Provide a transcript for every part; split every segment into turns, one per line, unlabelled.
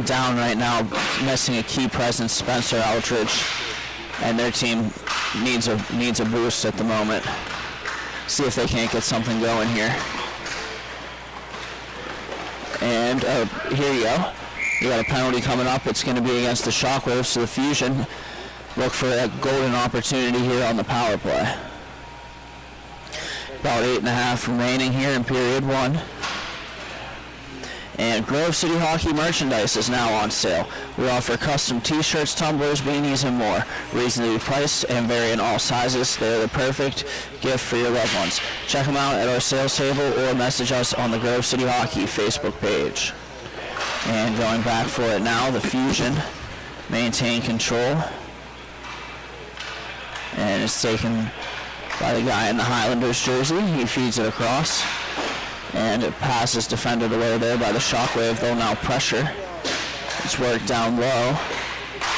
down right now, missing a key presence, Spencer Aldridge, and their team needs a boost at the moment. See if they can't get something going here. And here you go. We got a penalty coming up. It's going to be against the Shockwaves, so the Fusion look for a golden opportunity here on the power play. About 8.5 remaining here in period 1. And Grove City Hockey merchandise is now on sale. We offer custom t-shirts, tumblers, beanies, and more. Reasonably priced and vary in all sizes. They're the perfect gift for your loved ones. Check them out at our sales table or message us on the Grove City Hockey Facebook page. And going back for it now, the Fusion maintain control. And it's taken by the guy in the Highlanders jersey. He feeds it across. And it passes defended away there by the Shockwave. They'll now pressure. It's worked down low.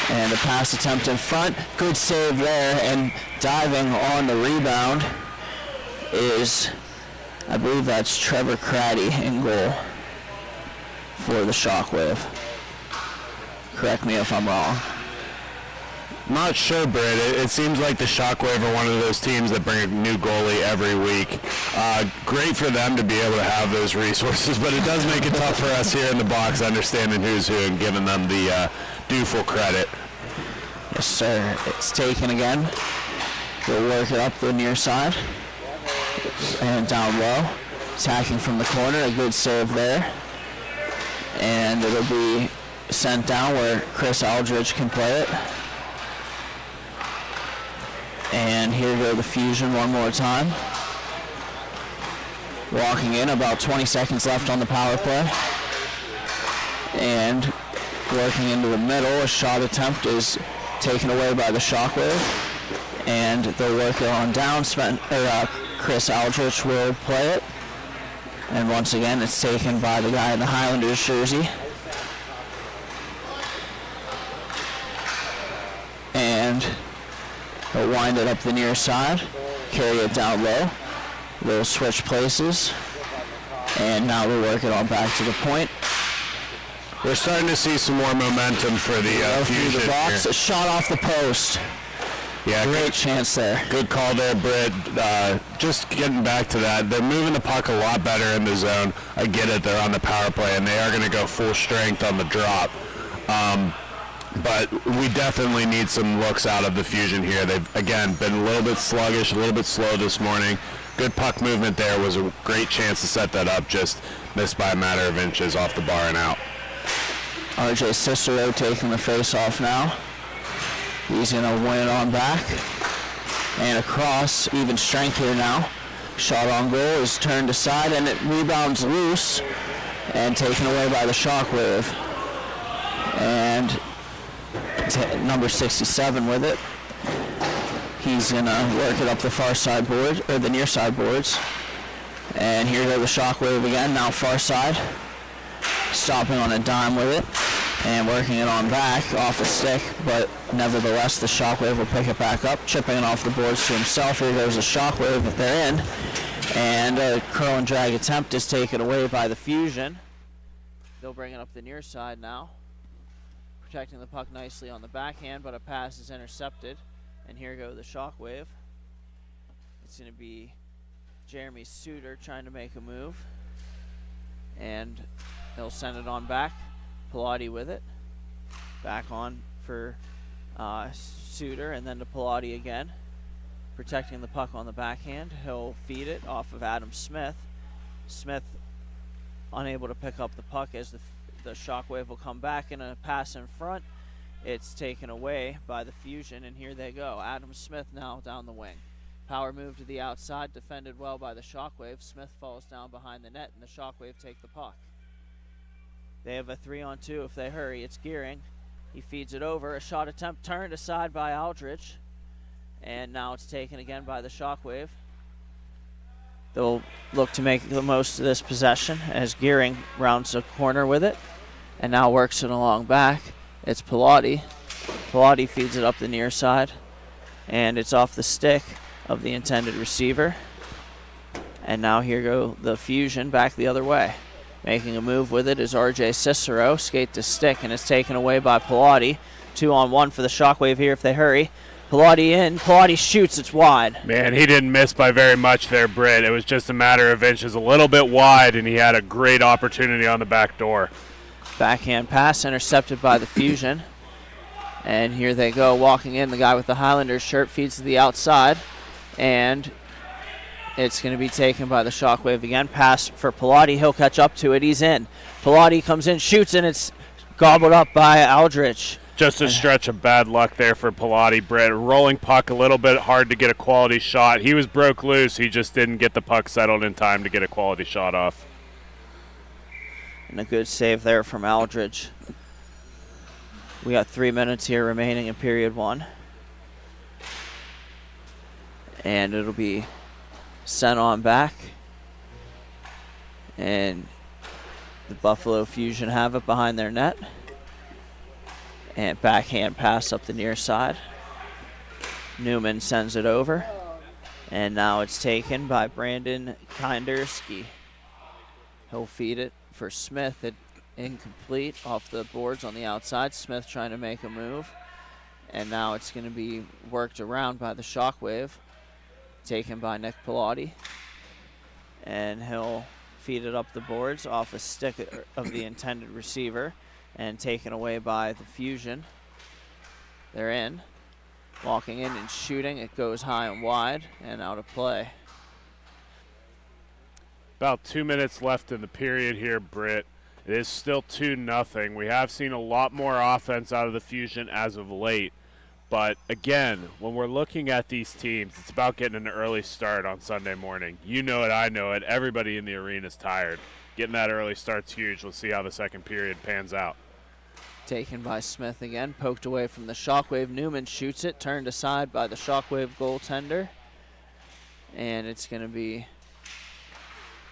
And a pass attempt in front. Good save there. And diving on the rebound is, I believe that's Trevor Craddy in goal for the Shockwave. Correct me if I'm wrong.
Not sure, Britt. It seems like the Shockwave are one of those teams that bring a new goalie every week. Great for them to be able to have those resources, but it does make it tough for us here in the box understanding who's who and giving them the due full credit.
Yes, sir. It's taken again. We'll work it up the near side. And down low. Attacking from the corner. A good save there. And it'll be sent down where Chris Aldridge can play it. And here go the Fusion one more time. Walking in, about 20 seconds left on the power play. And working into the middle, a shot attempt is taken away by the Shockwave. And they'll work it on down. Chris Aldrich will play it. And once again, it's taken by the guy in the Highlanders jersey. And they'll wind it up the near side, carry it down low. They'll switch places. And now we'll work it on back to the point.
We're starting to see some more momentum for the Fusion
the box,
here.
a shot off the post.
Yeah,
great chance there.
Good call there, Britt. Just getting back to that, they're moving the puck a lot better in the zone. I get it, they're on the power play, and they are going to go full strength on the drop. But we definitely need some looks out of the Fusion here. They've, again, been a little bit sluggish, a little bit slow this morning. Good puck movement there. Was a great chance to set that up, just missed by a matter of inches off the bar and out.
RJ Cicero taking the face off now. He's going to win it on back. And across, even strength here now. Shot on goal is turned aside, and it rebounds loose and taken away by the Shockwave. And number 67 with it. He's going to work it up the far side board, or the near side boards. And here go the Shockwave again, now far side. Stopping on a dime with it and working it on back off a stick, but nevertheless the Shockwave will pick it back up, chipping it off the boards to himself. Here goes the Shockwave at their end, and a curl and drag attempt is taken away by the Fusion. They'll bring it up the near side now, protecting the puck nicely on the backhand, but a pass is intercepted, and here go the Shockwave. It's going to be Jeremy Suter trying to make a move, and he'll send it on back. Pilati with it. Back on for Suter, and then to Pilati again. Protecting the puck on the backhand. He'll feed it off of Adam Smith. Smith unable to pick up the puck as the Shockwave will come back in a pass in front. It's taken away by the Fusion, and here they go. Adam Smith now down the wing. Power move to the outside, defended well by the Shockwave. Smith falls down behind the net, and the Shockwave take the puck. They have a 3-on-2 if they hurry. It's Gearing. He feeds it over. A shot attempt turned aside by Aldridge. And now it's taken again by the Shockwave. They'll look to make the most of this possession as Gearing rounds the corner with it. And now works it along back. It's Pilati. Pilati feeds it up the near side. And it's off the stick of the intended receiver. And now here go the Fusion back the other way. Making a move with it is RJ Cicero. Skate to stick, and it's taken away by Pilati. 2-on-1 for the Shockwave here if they hurry. Pilati in. Pilati shoots. It's wide.
Man, he didn't miss by very much there, Britt. It was just a matter of inches, a little bit wide, and he had a great opportunity on the back door.
Backhand pass intercepted by the Fusion. And here they go, walking in. The guy with the Highlanders shirt feeds to the outside. And it's going to be taken by the Shockwave again. Pass for Pilati. He'll catch up to it. He's in. Pilati comes in, shoots, and it's gobbled up by Aldrich.
Just a stretch of bad luck there for Pilati, Britt. Rolling puck, a little bit hard to get a quality shot. He was broke loose. He just didn't get the puck settled in time to get a quality shot off.
And a good save there from Aldridge. We got 3 minutes here remaining in period 1. And it'll be sent on back. And the Buffalo Fusion have it behind their net. And backhand pass up the near side. Newman sends it over. And now it's taken by Brandon Kinderski. He'll feed it for Smith. It incomplete off the boards on the outside. Smith trying to make a move. And now it's going to be worked around by the Shockwave. Taken by Nick Pilati. And he'll feed it up the boards off a stick of the intended receiver. And taken away by the Fusion. They're in. Walking in and shooting. It goes high and wide and out of play.
About 2 minutes left in the period here, Britt. It is still 2-0. We have seen a lot more offense out of the Fusion as of late. But again, when we're looking at these teams, it's about getting an early start on Sunday morning. You know it, I know it. Everybody in the arena is tired. Getting that early start's huge. Let's see how the second period pans out.
Taken by Smith again, poked away from the Shockwave. Newman shoots it, turned aside by the Shockwave goaltender. And it's going to be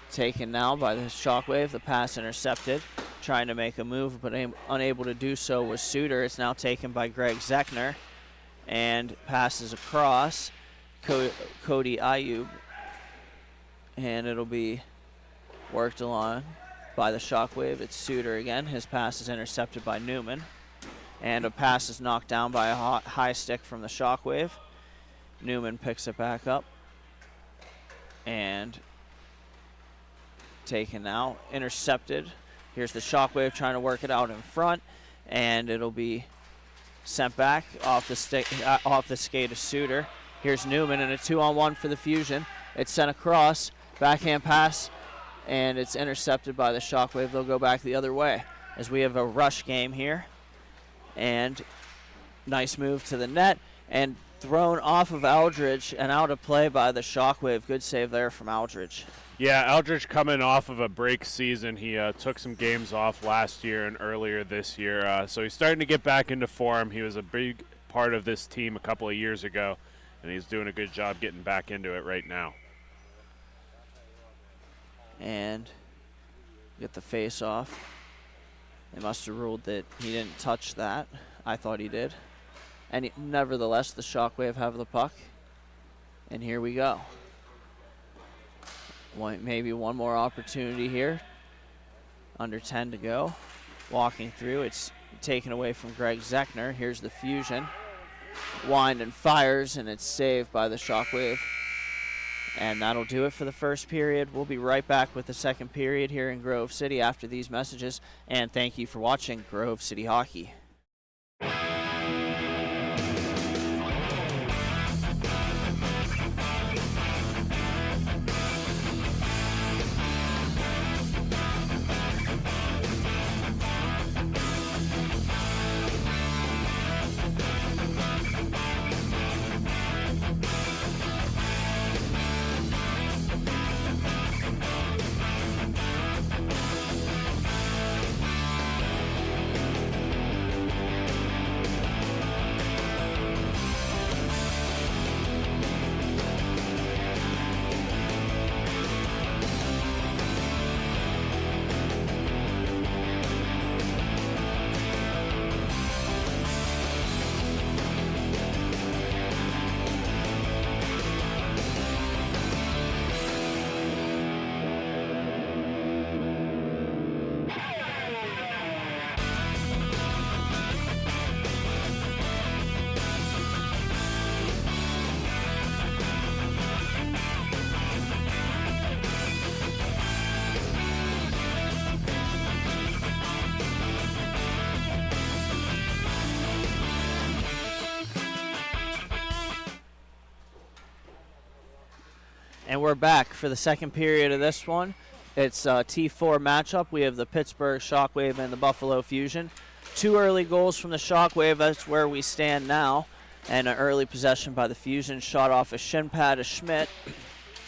taken now by the Shockwave. The pass intercepted, trying to make a move, but unable to do so was Suter. It's now taken by Greg Zechner and passes across Cody Ayub. And it'll be worked along by the Shockwave. It's Suter again. His pass is intercepted by Newman. And a pass is knocked down by a high stick from the Shockwave. Newman picks it back up. And taken now. Intercepted. Here's the Shockwave trying to work it out in front. And it'll be sent back off the skate of Suter. Here's Newman and a 2-on-1 for the Fusion. It's sent across. Backhand pass. And it's intercepted by the Shockwave. They'll go back the other way as we have a rush game here. And nice move to the net and thrown off of Aldridge and out of play by the Shockwave. Good save there from Aldridge.
Yeah, Aldridge coming off of a break season. He took some games off last year and earlier this year. So he's starting to get back into form. He was a big part of this team a couple of years ago, and he's doing a good job getting back into it right now. And get the face off. They must have ruled that he didn't touch that. I thought he did. And nevertheless, the Shockwave have the puck. And here we go. Maybe one more opportunity here. Under 10 to go. Walking through. It's taken away from Greg Zechner. Here's the Fusion. Wind and fires, and it's saved by the Shockwave. And that'll do it for the first period. We'll be right back with the second period here in Grove City after these messages. And thank you for watching Grove City Hockey.
And we're back for the second period of this one. It's a T4 matchup. We have the Pittsburgh Shockwave and the Buffalo Fusion. 2 early goals from the Shockwave. That's where we stand now. And an early possession by the Fusion. Shot off a shin pad to Schmidt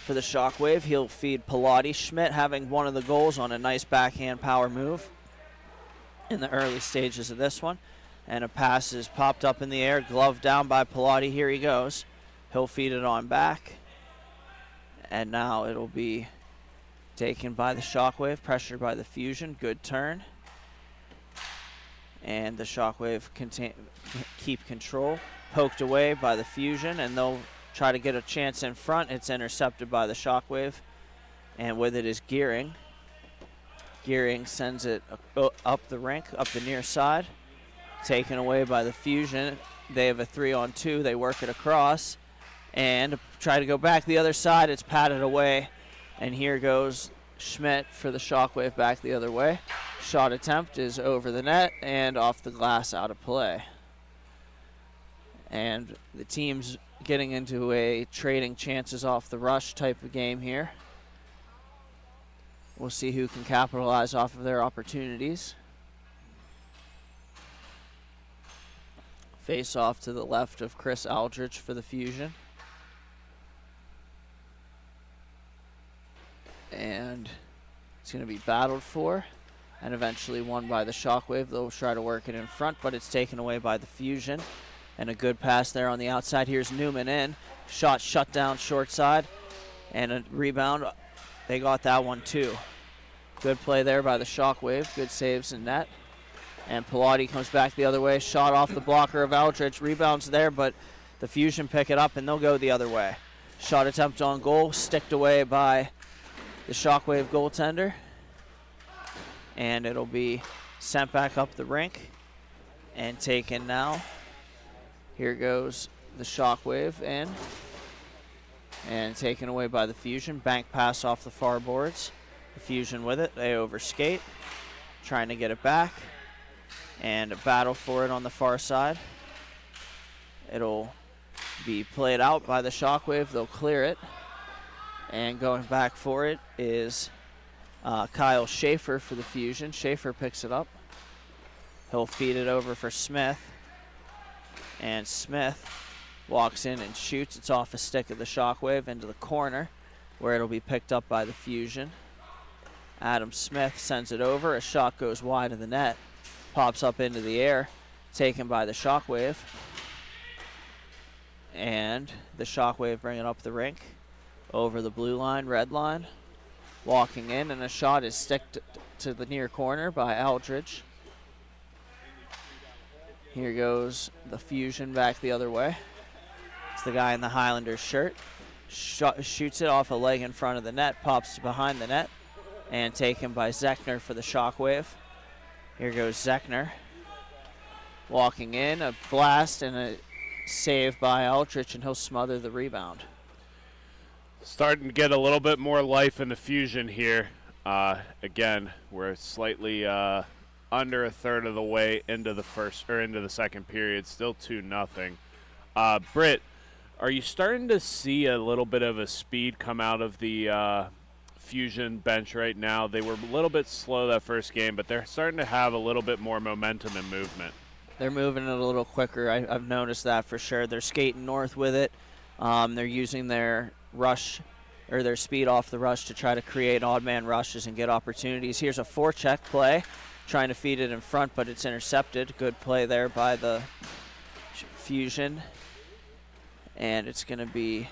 for the Shockwave. He'll feed Pilati. Schmidt having one of the goals on a nice backhand power move in the early stages of this one. And a pass is popped up in the air. Glove down by Pilati. Here he goes. He'll feed it on back. And now it'll be taken by the Shockwave, pressured by the Fusion. Good turn. And the Shockwave keep control. Poked away by the Fusion, and they'll try to get a chance in front. It's intercepted by the Shockwave. And with it is Gearing. Gearing sends it up the rink, up the near side. Taken away by the Fusion. They have a 3-on-2. They work it across. And try to go back the other side. It's patted away. And here goes Schmidt for the Shockwave back the other way. Shot attempt is over the net and off the glass, out of play. And the team's getting into a trading chances off the rush type of game here. We'll see who can capitalize off of their opportunities. Face off to the left of Chris Aldrich for the Fusion. And it's going to be battled for and eventually won by the Shockwave. They'll try to work it in front, but it's taken away by the Fusion. And a good pass there on the outside. Here's Newman in. Shot shut down short side. And a rebound. They got that one too. Good play there by the Shockwave. Good saves in net. And Pilati comes back the other way. Shot off the blocker of Aldrich. Rebounds there, but the Fusion pick it up and they'll go the other way. Shot attempt on goal. Sticked away by the Shockwave goaltender. And it'll be sent back up the rink and taken now. Here goes the Shockwave in. And taken away by the Fusion. Bank pass off the far boards. The Fusion with it. They overskate. Trying to get it back. And a battle for it on the far side. It'll be played out by the Shockwave. They'll clear it. And going back for it is Kyle Schaefer for the Fusion. Schaefer picks it up. He'll feed it over for Smith. And Smith walks in and shoots. It's off a stick of the Shockwave into the corner where it'll be picked up by the Fusion. Adam Smith sends it over. A shot goes wide of the net. Pops up into the air. Taken by the Shockwave. And the Shockwave bring it up the rink. Over the blue line, red line. Walking in, and a shot is sticked to the near corner by Aldridge. Here goes the Fusion back the other way. It's the guy in the Highlanders shirt. Shoots it off a leg in front of the net, pops behind the net, and taken by Zechner for the Shockwave. Here goes Zechner. Walking in, a blast and a save by Aldrich, and he'll smother the rebound.
Starting to get a little bit more life in the Fusion here. Again, we're slightly under a third of the way into the second period. Still 2-0. Britt, are you starting to see a little bit of a speed come out of the Fusion bench right now? They were a little bit slow that first game, but they're starting to have a little bit more momentum and movement.
They're moving it a little quicker. I've noticed that for sure. They're skating north with it. They're using their rush or their speed off the rush to try to create odd man rushes and get opportunities. Here's a forecheck play, trying to feed it in front, but it's intercepted. Good play there by the Fusion. And it's going to be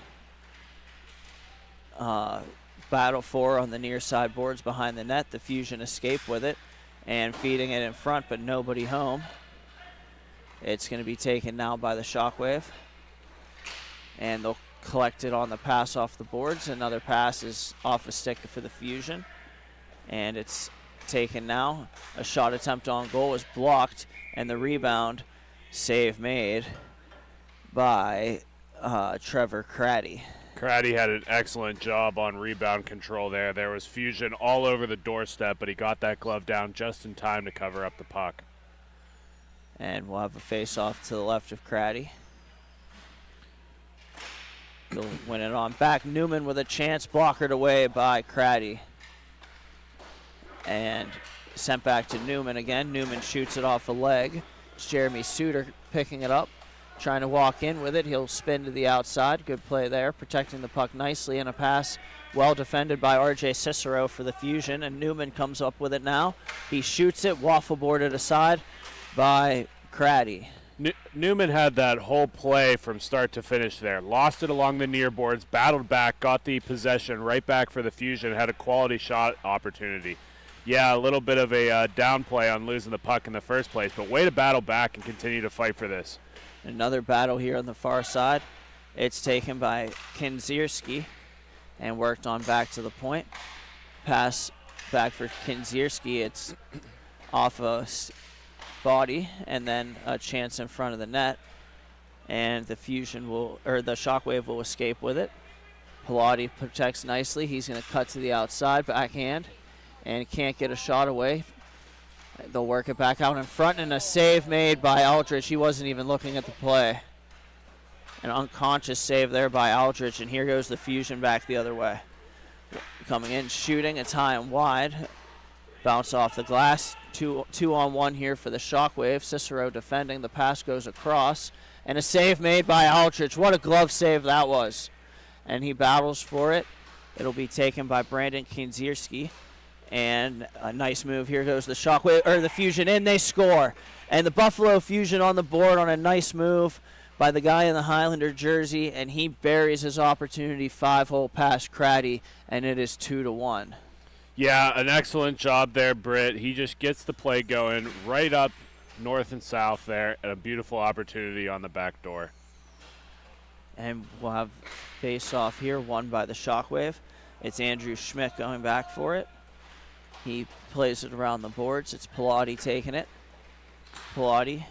battle for on the near side boards behind the net. The Fusion escape with it and feeding it in front, but nobody home. It's going to be taken now by the Shockwave. And they'll collect it on the pass off the boards. Another pass is off a stick for the Fusion. And it's taken now. A shot attempt on goal is blocked. And the rebound save made by Trevor Craddy.
Craddy had an excellent job on rebound control there. There was Fusion all over the doorstep, but he got that glove down just in time to cover up the puck.
And we'll have a face-off to the left of Craddy. He'll win it on back. Newman with a chance, blockered away by Craddy. And sent back to Newman again. Newman shoots it off a leg. It's Jeremy Suter picking it up, trying to walk in with it. He'll spin to the outside. Good play there, protecting the puck nicely, and a pass well defended by R.J. Cicero for the Fusion, and Newman comes up with it now. He shoots it, waffle boarded aside by Craddy.
Newman had that whole play from start to finish there. Lost it along the near boards, battled back, got the possession right back for the Fusion, had a quality shot opportunity. Yeah, a little bit of a down play on losing the puck in the first place, but way to battle back and continue to fight for this.
Another battle here on the far side. It's taken by Kinzierski and worked on back to the point. Pass back for Kinzierski. It's off a body and then a chance in front of the net. And the Fusion will, or the Shockwave will escape with it. Pilati protects nicely. He's going to cut to the outside, backhand, and can't get a shot away. They'll work it back out in front, and a save made by Aldrich. He wasn't even looking at the play. An unconscious save there by Aldrich, and here goes the Fusion back the other way. Coming in, shooting, it's high and wide. Bounce off the glass. Two on one here for the Shockwave. Cicero defending, the pass goes across, and a save made by Aldrich. What a glove save that was. And he battles for it. It'll be taken by Brandon Kinzierski. And a nice move. Here goes the Shockwave, or the Fusion in, they score. And the Buffalo Fusion on the board on a nice move by the guy in the Highlander jersey, and he buries his opportunity, 5-hole pass Craddy, and it is 2-1.
Yeah, an excellent job there, Britt. He just gets the play going right up north and south there, and a beautiful opportunity on the back door.
And we'll have face-off here, won by the Shockwave. It's Andrew Schmidt going back for it. He plays it around the boards. It's Pilati taking it. Pilati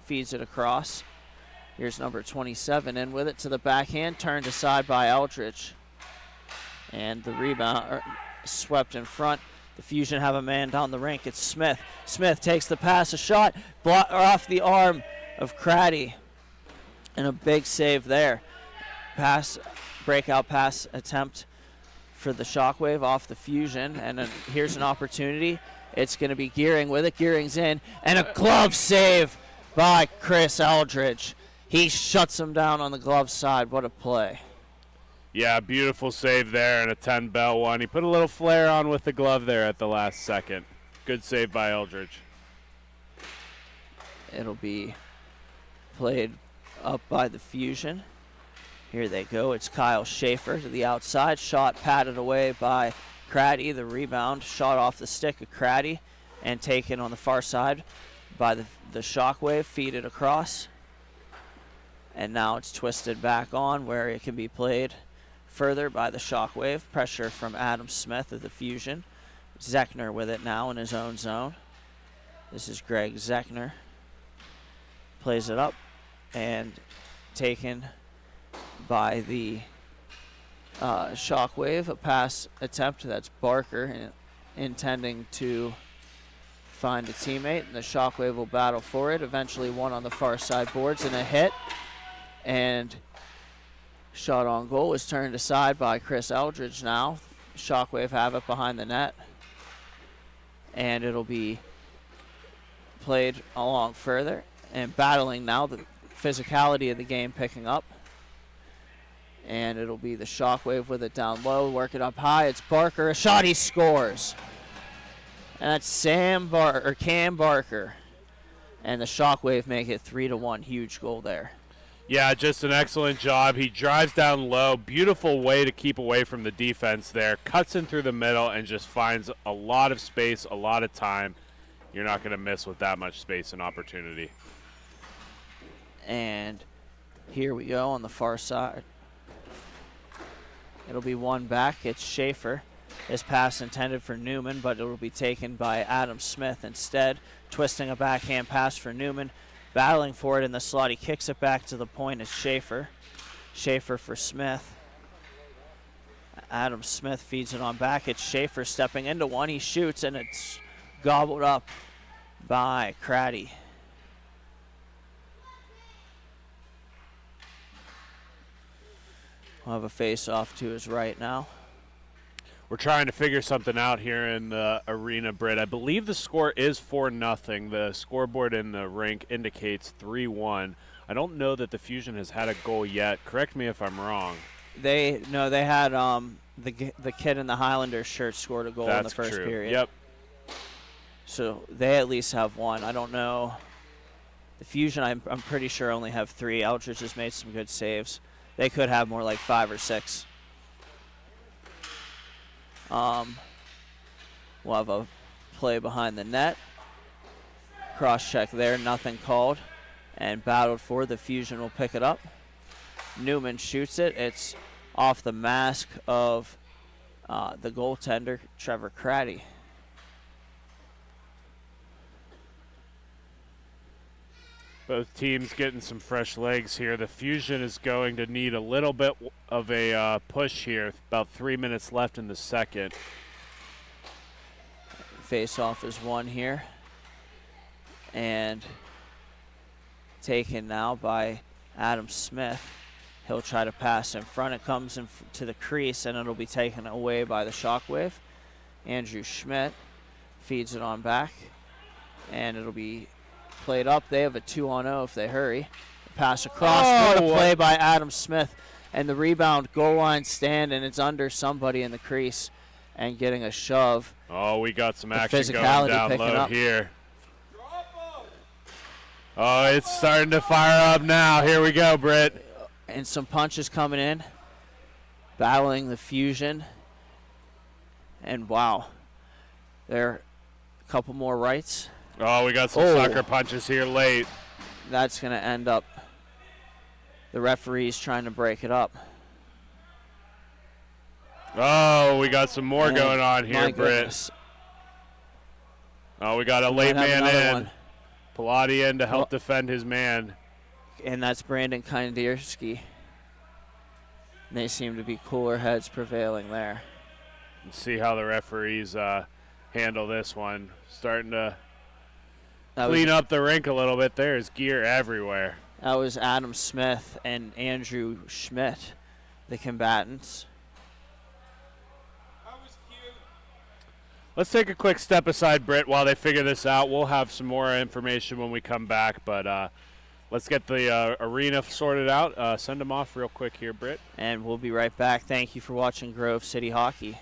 feeds it across. Here's number 27 in with it to the backhand, turned aside by Aldrich. And the rebound swept in front. The Fusion have a man down the rink. It's Smith. Smith takes the pass, a shot, off the arm of Craddy. And a big save there. Pass, breakout pass attempt for the Shockwave off the Fusion, and here's an opportunity. It's going to be Gearing with it. Gearing's in, and a glove save by Chris Aldridge. He shuts him down on the glove side. What a play.
Yeah, beautiful save there, and a 10-bell one. He put a little flare on with the glove there at the last second. Good save by Aldridge.
It'll be played up by the Fusion. Here they go. It's Kyle Schaefer to the outside. Shot patted away by Craddy. The rebound shot off the stick of Craddy and taken on the far side by the Shockwave. Feed it across. And now it's twisted back on where it can be played further by the Shockwave. Pressure from Adam Smith of the Fusion. Zechner with it now in his own zone. This is Greg Zechner. Plays it up and taken by the Shockwave. A pass attempt, that's Barker intending to find a teammate, and the Shockwave will battle for it. Eventually one on the far side boards and a hit, and shot on goal is turned aside by Chris Eldridge now. Shockwave have it behind the net, and it'll be played along further, and battling now, the physicality of the game picking up. And it'll be the Shockwave with it down low, work it up high. It's Barker, a shot, he scores. And that's Cam Barker. And the Shockwave make it 3-1. Huge goal there.
Yeah, just an excellent job. He drives down low. Beautiful way to keep away from the defense there. Cuts in through the middle and just finds a lot of space, a lot of time. You're not going to miss with that much space and opportunity.
And here we go on the far side. It'll be one back. It's Schaefer. His pass intended for Newman, but it will be taken by Adam Smith instead. Twisting a backhand pass for Newman. Battling for it in the slot. He kicks it back to the point. It's Schaefer. Schaefer for Smith. Adam Smith feeds it on back. It's Schaefer stepping into one. He shoots, and it's gobbled up by Craddy. We'll have a face-off to his right now.
We're trying to figure something out here in the arena, Britt. I believe the score is 4-0. The scoreboard in the rink indicates 3-1. I don't know that the Fusion has had a goal yet. Correct me if I'm wrong.
They had the kid in the Highlanders shirt scored a goal in the first period.
Yep.
So they at least have one. I don't know. The Fusion, I'm pretty sure, only have 3. Eldridge has made some good saves. They could have more like 5 or 6. We'll have a play behind the net. Cross check there, nothing called. And battled for. The Fusion will pick it up. Newman shoots it. It's off the mask of the goaltender, Trevor Craddy.
Both teams getting some fresh legs here. The Fusion is going to need a little bit of a push here. About 3 minutes left in the second.
Face-off is won here. And taken now by Adam Smith. He'll try to pass in front. It comes to the crease, and it'll be taken away by the Shockwave. Andrew Schmidt feeds it on back, and it'll be played up. They have a 2-on-0 if they hurry. Pass across. What a play by Adam Smith. And the rebound, goal line stand, and it's under somebody in the crease and getting a shove.
Oh, we got some action going down low here. Oh, it's starting to fire up now. Here we go, Britt.
And some punches coming in. Battling the Fusion. And wow. There a couple more rights.
Oh, we got some sucker punches here late.
That's going to end up the referees trying to break it up.
Oh, we got some more going on here, Britt. Oh, we got a late man in.
One.
Pilati in to help defend his man.
And that's Brandon Kindierski. They seem to be cooler heads prevailing there.
Let's see how the referees handle this one. Starting to clean up the rink a little bit. There's gear everywhere.
That was Adam Smith and Andrew Schmidt, the combatants.
Let's take a quick step aside, Britt, while they figure this out. We'll have some more information when we come back, but let's get the arena sorted out. Send them off real quick here, Britt.
And we'll be right back. Thank you for watching Grove City Hockey.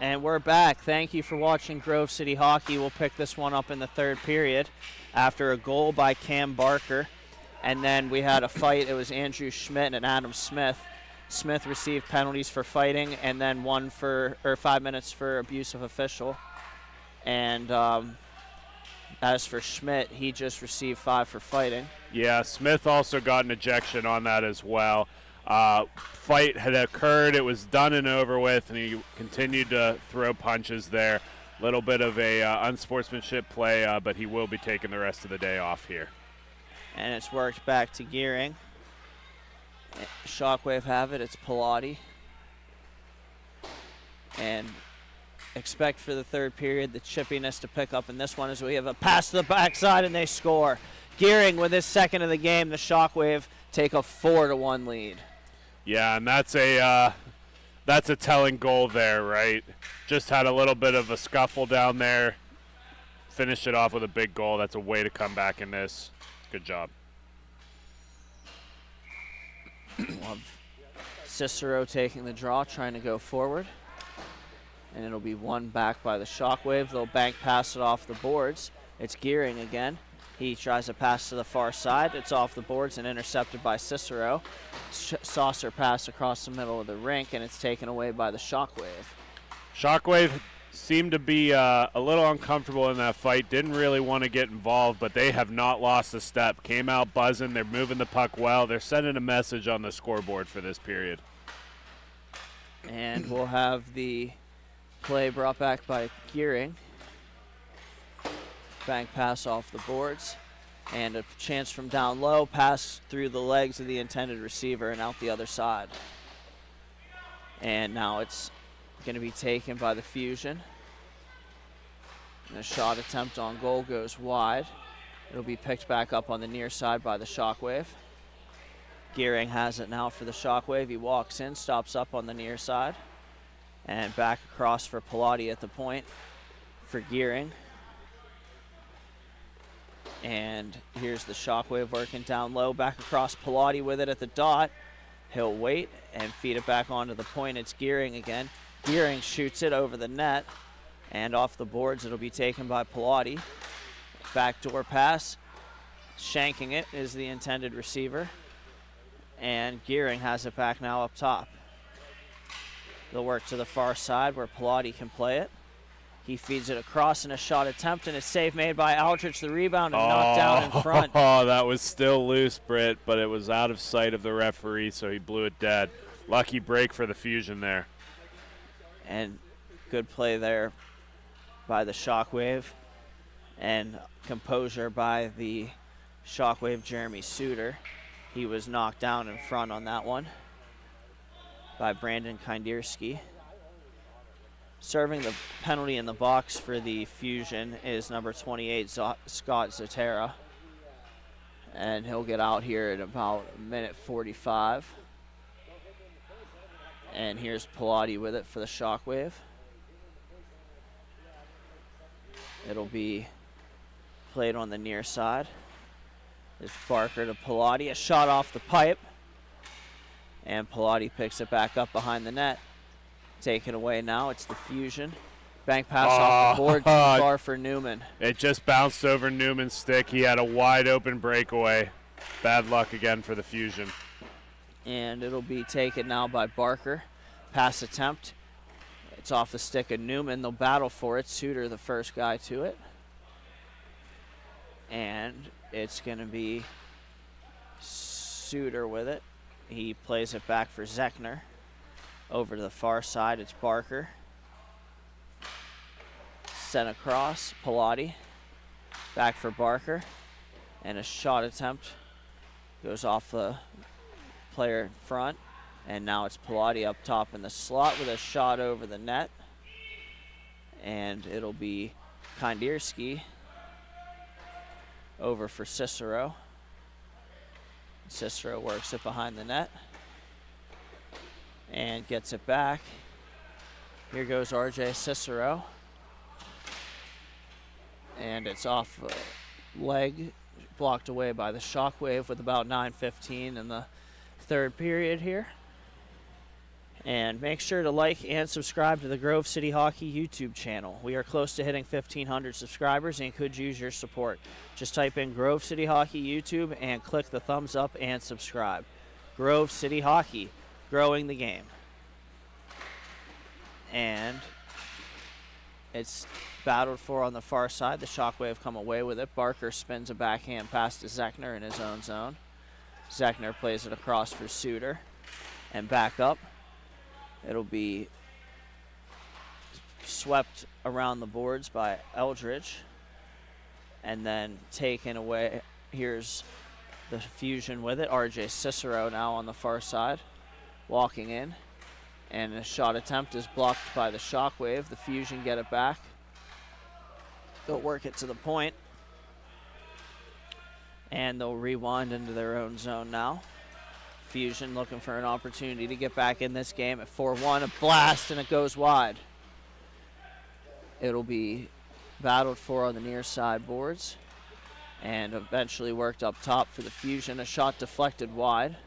And we're back. Thank you for watching Grove City Hockey. We'll pick this one up in the third period after a goal by Cam Barker. And then we had a fight. It was Andrew Schmidt and Adam Smith. Smith received penalties for fighting and then 5 minutes for abusive official. And as for Schmidt, he just received 5 for fighting.
Yeah, Smith also got an ejection on that as well. Fight had occurred, it was done and over with, and he continued to throw punches there. Little bit of a unsportsmanship play, but he will be taking the rest of the day off here.
And it's worked back to Gearing. Shockwave have it, it's Pilati. And expect for the third period the chippiness to pick up in this one as we have a pass to the backside and they score. Gearing with his second of the game, the Shockwave take a 4-1 lead.
Yeah, and that's a telling goal there, right? Just had a little bit of a scuffle down there. Finished it off with a big goal. That's a way to come back in this. Good job.
Love Cicero taking the draw, trying to go forward. And it'll be won back by the Shockwave. They'll bank pass it off the boards. It's Gearing again. He tries to pass to the far side. It's off the boards and intercepted by Cicero. Saucer pass across the middle of the rink, and it's taken away by the Shockwave.
Shockwave seemed to be a little uncomfortable in that fight. Didn't really want to get involved, but they have not lost a step. Came out buzzing. They're moving the puck well. They're sending a message on the scoreboard for this period.
And we'll have the play brought back by Gearing. Bank pass off the boards. And a chance from down low, pass through the legs of the intended receiver and out the other side. And now it's going to be taken by the Fusion. And a shot attempt on goal goes wide. It'll be picked back up on the near side by the Shockwave. Gearing has it now for the Shockwave. He walks in, stops up on the near side. And back across for Pilati at the point for Gearing. And here's the Shockwave working down low. Back across Pilati with it at the dot. He'll wait and feed it back onto the point. It's Gearing again. Gearing shoots it over the net. And off the boards, it'll be taken by Pilati. Backdoor pass. Shanking it is the intended receiver. And Gearing has it back now up top. They'll work to the far side where Pilati can play it. He feeds it across in a shot attempt, and a save made by Aldrich. The rebound and knocked down in front.
Oh, that was still loose, Britt, but it was out of sight of the referee, so he blew it dead. Lucky break for the Fusion there.
And good play there by the Shockwave. And composure by the Shockwave, Jeremy Suter. He was knocked down in front on that one by Brandon Kinderski. Serving the penalty in the box for the Fusion is number 28, Scott Zotera. And he'll get out here at about a minute 45. And here's Pilati with it for the Shockwave. It'll be played on the near side. It's Barker to Pilati, a shot off the pipe. And Pilati picks it back up behind the net. Taken away now, it's the Fusion. Bank pass off the board, too far for Newman.
It just bounced over Newman's stick. He had a wide open breakaway. Bad luck again for the Fusion.
And it'll be taken now by Barker. Pass attempt. It's off the stick of Newman. They'll battle for it. Suter, the first guy to it. And it's going to be Suter with it. He plays it back for Zechner. Over to the far side, it's Barker. Sent across, Pilati. Back for Barker. And a shot attempt goes off the player in front. And now it's Pilati up top in the slot with a shot over the net. And it'll be Kinderski over for Cicero. Cicero works it behind the net. And gets it back. Here goes RJ Cicero. And it's off leg, blocked away by the Shockwave with about 9:15 in the third period here.
And make sure to like and subscribe to the Grove City Hockey YouTube channel. We are close to hitting 1,500 subscribers and could use your support. Just type in Grove City Hockey YouTube and click the thumbs up and subscribe. Grove City Hockey, growing the game. And it's battled for on the far side. The Shockwave come away with it. Barker spins a backhand pass to Zechner in his own zone. Zechner plays it across for Suter and back up. It'll be swept around the boards by Eldridge and then taken away. Here's the Fusion with it. RJ Cicero now on the far side, walking in. And a shot attempt is blocked by the Shockwave. The Fusion get it back. They'll work it to the point. And they'll rewind into their own zone now. Fusion looking for an opportunity to get back in this game at 4-1. A blast, and it goes wide. It'll be battled for on the near side boards and eventually worked up top for the Fusion. A shot deflected wide.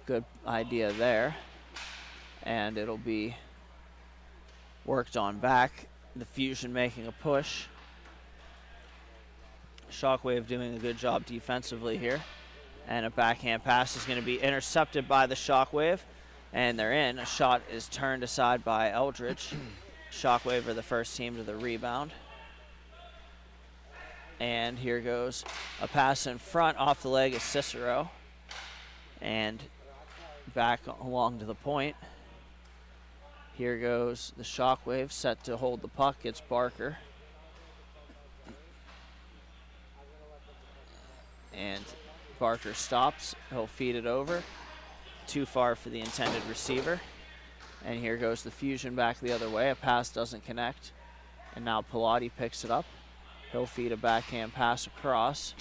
Good idea there. And it'll be worked on back. The Fusion making a push. Shockwave doing a good job defensively here. And a backhand pass is going to be intercepted by the Shockwave. And they're in. A shot is turned aside by Eldridge. Shockwave are the first team to the rebound. And here goes a pass in front off the leg of Cicero. And back along to the point. Here goes the Shockwave set to hold the puck. It's Barker. And Barker stops. He'll feed it over. Too far for the intended receiver. And here goes the Fusion back the other way. A pass doesn't connect. And now Pilati picks it up. He'll feed a backhand pass across.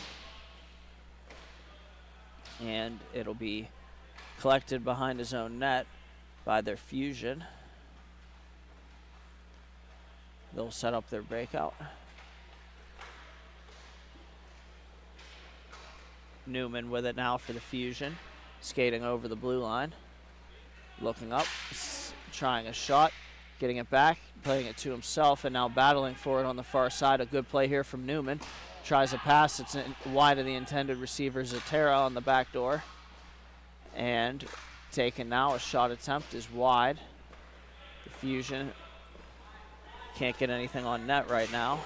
And it'll be collected behind his own net by their Fusion. They'll set up their breakout. Newman with it now for the Fusion. Skating over the blue line. Looking up, trying a shot, getting it back, playing it to himself, and now battling for it on the far side. A good play here from Newman. Tries a pass, it's wide of the intended receiver, Zatera on the back door. And taken now, a shot attempt is wide. The Fusion can't get anything on net right now.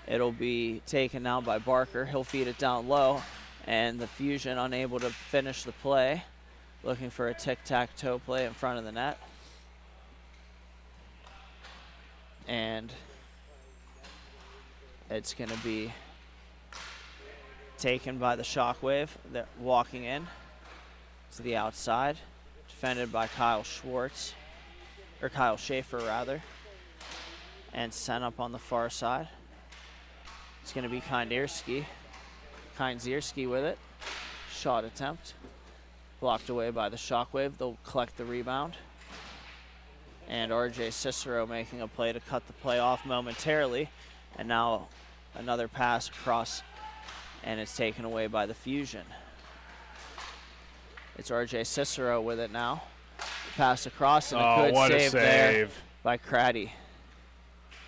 It'll be taken now by Barker. He'll feed it down low, and the Fusion unable to finish the play. Looking for a tic-tac-toe play in front of the net. And it's going to be taken by the Shockwave. They're walking in to the outside. Defended by Kyle Schwartz, or Kyle Schaefer rather. And sent up on the far side. It's going to be Kindzierski with it. Shot attempt. Blocked away by the Shockwave. They'll collect the rebound. And RJ Cicero making a play to cut the play off momentarily. And now another pass across, and it's taken away by the Fusion. It's RJ Cicero with it now. Pass across, and a good save there by Craddy.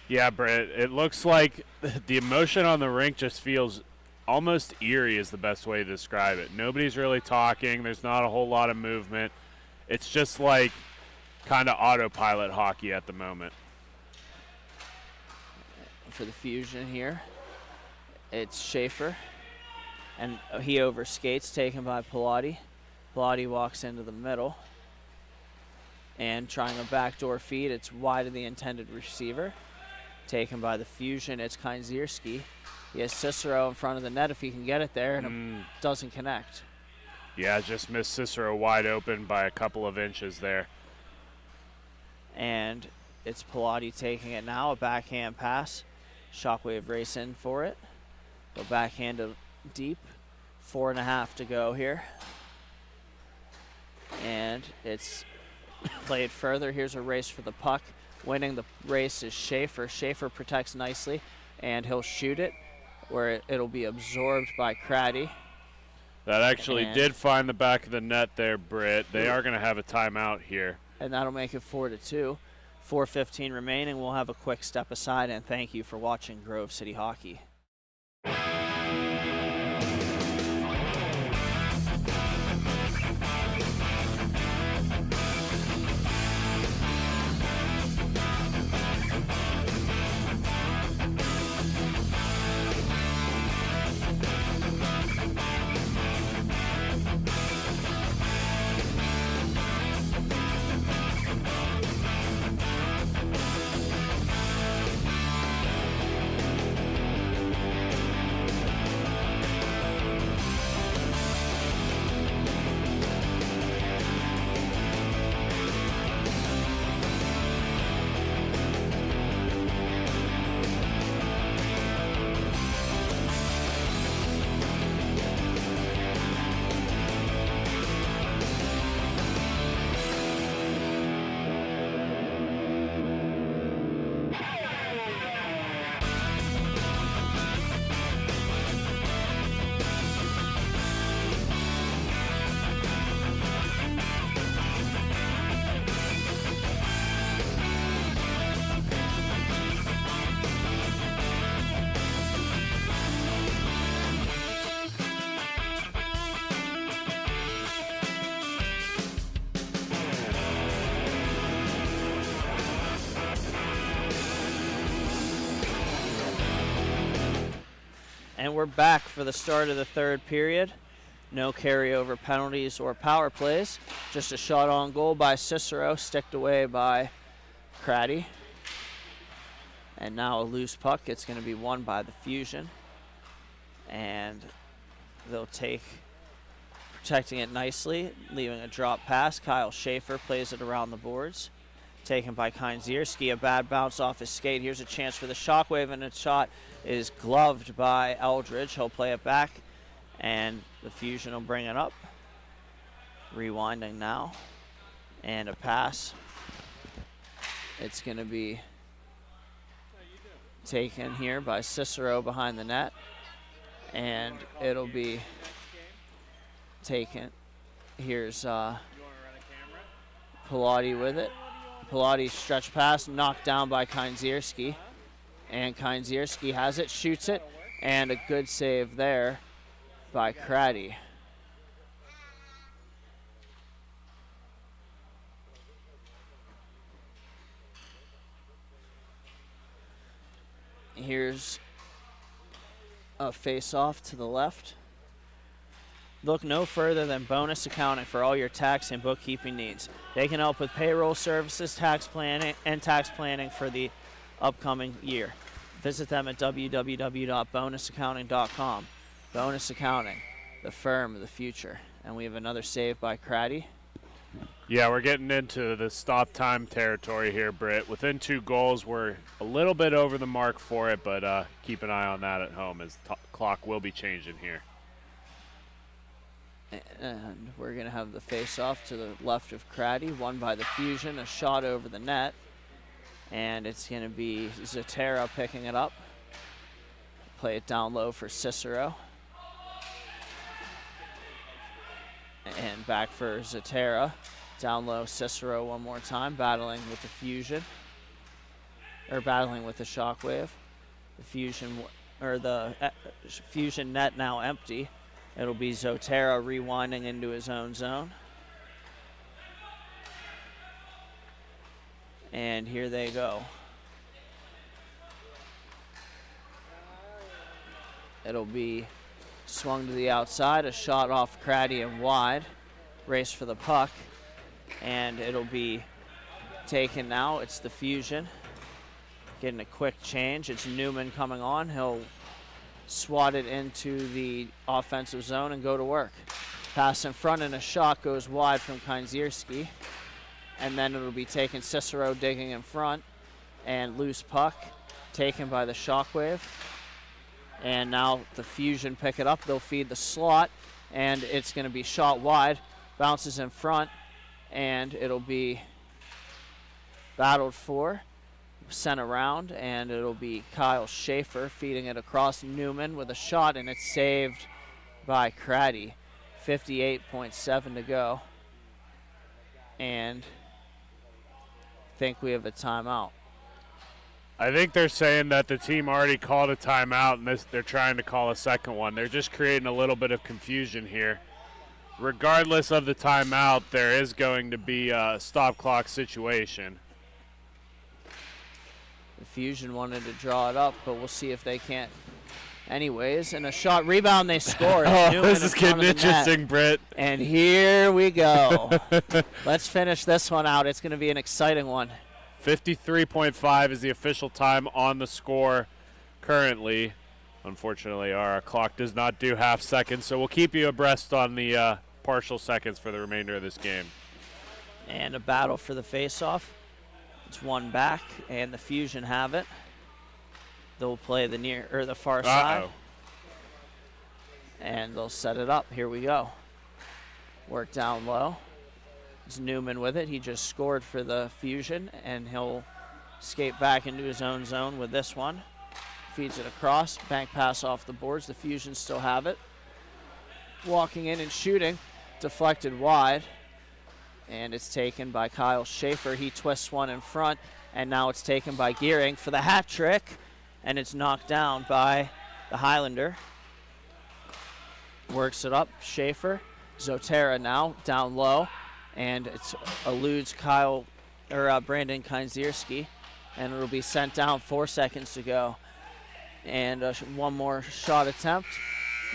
Yeah, Brett, it looks like the emotion on the rink just feels almost eerie is the best way to describe it. Nobody's really talking. There's not a whole lot of movement. It's just like kind of autopilot hockey at the moment.
For the Fusion here, it's Schaefer, and he overskates, taken by Pilati. Pilati walks into the middle, and trying a backdoor feed. It's wide of the intended receiver. Taken by the Fusion, it's Kindzierski. He has Cicero in front of the net if he can get it there, and it doesn't connect.
Yeah, just missed Cicero wide open by a couple of inches there.
And it's Pilati taking it now, a backhand pass. Shockwave race in for it. They'll backhand it deep. 4.5 to go here. And it's played further. Here's a race for the puck. Winning the race is Schaefer. Schaefer protects nicely, and he'll shoot it where it'll be absorbed by Craddy.
That actually
And-
did find the back of the net there, Britt. They are going to have a timeout here.
And that'll make it 4-2. 4:15 remaining. We'll have a quick step aside, and thank you for watching Grove City Hockey. And we're back for the start of the third period. No carryover penalties or power plays. Just a shot on goal by Cicero, sticked away by Craddy. And now a loose puck. It's going to be won by the Fusion. And they'll take, protecting it nicely, leaving a drop pass. Kyle Schaefer plays it around the boards. Taken by Kindzierski, a bad bounce off his skate. Here's a chance for the Shockwave, and a shot is gloved by Eldridge. He'll play it back, and the Fusion will bring it up. Rewinding now, and a pass. It's going to be taken here by Cicero behind the net, and it'll be taken. Here's Pilati with it. Pilati stretch pass, knocked down by Kindzierski. And Kindzierski has it, shoots it, and a good save there by Craddy. Here's a face-off to the left. Look no further than Bonus Accounting for all your tax and bookkeeping needs. They can help with payroll services, tax planning for the upcoming year. Visit them at www.bonusaccounting.com. Bonus Accounting, the firm of the future. And we have another save by Craddy.
Yeah, we're getting into the stop time territory here, Britt. Within 2 goals, we're a little bit over the mark for it, but keep an eye on that at home as the clock will be changing here.
And we're going to have the face-off to the left of Craddy, won by the Fusion, a shot over the net. And it's going to be Zatera picking it up. Play it down low for Cicero. And back for Zatera. Down low, Cicero one more time, battling with the Fusion. Or battling with the Shockwave. The Fusion, or the Fusion net now empty. It'll be Zotera rewinding into his own zone. And here they go. It'll be swung to the outside, a shot off Craddy and wide. Race for the puck. And it'll be taken now. It's the Fusion. Getting a quick change. It's Newman coming on. He'll swat it into the offensive zone and go to work. Pass in front and a shot goes wide from Kindzierski. And then it'll be taken, Cicero digging in front, and loose puck taken by the Shockwave. And now the Fusion pick it up. They'll feed the slot, and it's going to be shot wide. Bounces in front, and it'll be battled for, sent around, and it'll be Kyle Schaefer feeding it across Newman with a shot, and it's saved by Craddy. 58.7 to go. And think we have a timeout.
I think they're saying that the team already called a timeout and they're trying to call a second one. They're just creating a little bit of confusion here. Regardless of the timeout, there is going to be a stop clock situation.
The Fusion wanted to draw it up, but we'll see if they can't. Anyways, and a shot rebound, they score.
This is getting interesting, Britt.
And here we go. Let's finish this one out. It's going to be an exciting one.
53.5 is the official time on the score currently. Unfortunately, our clock does not do half seconds, so we'll keep you abreast on the partial seconds for the remainder of this game.
And a battle for the face-off. It's one back, and the Fusion have it. They'll play the far side. And they'll set it up. Here we go. Work down low. It's Newman with it. He just scored for the Fusion, and he'll skate back into his own zone with this one. Feeds it across. Bank pass off the boards. The Fusion still have it. Walking in and shooting. Deflected wide. And it's taken by Kyle Schaefer. He twists one in front, and now it's taken by Gearing for the hat trick. And it's knocked down by the Highlander. Works it up. Schaefer. Zotera now down low. And it eludes Brandon Kinzierski, and it'll be sent down. 4 seconds to go. And one more shot attempt.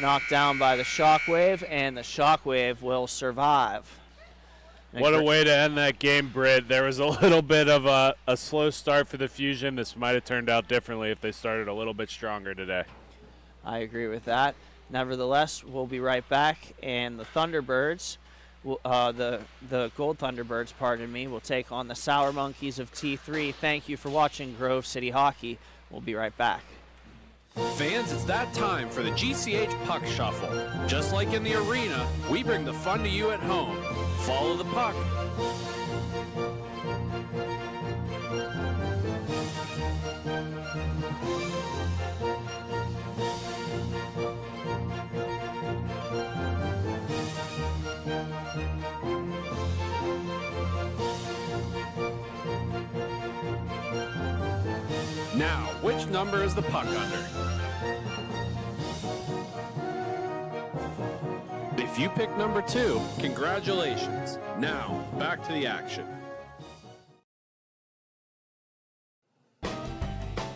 Knocked down by the Shockwave, and the Shockwave will survive.
What a way to end that game, Britt. There was a little bit of a slow start for the Fusion. This might have turned out differently if they started a little bit stronger today.
I agree with that. Nevertheless, we'll be right back, and the Thunderbirds, the Gold Thunderbirds, pardon me, will take on the Sour Monkeys of T3. Thank you for watching Grove City Hockey. We'll be right back.
Fans, it's that time for the GCH Puck Shuffle. Just like in the arena, we bring the fun to you at home. Follow the puck. Now, which number is the puck under? If you pick number 2, congratulations. Now, back to the action.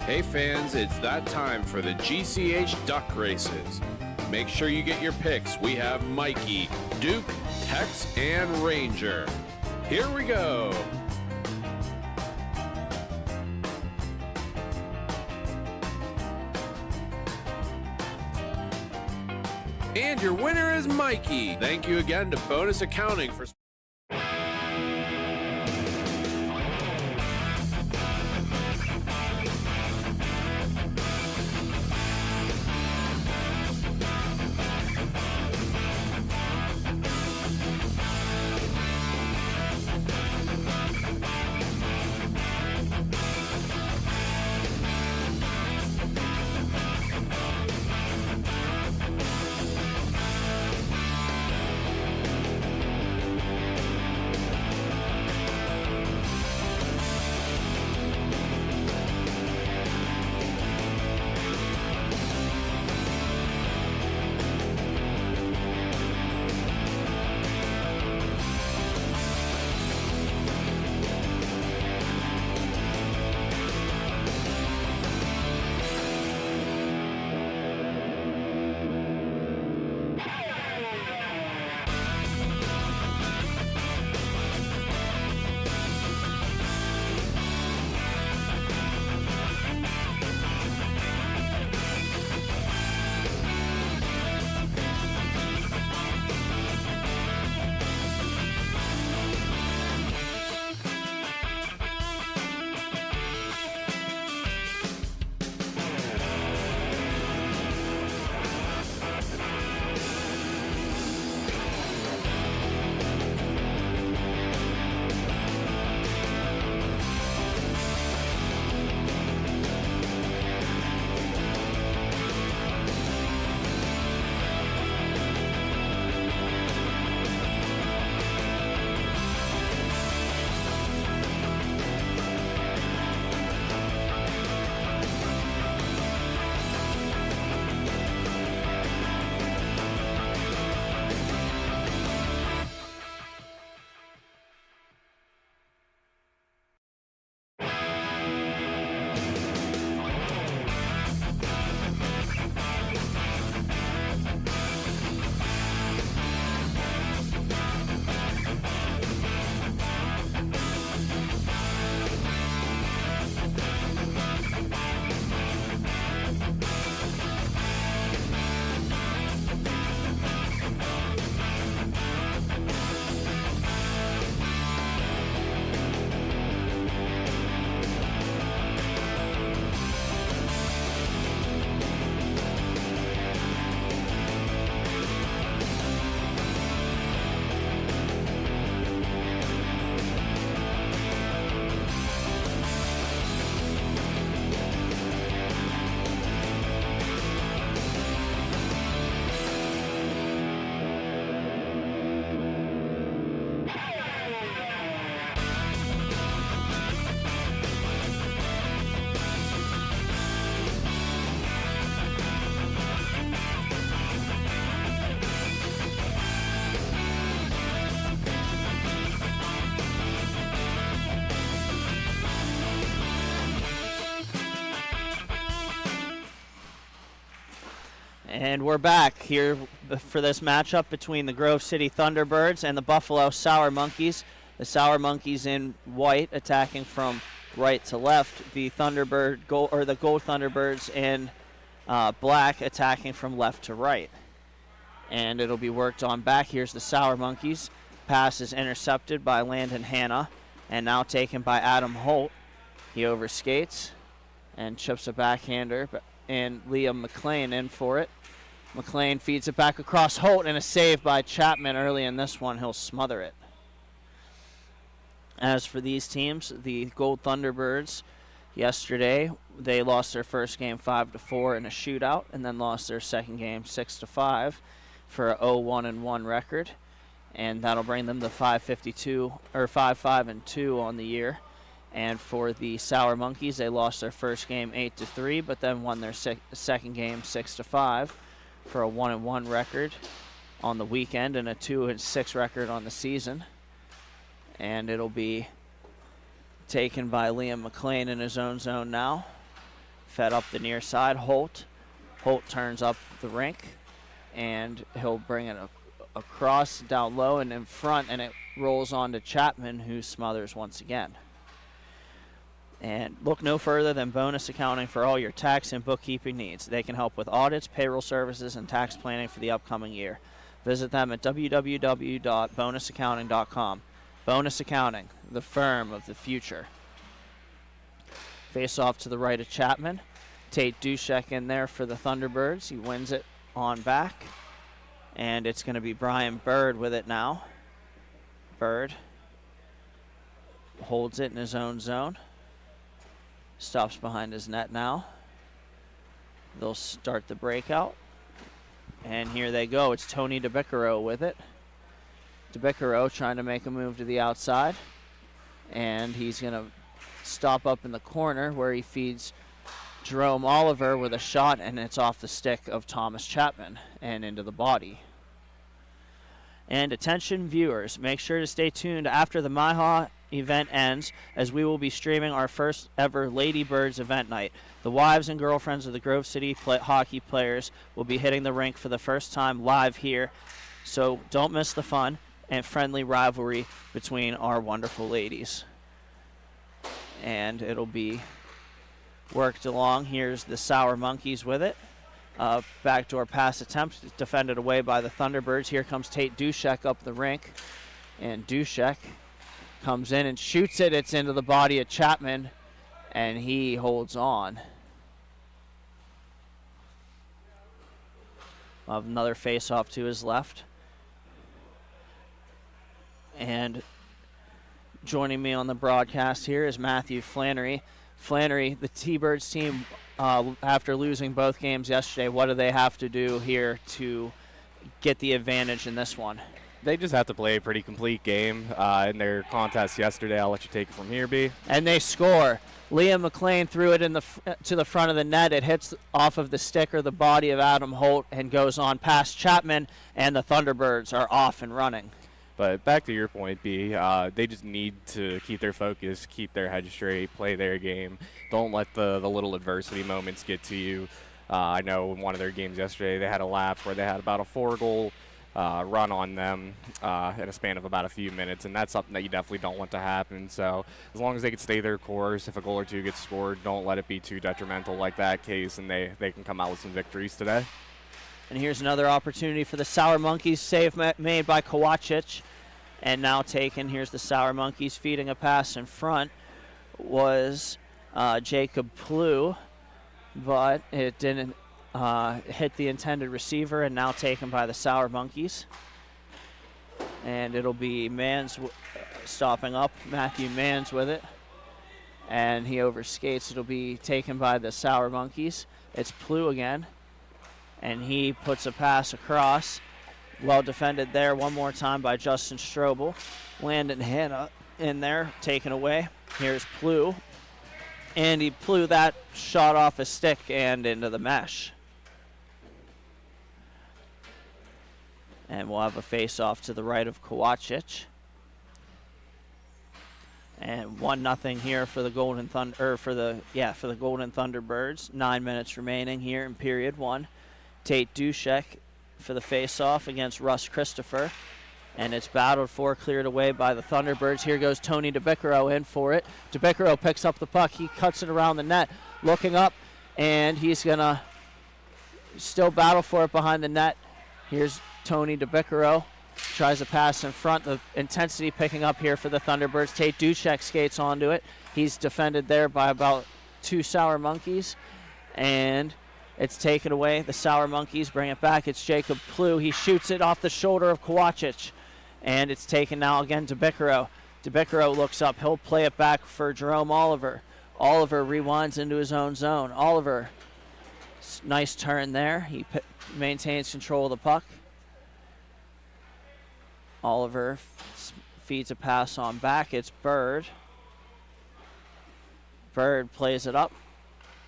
Hey fans, it's that time for the GCH Duck Races. Make sure you get your picks. We have Mikey, Duke, Tex, and Ranger. Here we go. And your winner is Mikey. Thank you again to Bonus Accounting for...
And we're back here for this matchup between the Grove City Thunderbirds and the Buffalo Sour Monkeys. The Sour Monkeys in white attacking from right to left. The the Gold Thunderbirds in black attacking from left to right. And it'll be worked on back. Here's the Sour Monkeys. Pass is intercepted by Landon Hanna and now taken by Adam Holt. He overskates and chips a backhander, and Liam McLean in for it. McLean feeds it back across Holt, and a save by Chapman early in this one. He'll smother it. As for these teams, the Gold Thunderbirds, yesterday they lost their first game 5-4 in a shootout, and then lost their second game 6-5 for a 0-1-1 record, and that'll bring them to 5-5-2 on the year. And for the Sour Monkeys, they lost their first game 8-3, but then won their second game 6-5 for a 1-1 record on the weekend and a 2-6 record on the season. And it'll be taken by Liam McLean in his own zone now. Fed up the near side. Holt turns up the rink, and he'll bring it across down low and in front, and it rolls on to Chapman, who smothers once again. And look no further than Bonus Accounting for all your tax and bookkeeping needs. They can help with audits, payroll services, and tax planning for the upcoming year. Visit them at www.bonusaccounting.com. Bonus Accounting, the firm of the future. Face off to the right of Chapman. Tate Dushek in there for the Thunderbirds. He wins it on back. And it's going to be Brian Bird with it now. Bird holds it in his own zone. Stops behind his net now. They'll start the breakout. And here they go. It's Tony DeBiccaro with it. DeBiccaro trying to make a move to the outside. And he's going to stop up in the corner where he feeds Jerome Oliver with a shot, and it's off the stick of Thomas Chapman and into the body. And attention viewers, make sure to stay tuned after the MIHA event ends, as we will be streaming our first ever Lady Birds event night. The wives and girlfriends of the Grove City hockey players will be hitting the rink for the first time live here, so don't miss the fun and friendly rivalry between our wonderful ladies. And it'll be worked along. Here's the Sour Monkeys with it. Backdoor pass attempt defended away by the Thunderbirds. Here comes Tate Dushek up the rink, and Dushek comes in and shoots it. It's into the body of Chapman, and he holds on. We'll have another face-off to his left. And joining me on the broadcast here is Matthew Flannery. Flannery, the T-Birds team, after losing both games yesterday, what do they have to do here to get the advantage in this one?
They just have to play a pretty complete game in their contest yesterday. I'll let you take it from here, B.
And they score. Liam McLean threw it to the front of the net. It hits off of the stick or the body of Adam Holt and goes on past Chapman, and the Thunderbirds are off and running.
But back to your point, B, they just need to keep their focus, keep their head straight, play their game. Don't let the little adversity moments get to you. I know in one of their games yesterday, they had a lapse where they had about a 4-goal run on them in a span of about a few minutes, and that's something that you definitely don't want to happen. So as long as they can stay their course, if a goal or two gets scored, don't let it be too detrimental like that case, and they can come out with some victories today.
And here's another opportunity for the Sour Monkeys. Save made by Kovacic, and now taken. Here's the Sour Monkeys feeding a pass in front. Was Jacob Plew, but it didn't hit the intended receiver, and now taken by the Sour Monkeys. And it'll be Manns stopping up. Matthew Manns with it. And he overskates. It'll be taken by the Sour Monkeys. It's Plew again. And he puts a pass across. Well defended there one more time by Justin Strobel. Landon Hanna in there, taken away. Here's Plew. And he blew that shot off his stick and into the mesh. And we'll have a face-off to the right of Kovacic. And 1-0 here for the Golden Thunderbirds. 9 minutes remaining here in period one. Tate Dushek for the face-off against Russ Christopher. And it's battled for, cleared away by the Thunderbirds. Here goes Tony DeBiccaro in for it. DeBiccaro picks up the puck. He cuts it around the net, looking up, and he's going to still battle for it behind the net. Here's Tony DeBiccaro. Tries to pass in front. The intensity picking up here for the Thunderbirds. Tate Dushek skates onto it. He's defended there by about 2 Sour Monkeys. And it's taken away. The Sour Monkeys bring it back. It's Jacob Plew. He shoots it off the shoulder of Kowachich. And it's taken now again to DeBiccaro. DeBiccaro looks up. He'll play it back for Jerome Oliver. Oliver rewinds into his own zone. Oliver, nice turn there. He maintains control of the puck. Oliver feeds a pass on back. It's Bird. Bird plays it up,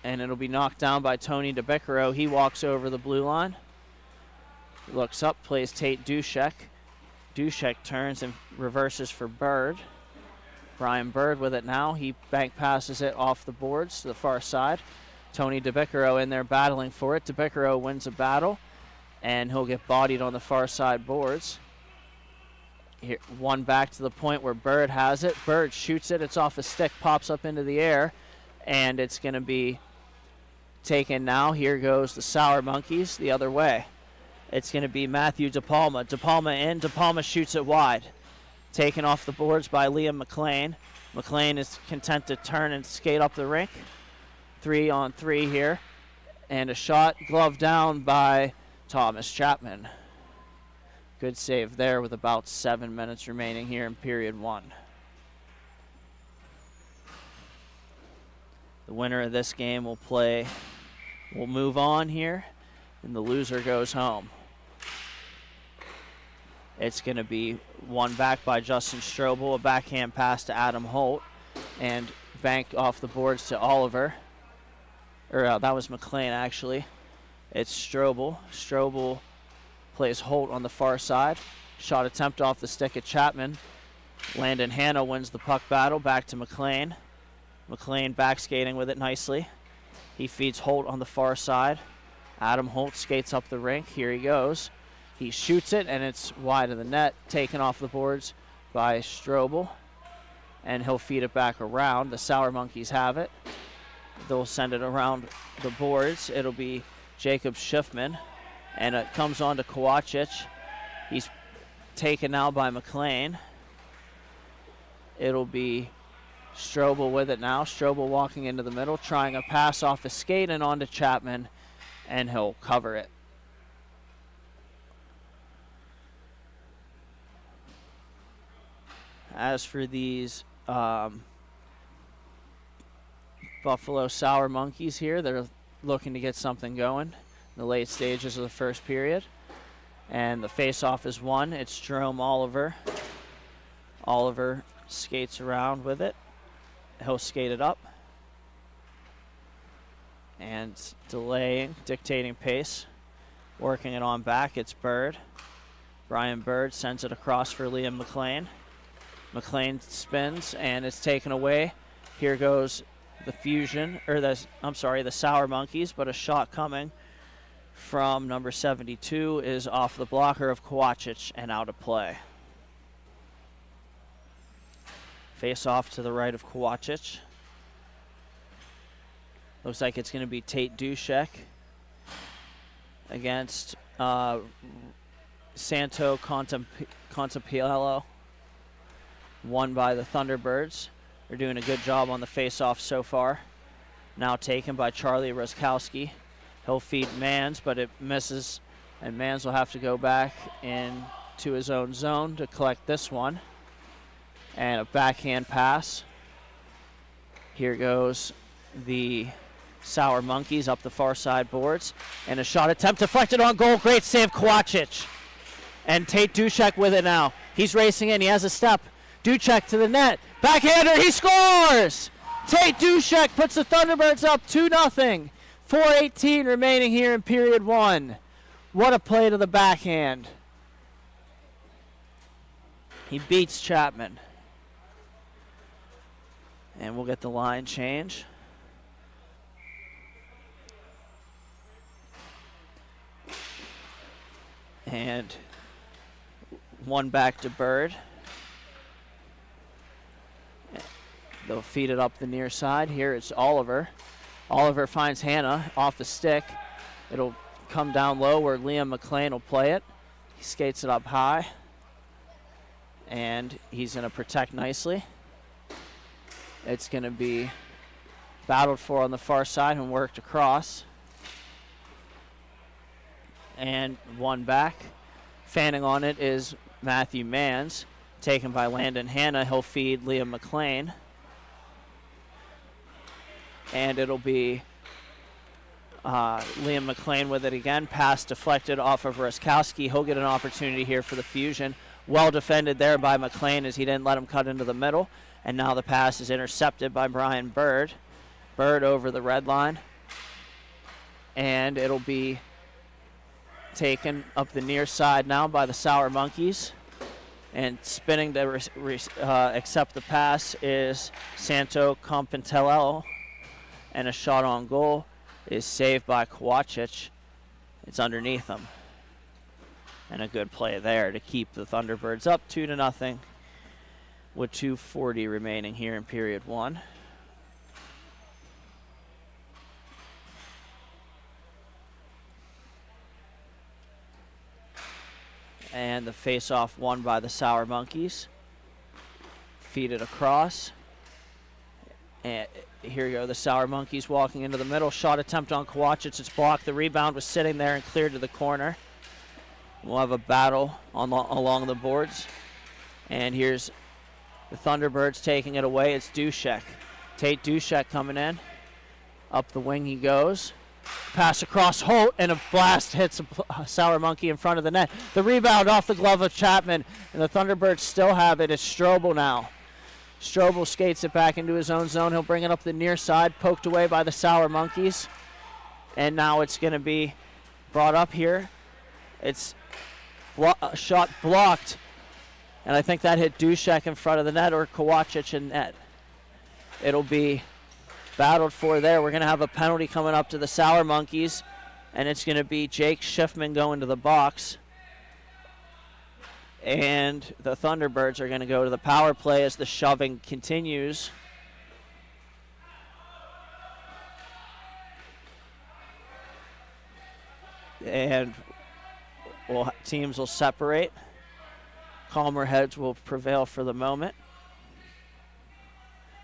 and it'll be knocked down by Tony DeBiccaro. He walks over the blue line. Looks up, plays Tate Dushek. Dushek turns and reverses for Bird. Brian Bird with it now. He bank passes it off the boards to the far side. Tony DeBiccaro in there battling for it. DeBiccaro wins a battle, and he'll get bodied on the far side boards. Here, one back to the point where Bird has it. Bird shoots it. It's off a stick, pops up into the air, and it's going to be taken now. Here goes the Sour Monkeys the other way. It's going to be Matthew DePalma. DePalma in. DePalma shoots it wide. Taken off the boards by Liam McLean. McLean is content to turn and skate up the rink. 3-on-3 here. And a shot gloved down by Thomas Chapman. Good save there with about 7 minutes remaining here in period 1. The winner of this game will move on here, and the loser goes home. It's going to be won back by Justin Strobel, a backhand pass to Adam Holt, and bank off the boards to Oliver. That was McLean, actually. It's Strobel. Strobel plays Holt on the far side. Shot attempt off the stick at Chapman. Landon Hanna wins the puck battle. Back to McLean. McLean back skating with it nicely. He feeds Holt on the far side. Adam Holt skates up the rink. Here he goes. He shoots it, and it's wide of the net. Taken off the boards by Strobel. And he'll feed it back around. The Sour Monkeys have it. They'll send it around the boards. It'll be Jacob Schiffman. And it comes on to Kowachich. He's taken now by McLean. It'll be Strobel with it now. Strobel walking into the middle, trying a pass off his skate and onto Chapman, and he'll cover it. As for these Buffalo Sour Monkeys here, they're looking to get something going in the late stages of the first period. And the face-off is won. It's Jerome Oliver. Oliver skates around with it. He'll skate it up. And delaying, dictating pace. Working it on back, it's Bird. Brian Bird sends it across for Liam McLean. McLean spins, and it's taken away. Here goes the the Sour Monkeys, but a shot coming from number 72 is off the blocker of Kowachich and out of play. Face off to the right of Kowachich. Looks like it's going to be Tate Dushek against Santo Contempiello. Won by the Thunderbirds. They're doing a good job on the face-off so far. Now taken by Charlie Roskowski. He'll feed Mans, but it misses, and Mans will have to go back into his own zone to collect this one. And a backhand pass. Here goes the Sour Monkeys up the far side boards. And a shot attempt deflected on goal. Great save, Kowachich. And Tate Dushek with it now. He's racing in. He has a step. Dushek to the net. Backhander. He scores! Tate Dushek puts the Thunderbirds up 2-0. 4:18 remaining here in period 1. What a play to the backhand. He beats Chapman. And we'll get the line change. And one back to Bird. They'll feed it up the near side. Here it's Oliver. Oliver finds Hannah off the stick. It'll come down low where Liam McLean will play it. He skates it up high. And he's going to protect nicely. It's going to be battled for on the far side and worked across. And one back. Fanning on it is Matthew Manns, taken by Landon Hanna. He'll feed Liam McLean. And it'll be Liam McLean with it again. Pass deflected off of Ruskowski. He'll get an opportunity here for the Fusion. Well defended there by McLean as he didn't let him cut into the middle. And now the pass is intercepted by Brian Bird. Bird over the red line. And it'll be taken up the near side now by the Sour Monkeys. And spinning to accept the pass is Santo Compantello. And a shot on goal is saved by Kowacic. It's underneath him. And a good play there to keep the Thunderbirds up 2-0 with 2:40 remaining here in period one. And the face-off won by the Sour Monkeys. Feed it across. And here you go, the Sour Monkeys walking into the middle. Shot attempt on Kowacic. It's blocked. The rebound was sitting there and cleared to the corner. We'll have a battle along the boards. And here's the Thunderbirds taking it away. It's Dushek. Tate Dushek coming in. Up the wing he goes. Pass across Holt, and a blast hits a Sour Monkey in front of the net. The rebound off the glove of Chapman, and the Thunderbirds still have it. It's Strobel now. Strobel skates it back into his own zone. He'll bring it up the near side, poked away by the Sour Monkeys. And now it's going to be brought up here. It's shot blocked, and I think that hit Dushek in front of the net or Kowacic in net. It'll be battled for there. We're going to have a penalty coming up to the Sour Monkeys, and it's going to be Jake Schiffman going to the box. And the Thunderbirds are going to go to the power play as the shoving continues. And teams will separate. Calmer heads will prevail for the moment.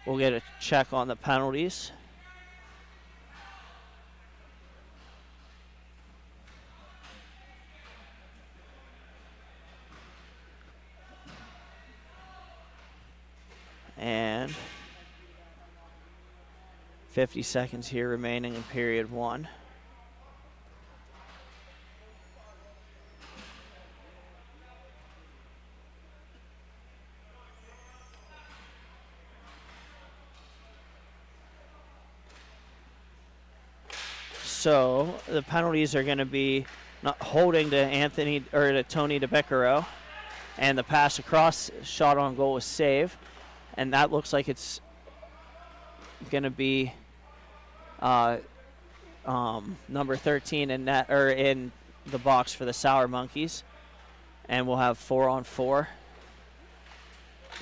We'll get a check on the penalties. And 50 seconds here remaining in period one. So the penalties are going to be not holding to Anthony or to Tony DeBeccaro, and the pass across shot on goal was saved, and that looks like it's going to be number 13 in net or in the box for the Sour Monkeys, and we'll have 4-on-4.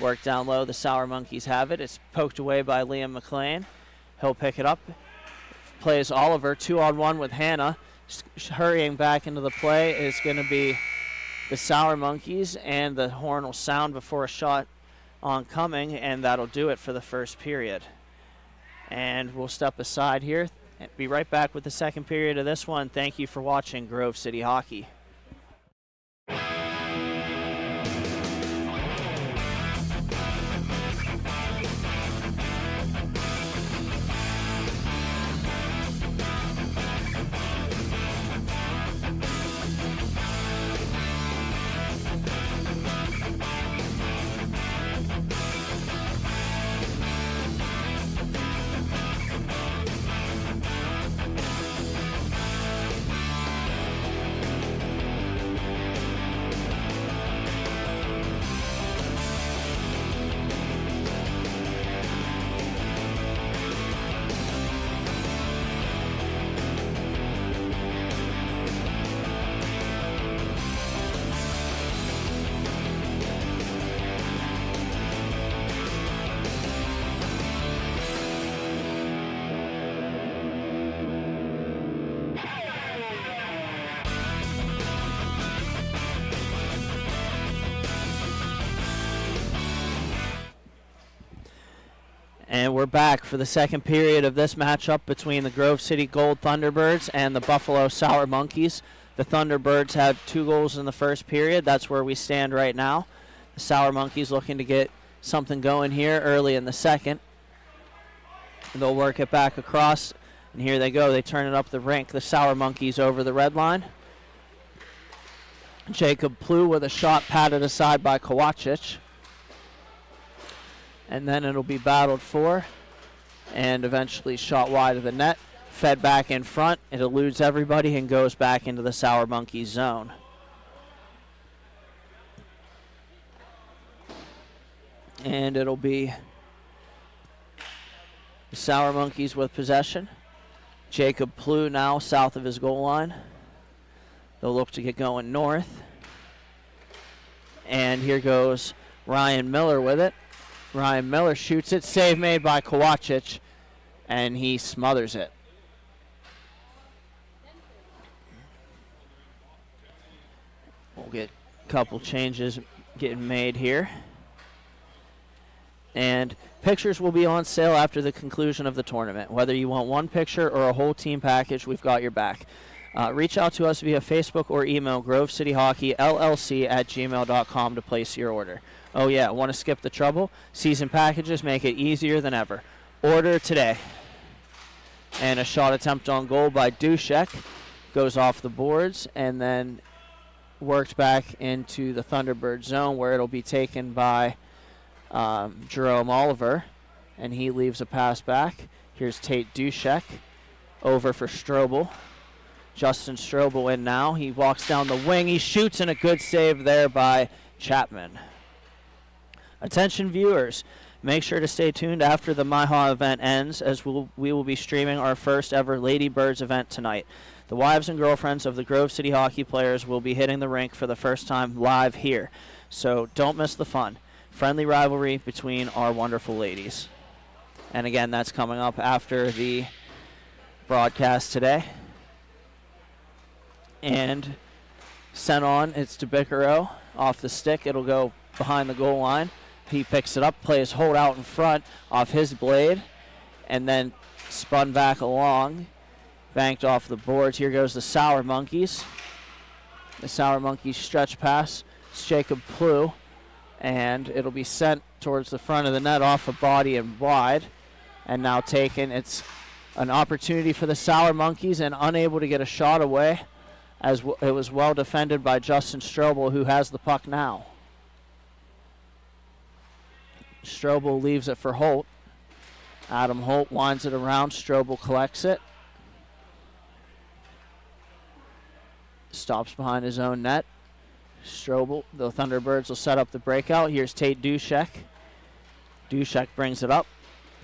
Work down low. The Sour Monkeys have it. It's poked away by Liam McLean. He'll pick it up. Plays Oliver 2-on-1 with Hannah. Hurrying back into the play is going to be the Sour Monkeys, and the horn will sound before a shot oncoming, and that'll do it for the first period. And we'll step aside here. Be right back with the second period of this one. Thank you for watching Grove City Hockey. And we're back for the second period of this matchup between the Grove City Gold Thunderbirds and the Buffalo Sour Monkeys. The Thunderbirds had 2 goals in the first period. That's where we stand right now. The Sour Monkeys looking to get something going here early in the second. They'll work it back across, and here they go. They turn it up the rink. The Sour Monkeys over the red line. Jacob Plew with a shot patted aside by Kowacic. And then it'll be battled for and eventually shot wide of the net. Fed back in front. It eludes everybody and goes back into the Sour Monkeys zone. And it'll be the Sour Monkeys with possession. Jacob Plew now south of his goal line. They'll look to get going north. And here goes Ryan Miller with it. Ryan Miller shoots it. Save made by Kowacic, and he smothers it. We'll get a couple changes getting made here. And pictures will be on sale after the conclusion of the tournament. Whether you want one picture or a whole team package, we've got your back. Reach out to us via Facebook or email grovecityhockeyllc@gmail.com to place your order. Oh yeah, want to skip the trouble? Season packages make it easier than ever. Order today. And a shot attempt on goal by Dushek goes off the boards and then worked back into the Thunderbird zone where it'll be taken by Jerome Oliver, and he leaves a pass back. Here's Tate Dushek over for Strobel. Justin Strobel in now. He walks down the wing. He shoots, and a good save there by Chapman. Attention viewers, make sure to stay tuned after the MIHA event ends, as we will be streaming our first ever Lady Birds event tonight. The wives and girlfriends of the Grove City hockey players will be hitting the rink for the first time live here, so don't miss the fun. Friendly rivalry between our wonderful ladies. And again, that's coming up after the broadcast today. And sent on, it's to Bickero off the stick. It'll go behind the goal line. He picks it up, plays hold out in front off his blade, and then spun back along, banked off the boards. Here goes the Sour Monkeys. The Sour Monkeys stretch pass. It's Jacob Plew, and it'll be sent towards the front of the net off a body and wide, and now taken. It's an opportunity for the Sour Monkeys and unable to get a shot away, as it was well defended by Justin Strobel, who has the puck now. Strobel leaves it for Holt. Adam Holt winds it around. Strobel collects it. Stops behind his own net. Strobel, the Thunderbirds will set up the breakout. Here's Tate Dushek. Dushek brings it up.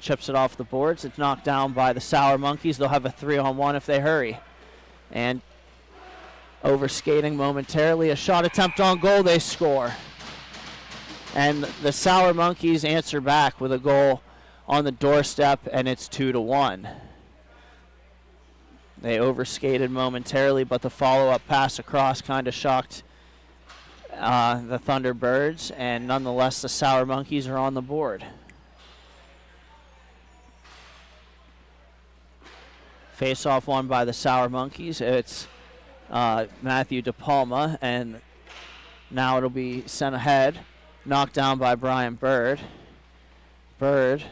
Chips it off the boards. It's knocked down by the Sour Monkeys. They'll have a 3-on-1 if they hurry. And overskating momentarily. A shot attempt on goal. They score. And the Sour Monkeys answer back with a goal on the doorstep, and it's 2-1. They overskated momentarily, but the follow-up pass across kind of shocked the Thunderbirds, and nonetheless the Sour Monkeys are on the board. Face-off won by the Sour Monkeys. It's Matthew DePalma, and now it'll be sent ahead. Knocked down by Brian Bird. Bird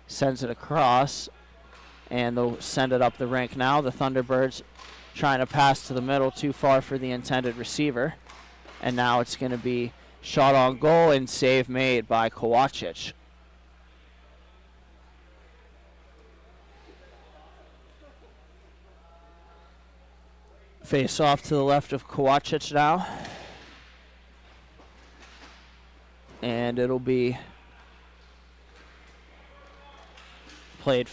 sends it across, and they'll send it up the rink now. The Thunderbirds trying to pass to the middle, too far for the intended receiver. And now it's going to be shot on goal and save made by Kowacic. Face off to the left of Kowacic now. And it'll be played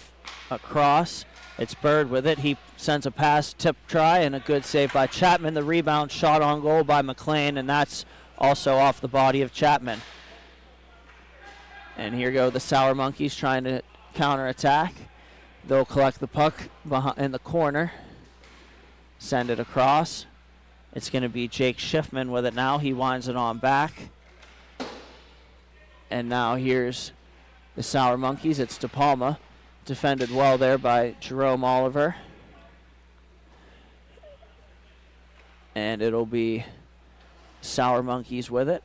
across. It's Bird with it. He sends a pass, tip try, and a good save by Chapman. The rebound shot on goal by McLean, and that's also off the body of Chapman. And here go the Sour Monkeys trying to counterattack. They'll collect the puck in the corner, send it across. It's going to be Jake Schiffman with it now. He winds it on back. And now here's the Sour Monkeys. It's De Palma, defended well there by Jerome Oliver. And it'll be Sour Monkeys with it.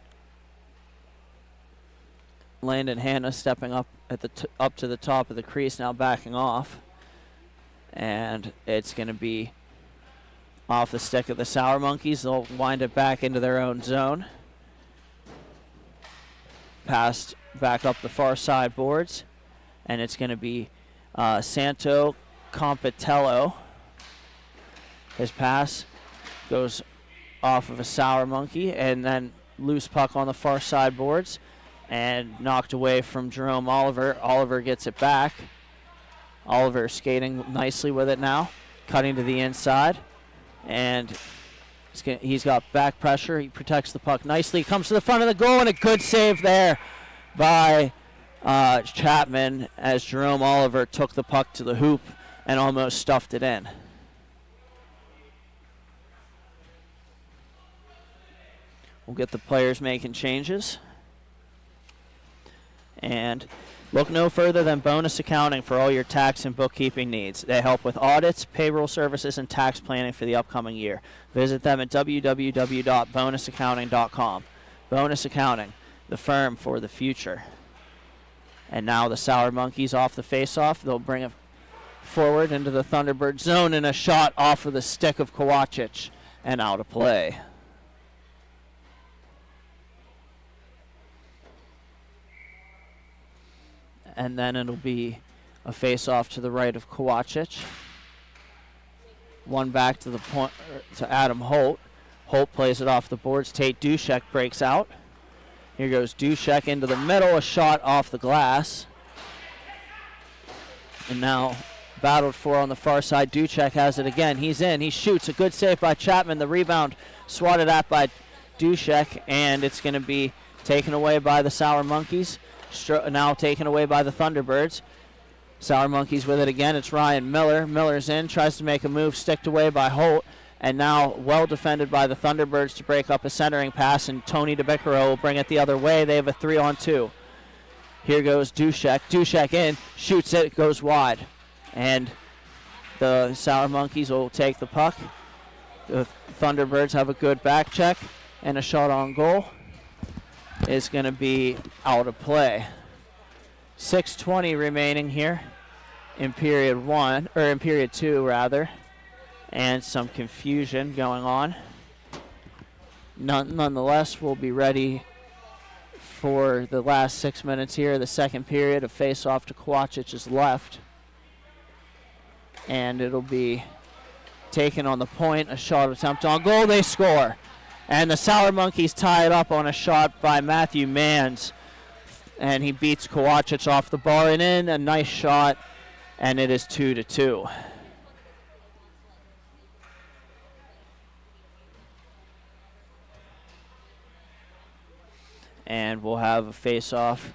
Landon Hanna stepping up at the up to the top of the crease, now backing off. And it's going to be off the stick of the Sour Monkeys. They'll wind it back into their own zone. Passed back up the far side boards. And it's going to be Santo Compitello. His pass goes off of a Sour Monkey, and then loose puck on the far side boards and knocked away from Jerome Oliver. Oliver gets it back. Oliver skating nicely with it now, cutting to the inside, and he's got back pressure. He protects the puck nicely, comes to the front of the goal, and a good save there by Chapman as Jerome Oliver took the puck to the hoop and almost stuffed it in. We'll get the players making changes. And look no further than Bonus Accounting for all your tax and bookkeeping needs. They help with audits, payroll services, and tax planning for the upcoming year. Visit them at www.bonusaccounting.com. Bonus Accounting, the firm for the future. And now the Sour Monkeys off the face-off. They'll bring it forward into the Thunderbird zone, and a shot off of the stick of Kovacic and out of play. And then it'll be a face-off to the right of Kovacic. One back to the point to Adam Holt. Holt plays it off the boards. Tate Dushek breaks out. Here goes Dushek into the middle, a shot off the glass. And now battled for on the far side. Dushek has it again. He's in. He shoots. A good save by Chapman. The rebound swatted at by Dushek, and it's going to be taken away by the Sour Monkeys. Now taken away by the Thunderbirds. Sour Monkeys with it again. It's Ryan Miller. Miller's in, tries to make a move, sticked away by Holt, and now well defended by the Thunderbirds to break up a centering pass, and Tony DeBiccaro will bring it the other way. They have a 3-on-2. Here goes Dushek. Dushek in, shoots it, goes wide. And the Sour Monkeys will take the puck. The Thunderbirds have a good back check, and a shot on goal is going to be out of play. 6:20 remaining here in period two rather, and some confusion going on. Nonetheless, we'll be ready for the last 6 minutes here, the second period. A face-off to Kowacic's left, and it'll be taken on the point. A shot attempt on goal. They score. And the Sour Monkeys tie it up on a shot by Matthew Manns. And he beats Kovacic off the bar and in. A nice shot. And it is 2-2. And we'll have a face-off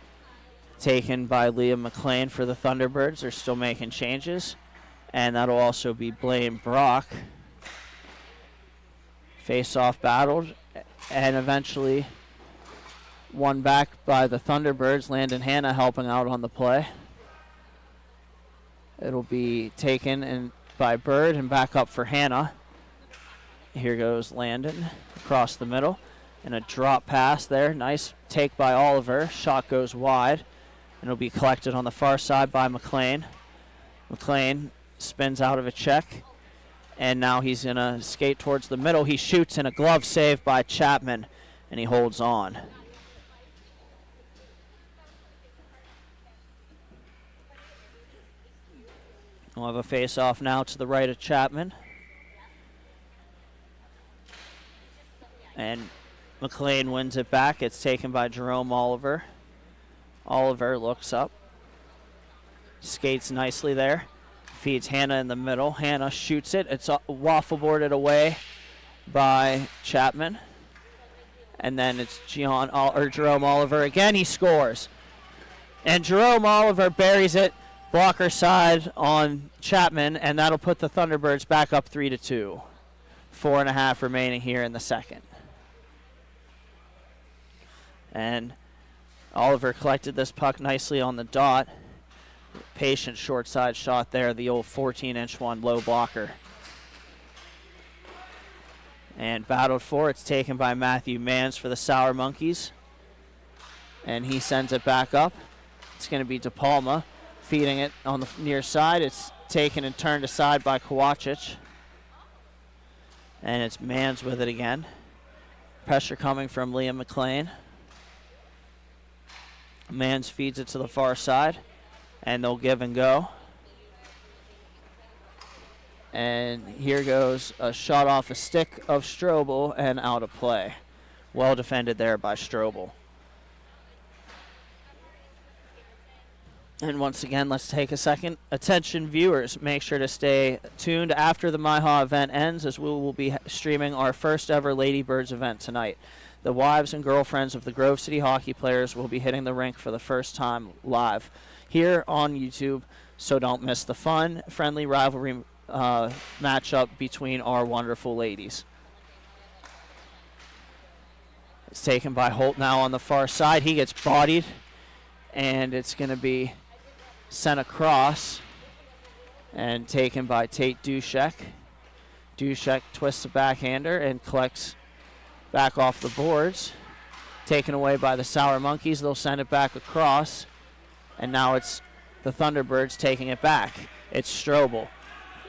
taken by Liam McLean for the Thunderbirds. They're still making changes. And that'll also be Blaine Brock. Face-off battled and eventually won back by the Thunderbirds. Landon Hanna helping out on the play. It'll be taken by Bird and back up for Hanna. Here goes Landon across the middle. And a drop pass there. Nice take by Oliver. Shot goes wide. And it'll be collected on the far side by McLean. McLean spins out of a check. And now he's going to skate towards the middle. He shoots, and a glove save by Chapman, and he holds on. We'll have a face-off now to the right of Chapman. And McLean wins it back. It's taken by Jerome Oliver. Oliver looks up. Skates nicely there. Feeds Hanna in the middle. Hanna shoots it. It's waffle boarded away by Chapman. And then it's Jerome Oliver again. He scores. And Jerome Oliver buries it blocker side on Chapman, and that'll put the Thunderbirds back up 3-2. 4.5 remaining here in the second. And Oliver collected this puck nicely on the dot. Patient short side shot there, the old 14-inch one, low blocker. And battled for, it's taken by Matthew Mans for the Sour Monkeys. And he sends it back up. It's going to be DePalma feeding it on the near side. It's taken and turned aside by Kowachich. And it's Mans with it again. Pressure coming from Liam McLean. Mans feeds it to the far side, and they'll give and go. And here goes a shot off a stick of Strobel and out of play. Well defended there by Strobel. And once again, let's take a second. Attention viewers, make sure to stay tuned after the MIHA event ends, as we will be streaming our first ever Ladybirds event tonight. The wives and girlfriends of the Grove City hockey players will be hitting the rink for the first time live here on YouTube, so don't miss the fun, friendly rivalry matchup between our wonderful ladies. It's taken by Holt now on the far side. He gets bodied, and it's going to be sent across and taken by Tate Dushek. Dushek twists a backhander and collects back off the boards. Taken away by the Sour Monkeys. They'll send it back across, and now it's the Thunderbirds taking it back. It's Strobel,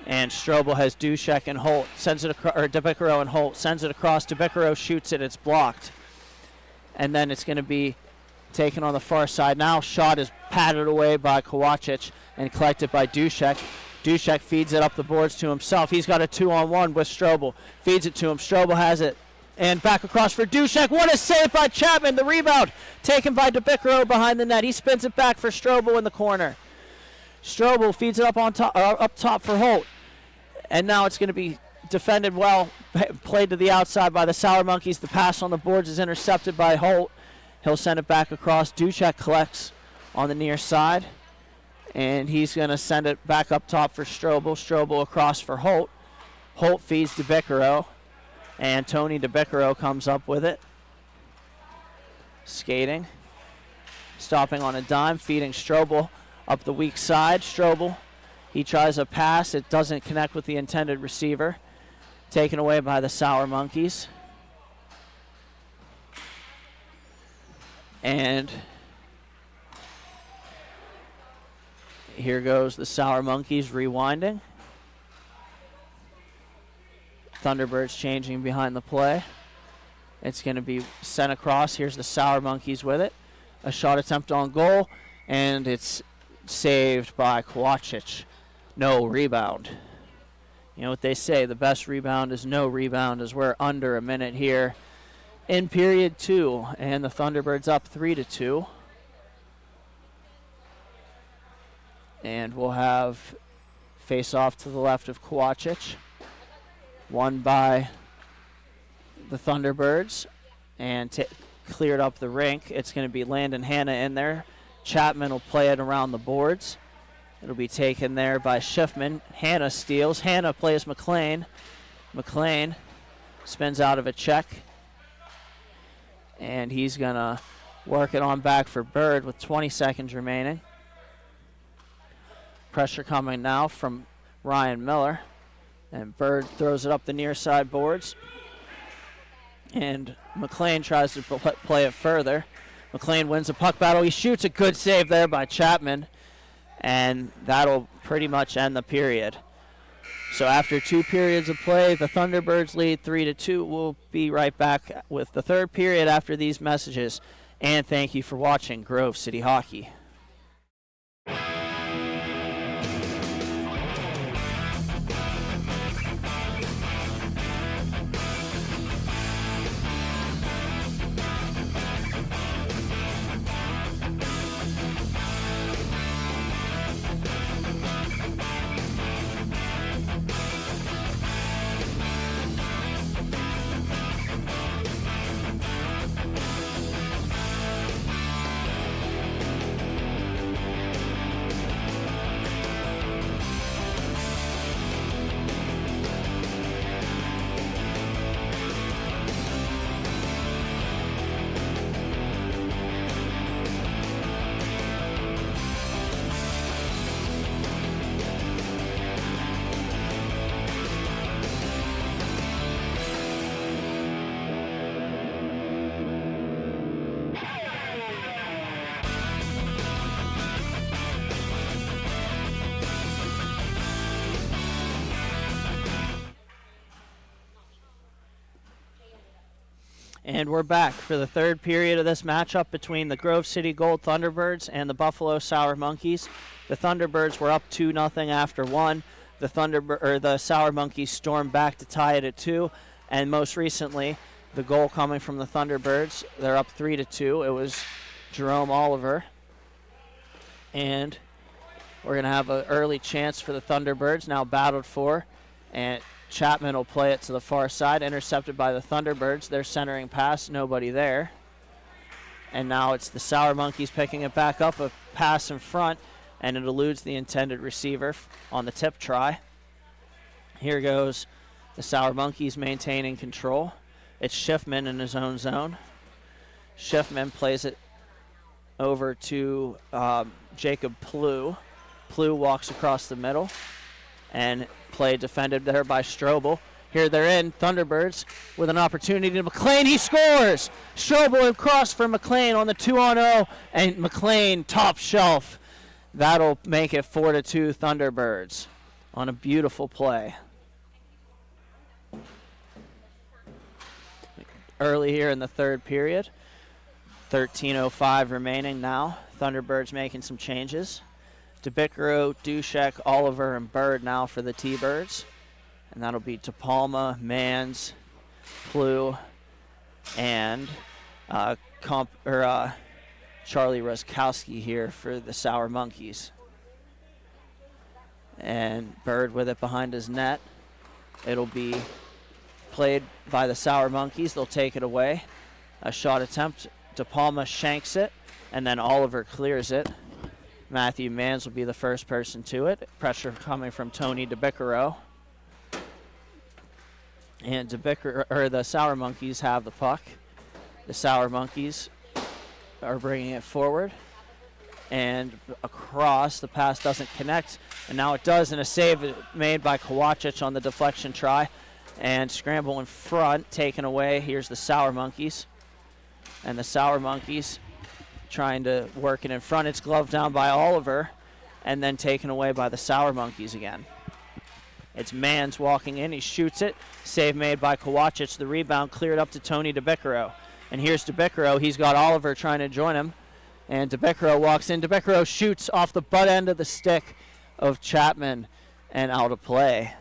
and Strobel has Dushek and Holt, sends it across, or DeBiccaro and Holt sends it across. DeBiccaro shoots it, it's blocked, and then it's going to be taken on the far side. Now shot is patted away by Kowachich and collected by Dushek. Dushek feeds it up the boards to himself. He's got a 2-on-1 with Strobel. Feeds it to him. Strobel has it. And back across for Dushek. What a save by Chapman. The rebound taken by DeBiccaro behind the net. He spins it back for Strobel in the corner. Strobel feeds it up top for Holt. And now it's going to be defended well. Played to the outside by the Sour Monkeys. The pass on the boards is intercepted by Holt. He'll send it back across. Dushek collects on the near side. And he's going to send it back up top for Strobel. Strobel across for Holt. Holt feeds DeBiccaro. And Tony DeBiccaro comes up with it. Skating. Stopping on a dime. Feeding Strobel up the weak side. Strobel, he tries a pass. It doesn't connect with the intended receiver. Taken away by the Sour Monkeys. And here goes the Sour Monkeys rewinding. Thunderbirds changing behind the play. It's going to be sent across. Here's the Sour Monkeys with it. A shot attempt on goal, and it's saved by Kowachich. No rebound. You know what they say, the best rebound is no rebound, as we're under a minute here in period 2, and the Thunderbirds up 3-2. And we'll have face off to the left of Kowachich. Won by the Thunderbirds and cleared up the rink. It's going to be Landon Hanna in there. Chapman will play it around the boards. It'll be taken there by Schiffman. Hanna steals. Hanna plays McLean. McLean spins out of a check. And he's going to work it on back for Bird with 20 seconds remaining. Pressure coming now from Ryan Miller. And Bird throws it up the near side boards. And McLean tries to play it further. McLean wins the puck battle. He shoots a good save there by Chapman. And that'll pretty much end the period. So after 2 periods of play, the Thunderbirds lead 3-2. We'll be right back with the 3rd period after these messages. And thank you for watching Grove City Hockey. And we're back for the third period of this matchup between the Grove City Gold Thunderbirds and the Buffalo Sour Monkeys. The Thunderbirds were up 2-0 after one. The Sour Monkeys stormed back to tie it at 2, and most recently, the goal coming from the Thunderbirds, they're up 3-2. It was Jerome Oliver, and we're gonna have an early chance for the Thunderbirds, now battled for, and Chapman will play it to the far side, intercepted by the Thunderbirds. They're centering pass, nobody there. And now it's the Sour Monkeys picking it back up, a pass in front, and it eludes the intended receiver on the tip try. Here goes the Sour Monkeys maintaining control. It's Schiffman in his own zone. Schiffman plays it over to Jacob Plew. Plew walks across the middle, and play defended there by Strobel. Here they're in, Thunderbirds with an opportunity to McLean. He scores! Strobel across for McLean on the 2-on-0, and McLean top shelf. That'll make it 4-2 Thunderbirds on a beautiful play. Early here in the third period, 13:05 remaining now. Thunderbirds making some changes. DeBiccaro, Dushek, Oliver, and Bird now for the T-Birds. And that'll be TePalma, Mans, Plew, and Charlie Ruskowski here for the Sour Monkeys. And Bird with it behind his net. It'll be played by the Sour Monkeys. They'll take it away. A shot attempt. TePalma shanks it, and then Oliver clears it. Matthew Mans will be the first person to it. Pressure coming from Tony DeBiccaro. And the Sour Monkeys have the puck. The Sour Monkeys are bringing it forward. And across, the pass doesn't connect. And now it does, and a save made by Kowachich on the deflection try. And scramble in front, taken away. Here's the Sour Monkeys. And the Sour Monkeys trying to work it in front. It's gloved down by Oliver and then taken away by the Sour Monkeys again. It's Mans walking in. He shoots it. Save made by Kowachich. The rebound cleared up to Tony DeBiccaro. And here's DeBiccaro. He's got Oliver trying to join him. And DeBiccaro walks in. DeBiccaro shoots off the butt end of the stick of Chapman and out of play.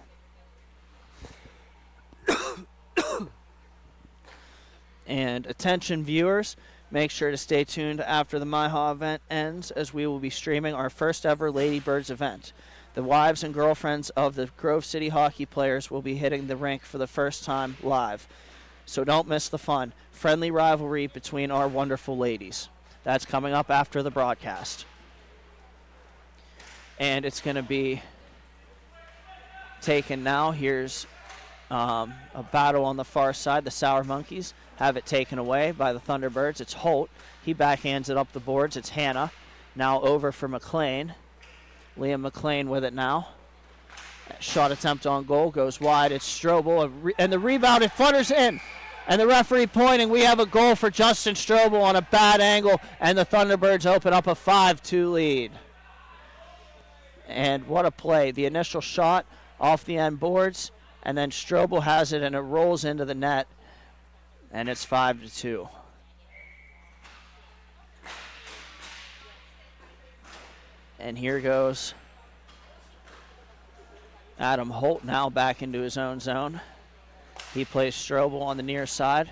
And attention viewers, make sure to stay tuned after the MIHA event ends, as we will be streaming our first ever Ladybirds event. The wives and girlfriends of the Grove City hockey players will be hitting the rink for the first time live. So don't miss the fun. Friendly rivalry between our wonderful ladies. That's coming up after the broadcast. And it's going to be taken now. Here's a battle on the far side. The Sour Monkeys have it taken away by the Thunderbirds. It's Holt. He backhands it up the boards. It's Hanna. Now over for McLean. Liam McLean with it now. Shot attempt on goal goes wide. It's Strobel. And the rebound, it flutters in. And the referee pointing. We have a goal for Justin Strobel on a bad angle. And the Thunderbirds open up a 5-2 lead. And what a play. The initial shot off the end boards. And then Strobel has it, and it rolls into the net. And it's 5-2. And here goes Adam Holt now back into his own zone. He plays Strobel on the near side.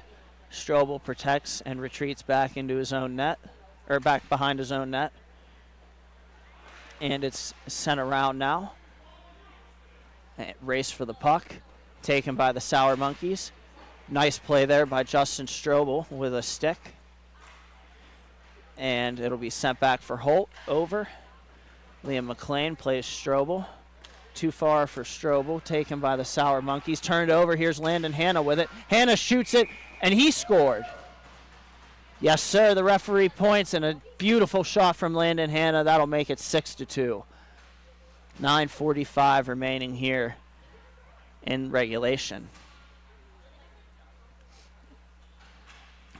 Strobel protects and retreats back into his own net, or back behind his own net. And it's sent around now. And race for the puck, taken by the Sour Monkeys. Nice play there by Justin Strobel with a stick. And it'll be sent back for Holt, over. Liam McLean plays Strobel. Too far for Strobel, taken by the Sour Monkeys. Turned over, here's Landon Hanna with it. Hanna shoots it, and he scored. Yes, sir, the referee points, and a beautiful shot from Landon Hanna. That'll make it 6-2. 9:45 remaining here in regulation.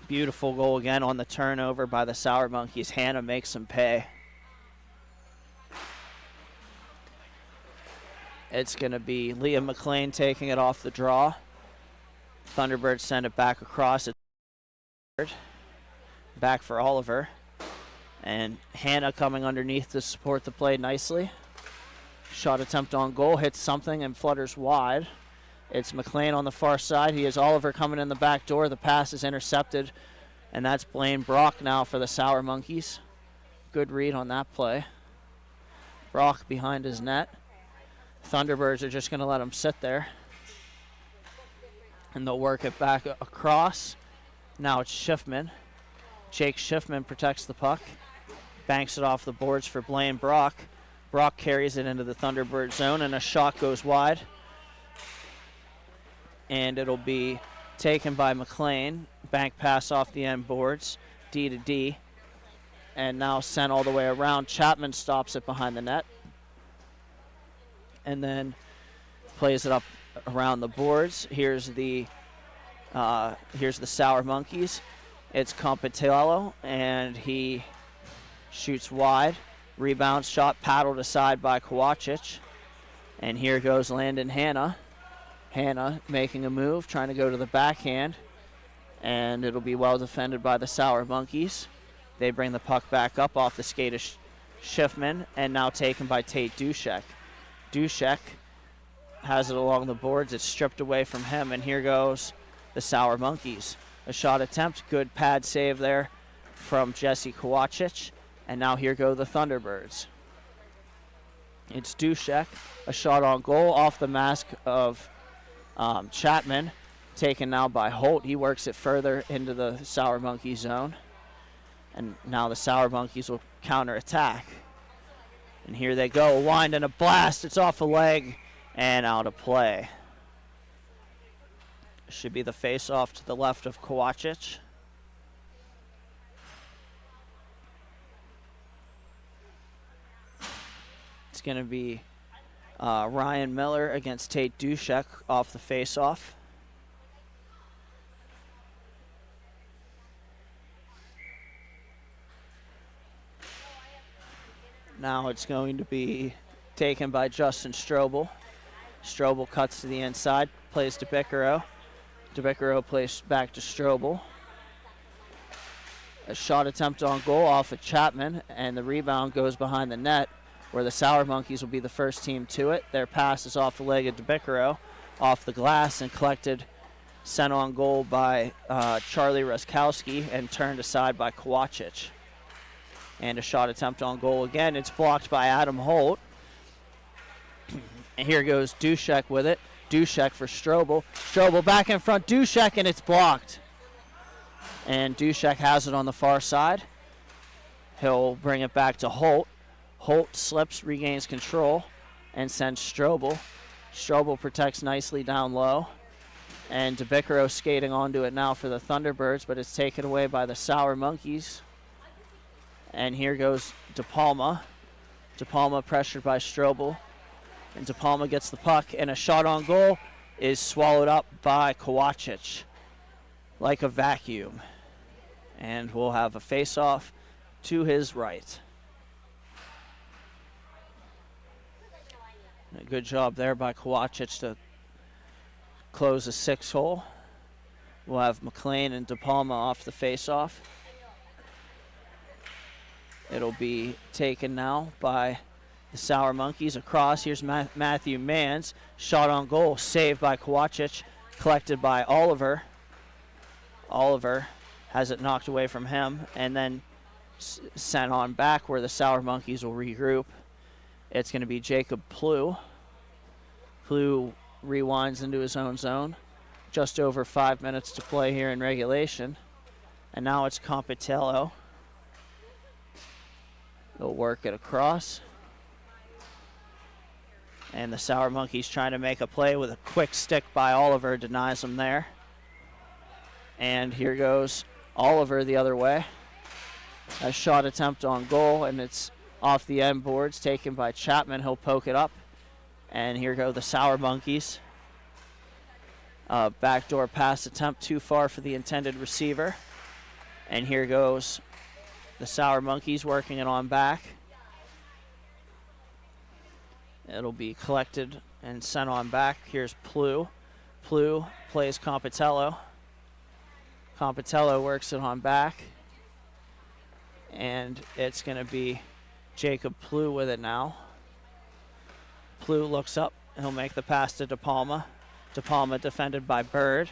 Beautiful goal again on the turnover by the Sour Monkeys. Hanna makes them pay. It's going to be Liam McLean taking it off the draw. Thunderbirds send it back across. Back for Oliver. And Hannah coming underneath to support the play nicely. Shot attempt on goal, hits something and flutters wide. It's McLean on the far side. He has Oliver coming in the back door. The pass is intercepted, and that's Blaine Brock now for the Sour Monkeys. Good read on that play. Brock behind his net. Thunderbirds are just going to let him sit there. And they'll work it back across. Now it's Schiffman. Jake Schiffman protects the puck. Banks it off the boards for Blaine Brock. Brock carries it into the Thunderbird zone, and a shot goes wide. And it'll be taken by McLean. Bank pass off the end boards, D to D. And now sent all the way around. Chapman stops it behind the net. And then plays it up around the boards. Here's the Sour Monkeys. It's Compitello, and he shoots wide. Rebound shot paddled aside by Kowachich. And here goes Landon Hanna. Hanna making a move, trying to go to the backhand. And it'll be well defended by the Sour Monkeys. They bring the puck back up off the skate of Schiffman, and now taken by Tate Dushek. Dushek has it along the boards. It's stripped away from him, and here goes the Sour Monkeys. A shot attempt, good pad save there from Jesse Kowachich, and now here go the Thunderbirds. It's Dushek, a shot on goal off the mask of Chapman, taken now by Holt. He works it further into the Sour Monkey zone, and now the Sour Monkeys will counterattack. And here they go, a wind and a blast. It's off a leg and out of play. Should be the face-off to the left of Kowachich. It's going to be Ryan Miller against Tate Dushek off the face-off. Now it's going to be taken by Justin Strobel. Strobel cuts to the inside, plays to Bickero. DeBickero plays back to Strobel. A shot attempt on goal off of Chapman, and the rebound goes behind the net, where the Sour Monkeys will be the first team to it. Their pass is off the leg of DeBickero, off the glass, and collected, sent on goal by Charlie Ruskowski, and turned aside by Kowachich. And a shot attempt on goal again. It's blocked by Adam Holt. And here goes Dushek with it. Dushek for Strobel. Strobel back in front. Dushek, and it's blocked. And Dushek has it on the far side. He'll bring it back to Holt. Holt slips, regains control, and sends Strobel. Strobel protects nicely down low. And DeBickero skating onto it now for the Thunderbirds, but it's taken away by the Sour Monkeys. And here goes DePalma. DePalma pressured by Strobel. And DePalma gets the puck, and a shot on goal is swallowed up by Kowachich like a vacuum. And we'll have a face-off to his right. A good job there by Kowachich to close the 6-hole. We'll have McLean and DePalma off the face-off. It'll be taken now by the Sour Monkeys across. Here's Matthew Manns. Shot on goal, saved by Kowachich, collected by Oliver. Oliver has it knocked away from him, and then sent on back where the Sour Monkeys will regroup. It's going to be Jacob Plew. Plew rewinds into his own zone. Just over 5 minutes to play here in regulation. And now it's Compitello. They'll work it across. And the Sour Monkeys trying to make a play with a quick stick by Oliver, denies him there. And here goes Oliver the other way. A shot attempt on goal, and it's off the end boards, taken by Chapman. He'll poke it up. And here go the Sour Monkeys. Backdoor pass attempt too far for the intended receiver. And here goes the Sour Monkeys working it on back. It'll be collected and sent on back. Here's Plew. Plew plays Compitello. Compitello works it on back. And it's going to be Jacob Plew with it now. Plew looks up. He'll make the pass to De Palma. De Palma defended by Bird.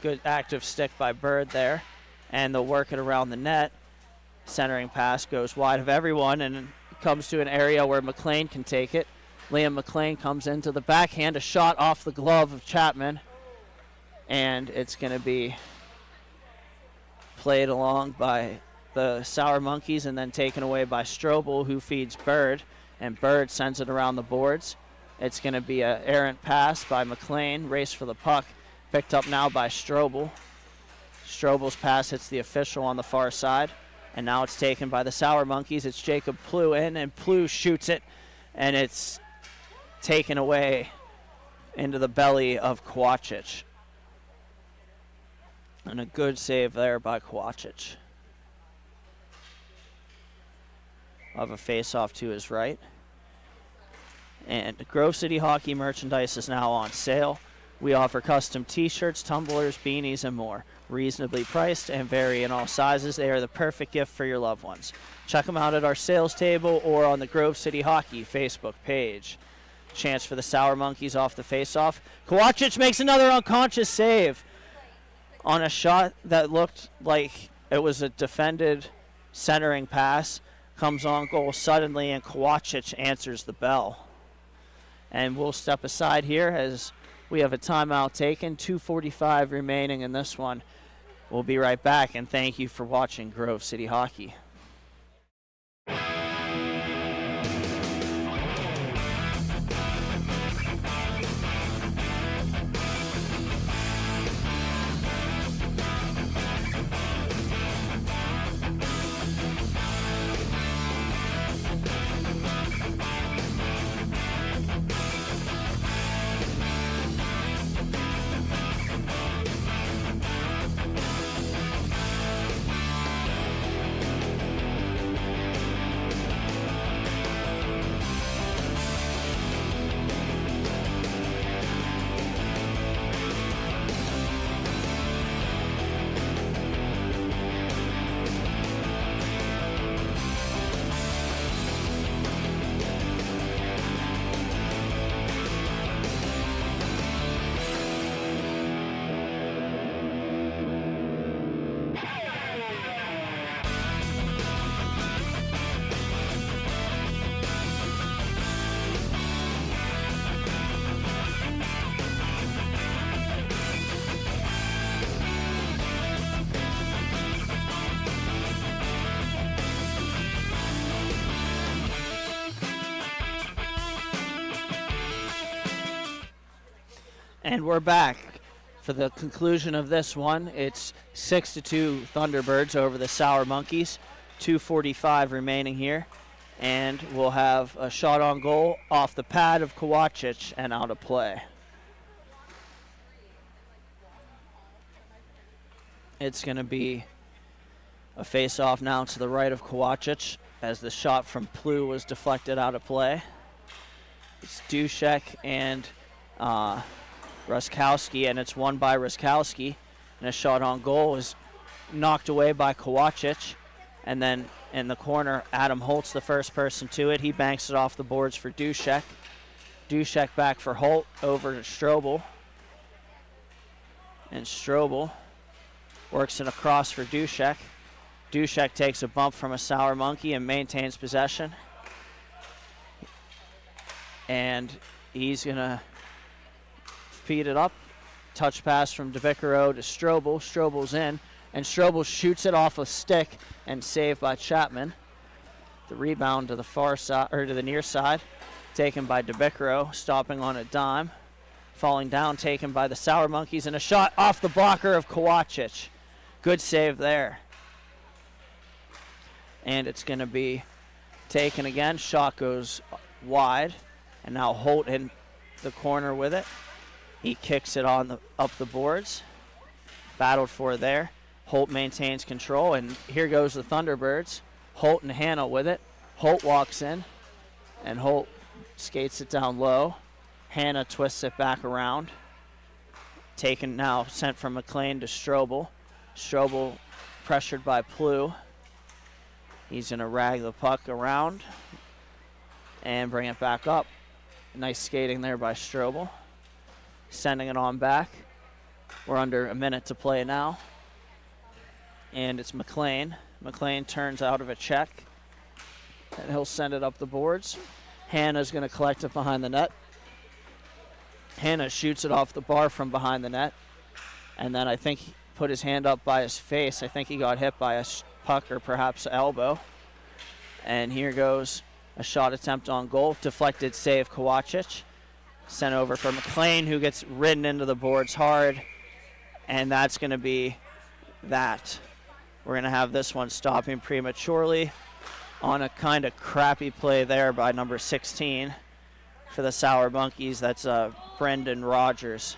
Good active stick by Bird there. And they'll work it around the net. Centering pass goes wide of everyone and comes to an area where McLean can take it. Liam McLean comes into the backhand, a shot off the glove of Chapman. And it's going to be played along by the Sour Monkeys and then taken away by Strobel, who feeds Bird. And Bird sends it around the boards. It's going to be an errant pass by McLean. Race for the puck. Picked up now by Strobel. Strobel's pass hits the official on the far side. And now it's taken by the Sour Monkeys. It's Jacob Plew in, and Plew shoots it. And it's taken away into the belly of Kowachich. And a good save there by Kowachich. Of a face-off to his right. And Grove City Hockey merchandise is now on sale. We offer custom t-shirts, tumblers, beanies, and more. Reasonably priced and vary in all sizes. They are the perfect gift for your loved ones. Check them out at our sales table or on the Grove City Hockey Facebook page. Chance for the Sour Monkeys off the face-off. Kowachich makes another unconscious save on a shot that looked like it was a defended centering pass. Comes on goal suddenly, and Kowachich answers the bell. And we'll step aside here as we have a timeout taken. 2:45 remaining in this one. We'll be right back, and thank you for watching Grove City Hockey. And we're back for the conclusion of this one. It's 6-2 Thunderbirds over the Sour Monkeys. 2:45 remaining here. And we'll have a shot on goal off the pad of Kowachich and out of play. It's going to be a face-off now to the right of Kowachich as the shot from Plew was deflected out of play. It's Dushek and Ruskowski, and it's won by Ruskowski. And a shot on goal is knocked away by Kowachich. And then in the corner, Adam Holt's the first person to it. He banks it off the boards for Dushek. Dushek back for Holt, over to Strobel. And Strobel works it across for Dushek. Dushek takes a bump from a Sour Monkey and maintains possession. And he's going to feed it up. Touch pass from DeBicaro to Strobel. Strobel's in, and Strobel shoots it off a stick and saved by Chapman. The rebound to the far side, or to the near side, taken by DeBicaro, stopping on a dime. Falling down, taken by the Sour Monkeys, and a shot off the blocker of Kowachich. Good save there. And it's going to be taken again. Shot goes wide, and now Holt in the corner with it. He kicks it on up the boards. Battled for there. Holt maintains control, and here goes the Thunderbirds. Holt and Hanna with it. Holt walks in, and Holt skates it down low. Hanna twists it back around. taken now, sent from McLean to Strobel. Strobel pressured by Plew. He's going to rag the puck around and bring it back up. Nice skating there by Strobel. Sending it on back. We're under a minute to play now. And it's McLean. McLean turns out of a check. And he'll send it up the boards. Hannah's going to collect it behind the net. Hannah shoots it off the bar from behind the net. And then I think he put his hand up by his face. I think he got hit by a puck or perhaps elbow. And here goes a shot attempt on goal. Deflected save, Kowacic. Sent over for McLean, who gets ridden into the boards hard. And that's going to be that. We're going to have this one stopping prematurely on a kind of crappy play there by number 16 for the Sour Monkeys. That's Brendan Rogers.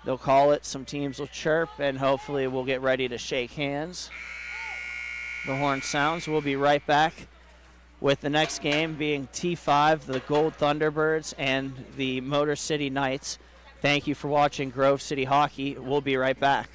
They'll call it, some teams will chirp, and hopefully we'll get ready to shake hands. The horn sounds. We'll be right back with the next game being T5, the Gold Thunderbirds, and the Motor City Knights. Thank you for watching Grove City Hockey. We'll be right back.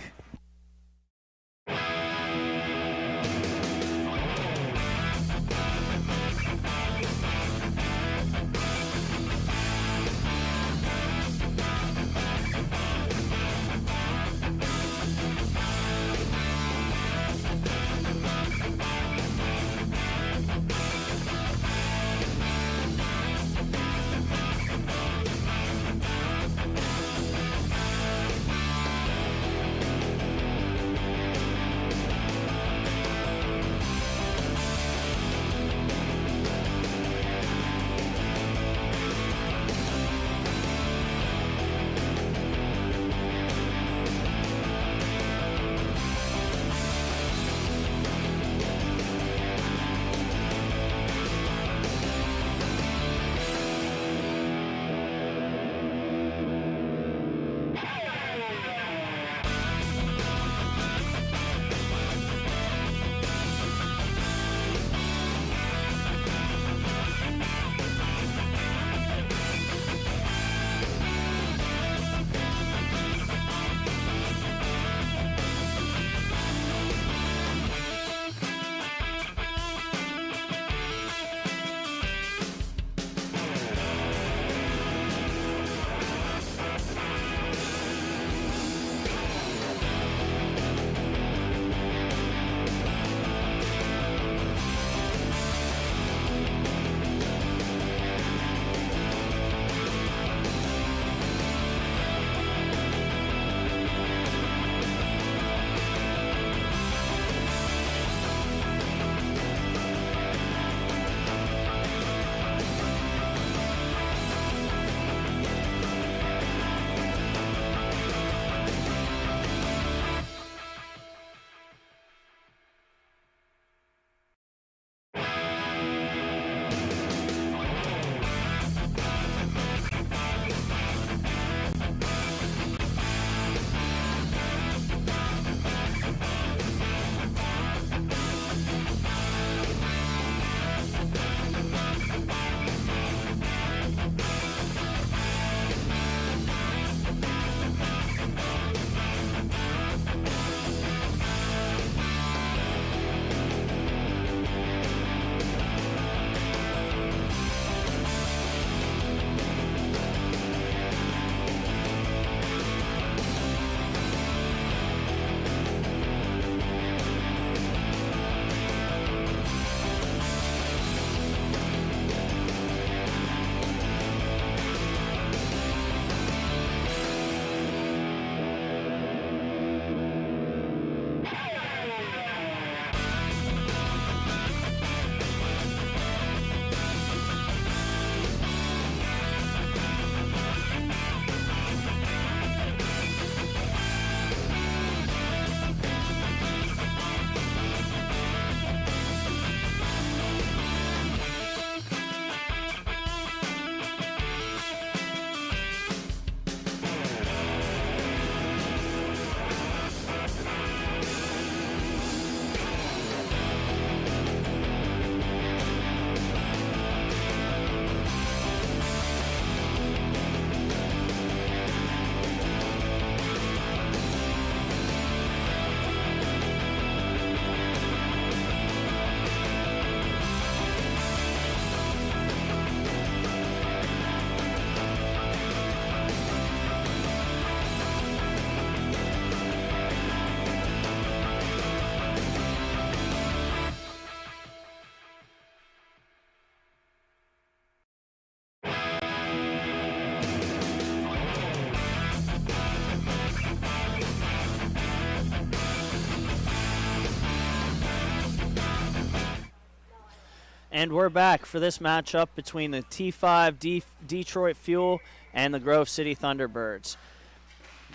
And we're back for this matchup between the T5 Detroit Fuel and the Grove City Thunderbirds.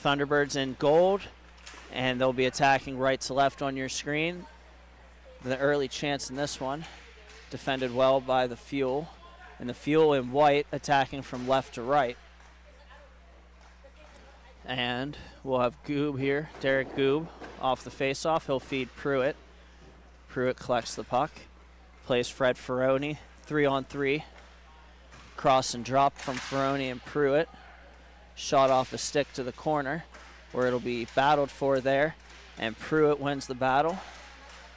Thunderbirds in gold, and they'll be attacking right to left on your screen. The early chance in this one, defended well by the Fuel. And the Fuel in white attacking from left to right. And we'll have Goob here, Derek Goob, off the faceoff. He'll feed Pruitt. Pruitt collects the puck. Plays Fred Ferroni, 3-on-3. Cross and drop from Ferroni and Pruitt. Shot off a stick to the corner, where it'll be battled for there. And Pruitt wins the battle.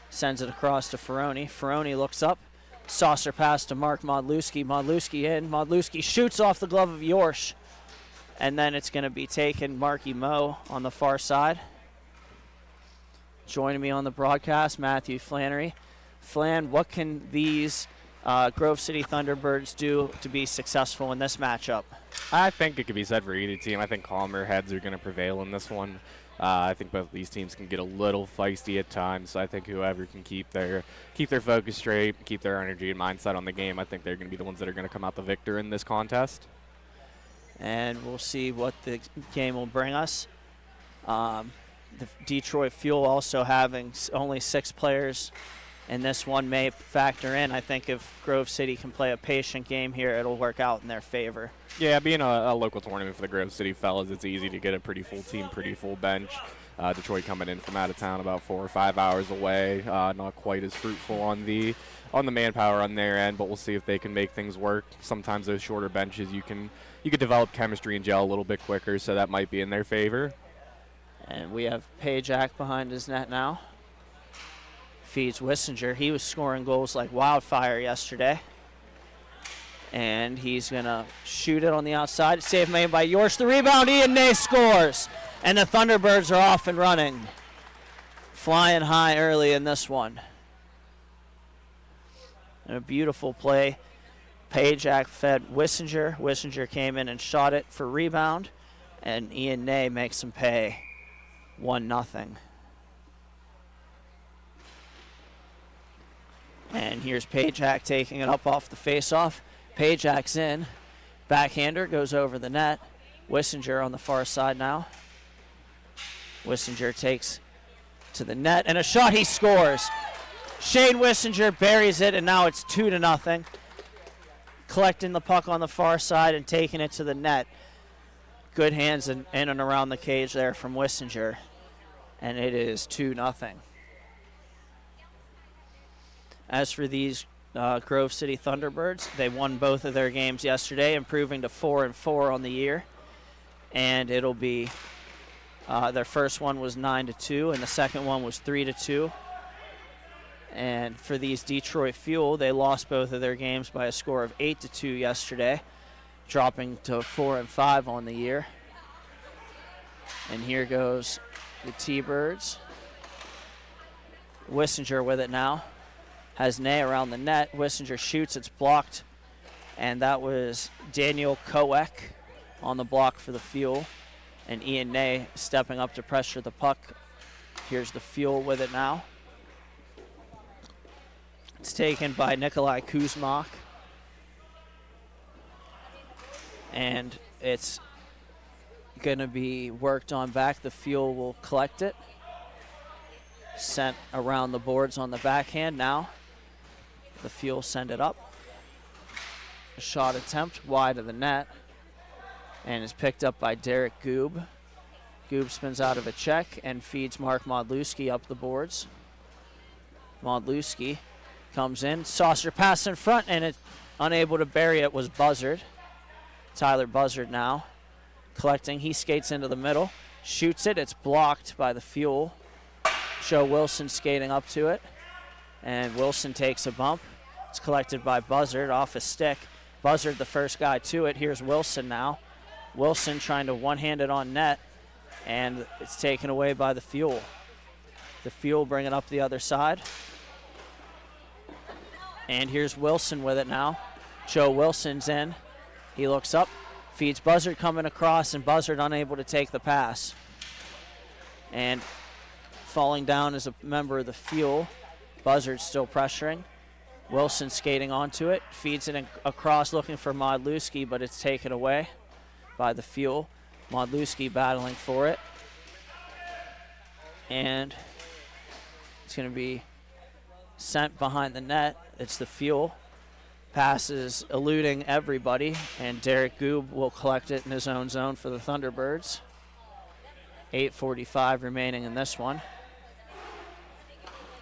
Sends it across to Ferroni. Ferroni looks up. Saucer pass to Mark Modlewski. Modlewski in. Modlewski shoots off the glove of Yorsh. And then it's going to be taken Marky Moe on the far side. Joining me on the broadcast, Matthew Flannery. Flan, what can these Grove City Thunderbirds do to be successful in this matchup?
I think it could be said for either team. I think calmer heads are going to prevail in this one. I think both these teams can get a little feisty at times, so I think whoever can keep their focus straight, keep their energy and mindset on the game, I think they're going to be the ones that are going to come out the victor in this contest.
And we'll see what the game will bring us. The Detroit Fuel also having only 6 players, and this one may factor in. I think if Grove City can play a patient game here, it'll work out in their favor.
Yeah, being a local tournament for the Grove City fellas, it's easy to get a pretty full team, pretty full bench. Detroit coming in from out of town about 4 or 5 hours away, not quite as fruitful on the manpower on their end, but we'll see if they can make things work. Sometimes those shorter benches, you could develop chemistry and gel a little bit quicker, so that might be in their favor.
And we have Pajak behind his net now. Feeds Wissinger. He was scoring goals like wildfire yesterday. And he's going to shoot it on the outside. Save made by Yorsh. The rebound, Ian Ney scores. And the Thunderbirds are off and running. Flying high early in this one. And a beautiful play. Pajak fed Wissinger. Wissinger came in and shot it for rebound. And Ian Ney makes him pay 1-0. And here's Pajak taking it up off the faceoff. Pajak's in. Backhander goes over the net. Wissinger on the far side now. Wissinger takes to the net, and a shot, he scores. Shane Wissinger buries it, and now it's 2-0. Collecting the puck on the far side and taking it to the net. Good hands in and around the cage there from Wissinger. And it is 2-0. As for these Grove City Thunderbirds, they won both of their games yesterday, improving to 4-4 on the year. And it'll be their first one was 9-2, and the second one was 3-2. And for these Detroit Fuel, they lost both of their games by a score of 8-2 yesterday, dropping to 4-5 on the year. And here goes the T-Birds. Wissinger with it now. Has Ney around the net. Wissinger shoots, it's blocked. And that was Daniel Koek on the block for the Fuel. And Ian Ney stepping up to pressure the puck. Here's the Fuel with it now. It's taken by Nikolai Kuzmak. And it's going to be worked on back. The Fuel will collect it. Sent around the boards on the backhand now. The Fuel send it up. A shot attempt wide of the net. And is picked up by Derek Goob. Goob spins out of a check and feeds Mark Modlewski up the boards. Modlewski comes in. Saucer pass in front, and it's unable to bury it was Buzzard. Tyler Buzzard now collecting. He skates into the middle. Shoots it. It's blocked by the Fuel. Joe Wilson skating up to it. And Wilson takes a bump. It's collected by Buzzard off a stick. Buzzard the first guy to it. Here's Wilson now. Wilson trying to one-hand it on net. And it's taken away by the Fuel. The Fuel bring it up the other side. And here's Wilson with it now. Joe Wilson's in. He looks up. Feeds Buzzard coming across, and Buzzard unable to take the pass. And falling down as a member of the Fuel. Buzzard still pressuring. Wilson skating onto it, feeds it across looking for Modlewski, but it's taken away by the Fuel. Modlewski battling for it. And it's going to be sent behind the net. It's the Fuel. Passes eluding everybody, and Derek Goob will collect it in his own zone for the Thunderbirds. 8:45 remaining in this one.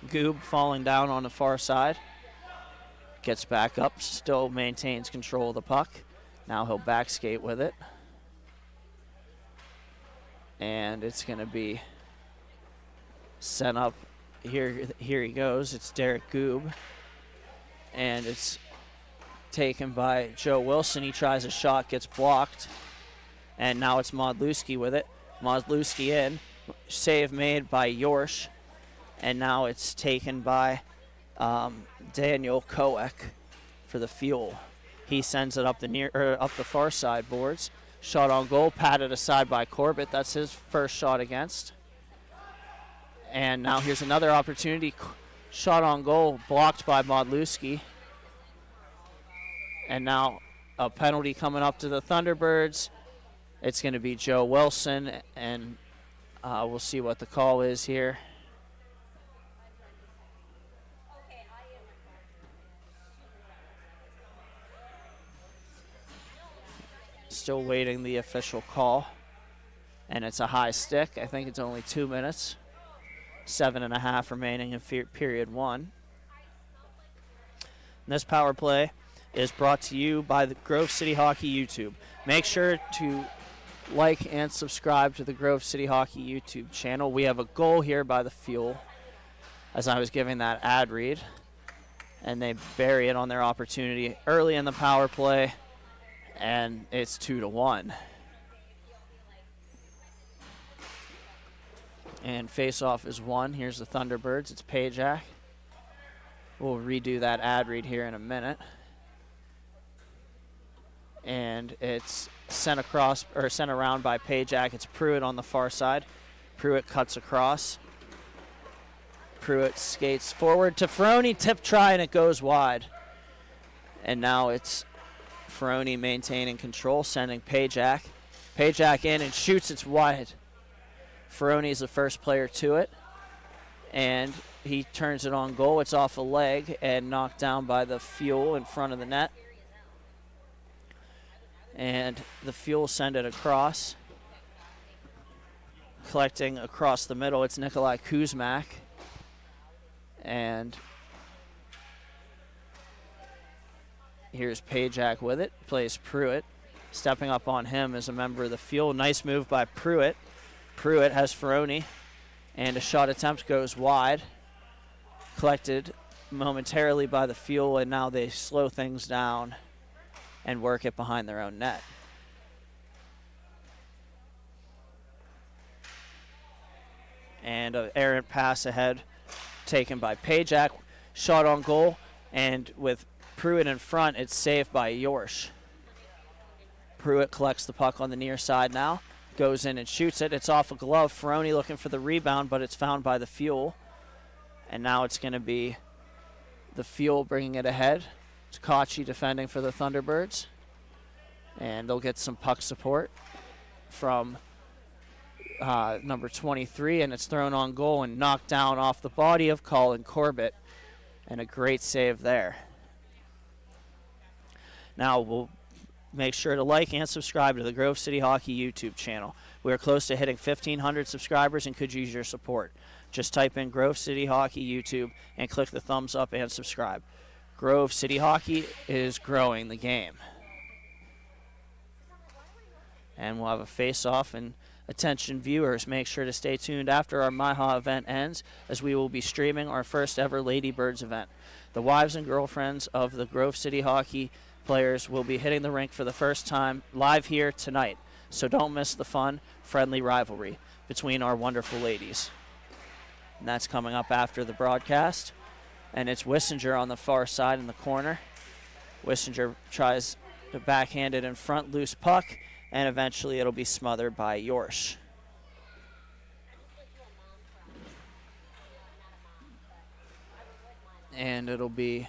Goob falling down on the far side. Gets back up, still maintains control of the puck. Now he'll back skate with it. And it's going to be sent up. Here he goes. It's Derek Goob. And it's taken by Joe Wilson. He tries a shot, gets blocked. And now it's Modlewski with it. Modlewski in. Save made by Yorsh. And now it's taken by Daniel Koek for the Fuel. He sends it up the far side boards. Shot on goal, patted aside by Corbett. That's his first shot against. And now here's another opportunity. Shot on goal, blocked by Modlewski. And now a penalty coming up to the Thunderbirds. It's going to be Joe Wilson, and we'll see what the call is here. Still waiting the official call. And it's a high stick. I think it's only 2 minutes. 7.5 remaining in period one. And this power play is brought to you by the Grove City Hockey YouTube. Make sure to like and subscribe to the Grove City Hockey YouTube channel. We have a goal here by the Fuel as I was giving that ad read. And they bury it on their opportunity early in the power play. And it's 2-1. And face-off is won. Here's the Thunderbirds. It's Pajak. We'll redo that ad read here in a minute. And it's sent across, or sent around by Pajak. It's Pruitt on the far side. Pruitt cuts across. Pruitt skates forward to Ferroni. Tip try, and it goes wide. And now it's Ferroni maintaining control, sending Pajak. Pajak in and shoots. It's wide. Ferroni is the first player to it. And he turns it on goal. It's off a leg and knocked down by the Fuel in front of the net. And the Fuel send it across. Collecting across the middle, it's Nikolai Kuzmak. And here's Pajak with it. Plays Pruitt. Stepping up on him as a member of the Fuel. Nice move by Pruitt. Pruitt has Ferroni. And a shot attempt goes wide. Collected momentarily by the Fuel, and now they slow things down and work it behind their own net. And an errant pass ahead taken by Pajak. Shot on goal, and with Pruitt in front, it's saved by Yorsh. Pruitt collects the puck on the near side now. Goes in and shoots it. It's off a glove. Ferroni looking for the rebound, but it's found by the Fuel. And now it's going to be the Fuel bringing it ahead. Takachi defending for the Thunderbirds. And they'll get some puck support from number 23, and it's thrown on goal and knocked down off the body of Colin Corbett. And a great save there. Now we'll make sure to like and subscribe to the Grove City Hockey YouTube channel. We are close to hitting 1,500 subscribers and could use your support. Just type in Grove City Hockey YouTube and click the thumbs up and subscribe. Grove City Hockey is growing the game. And we'll have a face-off, and attention viewers, make sure to stay tuned after our MIHA event ends, as we will be streaming our first ever Ladybirds event. The wives and girlfriends of the Grove City Hockey players will be hitting the rink for the first time live here tonight. So don't miss the fun, friendly rivalry between our wonderful ladies. And that's coming up after the broadcast. And it's Wissinger on the far side in the corner. Wissinger tries to backhand it in front, loose puck, and eventually it'll be smothered by Yorsh. And it'll be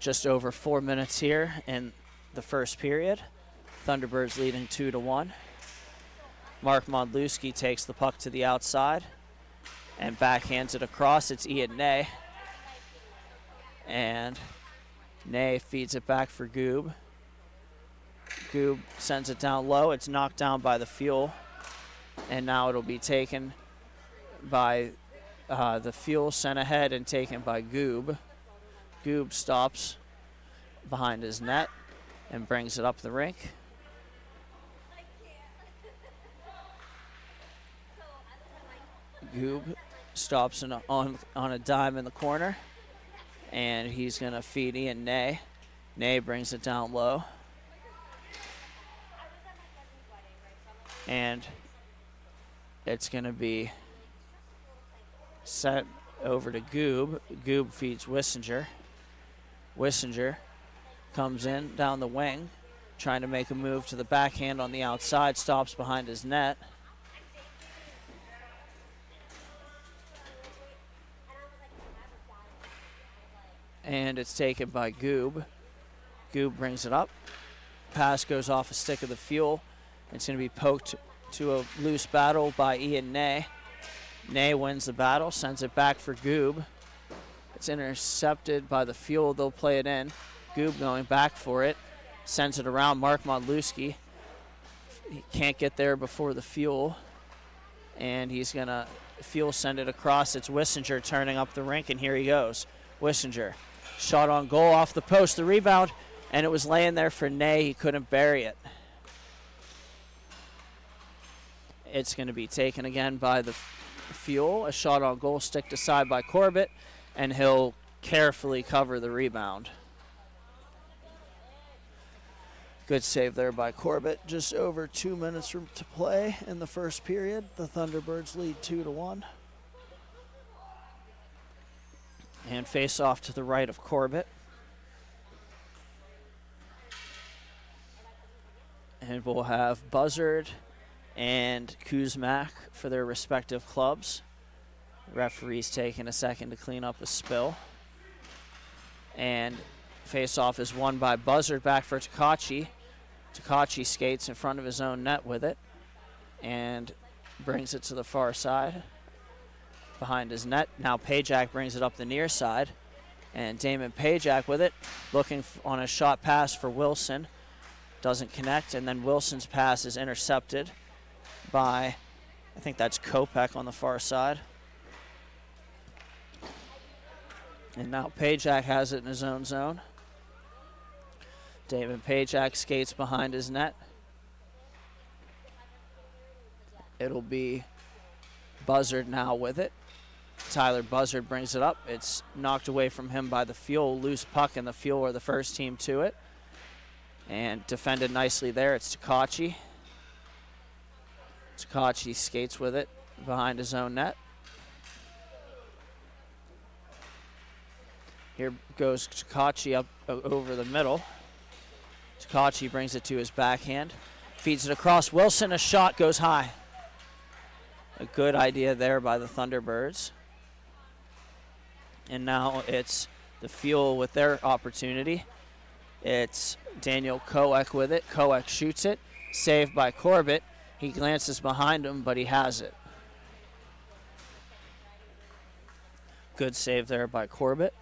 just over 4 minutes here in the first period. Thunderbirds leading 2-1. Mark Modlewski takes the puck to the outside and backhands it across. It's Ian Ney. And Ney feeds it back for Goob. Goob sends it down low. It's knocked down by the Fuel. And now it'll be taken by the Fuel, sent ahead and taken by Goob. Goob stops behind his net and brings it up the rink. Goob stops on a dime in the corner, and he's going to feed Ian Ney. Ney brings it down low. And it's going to be set over to Goob. Goob feeds Wissinger. Wissinger comes in down the wing, trying to make a move to the backhand on the outside, stops behind his net. And it's taken by Goob. Goob brings it up. Pass goes off a stick of the Fuel. It's going to be poked to a loose battle by Ian Ney. Ney wins the battle, sends it back for Goob. It's intercepted by the Fuel. They'll play it in. Goob going back for it. Sends it around Mark Modlewski. He can't get there before the Fuel. And he's going to Fuel send it across. It's Wissinger turning up the rink, and here he goes. Wissinger. Shot on goal off the post. The rebound, and it was laying there for Ney. He couldn't bury it. It's going to be taken again by the Fuel. A shot on goal, sticked aside by Corbett, and he'll carefully cover the rebound. Good save there by Corbett. Just over 2 minutes to play in the first period. The Thunderbirds lead 2-1. And face off to the right of Corbett. And we'll have Buzzard and Kuzmak for their respective clubs. The referee's taking a second to clean up a spill. And face-off is won by Buzzard, back for Takachi. Takachi skates in front of his own net with it and brings it to the far side behind his net. Now Pajak brings it up the near side, and Damon Pajak with it, looking on a shot pass for Wilson. Doesn't connect, and then Wilson's pass is intercepted by, I think that's Kopech on the far side. And now Pajak has it in his own zone. Damon Pajak skates behind his net. It'll be Buzzard now with it. Tyler Buzzard brings it up. It's knocked away from him by the Fuel. Loose puck, and the Fuel are the first team to it. And defended nicely there. It's Takachi. Takachi skates with it behind his own net. Here goes Takachi up over the middle. Takachi brings it to his backhand. Feeds it across Wilson. A shot goes high. A good idea there by the Thunderbirds. And now it's the Fuel with their opportunity. It's Daniel Koek with it. Koek shoots it. Saved by Corbett. He glances behind him, but he has it. Good save there by Corbett.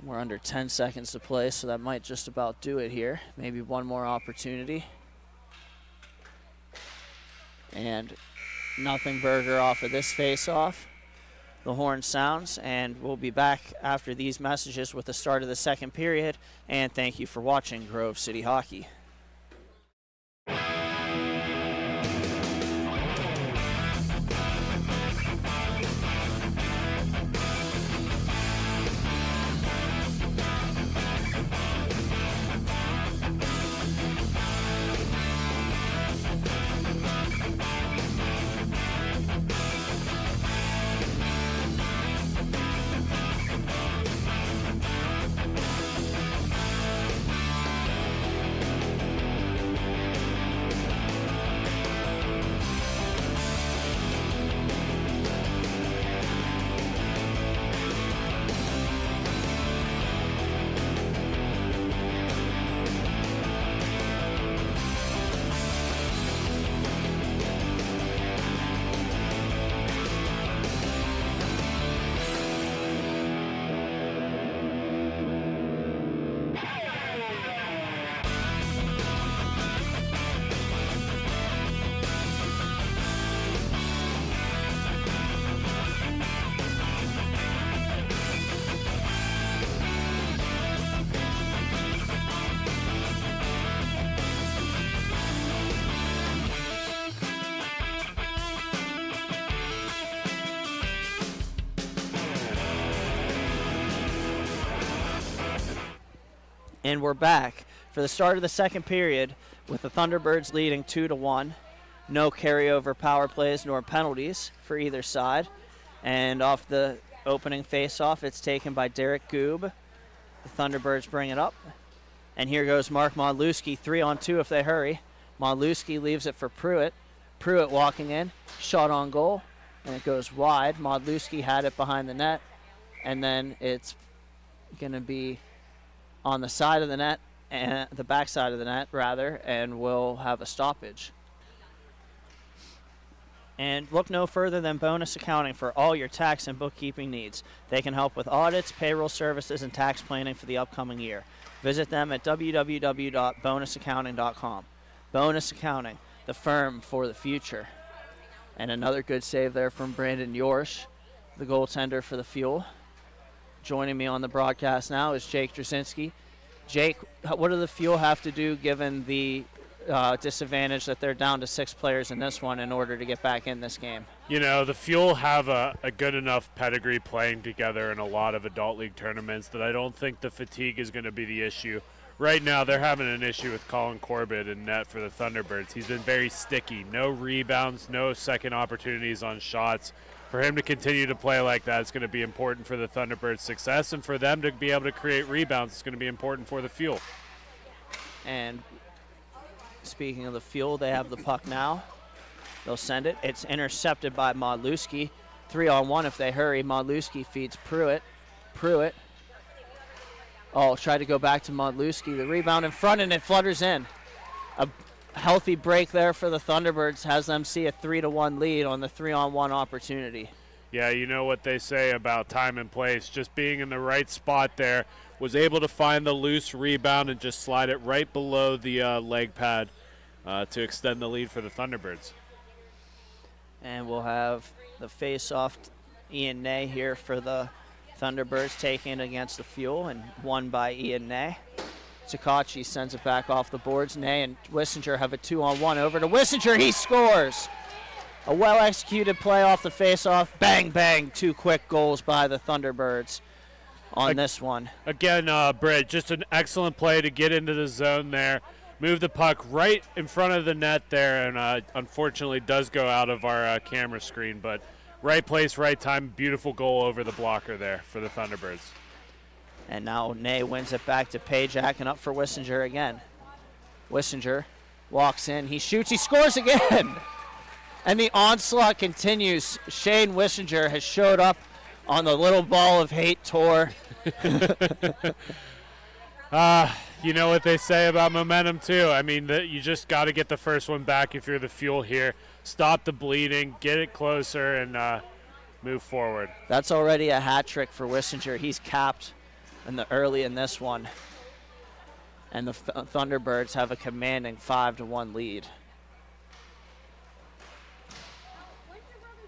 We're under 10 seconds to play, so that might just about do it here. Maybe one more opportunity. And nothing burger off of this face-off. The horn sounds, and we'll be back after these messages with the start of the second period. And thank you for watching Grove City Hockey. And we're back for the start of the second period with the Thunderbirds leading 2-1. No carryover power plays nor penalties for either side. And off the opening face-off, it's taken by Derek Goob. The Thunderbirds bring it up. And here goes Mark Modlewski, 3-on-2 if they hurry. Modlewski leaves it for Pruitt. Pruitt walking in, shot on goal, and it goes wide. Modlewski had it behind the net, and then it's going to be on the side of the net, and the back side of the net, rather, and we'll have a stoppage. And look no further than Bonus Accounting for all your tax and bookkeeping needs. They can help with audits, payroll services, and tax planning for the upcoming year. Visit them at www.bonusaccounting.com. Bonus Accounting, the firm for the future. And another good save there from Brandon Yorsch, the goaltender for the Fuel. Joining me on the broadcast now is Jake Drzinski. Jake, what do the Fuel have to do given the disadvantage that they're down to 6 players in this one in order to get back in this game?
You know, the Fuel have a good enough pedigree playing together in a lot of adult league tournaments that I don't think the fatigue is going to be the issue. Right now, they're having an issue with Colin Corbett in net for the Thunderbirds. He's been very sticky. No rebounds, no second opportunities on shots. For him to continue to play like that is going to be important for the Thunderbirds' success, and for them to be able to create rebounds is going to be important for the Fuel.
And speaking of the Fuel, they have the puck now. They'll send it. It's intercepted by Modlewski. 3-on-1 if they hurry. Modlewski feeds Pruitt. Pruitt. Oh, tried to go back to Modlewski. The rebound in front, and it flutters in. A healthy break there for the Thunderbirds has them see a 3-1 lead on the 3-on-1 opportunity.
Yeah, you know what they say about time and place. Just being in the right spot there, was able to find the loose rebound and just slide it right below the leg pad to extend the lead for the Thunderbirds.
And we'll have the face-off Ian Ney here for the Thunderbirds, taking it against the Fuel and won by Ian Ney. Takachi sends it back off the boards. Ney and Wissinger have a 2-on-1 over to Wissinger. He scores! A well-executed play off the face-off. Bang, bang. 2 quick goals by the Thunderbirds on this one.
Again, Britt, just an excellent play to get into the zone there. Move the puck right in front of the net there, and unfortunately does go out of our camera screen. But right place, right time. Beautiful goal over the blocker there for the Thunderbirds.
And now Ney wins it back to Pajak and up for Wissinger again. Wissinger walks in. He shoots. He scores again. And the onslaught continues. Shane Wissinger has showed up on the Little Ball of Hate tour.
You know what they say about momentum, too. I mean, you just got to get the first one back if you're the Fuel here. Stop the bleeding, get it closer, and move forward.
That's already a hat trick for Wissinger. He's capped early in this one. And the Thunderbirds have a commanding 5-1 lead.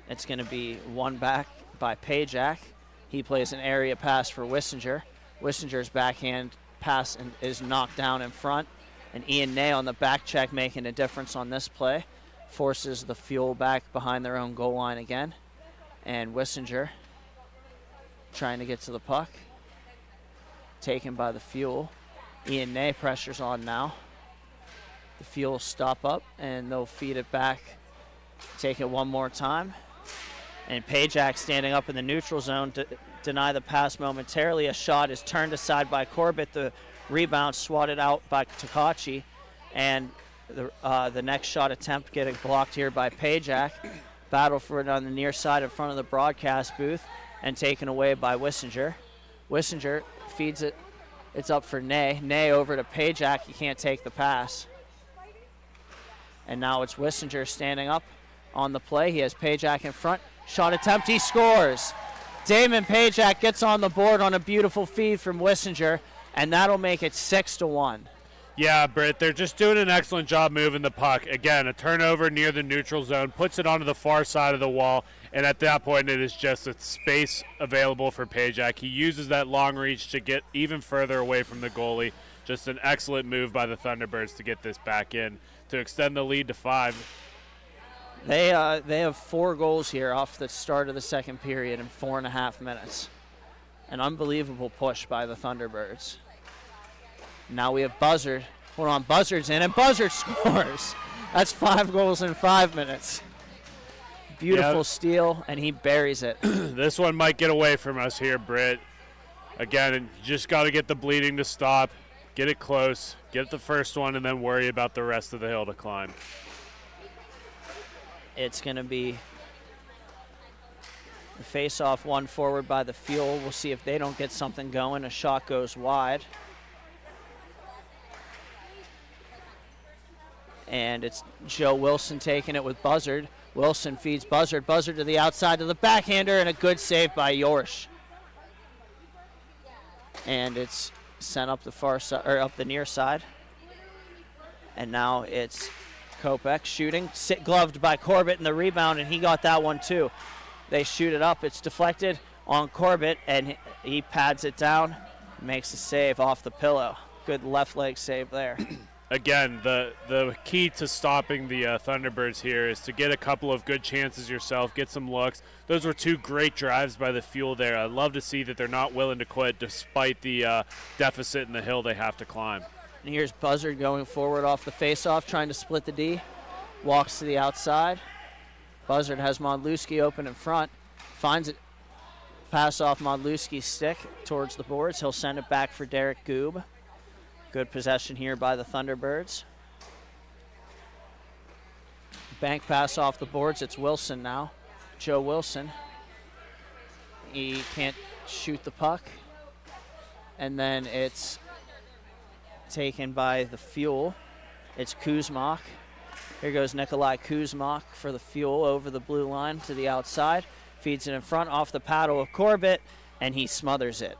It's going to be won back by Pajak. He plays an area pass for Wissinger. Wissinger's backhand pass is knocked down in front. And Ian Ney on the back check making a difference on this play. Forces the Fuel back behind their own goal line again. And Wissinger trying to get to the puck. Taken by the Fuel. Ian Ney pressures on now. The Fuel stop up and they'll feed it back. Take it one more time. And Pajak standing up in the neutral zone to deny the pass momentarily. A shot is turned aside by Corbett. The rebound swatted out by Takachi. And the next shot attempt getting blocked here by Pajak. Battle for it on the near side in front of the broadcast booth and taken away by Wissinger. Wissinger feeds it. It's up for Ney. Ney over to Pajak. He can't take the pass. And now it's Wissinger standing up on the play. He has Pajak in front. Shot attempt. He scores. Damon Pajak gets on the board on a beautiful feed from Wissinger, and that'll make it 6-1.
Yeah, Britt, they're just doing an excellent job moving the puck. Again, a turnover near the neutral zone, puts it onto the far side of the wall, and at that point it is just a space available for Pajak. He uses that long reach to get even further away from the goalie. Just an excellent move by the Thunderbirds to get this back in to extend the lead to 5.
They have 4 goals here off the start of the second period in 4.5 minutes. An unbelievable push by the Thunderbirds. Now we have Buzzard. Hold on, Buzzard's in, and Buzzard scores. That's 5 goals in 5 minutes. Beautiful steal, and he buries it.
This one might get away from us here, Britt. Again, you just got to get the bleeding to stop, get it close, get the first one, and then worry about the rest of the hill to climb.
It's going to be the face-off one forward by the Fuel. We'll see if they don't get something going. A shot goes wide. And it's Joe Wilson taking it with Buzzard. Wilson feeds Buzzard. Buzzard to the outside to the backhander, and a good save by Yorsh. And it's sent up the far side, or up the near side. And now it's Kopech shooting, gloved by Corbett in the rebound, and he got that one too. They shoot it up. It's deflected on Corbett, and he pads it down, makes a save off the pillow. Good left leg save there.
Again, the key to stopping the Thunderbirds here is to get a couple of good chances yourself, get some looks. Those were 2 great drives by the Fuel there. I love to see that they're not willing to quit despite the deficit in the hill they have to climb.
And here's Buzzard going forward off the face-off, trying to split the D. Walks to the outside. Buzzard has Modlewski open in front. Finds it. Pass off Modlewski's stick towards the boards. He'll send it back for Derek Goob. Good possession here by the Thunderbirds. Bank pass off the boards. It's Wilson now. Joe Wilson. He can't shoot the puck. And then it's taken by the Fuel. It's Kuzmak. Here goes Nikolai Kuzmak for the Fuel over the blue line to the outside. Feeds it in front off the paddle of Corbett, and he smothers it.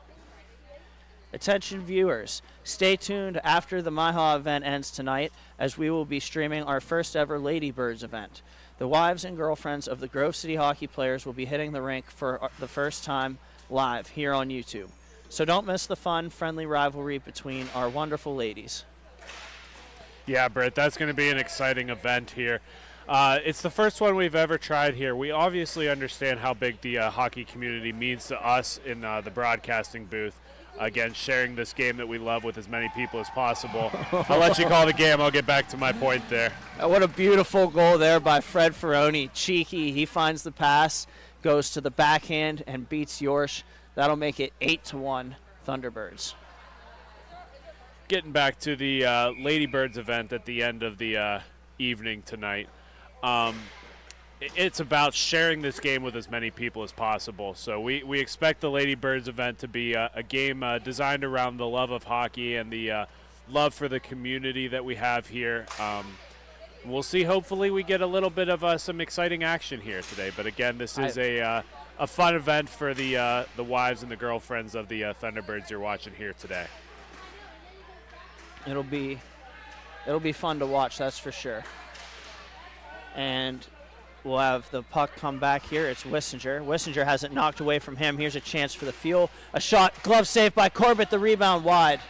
Attention viewers, stay tuned after the MIHA event ends tonight, as we will be streaming our first ever Ladybirds event. The wives and girlfriends of the Grove City hockey players will be hitting the rink for the first time live here on YouTube. So don't miss the fun, friendly rivalry between our wonderful ladies.
Yeah, Britt, that's going to be an exciting event here. It's the first one we've ever tried here. We obviously understand how big the hockey community means to us in the broadcasting booth. Again, sharing this game that we love with as many people as possible. I'll let you call the game. I'll get back to my point there.
What a beautiful goal there by Fred Ferroni. Cheeky, he finds the pass, goes to the backhand, and beats Yorsh. That'll make it 8-1 Thunderbirds.
Getting back to the Ladybirds event at the end of the evening tonight. It's about sharing this game with as many people as possible. So we expect the Ladybirds event to be a game designed around the love of hockey and the love for the community that we have here. We'll see. Hopefully we get a little bit of some exciting action here today. But again, this is a fun event for the wives and the girlfriends of the Thunderbirds you're watching here today.
It'll be fun to watch, that's for sure. And we'll have the puck come back here. It's Wissinger. Wissinger has it knocked away from him. Here's a chance for the Fuel. A shot, glove save by Corbett. The rebound wide.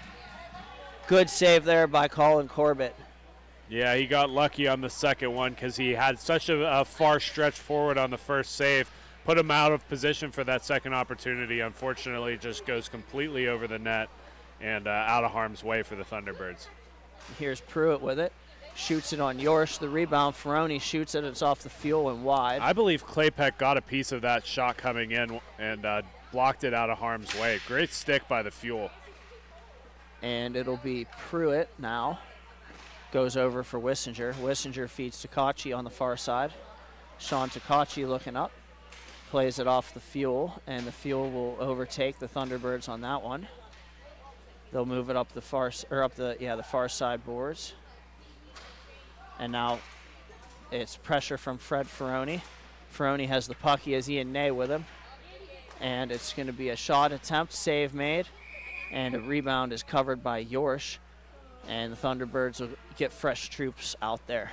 Good save there by Colin Corbett.
Yeah, he got lucky on the second one because he had such a far stretch forward on the first save. Put him out of position for that second opportunity. Unfortunately, it just goes completely over the net and out of harm's way for the Thunderbirds.
Here's Pruitt with it. Shoots it on Yorsh. The rebound, Ferroni shoots it. It's off the Fuel and wide.
I believe Claypeck got a piece of that shot coming in and blocked it out of harm's way. Great stick by the Fuel.
And it'll be Pruitt now. Goes over for Wissinger. Wissinger feeds Takachi on the far side. Sean Takachi looking up. Plays it off the Fuel, and the Fuel will overtake the Thunderbirds on that one. They'll move it up the far side boards. And now it's pressure from Fred Ferroni. Ferroni has the puck. He has Ian Ney with him. And it's going to be a shot attempt, save made. And a rebound is covered by Yorsh. And the Thunderbirds will get fresh troops out there.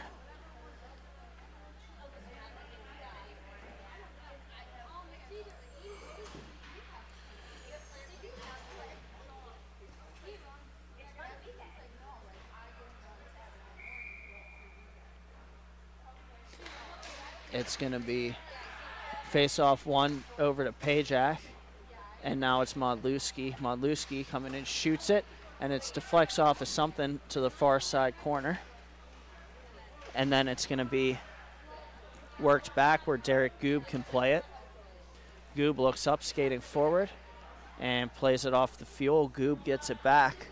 It's going to be face-off one over to Pajak. And now it's Modlewski. Modlewski coming in, shoots it. and it deflects off of something to the far side corner. And then it's going to be worked back where Derek Goob can play it. Goob looks up, skating forward, and plays it off the fuel. Goob gets it back.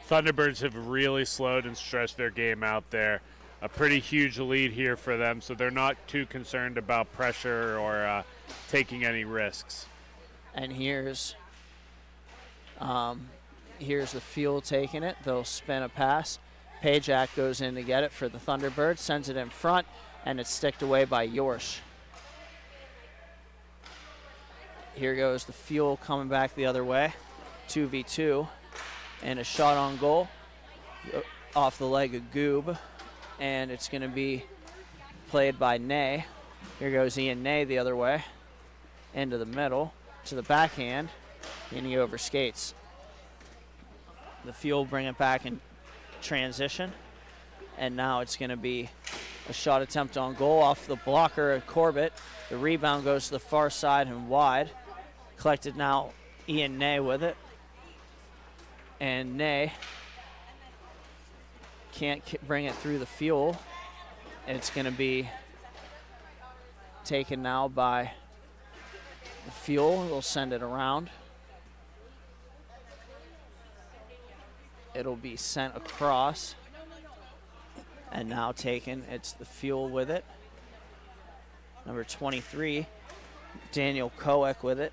Thunderbirds have really slowed and stretched their game out there. A pretty huge lead here for them, so they're not too concerned about pressure or taking any risks.
And here's the fuel taking it. They'll spin a pass. Pajak goes in to get it for the Thunderbirds, sends it in front, and it's sticked away by Yorsh. Here goes the fuel coming back the other way. 2v2, and a shot on goal off the leg of Goob, and it's going to be played by Ney. Here goes Ian Ney the other way, into the middle, to the backhand, and he overskates. The fuel bring it back in transition, and now it's going to be a shot attempt on goal off the blocker of Corbett. The rebound goes to the far side and wide. Collected now Ian Ney with it, and Ney can't bring it through the fuel. It's going to be taken now by the fuel. They'll send it around. It'll be sent across, and now taken. It's the fuel with it. Number 23, Daniel Koek with it.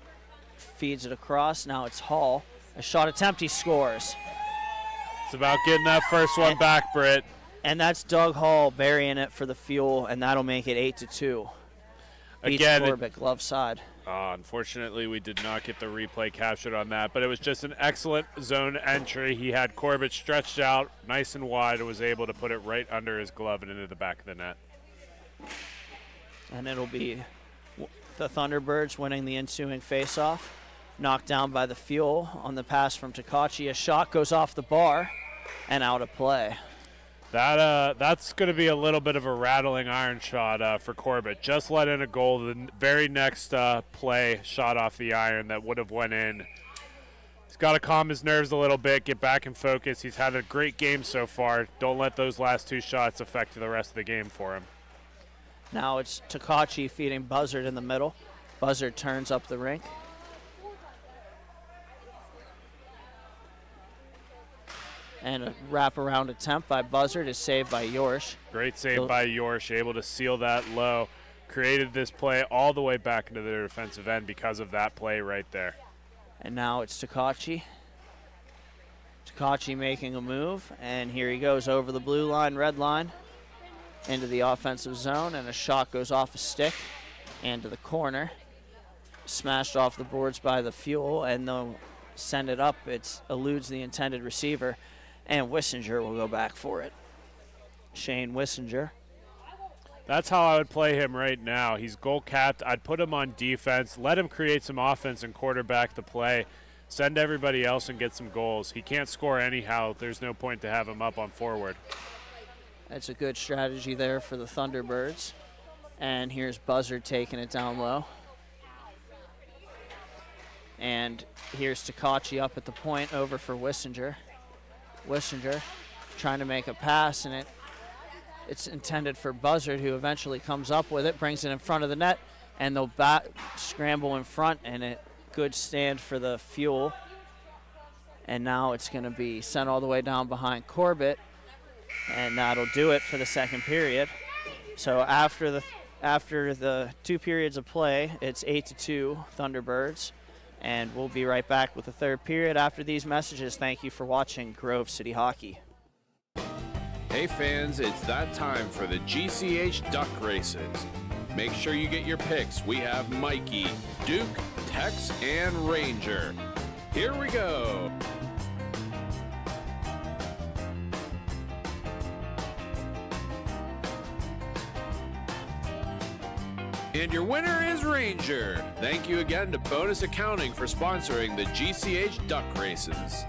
Feeds it across. Now it's Hall. A shot attempt, he scores.
It's about getting that first one back, Britt.
And that's Doug Hall burying it for the fuel, and that'll make it 8-2. Beats
Again,
Corbett, glove side.
Unfortunately, we did not get the replay captured on that, but it was just an excellent zone entry. He had Corbett stretched out nice and wide and was able to put it right under his glove and into the back of the net.
And it'll be the Thunderbirds winning the ensuing faceoff. Knocked down by the fuel on the pass from Takachi. A shot goes off the bar and out of play.
That's going to be a little bit of a rattling iron shot for Corbett. Just let in a goal. The very next play shot off the iron that would have went in. He's got to calm his nerves a little bit, get back in focus. He's had a great game so far. Don't let those last two shots affect the rest of the game for him.
Now it's Takachi feeding Buzzard in the middle. Buzzard turns up the rink. And a wraparound attempt by Buzzard is saved by Yorsh.
Great save by Yorsh, able to seal that low. Created this play all the way back into their defensive end because of that play right there.
And now it's Takachi. Takachi making a move, and here he goes over the blue line, red line, into the offensive zone, and a shot goes off a stick and to the corner. Smashed off the boards by the fuel, and they'll send it up. It eludes the intended receiver, and Wissinger will go back for it. Shane Wissinger.
That's how I would play him right now. He's goal capped. I'd put him on defense, let him create some offense and quarterback the play. Send everybody else and get some goals. He can't score anyhow. There's no point to have him up on forward.
That's a good strategy there for the Thunderbirds. And here's Buzzard taking it down low. And here's Takachi up at the point, over for Wissinger. Wissinger trying to make a pass, and it's intended for Buzzard, who eventually comes up with it, brings it in front of the net, and they'll scramble in front, and a good stand for the fuel. And now it's going to be sent all the way down behind Corbett, and that'll do it for the second period. So after the 2 periods of play, it's 8-2 Thunderbirds. And we'll be right back with the third period after these messages. Thank you for watching Grove City Hockey.
Hey fans, it's that time for the GCH Duck Races. Make sure you get your picks. We have Mikey, Duke, Tex, and Ranger. Here we go. And your winner is Ranger. Thank you again to Bonus Accounting for sponsoring the GCH Duck Races.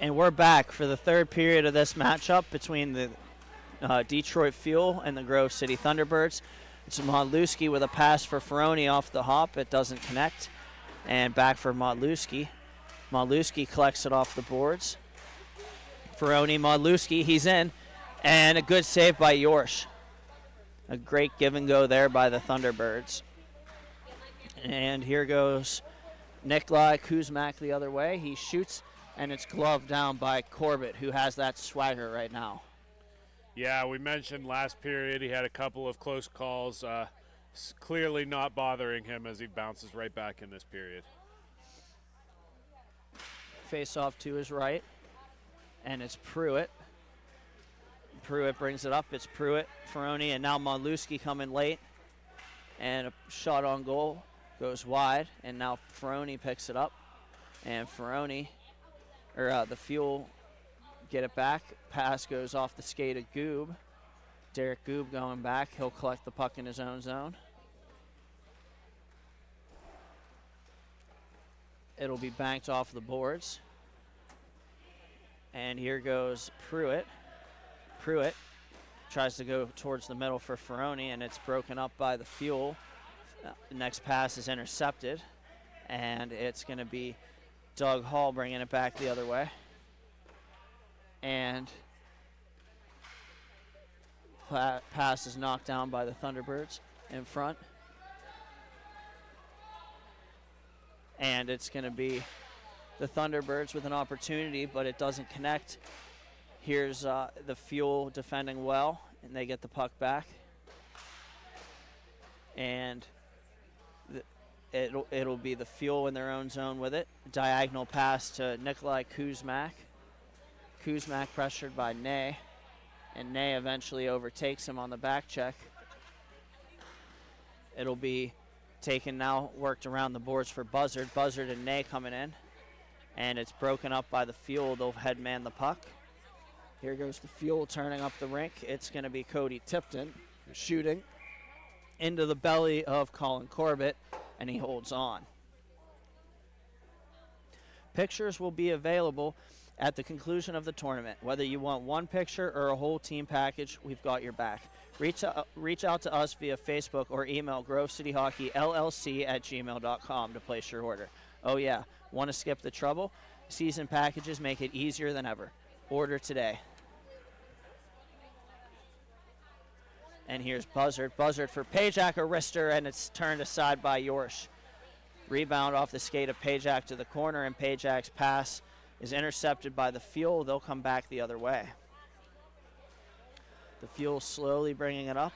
And we're back for the third period of this matchup between the Detroit Fuel and the Grove City Thunderbirds. It's Modlewski with a pass for Ferroni off the hop. It doesn't connect. And back for Modlewski. Modlewski collects it off the boards. Ferroni, Modlewski, he's in. And a good save by Yorsh. A great give and go there by the Thunderbirds. And here goes Nikolai Kuzmak the other way. He shoots, and it's gloved down by Corbett, who has that swagger right now.
Yeah, we mentioned last period he had a couple of close calls. Clearly not bothering him as he bounces right back in this period.
Face off to his right, and it's Pruitt. Pruitt brings it up. It's Pruitt, Ferroni, and now Modlewski coming late. And a shot on goal goes wide, and now Ferroni picks it up. And Ferroni, the Fuel, get it back. Pass goes off the skate of Goob. Derek Goob going back. He'll collect the puck in his own zone. It'll be banked off the boards. And here goes Pruitt. Pruitt tries to go towards the middle for Ferroni, and it's broken up by the Fuel. The next pass is intercepted, and it's going to be Doug Hall bringing it back the other way. And pass is knocked down by the Thunderbirds in front. And it's going to be the Thunderbirds with an opportunity, but it doesn't connect. Here's the Fuel defending well, and they get the puck back. And it'll be the Fuel in their own zone with it. Diagonal pass to Nikolai Kuzmak. Kuzmak pressured by Ney, and Ney eventually overtakes him on the back check. It'll be taken now, worked around the boards for Buzzard. Buzzard and Ney coming in, and it's broken up by the Fuel. They'll head man the puck. Here goes the Fuel turning up the rink. It's going to be Cody Tipton shooting into the belly of Colin Corbett, and he holds on. Pictures will be available at the conclusion of the tournament. Whether you want one picture or a whole team package, we've got your back. Reach out to us via Facebook or email grovecityhockeyllc@gmail.com to place your order. Oh yeah, want to skip the trouble? Season packages make it easier than ever. Order today. And here's Buzzard. Buzzard for Pajak, a wrister, and it's turned aside by Yorsh. Rebound off the skate of Pajak to the corner, and Pajak's pass is intercepted by the Fuel. They'll come back the other way. The Fuel slowly bringing it up.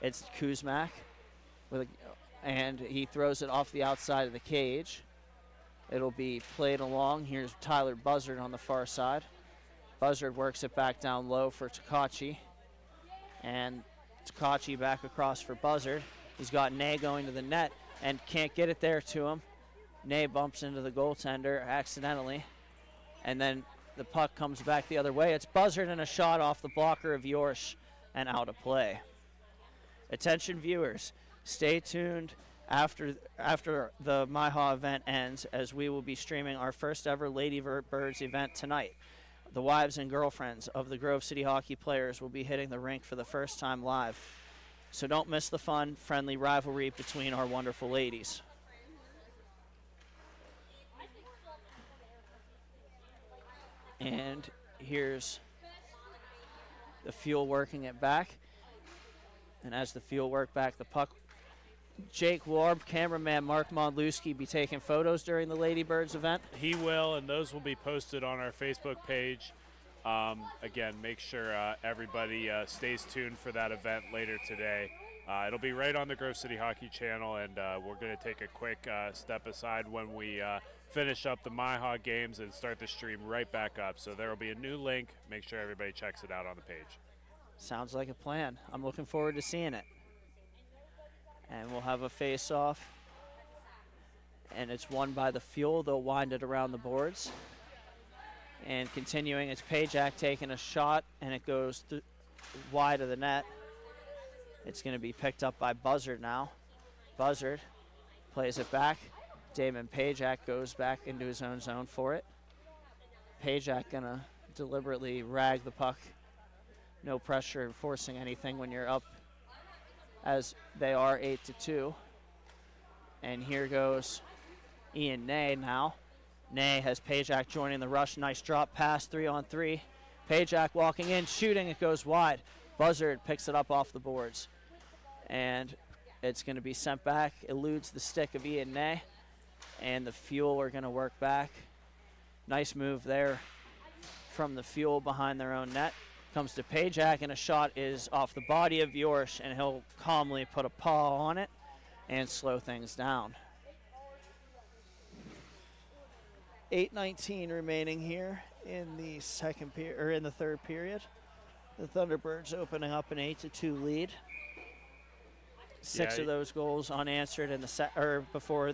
It's Kuzmak, and he throws it off the outside of the cage. It'll be played along. Here's Tyler Buzzard on the far side. Buzzard works it back down low for Takachi. And Takachi back across for Buzzard. He's got Ney going to the net and can't get it there to him. Ney bumps into the goaltender accidentally. And then the puck comes back the other way. It's Buzzard and a shot off the blocker of Yorsh and out of play. Attention viewers, stay tuned after the MIHA event ends, as we will be streaming our first ever Ladybirds event tonight. The wives and girlfriends of the Grove City hockey players will be hitting the rink for the first time live. So don't miss the fun, friendly rivalry between our wonderful ladies. And here's the Fuel working it back. And as the Fuel work back the puck, Jake Warb, cameraman Mark Modlewski, be taking photos during the Ladybirds event.
He will, and those will be posted on our Facebook page. Again, make sure everybody stays tuned for that event later today. It'll be right on the Grove City Hockey channel, and we're going to take a quick step aside when we finish up the MIHA games and start the stream right back up. So there will be a new link. Make sure everybody checks it out on the page.
Sounds like a plan. I'm looking forward to seeing it. And we'll have a face-off. And it's won by the Fuel. They'll wind it around the boards. And continuing, it's Pajak taking a shot, and it goes wide of the net. It's going to be picked up by Buzzard now. Buzzard plays it back. Damon Pajak goes back into his own zone for it. Pajak gonna deliberately rag the puck. No pressure forcing anything when you're up, as they are 8-2. And here goes Ian Ney now. Ney has Pajak joining the rush. Nice drop pass, 3-on-3. Pajak walking in, shooting, it goes wide. Buzzard picks it up off the boards. And it's going to be sent back, eludes the stick of Ian Ney. And the Fuel are going to work back. Nice move there from the Fuel behind their own net. Comes to Pajak, and a shot is off the body of Yorsh, and he'll calmly put a paw on it and slow things down. 8:19 remaining here in the third period. The Thunderbirds opening up an 8-2 lead. Six of those goals unanswered in the before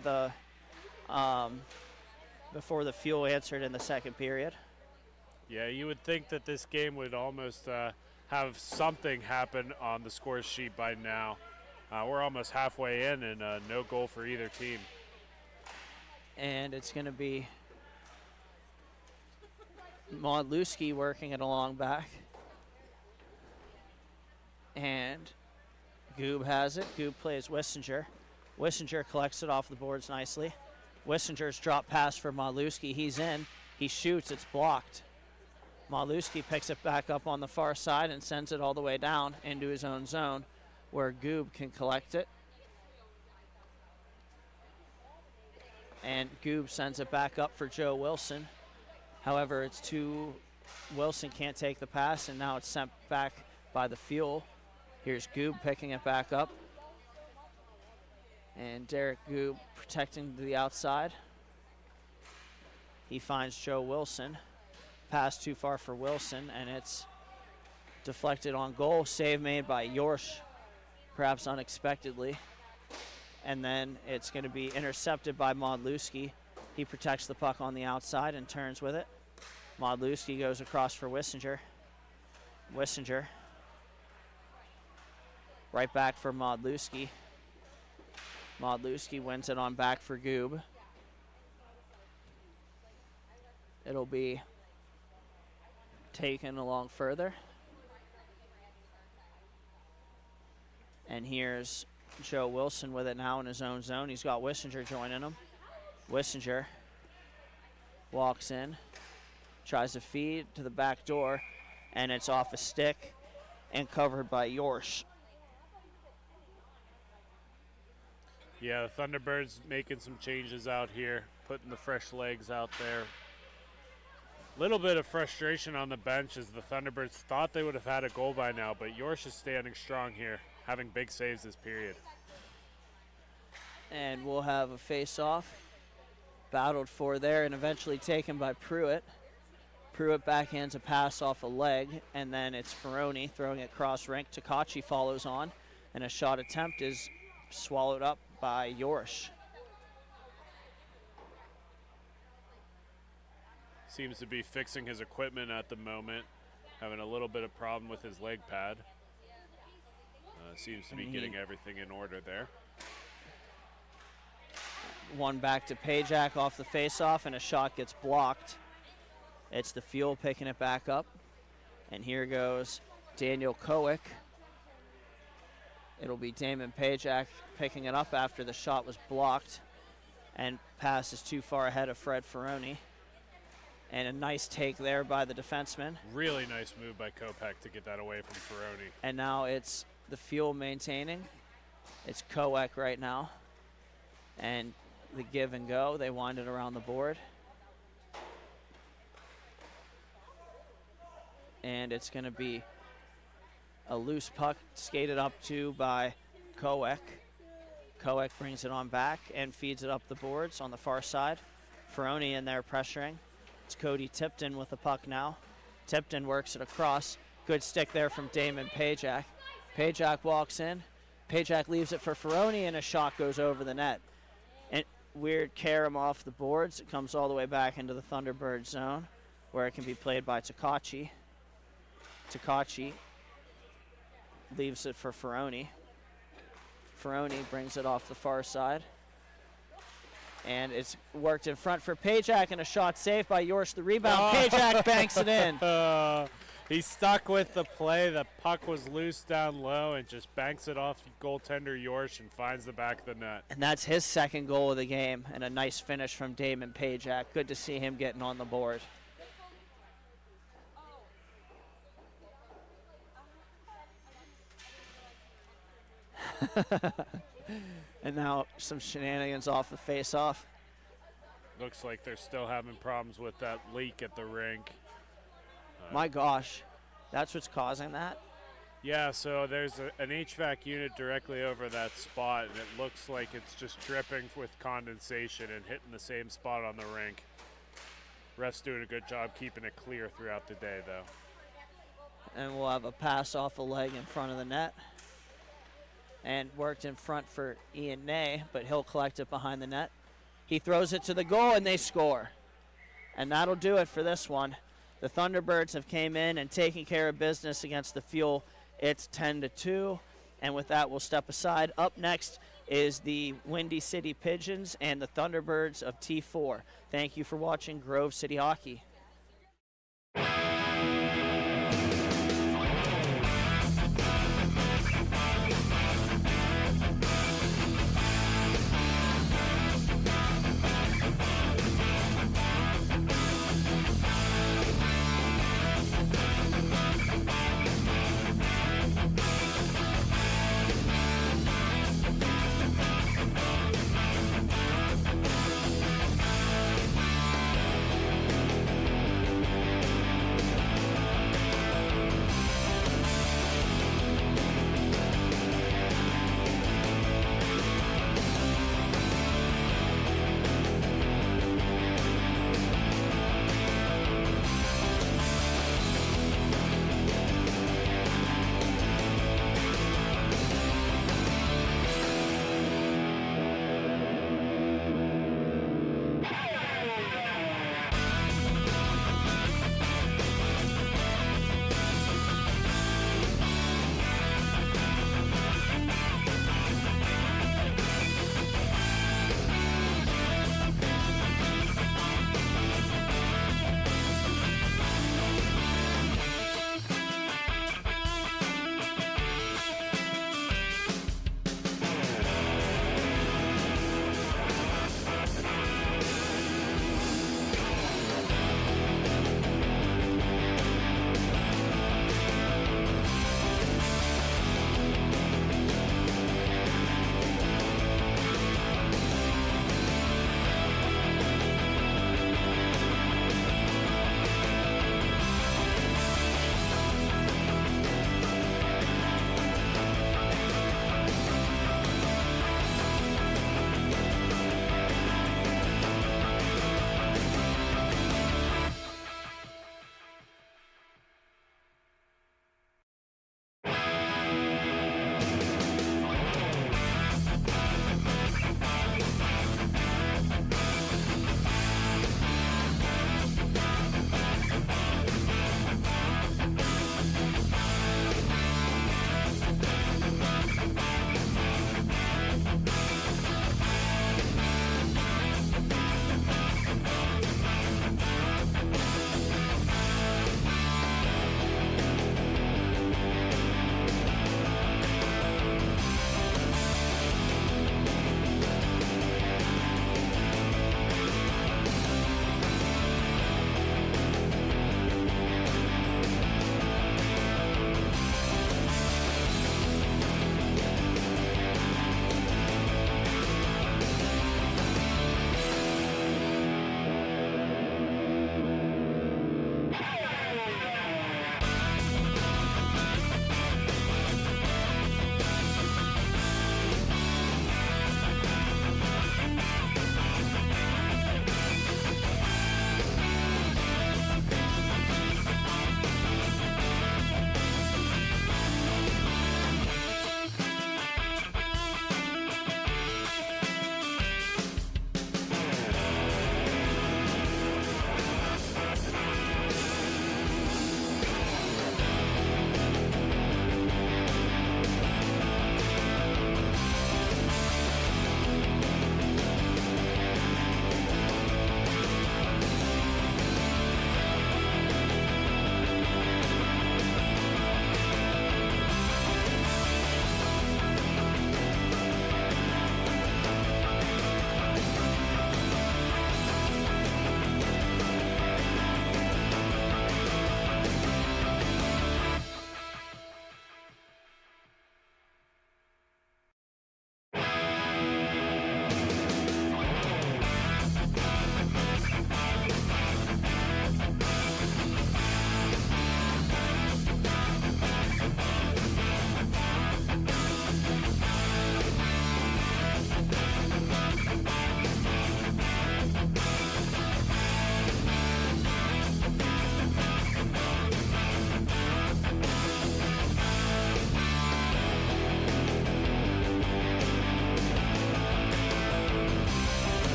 the Fuel answered in the second period.
Yeah, you would think that this game would almost have something happen on the score sheet by now. We're almost halfway in, and no goal for either team.
And it's going to be Modlewski working it along back. And Goob has it. Goob plays Wissinger. Wissinger collects it off the boards nicely. Wissinger's drop pass for Modlewski. He's in. He shoots. It's blocked. Modlewski picks it back up on the far side and sends it all the way down into his own zone, where Goob can collect it. And Goob sends it back up for Joe Wilson. However, Wilson can't take the pass, and now it's sent back by the Fuel. Here's Goob picking it back up. And Derek Goob protecting to the outside. He finds Joe Wilson. Pass too far for Wilson, and it's deflected on goal. Save made by Yorsh, perhaps unexpectedly. And then it's going to be intercepted by Modlewski. He protects the puck on the outside and turns with it. Modlewski goes across for Wissinger. Wissinger. Right back for Modlewski. Modlewski wins it on back for Goob. It'll be taken along further. And here's Joe Wilson with it now in his own zone. He's got Wissinger joining him. Wissinger walks in, tries to feed to the back door, and it's off a stick and covered by Yorsh.
Yeah, the Thunderbirds making some changes out here, putting the fresh legs out there. Little bit of frustration on the bench as the Thunderbirds thought they would have had a goal by now, but Yorsh is standing strong here, having big saves this period.
And we'll have a face-off battled for there and eventually taken by Pruitt. Pruitt backhands a pass off a leg, and then it's Ferroni throwing it cross rink. Takachi follows on, and a shot attempt is swallowed up by Yorsh.
Seems to be fixing his equipment at the moment, having a little bit of problem with his leg pad. Seems to be getting everything in order there.
One back to Pajak off the face-off, and a shot gets blocked. It's the Fuel picking it back up. And here goes Daniel Kowick. It'll be Damon Pajak picking it up after the shot was blocked. And pass is too far ahead of Fred Ferroni. And a nice take there by the defenseman.
Really nice move by Kopech to get that away from Ferroni.
And now it's the Fuel maintaining. It's Kowick right now. And the give and go, they wind it around the board. And it's going to be a loose puck skated up to by Kowick. Kowick brings it on back and feeds it up the boards on the far side. Ferroni in there pressuring. It's Cody Tipton with the puck now. Tipton works it across. Good stick there from Damon Pajak. Pajak walks in. Pajak leaves it for Ferroni, and a shot goes over the net. And weird carom off the boards. It comes all the way back into the Thunderbird zone, where it can be played by Takachi. Takachi leaves it for Ferroni. Ferroni brings it off the far side. And it's worked in front for Pajak, and a shot saved by Yorsh. The rebound, Pajak banks it in.
He stuck with the play. The puck was loose down low and just banks it off goaltender Yorsh and finds the back of the net.
And that's his second goal of the game, and a nice finish from Damon Pajak. Good to see him getting on the board. And now some shenanigans off the face-off.
Looks like they're still having problems with that leak at the rink.
My gosh, that's what's causing that?
Yeah, so there's an HVAC unit directly over that spot, and it looks like it's just dripping with condensation and hitting the same spot on the rink. Ref's doing a good job keeping it clear throughout the day, though.
And we'll have a pass off a leg in front of the net. And worked in front for Ian Ney, but he'll collect it behind the net. He throws it to the goal, and they score. And that'll do it for this one. The Thunderbirds have came in and taken care of business against the Fuel. It's 10-2, and with that, we'll step aside. Up next is the Windy City Pigeons and the Thunderbirds of T4. Thank you for watching Grove City Hockey.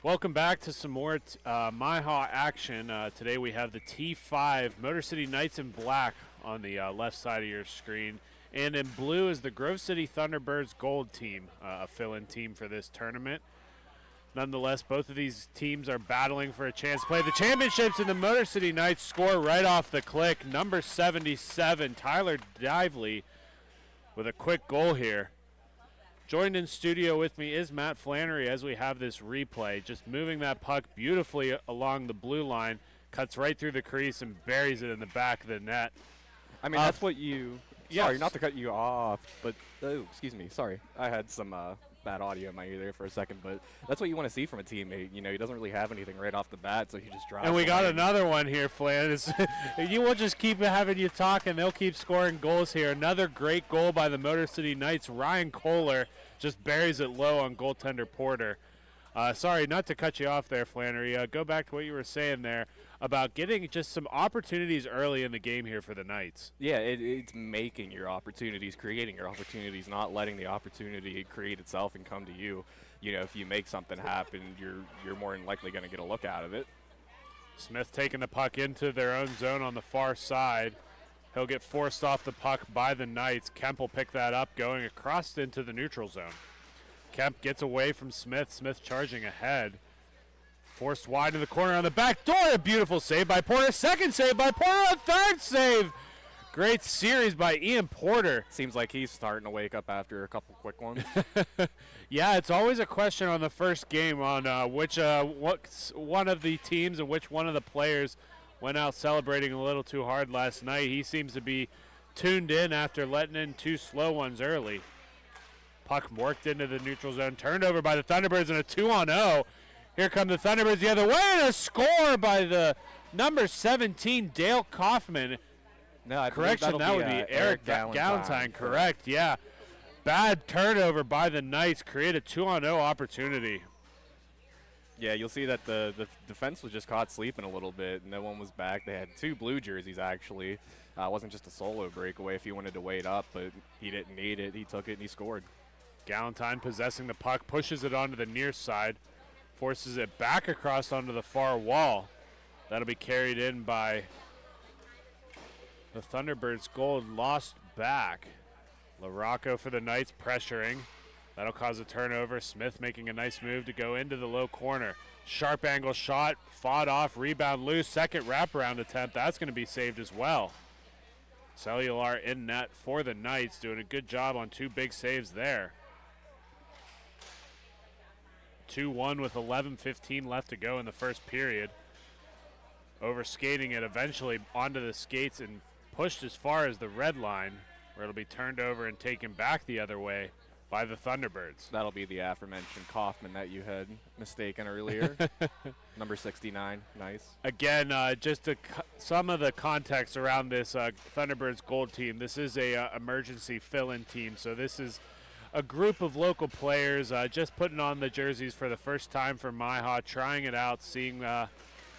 Welcome back to some more MIHA action. Today we have the T5 Motor City Knights in black on the left side of your screen. And in blue is the Grove City Thunderbirds Gold team, a fill-in team for this tournament. Nonetheless, both of these teams are battling for a chance to play the championships, and the Motor City Knights score right off the click. Number 77, Tyler Dively, with a quick goal here. Joined in studio with me is Matt Flannery as we have this replay. Just moving that puck beautifully along the blue line, cuts right through the crease and buries it in the back of the net.
I mean, that's what you...
Yes.
Sorry, not to cut you off, but... Oh, excuse me. Sorry. I had some bad audio in my ear there for a second, but that's what you want to see from a teammate. You know, he doesn't really have anything right off the bat, so he just drives.
And we got
away.
another one here, Flan. You will just keep having you talk, and they'll keep scoring goals here. Another great goal by the Motor City Knights. Ryan Kohler just buries it low on goaltender Porter. Sorry, not to cut you off there, Flannery. Go back to what you were saying there about getting just some opportunities early in the game here for the Knights.
Yeah, it's making your opportunities, creating your opportunities, not letting the opportunity create itself and come to you. You know, if you make something happen, you're more than likely going to get a look out of it.
Smith taking the puck into their own zone on the far side. He'll get forced off the puck by the Knights. Kemp will pick that up, going across into the neutral zone. Kemp gets away from Smith. Smith charging ahead. Forced wide in the corner on the back door. A beautiful save by Porter. Second save by Porter. A third save. Great series by Ian Porter.
Seems like he's starting to wake up after a couple quick ones.
Yeah, it's always a question on the first game on which one of the teams and which one of the players went out celebrating a little too hard last night. He seems to be tuned in after letting in two slow ones early. Puck worked into the neutral zone, turned over by the Thunderbirds, and a 2-on-0. Here come the Thunderbirds the other way, and a score by the number 17, Dale Kaufman.
No,
Correction, that would be Eric Galentine. Correct, yeah. Bad turnover by the Knights, create a 2-on-0 opportunity.
Yeah, you'll see that the defense was just caught sleeping a little bit. No one was back. They had two blue jerseys, actually. It wasn't just a solo breakaway if he wanted to wait up, but he didn't need it. He took it, and he scored.
Galentine possessing the puck, pushes it onto the near side, forces it back across onto the far wall. That'll be carried in by the Thunderbirds. Goal lost back. LaRocco for the Knights pressuring. That'll cause a turnover. Smith making a nice move to go into the low corner. Sharp angle shot, fought off, rebound loose. Second wraparound attempt. That's going to be saved as well. Cellular in net for the Knights, doing a good job on two big saves there. 2-1 with 11:15 left to go in the first period. Overskating it eventually onto the skates and pushed as far as the red line, where it'll be turned over and taken back the other way by the Thunderbirds.
That'll be the aforementioned Kaufman that you had mistaken earlier. Number 69, nice.
Again, just some of the context around this Thunderbirds Gold team. This is a emergency fill-in team, so this is a group of local players just putting on the jerseys for the first time for MIHA, trying it out, seeing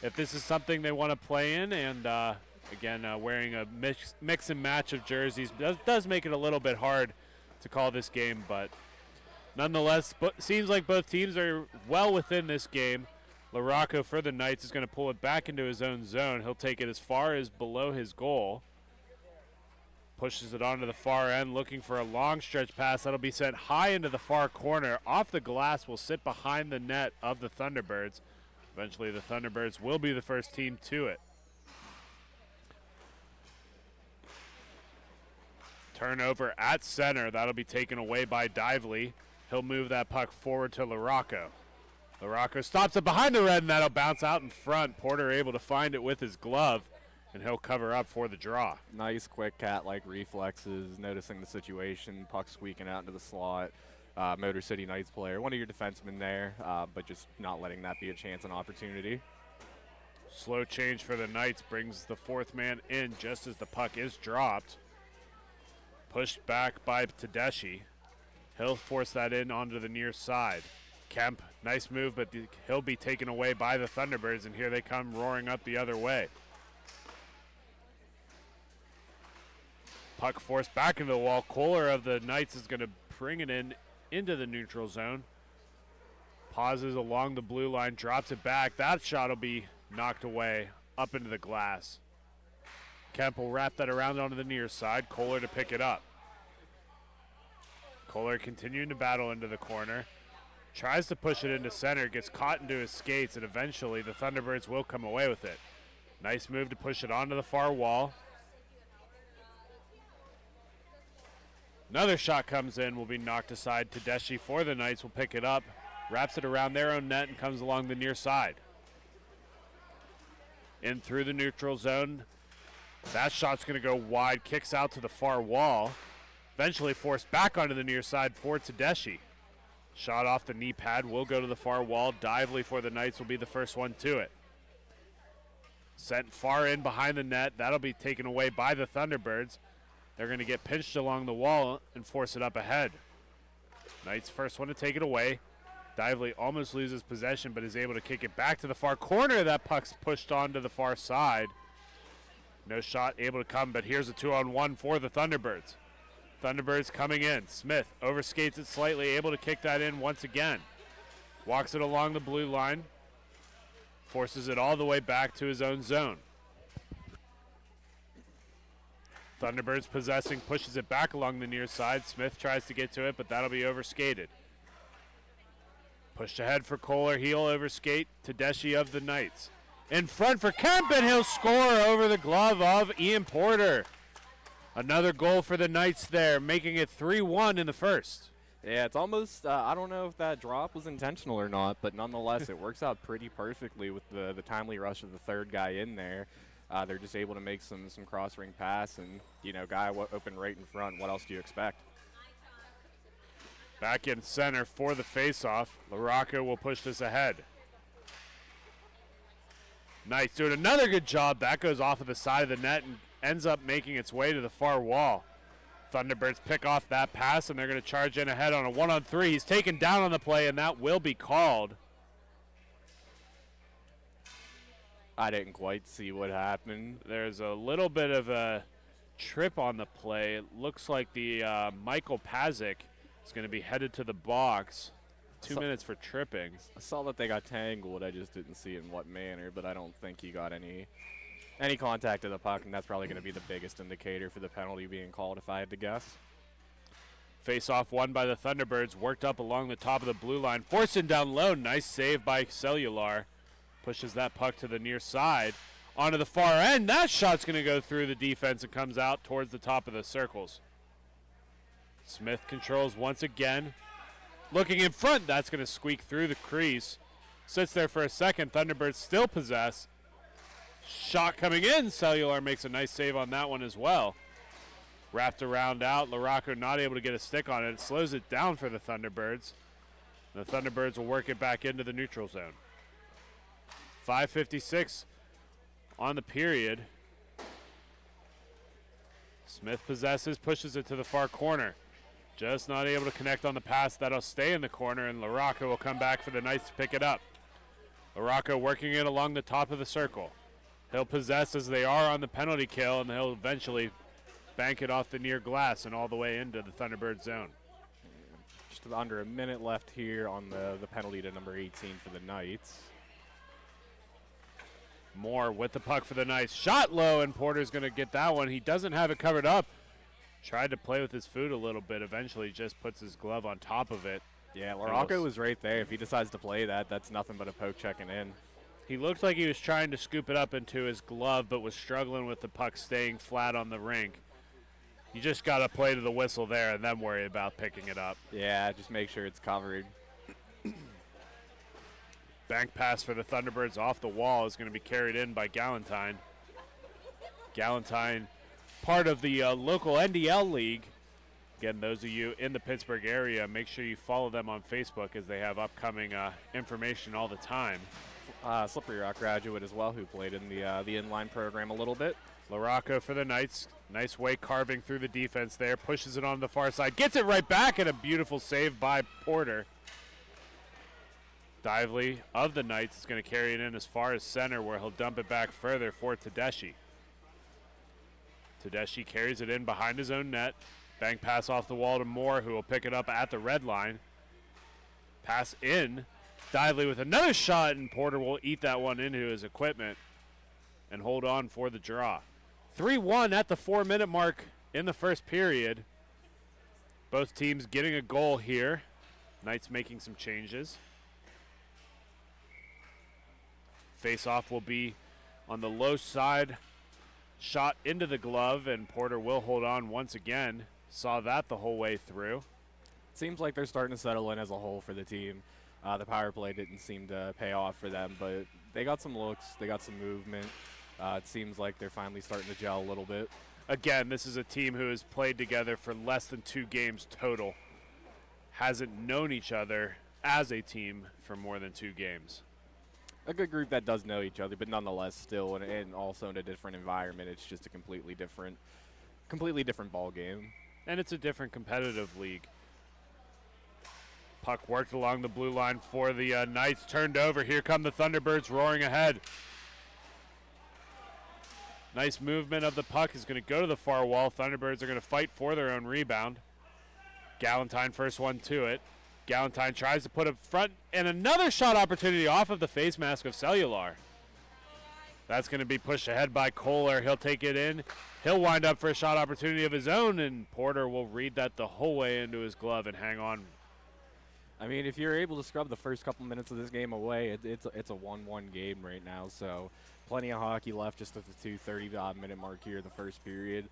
if this is something they want to play in, and again, wearing a mix and match of jerseys does make it a little bit hard to call this game, but nonetheless, seems like both teams are well within this game. LaRocco for the Knights is going to pull it back into his own zone. He'll take it as far as below his goal. Pushes it onto the far end, looking for a long stretch pass. That'll be sent high into the far corner. Off the glass, will sit behind the net of the Thunderbirds. Eventually, the Thunderbirds will be the first team to it. Turnover at center. That'll be taken away by Dively. He'll move that puck forward to LaRocco. LaRocco stops it behind the red, and that'll bounce out in front. Porter able to find it with his glove, and he'll cover up for the draw.
Nice, quick cat-like reflexes, noticing the situation, puck squeaking out into the slot. Motor City Knights player, one of your defensemen there, but just not letting that be a chance and opportunity.
Slow change for the Knights brings the fourth man in just as the puck is dropped. Pushed back by Tedeschi. He'll force that in onto the near side. Kemp, nice move, but he'll be taken away by the Thunderbirds, and here they come roaring up the other way. Puck forced back into the wall. Kohler of the Knights is going to bring it into the neutral zone. Pauses along the blue line, drops it back. That shot will be knocked away up into the glass. Kemp will wrap that around onto the near side. Kohler to pick it up. Kohler continuing to battle into the corner. Tries to push it into center, gets caught into his skates, and eventually the Thunderbirds will come away with it. Nice move to push it onto the far wall. Another shot comes in, will be knocked aside. Tedeschi for the Knights will pick it up, wraps it around their own net, and comes along the near side. In through the neutral zone. That shot's going to go wide, kicks out to the far wall. Eventually forced back onto the near side for Tedeschi. Shot off the knee pad will go to the far wall. Dively for the Knights will be the first one to it. Sent far in behind the net. That'll be taken away by the Thunderbirds. They're going to get pinched along the wall and force it up ahead. Knights first one to take it away. Dively almost loses possession but is able to kick it back to the far corner. That puck's pushed onto the far side. No shot able to come, but here's a 2-on-1 for the Thunderbirds. Thunderbirds coming in. Smith overskates it slightly, able to kick that in once again. Walks it along the blue line. Forces it all the way back to his own zone. Thunderbirds possessing, pushes it back along the near side. Smith tries to get to it, but that'll be overskated. Pushed ahead for Kohler. He'll overskate. Tedeschi of the Knights. In front for Kemp, and he'll score over the glove of Ian Porter. Another goal for the Knights there, making it 3-1 in the first.
Yeah, it's almost, I don't know if that drop was intentional or not, but nonetheless, it works out pretty perfectly with the timely rush of the third guy in there. They're just able to make some cross-ring pass, and, guy open right in front. What else do you expect?
Back in center for the faceoff. LaRocco will push this ahead. Knights doing another good job. That goes off of the side of the net and ends up making its way to the far wall. Thunderbirds pick off that pass, and they're going to charge in ahead on a 1-on-3. He's taken down on the play, and that will be called.
I didn't quite see what happened.
There's a little bit of a trip on the play. It looks like the Michael Pazik is going to be headed to the box. 2 minutes for tripping.
I saw that they got tangled. I just didn't see in what manner, but I don't think he got any contact to the puck, and that's probably going to be the biggest indicator for the penalty being called, if I had to guess.
Face-off won by the Thunderbirds, worked up along the top of the blue line, forced him down low. Nice save by Cellular. Pushes that puck to the near side. Onto the far end. That shot's going to go through the defense and comes out towards the top of the circles. Smith controls once again. Looking in front, that's going to squeak through the crease. Sits there for a second. Thunderbirds still possess. Shot coming in. Cellular makes a nice save on that one as well. Wrapped around out. LaRocco not able to get a stick on it. It slows it down for the Thunderbirds. The Thunderbirds will work it back into the neutral zone. 5:56 on the period. Smith possesses, pushes it to the far corner. Just not able to connect on the pass. That'll stay in the corner, and LaRocco will come back for the Knights to pick it up. LaRocco working it along the top of the circle. He'll possess as they are on the penalty kill, and he'll eventually bank it off the near glass and all the way into the Thunderbird zone.
Just under a minute left here on the penalty to number 18 for the Knights.
Moore with the puck for the Knights. Shot low, and Porter's going to get that one. He doesn't have it covered up. Tried to play with his foot a little bit. Eventually just puts his glove on top of it.
Yeah, LaRocco was right there. If he decides to play that, that's nothing but a poke checking in.
He looked like he was trying to scoop it up into his glove, but was struggling with the puck staying flat on the rink. You just got to play to the whistle there and then worry about picking it up.
Yeah, just make sure it's covered.
Bank pass for the Thunderbirds off the wall is going to be carried in by Galentine. Galentine, part of the local NDL league. Again, those of you in the Pittsburgh area, make sure you follow them on Facebook as they have upcoming information all the time.
Slippery Rock graduate as well, who played in the inline program a little bit.
LaRocco for the Knights. Nice way carving through the defense there. Pushes it on the far side. Gets it right back, and a beautiful save by Porter. Dively of the Knights is going to carry it in as far as center, where he'll dump it back further for Tedeschi. Tedeschi carries it in behind his own net. Bank pass off the wall to Moore, who will pick it up at the red line. Pass in Dively with another shot, and Porter will eat that one into his equipment and hold on for the draw. 3-1 at the 4-minute mark in the first period. Both teams getting a goal here. Knights making some changes. Face-off will be on the low side. Shot into the glove, and Porter will hold on once again. Saw that the whole way through.
Seems like they're starting to settle in as a whole for the team. The power play didn't seem to pay off for them, but they got some looks, they got some movement. It seems like they're finally starting to gel a little bit.
Again, this is a team who has played together for less than 2 games total. Hasn't known each other as a team for more than 2 games.
A good group that does know each other, but nonetheless still, and also in a different environment. It's just a completely different ball game.
And it's a different competitive league. Puck worked along the blue line for the Knights, turned over. Here come the Thunderbirds roaring ahead. Nice movement of the puck is going to go to the far wall. Thunderbirds are going to fight for their own rebound. Galentine first one to it. Galentine tries to put up front, and another shot opportunity off of the face mask of Cellular. That's going to be pushed ahead by Kohler. He'll take it in. He'll wind up for a shot opportunity of his own, and Porter will read that the whole way into his glove and hang on.
I mean, if you're able to scrub the first couple minutes of this game away, it's a 1-1 game right now. So plenty of hockey left just at the 2:30-minute mark here, the first period.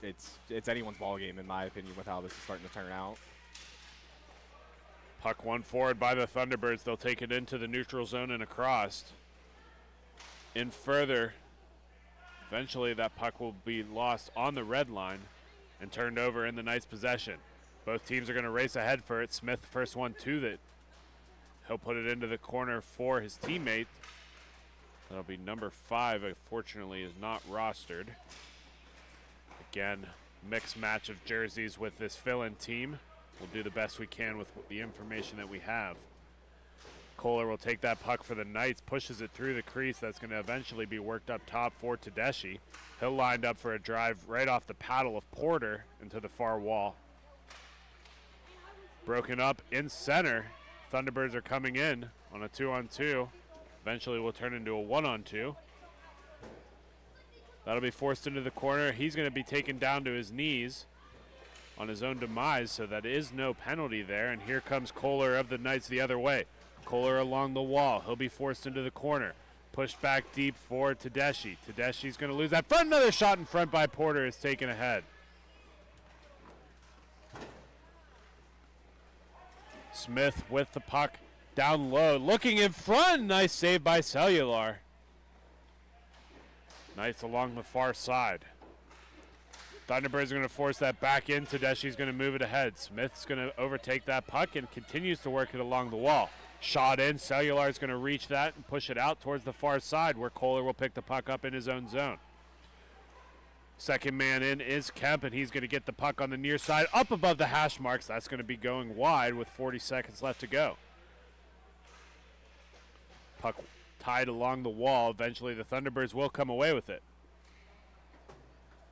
It's anyone's ball game, in my opinion, with how this is starting to turn out.
Puck won forward by the Thunderbirds. They'll take it into the neutral zone and across. In further, eventually that puck will be lost on the red line and turned over in the Knights' possession. Both teams are going to race ahead for it. Smith, first one to it. He'll put it into the corner for his teammate. That'll be number 5, unfortunately, is not rostered. Again, mixed match of jerseys with this fill-in team. We'll do the best we can with the information that we have. Kohler will take that puck for the Knights, pushes it through the crease. That's going to eventually be worked up top for Tedeschi. He'll line up for a drive right off the paddle of Porter into the far wall. Broken up in center. Thunderbirds are coming in on a 2-on-2. Eventually will turn into a 1-on-2. That'll be forced into the corner. He's going to be taken down to his knees on his own demise, so that is no penalty there. And here comes Kohler of the Knights the other way. Kohler along the wall. He'll be forced into the corner. Pushed back deep for Tedeschi. Tedeschi's going to lose that front. Another shot in front by Porter is taken ahead. Smith with the puck down low, looking in front. Nice save by Cellular. Knights along the far side. Thunderbirds are going to force that back in. Tedeschi's going to move it ahead. Smith's going to overtake that puck and continues to work it along the wall. Shot in. Cellular's going to reach that and push it out towards the far side where Kohler will pick the puck up in his own zone. Second man in is Kemp, and he's going to get the puck on the near side up above the hash marks. That's going to be going wide with 40 seconds left to go. Puck tied along the wall. Eventually the Thunderbirds will come away with it.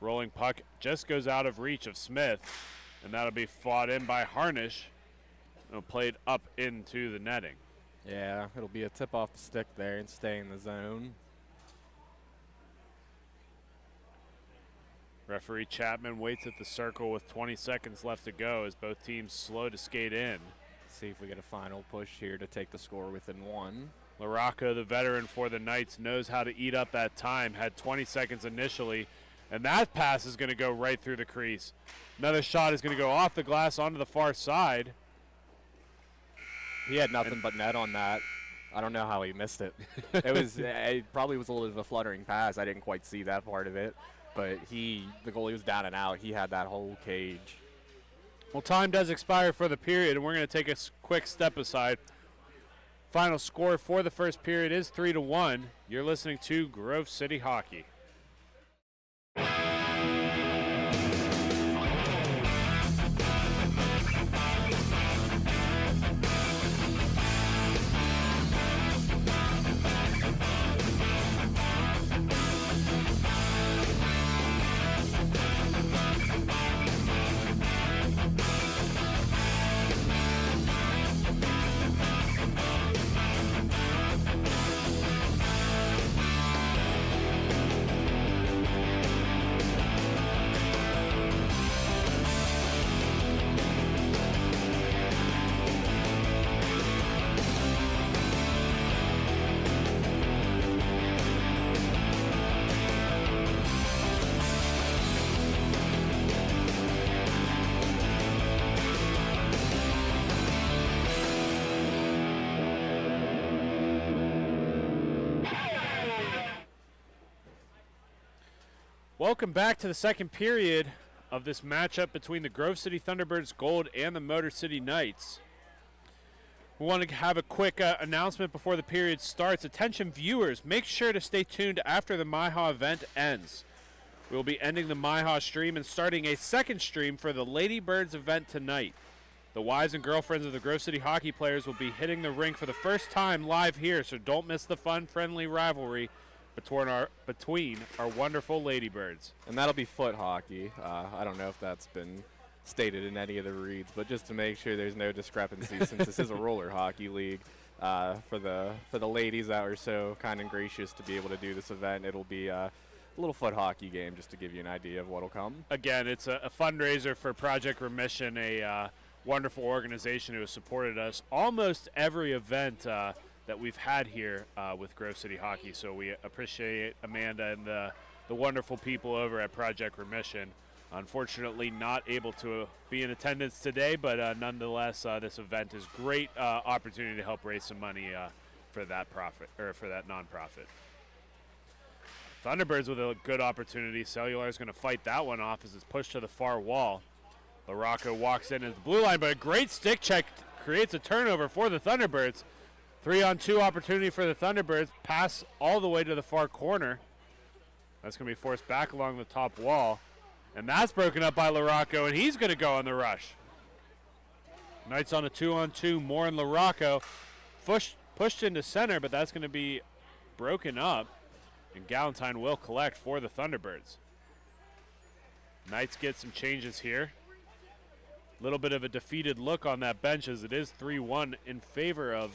Rolling puck just goes out of reach of Smith, and that'll be fought in by Harnish. And played up into the netting.
Yeah, it'll be a tip off the stick there and stay in the zone.
Referee Chapman waits at the circle with 20 seconds left to go as both teams slow to skate in.
See if we get a final push here to take the score within 1.
LaRocco, the veteran for the Knights, knows how to eat up that time. Had 20 seconds initially, and that pass is going to go right through the crease. Another shot is going to go off the glass onto the far side.
He had nothing but net on that. I don't know how he missed it. It probably was a little bit of a fluttering pass. I didn't quite see that part of it. But the goalie was down and out. He had that whole cage.
Well, time does expire for the period, and we're going to take a quick step aside. Final score for the first period is 3-1. You're listening to Grove City Hockey. Welcome back to the second period of this matchup between the Grove City Thunderbirds Gold and the Motor City Knights. We want to have a quick announcement before the period starts. Attention viewers, make sure to stay tuned after the MIHA event ends. We will be ending the MIHA stream and starting a second stream for the Ladybirds event tonight. The wives and girlfriends of the Grove City hockey players will be hitting the rink for the first time live here, so don't miss the fun, friendly rivalry between our wonderful Ladybirds.
And that'll be foot hockey. I don't know if that's been stated in any of the reads, but just to make sure there's no discrepancy, since this is a roller hockey league, for the ladies that were so kind and gracious to be able to do this event, it'll be a little foot hockey game just to give you an idea of what'll come.
Again, it's a fundraiser for Project Remission, a wonderful organization who has supported us almost every event that we've had here with Grove City Hockey. So we appreciate Amanda and the wonderful people over at Project Remission. Unfortunately, not able to be in attendance today, but nonetheless, this event is great opportunity to help raise some money for that nonprofit. Thunderbirds with a good opportunity. Cellular is going to fight that one off as it's pushed to the far wall. LaRocco walks in at the blue line, but a great stick check creates a turnover for the Thunderbirds. 3-on-2 opportunity for the Thunderbirds. Pass all the way to the far corner. That's going to be forced back along the top wall. And that's broken up by LaRocco, and he's going to go on the rush. Knights on a 2-on-2. Moore and LaRocco pushed into center, but that's going to be broken up. And Galentine will collect for the Thunderbirds. Knights get some changes here. A little bit of a defeated look on that bench as it is 3-1 in favor of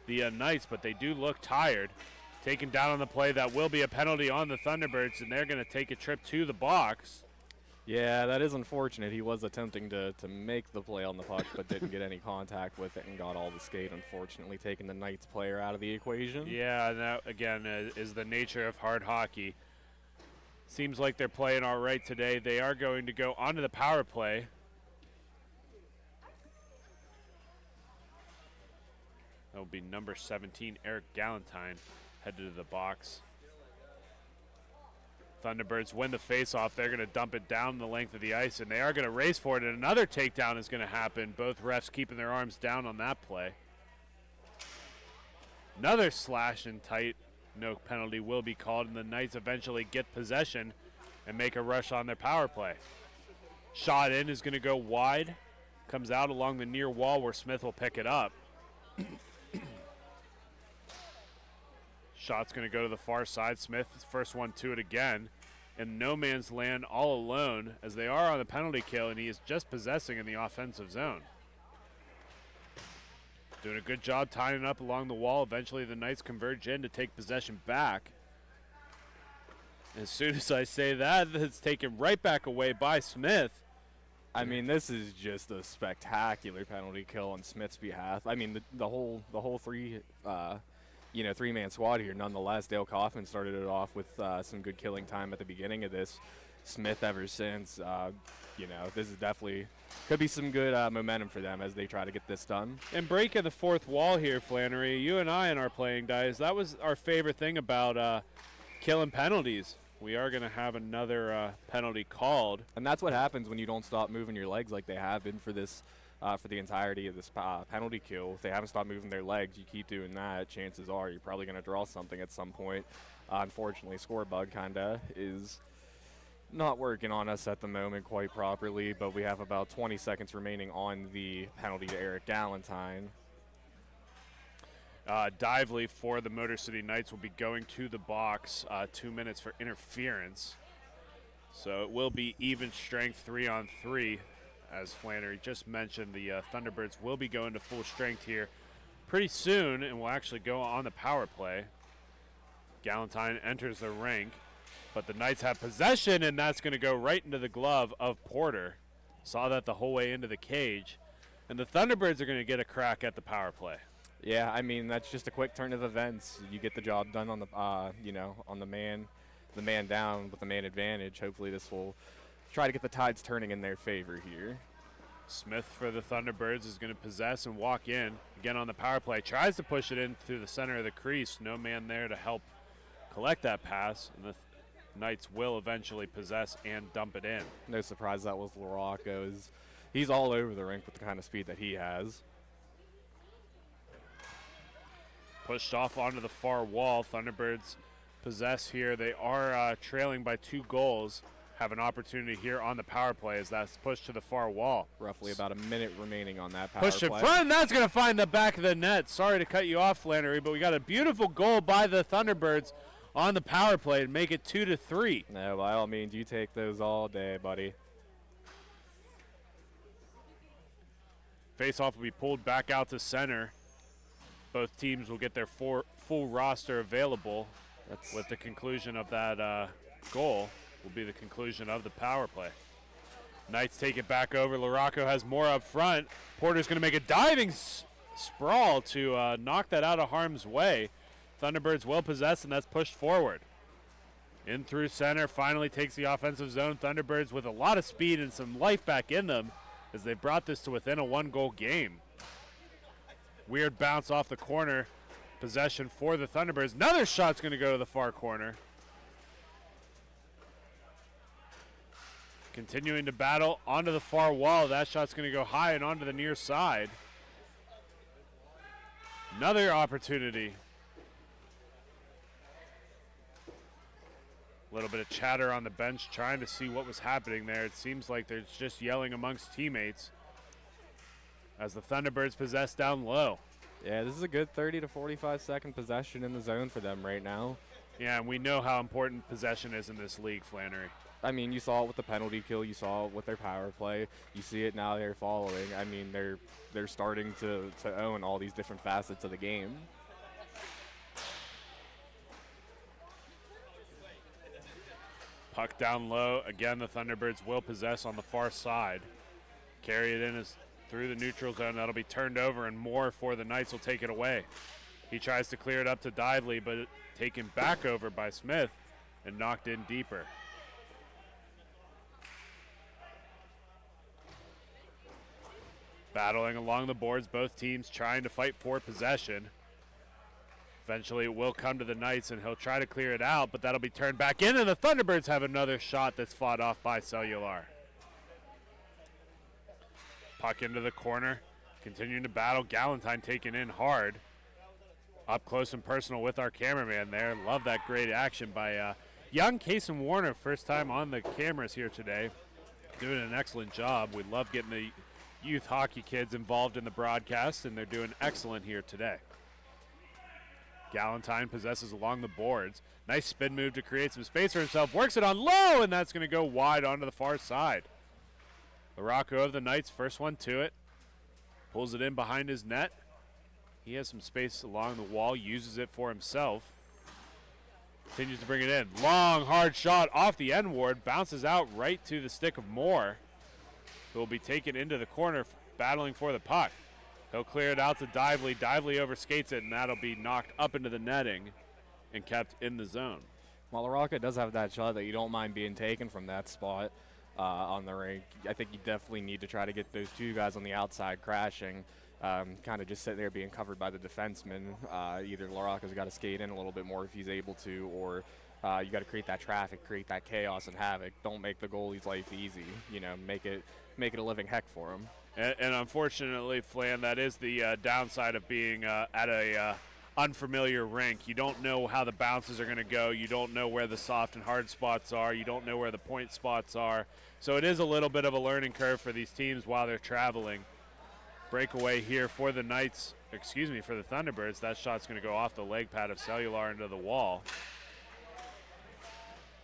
the Knights, but they do look tired. Taken down on the play, that will be a penalty on the Thunderbirds, and they're going to take a trip to the box.
Yeah, that is unfortunate. He was attempting to make the play on the puck, but didn't get any contact with it and got all the skate, unfortunately, taking the Knights player out of the equation.
Yeah, and that, again, is the nature of hard hockey. Seems like they're playing all right today. They are going to go onto the power play. That will be number 17, Eric Galentine, headed to the box. Thunderbirds win the faceoff. They're going to dump it down the length of the ice, and they are going to race for it, and another takedown is going to happen. Both refs keeping their arms down on that play. Another slash in tight. No penalty will be called, and the Knights eventually get possession and make a rush on their power play. Shot in is going to go wide. Comes out along the near wall where Smith will pick it up. Shot's going to go to the far side. Smith, first one to it again. In no man's land all alone as they are on the penalty kill, and he is just possessing in the offensive zone. Doing a good job tying it up along the wall. Eventually the Knights converge in to take possession back. As soon as I say that, it's taken right back away by Smith.
I mean, this is just a spectacular penalty kill on Smith's behalf. I mean, the whole three-man squad here. Nonetheless, Dale Kaufman started it off with some good killing time at the beginning of this. Smith ever since. This is definitely could be some good momentum for them as they try to get this done.
And breaking the fourth wall here, Flannery. You and I in our playing days, that was our favorite thing about killing penalties. We are going to have another penalty called.
And that's what happens when you don't stop moving your legs like they have been for this for the entirety of this penalty kill. If they haven't stopped moving their legs, you keep doing that, chances are you're probably going to draw something at some point. Unfortunately, score bug kind of is not working on us at the moment quite properly, but we have about 20 seconds remaining on the penalty to Eric Galentine.
Dively for the Motor City Knights will be going to the box. 2 minutes for interference. So it will be even strength 3-on-3. As Flannery just mentioned, the Thunderbirds will be going to full strength here pretty soon and will actually go on the power play. Galentine enters the rink, but the Knights have possession, and that's going to go right into the glove of Porter. Saw that the whole way into the cage. And the Thunderbirds are going to get a crack at the power play.
Yeah, I mean, that's just a quick turn of events. You get the job done on the, on the man down with the man advantage. Hopefully this will try to get the tides turning in their favor here.
Smith for the Thunderbirds is going to possess and walk in. Again on the power play. Tries to push it in through the center of the crease. No man there to help collect that pass. And the Knights will eventually possess and dump it in.
No surprise that was LaRocco's. He's all over the rink with the kind of speed that he has.
Pushed off onto the far wall. Thunderbirds possess here. They are trailing by 2 goals. Have an opportunity here on the power play as that's pushed to the far wall.
Roughly about a minute remaining on that power
Pushed
play.
in front, and that's going to find the back of the net. Sorry to cut you off, Flannery, but we got a beautiful goal by the Thunderbirds on the power play and make it 2-3.
No, by all means, you take those all day, buddy.
Face-off will be pulled back out to center. Both teams will get their full roster available. With the conclusion of that goal will be the conclusion of the power play. Knights take it back over. LaRocco has more up front. Porter's going to make a diving sprawl to knock that out of harm's way. Thunderbirds well possessed, and that's pushed forward. In through center, finally takes the offensive zone. Thunderbirds with a lot of speed and some life back in them as they brought this to within a 1-goal game. Weird bounce off the corner. Possession for the Thunderbirds. Another shot's going to go to the far corner. Continuing to battle onto the far wall. That shot's going to go high and onto the near side. Another opportunity. A little bit of chatter on the bench trying to see what was happening there. It seems like there's just yelling amongst teammates as the Thunderbirds possess down low.
Yeah, this is a good 30 to 45 second possession in the zone for them right now.
Yeah, and we know how important possession is in this league, Flannery.
I mean, you saw it with the penalty kill. You saw it with their power play. You see it now they're following. I mean, they're starting to own all these different facets of the game.
Puck down low. Again, the Thunderbirds will possess on the far side. Carry it in as through the neutral zone. That'll be turned over, and more for the Knights will take it away. He tries to clear it up to Dively, but taken back over by Smith and knocked in deeper. Battling along the boards, both teams trying to fight for possession. Eventually it will come to the Knights, and he'll try to clear it out, but that'll be turned back in, and the Thunderbirds have another shot that's fought off by Cellular. Puck into the corner, continuing to battle. Galentine taken in hard. Up close and personal with our cameraman there. Love that great action by young Kason Warner, first time on the cameras here today. Doing an excellent job. We love getting the youth hockey kids involved in the broadcast, and they're doing excellent here today. Galentine possesses along the boards. Nice spin move to create some space for himself. Works it on low, and that's going to go wide onto the far side. LaRocco of the Knights, first one to it. Pulls it in behind his net. He has some space along the wall, uses it for himself. Continues to bring it in. Long, hard shot off the end ward. Bounces out right to the stick of Moore, who will be taken into the corner, battling for the puck. He'll clear it out to Dively. Dively overskates it, and that'll be knocked up into the netting and kept in the zone.
While LaRocco does have that shot that you don't mind being taken from that spot on the rink, I think you definitely need to try to get those two guys on the outside crashing, kind of just sitting there being covered by the defenseman. Either LaRocco's got to skate in a little bit more if he's able to, or you got to create that traffic, create that chaos and havoc. Don't make the goalie's life easy. You know, make it a living heck for him.
And unfortunately, Flan, that is the downside of being at a unfamiliar rink. You don't know how the bounces are going to go. You don't know where the soft and hard spots are. You don't know where the point spots are. So it is a little bit of a learning curve for these teams while they're traveling. Breakaway here for the Knights, for the Thunderbirds. That shot's going to go off the leg pad of Cellular into the wall.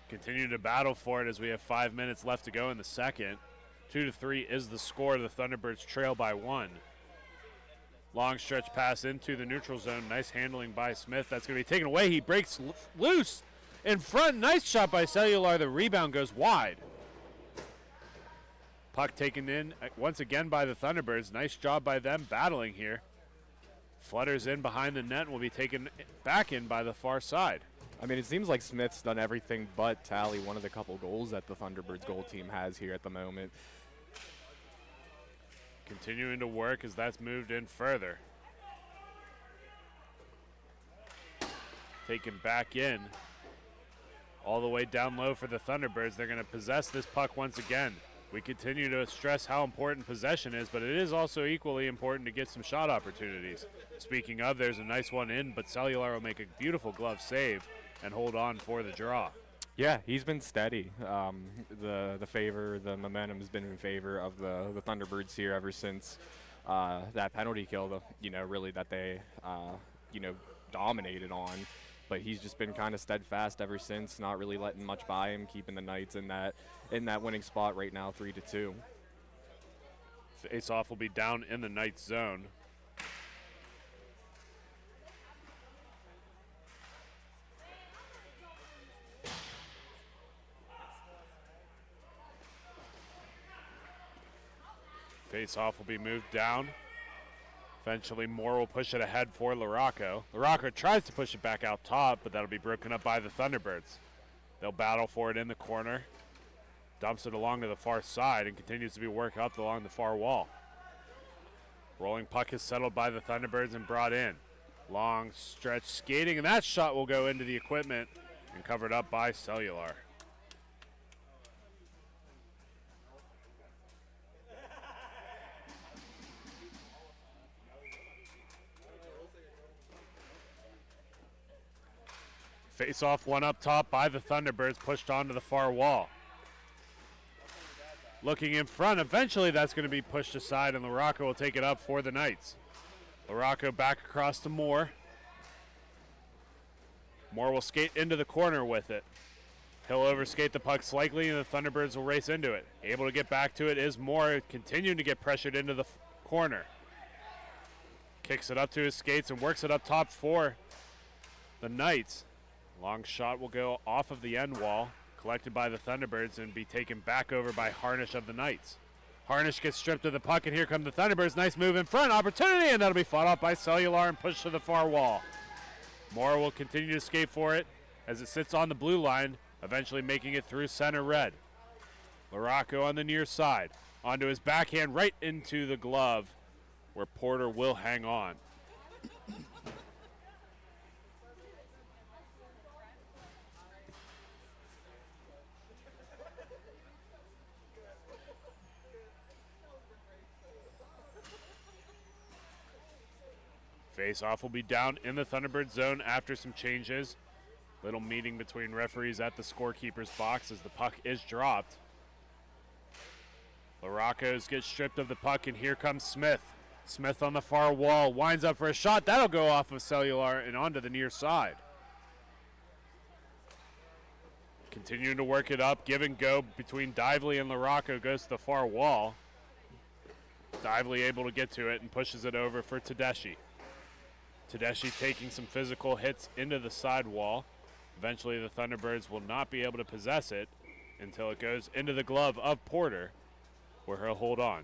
Continue to battle for it as we have 5 minutes left to go in the second. 2-3 is the score. The Thunderbirds trail by 1. Long stretch pass into the neutral zone. Nice handling by Smith. That's going to be taken away. He breaks loose in front. Nice shot by Cellular. The rebound goes wide. Puck taken in once again by the Thunderbirds. Nice job by them battling here. Flutters in behind the net and will be taken back in by the far side.
I mean, it seems like Smith's done everything but tally one of the couple goals that the Thunderbirds goal team has here at the moment.
Continuing to work as that's moved in further. Taken back in. all the way down low for the Thunderbirds. They're going to possess this puck once again. We continue to stress how important possession is, but it is also equally important to get some shot opportunities. Speaking of, there's a nice one in, but Cellular will make a beautiful glove save and hold on for the draw.
Yeah, he's been steady. The momentum has been in favor of the Thunderbirds here ever since that penalty kill, really that they, dominated on. But he's just been kind of steadfast ever since, not really letting much by him, keeping the Knights in that winning spot right now, 3-2.
Face-off will be down in the Knights zone. Face-off will be moved down. Eventually, Moore will push it ahead for Larocco. Larocco tries to push it back out top, but that'll be broken up by the Thunderbirds. They'll battle for it in the corner. Dumps it along to the far side and continues to be worked up along the far wall. Rolling puck is settled by the Thunderbirds and brought in. Long stretch skating, and that shot will go into the equipment and covered up by Cellular. Face-off one up top by the Thunderbirds, pushed onto the far wall. Looking in front, eventually that's going to be pushed aside, and Larocco will take it up for the Knights. Larocco back across to Moore. Moore will skate into the corner with it. He'll overskate the puck slightly, and the Thunderbirds will race into it. Able to get back to it is Moore, continuing to get pressured into the corner. Kicks it up to his skates and works it up top for the Knights. Long shot will go off of the end wall, collected by the Thunderbirds, and be taken back over by Harnish of the Knights. Harnish gets stripped of the puck, and here come the Thunderbirds. Nice move in front, opportunity, and that'll be fought off by Cellular and pushed to the far wall. Moore will continue to skate for it as it sits on the blue line, eventually making it through center red. Larocco on the near side, onto his backhand right into the glove, where Porter will hang on. Face-off will be down in the Thunderbird zone after some changes. Little meeting between referees at the scorekeeper's box as the puck is dropped. Larocco's gets stripped of the puck, and here comes Smith. Smith on the far wall, winds up for a shot. That'll go off of Cellular and onto the near side. Continuing to work it up, give and go between Dively and Larocco, goes to the far wall. Dively able to get to it and pushes it over for Tedeschi. Tedeschi taking some physical hits into the side wall. Eventually the Thunderbirds will not be able to possess it until it goes into the glove of Porter, where he'll hold on.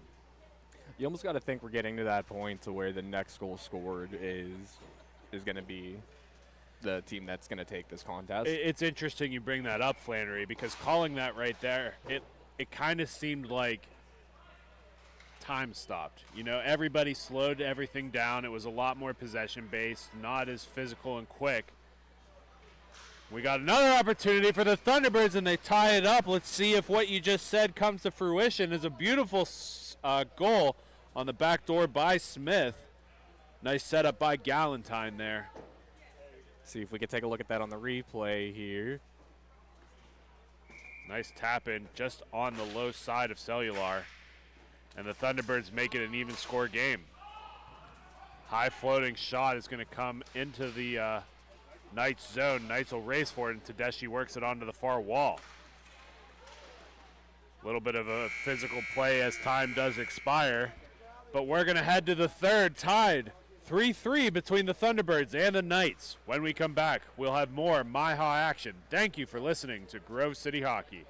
You almost got to think we're getting to that point to where the next goal scored is going to be the team that's going to take this contest.
It's interesting you bring that up, Flannery, because calling that right there, it kind of seemed like time stopped. Everybody slowed everything down. It was a lot more possession-based, not as physical and quick. We got another opportunity for the Thunderbirds, and they tie it up. Let's see if what you just said comes to fruition. Is a beautiful goal on the back door by Smith. Nice setup by Galentine there.
See if we can take a look at that on the replay here.
Nice tap in just on the low side of Cellular. And the Thunderbirds make it an even score game. High floating shot is going to come into the Knights zone. Knights will race for it, and Tedeschi works it onto the far wall. A little bit of a physical play as time does expire. But we're going to head to the third, tied 3-3 between the Thunderbirds and the Knights. When we come back, we'll have more MIHA action. Thank you for listening to Grove City Hockey.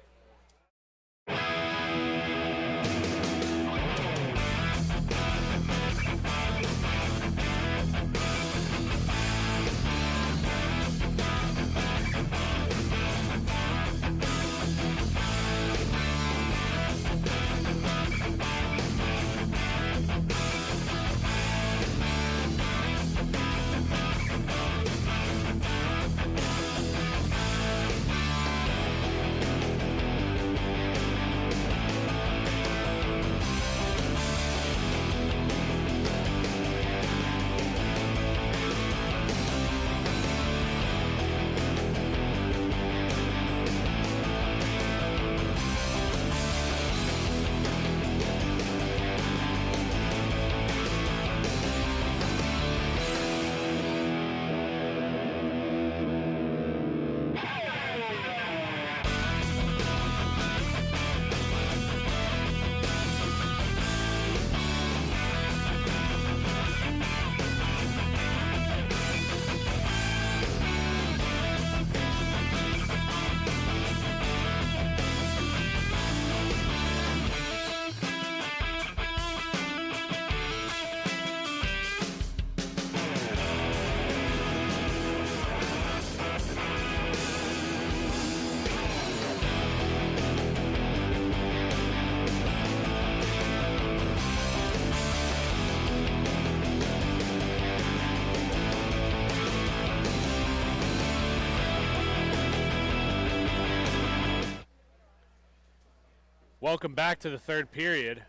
Welcome back to the third period.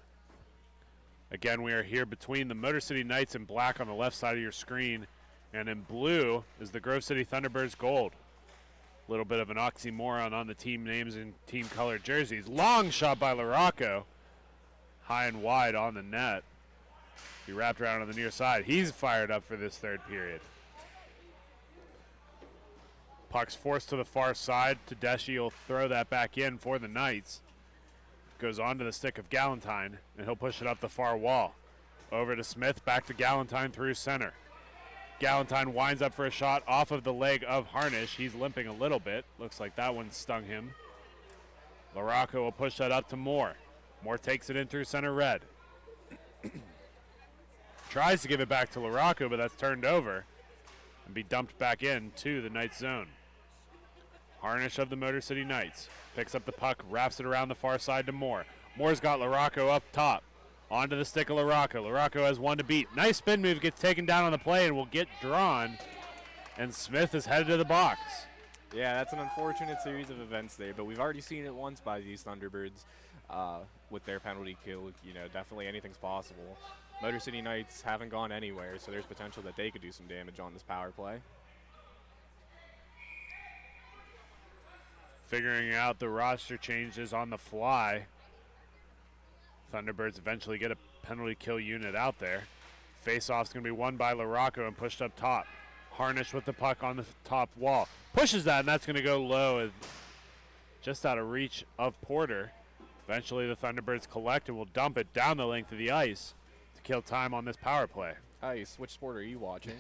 Again, we are here between the Motor City Knights in black on the left side of your screen, and in blue is the Grove City Thunderbirds gold. A little bit of an oxymoron on the team names and team colored jerseys. Long shot by LaRocco. High and wide on the net. He wrapped around on the near side. He's fired up for this third period. Puck's forced to the far side. Tedeschi will throw that back in for the Knights. Goes onto the stick of Galentine, and he'll push it up the far wall. Over to Smith, back to Galentine through center. Galentine winds up for a shot off of the leg of Harnish. He's limping a little bit. Looks like that one stung him. LaRocco will push that up to Moore. Moore takes it in through center red. Tries to give it back to LaRocco, but that's turned over and be dumped back in to the Knights zone. Harnish of the Motor City Knights picks up the puck, wraps it around the far side to Moore. Moore's got LaRocco up top. Onto the stick of LaRocco. LaRocco has one to beat. Nice spin move, gets taken down on the play and will get drawn. And Smith is headed to the box.
Yeah, that's an unfortunate series of events there, but we've already seen it once by these Thunderbirds with their penalty kill. You know, definitely anything's possible. Motor City Knights haven't gone anywhere, so there's potential that they could do some damage on this power play.
Figuring out the roster changes on the fly. Thunderbirds eventually get a penalty kill unit out there. Face-off's going to be won by LaRocco and pushed up top. Harnish with the puck on the top wall. Pushes that, and that's going to go low and just out of reach of Porter. Eventually the Thunderbirds collect and will dump it down the length of the ice to kill time on this power play.
Ice, which sport are you watching?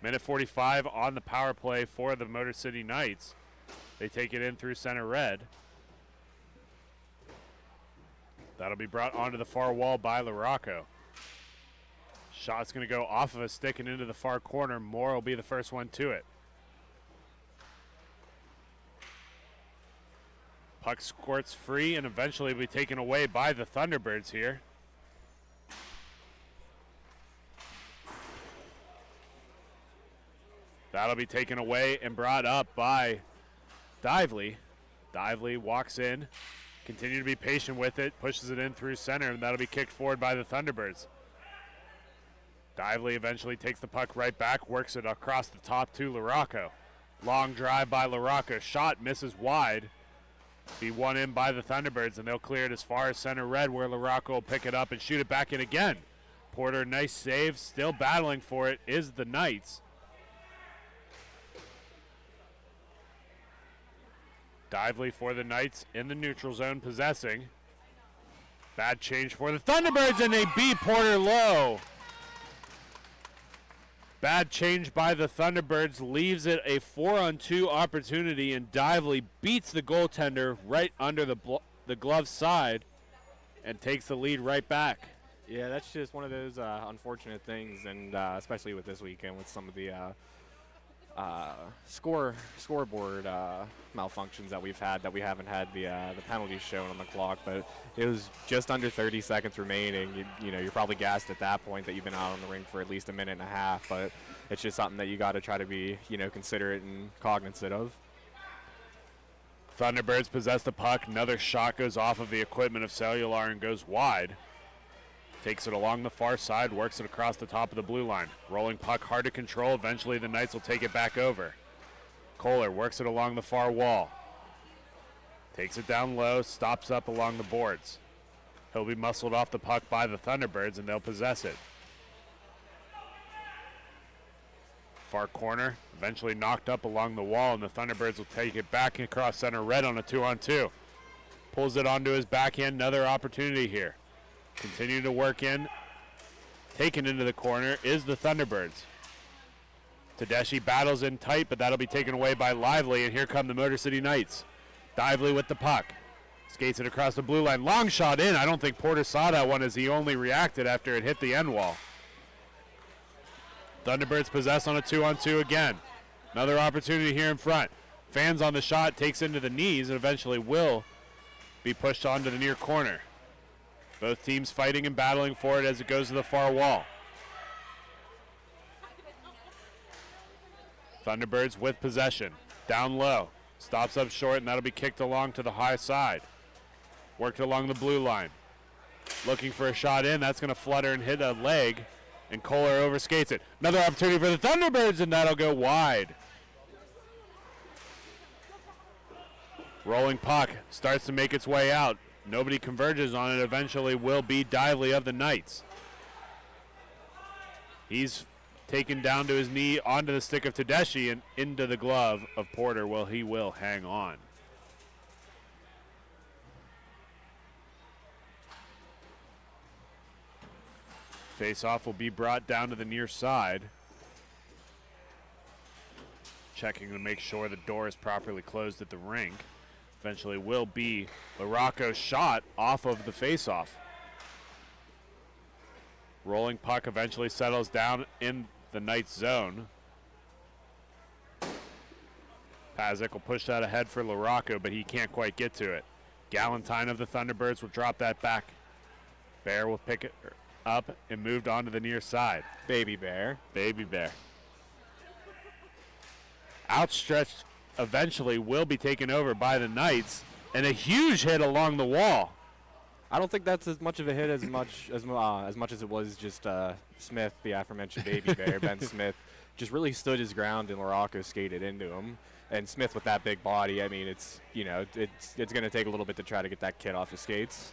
Minute 45 on the power play for the Motor City Knights. They take it in through center red. That'll be brought onto the far wall by LaRocco. Shot's going to go off of a stick and into the far corner. Moore will be the first one to it. Puck squirts free and eventually will be taken away by the Thunderbirds here. That'll be taken away and brought up by Dively. Dively walks in, continue to be patient with it, pushes it in through center, and that'll be kicked forward by the Thunderbirds. Dively eventually takes the puck right back, works it across the top to LaRocco. Long drive by LaRocco. Shot misses wide. Be won in by the Thunderbirds, and they'll clear it as far as center red, where LaRocco will pick it up and shoot it back in again. Porter, nice save. Still battling for it is the Knights. Dively for the Knights in the neutral zone, possessing. Bad change for the Thunderbirds, and they beat Porter low. Bad change by the Thunderbirds leaves it a 4-on-2 opportunity, and Dively beats the goaltender right under the glove side and takes the lead right back.
Yeah, that's just one of those unfortunate things, and especially with this weekend with some of the scoreboard malfunctions that we've had, that we haven't had the penalties shown on the clock, but it was just under 30 seconds remaining. You know, you're probably gassed at that point that you've been out on the rink for at least a minute and a half, but it's just something that you got to try to be, you know, considerate and cognizant of.
Thunderbirds possess the puck. Another shot goes off of the equipment of Cellular and goes wide. Takes it along the far side, works it across the top of the blue line. Rolling puck, hard to control. Eventually the Knights will take it back over. Kohler works it along the far wall. Takes it down low, stops up along the boards. He'll be muscled off the puck by the Thunderbirds, and they'll possess it. Far corner, eventually knocked up along the wall, and the Thunderbirds will take it back across center red on a 2-on-2. Pulls it onto his backhand, another opportunity here. Continue to work in. Taken into the corner is the Thunderbirds. Tedeschi battles in tight, but that'll be taken away by Lively, and here come the Motor City Knights. Dively with the puck. Skates it across the blue line. Long shot in. I don't think Porter saw that one, as he only reacted after it hit the end wall. Thunderbirds possess on a 2-on-2 again. Another opportunity here in front. Fans on the shot, takes into the knees, and eventually will be pushed onto the near corner. Both teams fighting and battling for it as it goes to the far wall. Thunderbirds with possession. Down low. Stops up short, and that'll be kicked along to the high side. Worked along the blue line. Looking for a shot in. That's going to flutter and hit a leg. And Kohler overskates it. Another opportunity for the Thunderbirds, and that'll go wide. Rolling puck starts to make its way out. Nobody converges on it. Eventually will be Dively of the Knights. He's taken down to his knee onto the stick of Tedeschi and into the glove of Porter. Well, he will hang on. Face-off will be brought down to the near side. Checking to make sure the door is properly closed at the rink. Eventually will be LaRocco's shot off of the face-off. Rolling puck eventually settles down in the Knights zone. Pazik will push that ahead for LaRocco, but he can't quite get to it. Galentine of the Thunderbirds will drop that back. Bear will pick it up and moved on to the near side.
Baby Bear.
Baby Bear. Outstretched eventually will be taken over by the Knights, and a huge hit along the wall.
I don't think that's as much of a hit as much as it was just Smith, the aforementioned Baby Bear. Ben Smith just really stood his ground, and LaRocco skated into him. And Smith with that big body, I mean, it's going to take a little bit to try to get that kid off his skates.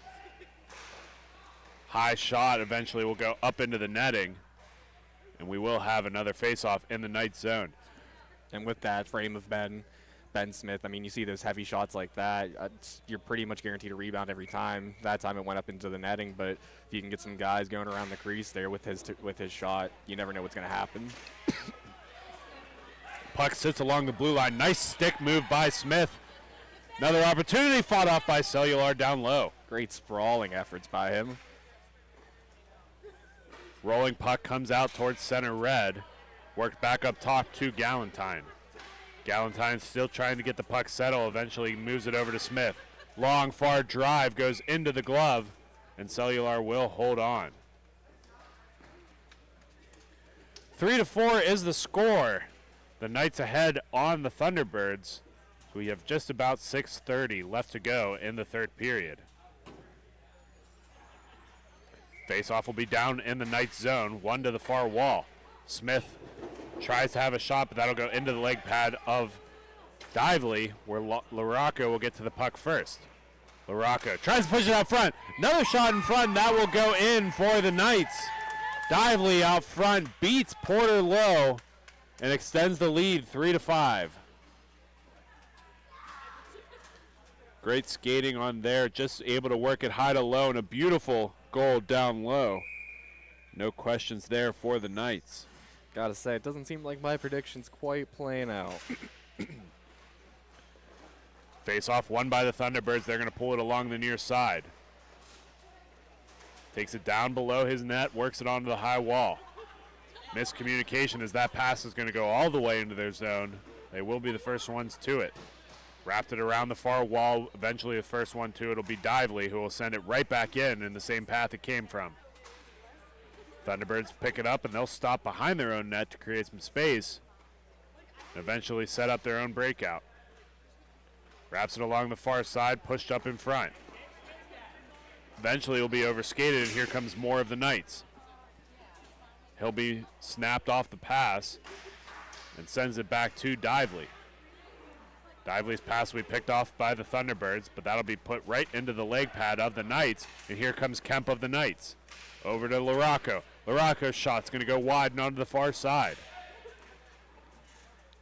High shot eventually will go up into the netting, and we will have another face-off in the Knights zone.
And with that frame of Ben Smith, I mean, you see those heavy shots like that, you're pretty much guaranteed a rebound every time. That time it went up into the netting, but if you can get some guys going around the crease there with his shot, you never know what's going to happen.
Puck sits along the blue line. Nice stick move by Smith. Another opportunity fought off by Cellular down low.
Great sprawling efforts by him.
Rolling puck comes out towards center red. Worked back up top to Galentine. Galentine still trying to get the puck settled. Eventually moves it over to Smith. Long, far drive goes into the glove, and Cellular will hold on. 3-4 is the score. The Knights ahead on the Thunderbirds. We have just about 6:30 left to go in the third period. Face-off will be down in the Knights zone, one to the far wall. Smith tries to have a shot, but that'll go into the leg pad of Dively, where LaRocco will get to the puck first. LaRocco tries to push it out front. Another shot in front. That will go in for the Knights. Dively out front beats Porter low and extends the lead 3-5. Great skating on there. Just able to work it high to low, and a beautiful goal down low. No questions there for the Knights.
Gotta say, it doesn't seem like my prediction's quite playing out.
Face-off won by the Thunderbirds. They're going to pull it along the near side. Takes it down below his net, works it onto the high wall. Miscommunication as that pass is going to go all the way into their zone. They will be the first ones to it. Wrapped it around the far wall. Eventually the first one to it will be Dively, who will send it right back in the same path it came from. Thunderbirds pick it up, and they'll stop behind their own net to create some space and eventually set up their own breakout. Wraps it along the far side, pushed up in front. Eventually will be overskated, and here comes more of the Knights. He'll be snapped off the pass and sends it back to Dively. Dively's pass will be picked off by the Thunderbirds, but that'll be put right into the leg pad of the Knights, and here comes Kemp of the Knights. Over to LaRocco. LaRocco's shot's going to go wide and onto the far side.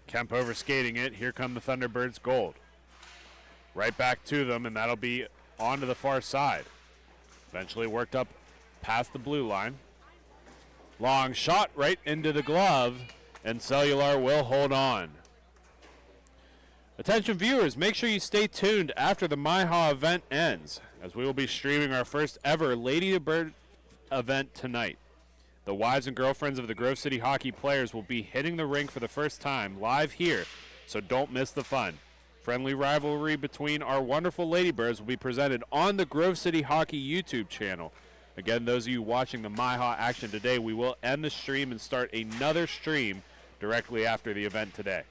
Kemp overskating it. Here come the Thunderbirds gold. Right back to them, and that'll be onto the far side. Eventually worked up past the blue line. Long shot right into the glove, and Cellular will hold on. Attention viewers, make sure you stay tuned after the MIHA event ends, as we will be streaming our first ever Lady Bird event tonight. The wives and girlfriends of the Grove City hockey players will be hitting the rink for the first time live here, so don't miss the fun. Friendly rivalry between our wonderful Ladybirds will be presented on the Grove City Hockey YouTube channel. Again, those of you watching the MIHA action today, we will end the stream and start another stream directly after the event today.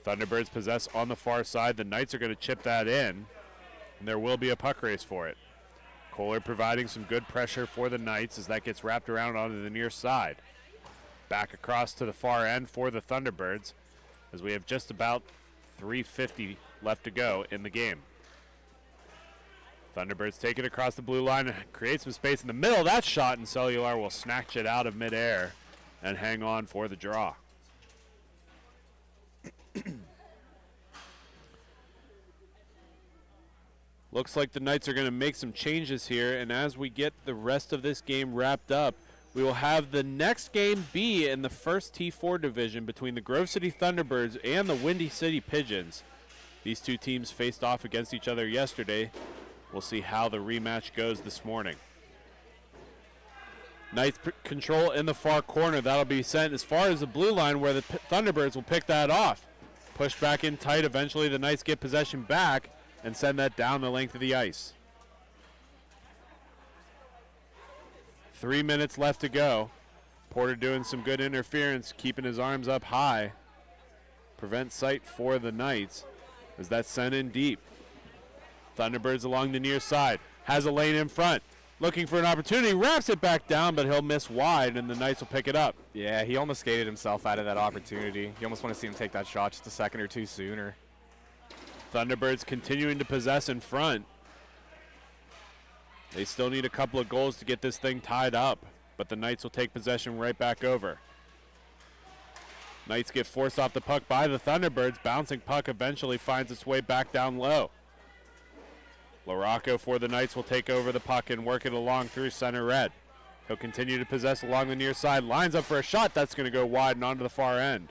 Thunderbirds possess on the far side. The Knights are going to chip that in. and there will be a puck race for it. Kohler providing some good pressure for the Knights as that gets wrapped around onto the near side. Back across to the far end for the Thunderbirds as we have just about 3:50 left to go in the game. Thunderbirds take it across the blue line and create some space in the middle. That shot, and Cellular will snatch it out of midair and hang on for the draw. Looks like the Knights are going to make some changes here, and as we get the rest of this game wrapped up, we will have the next game be in the first T4 division between the Grove City Thunderbirds and the Windy City Pigeons. These two teams faced off against each other yesterday. We'll see how the rematch goes this morning. Knights control in the far corner. That'll be sent as far as the blue line where the Thunderbirds will pick that off. Pushed back in tight. Eventually the Knights get possession back and send that down the length of the ice. 3 minutes left to go. Porter doing some good interference, keeping his arms up high. Prevent sight for the Knights as that's sent in deep. Thunderbirds along the near side. Has a lane in front. Looking for an opportunity. Wraps it back down, but he'll miss wide, and the Knights will pick it up.
Yeah, he almost skated himself out of that opportunity. You almost want to see him take that shot just a second or two sooner.
Thunderbirds continuing to possess in front. They still need a couple of goals to get this thing tied up, but the Knights will take possession right back over. Knights get forced off the puck by the Thunderbirds. Bouncing puck eventually finds its way back down low. LaRocco for the Knights will take over the puck and work it along through center red. He'll continue to possess along the near side. Lines up for a shot. That's going to go wide and onto the far end.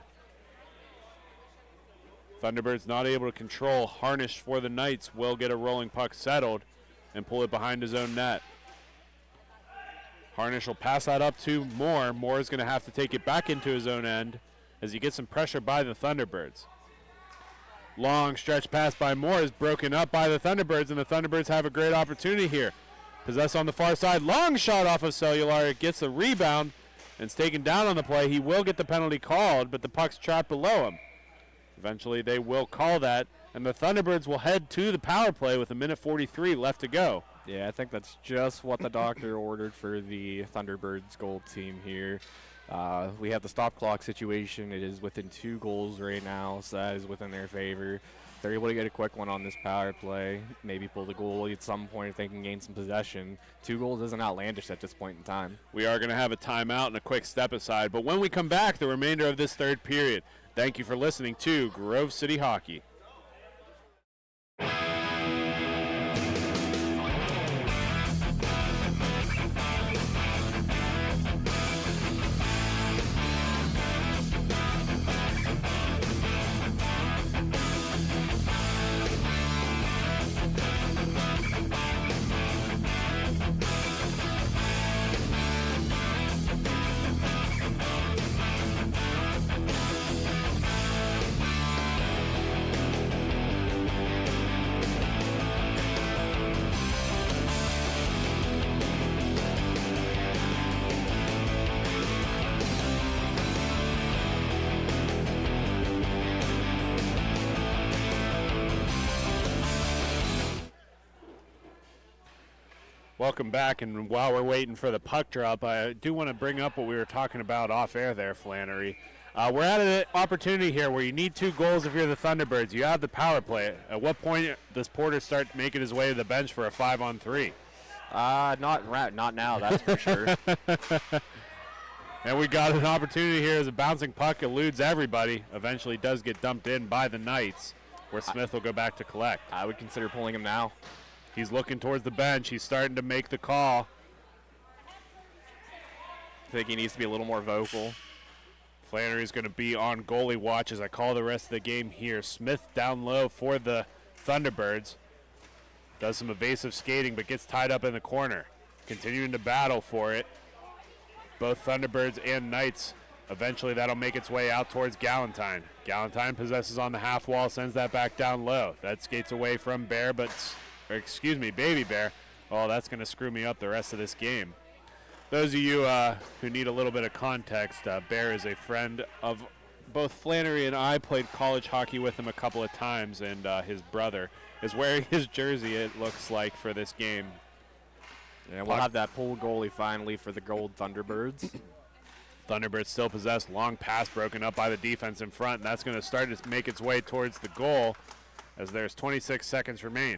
Thunderbirds not able to control. Harnish for the Knights will get a rolling puck settled and pull it behind his own net. Harnish will pass that up to Moore. Moore is going to have to take it back into his own end as he gets some pressure by the Thunderbirds. Long stretch pass by Moore is broken up by the Thunderbirds, and the Thunderbirds have a great opportunity here. Possess on the far side. Long shot off of Cellular. It gets the rebound and it's taken down on the play. He will get the penalty called, but the puck's trapped below him. Eventually they will call that, and the Thunderbirds will head to the power play with 1:43 left to go.
Yeah, I think that's just what the doctor ordered for the Thunderbirds goal team here. We have the stop clock situation. It is within 2 goals right now, so that is within their favor. If they're able to get a quick one on this power play, maybe pull the goalie at some point if they can gain some possession. 2 goals isn't outlandish at this point in time.
We are going to have a timeout and a quick step aside, but when we come back, the remainder of this third period. Thank you for listening to Grove City Hockey. Welcome back, and while we're waiting for the puck drop, I do want to bring up what we were talking about off air there, Flannery. We're at an opportunity here where you need 2 goals if you're the Thunderbirds. You have the power play. At what point does Porter start making his way to the bench for a 5-on-3?
Not now, that's for sure.
And we got an opportunity here as a bouncing puck eludes everybody. Eventually does get dumped in by the Knights, where Smith will go back to collect.
I would consider pulling him now.
He's looking towards the bench. He's starting to make the call.
I think he needs to be a little more vocal.
Flannery's going to be on goalie watch as I call the rest of the game here. Smith down low for the Thunderbirds. Does some evasive skating, but gets tied up in the corner. Continuing to battle for it. Both Thunderbirds and Knights. Eventually that'll make its way out towards Galentine. Galentine possesses on the half wall, sends that back down low. That skates away from Bear, Baby Bear. Oh, that's going to screw me up the rest of this game. Those of you who need a little bit of context, Bear is a friend of both Flannery and I played college hockey with him a couple of times, and his brother is wearing his jersey, it looks like, for this game.
Yeah, we'll have that pull goalie finally for the Gold Thunderbirds.
Thunderbirds still possessed. Long pass broken up by the defense in front, and that's going to start to make its way towards the goal as there's 26 seconds remain.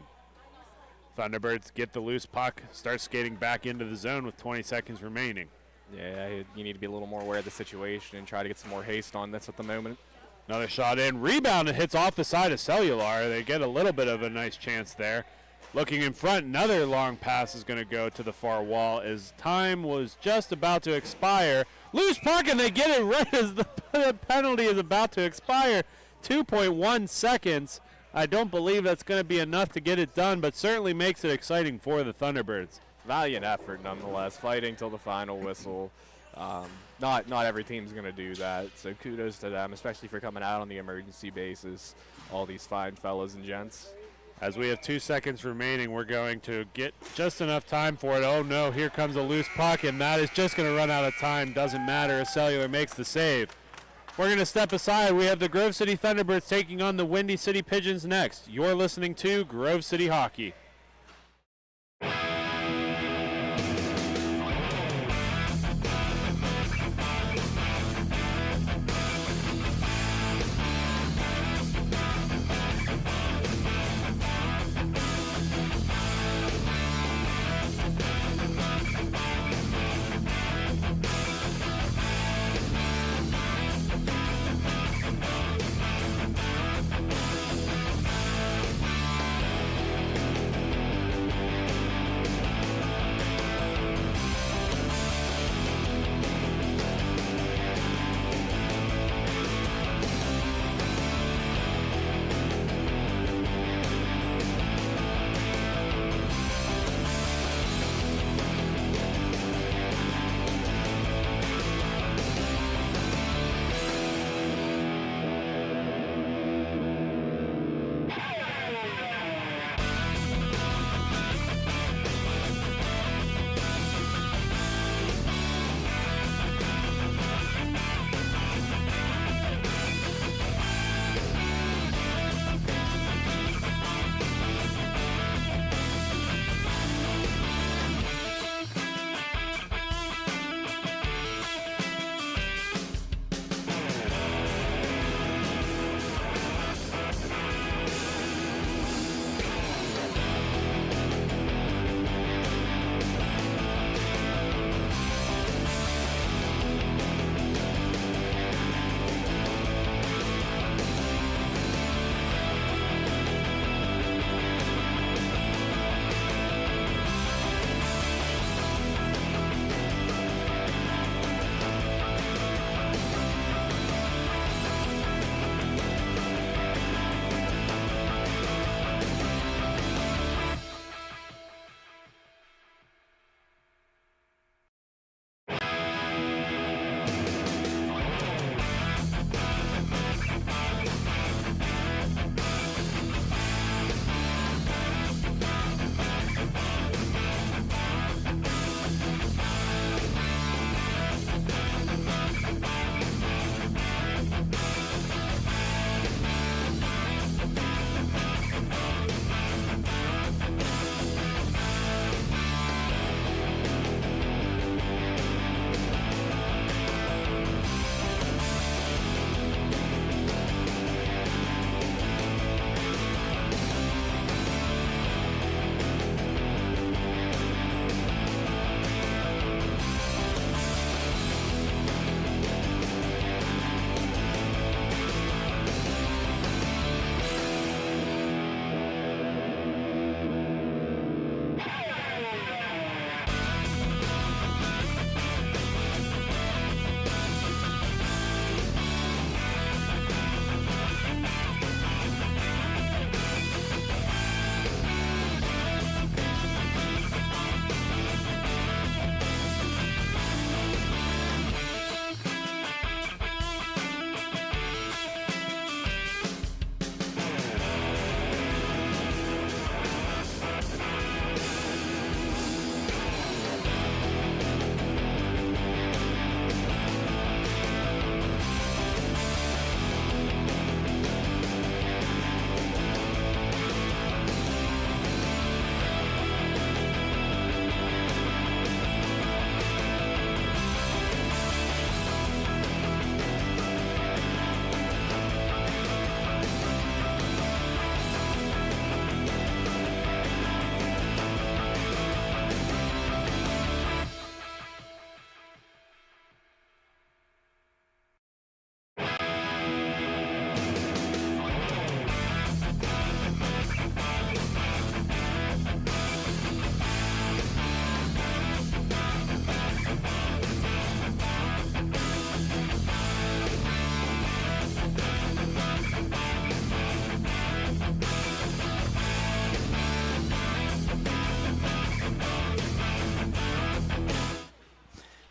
Thunderbirds get the loose puck, start skating back into the zone with 20 seconds remaining.
Yeah, you need to be a little more aware of the situation and try to get some more haste on this at the moment.
Another shot in. Rebound, and hits off the side of Cellular. They get a little bit of a nice chance there. Looking in front, another long pass is going to go to the far wall as time was just about to expire. Loose puck, and they get it right as the penalty is about to expire. 2.1 seconds. I don't believe that's going to be enough to get it done, but certainly makes it exciting for the Thunderbirds.
Valiant effort nonetheless, fighting till the final whistle. Not every team's going to do that, so kudos to them, especially for coming out on the emergency basis, all these fine fellas and gents.
As we have 2 seconds remaining, we're going to get just enough time for it. Oh no, here comes a loose puck, and that is just going to run out of time. Doesn't matter as Cellular makes the save. We're going to step aside. We have the Grove City Thunderbirds taking on the Windy City Pigeons next. You're listening to Grove City Hockey.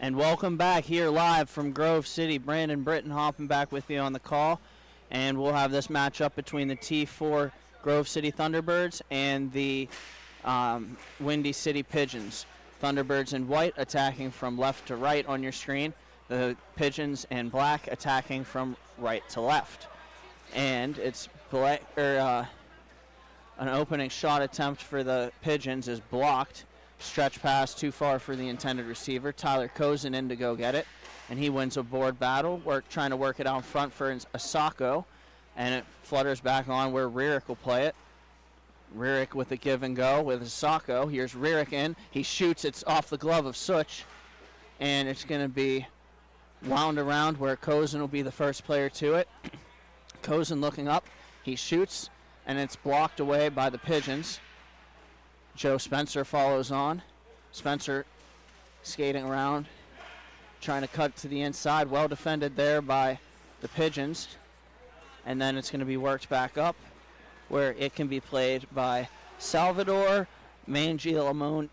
And welcome back here live from Grove City. Brandon Britton hopping back with you on the call. And we'll have this matchup between the T4 Grove City Thunderbirds and the Windy City Pigeons. Thunderbirds in white attacking from left to right on your screen. The Pigeons in black attacking from right to left. And it's an opening shot attempt for the Pigeons is blocked. Stretch pass too far for the intended receiver. Tyler Cozen in to go get it. And he wins a board battle, trying to work it out in front for Asako. And it flutters back on where Rierick will play it. Rierick with a give and go with Asako. Here's Rierick in. He shoots. It's off the glove of Such. And it's going to be wound around where Cozen will be the first player to it. Cozen looking up. He shoots, and it's blocked away by the Pigeons. Joe Spencer follows on. Spencer skating around, trying to cut to the inside. Well defended there by the Pigeons. And then it's going to be worked back up where it can be played by Salvador Mangialamoni.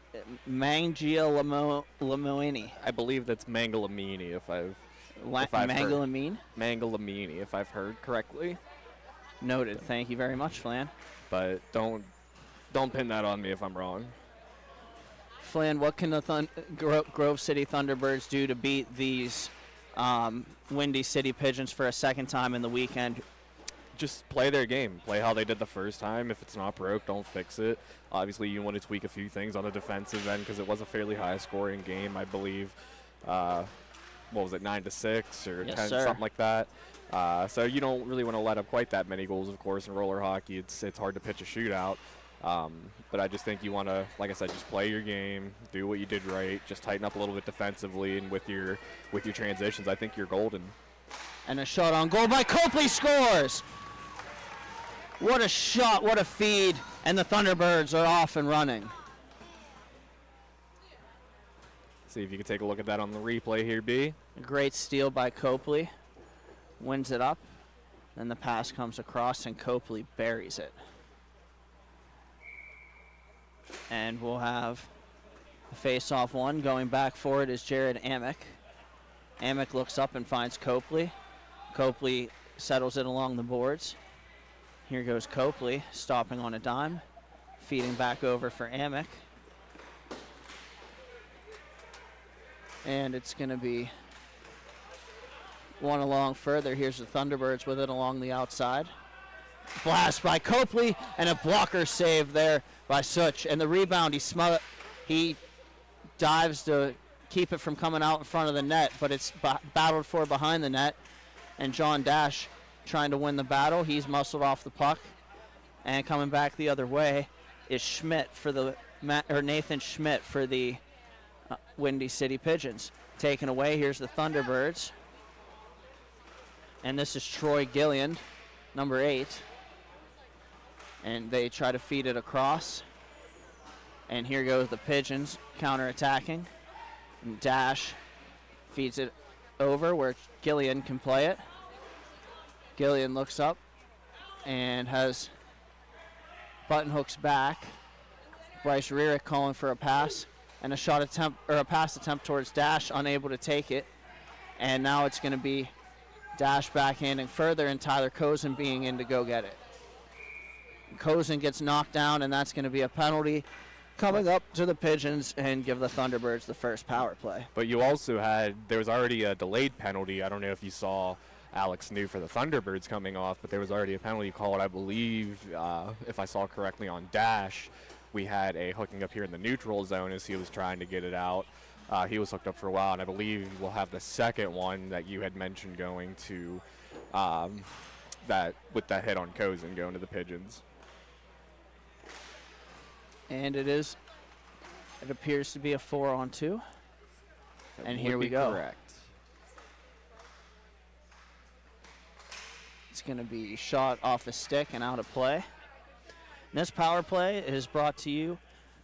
I believe that's Mangalamini if I've Mangalamini if I've heard correctly.
Noted. Thank you very much, Flan.
But don't pin that on me if I'm wrong.
Flan, what can the Grove City Thunderbirds do to beat these Windy City Pigeons for a second time in the weekend?
Just play their game. Play how they did the first time. If it's not broke, don't fix it. Obviously, you want to tweak a few things on the defensive end because it was a fairly high-scoring game, I believe. What was it, 9-6 or
yes,
10,
sir.
something like that. So you don't really want to let up quite that many goals, of course, in roller hockey. It's hard to pitch a shootout. But I just think you want to, like I said, just play your game, do what you did right, just tighten up a little bit defensively, and with your transitions, I think you're golden.
And a shot on goal by Copley scores! What a shot, what a feed, and the Thunderbirds are off and running.
See if you can take a look at that on the replay here, B.
A great steal by Copley. Wins it up. Then the pass comes across, and Copley buries it. And we'll have a face-off one. Going back for it is Jared Amick. Amick looks up and finds Copley. Copley settles it along the boards. Here goes Copley, stopping on a dime, feeding back over for Amick. And it's going to be one along further. Here's the Thunderbirds with it along the outside. Blast by Copley, and a blocker save there by Such. And the rebound, he dives to keep it from coming out in front of the net, but it's battled for behind the net. And John Dash trying to win the battle. He's muscled off the puck. And coming back the other way is Nathan Schmidt for the Windy City Pigeons. Taken away, here's the Thunderbirds. And this is Troy Gillian, number 8. And they try to feed it across. And here goes the Pigeons counterattacking. And Dash feeds it over where Gillian can play it. Gillian looks up and has button hooks back. Bryce Rierick calling for a pass and a pass attempt towards Dash, unable to take it. And now it's going to be Dash backhanding further and Tyler Cozen being in to go get it. Cozen gets knocked down, and that's going to be a penalty coming up to the Pigeons and give the Thunderbirds the first power play.
But you also there was already a delayed penalty. I don't know if you saw Alex New for the Thunderbirds coming off, but there was already a penalty called, I believe, if I saw correctly, on Dash. We had a hooking up here in the neutral zone as he was trying to get it out. He was hooked up for a while, and I believe we'll have the second one that you had mentioned going to with that hit on Cozen going to the Pigeons.
And it appears to be a 4-on-2. And here we go.
Correct.
It's going to be shot off a stick and out of play. And this power play is brought to you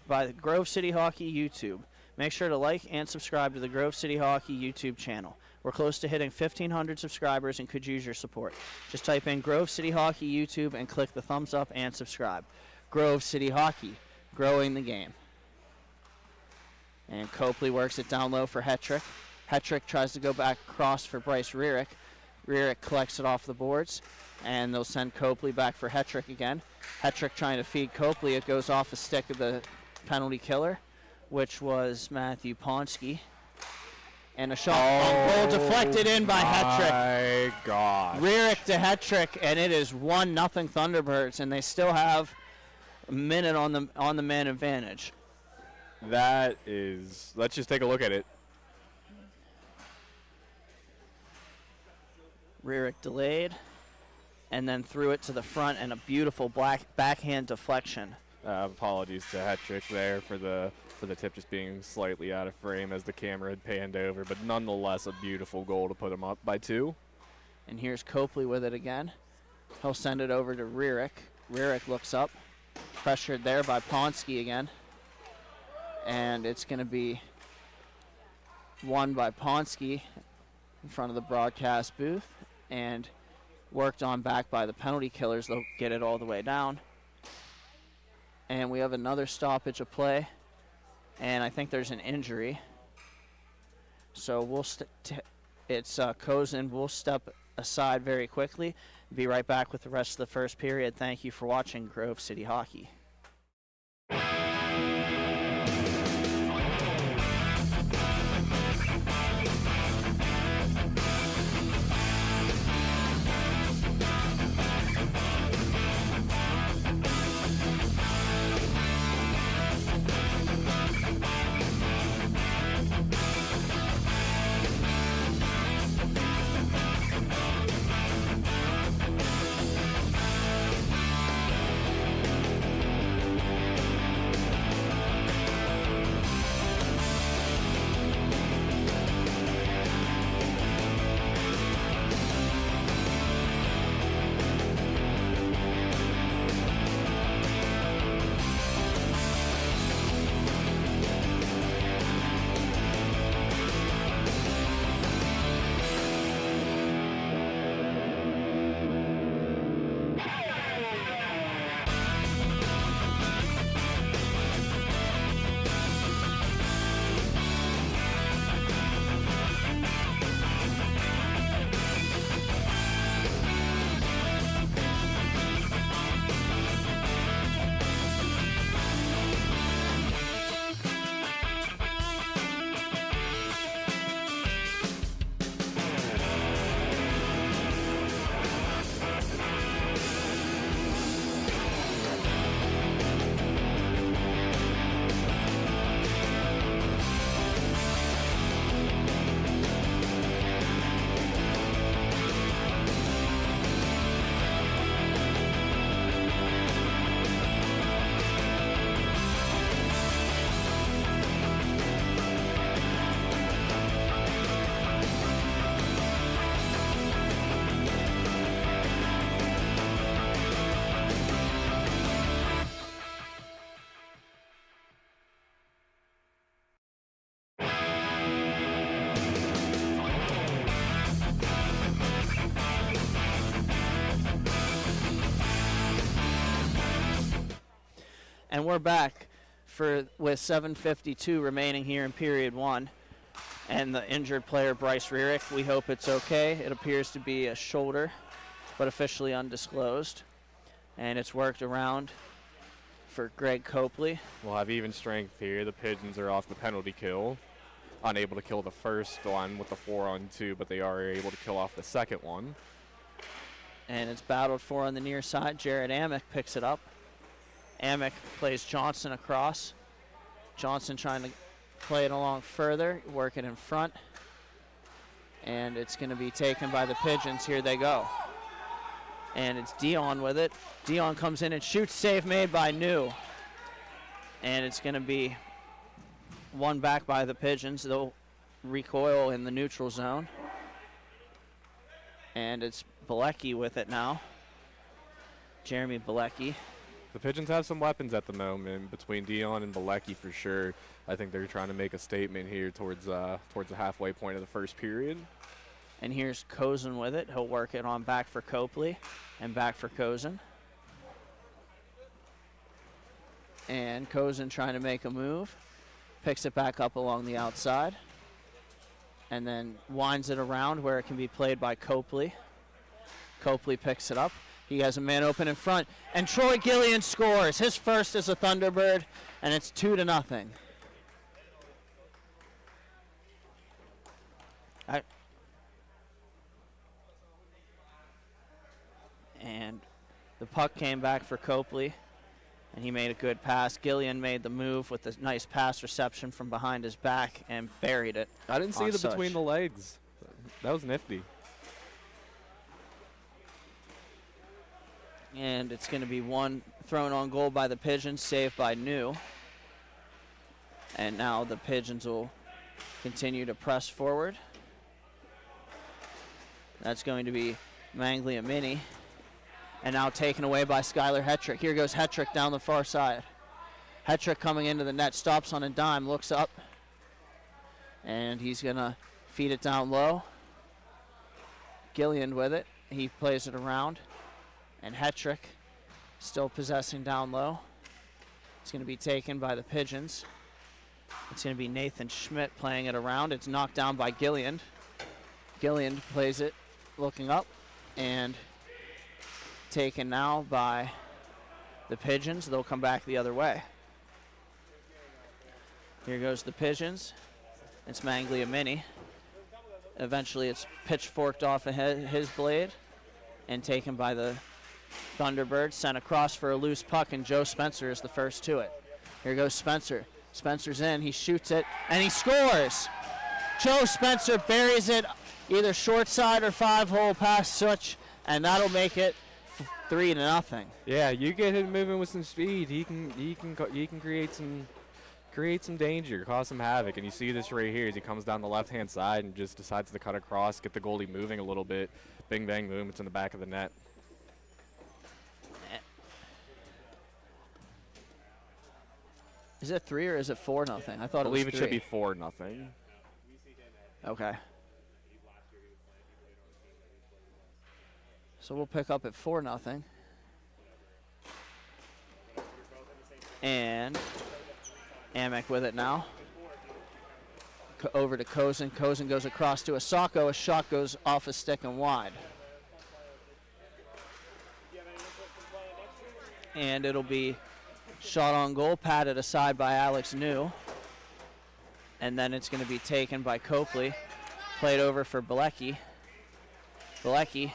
by the Grove City Hockey YouTube. Make sure to like and subscribe to the Grove City Hockey YouTube channel. We're close to hitting 1,500 subscribers and could use your support. Just type in Grove City Hockey YouTube and click the thumbs up and subscribe. Grove City Hockey, growing the game. And Copley works it down low for Hetrick. Hetrick tries to go back across for Bryce Rearick. Rearick collects it off the boards, and they'll send Copley back for Hetrick again. Hetrick trying to feed Copley. It goes off the stick of the penalty killer, which was Matthew Ponsky. And a shot on goal deflected in by Hetrick.
My God.
Rearick to Hetrick, and it is 1-0 Thunderbirds, and they still have a minute on the man advantage.
That is, let's just take a look at it.
Rearick delayed, and then threw it to the front, and a beautiful backhand deflection.
Apologies to Hetrick there for the tip just being slightly out of frame as the camera had panned over, but nonetheless a beautiful goal to put him up by 2.
And here's Copley with it again. He'll send it over to Rearick. Rearick looks up, pressured there by Ponsky again. And it's going to be won by Ponsky in front of the broadcast booth and worked on back by the penalty killers. They'll get it all the way down. And we have another stoppage of play, and I think there's an injury. So we'll it's Kozin. We'll step aside very quickly. Be right back with the rest of the first period. Thank you for watching Grove City Hockey. And we're back with 7:52 remaining here in period 1. And the injured player, Bryce Rearick, we hope it's okay. It appears to be a shoulder, but officially undisclosed. And it's worked around for Greg Copley.
We'll have even strength here. The Pigeons are off the penalty kill. Unable to kill the first one with the 4-on-2, but they are able to kill off the second one.
And it's battled for on the near side. Jared Amick picks it up. Amick plays Johnson across. Johnson trying to play it along further, work it in front. And it's going to be taken by the Pigeons. Here they go. And it's Dion with it. Dion comes in and shoots. Save made by New. And it's going to be won back by the Pigeons. They'll recoil in the neutral zone. And it's Bilecki with it now. Jeremy Bilecki.
The Pigeons have some weapons at the moment between Dion and Bilecki for sure. I think they're trying to make a statement here towards the halfway point of the first period.
And here's Kozin with it. He'll work it on back for Copley and back for Kozin. And Kozin trying to make a move. Picks it back up along the outside. and then winds it around where it can be played by Copley. Copley picks it up. He has a man open in front, and Troy Gillian scores. His first as a Thunderbird, and it's 2-0. And the puck came back for Copley, and he made a good pass. Gillian made the move with a nice pass reception from behind his back and buried it.
I didn't see
on
the
Such.
between the legs. That was nifty.
And it's going to be one thrown on goal by the Pigeons, saved by New. And now the Pigeons will continue to press forward. That's going to be Mangliamini. And now taken away by Skylar Hetrick. Here goes Hetrick down the far side. Hetrick coming into the net, stops on a dime, looks up. And he's going to feed it down low. Gillian with it. He plays it around. And Hetrick still possessing down low. It's going to be taken by the Pigeons. It's going to be Nathan Schmidt playing it around. It's knocked down by Gillian. Gillian plays it looking up and taken now by the Pigeons. They'll come back the other way. Here goes the Pigeons. It's Mangliamini. Eventually it's pitchforked off of his blade and taken by the Thunderbirds. Sent across for a loose puck, and Joe Spencer is the first to it. Here goes Spencer. Spencer's in. He shoots it, and he scores. Joe Spencer buries it either short side or 5-hole past Such, and that'll make it 3-0.
Yeah, you get him moving with some speed. He can create some danger, cause some havoc. And you see this right here as he comes down the left-hand side and just decides to cut across, get the goalie moving a little bit. Bing, bang, boom. It's in the back of the net.
Is it 3 or is it 4-0? I thought
I believe
it was
it
3.
should be 4-0.
Okay. So we'll pick up at 4-0. And Amick with it now. Over to Cozen. Cozen goes across to Asako. A shot goes off a stick and wide. And it'll be shot on goal, patted aside by Alex New. And then it's going to be taken by Copley. Played over for Bilecki. Bilecki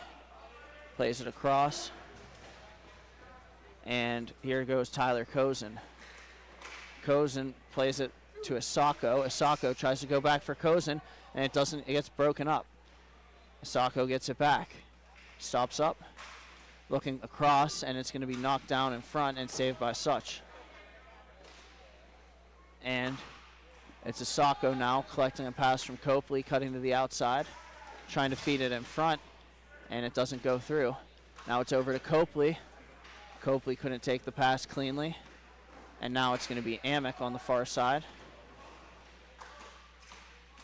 plays it across. And here goes Tyler Cozen. Cozen plays it to Asako. Asako tries to go back for Cozen, and it doesn't. It gets broken up. Asako gets it back. Stops up. Looking across, and it's going to be knocked down in front and saved by Such. And it's Asako now collecting a pass from Copley, cutting to the outside, trying to feed it in front, and it doesn't go through. Now it's over to Copley. Copley couldn't take the pass cleanly, and now it's going to be Amick on the far side.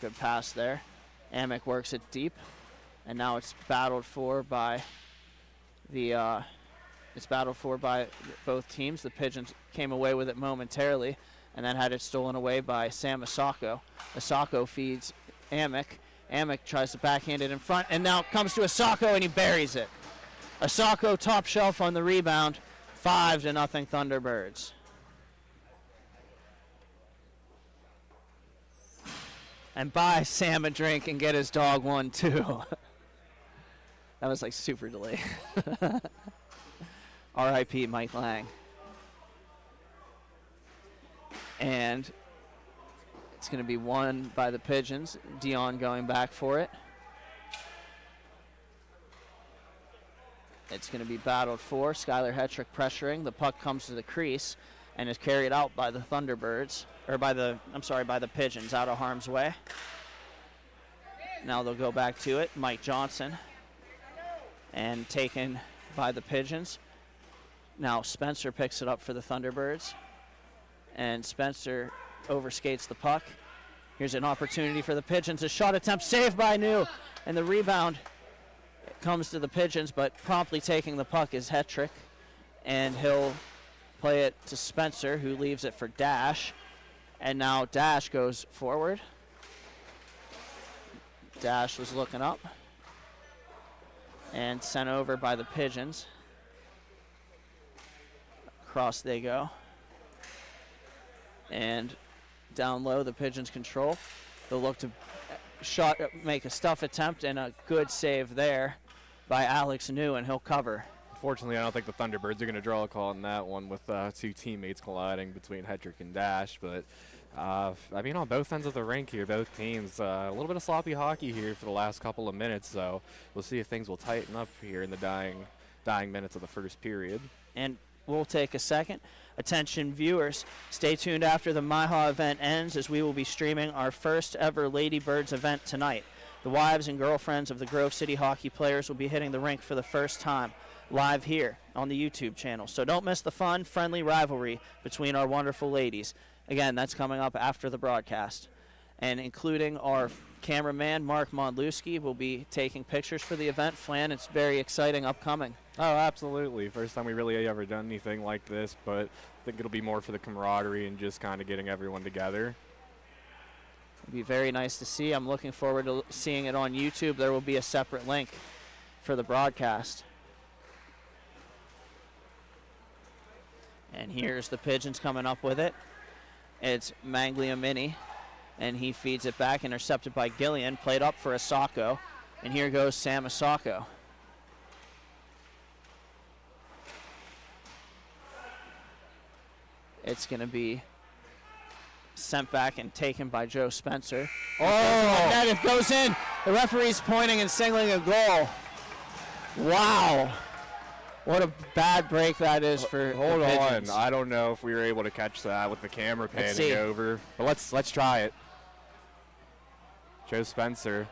Good pass there. Amick works it deep, and now it's battled for by both teams. The Pigeons came away with it momentarily and then had it stolen away by Sam Asako. Asako feeds Amick. Amick tries to backhand it in front, and now it comes to Asako, and he buries it. Asako top shelf on the rebound. 5-0 Thunderbirds. And buy Sam a drink and get his dog one too. That was like super delayed. R.I.P. Mike Lang. And it's going to be won by the Pigeons. Dion going back for it. It's going to be battled for. Skylar Hetrick pressuring. The puck comes to the crease and is carried out by the Thunderbirds. Or by the Pigeons, out of harm's way. Now they'll go back to it. Mike Johnson. And taken by the Pigeons. Now Spencer picks it up for the Thunderbirds. And Spencer overskates the puck. Here's an opportunity for the Pigeons. A shot attempt saved by New. And the rebound comes to the Pigeons, but promptly taking the puck is Hetrick. And he'll play it to Spencer, who leaves it for Dash. And now Dash goes forward. Dash was looking up and sent over by the Pigeons. Across they go. And down low, the Pigeons control. They'll look to make a stuff attempt, and a good save there by Alex New, and he'll cover.
Unfortunately, I don't think the Thunderbirds are going to draw a call on that one with two teammates colliding between Hedrick and Dash. But, I mean, on both ends of the rink here, both teams, a little bit of sloppy hockey here for the last couple of minutes. So we'll see if things will tighten up here in the dying minutes of the first period.
And we'll take a second. Attention viewers, stay tuned after the MIHA event ends, as we will be streaming our first ever Ladybirds event tonight. The wives and girlfriends of the Grove City hockey players will be hitting the rink for the first time, live here on the YouTube channel. So don't miss the fun, friendly rivalry between our wonderful ladies. Again, that's coming up after the broadcast. And including our cameraman, Mark Mondlewski, will be taking pictures for the event. Flan, it's very exciting upcoming.
Oh, absolutely. First time we really ever done anything like this, but I think it'll be more for the camaraderie and just kind of getting everyone together.
It'll be very nice to see. I'm looking forward to seeing it on YouTube. There will be a separate link for the broadcast. And here's the Pigeons coming up with it. It's Mangliamini, and he feeds it back, intercepted by Gillian, played up for Asako, and here goes Sam Asako. It's going to be sent back and taken by Joe Spencer. Oh! It goes in. The referee's pointing and signaling a goal. Wow. What a bad break that is for
Hold
the
on.
Pigeons.
I don't know if we were able to catch that with the camera panning over. But let's try it. Joe Spencer.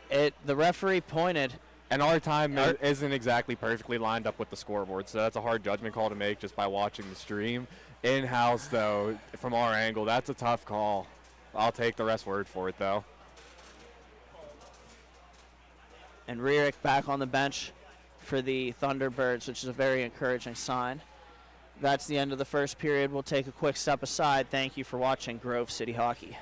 The referee pointed.
And our time isn't exactly perfectly lined up with the scoreboard, so that's a hard judgment call to make just by watching the stream. In-house, though, from our angle, that's a tough call. I'll take the rest word for it, though.
And Rierick back on the bench for the Thunderbirds, which is a very encouraging sign. That's the end of the first period. We'll take a quick step aside. Thank you for watching Grove City Hockey.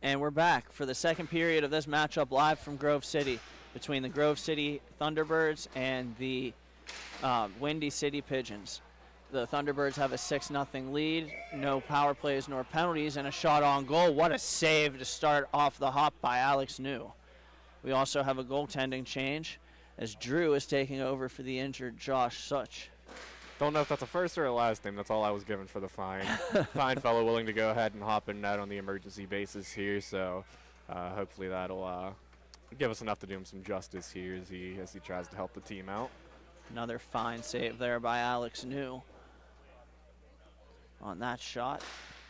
And we're back for the second period of this matchup live from Grove City between the Grove City Thunderbirds and the Windy City Pigeons. The Thunderbirds have a 6-0 lead, no power plays nor penalties, and a shot on goal. What a save to start off the hop by Alex New. We also have a goaltending change as Drew is taking over for the injured Josh Such.
Don't know if that's a first or a last name. That's all I was given for the fine. Fine fellow willing to go ahead and hop in net on the emergency basis here, so hopefully that'll give us enough to do him some justice here as he tries to help the team out.
Another fine save there by Alex New on that shot.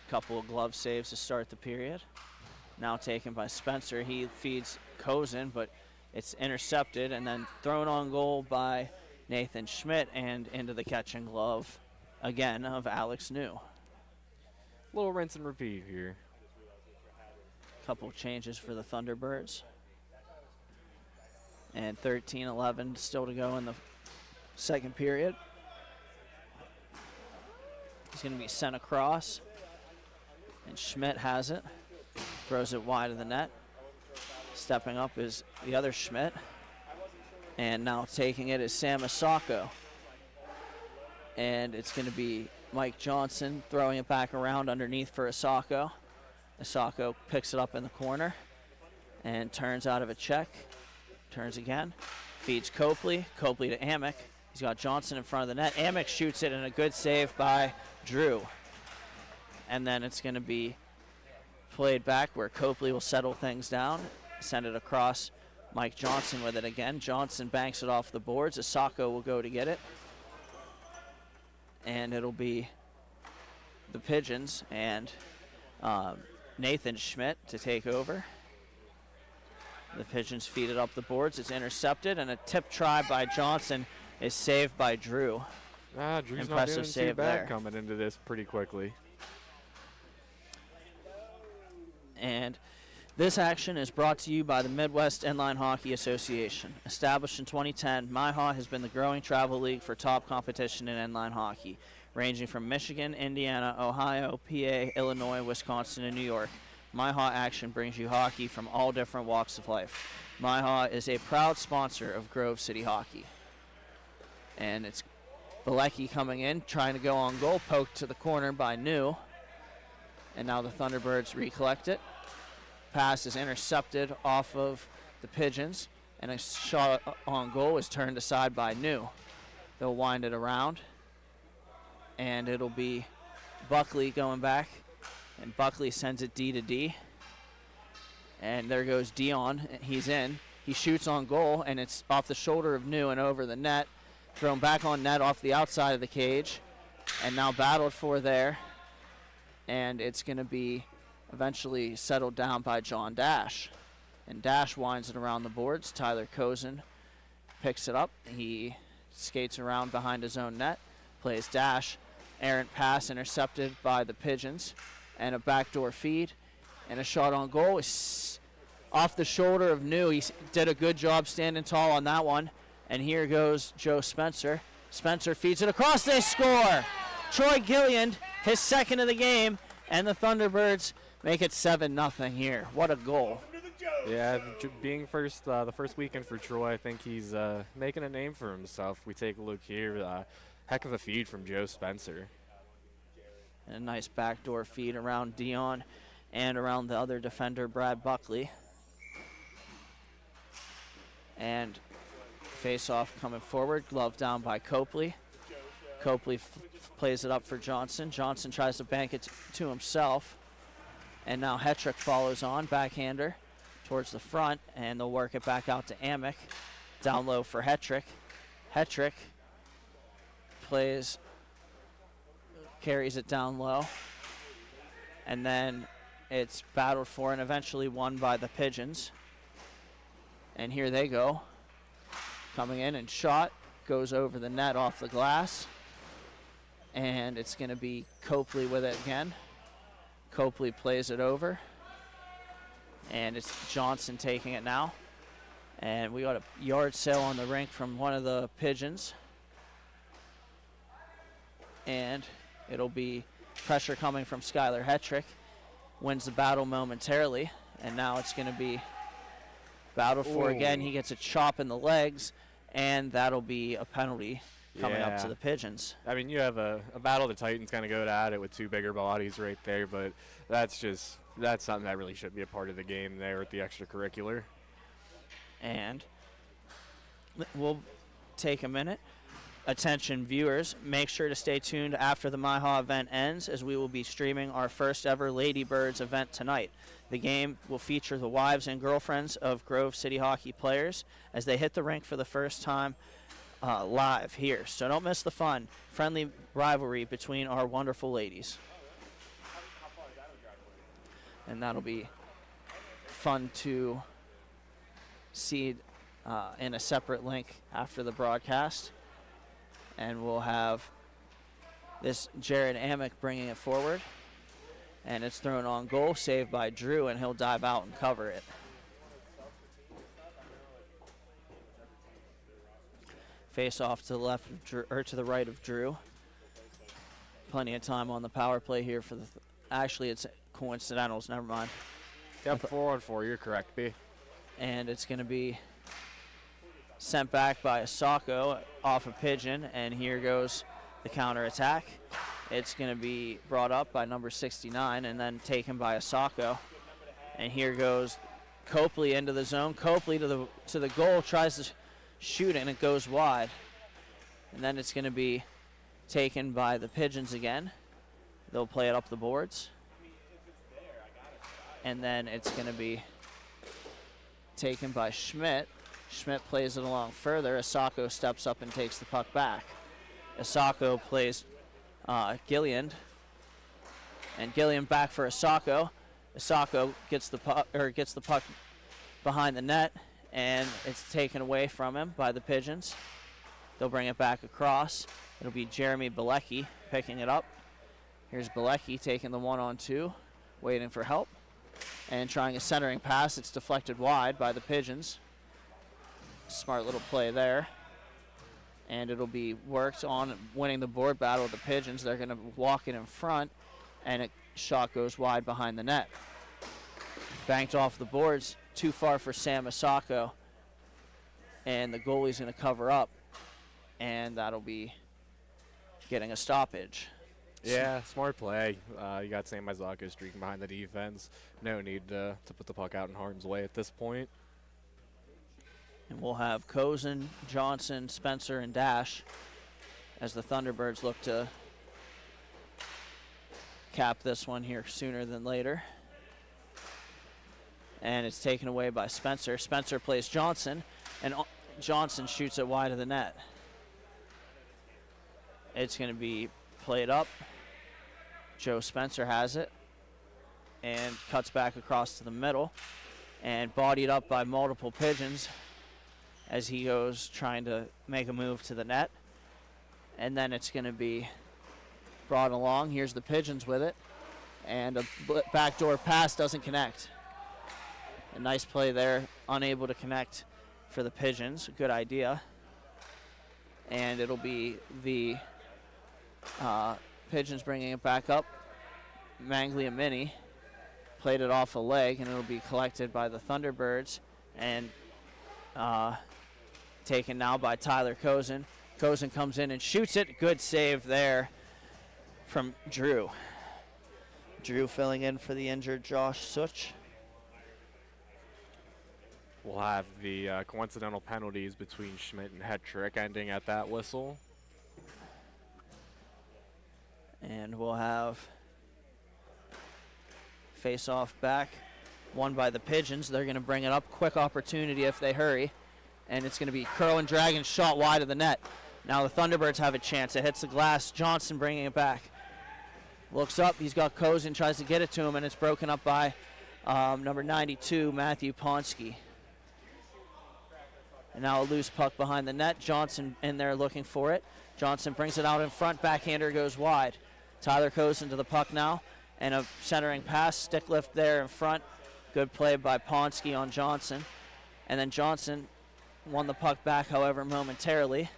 A couple of glove saves to start the period. Now taken by Spencer. He feeds Cozen, but it's intercepted and then thrown on goal by Nathan Schmidt and into the catching glove again of Alex New.
Little rinse and repeat here.
Couple of changes for the Thunderbirds. And 13-11 still to go in the second period. He's going to be sent across. And Schmidt has it. Throws it wide of the net. Stepping up is the other Schmidt. And now taking it is Sam Asako. And it's going to be Mike Johnson throwing it back around underneath for Asako. Asako picks it up in the corner and turns out of a check. Turns again. Feeds Copley. Copley to Amick. He's got Johnson in front of the net. Amick shoots it, and a good save by Drew. And then it's going to be played back where Copley will settle things down, send it across. Mike Johnson with it again. Johnson banks it off the boards. Asako will go to get it. And it'll be the Pigeons and Nathan Schmidt to take over. The Pigeons feed it up the boards. It's intercepted, and a tip try by Johnson is saved by Drew.
Drew's
Impressive
not doing
save
too bad
there.
coming into this pretty quickly.
And this action is brought to you by the Midwest Inline Hockey Association. Established in 2010, MIHA has been the growing travel league for top competition in inline hockey, ranging from Michigan, Indiana, Ohio, PA, Illinois, Wisconsin, and New York. MIHA action brings you hockey from all different walks of life. MIHA is a proud sponsor of Grove City Hockey. And it's Bilecki coming in, trying to go on goal, poked to the corner by New. And now the Thunderbirds recollect it. Pass is intercepted off of the Pigeons, and a shot on goal is turned aside by New. They'll wind it around, and it'll be Buckley going back, and Buckley sends it D to D. And there goes Dion. He's in. He shoots on goal, and it's off the shoulder of New and over the net. Thrown back on net off the outside of the cage, and now battled for there. And it's going to be eventually settled down by John Dash. And Dash winds it around the boards. Tyler Cozen picks it up. He skates around behind his own net, plays Dash. Errant pass intercepted by the Pigeons. And a backdoor feed. And a shot on goal is off the shoulder of New. He did a good job standing tall on that one. And here goes Joe Spencer. Spencer feeds it across. They score! Troy Gilliand, his second of the game. And the Thunderbirds make it 7-0 here. What a goal.
Yeah, being the first weekend for Troy, I think he's making a name for himself. We take a look here. Heck of a feed from Joe Spencer.
And a nice backdoor feed around Dion and around the other defender, Brad Buckley. And face-off coming forward, glove down by Copley. Copley plays it up for Johnson. Johnson tries to bank it to himself. And now Hetrick follows on, backhander towards the front, and they'll work it back out to Amick. Down low for Hetrick. Hetrick carries it down low. And then it's battled for and eventually won by the Pigeons. And here they go. Coming in and shot. Goes over the net off the glass. And it's going to be Copley with it again. Copley plays it over. And it's Johnson taking it now. And we got a yard sale on the rink from one of the Pigeons. And it'll be pressure coming from Skylar Hetrick. wins the battle momentarily, and now it's going to be battled for again. He gets a chop in the legs, and that'll be a penalty coming up to the Pigeons.
I mean, you have a battle the Titans kind of go at it with two bigger bodies right there, but that's something that really should be a part of the game there with the extracurricular.
And we'll take a minute. Attention viewers, make sure to stay tuned after the MIHA event ends, as we will be streaming our first ever Ladybirds event tonight. The game will feature the wives and girlfriends of Grove City hockey players as they hit the rink for the first time live here. So don't miss the fun, friendly rivalry between our wonderful ladies. And that'll be fun to see in a separate link after the broadcast. And we'll have this Jared Amick bringing it forward. And it's thrown on goal, saved by Drew, and he'll dive out and cover it. Face off to the left of Drew, or to the right of Drew. Plenty of time on the power play here for the. Actually, it's coincidentals. Never mind.
Yep, 4-on-4. You're correct, B.
And it's going to be sent back by Asako off a pigeon, and here goes the counterattack. It's going to be brought up by number 69 and then taken by Asako. And here goes Copley into the zone. Copley to the goal, tries to shoot it, and it goes wide. And then it's going to be taken by the Pigeons again. They'll play it up the boards. And then it's going to be taken by Schmidt. Schmidt plays it along further. Asako steps up and takes the puck back. Asako plays Gilliand. And Gilliand back for Asako. Asako gets the puck behind the net, and it's taken away from him by the Pigeons. They'll bring it back across. It'll be Jeremy Bilecki picking it up. Here's Bilecki taking the 1-on-2, waiting for help, and trying a centering pass. It's deflected wide by the Pigeons. Smart little play there. And it'll be worked on winning the board battle with the Pigeons. They're going to walk it in front, and a shot goes wide behind the net. Banked off the boards, too far for Sam Asako. And the goalie's going to cover up, and that'll be getting a stoppage.
Yeah, smart play. You got Sam Asako streaking behind the defense. No need to put the puck out in harm's way at this point.
And we'll have Cozen, Johnson, Spencer, and Dash as the Thunderbirds look to cap this one here sooner than later. And it's taken away by Spencer. Spencer plays Johnson, and Johnson shoots it wide of the net. It's going to be played up. Joe Spencer has it and cuts back across to the middle, and bodied up by multiple Pigeons as he goes trying to make a move to the net. And then it's going to be brought along. Here's the Pigeons with it. And a backdoor pass doesn't connect. A nice play there, unable to connect for the Pigeons. Good idea. And it'll be the Pigeons bringing it back up. Mangliamini played it off a leg, and it'll be collected by the Thunderbirds. And taken now by Tyler Cozen. Cozen comes in and shoots it. Good save there from Drew. Drew filling in for the injured Josh Such.
We'll have the coincidental penalties between Schmidt and Hetrick ending at that whistle.
And we'll have face-off back, won by the Pigeons. They're going to bring it up. Quick opportunity if they hurry. And it's going to be Curl and Dragon shot wide of the net. Now the Thunderbirds have a chance. It hits the glass. Johnson bringing it back. Looks up. He's got Cozen, tries to get it to him, and it's broken up by number 92, Matthew Ponsky. And now a loose puck behind the net. Johnson in there looking for it. Johnson brings it out in front. Backhander goes wide. Tyler Cozen to the puck now. And a centering pass. Stick lift there in front. Good play by Ponsky on Johnson. And then Johnson won the puck back, however, momentarily.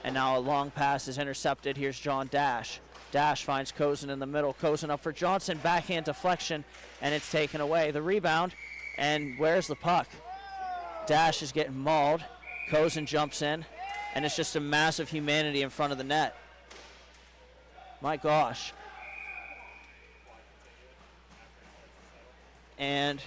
And now a long pass is intercepted. Here's John Dash. Dash finds Cozen in the middle. Cozen up for Johnson. Backhand deflection, and it's taken away. The rebound, and where's the puck? Dash is getting mauled. Cozen jumps in, and it's just a massive humanity in front of the net. My gosh. And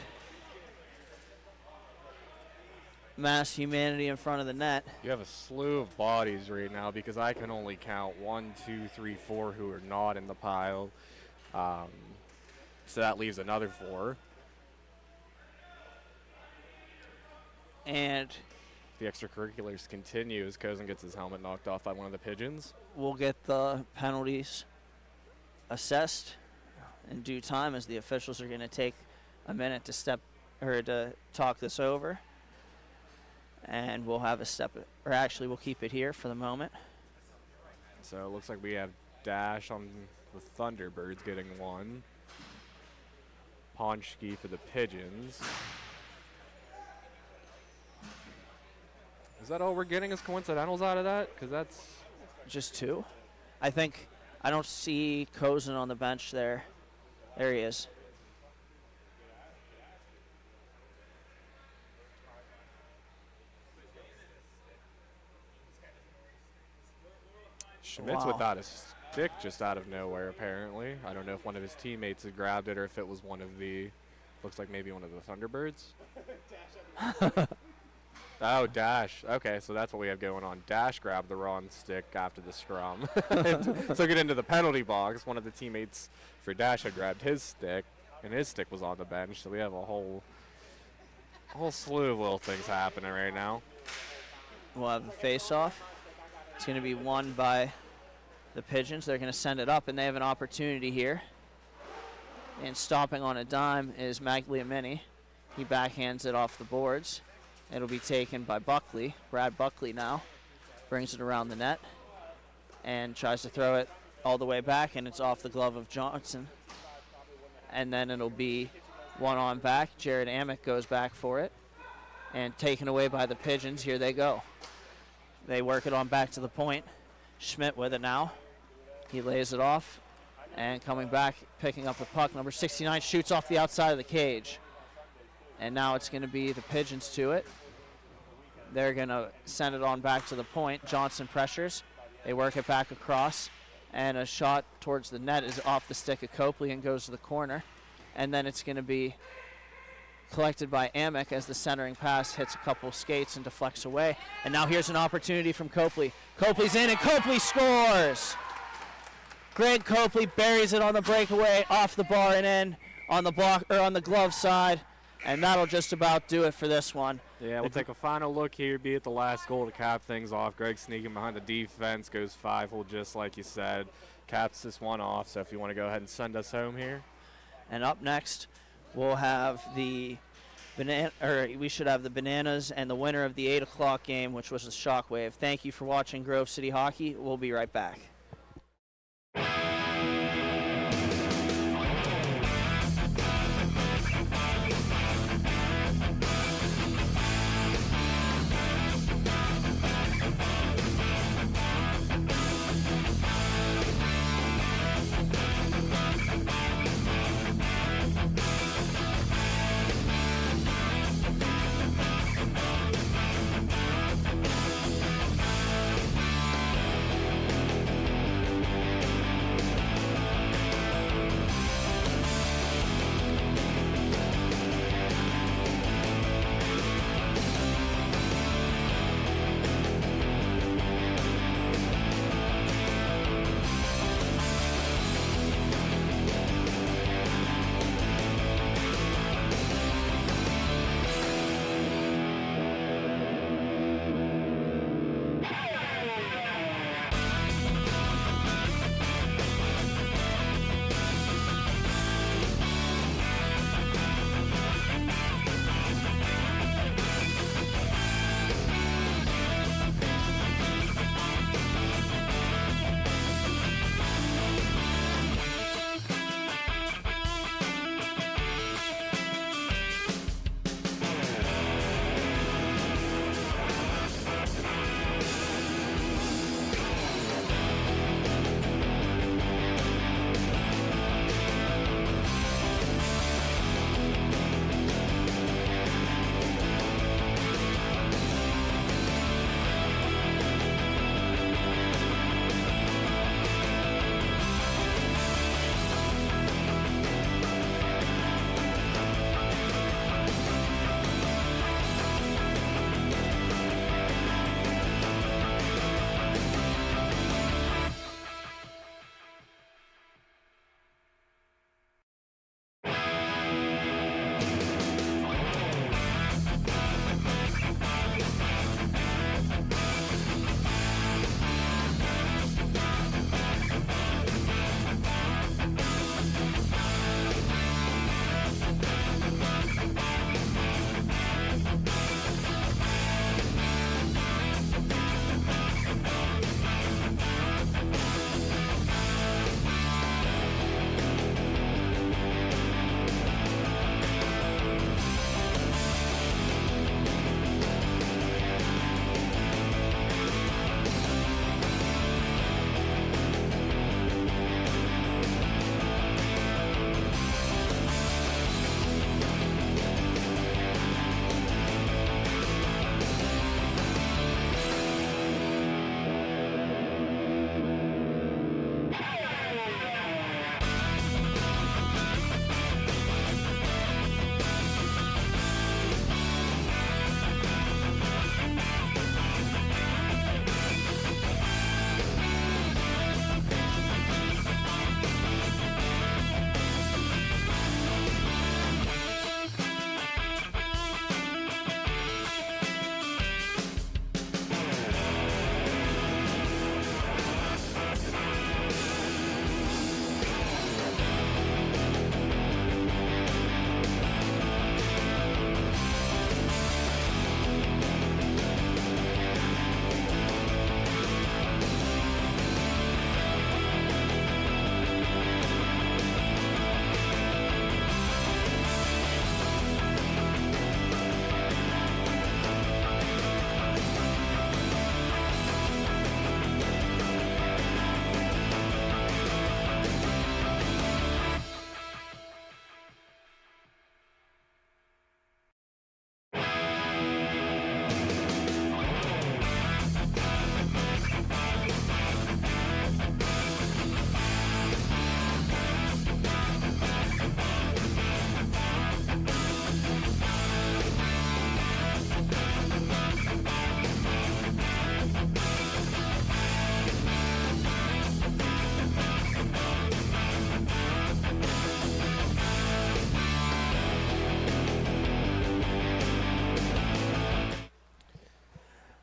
mass humanity in front of the net.
You have a slew of bodies right now because I can only count 1, 2, 3, 4 who are not in the pile. So that leaves another 4.
And
The extracurriculars continue as Cozen gets his helmet knocked off by one of the pigeons.
we'll get the penalties assessed in due time, as the officials are going to take a minute to talk this over. And we'll have we'll keep it here for the moment.
So it looks like we have Dash on the Thunderbirds getting 1. Ponchki for the Pigeons. Is that all we're getting as coincidentals out of that? Because that's
Just 2. I don't see Cozen on the bench there. There he is.
Schmidt's
Wow.
without a stick just out of nowhere, apparently. I don't know if one of his teammates had grabbed it or if it was one of the, looks like maybe one of the Thunderbirds. Oh, Dash. Okay, so that's what we have going on. Dash grabbed the wrong stick after the scrum. Took it into the penalty box. One of the teammates for Dash had grabbed his stick, and his stick was on the bench. So we have a whole slew of little things happening right now.
We'll have the face-off. It's going to be won by the Pigeons. They're going to send it up, and they have an opportunity here. And stopping on a dime is MagiClean. He backhands it off the boards. It'll be taken by Buckley. Brad Buckley now brings it around the net and tries to throw it all the way back, and it's off the glove of Johnson. And then it'll be one on back. Jared Amick goes back for it and taken away by the Pigeons. Here they go. They work it on back to the point. Schmidt with it now. He lays it off, and coming back, picking up the puck. Number 69 shoots off the outside of the cage. And now it's going to be the Pigeons to it. They're going to send it on back to the point. Johnson pressures. They work it back across. And a shot towards the net is off the stick of Copley and goes to the corner. And then it's going to be collected by Amick as the centering pass hits a couple skates and deflects away. And now here's an opportunity from Copley. Copley's in, and Copley scores! Greg Copley buries it on the breakaway, off the bar and in on the block, or on the glove side. And that'll just about do it for this one.
Yeah, we'll take a final look here, be it the last goal to cap things off. Greg sneaking behind the defense, goes 5-hole just like you said. Caps this one off, so if you want to go ahead and send us home here.
And up next, we'll have the we should have the Bananas and the winner of the 8 o'clock game, which was the Shockwave. Thank you for watching Grove City Hockey. We'll be right back.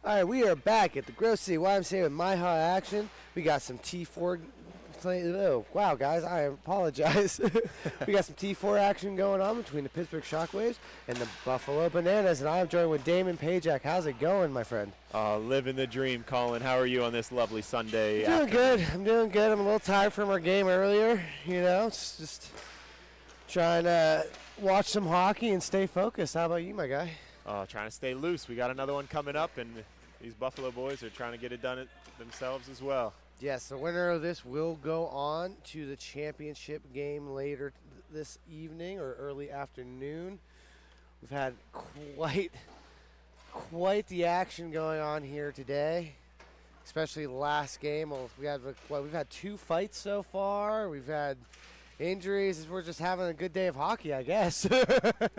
All right, we are back at the Grove City YMCA with MIHA action. We got some T4. Oh, wow, guys, I apologize. We got some T4 action going on between the Pittsburgh Shockwaves and the Buffalo Bananas, and I'm joined with Damon Pajak. How's it going, my friend?
Living the dream, Colin. How are you on this lovely Sunday
I'm doing
afternoon?
good. I'm doing good. I'm a little tired from our game earlier. You know, it's just trying to watch some hockey and stay focused. How about you, my guy?
Trying to stay loose. We got another one coming up, and these Buffalo boys are trying to get it done themselves as well.
Yes, the winner of this will go on to the championship game later this evening or early afternoon. We've had quite the action going on here today, especially the last game. We've had 2 fights so far. We've had injuries. We're just having a good day of hockey, I guess.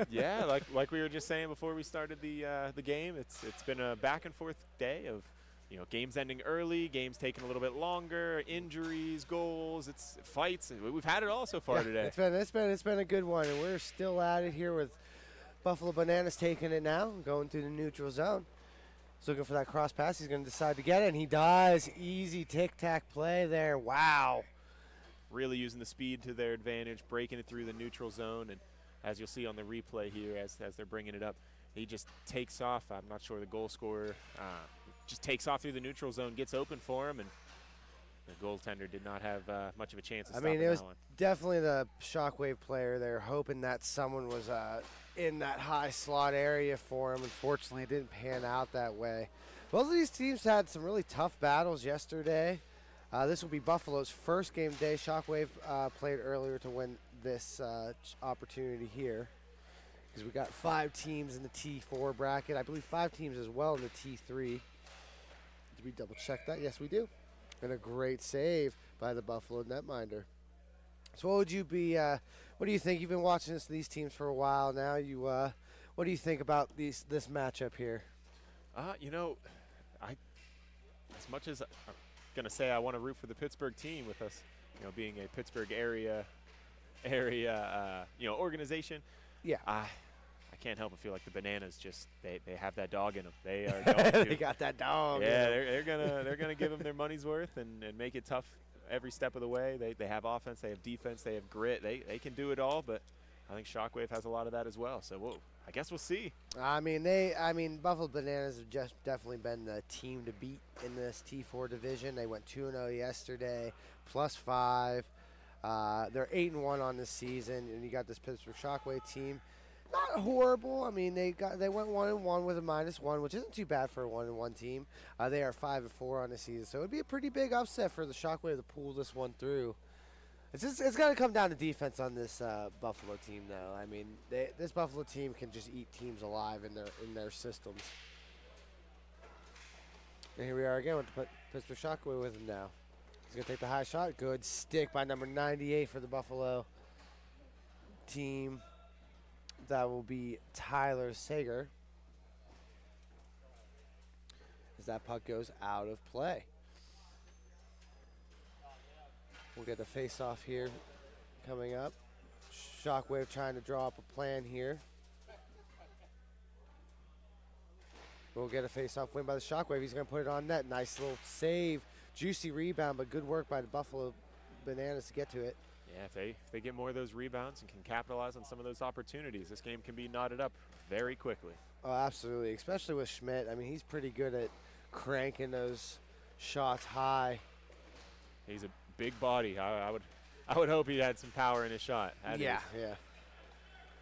Yeah, like we were just saying before we started the game, it's been a back and forth day of, you know, games ending early, games taking a little bit longer, injuries, goals, it's fights. We've had it all so far today.
It's been a good one, and we're still at it here with Buffalo Bananas taking it now, going through the neutral zone. He's looking for that cross pass. He's going to decide to get it, and he does. Easy tic-tac play there. Wow.
Really using the speed to their advantage, breaking it through the neutral zone, and as you'll see on the replay here as they're bringing it up, he just takes off. I'm not sure the goal scorer just takes off through the neutral zone, gets open for him, and the goaltender did not have much of a chance of stopping
it was
that one.
definitely the Shockwave player there, hoping that someone was in that high slot area for him. Unfortunately, it didn't pan out that way. Both of these teams had some really tough battles yesterday. This will be Buffalo's first game today. Shockwave played earlier to win this opportunity here, because we got 5 teams in the T4 bracket. I believe 5 teams as well in the T3. Did we double check that? Yes, we do. And a great save by the Buffalo netminder. So what do you think? You've been watching these teams for a while now. What do you think about this matchup here?
You know, as much as I'm going to say I want to root for the Pittsburgh team, with us, you know, being a Pittsburgh area organization.
Yeah.
I can't help but feel like the Bananas just they have that dog in them. They are going to,
they got that dog.
Yeah, they're gonna give them their money's worth and make it tough every step of the way. They have offense, they have defense, they have grit. They can do it all, but I think Shockwave has a lot of that as well. So I guess we'll see.
I mean Buffalo Bananas have just definitely been the team to beat in this T4 division. They went 2-0 yesterday, +5. They're 8-1 on this season, and you got this Pittsburgh Shockwave team. Not horrible. I mean, they went 1-1 with a -1, which isn't too bad for a 1-1 team. They are 5-4 on the season, so it'd be a pretty big upset for the Shockwave to pull this one through. It's got to come down to defense on this Buffalo team, though. I mean, this Buffalo team can just eat teams alive in their systems. And here we are again with the Pittsburgh Shockwave with him now. He's gonna take the high shot. Good stick by number 98 for the Buffalo team. That will be Tyler Sager, as that puck goes out of play. We'll get the face-off here coming up. Shockwave trying to draw up a plan here. We'll get a face-off win by the Shockwave. He's going to put it on net. Nice little save. Juicy rebound, but good work by the Buffalo Bananas to get to it.
Yeah, if they get more of those rebounds and can capitalize on some of those opportunities, this game can be knotted up very quickly.
Oh, absolutely, especially with Schmidt. I mean, he's pretty good at cranking those shots high.
He's a big body. I would hope he had some power in his shot.
Yeah.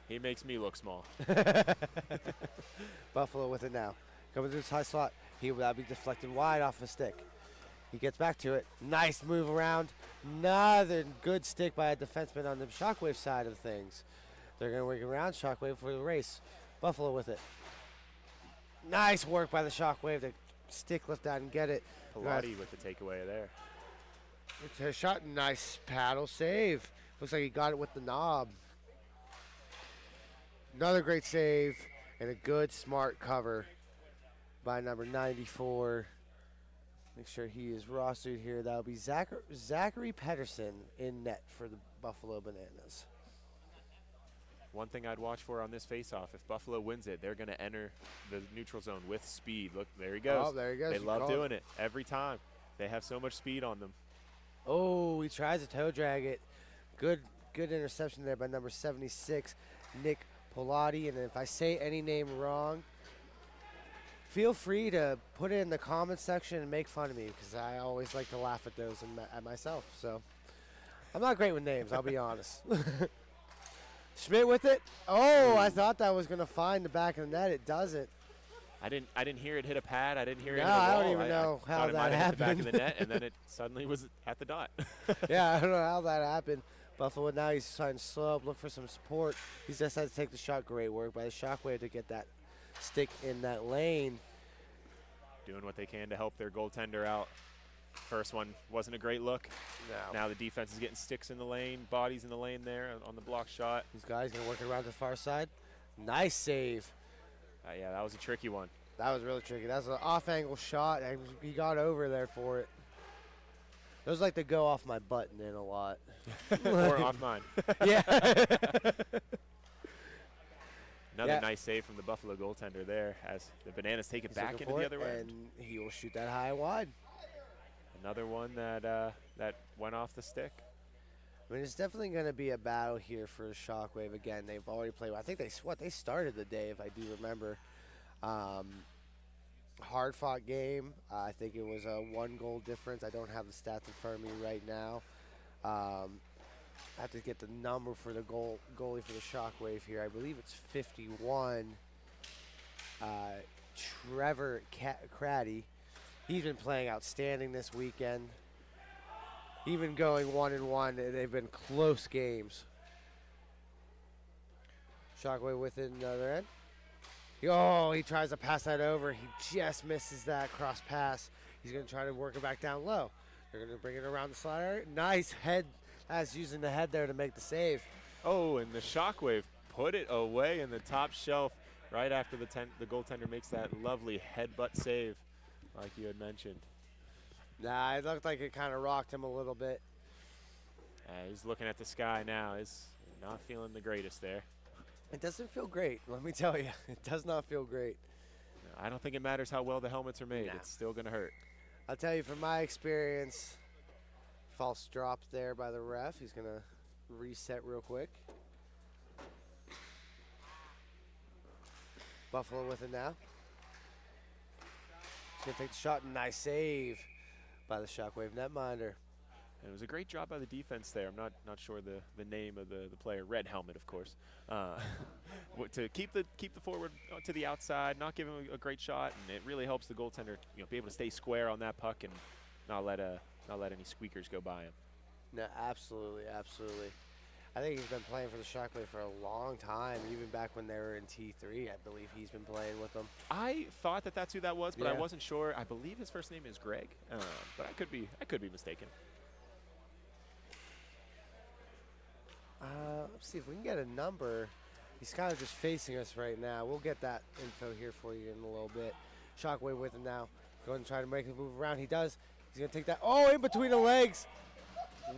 He makes me look small.
Buffalo with it now. Coming through this high slot. That'll be deflected wide off the stick. He gets back to it. Nice move around. Another good stick by a defenseman on the Shockwave side of things. They're going to work around Shockwave for the race. Buffalo with it. Nice work by the Shockwave to stick lift out and get it.
Pilati with the takeaway there.
It's a shot. Nice paddle save. Looks like he got it with the knob. Another great save and a good smart cover by number 94. Make sure he is rostered here. That'll be Zachary Pedersen in net for the Buffalo Bananas.
one thing I'd watch for on this face-off, if Buffalo wins it, they're going to enter the neutral zone with speed. Look, there he goes.
Oh, there he goes.
They
You
love
called
doing it every time. They have so much speed on them.
Oh, he tries to toe drag it. Good interception there by number 76, Nick Polati. And if I say any name wrong, feel free to put it in the comments section and make fun of me, because I always like to laugh at those and at myself. So I'm not great with names, I'll be honest. Schmidt with it. Oh, I thought that was going to find the back of the net. It doesn't.
I didn't hear it hit a pad. I didn't hear it
No,
hit a wall.
I don't even know
I
how
thought it
that
might have hit the back of
happened.
the net, and then it suddenly was at the dot.
Yeah, I don't know how that happened. Buffalo now, he's trying to slow up, look for some support. He's just had to take the shot. Great work by the Shockwave to get that stick in that lane.
Doing what they can to help their goaltender out. First one wasn't a great look.
No.
Now the defense is getting sticks in the lane, bodies in the lane there on the block shot.
These guys going to work it around to the far side. Nice save.
Yeah, that was a tricky one.
That was really tricky. That was an off-angle shot, and he got over there for it. Those like to go off my button in a lot.
Or off mine.
Yeah.
Another nice save from the Buffalo goaltender there as the Bananas take it
He's
back
looking
into
for
the
it,
other end.
and he will shoot that high and wide.
Another one that went off the stick.
I mean, it's definitely going to be a battle here for Shockwave again. They've already played. I think they started the day, if I do remember. Hard-fought game. I think it was a 1-goal difference. I don't have the stats in front of me right now. I have to get the number for the goalie for the Shockwave here. I believe it's 51. Trevor Craddy. He's been playing outstanding this weekend. Even going 1-1, they've been close games. Shockwave with it another end. Oh, he tries to pass that over. He just misses that cross pass. He's going to try to work it back down low. They're going to bring it around the slot area. Nice head. That's using the head there to make the save.
Oh, and the Shockwave put it away in the top shelf right after the goaltender makes that lovely headbutt save, like you had mentioned.
Nah, it looked like it kind of rocked him a little bit.
He's looking at the sky now. He's not feeling the greatest there.
It doesn't feel great, let me tell you. It does not feel great.
No, I don't think it matters how well the helmets are made.
Nah.
It's still going to hurt.
I'll tell you from my experience, false drop there by the ref. He's going to reset real quick. Buffalo with it now. He's going to take the shot. Nice save by the Shockwave netminder.
And it was a great job by the defense there. I'm not sure the name of the player. Red helmet, of course. To keep the forward to the outside, not give him a great shot, and it really helps the goaltender, be able to stay square on that puck and not let any squeakers go by him.
No, absolutely, absolutely. I think he's been playing for the Shockwave for a long time, even back when they were in T3. I believe he's been playing with them.
I thought that's who that was, but I
Yeah.
wasn't sure. I believe his first name is Greg, but I could be mistaken.
Let's see if we can get a number. He's kind of just facing us right now. We'll get that info here for you in a little bit. Shockwave with him now. Going to try to make him move around. He does. He's going to take that. Oh, in between the legs.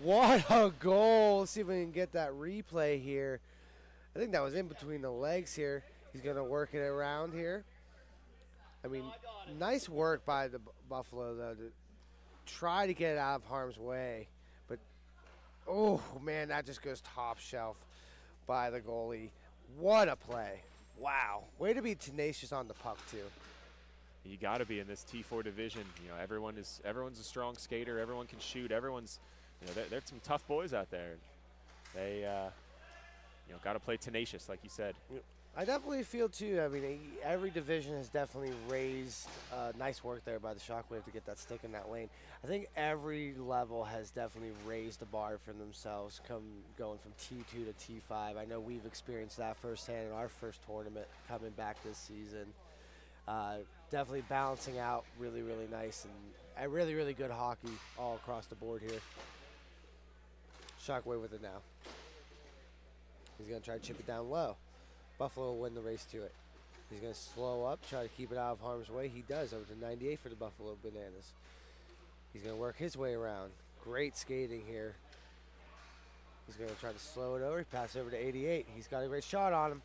What a goal. Let's see if we can get that replay here. I think that was in between the legs here. He's going to work it around here. I mean, nice work by the Buffalo, though, to try to get it out of harm's way. But, oh, man, that just goes top shelf by the goalie. What a play. Wow. Way to be tenacious on the puck, too.
You got to be in this T4 division. Everyone's a strong skater. Everyone can shoot. Everyone's, there's some tough boys out there. They, got to play tenacious, like you said.
I definitely feel, too, I mean, every division has definitely raised nice work there by the Shockwave to get that stick in that lane. I think every level has definitely raised the bar for themselves going from T2 to T5. I know we've experienced that firsthand in our first tournament coming back this season. Definitely balancing out really, really nice and a really, really good hockey all across the board here. Shockwave with it now. He's going to try to chip it down low. Buffalo will win the race to it. He's going to slow up, try to keep it out of harm's way. He does, over to 98 for the Buffalo Bananas. He's going to work his way around. Great skating here. He's going to try to slow it over. He passes over to 88. He's got a great shot on him.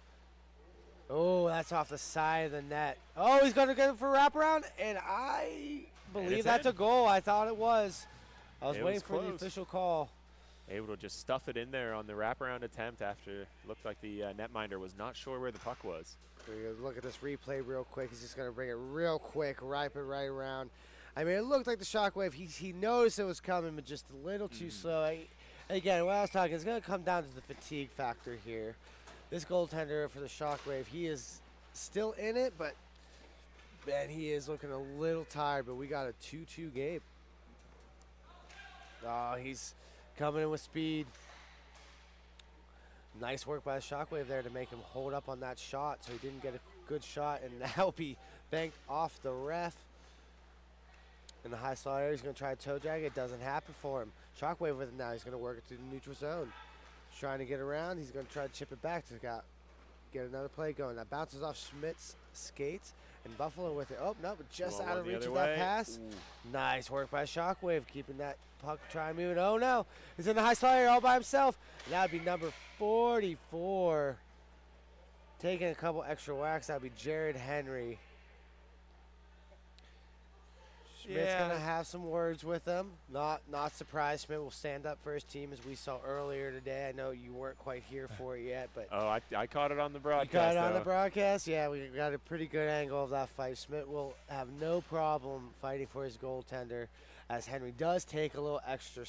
Oh, that's off the side of the net. Oh, he's going to go for a wraparound, and I believe that's a goal. I thought it was. I was waiting for the official call.
Able to just stuff it in there on the wraparound attempt after it looked like the netminder was not sure where the puck was.
We're going to look at this replay real quick. He's just going to bring it real quick, ripe it right around. I mean, it looked like the Shockwave. He noticed it was coming, but just a little too slow. Again, what I was talking, it's going to come down to the fatigue factor here. This goaltender for the Shockwave, he is still in it, but, man, he is looking a little tired, but we got a 2-2 game. Oh, he's coming in with speed. Nice work by the Shockwave there to make him hold up on that shot so he didn't get a good shot, and now be banked off the ref. In the high slot area, he's going to try a toe drag. It doesn't happen for him. Shockwave with it now. He's going to work it through the neutral zone. He's trying to get around. He's going to try to chip it back to get another play going. That bounces off Schmidt's skates, and Buffalo with it. Oh, no, but just out of reach of that pass. Ooh. Nice work by Shockwave, keeping that puck trying to move it. Oh, no. He's in the high slot area all by himself. And that would be number 44. Taking a couple extra whacks, that would be Jared Henry. Schmidt's going to have some words with him. Not surprised. Schmidt will stand up for his team as we saw earlier today. I know you weren't quite here for it yet, but
I caught it on the broadcast.
You caught it on the broadcast? Yeah, we got a pretty good angle of that fight. Schmidt will have no problem fighting for his goaltender, as Henry does take a little extra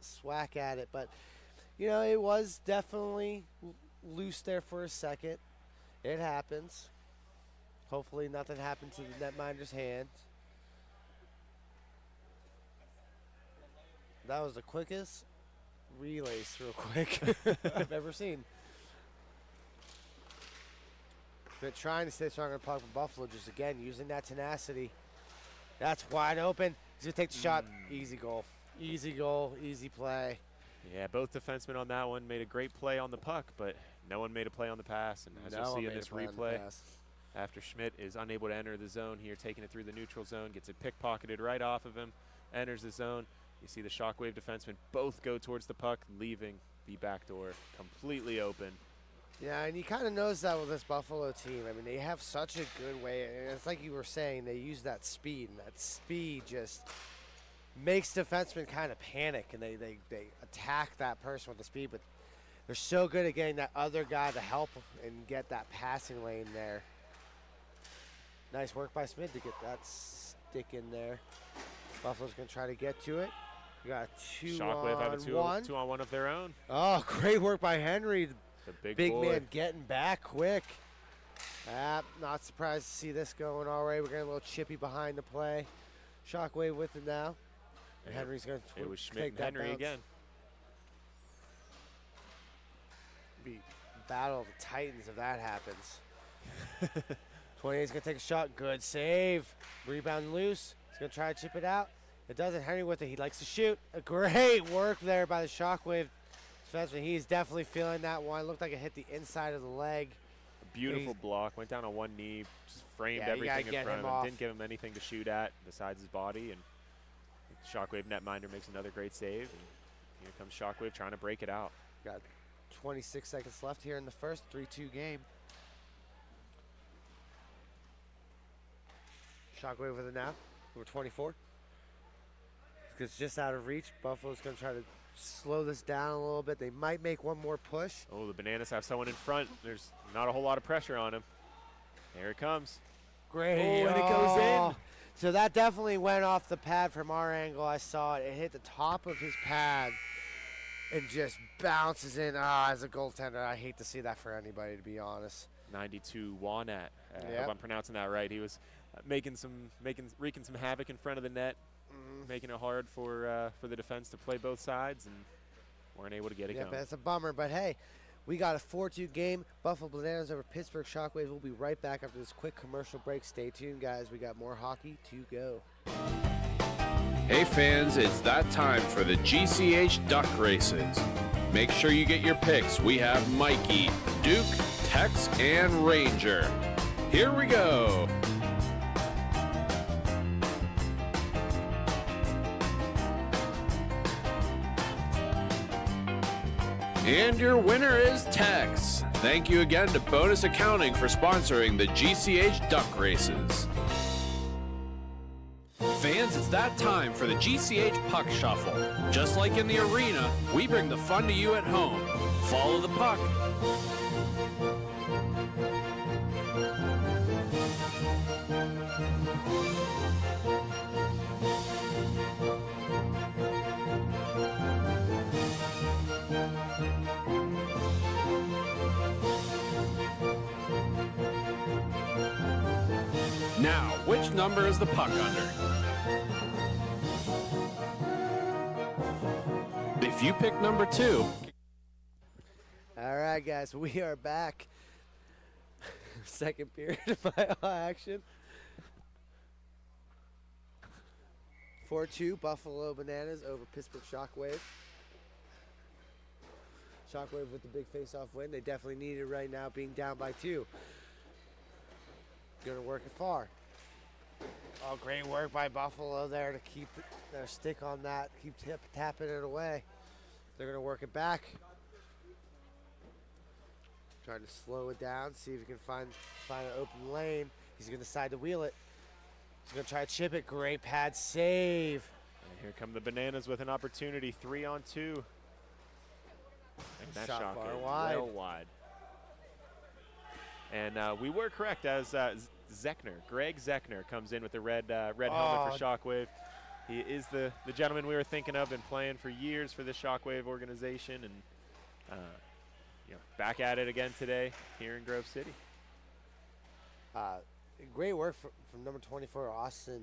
swack at it. But, you know, it was definitely loose there for a second. It happens. Hopefully nothing happened to the netminder's hand. That was the quickest relays real quick I've ever seen. But trying to stay strong on the puck for Buffalo, just again using that tenacity. That's wide open. He's going to take the shot. Easy goal. Easy goal, easy play.
Yeah, both defensemen on that one made a great play on the puck, but no one made a play on the pass. And as you'll see in this replay, after Schmidt is unable to enter the zone here, taking it through the neutral zone, gets it pickpocketed right off of him, enters the zone. You see the Shockwave defensemen both go towards the puck, leaving the back door completely open.
Yeah, and you kind of notice that with this Buffalo team. I mean, they have such a good way, and it's like you were saying, they use that speed, and that speed just makes defensemen kind of panic, and they attack that person with the speed, but they're so good at getting that other guy to help and get that passing lane there. Nice work by Smith to get that stick in there. Buffalo's going to try to get to it. We got
Shockwave have a two on one of their own.
Oh, great work by Henry.
The
big man getting back quick. Not surprised to see this going all right. We're getting a little chippy behind the play. Shockwave with it now. And Henry's going to
it was Schmidt and Henry again.
Be battle of the Titans if that happens. 28's going to take a shot. Good save. Rebound loose. He's going to try to chip it out. It doesn't. Henry with it. He likes to shoot. A great work there by the Shockwave defenseman. He's definitely feeling that one. Looked like it hit the inside of the leg.
A beautiful block. Went down on one knee. Just framed everything in front of him. Didn't give him anything to shoot at besides his body. And Shockwave netminder makes another great save. And here comes Shockwave trying to break it out.
Got 26 seconds left here in the first 3-2 game. Shockwave with it now. Number 24. It's just out of reach. Buffalo's going to try to slow this down a little bit. They might make one more push.
Oh, the Bananas have someone in front. There's not a whole lot of pressure on him. There it comes.
Great.
Oh, and it goes in.
So that definitely went off the pad from our angle. I saw it. It hit the top of his pad and just bounces in. As a goaltender, I hate to see that for anybody, to be honest.
92 Wanat. I hope I'm pronouncing that right. He was wreaking some havoc in front of the net. Making it hard for the defense to play both sides, and weren't able to get it going.
Yeah, it's a bummer, but hey, we got a 4-2 game. Buffalo Bananas over Pittsburgh Shockwave. We'll be right back after this quick commercial break. Stay tuned, guys. We got more hockey to go.
Hey fans, it's that time for the GCH Duck Races. Make sure you get your picks. We have Mikey, Duke, Tex, and Ranger. Here we go. And your winner is Tex. Thank you again to Bonus Accounting for sponsoring the GCH Duck Races. Fans, it's that time for the GCH Puck Shuffle. Just like in the arena, we bring the fun to you at home. Follow the puck. Now, which number is the puck under? If you pick number 2.
All right, guys, we are back. Second period of MIHA action. 4-2, Buffalo Bananas over Pittsburgh Shockwave. Shockwave with the big face-off win. They definitely need it right now, being down by 2. Going to work it far. Oh, great work by Buffalo there to keep their stick on that, keep tapping it away. They're going to work it back. Trying to slow it down, see if he can find an open lane. He's going to decide to wheel it. He's going to try to chip it. Great pad save.
And here come the Bananas with an opportunity, 3-on-2. And that
Shot far
wide. Well wide. And we were correct as Greg Zechner comes in with the red helmet for Shockwave. He is the gentleman we were thinking of, been playing for years for the Shockwave organization, and back at it again today here in Grove City.
Great work from number 24, Austin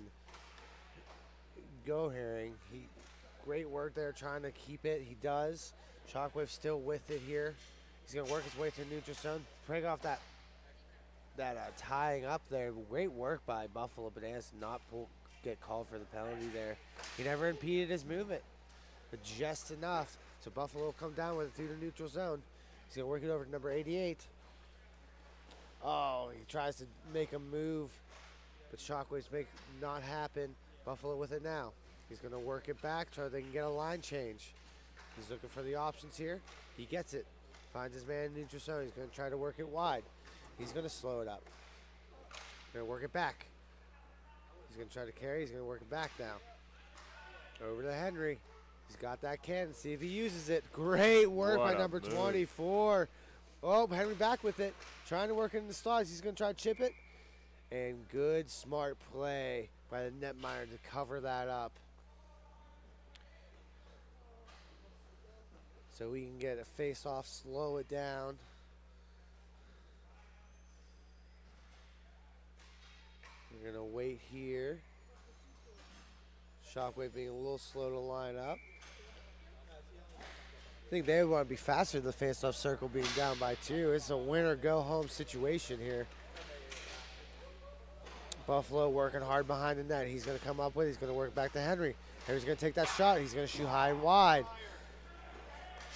Gohering. Great work there trying to keep it. He does. Shockwave still with it here. He's going to work his way to the neutral zone, break off that tying up there. Great work by Buffalo Bananas to not get called for the penalty there. He never impeded his movement, but just enough. So Buffalo will come down with it through the neutral zone. He's going to work it over to number 88. Oh, he tries to make a move, but Shockwaves make not happen. Buffalo with it now. He's going to work it back, try they can get a line change. He's looking for the options here. He gets it. Finds his man in neutral zone. He's going to try to work it wide. He's going to slow it up. Going to work it back. He's going to try to carry. He's going to work it back now. Over to Henry. He's got that cannon. See if he uses it. Great work by number 24. Oh, Henry back with it. Trying to work it in the slots. He's going to try to chip it. And good, smart play by the netminder to cover that up. So we can get a face-off, slow it down. We're going to wait here. Shockwave being a little slow to line up. I think they want to be faster than the face-off circle being down by 2. It's a winner-go-home situation here. Buffalo working hard behind the net. He's going to come up with it. He's going to work back to Henry. Henry's going to take that shot. He's going to shoot high and wide.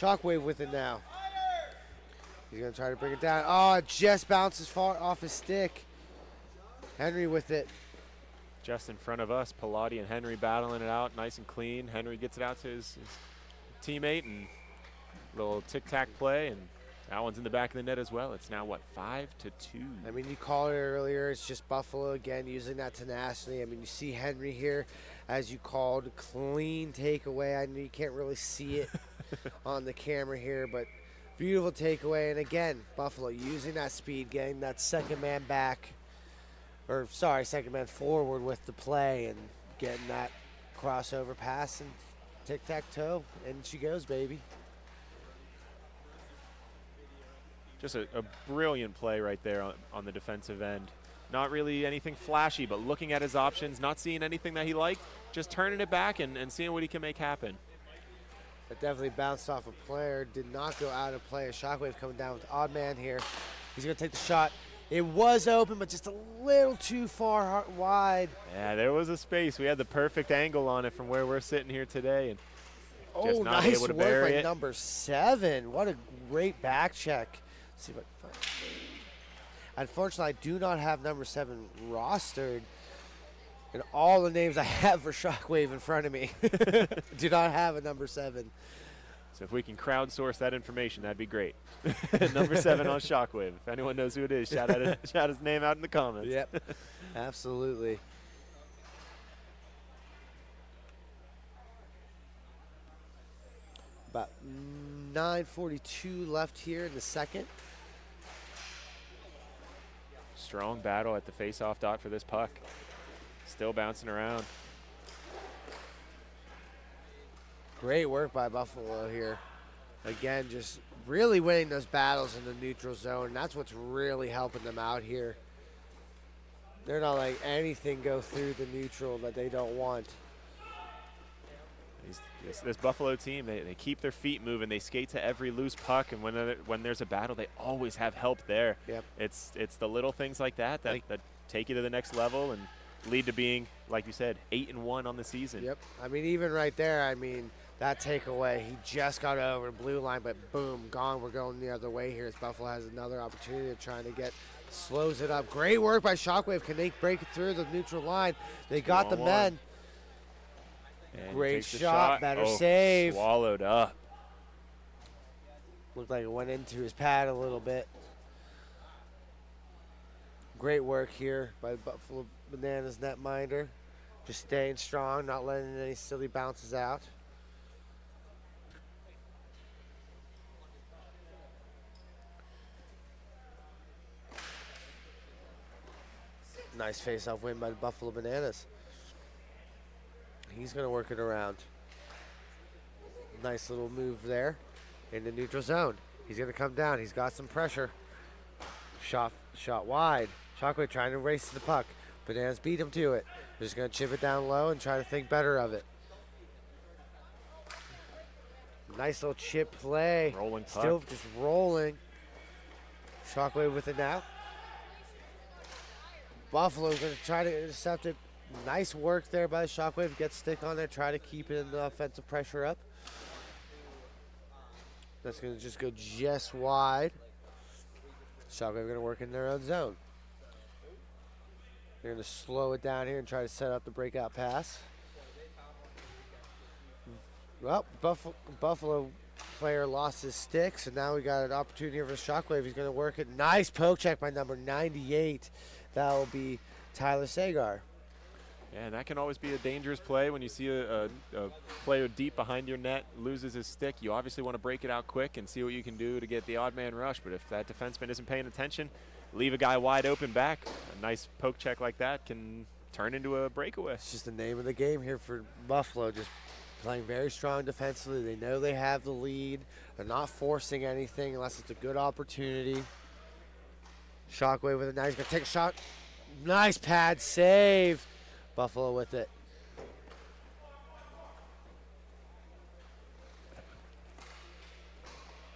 Shockwave with it now. He's going to try to bring it down. Oh, it just bounces far off his stick. Henry with it.
Just in front of us, Pilati and Henry battling it out nice and clean. Henry gets it out to his teammate, and a little tic-tac play, and that one's in the back of the net as well. It's now, what, 5-2?
I mean, you called it earlier. It's just Buffalo again using that tenacity. I mean, you see Henry here, as you called, clean takeaway. I know you can't really see it on the camera here, but beautiful takeaway. And again, Buffalo using that speed, getting that second man back. Or, sorry, second man forward with the play and getting that crossover pass and tic-tac-toe. And she goes, baby.
Just a brilliant play right there on the defensive end. Not really anything flashy, but looking at his options, not seeing anything that he liked, just turning it back and seeing what he can make happen.
That definitely bounced off a player. Did not go out of play. A Shockwave coming down with odd man here. He's going to take the shot. It was open, but just a little too far wide.
Yeah, there was a space. We had the perfect angle on it from where we're sitting here today, and just not
nice
able to
work
bury
by
it.
number 7. What a great back check. Let's see if I can find it. Unfortunately, I do not have number 7 rostered. And all the names I have for Shockwave in front of me do not have a number 7.
So if we can crowdsource that information, that'd be great. Number 7 on Shockwave. If anyone knows who it is, shout his name out in the comments.
Yep, absolutely. About 9:42 left here in the second.
Strong battle at the face-off dot for this puck. Still bouncing around.
Great work by Buffalo here. Again, just really winning those battles in the neutral zone. That's what's really helping them out here. They're not letting anything go through the neutral that they don't want.
This Buffalo team, they keep their feet moving. They skate to every loose puck, and when there's a battle, they always have help there.
Yep.
It's the little things like that that take you to the next level and lead to being, like you said, 8-1 on the season.
Yep. I mean, even right there, I mean, that takeaway, he just got over the blue line, but boom, gone. We're going the other way here as Buffalo has another opportunity of trying to slows it up. Great work by Shockwave. Can they break it through the neutral line? They got the men.
And
great shot, better save.
Swallowed up.
Looked like it went into his pad a little bit. Great work here by Buffalo Bananas netminder. Just staying strong, not letting any silly bounces out. Nice face-off win by the Buffalo Bananas. He's going to work it around. Nice little move there in the neutral zone. He's going to come down. He's got some pressure. Shot wide. Shockwave trying to race the puck. Bananas beat him to it. They're just going to chip it down low and try to think better of it. Nice little chip play.
Rolling puck.
Still just rolling. Shockwave with it now. Buffalo's going to try to intercept it. Nice work there by the Shockwave. Get stick on there, try to keep it in the offensive pressure up. That's going to just go just wide. Shockwave going to work in their own zone. They're going to slow it down here and try to set up the breakout pass. Well, Buffalo player lost his stick, so now we got an opportunity here for Shockwave. He's going to work it. Nice poke check by number 98. That will be Tyler Sagar.
Yeah, and that can always be a dangerous play when you see a player deep behind your net loses his stick. You obviously want to break it out quick and see what you can do to get the odd man rush. But if that defenseman isn't paying attention, leave a guy wide open back. A nice poke check like that can turn into a breakaway.
It's just the name of the game here for Buffalo. Just playing very strong defensively. They know they have the lead. They're not forcing anything unless it's a good opportunity. Shockwave with it. Now he's going to take a shot. Nice pad save. Buffalo with it.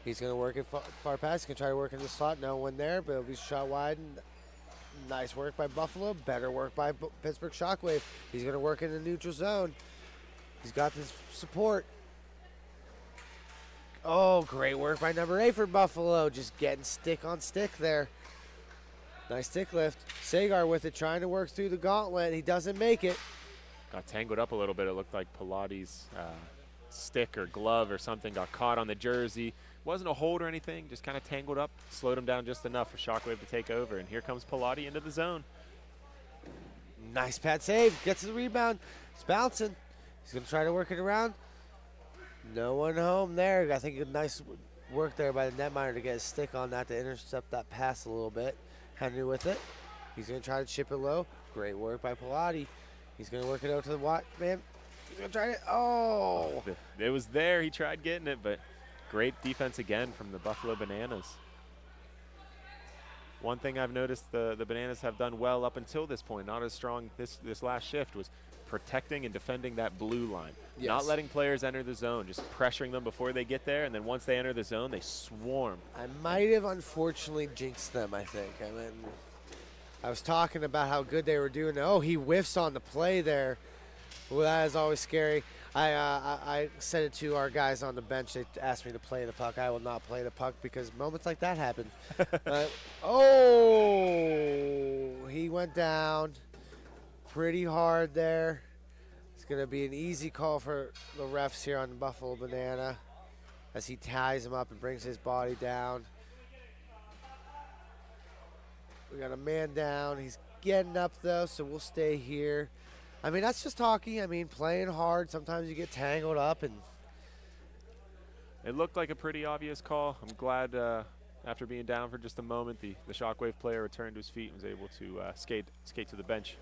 He's going to work it far pass. He's going to try to work in the slot. No one there, but it'll be shot wide. And nice work by Buffalo. Better work by Pittsburgh Shockwave. He's going to work in the neutral zone. He's got this support. Oh, great work by number 8 for Buffalo. Just getting stick on stick there. Nice stick lift. Sagar with it, trying to work through the gauntlet. He doesn't make it.
Got tangled up a little bit. It looked like Pilates' stick or glove or something got caught on the jersey. Wasn't a hold or anything, just kind of tangled up. Slowed him down just enough for Shockwave to take over. And here comes Pilates into the zone.
Nice pad save. Gets the rebound. It's bouncing. He's going to try to work it around. No one home there. I think a nice work there by the netminder to get his stick on that to intercept that pass a little bit. Henry with it. He's going to try to chip it low. Great work by Pilati. He's going to work it out to the man. He's going to try it. Oh!
It was there. He tried getting it, but great defense again from the Buffalo Bananas. One thing I've noticed the Bananas have done well up until this point, not as strong this last shift, was protecting and defending that blue line.
Yes.
Not letting players enter the zone, just pressuring them before they get there, and then once they enter the zone, they swarm.
I might have unfortunately jinxed them, I think. I was talking about how good they were doing. Oh, he whiffs on the play there. Well, that is always scary. I said it to our guys on the bench. They asked me to play the puck. I will not play the puck because moments like that happen. Oh, he went down pretty hard there. It's going to be an easy call for the refs here on Buffalo Banana. as he ties him up and brings his body down. We got a man down. He's getting up, though, so we'll stay here. I mean, that's just hockey. I mean, playing hard, sometimes you get tangled up. And
it looked like a pretty obvious call. I'm glad after being down for just a moment, the Shockwave player returned to his feet and was able to skate to the bench.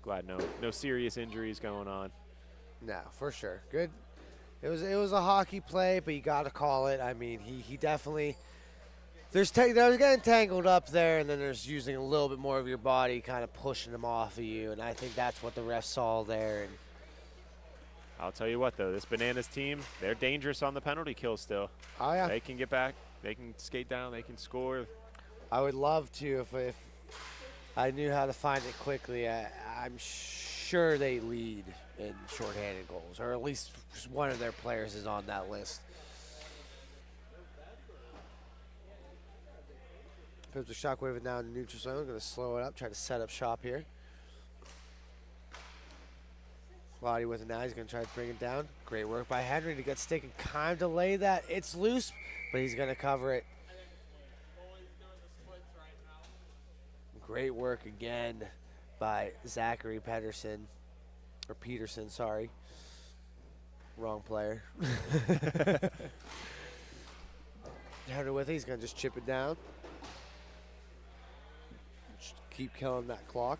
Glad no serious injuries going on.
No, for sure. Good. It was a hockey play, but you got to call it. I mean, he definitely there's getting tangled up there, and then there's using a little bit more of your body, kind of pushing them off of you, and I think that's what the ref saw there. And
I'll tell you what, though, this Bananas team, they're dangerous on the penalty kill still.
Oh yeah,
they can get back, they can skate down, they can score.
I would love to if I knew how to find it quickly. I'm sure they lead in shorthanded goals, or at least one of their players is on that list. Pittsburgh Shockwave it now in the neutral zone. Going to slow it up, try to set up shop here. Lottie with it now. He's going to try to bring it down. Great work by Henry to get stick and kind of delay that. It's loose, but he's going to cover it. Great work again by Zachary Peterson. Or Peterson, sorry. Wrong player. Henry with it. He's going to just chip it down. Just keep killing that clock.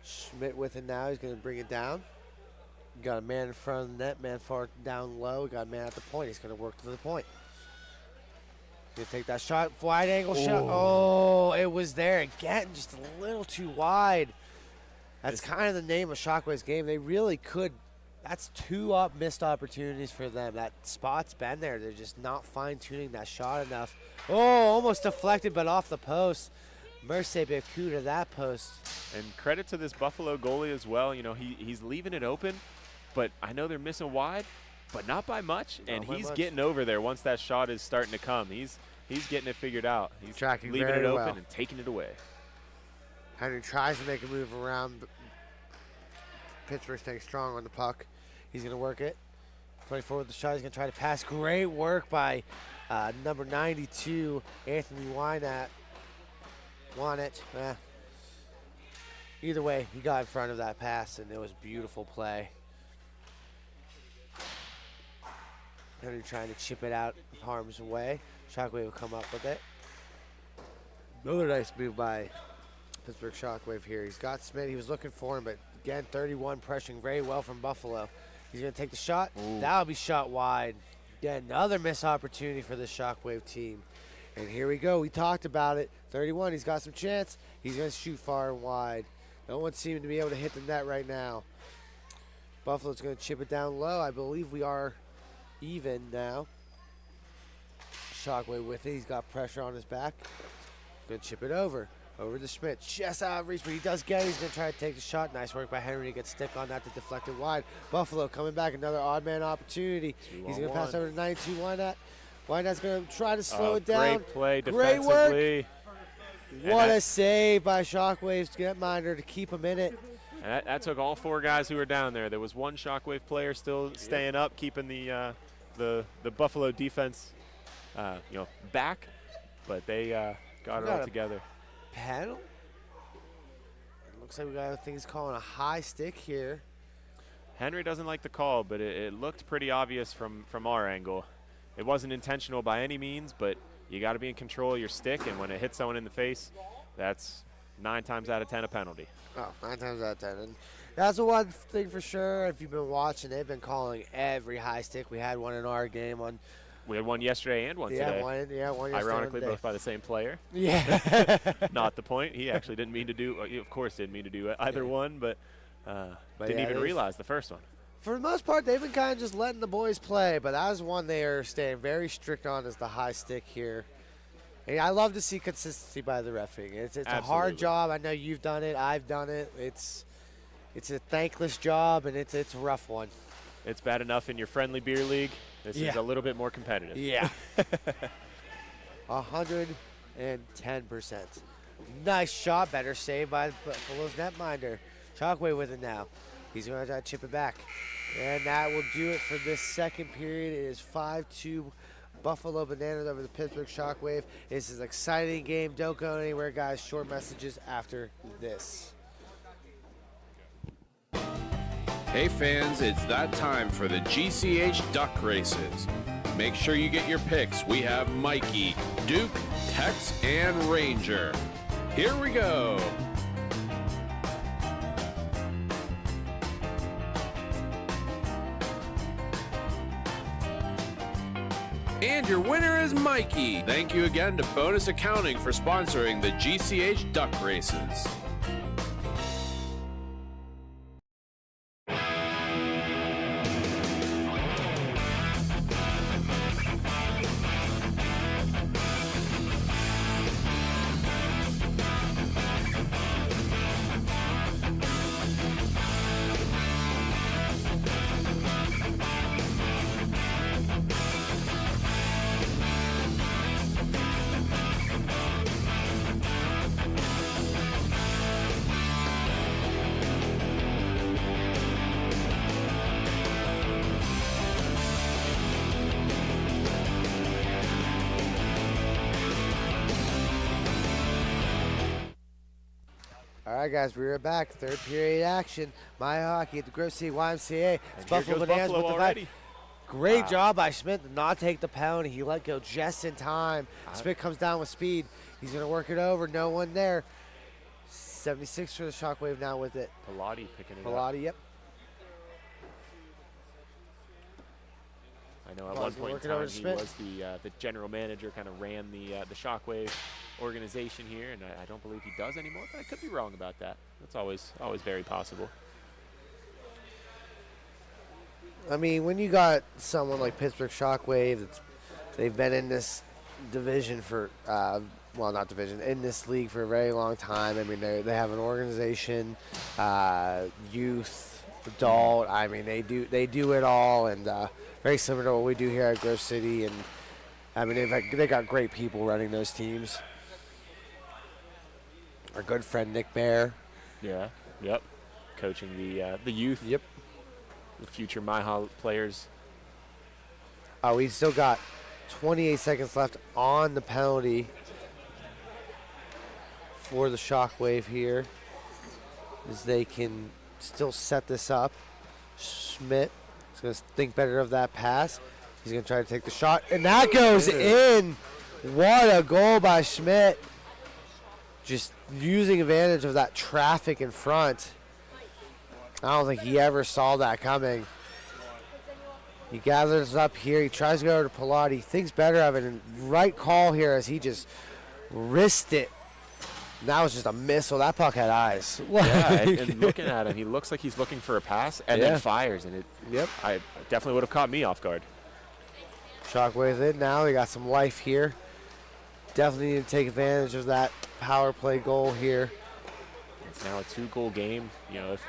Schmidt with it now. He's going to bring it down. Got a man in front of the net, man far down low. Got a man at the point. He's going to work to the point. Going to take that shot. Wide angle shot. Oh, it was there again. Just a little too wide. That's kind of the name of Shockwave's game. They really could. That's two missed opportunities for them. That spot's been there. They're just not fine-tuning that shot enough. Oh, almost deflected, but off the post. Merce Beku to that post.
And credit to this Buffalo goalie as well. You know, he's leaving it open, but I know they're missing wide, but not by much. And he's getting over there once that shot is starting to come. He's getting it figured out. He's
tracking
leaving it open
well.
and taking it away.
Henry tries to make a move around, but Pittsburgh staying strong on the puck. He's going to work it. 24 with the shot. He's going to try to pass. Great work by number 92, Anthony Wynett. Either way, he got in front of that pass, and it was a beautiful play. Henry trying to chip it out of harm's way. Shockwave will come up with it. Another nice move by Pittsburgh Shockwave here. He's got Smith. He was looking for him, but again, 31 pressuring very well from Buffalo. He's going to take the shot. That'll be shot wide. Again, another missed opportunity for the Shockwave team. And here we go. We talked about it. 31, he's got some chance. He's going to shoot far and wide. No one seeming to be able to hit the net right now. Buffalo's going to chip it down low. I believe we are even now. Shockwave with it. He's got pressure on his back. Going to chip it over. Over to Schmidt. Just out of reach, but he does get it. He's going to try to take the shot. Nice work by Henry to get stick on that to deflect it wide. Buffalo coming back. Another odd man opportunity. He's going to pass over to 92. Wynett's going to try to slow it down.
Great play
Great
defensively.
Work. What a save by Shockwave's netminder to keep him in it.
And that took all four guys who were down there. There was one Shockwave player still staying up, keeping the Buffalo defense back, but they got it all together.
Panel? It looks like we got, I think he's calling a high stick here.
Henry doesn't like the call, but it looked pretty obvious from our angle. It wasn't intentional by any means, but you got to be in control of your stick, and when it hits someone in the face, that's 9 times out of 10 a penalty.
Oh, 9 times out of 10. And that's the one thing for sure. If you've been watching, they've been calling every high stick. We had one in our game.
We had one yesterday and one today.
One yesterday.
Ironically, both by the same player.
Yeah.
Not the point. He actually didn't mean to do. Of course, didn't mean to do either one, but didn't even realize the first one.
For the most part, they've been kind of just letting the boys play, but that was one they are staying very strict on, is the high stick here. And I love to see consistency by the refereeing. It's a hard job. I know you've done it. I've done it. It's a thankless job, and it's a rough one.
It's bad enough in your friendly beer league. This is a little bit more competitive.
Yeah. 110%. Nice shot. Better save by Buffalo's netminder. Shockwave with it now. He's going to try to chip it back. And that will do it for this second period. It is 5-2 Buffalo Bananas over the Pittsburgh Shockwave. This is an exciting game. Don't go anywhere, guys. Short messages after this.
Hey fans, it's that time for the GCH duck races. Make sure you get your picks. We have Mikey, Duke, Tex, and Ranger. Here we go. And your winner is Mikey. Thank you again to Bonus Accounting for sponsoring the GCH duck races.
All right, guys, we are back. Third period action. MIHA hockey at the Grove City YMCA. It's
And
Buffalo
here goes
Bananas
Buffalo
with the
already.
fight. Great job by Schmidt to not take the penalty. He let go just in time. Schmidt comes down with speed. He's going to work it over. No one there. 76 for the Shockwave now with it.
Pilati picking it up.
Pilati, yep.
I know at
Pilati's
one point in
working over
time
to
he
Schmidt.
was the general manager, kind of ran the Shockwave organization here, and I don't believe he does anymore, but I could be wrong about that. That's always very possible.
I mean, when you got someone like Pittsburgh Shockwave, they've been in this division for, well, not division, in this league for a very long time. I mean, they have an organization, youth, adult. I mean, they do it all, and very similar to what we do here at Grove City. And I mean, they got great people running those teams. Our good friend Nick Bear.
Yeah. Yep. Coaching the youth.
Yep.
The future MIHA players.
We still got 28 seconds left on the penalty for the Shockwave here, as they can still set this up. Schmidt is going to think better of that pass. He's going to try to take the shot, and that goes in. What a goal by Schmidt. Just using advantage of that traffic in front. I don't think he ever saw that coming. He gathers up here. He tries to go over to Pilati. Thinks better of it, and right call here as he just wristed it. And that was just a missile. That puck had eyes.
Yeah, and looking at him, he looks like he's looking for a pass and then fires, and I definitely would have caught me off guard.
Shockwave's in now. They got some life here. Definitely need to take advantage of that power play goal here.
It's now a 2-goal game. You know, if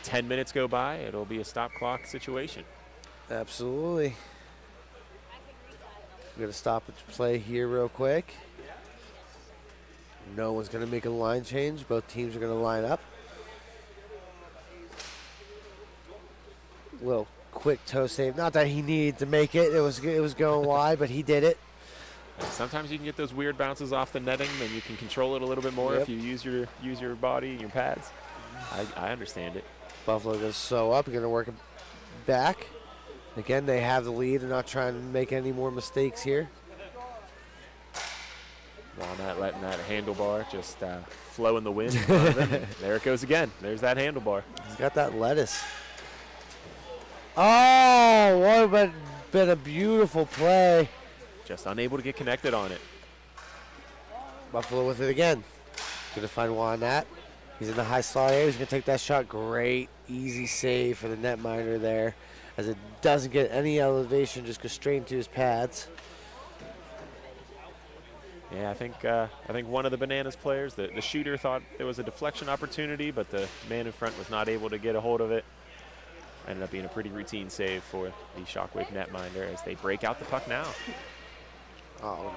10 minutes go by, it'll be a stop clock situation.
Absolutely. We're going to stop the play here real quick. No one's going to make a line change. Both teams are going to line up. Little quick toe save. Not that he needed to make it. It was going wide, but he did it.
Sometimes you can get those weird bounces off the netting, and you can control it a little bit more if you use your body and your pads. I understand it.
Buffalo goes so up. You're going to work it back. Again, they have the lead. They're not trying to make any more mistakes here.
While not letting that handlebar just flow in the wind. There it goes again. There's that handlebar.
He's got that lettuce. Oh, what a been a beautiful play.
Just unable to get connected on it.
Buffalo with it again. Going to find Juanat. He's in the high slot area. He's going to take that shot. Great, easy save for the netminder there, as it doesn't get any elevation, just goes straight into his pads.
Yeah, I think one of the Bananas players, the shooter, thought there was a deflection opportunity, but the man in front was not able to get a hold of it. Ended up being a pretty routine save for the Shockwave netminder as they break out the puck now.
Oh,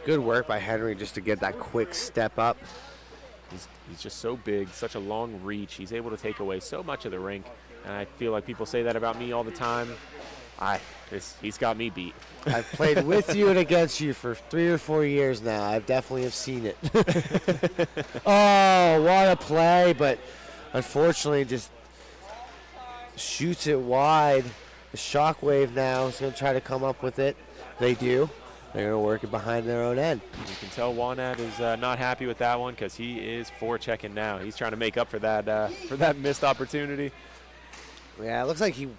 good work by Henry just to get that quick step up.
He's just so big, such a long reach. He's able to take away so much of the rink. And I feel like people say that about me all the time. He's got me beat.
I've played with you and against you for 3 or 4 years now. I definitely have seen it. Oh, what a play, but unfortunately just shoots it wide. The Shockwave now is going to try to come up with it. They do. They're going to work it behind their own end.
You can tell Wanat is not happy with that one because he is forechecking now. He's trying to make up for that missed opportunity.
Yeah, it looks like he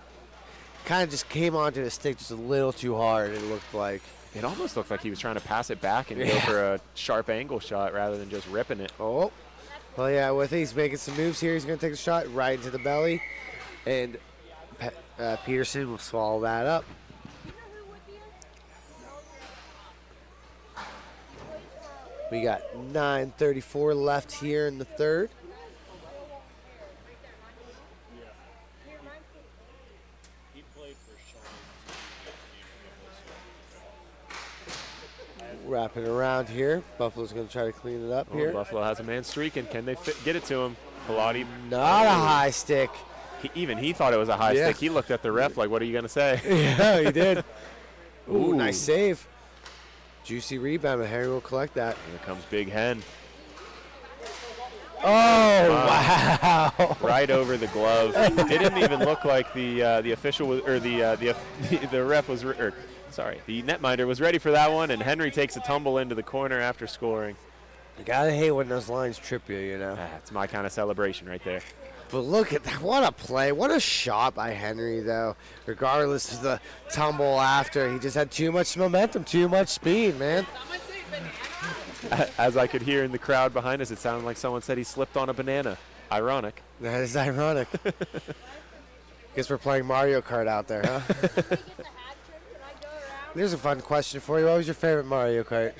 kind of just came onto his stick just a little too hard, it looked like.
It almost looked like he was trying to pass it back and go for a sharp angle shot rather than just ripping it.
Oh, well, yeah, with it, he's making some moves here. He's going to take a shot right into the belly, and Peterson will swallow that up. We got 9:34 left here in the third. Wrapping around here. Buffalo's going to try to clean it up here.
Buffalo has a man streaking. Can they get it to him? Pilati.
Not a high stick.
He thought it was a high stick. He looked at the ref like, what are you going to say?
Yeah, he did. Ooh, nice save. Juicy rebound, and Henry will collect that.
Here comes Big Hen.
Oh, wow.
Right over the glove. It didn't even look like the official was, or the ref was, the netminder was ready for that one, and Henry takes a tumble into the corner after scoring.
You gotta hate when those lines trip you, you know.
That's my kind of celebration right there.
But look at that. What a play. What a shot by Henry, though. Regardless of the tumble after, he just had too much momentum, too much speed, man.
As I could hear in the crowd behind us, it sounded like someone said he slipped on a banana. Ironic.
That is ironic. Guess we're playing Mario Kart out there, huh? Here's a fun question for you. What was your favorite Mario Kart?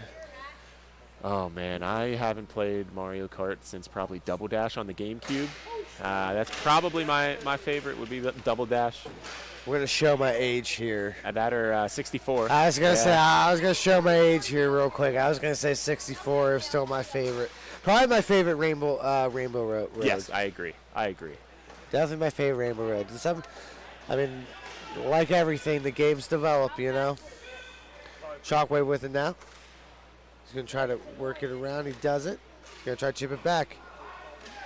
Oh, man, I haven't played Mario Kart since probably Double Dash on the GameCube. That's probably my favorite would be Double Dash.
We're going to show my age here.
That or 64.
I was going to show my age here real quick. I was going to say 64 is still my favorite. Probably my favorite Rainbow Road.
Yes, I agree.
Definitely my favorite Rainbow Road. Like everything, the games develop, you know. Shockwave with it now. He's going to try to work it around. He does it. He's going to try to chip it back.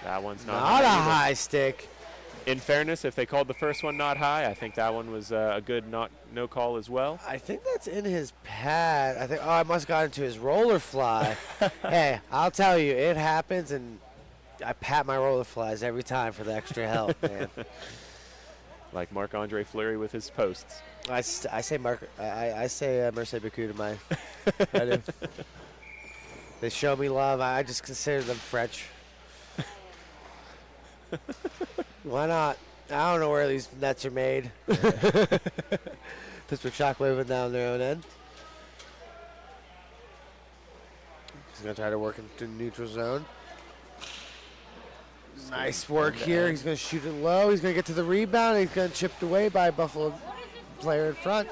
That one's not
a high stick.
In fairness, if they called the first one not high, I think that one was a good no call as well.
I think that's in his pad. I must have got into his roller fly. Hey, I'll tell you, it happens, and I pat my roller flies every time for the extra help, man.
Like Marc-Andre Fleury with his posts.
I say Mercedes Baku to my. I do. They show me love. I just consider them French. Why not? I don't know where these nets are made. Pittsburgh Shockwave down their own end. He's going to try to work into the neutral zone. Nice work here. He's going to shoot it low. He's going to get to the rebound. He's going to chip it away by a Buffalo player in front.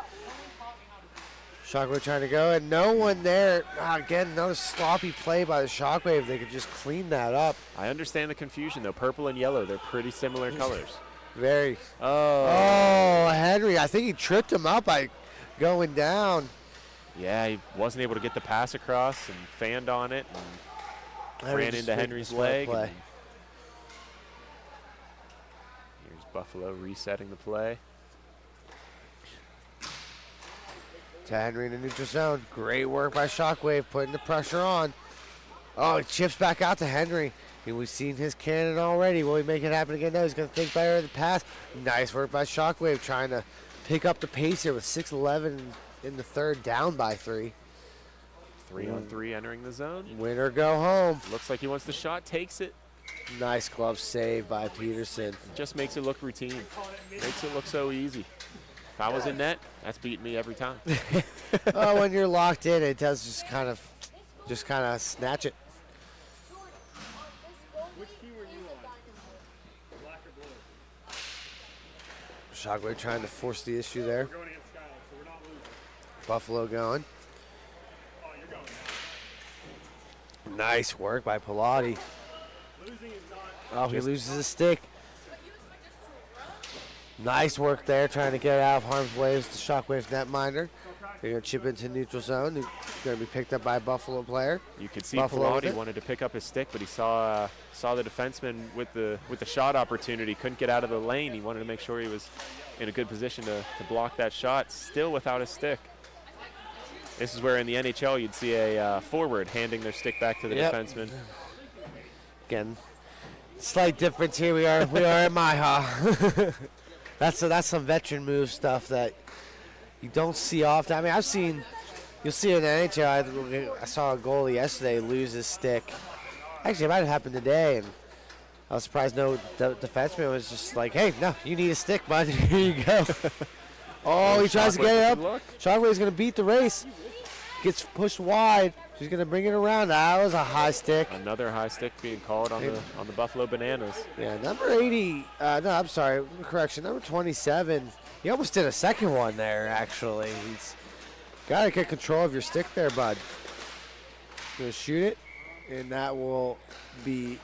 Shockwave trying to go, and no one there. Again, another sloppy play by the Shockwave. They could just clean that up.
I understand the confusion, though. Purple and yellow, they're pretty similar colors.
Very.
Oh,
Henry. I think he tripped him up by going down.
Yeah, he wasn't able to get the pass across and fanned on it and ran into Henry's leg. Here's Buffalo resetting the play.
To Henry in the neutral zone. Great work by Shockwave, putting the pressure on. Oh, it chips back out to Henry. And we've seen his cannon already. Will he make it happen again? No, he's going to think better of the pass. Nice work by Shockwave, trying to pick up the pace here with 6:11 in the third, down by 3.
3-on-3 entering the zone.
Win or go home.
Looks like he wants the shot, takes it.
Nice glove save by Peterson.
Just makes it look routine. Makes it look so easy. If I was in net, that's beating me every time.
Oh, when you're locked in, it does just kind of snatch it.
Which key were you on? Black or blue?
Shockwave trying to force the issue there.
We're going against Skyler, so we're not losing.
Buffalo going.
Oh, you're going now.
Nice work by Pilati.
Losing is not.
Oh, he loses his stick. Nice work there, trying to get out of harm's way is the Shockwave's netminder. They're going to chip into neutral zone. They're going to be picked up by a Buffalo player.
You could see
Buffalo
Pilati wanted to pick up his stick, but he saw the defenseman with the shot opportunity. Couldn't get out of the lane. He wanted to make sure he was in a good position to block that shot, still without his stick. This is where in the NHL you'd see a forward handing their stick back to the defenseman.
Again, slight difference here. We are at MIHA. That's some veteran move stuff that you don't see often. I mean, you'll see in the NHL. I saw a goalie yesterday lose his stick. Actually, it might have happened today, and I was surprised no defenseman was just like, hey, no, you need a stick, bud. Here you go. Oh, he tries to get it up. Shockwave's going to beat the race. Gets pushed wide. He's going to bring it around. That was a high stick.
Another high stick being called on the Buffalo Bananas.
Yeah, number 80. No, I'm sorry. Correction. Number 27. He almost did a second one there, actually. He's got to get control of your stick there, bud. Going to shoot it, and that will be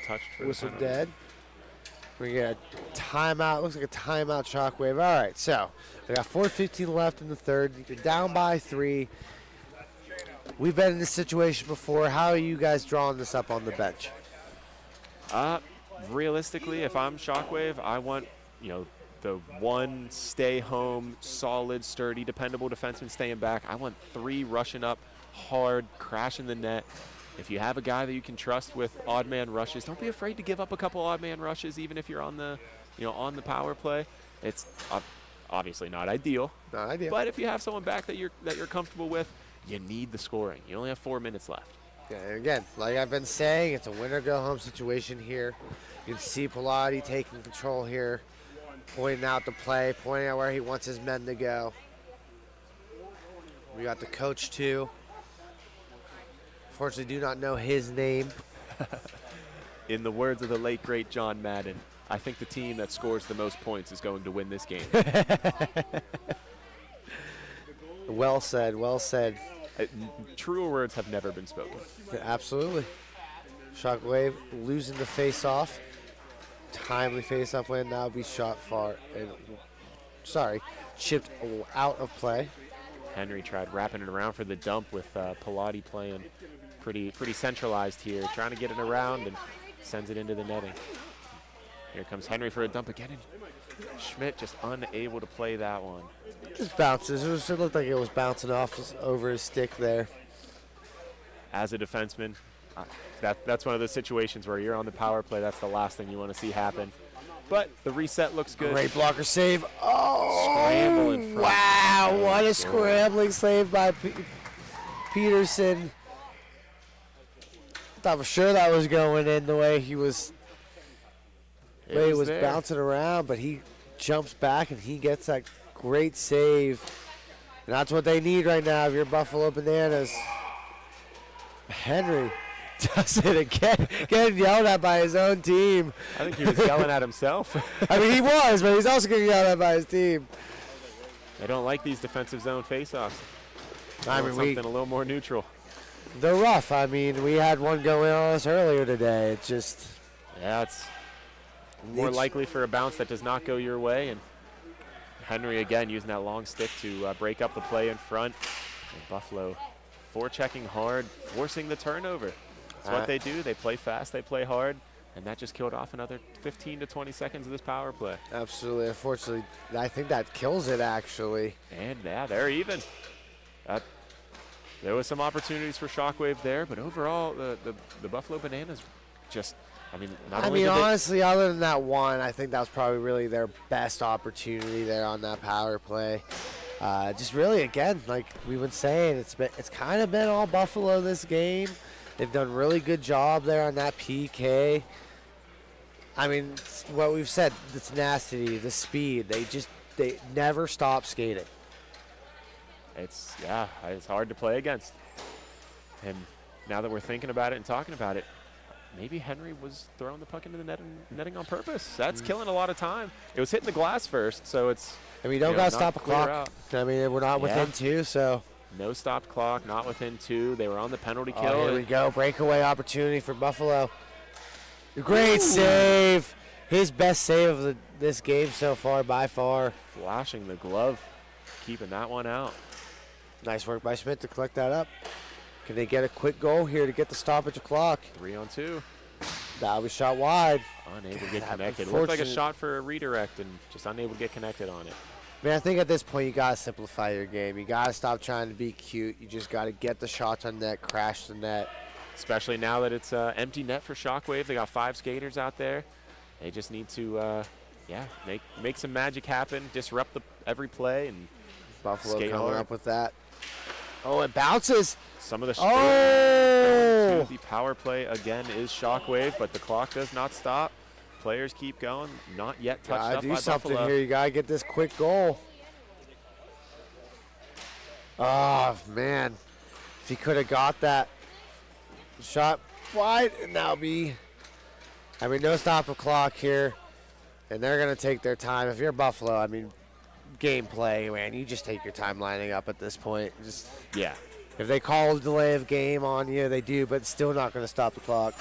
touched for
whistle dead. We get a timeout. Looks like a timeout, Shockwave. All right, so we got 4:15 left in the third. You're down by 3. We've been in this situation before. How are you guys drawing this up on the bench?
Realistically, if I'm Shockwave, I want, the one stay-home, solid, sturdy, dependable defenseman staying back. I want 3 rushing up hard, crashing the net. If you have a guy that you can trust with odd man rushes, don't be afraid to give up a couple odd man rushes, even if you're on the, on the power play. It's obviously not ideal.
Not ideal.
But if you have someone back that you're comfortable with, you need the scoring. You only have 4 minutes left.
Yeah, and again, like I've been saying, it's a winner-go-home situation here. You can see Pilati taking control here, pointing out the play, pointing out where he wants his men to go. We got the coach, too. Unfortunately, do not know his name.
In the words of the late, great John Madden, I think the team that scores the most points is going to win this game.
Well said, well said.
Truer words have never been spoken.
Absolutely. Shockwave losing the face-off. Timely face-off win. Now be shot far. Chipped out of play.
Henry tried wrapping it around for the dump with Pilati playing pretty centralized here, trying to get it around and sends it into the netting. Here comes Henry for a dump again, and Schmidt just unable to play that one.
Just bounces. It looked like it was bouncing off over his stick there.
As a defenseman, that's one of those situations where you're on the power play. That's the last thing you want to see happen. But the reset looks good.
Great blocker save. Oh,
scramble in front.
Wow, what a scrambling save by Peterson. I thought for sure that was going in the way he was. He was bouncing around, but he jumps back and he gets that great save. And that's what they need right now if you're Buffalo Bananas. Henry does it again, getting yelled at by his own team.
I think he was yelling at himself.
I mean, he was, but he's also getting yelled at by his team.
They don't like these defensive zone faceoffs.
I mean,
something a little more neutral.
They're rough. I mean, we had one go in on us earlier today. It's just...
Yeah, it's more likely for a bounce that does not go your way. And Henry, again, using that long stick to break up the play in front. And Buffalo forechecking hard, forcing the turnover. That's what they do. They play fast, they play hard, and that just killed off another 15 to 20 seconds of this power play.
Absolutely. Unfortunately, I think that kills it, actually.
And, yeah, they're even. There was some opportunities for Shockwave there, but overall, the Buffalo Bananas just,
honestly, other than that one, I think that was probably really their best opportunity there on that power play. Just really, again, like we've been saying, it's kind of been all Buffalo this game. They've done really good job there on that PK. I mean, what we've said, the tenacity, the speed, they never stop skating.
It's hard to play against. And now that we're thinking about it and talking about it, maybe Henry was throwing the puck into the netting on purpose. That's killing a lot of time. It was hitting the glass first, so it's...
I mean, you don't got to stop a clock. I mean, we're not within 2, so...
No stopped clock, not within 2. They were on the penalty kill.
Here we go. Breakaway opportunity for Buffalo. Great save. his best save of this game so far by far.
Flashing the glove, keeping that one out.
Nice work by Schmidt to collect that up. Can they get a quick goal here to get the stoppage clock?
3-on-2.
That'll be shot wide.
Unable to get
God,
connected. Looked like a
unfortunate.
shot for a redirect and just unable to get connected on it.
Man, I think at this point you got to simplify your game. You got to stop trying to be cute. You just got to get the shots on net, crash the net.
Especially now that it's empty net for Shockwave. They got 5 skaters out there. They just need to, make some magic happen, disrupt
every
play, and
Buffalo
skate
coming
hard.
up with that. Oh, it bounces.
Some of the
Oh!
the power play again is Shockwave, but the clock does not stop. Players keep going. Not yet touched
Gotta
up
do
by
something
Buffalo.
here. You gotta get this quick goal. Oh man, if he could have got that shot wide, and that'll be. I mean, no stop the clock here, and they're gonna take their time. If you're Buffalo, I mean, gameplay, man, you just take your time lining up at this point. Just
Yeah.
if they call a delay of game on you, they do, but it's still not gonna stop the clock.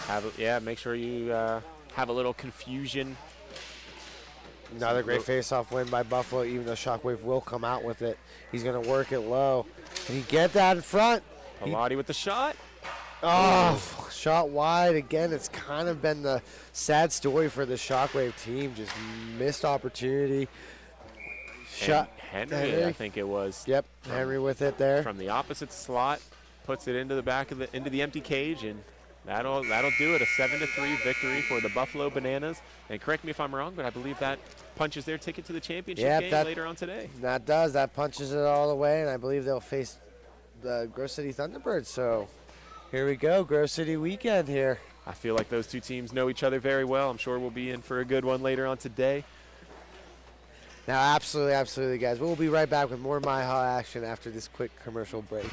Make sure you have a little confusion.
Another great face-off win by Buffalo, even though Shockwave will come out with it. He's going to work it low. Can he get that in front?
Pilati with the shot.
Oh, shot wide. Again, it's kind of been the sad story for the Shockwave team. Just missed opportunity. Shot.
Henry, I think it was.
Yep, Henry with it there.
From the opposite slot, puts it into the back of into the empty cage, and that'll do it. A 7-3 victory for the Buffalo Bananas. And correct me if I'm wrong, but I believe that punches their ticket to the championship game later on today.
That does. That punches it all the way, and I believe they'll face the Grove City Thunderbirds. So here we go, Grove City weekend here.
I feel like those two teams know each other very well. I'm sure we'll be in for a good one later on today.
Now, absolutely, guys. We'll be right back with more MIHA action after this quick commercial break.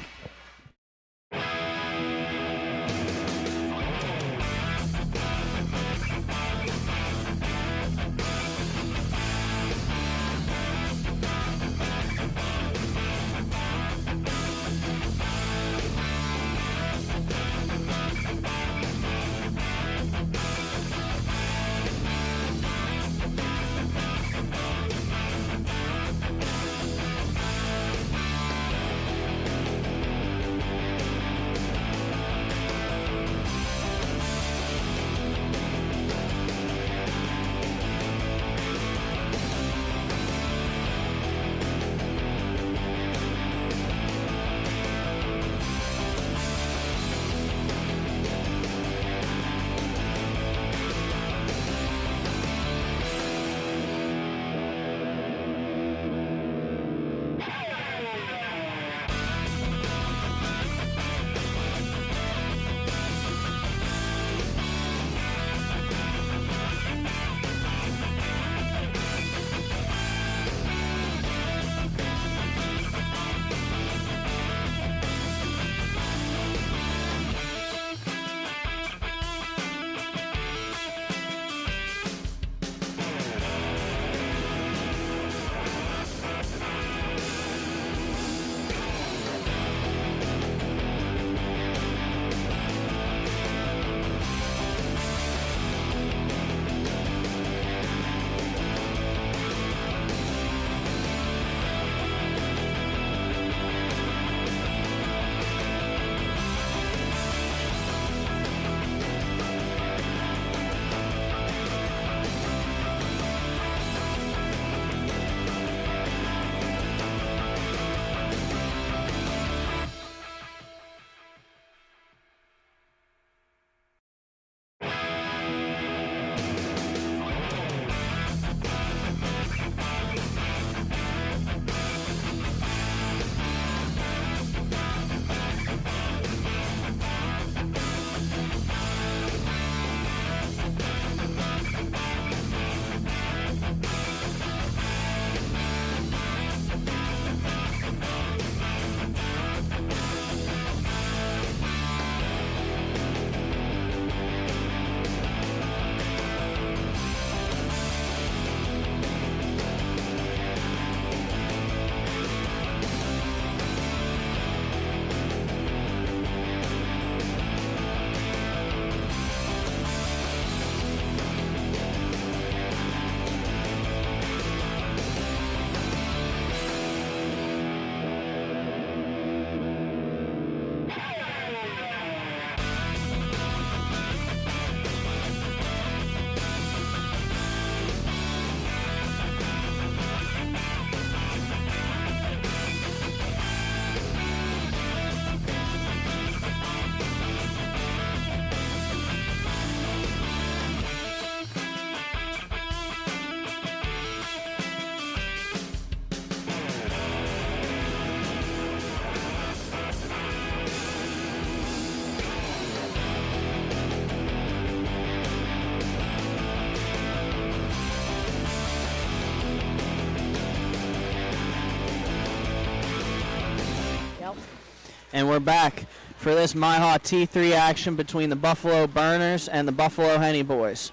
And we're back for this MIHA T3 action between the Buffalo Burners and the Buffalo Henny Boys.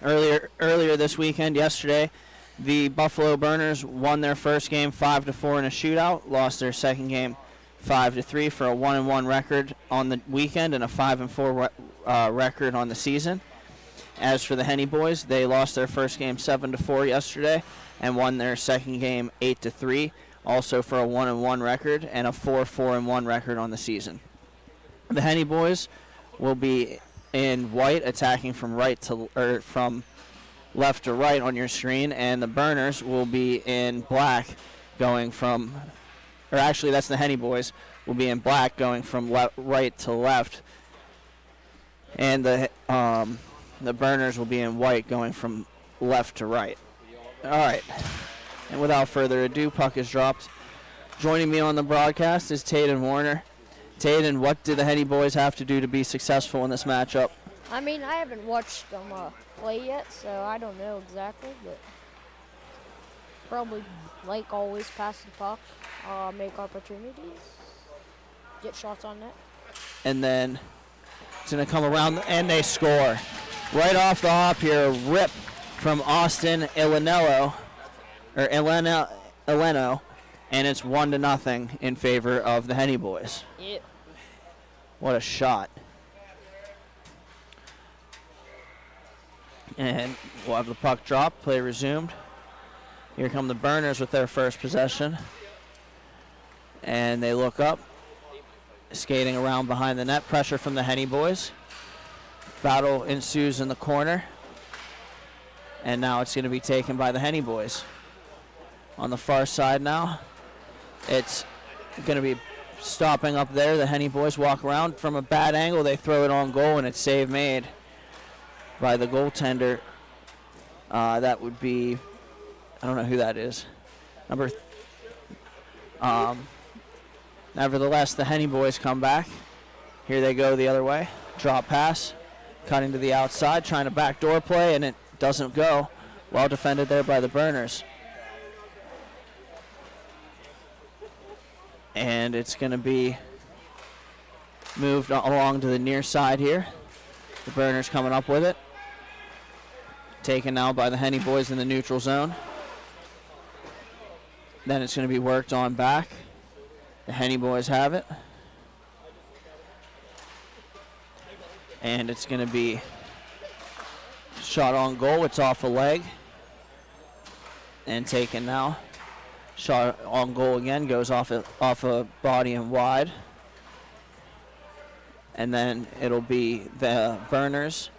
Earlier this weekend, yesterday, the Buffalo Burners won their first game 5-4 in a shootout, lost their second game 5-3 for a 1-1 record on the weekend and a 5-4 record on the season. As for the Henny Boys, they lost their first game 7-4 yesterday and won their second game 8-3, also for a 1-1 record and a 4-4-1 record on the season. The Henny Boys will be in white, attacking from from left to right on your screen, and the Burners will be in black, going from, or actually that's the Henny Boys, will be in black going from right to left, and the Burners will be in white going from left to right. All right, and without further ado, puck is dropped. Joining me on the broadcast is Tayden Warner. Tayden, what do the Henny Boys have to do to be successful in this matchup?
I mean, I haven't watched them play yet, so I don't know exactly, but probably, like always, pass the puck, make opportunities, get shots on net.
And then it's going to come around, and they score. Right off the hop here, a rip from Austin Eleno, and it's 1-0 in favor of the Henny Boys.
Yep.
What a shot. And we'll have the puck drop, play resumed. Here come the Burners with their first possession. And they look up, skating around behind the net, pressure from the Henny Boys. Battle ensues in the corner. And now it's going to be taken by the Henny Boys. On the far side now, it's going to be stopping up there. The Henny Boys walk around from a bad angle. They throw it on goal, and it's save made by the goaltender. That would be, I don't know who that is. Nevertheless, the Henny Boys come back. Here they go the other way. Drop pass, cutting to the outside, trying to backdoor play, and it doesn't go. Well defended there by the Burners. And it's going to be moved along to the near side here. The Burners coming up with it. Taken now by the Henny Boys in the neutral zone. Then it's going to be worked on back. The Henny Boys have it. And it's going to be shot on goal. It's off a leg. And taken now. Shot on goal again, goes off a body and wide. And then it'll be the Burners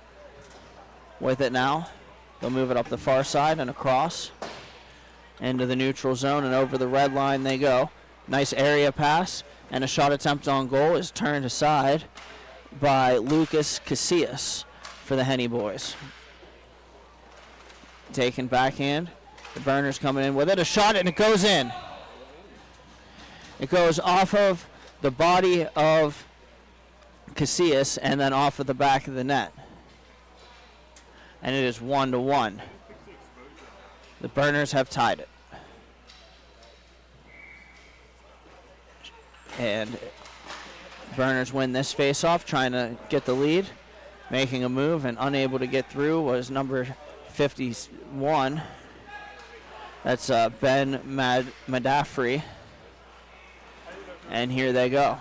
with it now. They'll move it up the far side and across into the neutral zone, and over the red line they go. Nice area pass, and a shot attempt on goal is turned aside by Lucas Casillas for the Henny Boys. Taken backhand. The Burners coming in with it. A shot, and it goes in. It goes off of the body of Casillas and then off of the back of the net. And it is 1-1. The Burners have tied it. And Burners win this face-off, trying to get the lead. Making a move and unable to get through was number 51. That's Ben Madafri. And here they go.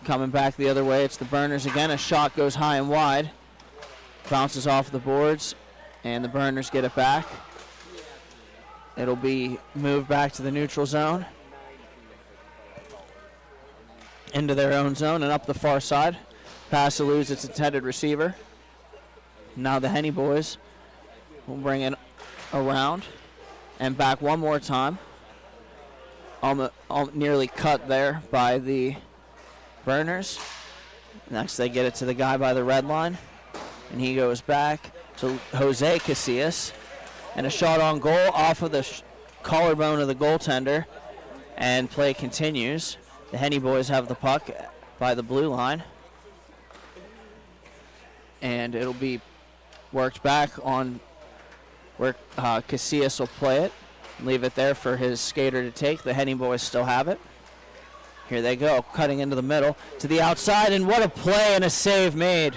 Coming back the other way, it's the Burners again. A shot goes high and wide. Bounces off the boards, and the Burners get it back. It'll be moved back to the neutral zone. Into their own zone and up the far side. Pass eludes its intended receiver. Now the Henny Boys will bring it around and back one more time. Nearly cut there by the Burners. Next they get it to the guy by the red line. And he goes back to Jose Casillas. And a shot on goal off of the collarbone of the goaltender. And play continues. The Henny Boys have the puck by the blue line. And it'll be worked back on where Casillas will play it. Leave it there for his skater to take. The Henny Boys still have it. Here they go, cutting into the middle to the outside, and what a play and a save made.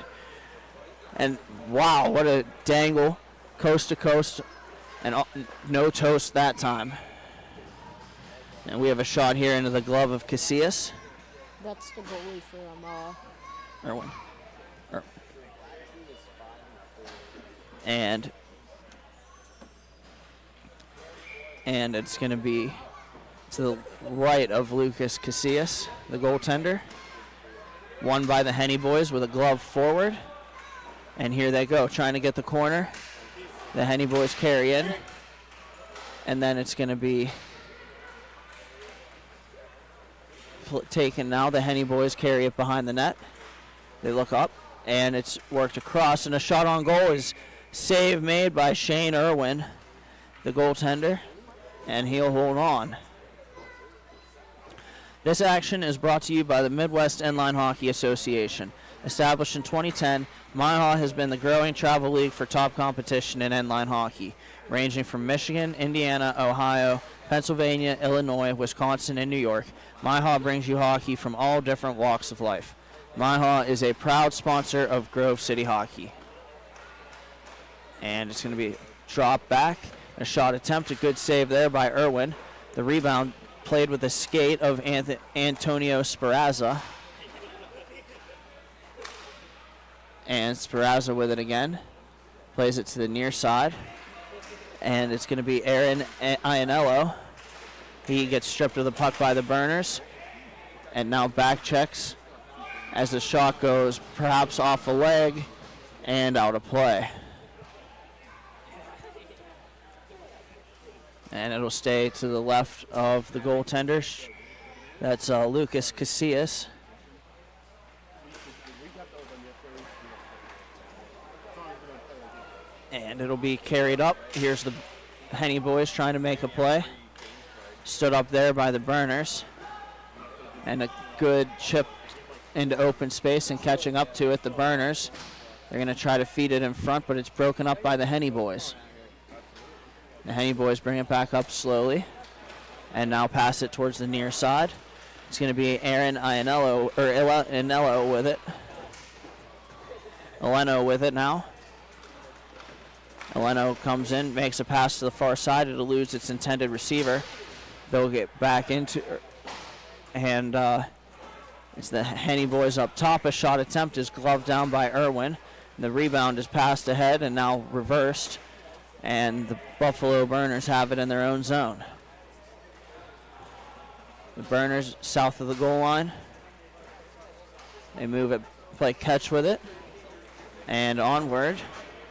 And wow, what a dangle, coast to coast, and no toast that time. And we have a shot here into the glove of Casillas.
That's the goalie for
Irwin. And it's going to be to the right of Lucas Casillas, the goaltender. Won by the Henny boys with a glove forward. And here they go, trying to get the corner. The Henny boys carry in. And then it's going to be taken now. The Henny boys carry it behind the net. They look up, and it's worked across. And a shot on goal is save made by Shane Irwin, the goaltender. And he'll hold on. This action is brought to you by the Midwest Inline Hockey Association. Established in 2010, MIHA has been the growing travel league for top competition in inline hockey, ranging from Michigan, Indiana, Ohio, Pennsylvania, Illinois, Wisconsin, and New York. MIHA brings you hockey from all different walks of life. MIHA is a proud sponsor of Grove City Hockey. And it's going to be dropped back. A shot attempt, a good save there by Irwin. The rebound played with the skate of Antonio Sperazza. And Sperazza with it again. Plays it to the near side. And it's going to be Aaron Iannello. He gets stripped of the puck by the Burners. And now back checks as the shot goes perhaps off a leg and out of play. And it'll stay to the left of the goaltender. That's Lucas Casillas. And it'll be carried up. Here's the Henny boys trying to make a play. Stood up there by the Burners. And a good chip into open space and catching up to it, the Burners. They're going to try to feed it in front, but it's broken up by the Henny boys. The Henny boys bring it back up slowly and now pass it towards the near side. It's going to be Aaron Iannello, or Iannello with it. Eleno with it now. Eleno comes in, makes a pass to the far side. It eludes its intended receiver. They'll get back into, and it's the Henny boys up top. A shot attempt is gloved down by Irwin. The rebound is passed ahead and now reversed. And the Buffalo Burners have it in their own zone. The Burners south of the goal line. They move it, play catch with it. And onward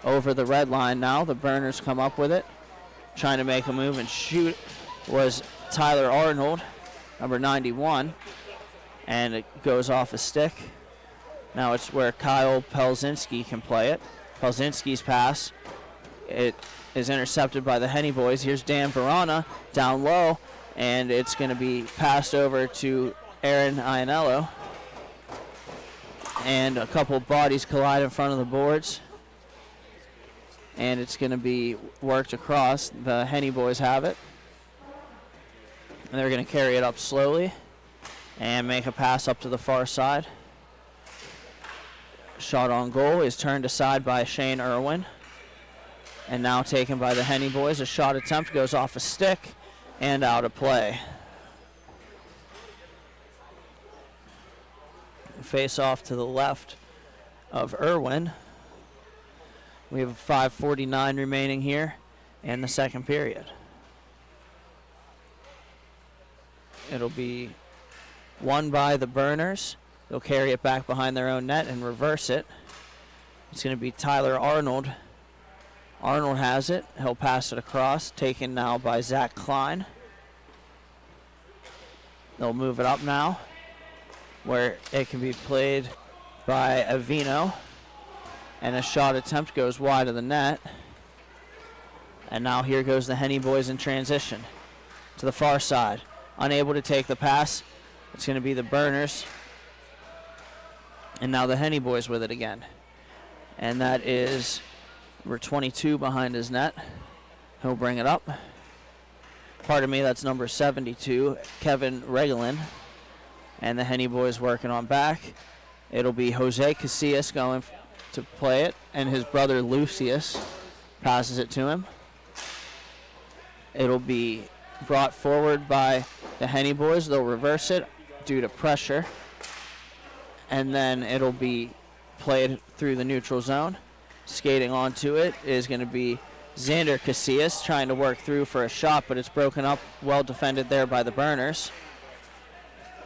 over the red line now. The Burners come up with it. Trying to make a move and shoot was Tyler Arnold, number 91. And it goes off a stick. Now it's where Kyle Pelzinski can play it. Pelzinski's pass. It is intercepted by the Henny boys. Here's Dan Verona down low, and it's going to be passed over to Aaron Iannello. And a couple bodies collide in front of the boards. And it's going to be worked across. The Henny boys have it. And they're going to carry it up slowly and make a pass up to the far side. Shot on goal is turned aside by Shane Irwin. And now taken by the Henny boys. A shot attempt goes off a stick and out of play. Face off to the left of Irwin. We have 5:49 remaining here in the second period. It'll be won by the Burners. They'll carry it back behind their own net and reverse it. It's going to be Tyler Arnold. Arnold has it. He'll pass it across. Taken now by Zach Klein. They'll move it up now, where it can be played by Avino. And a shot attempt goes wide of the net. And now here goes the Henny boys in transition to the far side. Unable to take the pass. It's going to be the Burners. And now the Henny boys with it again. And that is number 22 behind his net. He'll bring it up. Pardon me, that's number 72, Kevin Regelin. And the Henny boys working on back. It'll be Jose Casillas going to play it, and his brother Lucius passes it to him. It'll be brought forward by the Henny boys. They'll reverse it due to pressure. And then it'll be played through the neutral zone. Skating onto it is going to be Xander Casillas trying to work through for a shot, but it's broken up, well defended there by the Burners.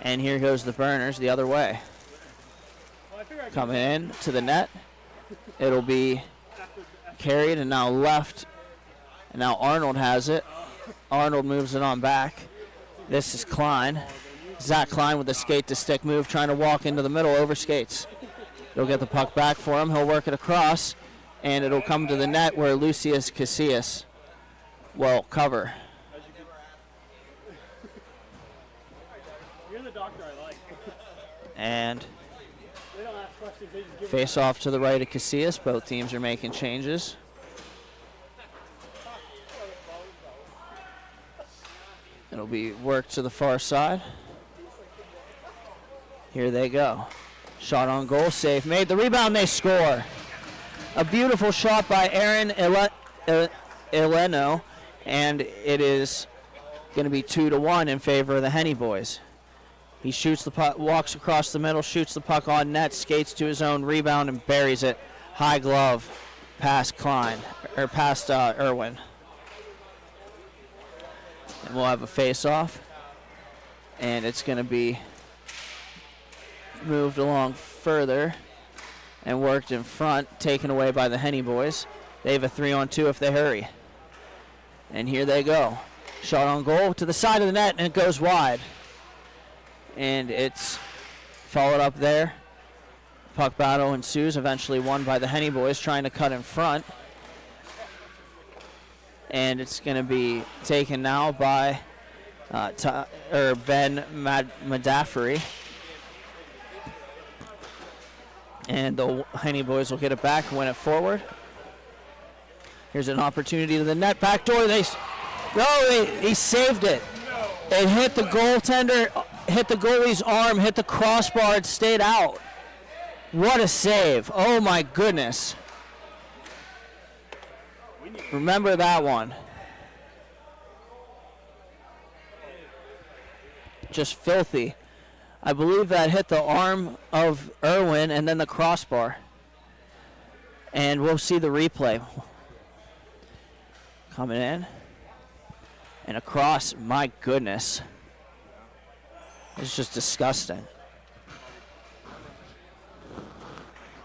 And here goes the Burners the other way. Coming in to the net. It'll be carried and now left. And now Arnold has it. Arnold moves it on back. This is Klein. Zach Klein with a skate-to-stick move, trying to walk into the middle, over skates. He'll get the puck back for him. He'll work it across, and it'll come to the net where Lucius Casillas will cover.
You're the doctor I like.
And
They don't ask questions, they just give
face off to the right of Casillas. Both teams are making changes. It'll be worked to the far side. Here they go. Shot on goal, save made. The rebound, they score. A beautiful shot by Aaron Eleno, and it is going to be 2-1 in favor of the Henny boys. He shoots the puck, walks across the middle, shoots the puck on net, skates to his own rebound, and buries it. High glove past Klein, or past Irwin. And we'll have a face-off, and it's going to be moved along further and worked in front, taken away by the Henny boys. They have a 3-on-2 if they hurry. And here they go. Shot on goal to the side of the net, and it goes wide. And it's followed up there. Puck battle ensues, eventually won by the Henny boys, trying to cut in front. And it's going to be taken now by Ben Madaffery. And the Henny boys will get it back and win it forward. Here's an opportunity to the net. Back door. He saved it. It hit the goaltender, hit the goalie's arm, hit the crossbar, it stayed out. What a save. Oh my goodness. Remember that one. Just filthy. I believe that hit the arm of Irwin and then the crossbar. And we'll see the replay. Coming in. And across, my goodness. It's just disgusting.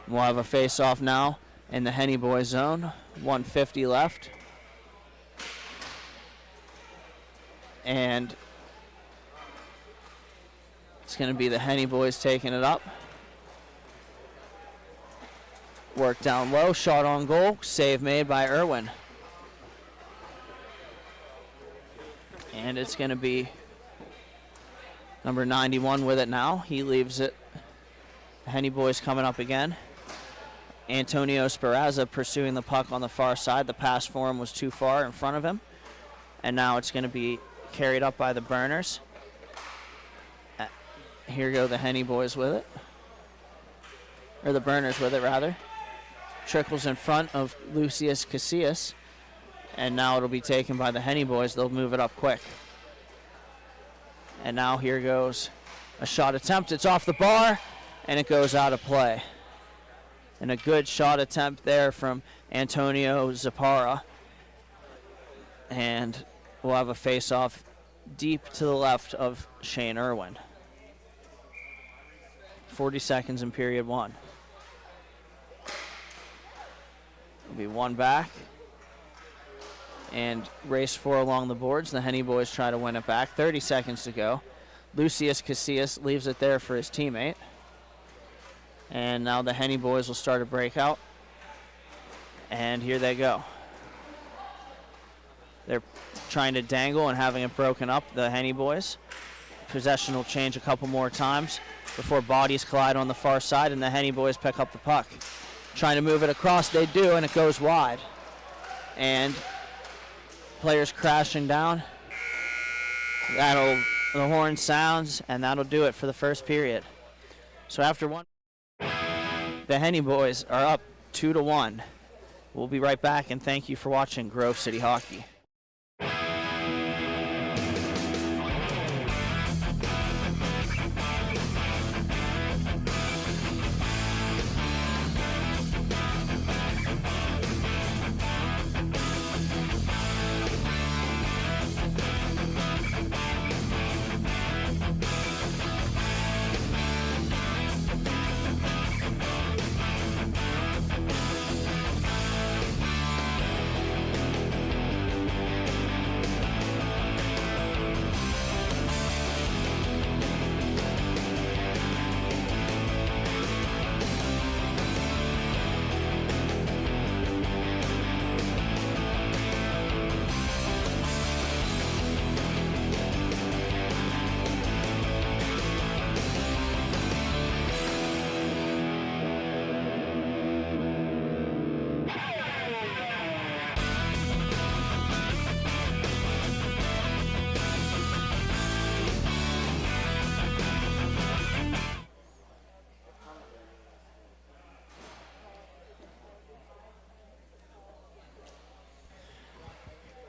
We'll have a face-off now in the Henny boys zone. 1:50 left. And it's going to be the Henny boys taking it up. Work down low, shot on goal, save made by Irwin. And it's going to be number 91 with it now. He leaves it. The Henny boys coming up again. Antonio Speranza pursuing the puck on the far side. The pass for him was too far in front of him. And now it's going to be carried up by the Burners. Here go the Henny boys with it. Or the Burners with it, rather. Trickles in front of Lucius Casillas. And now it'll be taken by the Henny boys. They'll move it up quick. And now here goes a shot attempt. It's off the bar, and it goes out of play. And a good shot attempt there from Antonio Zapara. And we'll have a face-off deep to the left of Shane Irwin. 40 seconds in period one. It'll be one back. And race 4 along the boards. The Henny boys try to win it back. 30 seconds to go. Lucius Casillas leaves it there for his teammate. And now the Henny boys will start a breakout. And here they go. They're trying to dangle and having it broken up, the Henny boys. Possession will change a couple more times before bodies collide on the far side, and the Henny boys pick up the puck. Trying to move it across, they do, and it goes wide. And players crashing down. That'll the horn sounds, and that'll do it for the first period. So after one, the Henny boys are up 2-1. We'll be right back, and thank you for watching Grove City Hockey.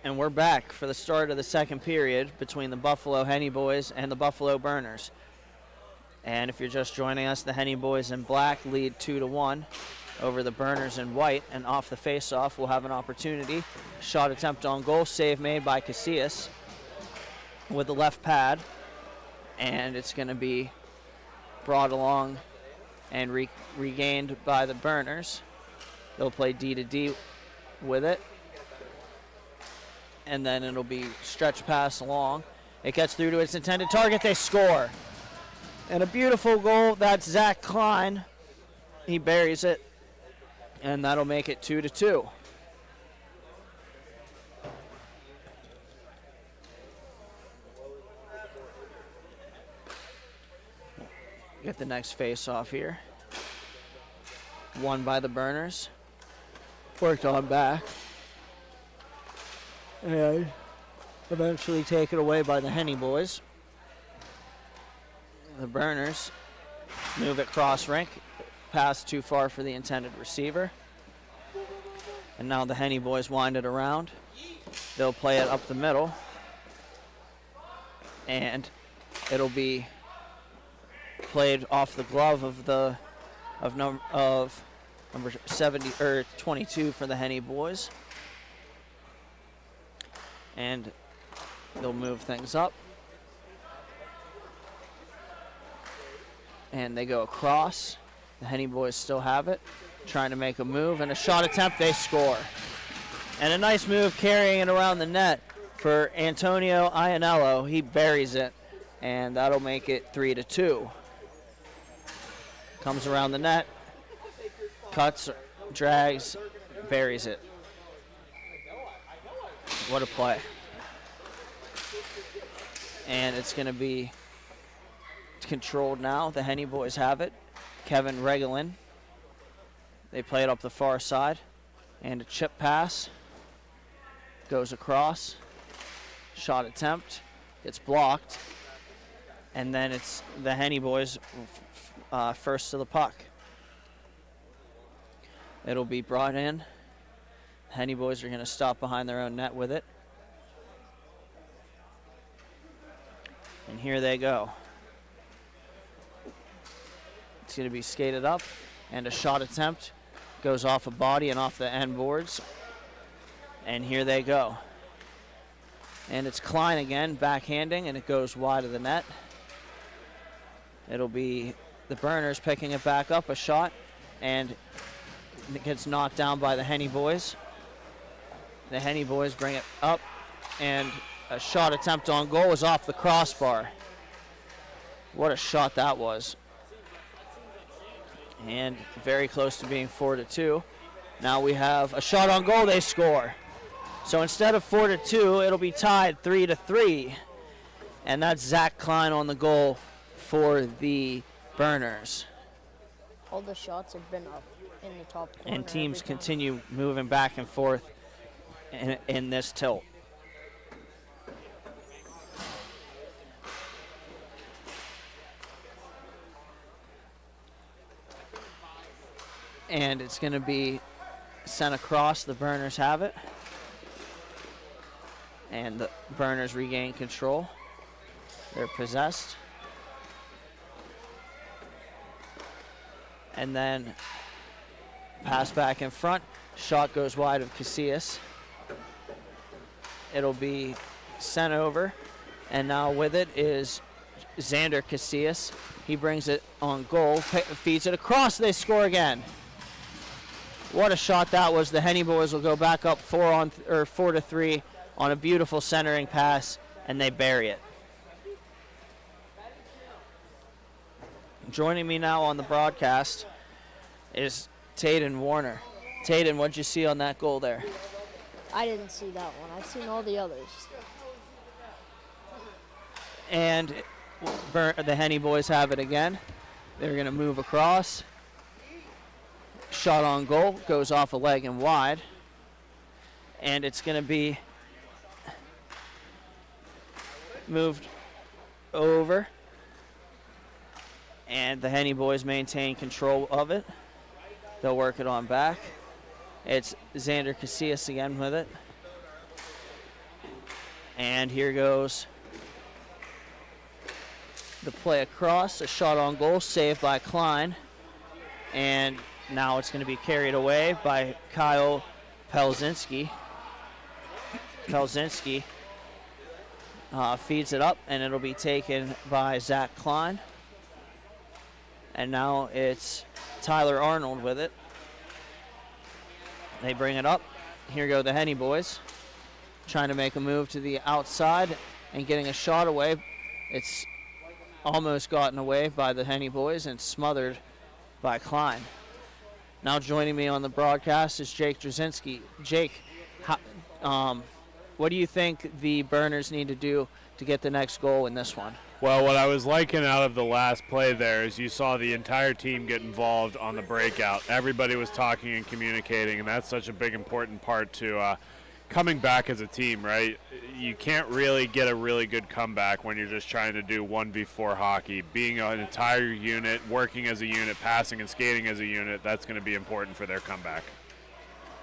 And we're back for the start of the second period between the Buffalo Henny boys and the Buffalo Burners. And if you're just joining us, the Henny boys in black lead 2-1 over the Burners in white. And off the face-off, we'll have an opportunity. Shot attempt on goal, save made by Casillas with the left pad. And it's going to be brought along and regained by the Burners. They'll play D-to-D with it. And then it'll be stretch pass along. It gets through to its intended target. They score. And a beautiful goal. That's Zach Klein. He buries it. And that'll make it 2-2. Get the next face off here. Won by the Burners. Worked on back. And eventually taken away by the Henny boys. The Burners move it cross rink. Pass too far for the intended receiver. And now the Henny boys wind it around. They'll play it up the middle. And it'll be played off the glove of number 70 or 22 for the Henny boys. And they'll move things up. And they go across. The Henny boys still have it. Trying to make a move and a shot attempt, they score. And a nice move carrying it around the net for Antonio Ianello. He buries it, and that'll make it 3-2. Comes around the net, cuts, drags, buries it. What a play. And it's going to be controlled now. The Henny boys have it. Kevin Regelin. They play it up the far side. And a chip pass. Goes across. Shot attempt. It's blocked. And then it's the Henny boys first to the puck. It'll be brought in. The Henny boys are going to stop behind their own net with it. And here they go. It's going to be skated up, and a shot attempt goes off a body and off the end boards. And here they go. And it's Klein again, backhanding, and it goes wide of the net. It'll be the Burners picking it back up, a shot, and it gets knocked down by the Henny boys. The Henny boys bring it up, and a shot attempt on goal is off the crossbar. What a shot that was. And very close to being 4-2. Now we have a shot on goal, they score. So instead of 4-2, it'll be tied 3-3. And that's Zach Klein on the goal for the Burners.
All the shots have been up in the top corner.
And teams continue moving back and forth in this tilt. And it's going to be sent across. The Burners have it. And the Burners regain control. They're possessed. And then pass back in front. Shot goes wide of Casillas. It'll be sent over. And now with it is Xander Casillas. He brings it on goal, feeds it across. They score again. What a shot that was. The Henny boys will go back up 4-3 on a beautiful centering pass, and they bury it. Joining me now on the broadcast is Tayden Warner. Tayden, what'd you see on that goal there?
I didn't see that one. I've seen all the others.
And the Henny boys have it again. They're going to move across. Shot on goal, goes off a leg and wide. And it's going to be moved over. And the Henny boys maintain control of it. They'll work it on back. It's Xander Casillas again with it. And here goes the play across, a shot on goal, saved by Klein. And now it's going to be carried away by Kyle Pelzinski. Pelzinski feeds it up, and it'll be taken by Zach Klein. And now it's Tyler Arnold with it. They bring it up. Here go the Henny boys, trying to make a move to the outside and getting a shot away. It's almost gotten away by the Henny boys and smothered by Klein. Now joining me on the broadcast is Jake Drzezinski. Jake, what do you think the Burners need to do to get the next goal in this one?
Well, what I was liking out of the last play there is you saw the entire team get involved on the breakout. Everybody was talking and communicating, and that's such a big, important part to coming back as a team, right? You can't really get a really good comeback when you're just trying to do 1v4 hockey. Being an entire unit, working as a unit, passing and skating as a unit, that's going to be important for their comeback.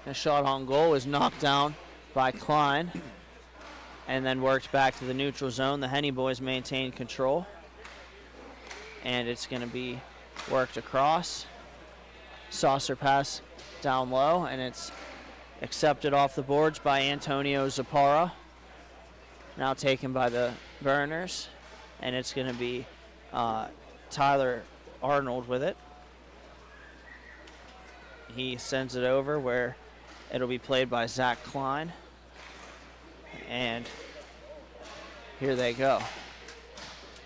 The shot on goal is knocked down by Klein and then worked back to the neutral zone. The Henny boys maintain control. And it's going to be worked across. Saucer pass down low, and it's accepted off the boards by Antonio Zapara. Now taken by the Burners, and it's going to be Tyler Arnold with it. He sends it over where it'll be played by Zach Klein. And here they go.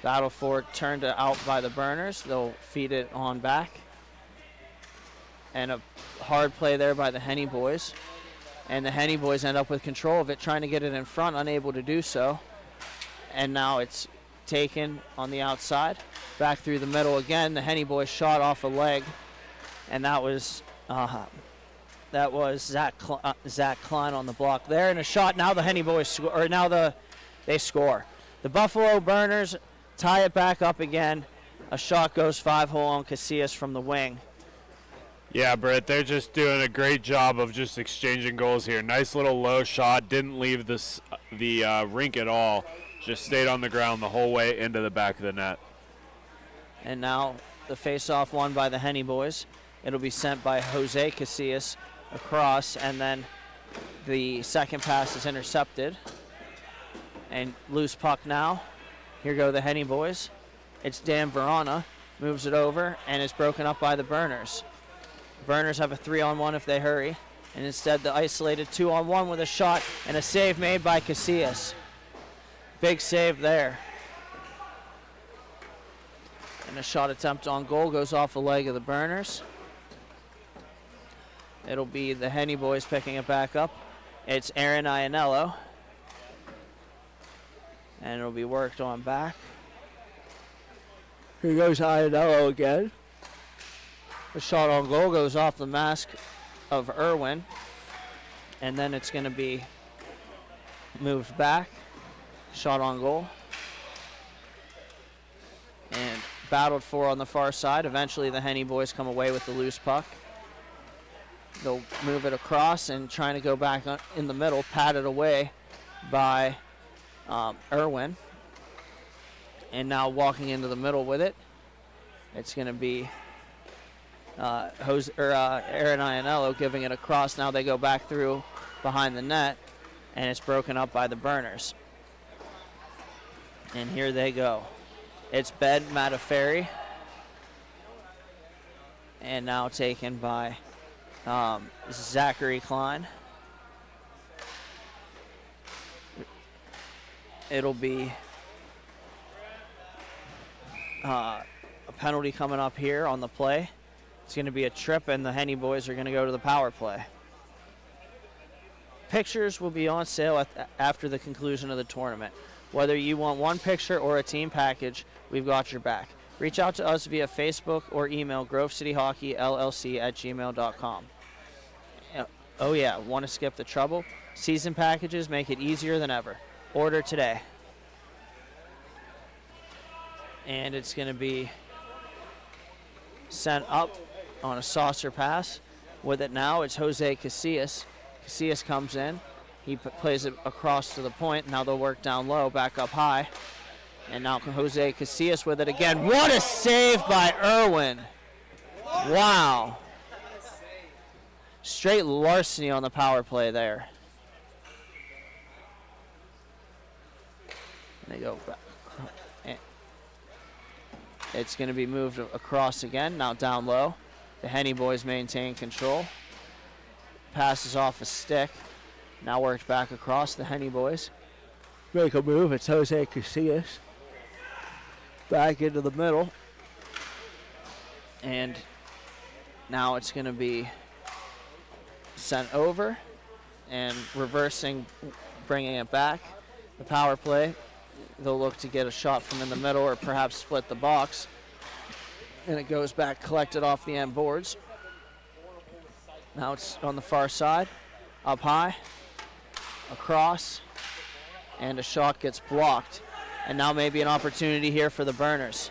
Battle for it turned out by the Burners. They'll feed it on back. And a hard play there by the Henny boys. And the Henny boys end up with control of it, trying to get it in front, unable to do so. And now it's taken on the outside. Back through the middle again. The Henny boys shot off a leg. And that was Zach Klein on the block there. And a shot, now the Henny boys score, or now they score. The Buffalo Burners tie it back up again. A shot goes 5-hole on Casillas from the wing.
Yeah, Britt, they're just doing a great job of just exchanging goals here. Nice little low shot, didn't leave the rink at all. Just stayed on the ground the whole way into the back of the net.
And now the face-off won by the Henny boys. It'll be sent by Jose Casillas across, and then the second pass is intercepted. And loose puck now. Here go the Henny boys. It's Dan Verona, moves it over, and is broken up by the Burners. Burners have a 3-on-1 if they hurry, and instead the isolated 2-on-1 with a shot and a save made by Casillas. Big save there. And a shot attempt on goal goes off the leg of the Burners. It'll be the Henny boys picking it back up. It's Aaron Iannello. And it'll be worked on back. Here goes Iannello again. The shot on goal goes off the mask of Irwin. And then it's going to be moved back. Shot on goal. And battled for on the far side. Eventually the Henny boys come away with the loose puck. They'll move it across and trying to go back in the middle, patted away by Irwin. And now walking into the middle with it, it's going to be Aaron Iannello giving it across. Now they go back through behind the net, and it's broken up by the Burners. And here they go. It's Ben Mataferi, and now taken by Zachary Klein. It'll be a penalty coming up here on the play. It's going to be a trip, and the Henny boys are going to go to the power play. Pictures will be on sale after the conclusion of the tournament. Whether you want one picture or a team package, we've got your back. Reach out to us via Facebook or email grovecityhockeyllc@gmail.com. Oh yeah, want to skip the trouble? Season packages make it easier than ever. Order today. And it's going to be sent up on a saucer pass. With it now, it's Jose Casillas. Casillas comes in. He plays it across to the point. Now they'll work down low, back up high. And now Jose Casillas with it again. What a save by Irwin. Wow. Straight larceny on the power play there. And they go back. It's going to be moved across again, now down low. The Henny boys maintain control. Passes off a stick. Now worked back across. The Henny boys make a move. It's Jose Casillas. Back into the middle. And now it's going to be sent over and reversing, bringing it back. The power play, they'll look to get a shot from in the middle or perhaps split the box. And it goes back, collected off the end boards. Now it's on the far side, up high, across, and a shot gets blocked. And now maybe an opportunity here for the Burners.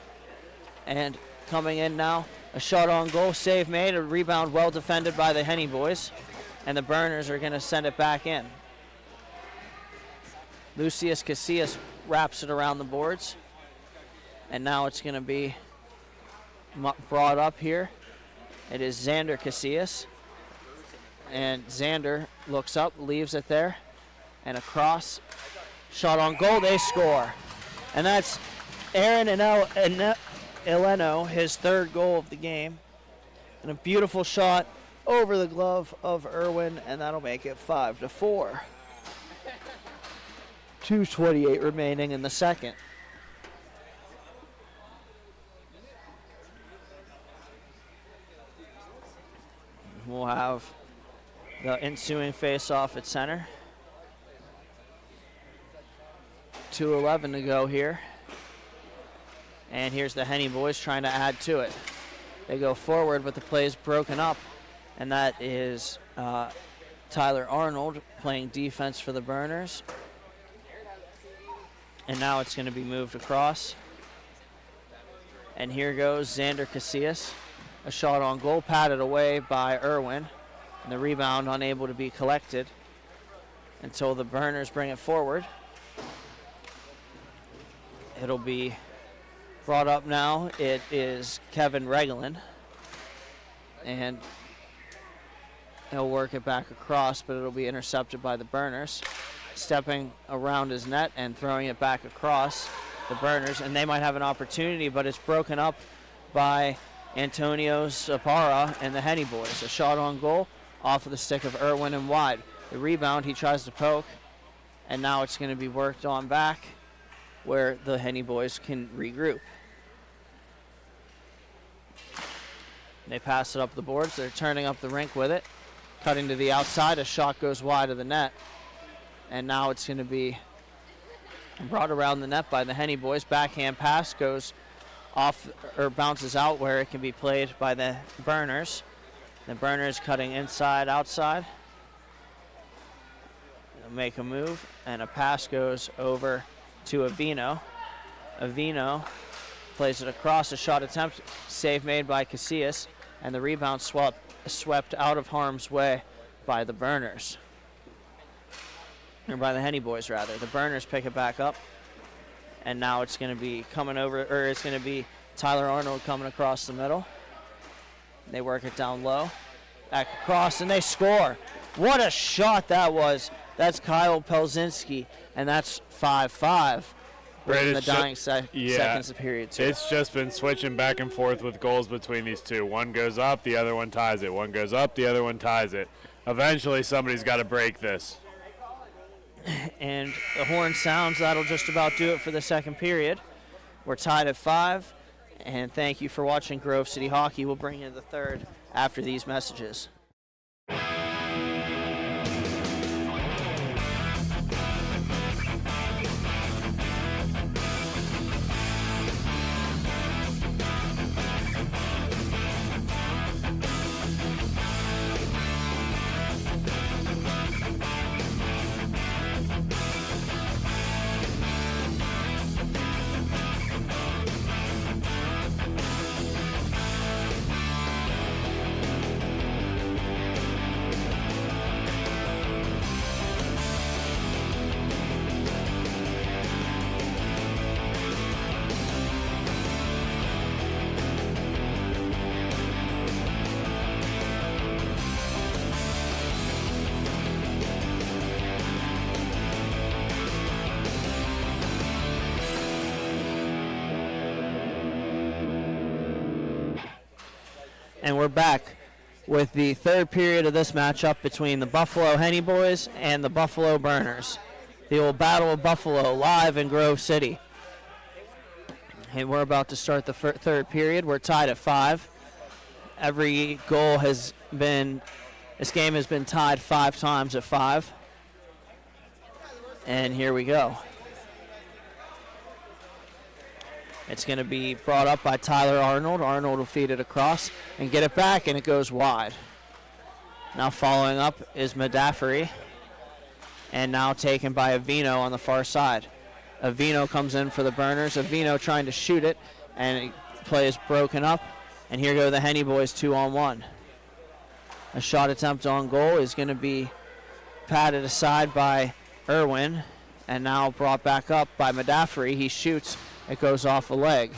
And coming in now, a shot on goal, save made, a rebound well defended by the Henny boys. And the Burners are going to send it back in. Lucius Casillas wraps it around the boards. And now it's going to be brought up here. It is Xander Casillas. And Xander looks up, leaves it there. And across, shot on goal, they score. And that's Aaron Eleno, his third goal of the game. And a beautiful shot over the glove of Irwin, and that'll make it 5-4. 2:28 remaining in the second. We'll have the ensuing face-off at center. 2:11 to go here. And here's the Henny boys trying to add to it. They go forward, but the play is broken up. And that is Tyler Arnold playing defense for the Burners. And now it's going to be moved across. And here goes Xander Casillas. A shot on goal, patted away by Irwin. And the rebound unable to be collected until the Burners bring it forward. It'll be brought up now. It is Kevin Regelin. And he'll work it back across, but it'll be intercepted by the Burners. Stepping around his net and throwing it back across the Burners. And they might have an opportunity, but it's broken up by Antonio Zapara and the Henny boys. A shot on goal off of the stick of Irwin and wide. The rebound, he tries to poke, and now it's going to be worked on back where the Henny boys can regroup. They pass it up the boards. They're turning up the rink with it. Cutting to the outside. A shot goes wide of the net. And now it's going to be brought around the net by the Henny boys. Backhand pass goes off or bounces out where it can be played by the Burners. The Burners cutting inside, outside. They'll make a move, and a pass goes over to Avino. Avino plays it across, a shot attempt, save made by Casillas. and the rebound swept out of harm's way by the Burners. Or by the Henny boys, rather. The Burners pick it back up, and now it's going to be coming over, or it's going to be Tyler Arnold coming across the middle. They work it down low, back across, and they score. What a shot that was. That's Kyle Pelzinski, and that's 5-5. In the dying seconds of period 2.
It's just been switching back and forth with goals between these two. One goes up, the other one ties it. One goes up, the other one ties it. Eventually, somebody's got to break this.
And the horn sounds. That'll just about do it for the second period. We're tied at 5. And thank you for watching Grove City Hockey. We'll bring you the third after these messages. And we're back with the third period of this matchup between the Buffalo Henny boys and the Buffalo Burners. The old Battle of Buffalo live in Grove City. And we're about to start the third period. We're tied at 5. Every goal has been, this game has been tied 5 times at 5. And here we go. It's going to be brought up by Tyler Arnold. Arnold will feed it across and get it back, and it goes wide. Now following up is Medaffery, and now taken by Avino on the far side. Avino comes in for the Burners. Avino trying to shoot it, and play is broken up. And here go the Henny boys 2-on-1. A shot attempt on goal is going to be patted aside by Irwin, and now brought back up by Medaffery. He shoots. It goes off a leg.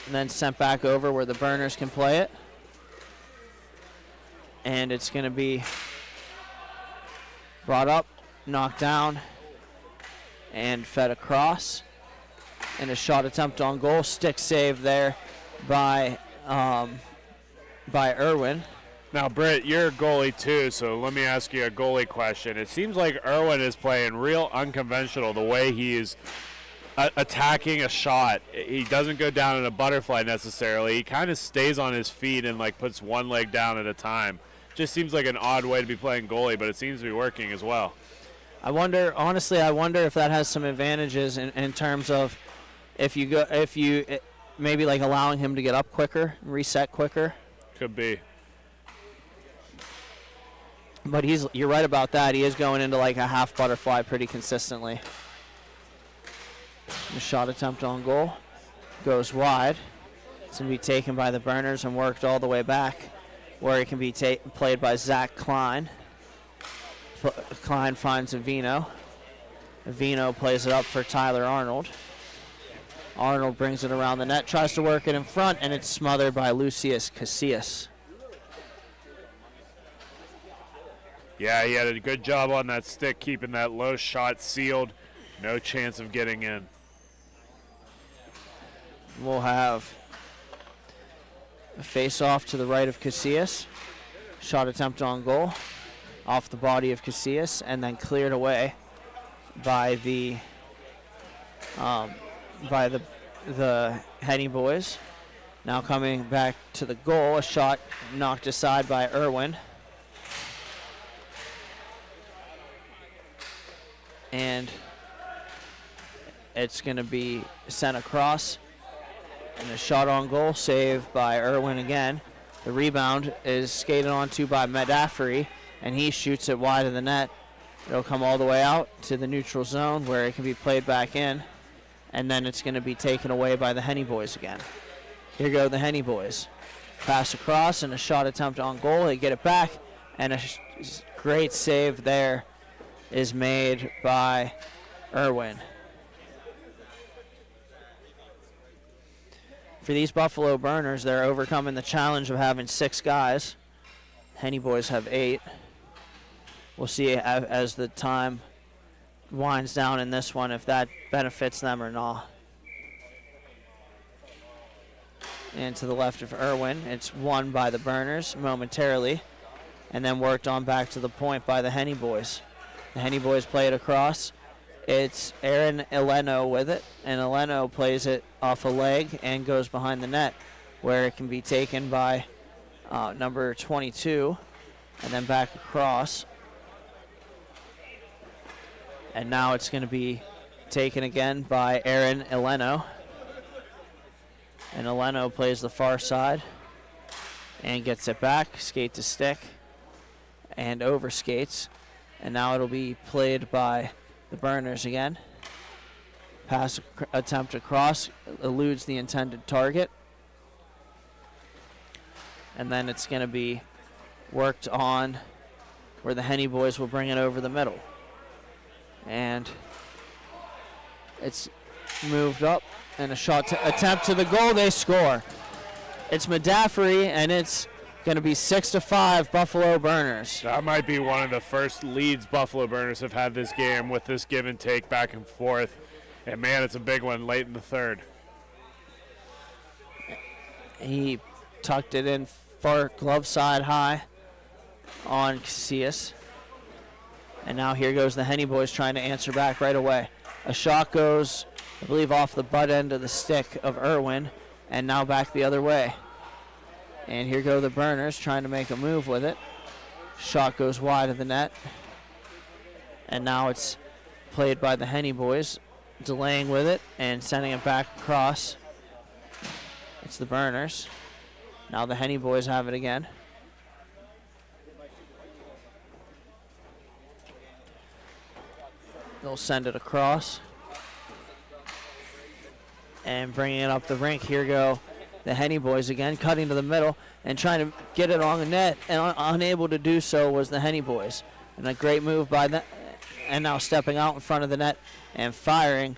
And then sent back over where the Burners can play it. And it's going to be brought up, knocked down, and fed across. And a shot attempt on goal. Stick save there by Irwin.
Now, Britt, you're a goalie too, so let me ask you a goalie question. It seems like Irwin is playing real unconventional the way he is attacking a shot. He doesn't go down in a butterfly necessarily. He kind of stays on his feet and puts one leg down at a time. Just seems like an odd way to be playing goalie, but it seems to be working as well.
I wonder if that has some advantages in terms of if you maybe allowing him to get up quicker, reset quicker.
Could be.
But you're right about that. He is going into a half butterfly pretty consistently. The shot attempt on goal goes wide. It's going to be taken by the Burners and worked all the way back, where it can be played by Zach Klein. Klein finds Avino. Avino plays it up for Tyler Arnold. Arnold brings it around the net, tries to work it in front, and it's smothered by Lucius Casillas.
Yeah, he had a good job on that stick, keeping that low shot sealed. No chance of getting in.
We'll have a face-off to the right of Casillas. Shot attempt on goal off the body of Casillas, and then cleared away by the Henny boys. Now coming back to the goal, a shot knocked aside by Irwin. And it's going to be sent across. And a shot on goal, saved by Irwin again. The rebound is skated onto by Medaffery, and he shoots it wide of the net. It'll come all the way out to the neutral zone where it can be played back in. And then it's going to be taken away by the Henny boys again. Here go the Henny boys. Pass across and a shot attempt on goal. They get it back, and a great save there is made by Irwin. For these Buffalo Burners, they're overcoming the challenge of having 6 guys. Henny boys have 8. We'll see as the time winds down in this one if that benefits them or not. And to the left of Irwin, it's won by the Burners momentarily, and then worked on back to the point by the Henny boys. The Henny boys play it across. It's Aaron Eleno with it, and Eleno plays it off a leg and goes behind the net, where it can be taken by number 22, and then back across. And now it's going to be taken again by Aaron Eleno. And Eleno plays the far side and gets it back, skate to stick, and over skates. And now it'll be played by the Burners again. Pass attempt across, eludes the intended target. And then it's going to be worked on where the Henny boys will bring it over the middle. And it's moved up, and a shot attempt to the goal. They score. It's Medaffery, and it's going to be 6-5 Buffalo Burners.
That might be one of the first leads Buffalo Burners have had this game with this give and take back and forth. And, man, it's a big one late in the third.
He tucked it in far glove side high on Casillas. And now here goes the Henny boys trying to answer back right away. A shot goes, I believe, off the butt end of the stick of Irwin, and now back the other way. And here go the Burners trying to make a move with it. Shot goes wide of the net. And now it's played by the Henny boys, delaying with it and sending it back across. It's the Burners. Now the Henny boys have it again. They'll send it across and bringing it up the rink. Here go the Henny boys again, cutting to the middle and trying to get it on the net, and unable to do so was the Henny boys. And a great move by them, and now stepping out in front of the net and firing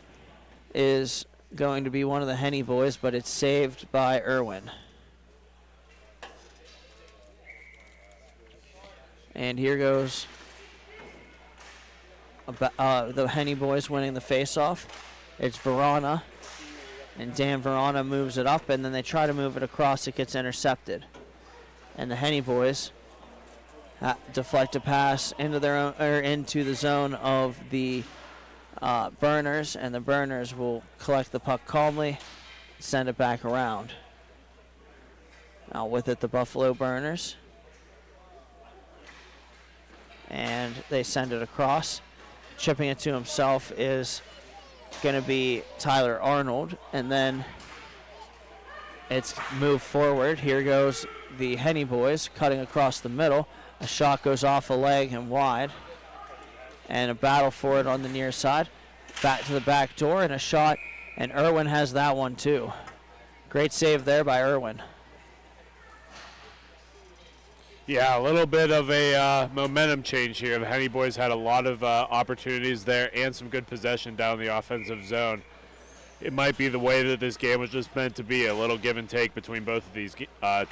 is going to be one of the Henny boys, but it's saved by Irwin. And here goes the Henny boys winning the face-off. It's Verona, and Dan Verona moves it up, and then they try to move it across. It gets intercepted, and the Henny boys deflect a pass into their own, or into the zone of the Burners, and the Burners will collect the puck calmly, send it back around. Now with it, the Buffalo Burners, and they send it across. Chipping it to himself is going to be Tyler Arnold, and then it's moved forward. Here goes the Henny boys cutting across the middle. A shot goes off a leg and wide, and a battle for it on the near side. Back to the back door, and a shot, and Irwin has that one too. Great save there by Irwin.
Yeah, a little bit of a momentum change here. The Henny boys had a lot of opportunities there and some good possession down the offensive zone. It might be the way that this game was just meant to be, a little give and take between both of these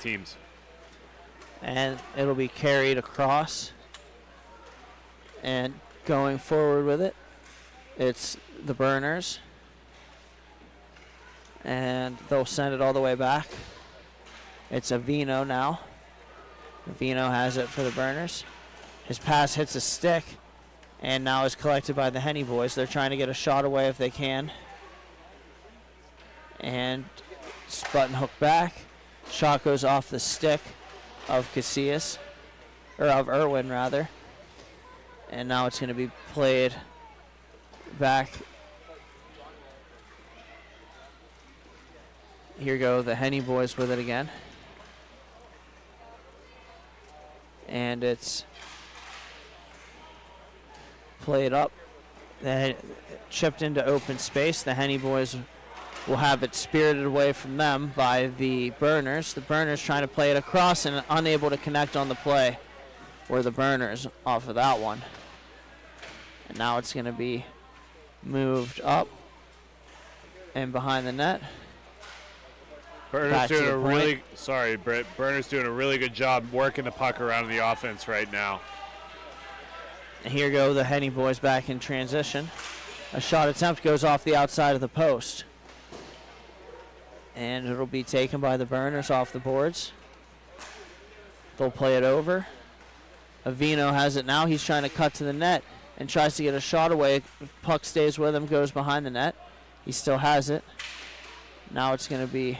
teams.
And it'll be carried across, and going forward with it, it's the Burners, and they'll send it all the way back. It's Avino now. Avino has it for the Burners. His pass hits a stick, and now is collected by the Henny boys. They're trying to get a shot away if they can. And button hook back. Shot goes off the stick of Casillas, or of Irwin rather. And now it's going to be played back. Here go the Henny boys with it again. And it's played up, then chipped into open space. The Henny boys will have it spirited away from them by the Burners. The Burners trying to play it across and unable to connect on the play, were the Burners off of that one. And now it's going to be moved up and behind the net.
Burner's doing a really, sorry, Britt. Burner's doing a really good job working the puck around the offense right now.
And here go the Henny boys back in transition. A shot attempt goes off the outside of the post. And it'll be taken by the Burners off the boards. They'll play it over. Avino has it now. He's trying to cut to the net and tries to get a shot away. If puck stays with him, goes behind the net. He still has it. Now it's going to be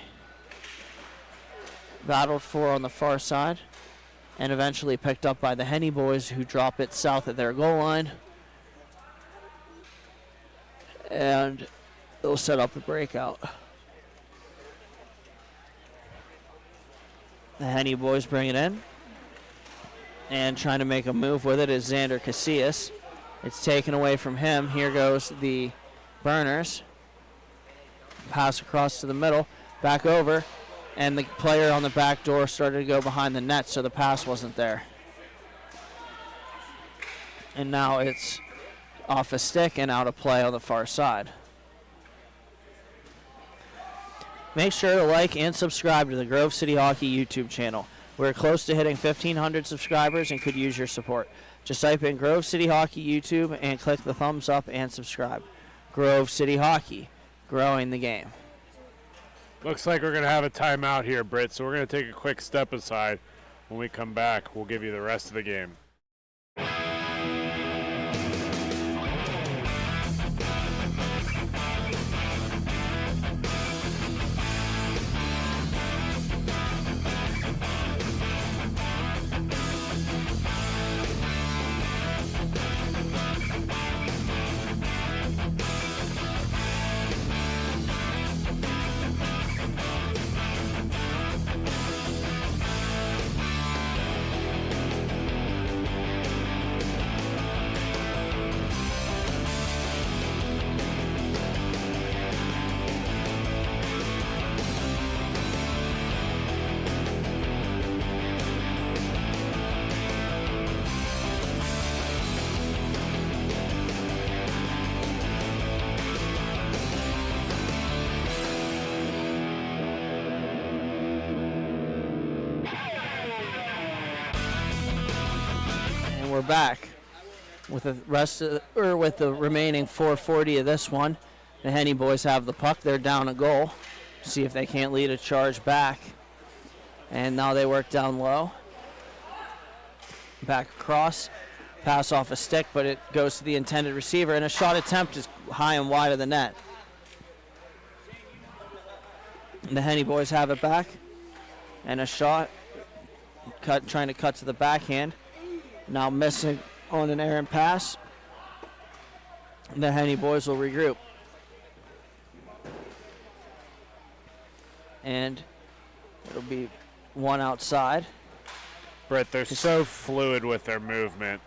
battled for on the far side and eventually picked up by the Henny boys, who drop it south of their goal line. And they'll set up the breakout. The Henny boys bring it in. And trying to make a move with it is Xander Casillas. It's taken away from him. Here goes the Burners. Pass across to the middle. Back over. And the player on the back door started to go behind the net, so the pass wasn't there. And now it's off a stick and out of play on the far side. Make sure to like and subscribe to the Grove City Hockey YouTube channel. We're close to hitting 1,500 subscribers and could use your support. Just type in Grove City Hockey YouTube and click the thumbs up and subscribe. Grove City Hockey, growing the game.
Looks like we're going to have a timeout here, Britt, so we're going to take a quick step aside. When we come back, we'll give you the rest of the game.
We're back with the with the remaining 4:40 of this one. The Henny boys have the puck. They're down a goal. See if they can't lead a charge back. And now they work down low. Back across. Pass off a stick, but it goes to the intended receiver. And a shot attempt is high and wide of the net. And the Henny boys have it back. And a shot. Trying to cut to the backhand. Now missing on an errant pass. The Henny boys will regroup. And it'll be one outside.
Brett, they're so fluid with their movement.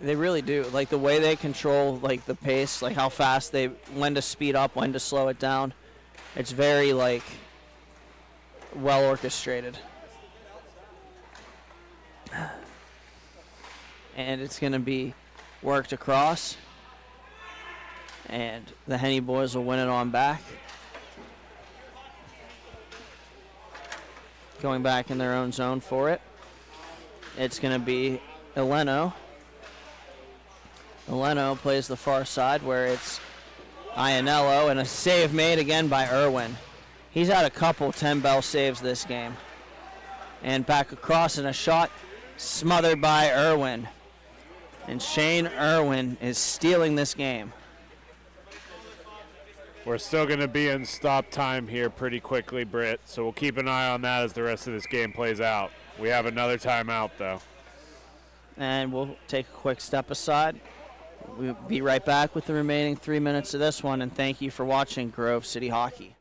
They really do. Like the way they control like the pace, like how fast when to speed up, when to slow it down. It's very like well orchestrated. And it's going to be worked across. And the Henny boys will win it on back. Going back in their own zone for it. It's going to be Eleno. Eleno plays the far side where it's Iannello, and a save made again by Irwin. He's had a couple 10-bell saves this game. And back across, and a shot smothered by Irwin. And Shane Irwin is stealing this game.
We're still going to be in stop time here pretty quickly, Britt, so we'll keep an eye on that as the rest of this game plays out. We have another timeout, though.
And we'll take a quick step aside. We'll be right back with the remaining 3 minutes of this one, and thank you for watching Grove City Hockey.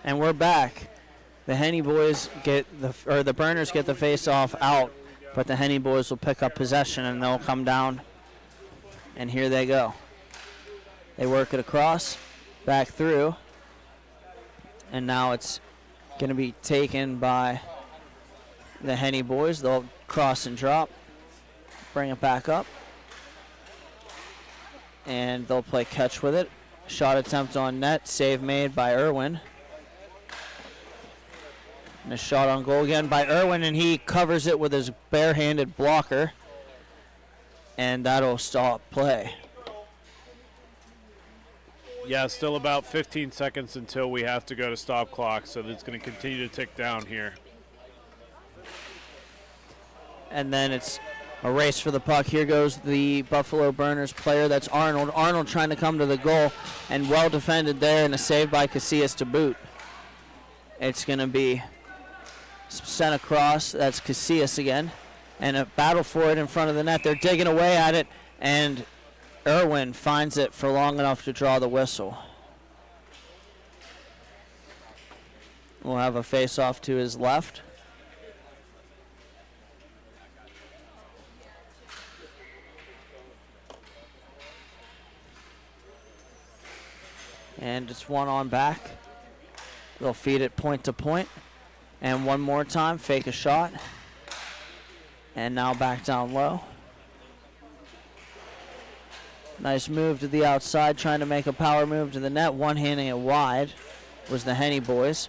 And we're back. The Henny boys the Burners get the face-off out, but the Henny boys will pick up possession and they'll come down. And here they go. They work it across, back through, and now it's going to be taken by the Henny boys. They'll cross and drop, bring it back up, and they'll play catch with it. Shot attempt on net, save made by Irwin. And a shot on goal again by Irwin, and he covers it with his barehanded blocker, and that'll stop play.
Yeah, still about 15 seconds until we have to go to stop clock, so it's going to continue to tick down here.
And then it's a race for the puck. Here goes the Buffalo Burners player. That's Arnold. Arnold trying to come to the goal, and well defended there, and a save by Casillas to boot. It's going to be sent across. That's Casillas again, and a battle for it in front of the net. They're digging away at it, and Irwin finds it for long enough to draw the whistle. We'll have a face-off to his left. And it's one on back. They'll feed it point to point. And one more time, fake a shot. And now back down low. Nice move to the outside, trying to make a power move to the net. One-handing it wide was the Henny boys.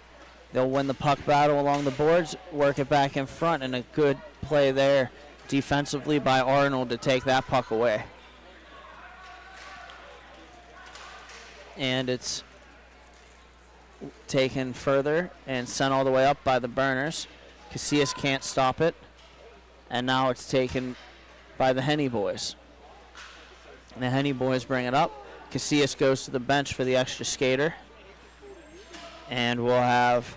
They'll win the puck battle along the boards, work it back in front, and a good play there defensively by Arnold to take that puck away. And it's taken further and sent all the way up by the Burners. Casillas can't stop it. And now it's taken by the Henny boys. And the Henny boys bring it up. Casillas goes to the bench for the extra skater. And we'll have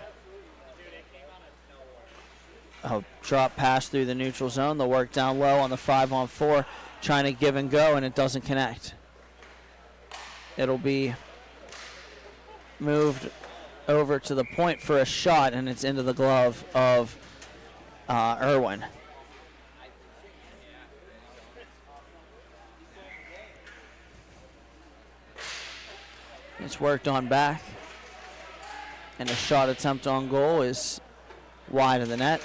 a drop pass through the neutral zone. They'll work down low on the 5-on-4, trying to give and go, and it doesn't connect. It'll be moved over to the point for a shot, and it's into the glove of Irwin. It's worked on back, and a shot attempt on goal is wide of the net.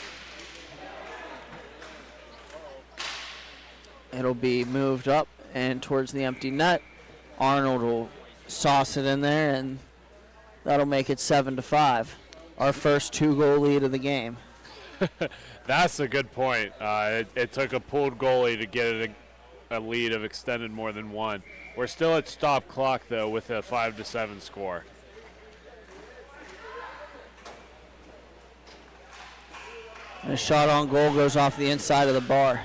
It'll be moved up and towards the empty net. Arnold will sauce it in there, and that'll make it 7-5. Our first 2-goal lead of the game.
That's a good point. It took a pulled goalie to get it a lead of extended more than one. We're still at stop clock, though, with a 5-7 score.
And a shot on goal goes off the inside of the bar.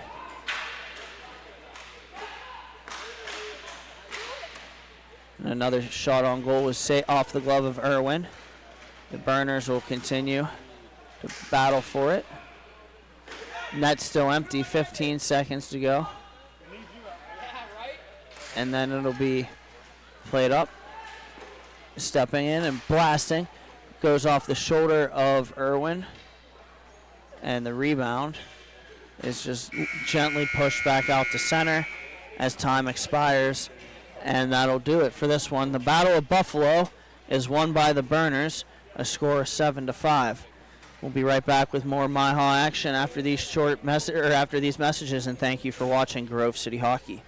And another shot on goal was off the glove of Irwin. The Burners will continue to battle for it. Net's still empty, 15 seconds to go. And then it'll be played up. Stepping in and blasting. Goes off the shoulder of Irwin. And the rebound is just gently pushed back out to center as time expires. And that'll do it for this one. The Battle of Buffalo is won by the Burners, a score of 7-5. We'll be right back with more MIHA action after these after these messages, and thank you for watching Grove City Hockey.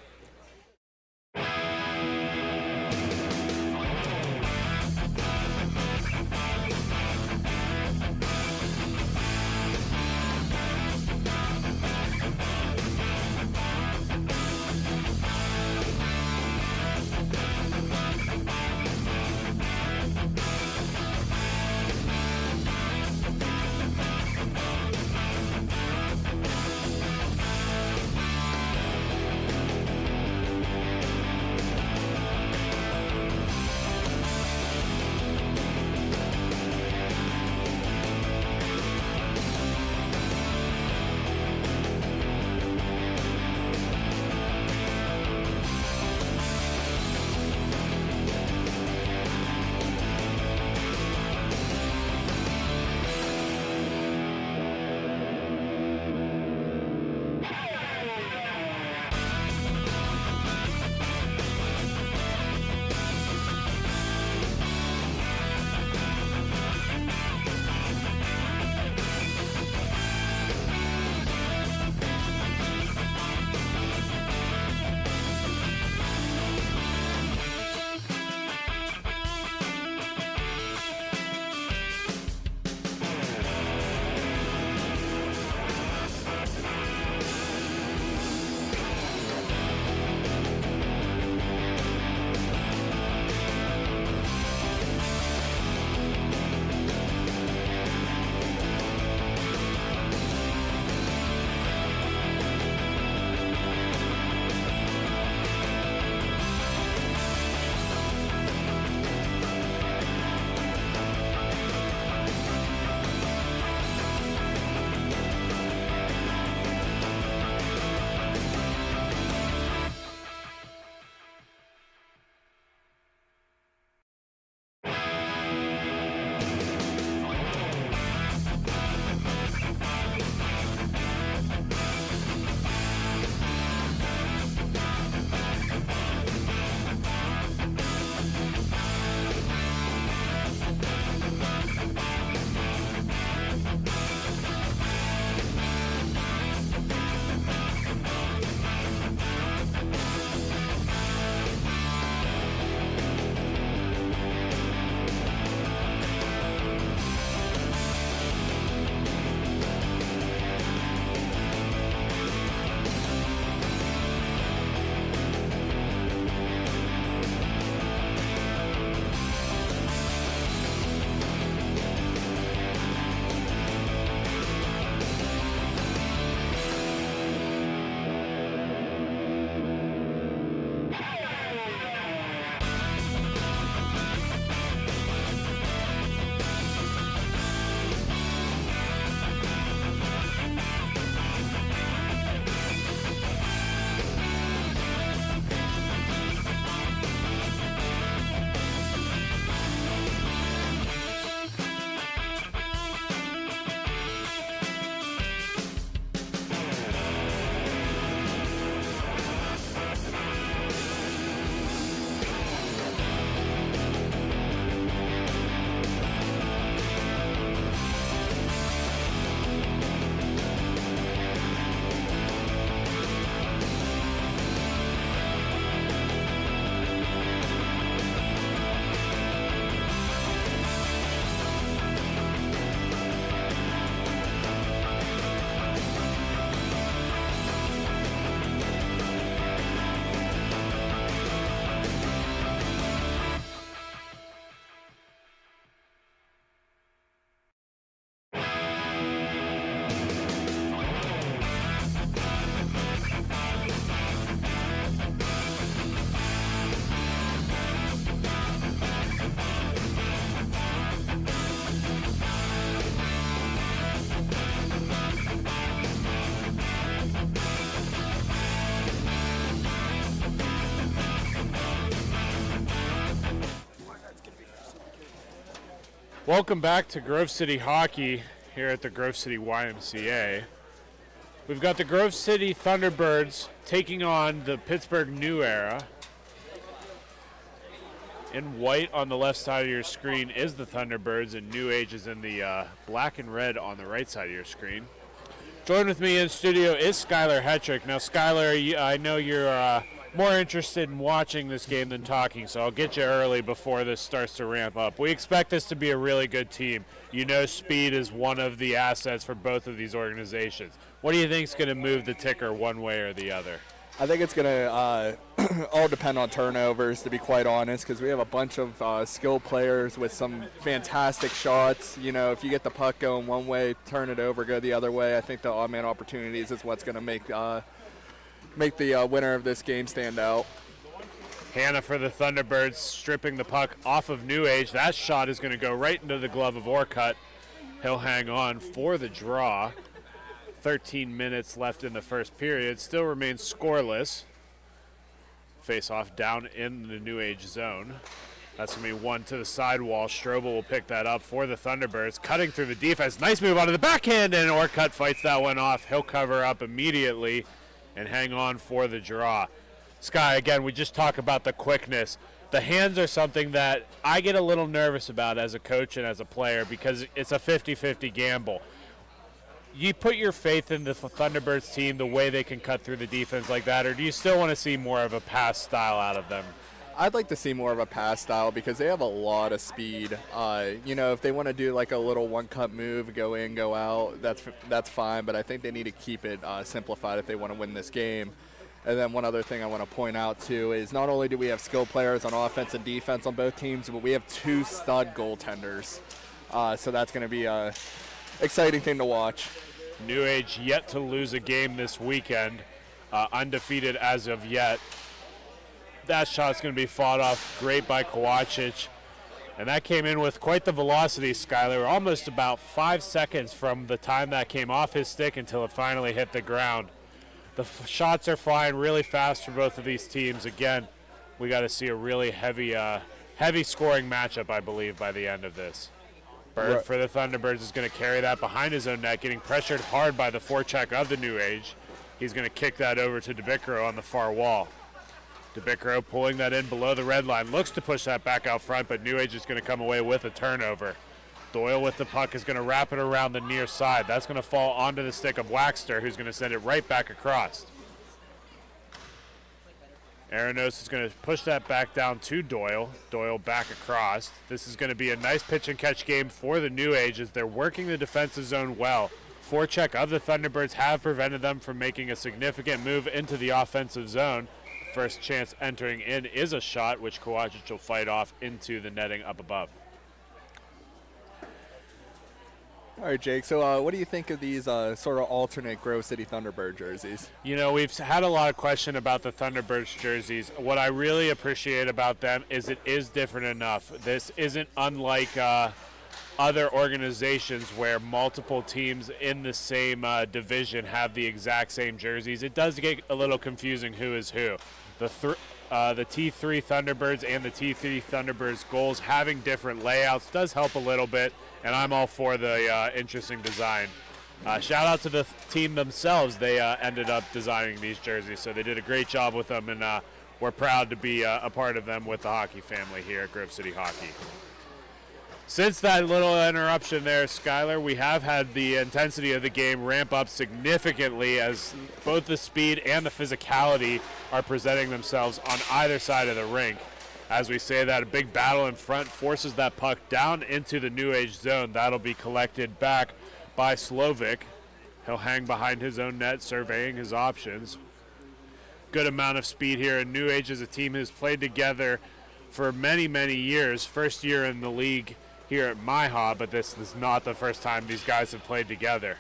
Welcome back to Grove City Hockey here at the Grove City YMCA. We've got the Grove City Thunderbirds taking on the Pittsburgh New Era. In white on the left side of your screen is the Thunderbirds, and New Age is in the black and red on the right side of your screen. Joined with me in studio is Skylar Hetrick. Now, Skylar, I know you're more interested in watching this game than talking, so I'll get you early before this starts to ramp up. We expect this to be a really good team. You know speed is one of the assets for both of these organizations. What do you think is going to move the ticker one way or the other?
I think it's going to all depend on turnovers, to be quite honest, because we have a bunch of skilled players with some fantastic shots. You know, if you get the puck going one way, turn it over, go the other way, I think the odd man opportunities is what's going to make the winner of this game stand out.
Hannah for the Thunderbirds stripping the puck off of New Age. That shot is going to go right into the glove of Orcutt. He'll hang on for the draw. 13 minutes left in the first period. Still remains scoreless. Face-off down in the New Age zone. That's going to be one to the sidewall. Strobel will pick that up for the Thunderbirds. Cutting through the defense. Nice move onto the backhand, and Orcutt fights that one off. He'll cover up immediately and hang on for the draw. Sky, again, we just talk about the quickness. The hands are something that I get a little nervous about as a coach and as a player because it's a 50-50 gamble. You put your faith in the Thunderbirds team, the way they can cut through the defense like that, or do you still want to see more of a pass style out of them?
I'd like to see more of a pass style because they have a lot of speed. You know, if they want to do like a little one-cut move, go in, go out, that's fine, but I think they need to keep it simplified if they want to win this game. And then one other thing I want to point out, too, is not only do we have skilled players on offense and defense on both teams, but we have 2 stud goaltenders. So that's going to be a exciting thing to watch.
New Age yet to lose a game this weekend, undefeated as of yet. That shot's going to be fought off great by Kowacic, and that came in with quite the velocity, Skyler. Almost about 5 seconds from the time that came off his stick until it finally hit the ground. The shots are flying really fast for both of these teams. Again, we got to see a really heavy scoring matchup, I believe, by the end of this. Bird for the Thunderbirds is going to carry that behind his own net, getting pressured hard by the forecheck of the New Age. He's going to kick that over to DeBicro on the far wall. DeBicro pulling that in below the red line, looks to push that back out front, but New Age is going to come away with a turnover. Doyle with the puck is going to wrap it around the near side. That's going to fall onto the stick of Waxter, who's going to send it right back across. Aranos is going to push that back down to Doyle. Doyle back across. This is going to be a nice pitch and catch game for the New Age as they're working the defensive zone well. Forecheck of the Thunderbirds have prevented them from making a significant move into the offensive zone. First chance entering in is a shot, which Kowacic will fight off into the netting up above.
All right, Jake, so what do you think of these sort of alternate Grove City Thunderbird jerseys?
You know, we've had a lot of question about the Thunderbirds jerseys. What I really appreciate about them is it is different enough. This isn't unlike other organizations where multiple teams in the same division have the exact same jerseys. It does get a little confusing who is who. The T3 Thunderbirds and the T3 Thunderbirds goals having different layouts does help a little bit, and I'm all for the interesting design. Shout out to the team themselves. They ended up designing these jerseys, so they did a great job with them, and we're proud to be a part of them with the hockey family here at Grove City Hockey. Since that little interruption there, Skylar, we have had the intensity of the game ramp up significantly as both the speed and the physicality are presenting themselves on either side of the rink. As we say that, a big battle in front forces that puck down into the New Age zone. That'll be collected back by Slovic. He'll hang behind his own net, surveying his options. Good amount of speed here, and New Age as a team has played together for many, many years. First year in the league here at MIHA, but this is not the first time these guys have played together.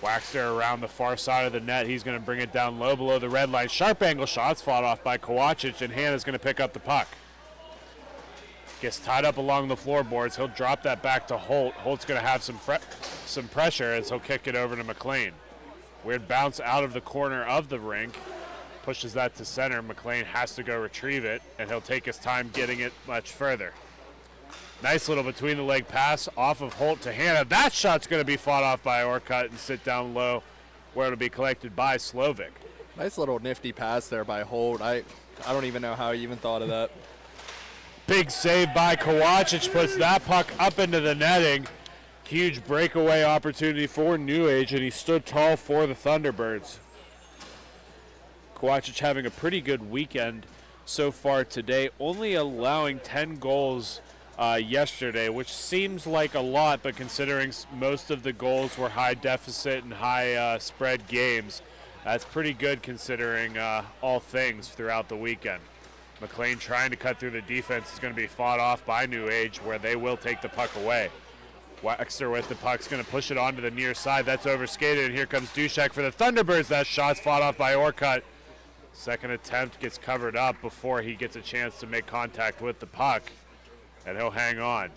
Waxter around the far side of the net. He's going to bring it down low below the red line. Sharp angle shots fought off by Kowacic, and Hannah's going to pick up the puck. Gets tied up along the floorboards. He'll drop that back to Holt. Holt's going to have some pressure as he'll kick it over to McLean. Weird bounce out of the corner of the rink. Pushes that to center. McLean has to go retrieve it, and he'll take his time getting it much further. Nice little between-the-leg pass off of Holt to Hannah. That shot's going to be fought off by Orcutt and sit down low, where it'll be collected by Slovic.
Nice little nifty pass there by Holt. I don't even know how he even thought of that.
Big save by Kowacic puts that puck up into the netting. Huge breakaway opportunity for New Age, and he stood tall for the Thunderbirds. Kowacic having a pretty good weekend so far today, only allowing 10 goals yesterday, which seems like a lot, but considering most of the goals were high deficit and high spread games, that's pretty good considering all things throughout the weekend. McLean trying to cut through the defense is going to be fought off by New Age, where they will take the puck away. Wexter with the puck's going to push it onto the near side. That's overskated, and here comes Dushek for the Thunderbirds. That shot's fought off by Orcutt. Second attempt gets covered up before he gets a chance to make contact with the puck, and he'll hang on.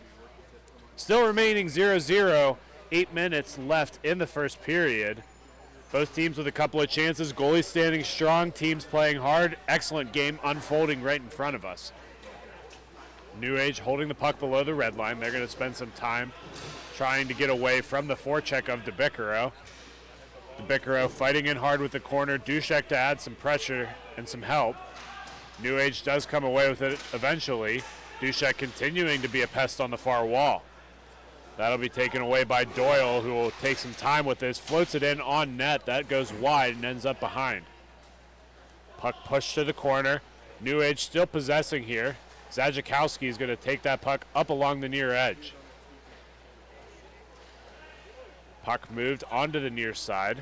Still remaining 0-0, 8 minutes left in the first period. Both teams with a couple of chances. Goalies standing strong, teams playing hard. Excellent game unfolding right in front of us. New Age holding the puck below the red line. They're going to spend some time trying to get away from the forecheck of DeBicaro. DeBicaro fighting in hard with the corner. Dushek to add some pressure and some help. New Age does come away with it eventually. Dushek continuing to be a pest on the far wall. That'll be taken away by Doyle, who will take some time with this. Floats it in on net. That goes wide and ends up behind. Puck pushed to the corner. New Age still possessing here. Zajakowski is going to take that puck up along the near edge. Puck moved onto the near side.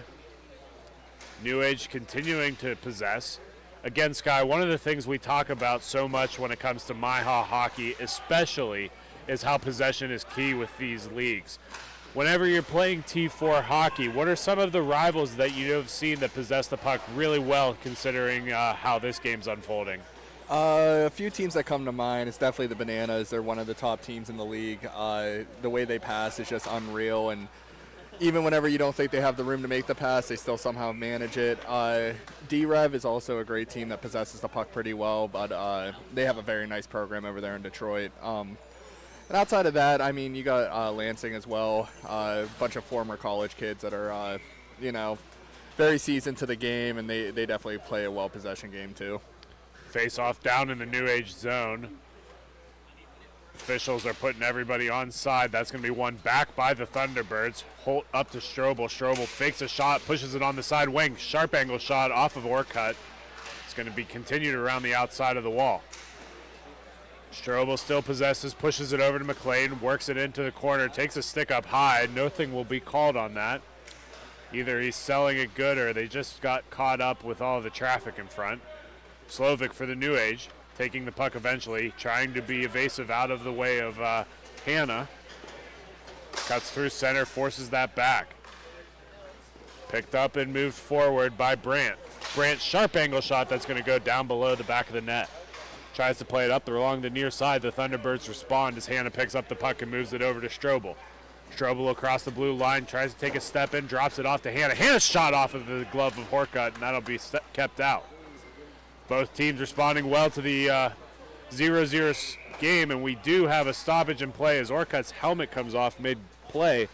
New Age continuing to possess. Again, Sky, one of the things we talk about so much when it comes to MIHA hockey especially is how possession is key with these leagues. Whenever you're playing T4 hockey, what are some of the rivals that you have seen that possess the puck really well, considering how this game's unfolding?
A few teams that come to mind is definitely the Bananas. They're one of the top teams in the league. The way they pass is just unreal, and even whenever you don't think they have the room to make the pass, they still somehow manage it. D-Rev is also a great team that possesses the puck pretty well, but they have a very nice program over there in Detroit. And outside of that, I mean, you got Lansing as well, a bunch of former college kids that are, very seasoned to the game, and they definitely play a well-possession game too.
Face-off down in the New Age zone. Officials are putting everybody on side. That's going to be won back by the Thunderbirds. Holt up to Strobel. Strobel fakes a shot, pushes it on the side wing. Sharp angle shot off of Orcutt. It's going to be continued around the outside of the wall. Strobel still possesses, pushes it over to McLean, works it into the corner, takes a stick up high. Nothing will be called on that. Either he's selling it good or they just got caught up with all the traffic in front. Slovic for the New Age, taking the puck eventually, trying to be evasive out of the way of Hannah. Cuts through center, forces that back. Picked up and moved forward by Brandt. Brandt, sharp angle shot that's going to go down below the back of the net. Tries to play it up along the near side. The Thunderbirds respond as Hannah picks up the puck and moves it over to Strobel. Strobel across the blue line, tries to take a step in, drops it off to Hannah. Hannah shot off of the glove of Orcutt, and that'll be kept out. Both teams responding well to the 0-0 game, and we do have a stoppage in play as Orcutt's helmet comes off mid-play. I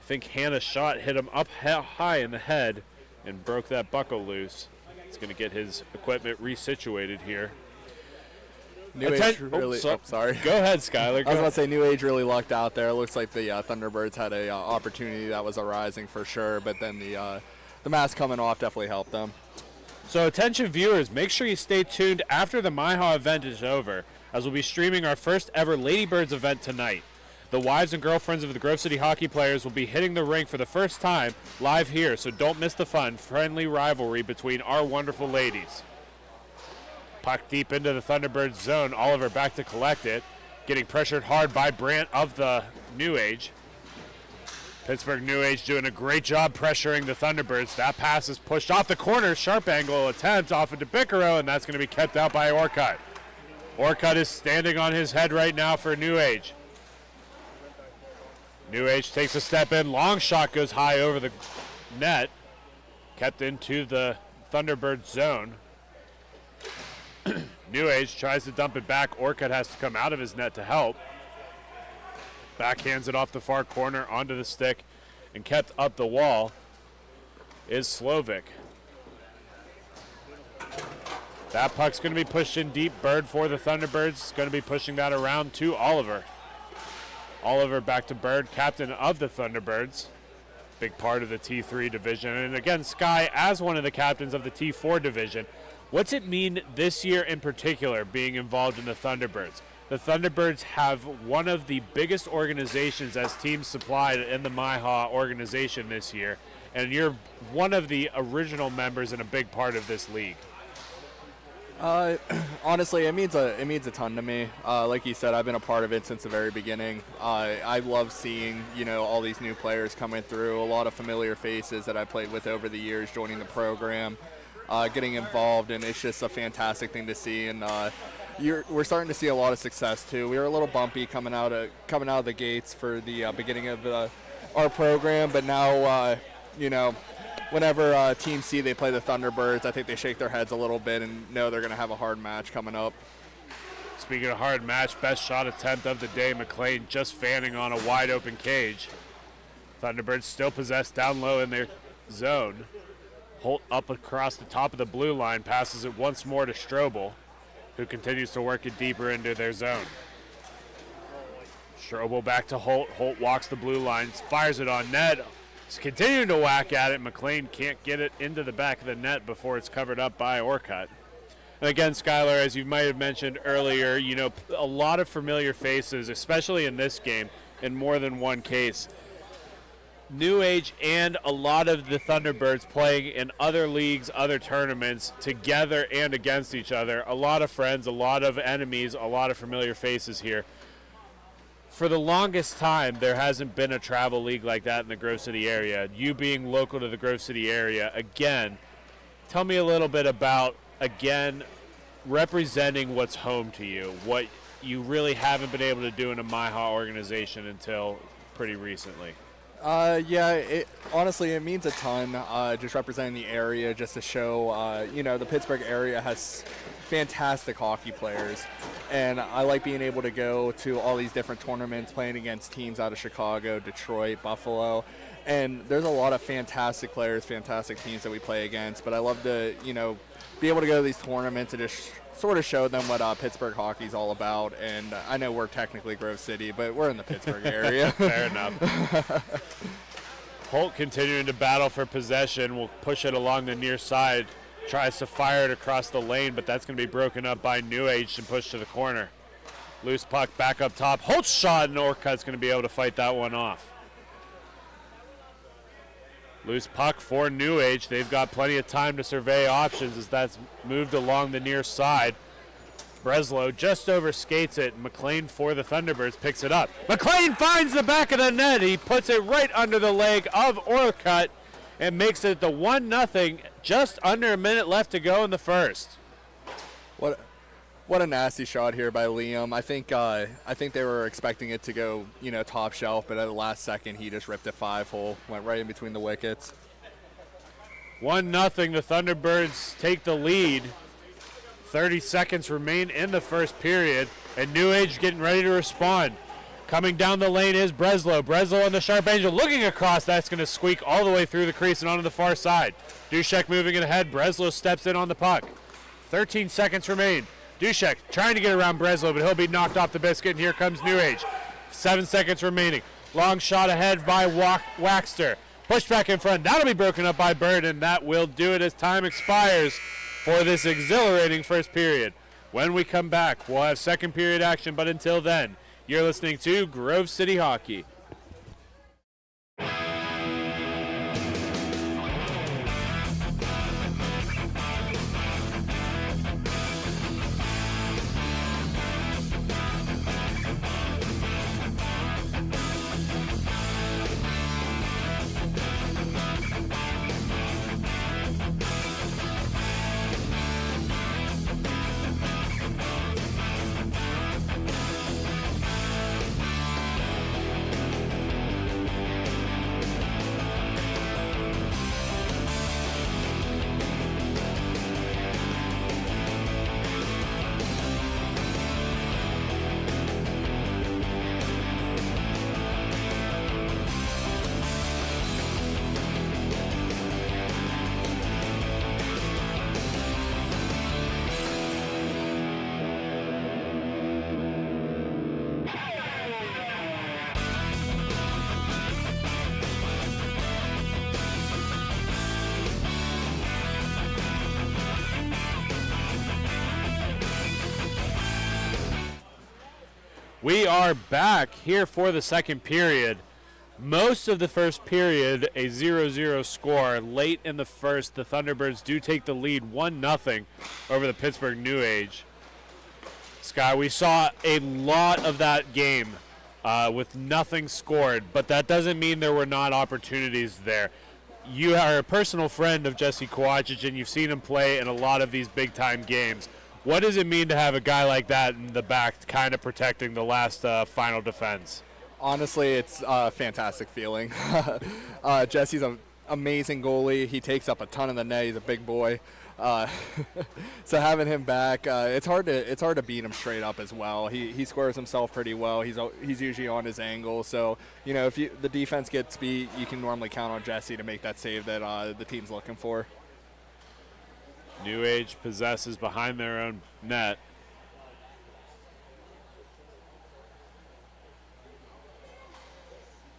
think Hannah's shot hit him up high in the head and broke that buckle loose. He's going to get his equipment resituated here.
New Age really. Sorry.
Go ahead, Skyler.
I was about to say New Age really lucked out there. It looks like the Thunderbirds had a opportunity that was arising for sure, but then the mask coming off definitely helped them.
So attention viewers, make sure you stay tuned after the MIHA event is over, as we'll be streaming our first ever Ladybirds event tonight. The wives and girlfriends of the Grove City hockey players will be hitting the rink for the first time live here, so don't miss the fun, friendly rivalry between our wonderful ladies. Puck deep into the Thunderbirds zone. Oliver back to collect it. Getting pressured hard by Brandt of the New Age. Pittsburgh New Age doing a great job pressuring the Thunderbirds. That pass is pushed off the corner. Sharp angle attempt off of DeBicaro, and that's going to be kept out by Orcutt. Orcutt is standing on his head right now for New Age. New Age takes a step in. Long shot goes high over the net. Kept into the Thunderbird zone. New Age tries to dump it back. Orcutt has to come out of his net to help. Backhands it off the far corner onto the stick and kept up the wall is Slovic. That puck's going to be pushed in deep. Bird for the Thunderbirds is going to be pushing that around to Oliver. Oliver back to Bird, captain of the Thunderbirds. Big part of the T3 division. And again, Sky as one of the captains of the T4 division. What's it mean this year in particular being involved in the Thunderbirds? The Thunderbirds have one of the biggest organizations as teams supplied in the MIHA organization this year. And you're one of the original members and a big part of this league.
Honestly, it means a ton to me. Like you said, I've been a part of it since the very beginning. I love seeing, all these new players coming through, a lot of familiar faces that I played with over the years joining the program, getting involved, and it's just a fantastic thing to see. And we're starting to see a lot of success too. We were a little bumpy coming out of the gates for the beginning of our program, but now, whenever Team C, they play the Thunderbirds, I think they shake their heads a little bit and know they're going to have a hard match coming up.
Speaking of hard match, best shot attempt of the day, McLean just fanning on a wide open cage. Thunderbirds still possessed down low in their zone. Holt up across the top of the blue line, passes it once more to Strobel, who continues to work it deeper into their zone. Strobel back to Holt. Holt walks the blue line, fires it on net. He's continuing to whack at it. McLean can't get it into the back of the net before it's covered up by Orcutt. And again, Skylar, as you might have mentioned earlier, a lot of familiar faces, especially in this game, in more than one case. New Age and a lot of the Thunderbirds playing in other leagues, other tournaments, together and against each other. A lot of friends, a lot of enemies, a lot of familiar faces here. For the longest time, there hasn't been a travel league like that in the Grove City area. You being local to the Grove City area, again, tell me a little bit about, again, representing what's home to you, what you really haven't been able to do in a MIHA organization until pretty recently.
Honestly, it means a ton, just representing the area, just to show, the Pittsburgh area has fantastic hockey players, and I like being able to go to all these different tournaments, playing against teams out of Chicago, Detroit, Buffalo, and there's a lot of fantastic players, fantastic teams that we play against, but I love to, be able to go to these tournaments and just sort of show them what Pittsburgh hockey is all about. And I know we're technically Grove City, but we're in the Pittsburgh area.
Fair enough. Holt continuing to battle for possession. Will push it along the near side. Tries to fire it across the lane, but that's going to be broken up by New Age and pushed to the corner. Loose puck back up top. Holt's shot, and Orcutt's going to be able to fight that one off. Loose puck for New Age. They've got plenty of time to survey options as that's moved along the near side. Breslow just over skates it. McLean for the Thunderbirds picks it up. McLean finds the back of the net. He puts it right under the leg of Orcutt and makes it the 1-0. Just under a minute left to go in the first.
What a nasty shot here by Liam. I think they were expecting it to go, top shelf, but at the last second he just ripped it 5-hole, went right in between the wickets.
1-0. The Thunderbirds take the lead. 30 seconds remain in the first period, and New Age getting ready to respond. Coming down the lane is Breslow. Breslow on the sharp angel, looking across. That's going to squeak all the way through the crease and onto the far side. Dushek moving it ahead. Breslow steps in on the puck. 13 seconds remain. Dushek trying to get around Breslow, but he'll be knocked off the biscuit, and here comes New Age. 7 seconds remaining. Long shot ahead by Waxter. Pushed back in front. That'll be broken up by Bird, and that will do it as time expires for this exhilarating first period. When we come back, we'll have second period action, but until then, you're listening to Grove City Hockey. We are back here for the second period. Most of the first period, a 0-0 score. Late in the first, the Thunderbirds do take the lead 1-0 over the Pittsburgh New Age. Sky, we saw a lot of that game with nothing scored, but that doesn't mean there were not opportunities there. You are a personal friend of Jesse Kowachich, and you've seen him play in a lot of these big-time games. What does it mean to have a guy like that in the back kind of protecting the last final defense?
Honestly, it's a fantastic feeling. Jesse's an amazing goalie. He takes up a ton of the net. He's a big boy. So having him back, it's hard to beat him straight up as well. He squares himself pretty well. He's usually on his angle. So if the defense gets beat, you can normally count on Jesse to make that save that the team's looking for.
New Age possesses behind their own net.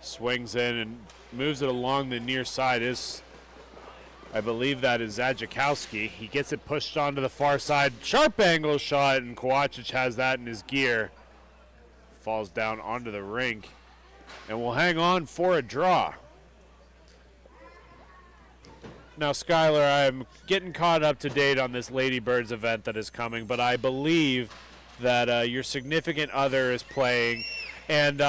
Swings in and moves it along the near side. I believe that is Zajakowski. He gets it pushed onto the far side. Sharp angle shot, and Kowachich has that in his gear. Falls down onto the rink, and will hang on for a draw. Now, Skylar, I'm getting caught up to date on this Ladybirds event that is coming, but I believe that your significant other is playing, and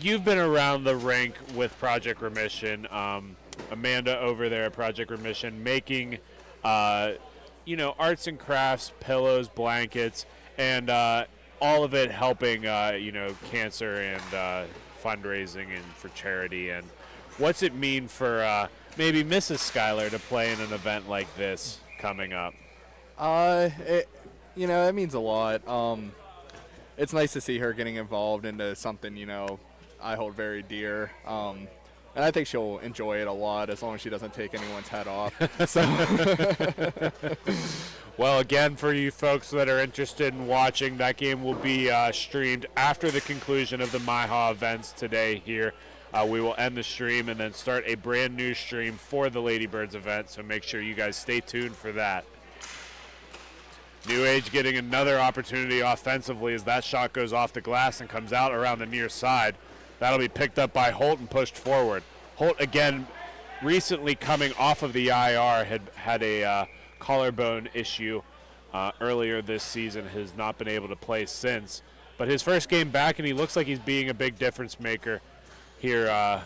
you've been around the rink with Project Remission. Amanda over there at Project Remission making, arts and crafts, pillows, blankets, and all of it helping, cancer and fundraising and for charity. And what's it mean for maybe Mrs. Schuyler to play in an event like this coming up?
It means a lot. It's nice to see her getting involved into something, I hold very dear. And I think she'll enjoy it a lot as long as she doesn't take anyone's head off.
Well, again, for you folks that are interested in watching, that game will be streamed after the conclusion of the MIHA events today here. We will end the stream and then start a brand new stream for the Ladybirds event, so make sure you guys stay tuned for that. New Age getting another opportunity offensively as that shot goes off the glass and comes out around the near side. That'll be picked up by Holt and pushed forward. Holt, again, recently coming off of the IR, had a collarbone issue earlier this season, has not been able to play since. But his first game back, and he looks like he's being a big difference maker here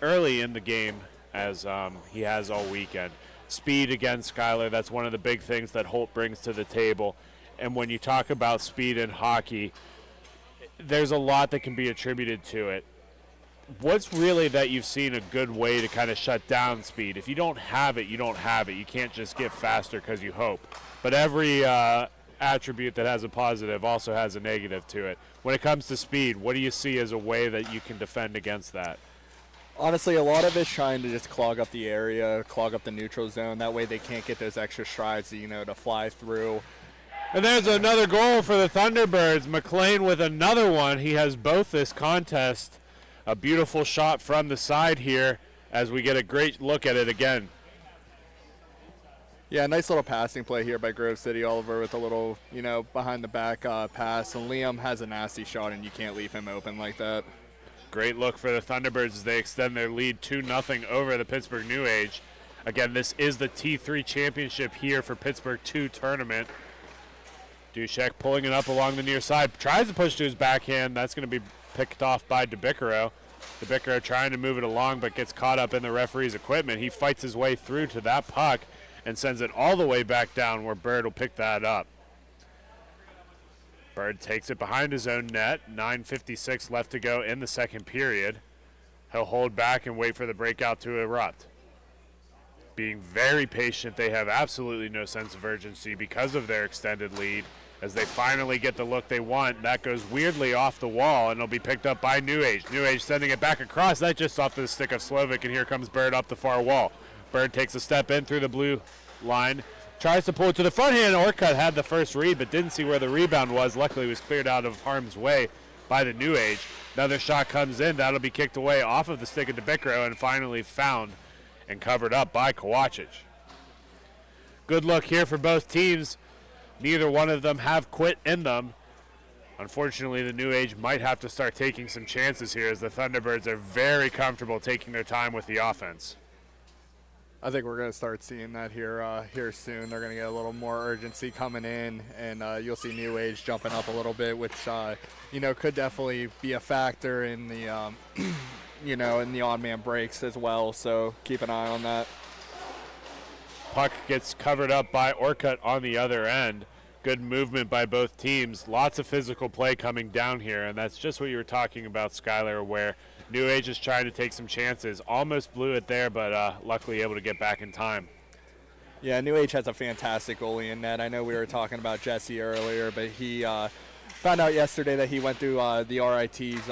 early in the game, as he has all weekend. Speed again, Skylar, that's one of the big things that Holt brings to the table. And when you talk about speed in hockey, there's a lot that can be attributed to it. What's really that you've seen a good way to kind of shut down speed? If you don't have it, you don't have it. You can't just get faster because you hope. But every attribute that has a positive also has a negative to it. When it comes to speed, what do you see as a way that you can defend against that?
Honestly, a lot of it's trying to just clog up the area, clog up the neutral zone. That way they can't get those extra strides, to fly through.
And there's another goal for the Thunderbirds. McLean with another one. He has both this contest. A beautiful shot from the side here as we get a great look at it again.
Yeah, nice little passing play here by Grove City Oliver with a little, behind the back pass. And Liam has a nasty shot, and you can't leave him open like that.
Great look for the Thunderbirds as they extend their lead 2-0 over the Pittsburgh New Age. Again, this is the T3 championship here for Pittsburgh 2 tournament. Dushek pulling it up along the near side. Tries to push to his backhand. That's going to be picked off by DeBicaro. DeBicaro trying to move it along but gets caught up in the referee's equipment. He fights his way through to that puck and sends it all the way back down where Bird will pick that up. Bird takes it behind his own net. 9:56 left to go in the second period. He'll hold back and wait for the breakout to erupt. Being very patient, they have absolutely no sense of urgency because of their extended lead. As they finally get the look they want, that goes weirdly off the wall, and it'll be picked up by New Age. New Age sending it back across. That just off the stick of Slovic, and here comes Bird up the far wall. Bird takes a step in through the blue line, tries to pull it to the front hand. Orcutt had the first read, but didn't see where the rebound was. Luckily, it was cleared out of harm's way by the New Age. Another shot comes in. That'll be kicked away off of the stick of DeBicaro and finally found and covered up by Kowachich. Good look here for both teams. Neither one of them have quit in them. Unfortunately, the New Age might have to start taking some chances here as the Thunderbirds are very comfortable taking their time with the offense.
I think we're going to start seeing that here soon. They're going to get a little more urgency coming in, and you'll see New Age jumping up a little bit, which could definitely be a factor in the in the on-man breaks as well. So keep an eye on that.
Puck gets covered up by Orcutt on the other end. Good movement by both teams. Lots of physical play coming down here, and that's just what you were talking about, Skylar, where New Age is trying to take some chances. Almost blew it there, but luckily able to get back in time.
Yeah, New Age has a fantastic goalie in net. I know we were talking about Jesse earlier, but he found out yesterday that he went through the RIT's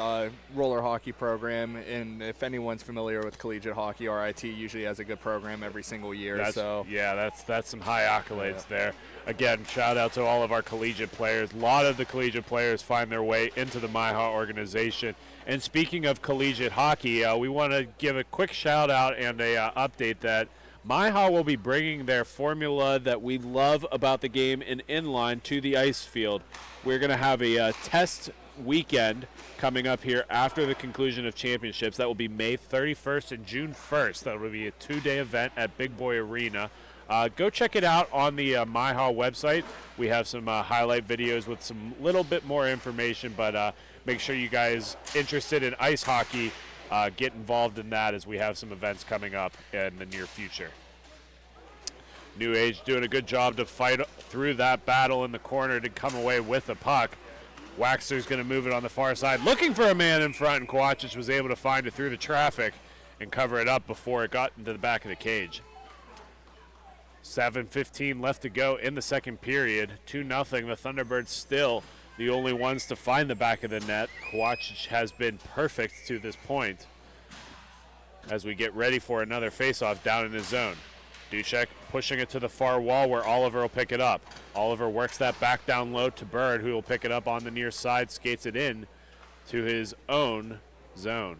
roller hockey program, and if anyone's familiar with collegiate hockey, RIT usually has a good program every single year.
That's some high accolades there. Again, shout out to all of our collegiate players. A lot of the collegiate players find their way into the MIHA organization. And speaking of collegiate hockey, we want to give a quick shout out and a update that MIHA will be bringing their formula that we love about the game in inline to the ice field. We're going to have a test weekend coming up here after the conclusion of championships. That will be May 31st and June 1st. That will be a 2-day event at Big Boy Arena. Go check it out on the MIHA website. We have some highlight videos with some little bit more information, but make sure you guys interested in ice hockey get involved in that as we have some events coming up in the near future. New Age doing a good job to fight through that battle in the corner to come away with the puck. Waxer's going to move it on the far side, looking for a man in front, and Kowachich was able to find it through the traffic and cover it up before it got into the back of the cage. 7:15 left to go in the second period. 2-0. The Thunderbirds still the only ones to find the back of the net. Kowachich has been perfect to this point as we get ready for another faceoff down in his zone. Dushek pushing it to the far wall where Oliver will pick it up. Oliver works that back down low to Bird, who will pick it up on the near side, skates it in to his own zone.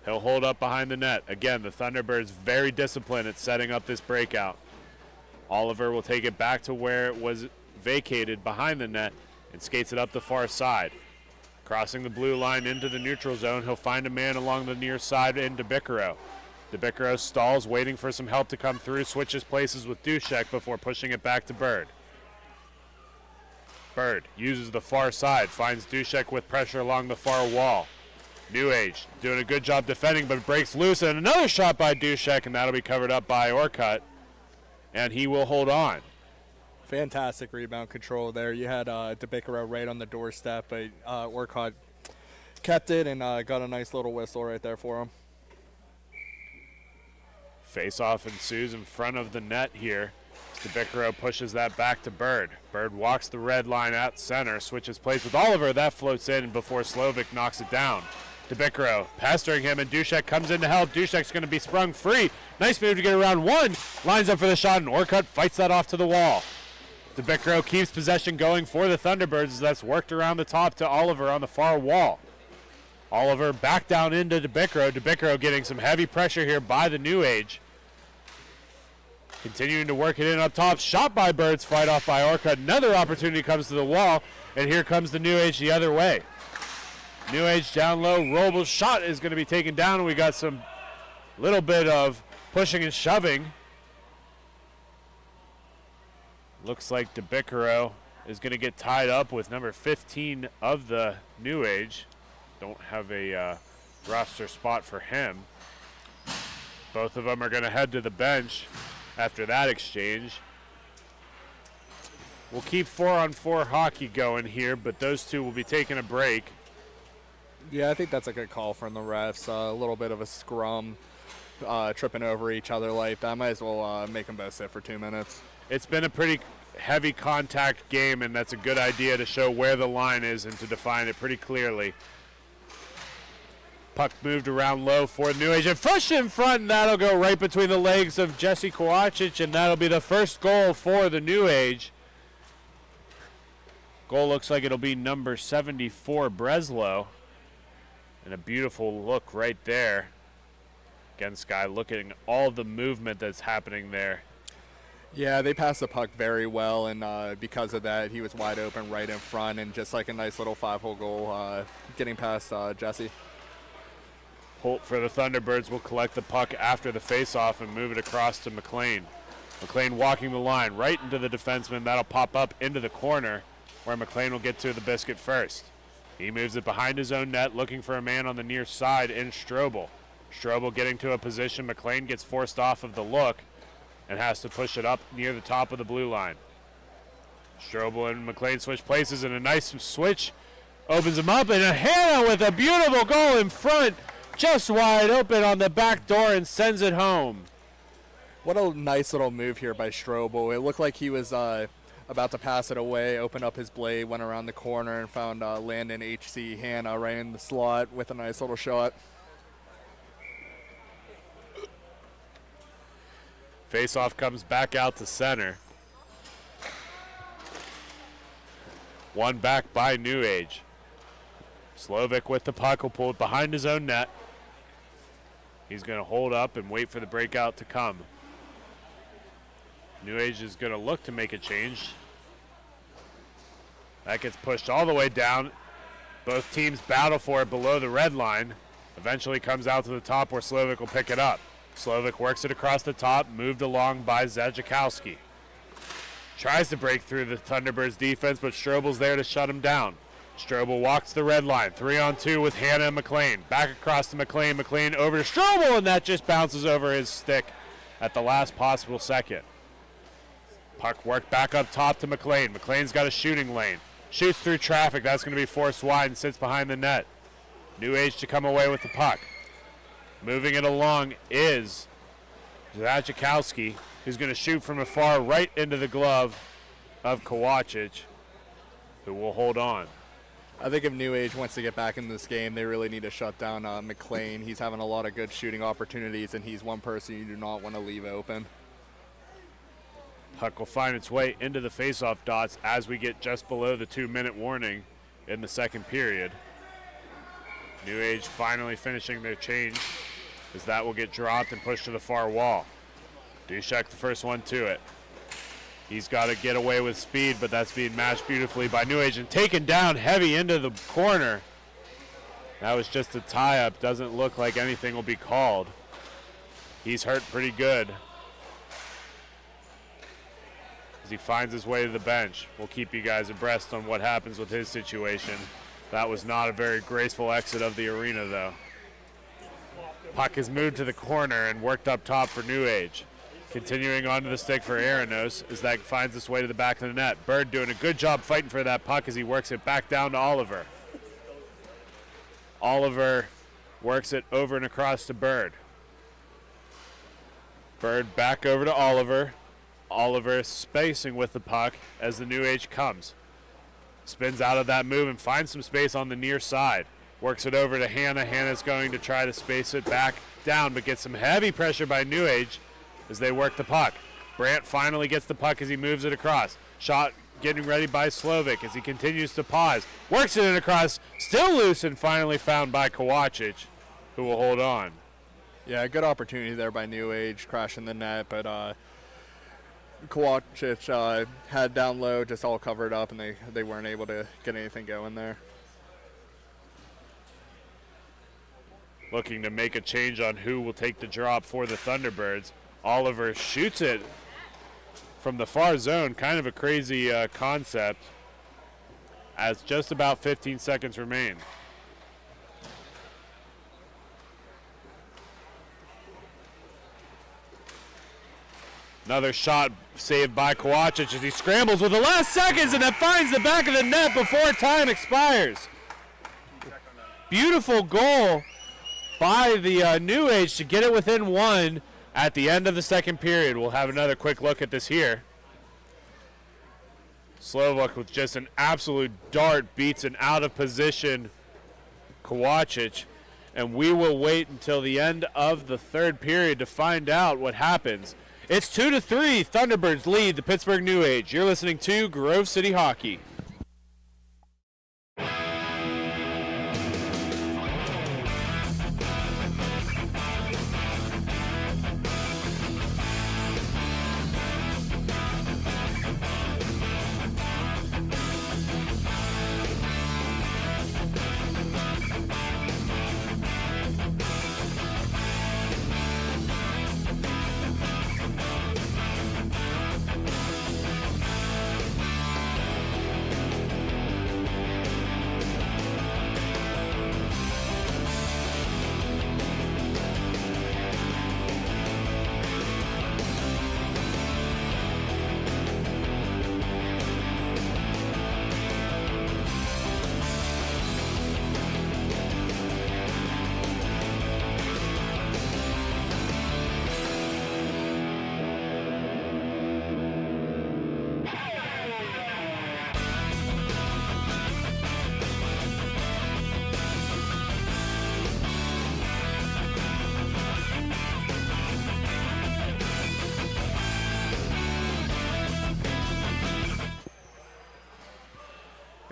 He'll hold up behind the net. Again, the Thunderbirds very disciplined at setting up this breakout. Oliver will take it back to where it was vacated behind the net and skates it up the far side. Crossing the blue line into the neutral zone, he'll find a man along the near side in DeBicaro. DeBicaro stalls, waiting for some help to come through, switches places with Dushek before pushing it back to Bird. Bird uses the far side, finds Dushek with pressure along the far wall. New Age doing a good job defending, but breaks loose, and another shot by Dushek, and that'll be covered up by Orcutt, and he will hold on.
Fantastic rebound control there. You had DeBicaro right on the doorstep, but Orcutt kept it and got a nice little whistle right there for him.
Face-off ensues in front of the net here. DeBicaro pushes that back to Bird. Bird walks the red line at center, switches plays with Oliver. That floats in before Slovic knocks it down. DeBicaro pestering him, and Dushek comes in to help. Dushek's going to be sprung free. Nice move to get around one. Lines up for the shot, and Orcutt fights that off to the wall. DeBicaro keeps possession going for the Thunderbirds as that's worked around the top to Oliver on the far wall. Oliver back down into DeBicaro. DeBicaro getting some heavy pressure here by the New Age. Continuing to work it in up top. Shot by Birds, fight off by Orcutt. Another opportunity comes to the wall, and here comes the New Age the other way. New Age down low. Robles' shot is going to be taken down, and we got some little bit of pushing and shoving. Looks like DeBicaro is going to get tied up with number 15 of the New Age. Don't have a roster spot for him. Both of them are going to head to the bench after that exchange. We'll keep 4-on-4 hockey going here, but those two will be taking a break.
Yeah, I think that's a good call from the refs. A little bit of a scrum, tripping over each other like that. Might as well make them both sit for 2 minutes.
It's been a pretty heavy contact game, and that's a good idea to show where the line is and to define it pretty clearly. Puck moved around low for New Age, and pushed in front, and that'll go right between the legs of Jesse Kowachich, and that'll be the first goal for the New Age. Goal looks like it'll be number 74, Breslow. And a beautiful look right there. Again, Sky, looking at all the movement that's happening there.
Yeah, they passed the puck very well, and because of that, he was wide open right in front, and just like a nice little 5-hole goal, getting past Jesse.
Holt for the Thunderbirds will collect the puck after the faceoff and move it across to McLean. McLean walking the line right into the defenseman. That'll pop up into the corner where McLean will get to the biscuit first. He moves it behind his own net, looking for a man on the near side in Strobel. Strobel getting to a position. McLean gets forced off of the look and has to push it up near the top of the blue line. Strobel and McLean switch places, and a nice switch opens him up, and a Hannah with a beautiful goal in front, just wide open on the back door, and sends it home.
What a nice little move here by Strobel. It looked like he was about to pass it away, opened up his blade, went around the corner, and found Landon H.C. Hannah right in the slot with a nice little shot.
Faceoff comes back out to center. One back by New Age. Slovic with the puck will pull it behind his own net. He's going to hold up and wait for the breakout to come. New Age is going to look to make a change. That gets pushed all the way down. Both teams battle for it below the red line. Eventually comes out to the top where Slovic will pick it up. Slovic works it across the top, moved along by Zajakowski. Tries to break through the Thunderbirds defense, but Strobel's there to shut him down. Strobel walks the red line, 3-on-2 with Hannah and McLean. Back across to McLean, McLean over to Strobel, and that just bounces over his stick at the last possible second. Puck worked back up top to McLean. McLean's got a shooting lane. Shoots through traffic, that's going to be forced wide and sits behind the net. New Age to come away with the puck. Moving it along is Zajakowski, who's going to shoot from afar right into the glove of Kowachich, who will hold on.
I think if New Age wants to get back in this game, they really need to shut down McLean. He's having a lot of good shooting opportunities, and he's one person you do not want to leave open.
Puck will find its way into the faceoff dots as we get just below the 2-minute warning in the second period. New Age finally finishing their change, as that will get dropped and pushed to the far wall. Dushek the first one to it. He's got to get away with speed, but that's being matched beautifully by New Age and taken down heavy into the corner. That was just a tie-up. Doesn't look like anything will be called. He's hurt pretty good as he finds his way to the bench. We'll keep you guys abreast on what happens with his situation. That was not a very graceful exit of the arena, though. Puck is moved to the corner and worked up top for New Age. Continuing onto the stick for Aranos as that finds its way to the back of the net. Bird doing a good job fighting for that puck as he works it back down to Oliver. Oliver works it over and across to Bird. Bird back over to Oliver. Oliver spacing with the puck as the New Age comes. Spins out of that move and finds some space on the near side. Works it over to Hannah. Hannah's going to try to space it back down, but gets some heavy pressure by New Age as they work the puck. Brandt finally gets the puck as he moves it across. Shot getting ready by Slovic as he continues to pause. Works it in across, still loose and finally found by Kowachich, who will hold on.
Yeah, good opportunity there by New Age, crashing the net, but Kowachich had down low, just all covered up, and they weren't able to get anything going there.
Looking to make a change on who will take the drop for the Thunderbirds. Oliver shoots it from the far zone, kind of a crazy concept, as just about 15 seconds remain. Another shot saved by Kowachich as he scrambles with the last seconds, and it finds the back of the net before time expires. Beautiful goal by the New Age to get it within one at the end of the second period. We'll have another quick look at this here. Slovak with just an absolute dart beats an out of position Kowachich, and we will wait until the end of the third period to find out what happens. It's 2-3. Thunderbirds lead the Pittsburgh New Age. You're listening to Grove City Hockey.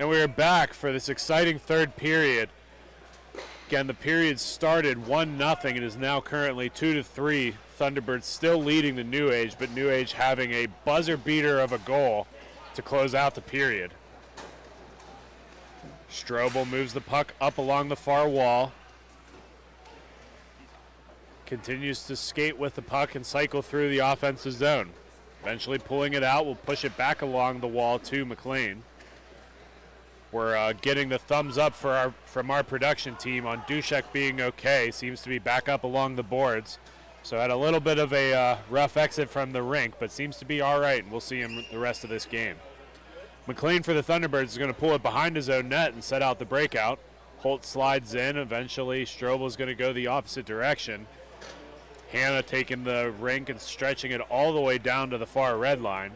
And we are back for this exciting third period. Again, the period started 1-0 and is now currently 2-3. Thunderbirds still leading the New Age, but New Age having a buzzer beater of a goal to close out the period. Strobel moves the puck up along the far wall. Continues to skate with the puck and cycle through the offensive zone. Eventually pulling it out, will push it back along the wall to McLean. We're getting the thumbs up from our production team on Dushek being okay. Seems to be back up along the boards. So had a little bit of a rough exit from the rink, but seems to be all right, and we'll see him the rest of this game. McLean for the Thunderbirds is going to pull it behind his own net and set out the breakout. Holt slides in. Eventually, Strobel is going to go the opposite direction. Hannah taking the rink and stretching it all the way down to the far red line.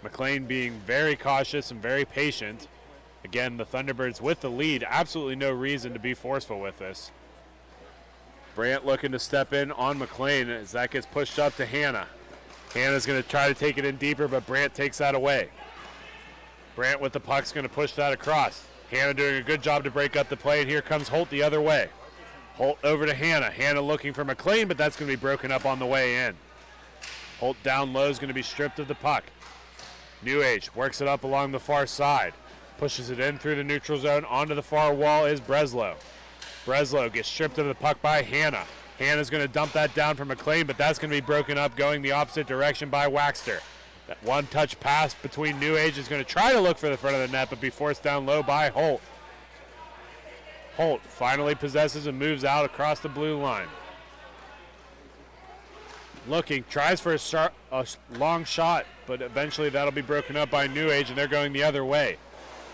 McLean being very cautious and very patient. Again, the Thunderbirds with the lead. Absolutely no reason to be forceful with this. Brandt looking to step in on McLean as that gets pushed up to Hannah. Hannah's going to try to take it in deeper, but Brandt takes that away. Brandt with the puck's going to push that across. Hannah doing a good job to break up the play, and here comes Holt the other way. Holt over to Hannah. Hannah looking for McLean, but that's going to be broken up on the way in. Holt down low is going to be stripped of the puck. New Age works it up along the far side. Pushes it in through the neutral zone. Onto the far wall is Breslow. Breslow gets stripped of the puck by Hannah. Hannah's going to dump that down for McLean, but that's going to be broken up going the opposite direction by Waxter. That one-touch pass between New Age is going to try to look for the front of the net, but be forced down low by Holt. Holt finally possesses and moves out across the blue line. Looking, tries for a long shot, but eventually that'll be broken up by New Age, and they're going the other way.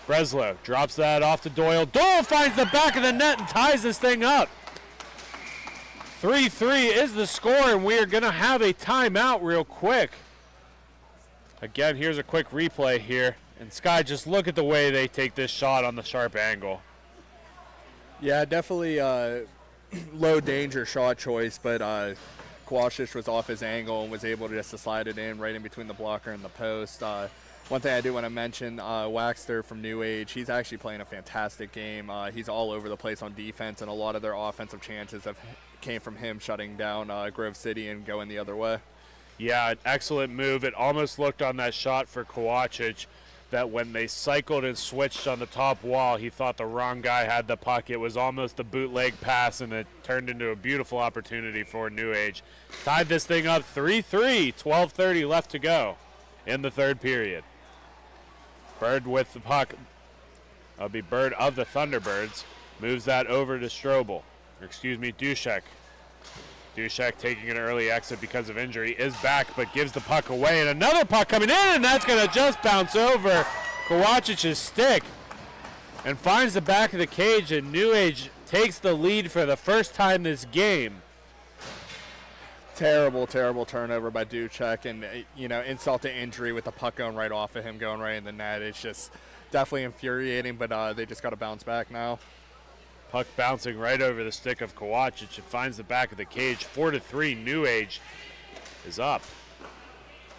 Breslow drops that off to Doyle. Doyle finds the back of the net and ties this thing up. 3-3 is the score, and we are going to have a timeout real quick. Again, here's a quick replay here. And Sky, just look at the way they take this shot on the sharp angle.
Yeah, definitely low danger shot choice, but Kowalczyk was off his angle and was able to just slide it in right in between the blocker and the post. One thing I do want to mention, Waxter from New Age, he's actually playing a fantastic game. He's all over the place on defense, and a lot of their offensive chances came from him shutting down Grove City and going the other way.
Yeah, an excellent move. It almost looked on that shot for Kowalczyk that when they cycled and switched on the top wall, he thought the wrong guy had the puck. It was almost a bootleg pass, and it turned into a beautiful opportunity for New Age. Tied this thing up 3-3, 12:30 left to go in the third period. Bird with the puck. That'll be Bird of the Thunderbirds. Moves that over to Strobel. Dushek. Dushek taking an early exit because of injury. Is back, but gives the puck away. And another puck coming in, and that's going to just bounce over Kowalczyk's stick. And finds the back of the cage, and New Age takes the lead for the first time this game.
Terrible, terrible turnover by Dushek, and insult to injury with the puck going right off of him, going right in the net. It's just definitely infuriating, but they just got to bounce back now.
Puck bouncing right over the stick of Kowalczyk. It finds the back of the cage. 4-3, New Age is up.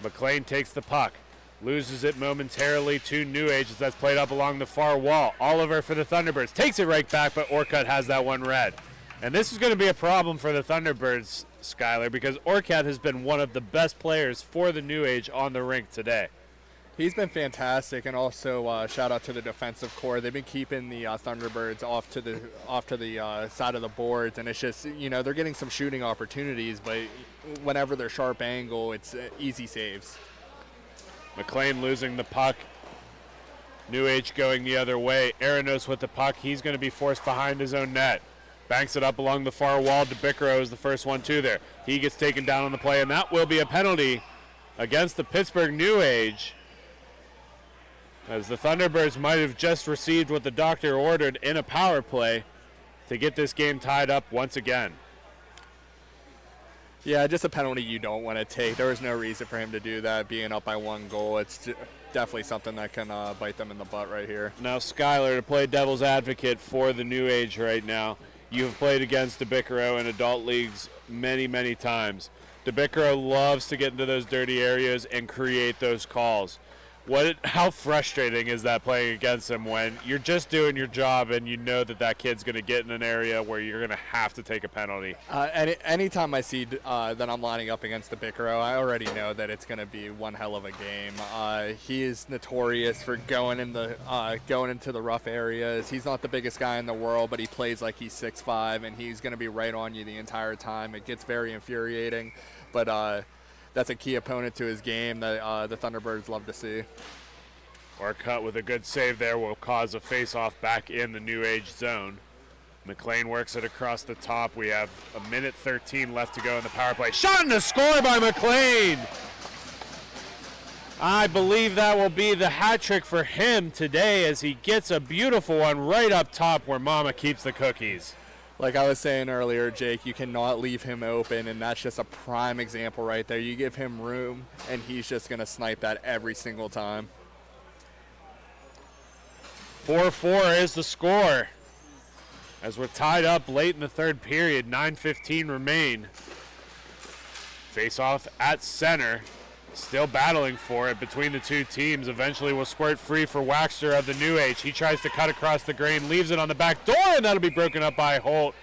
McLean takes the puck, loses it momentarily to New Age as that's played up along the far wall. Oliver for the Thunderbirds takes it right back, but Orcutt has that one read. And this is going to be a problem for the Thunderbirds, Skyler, because Orcutt has been one of the best players for the New Age on the rink today.
He's been fantastic, and also shout out to the defensive core. They've been keeping the Thunderbirds off to the side of the boards, and it's just they're getting some shooting opportunities, but whenever they're sharp angle, it's easy saves.
McLean losing the puck. New Age going the other way. Aranos with the puck. He's going to be forced behind his own net. Banks it up along the far wall. DeBicaro is the first one to there. He gets taken down on the play, and that will be a penalty against the Pittsburgh New Age, as the Thunderbirds might have just received what the doctor ordered in a power play to get this game tied up once again.
Yeah, just a penalty you don't want to take. There was no reason for him to do that, being up by 1 goal. It's definitely something that can bite them in the butt right here.
Now, Skyler, to play devil's advocate for the New Age right now, you have played against DeBicaro in adult leagues many, many times. DeBicaro loves to get into those dirty areas and create those calls. How frustrating is that playing against him when you're just doing your job and you know that kid's going to get in an area where you're going to have to take a penalty?
Anytime I see that I'm lining up against the Bickero, I already know that it's going to be one hell of a game. He is notorious for going into the rough areas. He's not the biggest guy in the world, but he plays like he's 6'5", and he's going to be right on you the entire time. It gets very infuriating, but that's a key opponent to his game that the Thunderbirds love to see.
Orcutt with a good save there will cause a face-off back in the New Age zone. McLean works it across the top. We have 1:13 left to go in the power play. Shot and a score by McLean! I believe that will be the hat trick for him today as he gets a beautiful one right up top where Mama keeps the cookies.
Like I was saying earlier, Jake, you cannot leave him open, and that's just a prime example right there. You give him room, and he's just going to snipe that every single time.
4-4 is the score. As we're tied up late in the third period, 9:15 remain. Face-off at center. Still battling for it between the two teams. Eventually will squirt free for Waxter of the New Age. He tries to cut across the grain, leaves it on the back door, and that'll be broken up by Holt.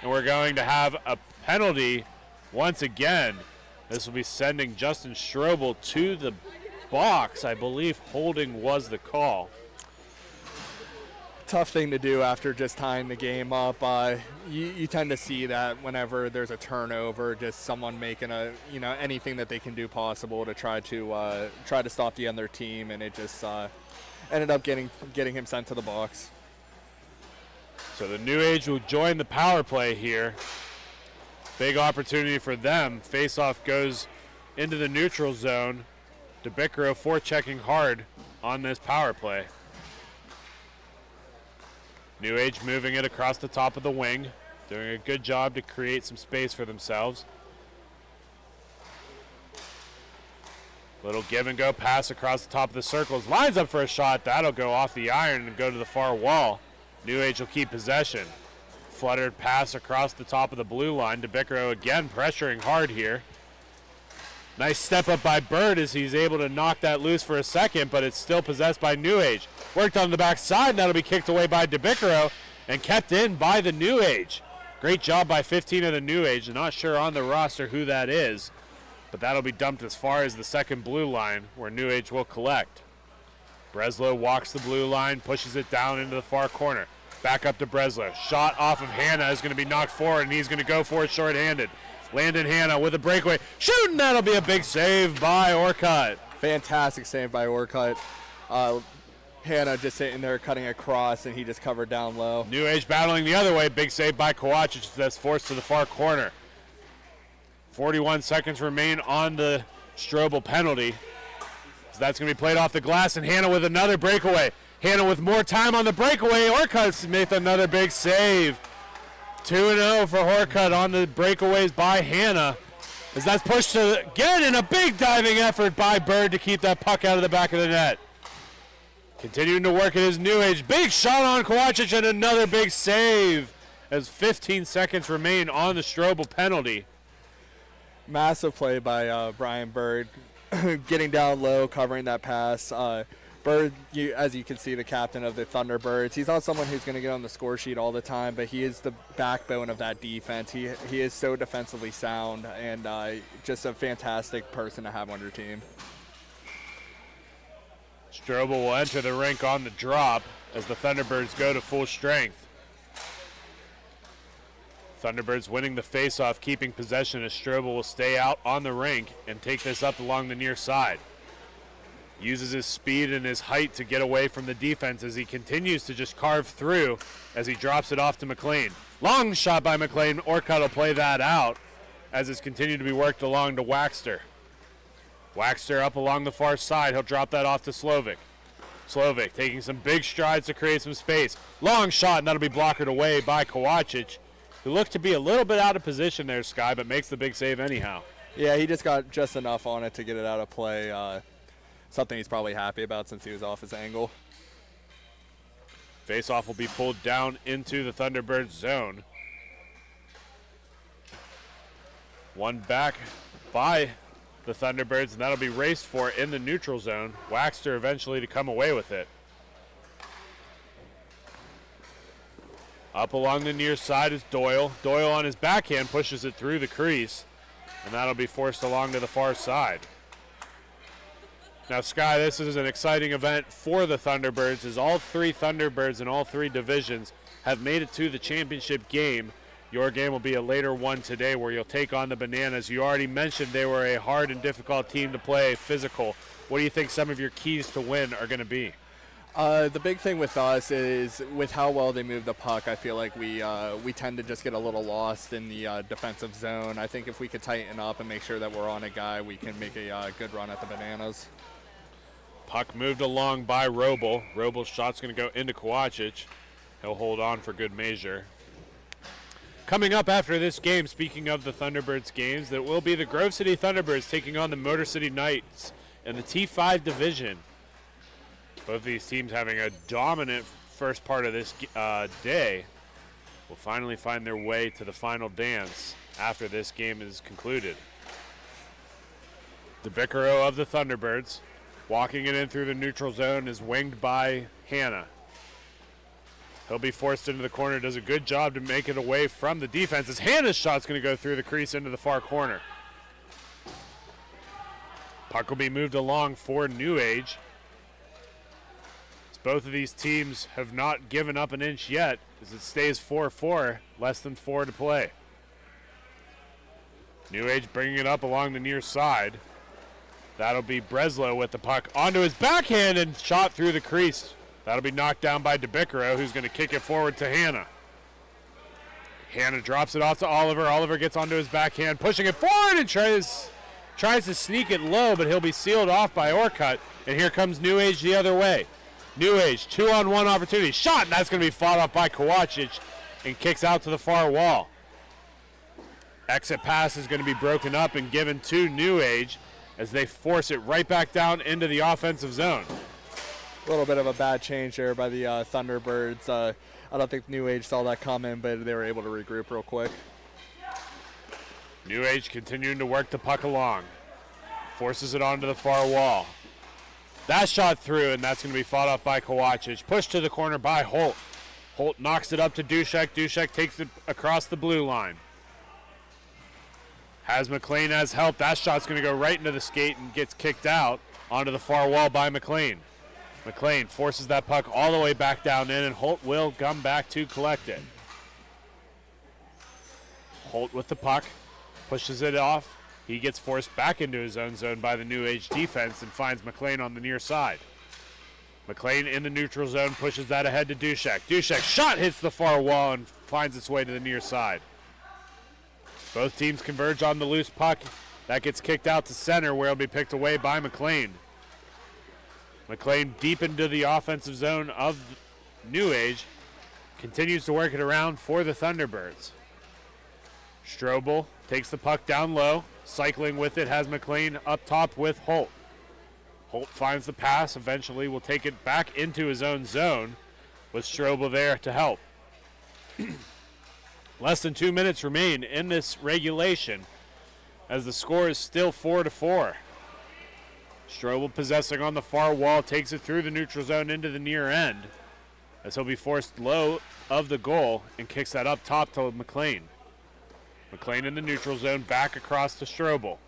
And we're going to have a penalty once again. This will be sending Justin Strobel to the box. I believe holding was the call.
Tough thing to do after just tying the game up. You tend to see that whenever there's a turnover, just someone making anything that they can do possible to try to stop the other team, and it just ended up getting him sent to the box.
So the New Age will join the power play here. Big opportunity for them. Face-off goes into the neutral zone. DeBickero forechecking hard on this power play. New Age moving it across the top of the wing, doing a good job to create some space for themselves. Little give and go pass across the top of the circles. Lines up for a shot. That'll go off the iron and go to the far wall. New Age will keep possession. Fluttered pass across the top of the blue line. DeBickero again pressuring hard here. Nice step up by Bird as he's able to knock that loose for a second, but it's still possessed by New Age. Worked on the backside, and that'll be kicked away by DeBickero and kept in by the New Age. Great job by 15 of the New Age. Not sure on the roster who that is, but that'll be dumped as far as the second blue line where New Age will collect. Breslow walks the blue line, pushes it down into the far corner. Back up to Breslow. Shot off of Hanna is going to be knocked forward, and he's going to go for it short-handed. Landon Hanna with a breakaway. Shooting, that'll be a big save by Orcutt.
Fantastic save by Orcutt. Hanna just sitting there cutting across, and he just covered down low.
New Age battling the other way. Big save by Kowachich that's forced to the far corner. 41 seconds remain on the Strobel penalty. So that's going to be played off the glass, and Hanna with another breakaway. Hanna with more time on the breakaway. Orcutt made another big save. 2-0 for Orcutt on the breakaways by Hanna. As that's pushed to again in a big diving effort by Bird to keep that puck out of the back of the net. Continuing to work at his New Age. Big shot on Kowachich and another big save as 15 seconds remain on the Strobel penalty.
Massive play by Brian Bird, getting down low, covering that pass. Bird, as you can see, the captain of the Thunderbirds. He's not someone who's going to get on the score sheet all the time, but he is the backbone of that defense. He is so defensively sound and just a fantastic person to have on your team.
Strobel will enter the rink on the drop as the Thunderbirds go to full strength. Thunderbirds winning the faceoff, keeping possession as Strobel will stay out on the rink and take this up along the near side. Uses his speed and his height to get away from the defense as he continues to just carve through as he drops it off to McLean. Long shot by McLean. Orcutt will play that out as it's continued to be worked along to Waxter. Waxter up along the far side. He'll drop that off to Slovic. Slovic taking some big strides to create some space. Long shot, and that'll be blockered away by Kowachich, who looked to be a little bit out of position there, Sky, but makes the big save anyhow.
Yeah, he just got just enough on it to get it out of play. Something he's probably happy about since he was off his angle.
Faceoff will be pulled down into the Thunderbirds zone. One back by the Thunderbirds, and that'll be raced for in the neutral zone. Waxter eventually to come away with it. Up along the near side is Doyle. Doyle on his backhand pushes it through the crease, and that'll be forced along to the far side. Now, Sky, this is an exciting event for the Thunderbirds, as all three Thunderbirds in all three divisions have made it to the championship game. Your game will be a later one today where you'll take on the Bananas. You already mentioned they were a hard and difficult team to play, physical. What do you think some of your keys to win are going to be?
The big thing with us is with how well they move the puck, I feel like we tend to just get a little lost in the defensive zone. I think if we could tighten up and make sure that we're on a guy, we can make a good run at the Bananas.
Puck moved along by Roble. Roble's shot's going to go into Kowachich. He'll hold on for good measure. Coming up after this game, speaking of the Thunderbirds games, that will be the Grove City Thunderbirds taking on the Motor City Knights in the T5 division. Both of these teams having a dominant first part of this day will finally find their way to the final dance after this game is concluded. DeBiccaro of the Thunderbirds, walking it in through the neutral zone, is winged by Hanna. He'll be forced into the corner, does a good job to make it away from the defense, as Hanna's shot's going to go through the crease into the far corner. Puck will be moved along for New Age. Both of these teams have not given up an inch yet, as it stays 4-4, less than 4 to play. New Age bringing it up along the near side. That'll be Breslow with the puck onto his backhand and shot through the crease. That'll be knocked down by DeBiccaro, who's going to kick it forward to Hanna. Hanna drops it off to Oliver. Oliver gets onto his backhand, pushing it forward and tries to sneak it low, but he'll be sealed off by Orcutt. And here comes New Age the other way. New Age, 2-on-1 opportunity. Shot, and that's going to be fought off by Kowachich and kicks out to the far wall. Exit pass is going to be broken up and given to New Age as they force it right back down into the offensive zone.
A little bit of a bad change there by the Thunderbirds. I don't think New Age saw that coming, but they were able to regroup real quick.
New Age continuing to work the puck along. Forces it onto the far wall. That shot through, and that's going to be fought off by Kowachich. Pushed to the corner by Holt. Holt knocks it up to Dushek. Dushek takes it across the blue line. Has McLean as help. That shot's going to go right into the skate and gets kicked out onto the far wall by McLean. McLean forces that puck all the way back down in, and Holt will come back to collect it. Holt with the puck, pushes it off. He gets forced back into his own zone by the New Age defense and finds McLean on the near side. McLean in the neutral zone pushes that ahead to Dushek. Dushek shot hits the far wall and finds its way to the near side. Both teams converge on the loose puck. That gets kicked out to center where it'll be picked away by McLean. McLean deep into the offensive zone of New Age. Continues to work it around for the Thunderbirds. Strobel takes the puck down low. Cycling with it has McLean up top with Holt. Holt finds the pass. Eventually will take it back into his own zone with Strobel there to help. Less than 2 minutes remain in this regulation as the score is still 4-4. Strobel possessing on the far wall, takes it through the neutral zone into the near end as he'll be forced low of the goal and kicks that up top to McLean. McLean in the neutral zone, back across to Strobel.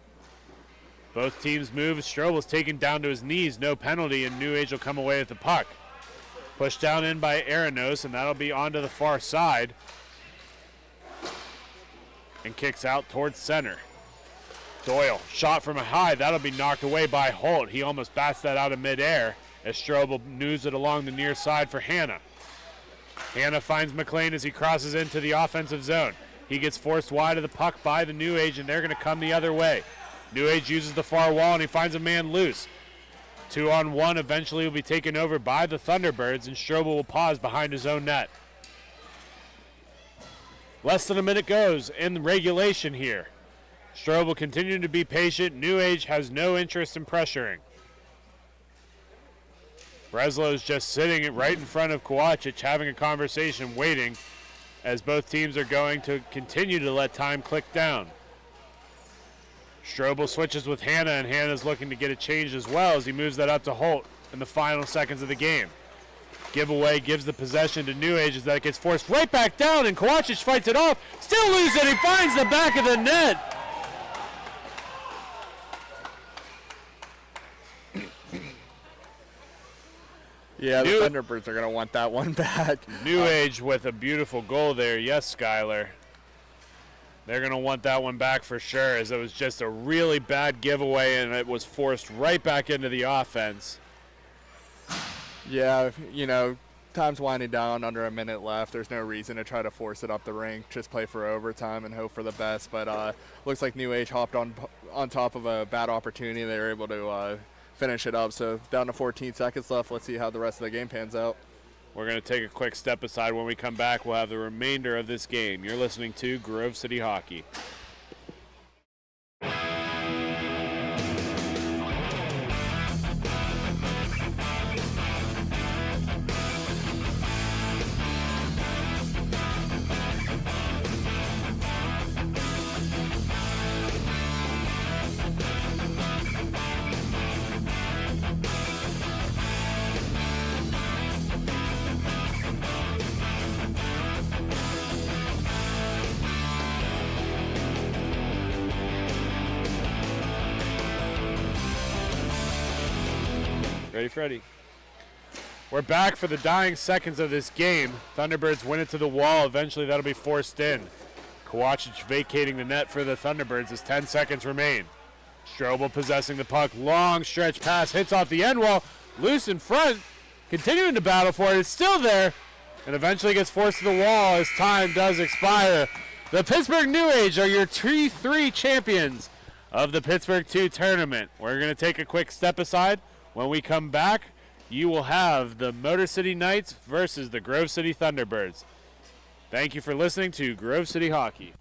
Both teams move. Strobel's taken down to his knees, no penalty, and New Age will come away with the puck. Pushed down in by Aranos, and that'll be onto the far side. And kicks out towards center. Doyle, shot from a high. That'll be knocked away by Holt. He almost bats that out of midair as Strobel moves it along the near side for Hanna. Hanna finds McLean as he crosses into the offensive zone. He gets forced wide of the puck by the New Age, and they're going to come the other way. New Age uses the far wall, and he finds a man loose. 2-on-1 eventually will be taken over by the Thunderbirds, and Strobel will pause behind his own net. Less than a minute goes in regulation here. Strobel continuing to be patient. New Age has no interest in pressuring. Breslow's just sitting right in front of Kowachich, having a conversation, waiting, as both teams are going to continue to let time click down. Strobel switches with Hanna, and Hanna's looking to get it changed as well as he moves that up to Holt in the final seconds of the game. Giveaway gives the possession to New Age as that gets forced right back down, and Kowacic fights it off. Still loses it. He finds the back of the net.
Yeah, the Thunderbirds are going to want that one back.
New Age with a beautiful goal there. Yes, Skylar. They're going to want that one back for sure, as it was just a really bad giveaway, and it was forced right back into the offense.
Yeah, you know, time's winding down, under a minute left. There's no reason to try to force it up the rink. Just play for overtime and hope for the best. But looks like New Age hopped on top of a bad opportunity. They were able to finish it up. So down to 14 seconds left. Let's see how the rest of the game pans out.
We're going to take a quick step aside. When we come back, we'll have the remainder of this game. You're listening to Grove City Hockey. Ready, Freddy? We're back for the dying seconds of this game. Thunderbirds win it to the wall. Eventually that'll be forced in. Kowacic vacating the net for the Thunderbirds as 10 seconds remain. Strobel possessing the puck. Long stretch pass hits off the end wall. Loose in front. Continuing to battle for it. It's still there. And eventually gets forced to the wall as time does expire. The Pittsburgh New Age are your T3 champions of the Pittsburgh 2 tournament. We're going to take a quick step aside. When we come back, you will have the Motor City Knights versus the Grove City Thunderbirds. Thank you for listening to Grove City Hockey.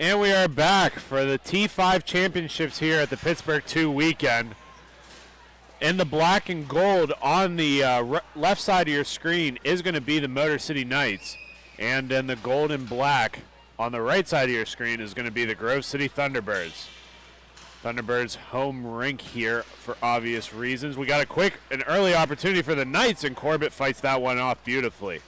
And we are back for the T5 championships here at the Pittsburgh 2 weekend. In the black and gold on the left side of your screen is going to be the Motor City Knights. And in the gold and black on the right side of your screen is going to be the Grove City Thunderbirds. Thunderbirds home rink here for obvious reasons. We got an early opportunity for the Knights, and Corbett fights that one off beautifully.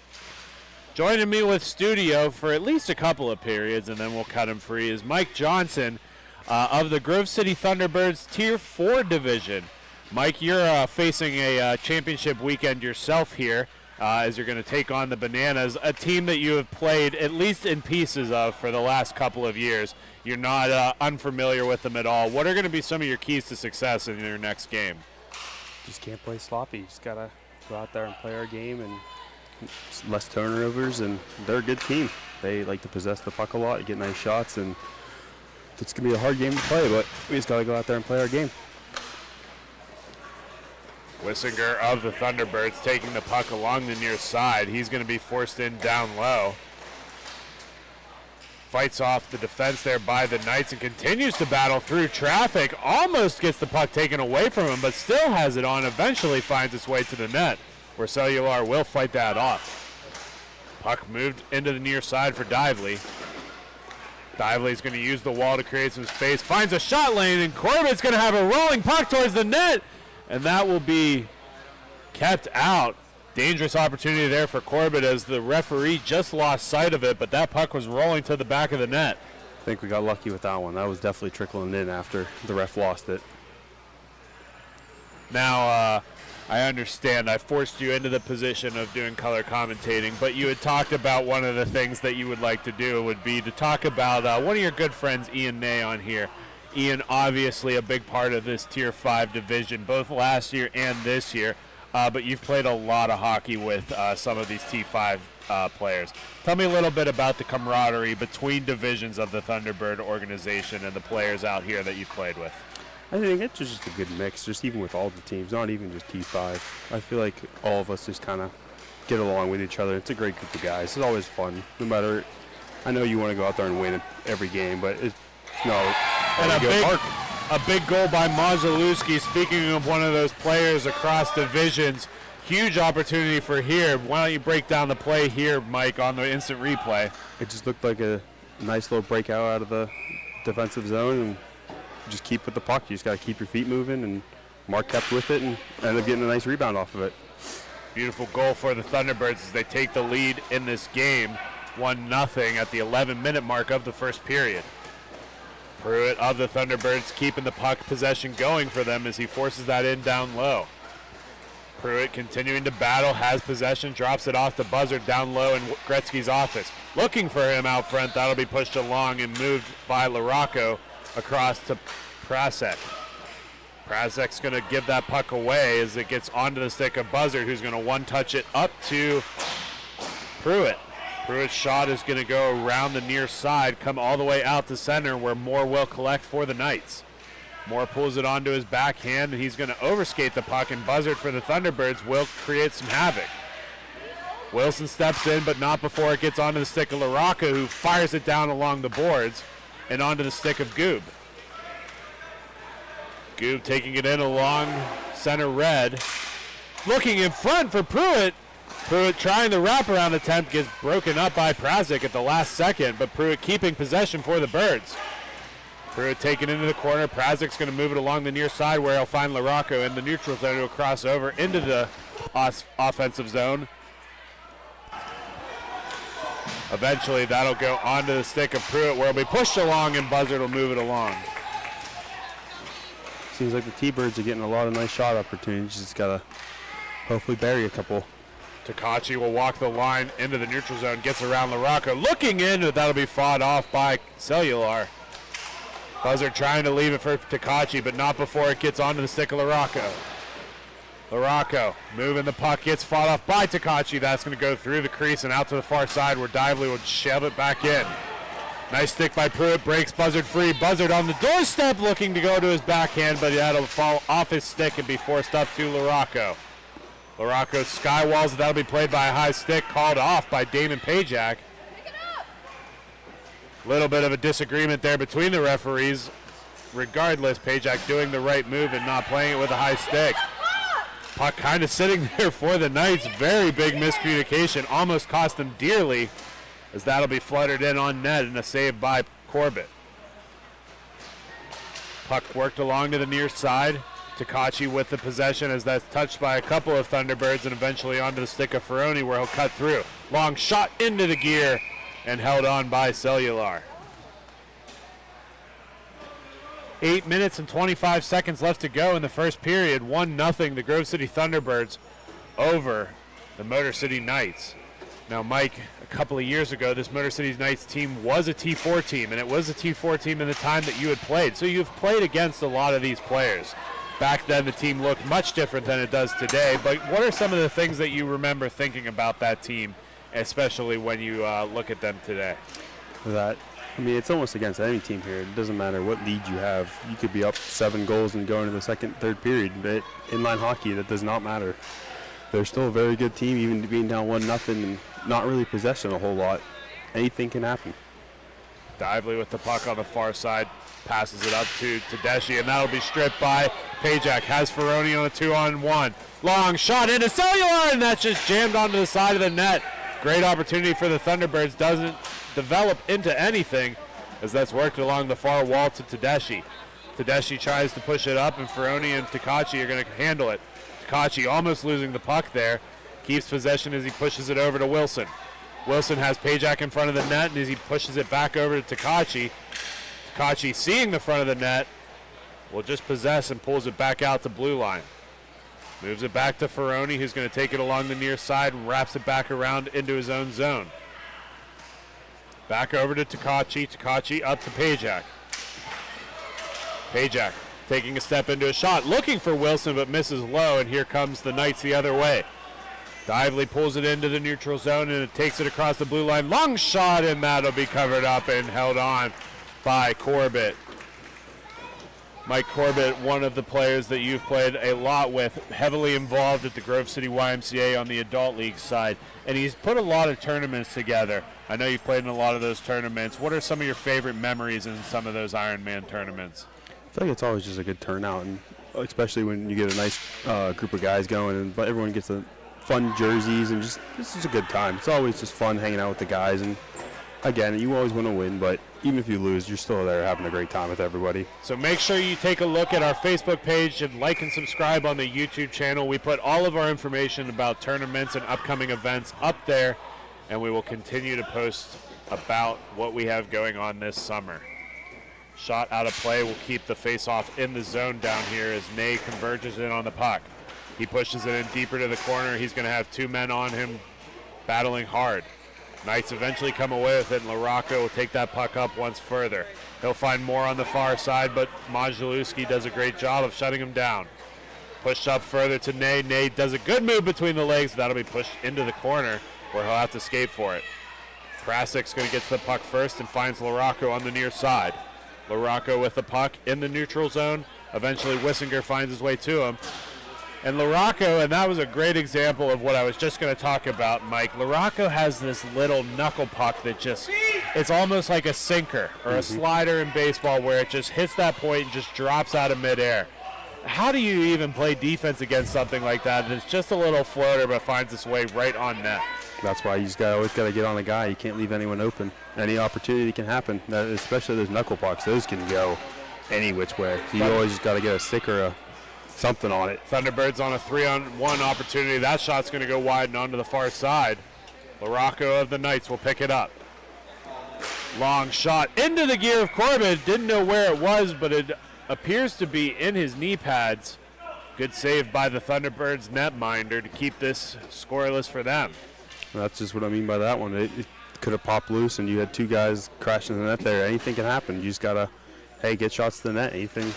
Joining me with studio for at least a couple of periods, and then we'll cut him free, is Mike Johnson of the Grove City Thunderbirds Tier 4 division. Mike, you're facing a championship weekend yourself here as you're going to take on the Bananas, a team that you have played at least in pieces of for the last couple of years. You're not unfamiliar with them at all. What are going to be some of your keys to success in your next game?
Just can't play sloppy. Just got to go out there and play our game and less turnovers, and they're a good team. They like to possess the puck a lot, get nice shots, and it's going to be a hard game to play, but we just got to go out there and play our game.
Wissinger of the Thunderbirds taking the puck along the near side. He's going to be forced in down low. Fights off the defense there by the Knights and continues to battle through traffic. Almost gets the puck taken away from him, but still has it on. Eventually finds its way to the net, where Cellular will fight that off. Puck moved into the near side for Dively. Dively's going to use the wall to create some space. Finds a shot lane, and Corbett's going to have a rolling puck towards the net, and that will be kept out. Dangerous opportunity there for Corbett as the referee just lost sight of it, but that puck was rolling to the back of the net.
I think we got lucky with that one. That was definitely trickling in after the ref lost it.
Now, I understand I forced you into the position of doing color commentating, but you had talked about one of the things that you would like to do would be to talk about one of your good friends, Ian Ney, on here. Ian, obviously a big part of this Tier 5 division, both last year and this year, but you've played a lot of hockey with some of these T5 players. Tell me a little bit about the camaraderie between divisions of the Thunderbird organization and the players out here that you've played with.
I think it's just a good mix, just even with all the teams, not even just T5. I feel like all of us just kind of get along with each other. It's a great group of guys. It's always fun, no matter. I know you want to go out there and win every game, but it's
and a big goal by Mazalewski. Speaking of one of those players across divisions, huge opportunity for here. Why don't you break down the play here, Mike, on the instant replay?
It just looked like a nice little breakout out of the defensive zone, and just keep with the puck. You just got to keep your feet moving, and Mark kept with it and ended up getting a nice rebound off of it.
Beautiful goal for the Thunderbirds as they take the lead in this game, 1-0 at the 11-minute mark of the first period. Pruitt of the Thunderbirds keeping the puck possession going for them as he forces that in down low. Pruitt continuing to battle, has possession, drops it off to Buzzard down low in Gretzky's office. Looking for him out front. That'll be pushed along and moved by LaRocco across to Prasek. Prasek's going to give that puck away as it gets onto the stick of Buzzard, who's going to one-touch it up to Pruitt. Pruitt's shot is going to go around the near side, come all the way out to center where Moore will collect for the Knights. Moore pulls it onto his backhand, and he's going to overskate the puck, and Buzzard for the Thunderbirds will create some havoc. Wilson steps in, but not before it gets onto the stick of LaRocca, who fires it down along the boards and onto the stick of Goob. Goob taking it in along center red. Looking in front for Pruitt. Pruitt trying the wraparound attempt gets broken up by Prasek at the last second, but Pruitt keeping possession for the Birds. Pruitt taking it into the corner. Prasek's going to move it along the near side where he'll find LaRocco in the neutral zone to cross over into the offensive zone. Eventually that'll go onto the stick of Pruitt where it'll be pushed along and Buzzard will move it along.
Seems like the T-Birds are getting a lot of nice shot opportunities. Just got to hopefully bury a couple.
Takachi will walk the line into the neutral zone, gets around LaRocco, looking in, but that'll be fought off by Cellular. Buzzard trying to leave it for Takachi, but not before it gets onto the stick of LaRocco. LaRocco moving the puck, gets fought off by Takachi. That's going to go through the crease and out to the far side where Dively will shove it back in. Nice stick by Pruitt, breaks Buzzard free. Buzzard on the doorstep looking to go to his backhand, but that'll fall off his stick and be forced up to LaRocco. LaRocco skywalls, that'll be played by a high stick, called off by Damon Pajak. Little bit of a disagreement there between the referees. Regardless, Pajak doing the right move and not playing it with a high stick. Puck kind of sitting there for the Knights. Very big miscommunication. Almost cost them dearly, as that'll be fluttered in on net and a save by Corbett. Puck worked along to the near side. Takachi with the possession as that's touched by a couple of Thunderbirds and eventually onto the stick of Ferroni where he'll cut through. Long shot into the gear and held on by Cellular. 8 minutes and 25 seconds left to go in the first period. 1-0 the Grove City Thunderbirds over the Motor City Knights. Now, Mike, a couple of years ago, this Motor City Knights team was a T4 team, and it was a T4 team in the time that you had played. So you've played against a lot of these players. Back then, the team looked much different than it does today. But what are some of the things that you remember thinking about that team, especially when you look at them today?
It's almost against any team here. It doesn't matter what lead you have. You could be up 7 goals and go into the second, third period. But inline hockey, that does not matter. They're still a very good team, even being down 1-0 and not really possessing a whole lot. Anything can happen.
Dively with the puck on the far side. Passes it up to Tedeschi, and that'll be stripped by Pajak. Has Ferroni on a 2-on-1. Long shot into Cellular, and that's just jammed onto the side of the net. Great opportunity for the Thunderbirds. Doesn't develop into anything as that's worked along the far wall to Tedeschi. Tedeschi tries to push it up, and Ferroni and Takachi are going to handle it. Takachi almost losing the puck there. Keeps possession as he pushes it over to Wilson. Wilson has Pajak in front of the net, and as he pushes it back over to Takachi, Takachi, seeing the front of the net, will just possess and pulls it back out to blue line. Moves it back to Ferroni, who's going to take it along the near side and wraps it back around into his own zone. Back over to Takachi. Takachi up to Pajak. Pajak taking a step into a shot, looking for Wilson, but misses low, and here comes the Knights the other way. Dively pulls it into the neutral zone, and it takes it across the blue line. Long shot, and that'll be covered up and held on by Corbett. Mike Corbett, one of the players that you've played a lot with, heavily involved at the Grove City YMCA on the adult league side, and he's put a lot of tournaments together. I know you've played in a lot of those tournaments. What are some of your favorite memories in some of those Ironman tournaments?
I feel like it's always just a good turnout, and especially when you get a nice group of guys going and everyone gets the fun jerseys, and just this is a good time. It's always just fun hanging out with the guys, and again, you always want to win, but even if you lose, you're still there having a great time with everybody.
So make sure you take a look at our Facebook page and like and subscribe on the YouTube channel. We put all of our information about tournaments and upcoming events up there, and we will continue to post about what we have going on this summer. Shot out of play will keep the face-off in the zone down here as Ney converges in on the puck. He pushes it in deeper to the corner. He's going to have 2 men on him battling hard. Knights eventually come away with it, and LaRocco will take that puck up once further. He'll find more on the far side, but Majdaluski does a great job of shutting him down. Pushed up further to Ney. Ney does a good move between the legs. That'll be pushed into the corner where he'll have to skate for it. Krasik's going to get to the puck first and finds LaRocco on the near side. LaRocco with the puck in the neutral zone. Eventually Wissinger finds his way to him. And LaRocco, and that was a great example of what I was just going to talk about, Mike. LaRocco has this little knuckle puck that just, it's almost like a sinker or a slider in baseball where it just hits that point and just drops out of midair. How do you even play defense against something like that? It's just a little floater but finds its way right on net.
That's why you just always got to get on the guy. You can't leave anyone open. Any opportunity can happen, especially those knuckle pucks. Those can go any which way. So you always just got to get a stick or something on it.
Thunderbirds on a 3-on-1 opportunity. That shot's going to go wide and onto the far side. LaRocco of the Knights will pick it up. Long shot into the gear of Corbett. Didn't know where it was, but it appears to be in his knee pads. Good save by the Thunderbirds netminder to keep this scoreless for them.
That's just what I mean by that one. It could have popped loose, and you had 2 guys crashing the net there. Anything can happen. You just got to, get shots to the net. Anything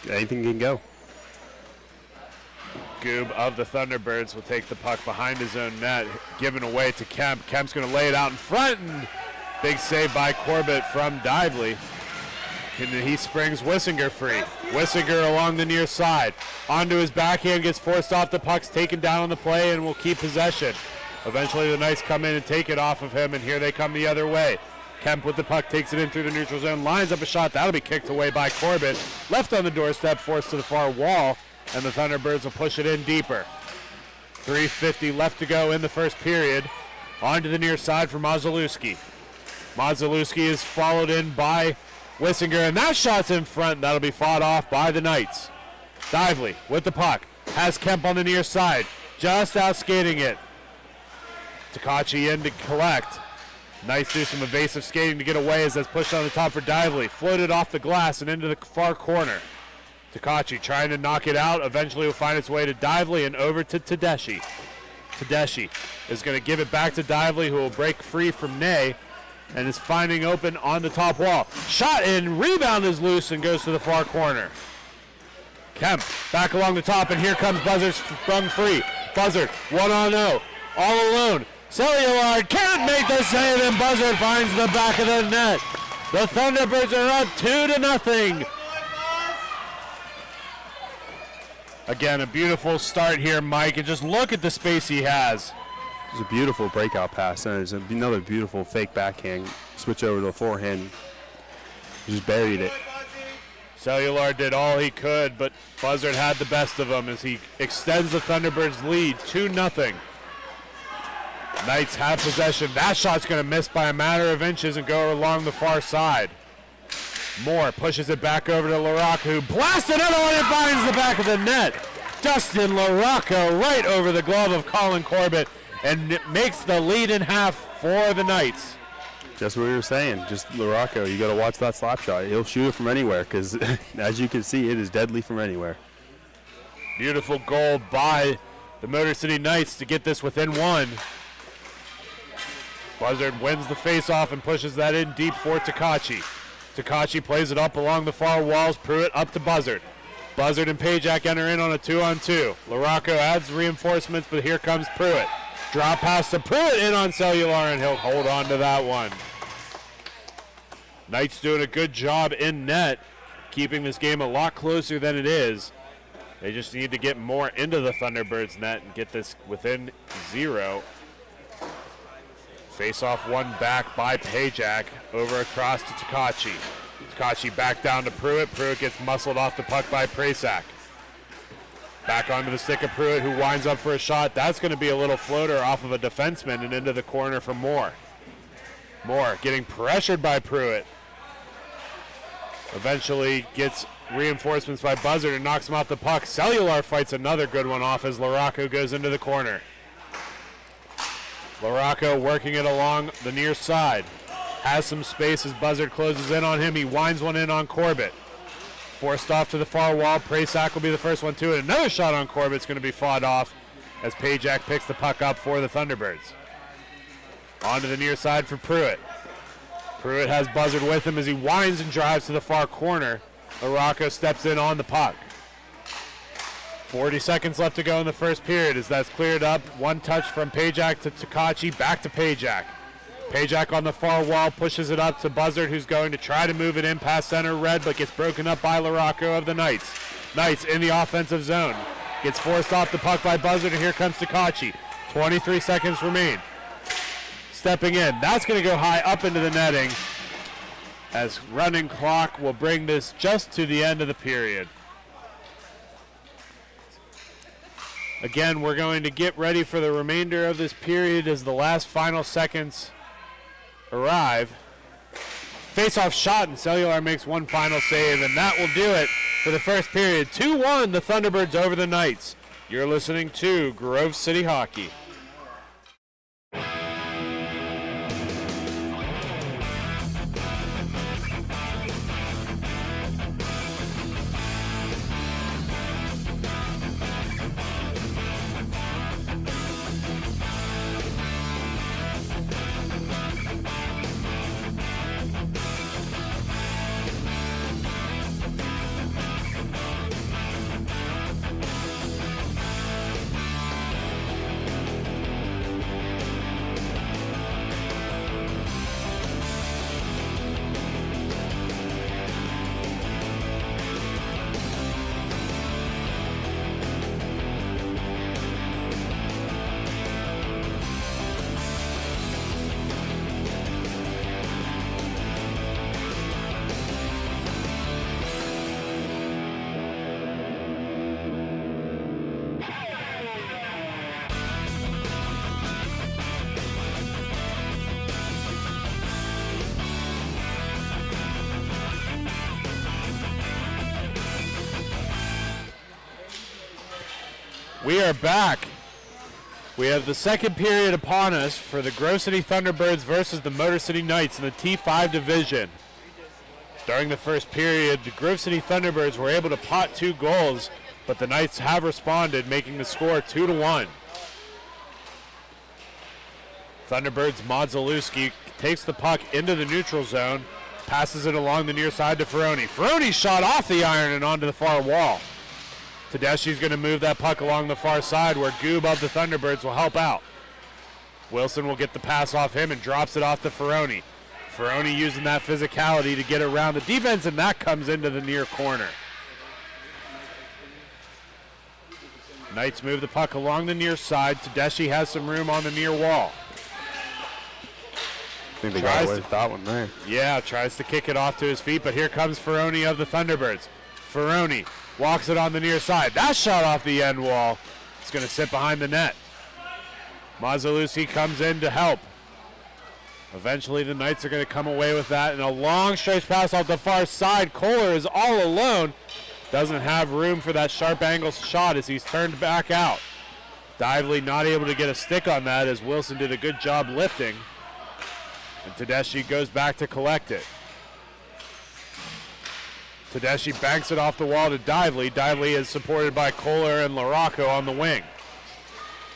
can go.
Goob of the Thunderbirds will take the puck behind his own net, given away to Kemp. Kemp's going to lay it out in front, and big save by Corbett from Dively. And he springs Wissinger free. Wissinger along the near side. Onto his backhand, gets forced off the puck's taken down on the play and will keep possession. Eventually the Knights come in and take it off of him, and here they come the other way. Kemp with the puck, takes it in through the neutral zone, lines up a shot. That'll be kicked away by Corbett. Left on the doorstep, forced to the far wall, and the Thunderbirds will push it in deeper. 3:50 left to go in the first period. On to the near side for Mazalewski. Mazalewski is followed in by Wissinger, and that shot's in front. That'll be fought off by the Knights. Dively with the puck. Has Kemp on the near side. Just out skating it. Takachi in to collect. Knights do some evasive skating to get away as that's pushed on the top for Dively. Floated off the glass and into the far corner. Takachi trying to knock it out. Eventually will find its way to Dively and over to Tedeschi. Tedeschi is going to give it back to Dively, who will break free from Ney and is finding open on the top wall. Shot in, rebound is loose and goes to the far corner. Kemp back along the top, and here comes Buzzard sprung free. Buzzard 1-on-0, all alone. Cellulard can't make the save, and Buzzard finds the back of the net. The Thunderbirds are up 2-0. Again, a beautiful start here, Mike, and just look at the space he has.
It's a beautiful breakout pass, and it's another beautiful fake backhand. Switch over to the forehand. Just buried it.
Cellular did all he could, but Buzzard had the best of him as he extends the Thunderbirds' lead 2-0. Knights have possession. That shot's going to miss by a matter of inches and go along the far side. Moore pushes it back over to LaRocca, who blasts another one and finds the back of the net. Dustin LaRocca right over the glove of Colin Corbett and makes the lead in half for the Knights.
Just what we were saying. Just LaRocca, you got to watch that slap shot. He'll shoot it from anywhere because, as you can see, it is deadly from anywhere.
Beautiful goal by the Motor City Knights to get this within one. Buzzard wins the face-off and pushes that in deep for Takachi. Takachi plays it up along the far walls. Pruitt up to Buzzard. Buzzard and Pajak enter in on a 2-on-2. LaRocco adds reinforcements, but here comes Pruitt. Drop pass to Pruitt in on Cellular, and he'll hold on to that one. Knights doing a good job in net, keeping this game a lot closer than it is. They just need to get more into the Thunderbirds net and get this within 0. Face-off one back by Pajak over across to Takachi. Takachi back down to Pruitt. Pruitt gets muscled off the puck by Prasak. Back onto the stick of Pruitt, who winds up for a shot. That's going to be a little floater off of a defenseman and into the corner for Moore. Moore getting pressured by Pruitt. Eventually gets reinforcements by Buzzard and knocks him off the puck. Cellular fights another good one off as LaRocco goes into the corner. LaRocco working it along the near side. Has some space as Buzzard closes in on him. He winds one in on Corbett. Forced off to the far wall. Prasak will be the first one to it. Another shot on Corbett's going to be fought off as Pajak picks the puck up for the Thunderbirds. On to the near side for Pruitt. Pruitt has Buzzard with him as he winds and drives to the far corner. LaRocco steps in on the puck. 40 seconds left to go in the first period as that's cleared up. One touch from Pajak to Takachi, back to Pajak. Pajak on the far wall pushes it up to Buzzard, who's going to try to move it in past center red, but gets broken up by LaRocco of the Knights. Knights in the offensive zone. Gets forced off the puck by Buzzard, and here comes Takachi. 23 seconds remain. Stepping in. That's going to go high up into the netting as running clock will bring this just to the end of the period. Again, we're going to get ready for the remainder of this period as the last final seconds arrive. Face-off shot, and Cellular makes one final save, and that will do it for the first period. 2-1, the Thunderbirds over the Knights. You're listening to Grove City Hockey. We are back. We have the second period upon us for the Grove City Thunderbirds versus the Motor City Knights in the T5 division. During the first period, the Grove City Thunderbirds were able to pot 2 goals, but the Knights have responded, making the score 2-1. Thunderbirds' Modzalewski takes the puck into the neutral zone, passes it along the near side to Ferroni. Ferroni shot off the iron and onto the far wall. Tedeschi's going to move that puck along the far side where Goob of the Thunderbirds will help out. Wilson will get the pass off him and drops it off to Ferroni. Ferroni using that physicality to get around the defense, and that comes into the near corner. Knights move the puck along the near side. Tedeschi has some room on the near wall.
I think they got away with that one there.
Yeah, tries to kick it off to his feet, but here comes Ferroni of the Thunderbirds. Ferroni walks it on the near side. That shot off the end wall. It's going to sit behind the net. Modzalewski comes in to help. Eventually the Knights are going to come away with that, and a long stretch pass off the far side. Kohler is all alone. Doesn't have room for that sharp angle shot as he's turned back out. Dively not able to get a stick on that as Wilson did a good job lifting. And Tedeschi goes back to collect it. Tedeschi banks it off the wall to Dively. Dively is supported by Kohler and Larocco on the wing.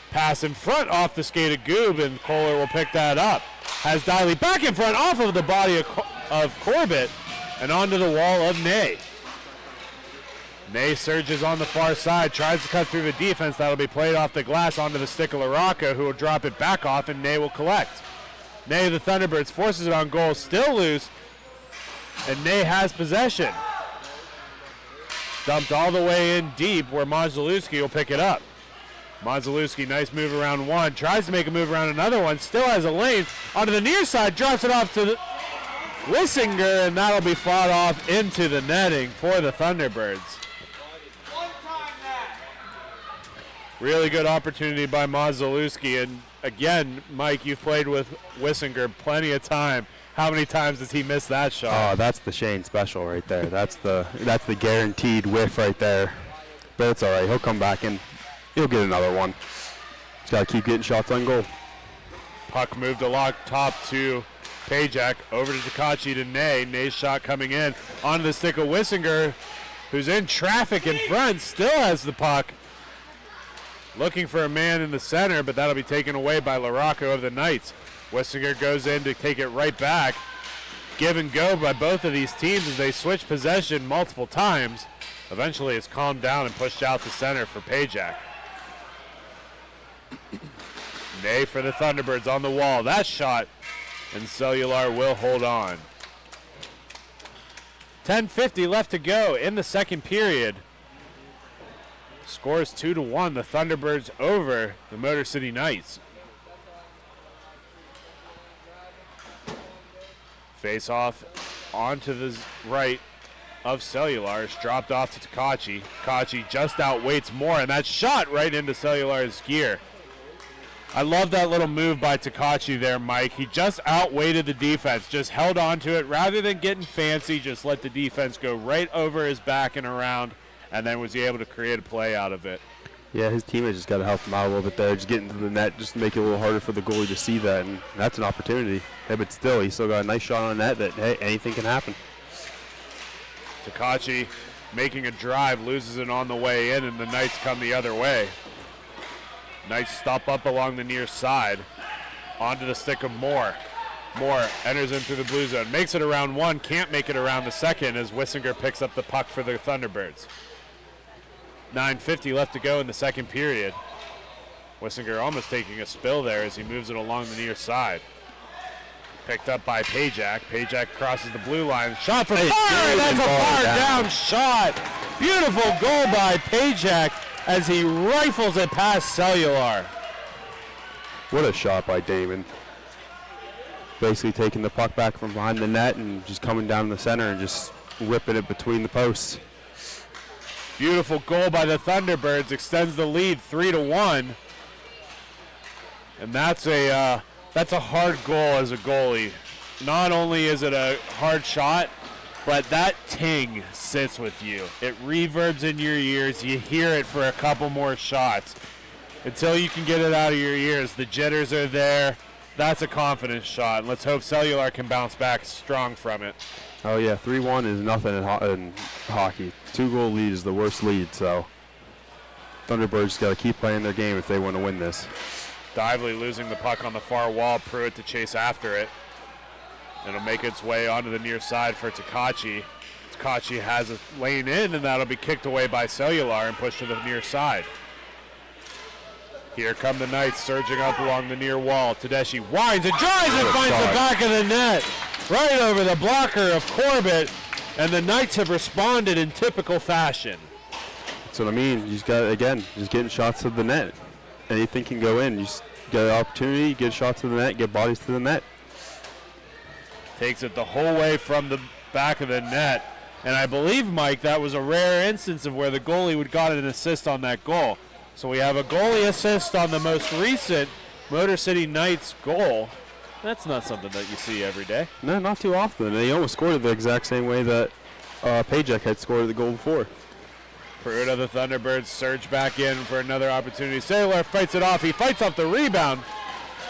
Pass in front off the skate of Goob, and Kohler will pick that up. Has Dively back in front off of the body of Corbett and onto the wall of Ney. Ney surges on the far side, tries to cut through the defense. That'll be played off the glass onto the stick of Larocco, who will drop it back off, and Ney will collect. Ney of the Thunderbirds forces it on goal, still loose, and Ney has possession. Dumped all the way in deep where Modzalewski will pick it up. Modzalewski, nice move around one, tries to make a move around another one, still has a lane, onto the near side, drops it off to Wissinger, and that'll be fought off into the netting for the Thunderbirds. Really good opportunity by Modzalewski, and again, Mike, you've played with Wissinger plenty of time. How many times does he miss that shot?
Oh, that's the Shane special right there. That's the guaranteed whiff right there. But it's all right. He'll come back and he'll get another one. He's got to keep getting shots on goal.
Puck moved along top to Pajak, over to Takachi to Ney. Ney's shot coming in onto the stick of Wissinger, who's in traffic in front, still has the puck. Looking for a man in the center, but that'll be taken away by Larocco of the Knights. Wissinger goes in to take it right back. Give and go by both of these teams as they switch possession multiple times. Eventually it's calmed down and pushed out to center for Pajak. Ney for the Thunderbirds on the wall. That shot, and Cellular will hold on. 10:50 left to go in the second period. Scores 2-1. The Thunderbirds over the Motor City Knights. Face off onto the right of Cellular. It's dropped off to Takachi. Takachi just outweights more, and that shot right into Cellular's gear. I love that little move by Takachi there, Mike. He just outweighted the defense, just held on to it rather than getting fancy, just let the defense go right over his back and around, and then was he able to create a play out of it.
Yeah, his teammates just got to help him out a little bit there, just get into the net, just to make it a little harder for the goalie to see that, and that's an opportunity. Hey, but still, he's still got a nice shot on net that, hey, anything can happen.
Takachi making a drive, loses it on the way in, and the Knights come the other way. Knights stop up along the near side, onto the stick of Moore. Moore enters into the blue zone, makes it around one, can't make it around the second as Wissinger picks up the puck for the Thunderbirds. 9:50 left to go in the second period. Wissinger almost taking a spill there as he moves it along the near side. Picked up by Pajak. Pajak crosses the blue line. Shot for far! That's a far down shot. Beautiful goal by Pajak as he rifles it past Cellular.
What a shot by Damon. Basically taking the puck back from behind the net and just coming down the center and just whipping it between the posts.
Beautiful goal by the Thunderbirds, extends the lead 3-1. And that's a hard goal as a goalie. Not only is it a hard shot, but that ting sits with you. It reverbs in your ears. You hear it for a couple more shots. Until you can get it out of your ears, the jitters are there. That's a confidence shot, and let's hope Cellular can bounce back strong from it.
Oh, yeah, 3-1 is nothing in hockey. 2-goal lead is the worst lead, so Thunderbirds got to keep playing their game if they want to win this.
Dively losing the puck on the far wall, Pruitt to chase after it. It'll make its way onto the near side for Takachi. Takachi has a lane in, and that'll be kicked away by Cellular and pushed to the near side. Here come the Knights surging up along the near wall. Tedeschi winds and drives and finds the back of the net. Right over the blocker of Corbett, and the Knights have responded in typical fashion.
That's what I mean. You just got, again, just getting shots to the net. Anything can go in. You just get an opportunity, get shots to the net, get bodies to the net.
Takes it the whole way from the back of the net. And I believe, Mike, that was a rare instance of where the goalie would got an assist on that goal. So we have a goalie assist on the most recent Motor City Knights goal. That's not something that you see every day.
No, not too often. They almost scored it the exact same way that Pajak had scored the goal before.
Pruitt of the Thunderbirds surge back in for another opportunity. Cellular fights it off. He fights off the rebound.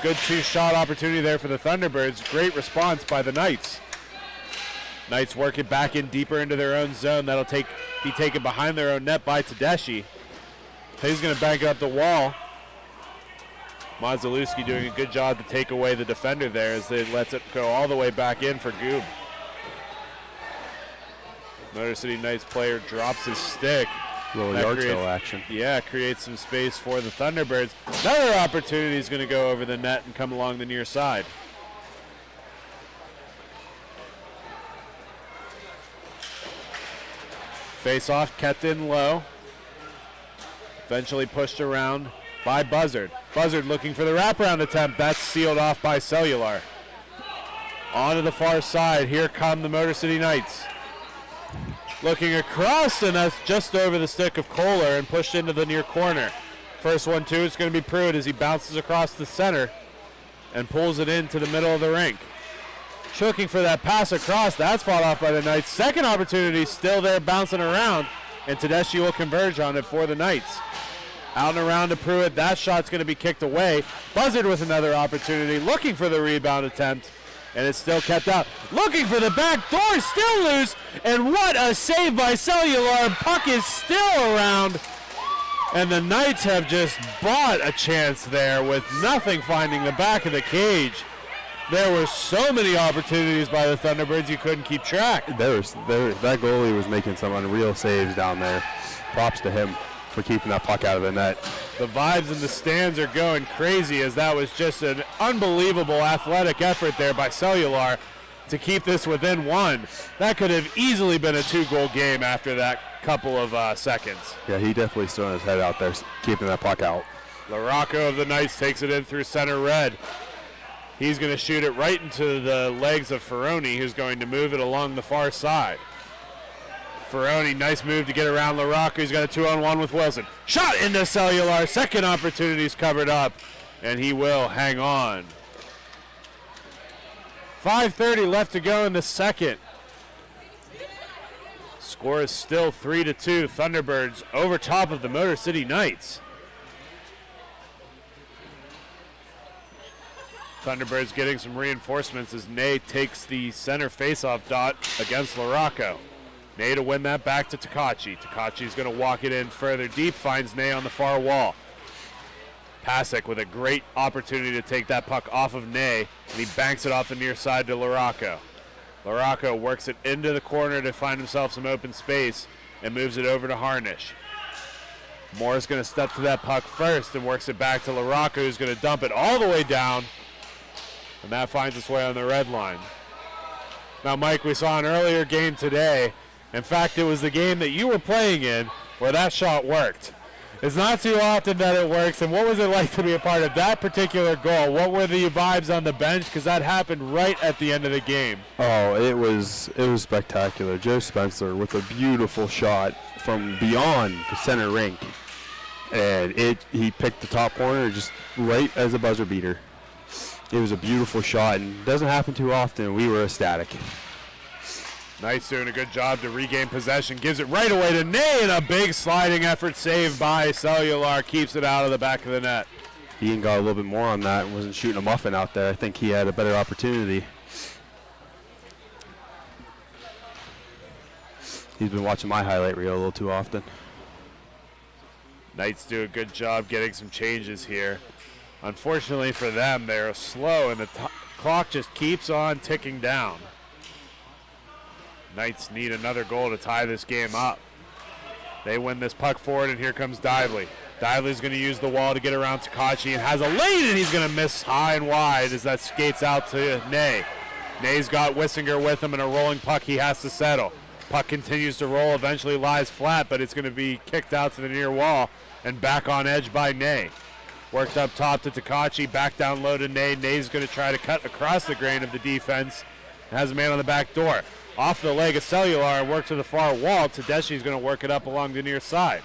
Good two-shot opportunity there for the Thunderbirds. Great response by the Knights. Knights work it back in deeper into their own zone. That'll be taken behind their own net by Tedeschi. He's going to bank it up the wall. Mazalewski doing a good job to take away the defender there as they lets it go all the way back in for Goob. Motor City Knights player drops his stick.
Little yard sale action.
Yeah, creates some space for the Thunderbirds. Another opportunity is going to go over the net and come along the near side. Face off kept in low. Eventually pushed around by Buzzard. Buzzard looking for the wraparound attempt. That's sealed off by Cellular. On to the far side. Here come the Motor City Knights. Looking across, and that's just over the stick of Kohler and pushed into the near corner. First one, too, is going to be Pruitt as he bounces across the center and pulls it into the middle of the rink. Looking for that pass across. That's fought off by the Knights. Second opportunity still there bouncing around, and Tedeschi will converge on it for the Knights. Out and around to Pruitt. That shot's going to be kicked away. Buzzard with another opportunity, looking for the rebound attempt, and it's still kept out. Looking for the back door, still loose, and what a save by Cellular. Puck is still around, and the Knights have just bought a chance there with nothing finding the back of the cage. There were so many opportunities by the Thunderbirds you couldn't keep track.
That goalie was making some unreal saves down there. Props to him for keeping that puck out of the net.
The vibes in the stands are going crazy as that was just an unbelievable athletic effort there by Cellular to keep this within one. That could have easily been a 2-goal game after that couple of seconds.
Yeah, he definitely stood his head out there keeping that puck out.
LaRocco of the Knights takes it in through center red. He's going to shoot it right into the legs of Ferroni, who's going to move it along the far side. Ferroni, nice move to get around LaRocco. He's got a 2-on-1 with Wilson. Shot into Cellular. Second opportunity's covered up, and he will hang on. 5:30 left to go in the second. Score is still 3-2. Thunderbirds over top of the Motor City Knights. Thunderbirds getting some reinforcements as Ney takes the center faceoff dot against LaRocco. Ney to win that back to Takachi. Takachi's going to walk it in further deep, finds Ney on the far wall. Pasek with a great opportunity to take that puck off of Ney, and he banks it off the near side to LaRocco. LaRocco works it into the corner to find himself some open space and moves it over to Harnish. Moore's going to step to that puck first and works it back to LaRocco, who's going to dump it all the way down, and that finds its way on the red line. Now, Mike, we saw an earlier game today. In fact, it was the game that you were playing in where that shot worked. It's not too often that it works, and what was it like to be a part of that particular goal? What were the vibes on the bench? Because that happened right at the end of the game.
Oh, it was spectacular. Joe Spencer with a beautiful shot from beyond the center rink, and he picked the top corner just right as a buzzer beater. It was a beautiful shot, and it doesn't happen too often. We were ecstatic.
Knights doing a good job to regain possession. Gives it right away to Ney, and a big sliding effort saved by Cellular. Keeps it out of the back of the net.
Ian got a little bit more on that and wasn't shooting a muffin out there. I think he had a better opportunity. He's been watching my highlight reel a little too often.
Knights do a good job getting some changes here. Unfortunately for them, they're slow, and the clock just keeps on ticking down. Knights need another goal to tie this game up. They win this puck forward, and here comes Dively. Dively's going to use the wall to get around Takachi and has a lane, and he's going to miss high and wide as that skates out to Ney. Ney's got Wissinger with him, and a rolling puck he has to settle. Puck continues to roll, eventually lies flat, but it's going to be kicked out to the near wall and back on edge by Ney. Worked up top to Takachi, back down low to Ney. Ney's going to try to cut across the grain of the defense. Has a man on the back door. Off the leg of Cellular and work to the far wall. Tedeschi's going to work it up along the near side.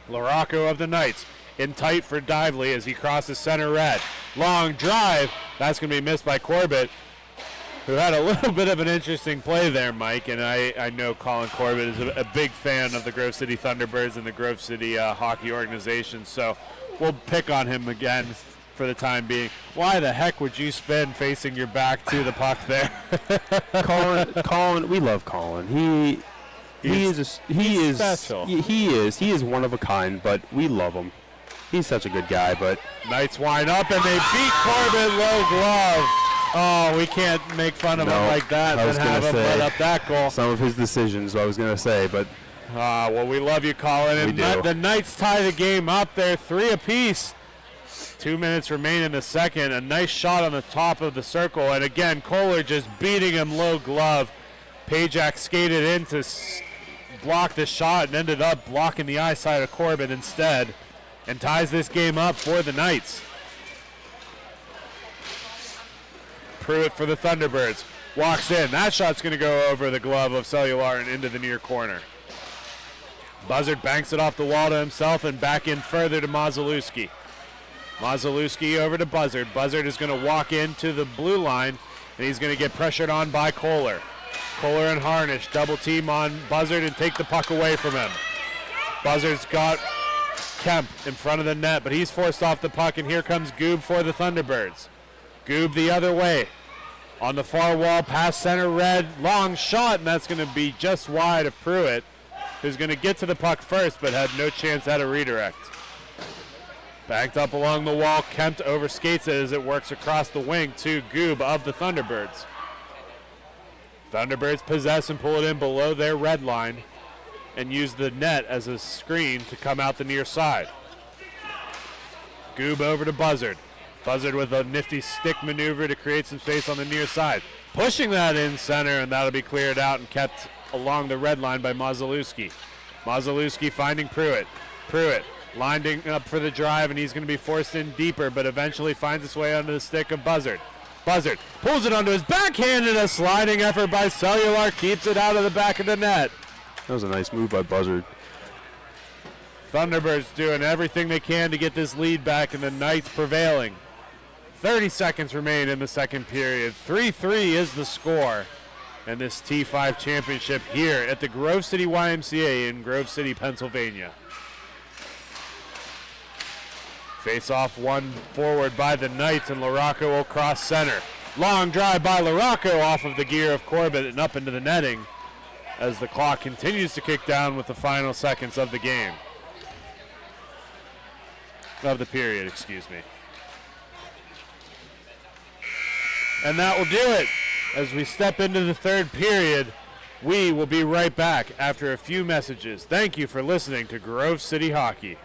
Larocco of the Knights in tight for Dively as he crosses center red. Long drive. That's going to be missed by Corbett, who had a little bit of an interesting play there, Mike. And I know Colin Corbett is a big fan of the Grove City Thunderbirds and the Grove City hockey organization. So we'll pick on him again for the time being. Why the heck would you spin facing your back to the puck there?
Colin, we love Colin. He is
special.
He is one of a kind, but we love him. He's such a good guy. But
Knights wind up and they beat Corbett low glove. Oh, we can't make fun of him like that and have him let up that goal.
Some of his decisions, I was going to say, but
well, we love you, Colin. And the Knights tie the game up. They're 3 apiece. 2 minutes remain in the second. A nice shot on the top of the circle. And again, Kohler just beating him low glove. Pajak skated in to block the shot and ended up blocking the eyesight of Corbett instead and ties this game up for the Knights. Pruitt for the Thunderbirds. Walks in. That shot's going to go over the glove of Cellular and into the near corner. Buzzard banks it off the wall to himself and back in further to Mazalewski. Mazalewski over to Buzzard. Buzzard is going to walk into the blue line, and he's going to get pressured on by Kohler. Kohler and Harnish double team on Buzzard and take the puck away from him. Buzzard's got Kemp in front of the net, but he's forced off the puck, and here comes Goob for the Thunderbirds. Goob the other way. On the far wall, past center red, long shot, and that's going to be just wide of Pruitt, who's going to get to the puck first, but had no chance at a redirect. Backed up along the wall, Kemp overskates it as it works across the wing to Goob of the Thunderbirds. Thunderbirds possess and pull it in below their red line and use the net as a screen to come out the near side. Goob over to Buzzard. Buzzard with a nifty stick maneuver to create some space on the near side. Pushing that in center, and that'll be cleared out and kept along the red line by Mazalewski. Mazalewski finding Pruitt. Pruitt lining up for the drive, and he's going to be forced in deeper, but eventually finds his way onto the stick of Buzzard. Buzzard pulls it onto his backhand, and a sliding effort by Cellular keeps it out of the back of the net.
That was a nice move by Buzzard.
Thunderbirds doing everything they can to get this lead back, and the Knights prevailing. 30 seconds remain in the second period. 3-3 is the score in this T5 championship here at the Grove City YMCA in Grove City, Pennsylvania. Face off one forward by the Knights, and Larocco will cross center. Long drive by Larocco off of the gear of Corbett and up into the netting as the clock continues to kick down with the final seconds of the game. Of the period, excuse me. And that will do it. As we step into the third period, we will be right back after a few messages. Thank you for listening to Grove City Hockey.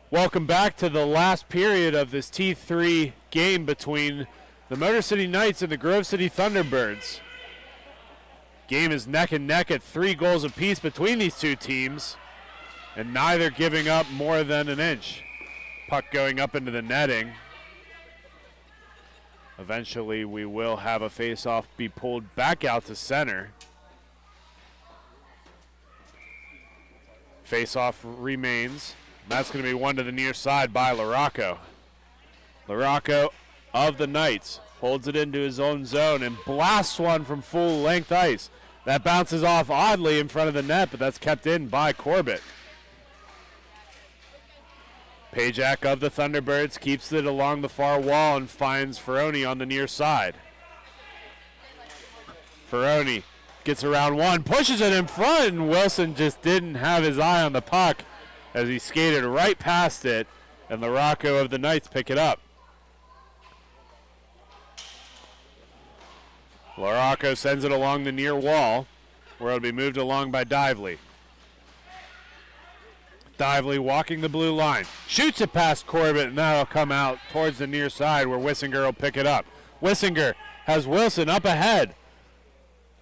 Welcome back to the last period of this T3 game between the Motor City Knights and the Grove City Thunderbirds. Game is neck and neck at 3 goals apiece between these two teams, and neither giving up more than an inch. Puck going up into the netting. Eventually we will have a face-off be pulled back out to center. Face-off remains. That's going to be one to the near side by Larocco. Larocco of the Knights holds it into his own zone and blasts one from full length ice. That bounces off oddly in front of the net, but that's kept in by Corbett. Pajak of the Thunderbirds keeps it along the far wall and finds Ferroni on the near side. Ferroni gets around one, pushes it in front, and Wilson just didn't have his eye on the puck as he skated right past it, and Larocco of the Knights pick it up. Larocco sends it along the near wall, where it'll be moved along by Dively. Dively walking the blue line, shoots it past Corbett, and that'll come out towards the near side where Wissinger will pick it up. Wissinger has Wilson up ahead.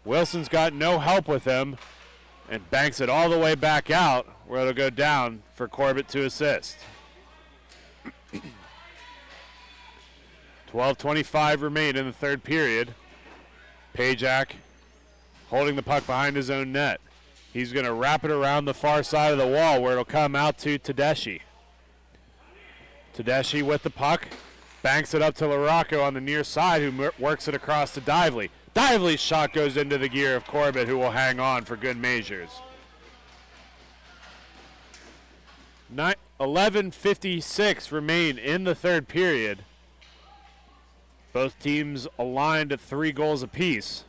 Wilson's got no help with him and banks it all the way back out where it'll go down for Corbett to assist. 12:25 remain in the third period. Pajak holding the puck behind his own net. He's going to wrap it around the far side of the wall where it'll come out to Tedeschi. Tedeschi with the puck, banks it up to Larocco on the near side, who works it across to Dively. Dively's shot goes into the gear of Corbett, who will hang on for good measures. 11:56 remain in the third period. Both teams aligned at 3 goals apiece.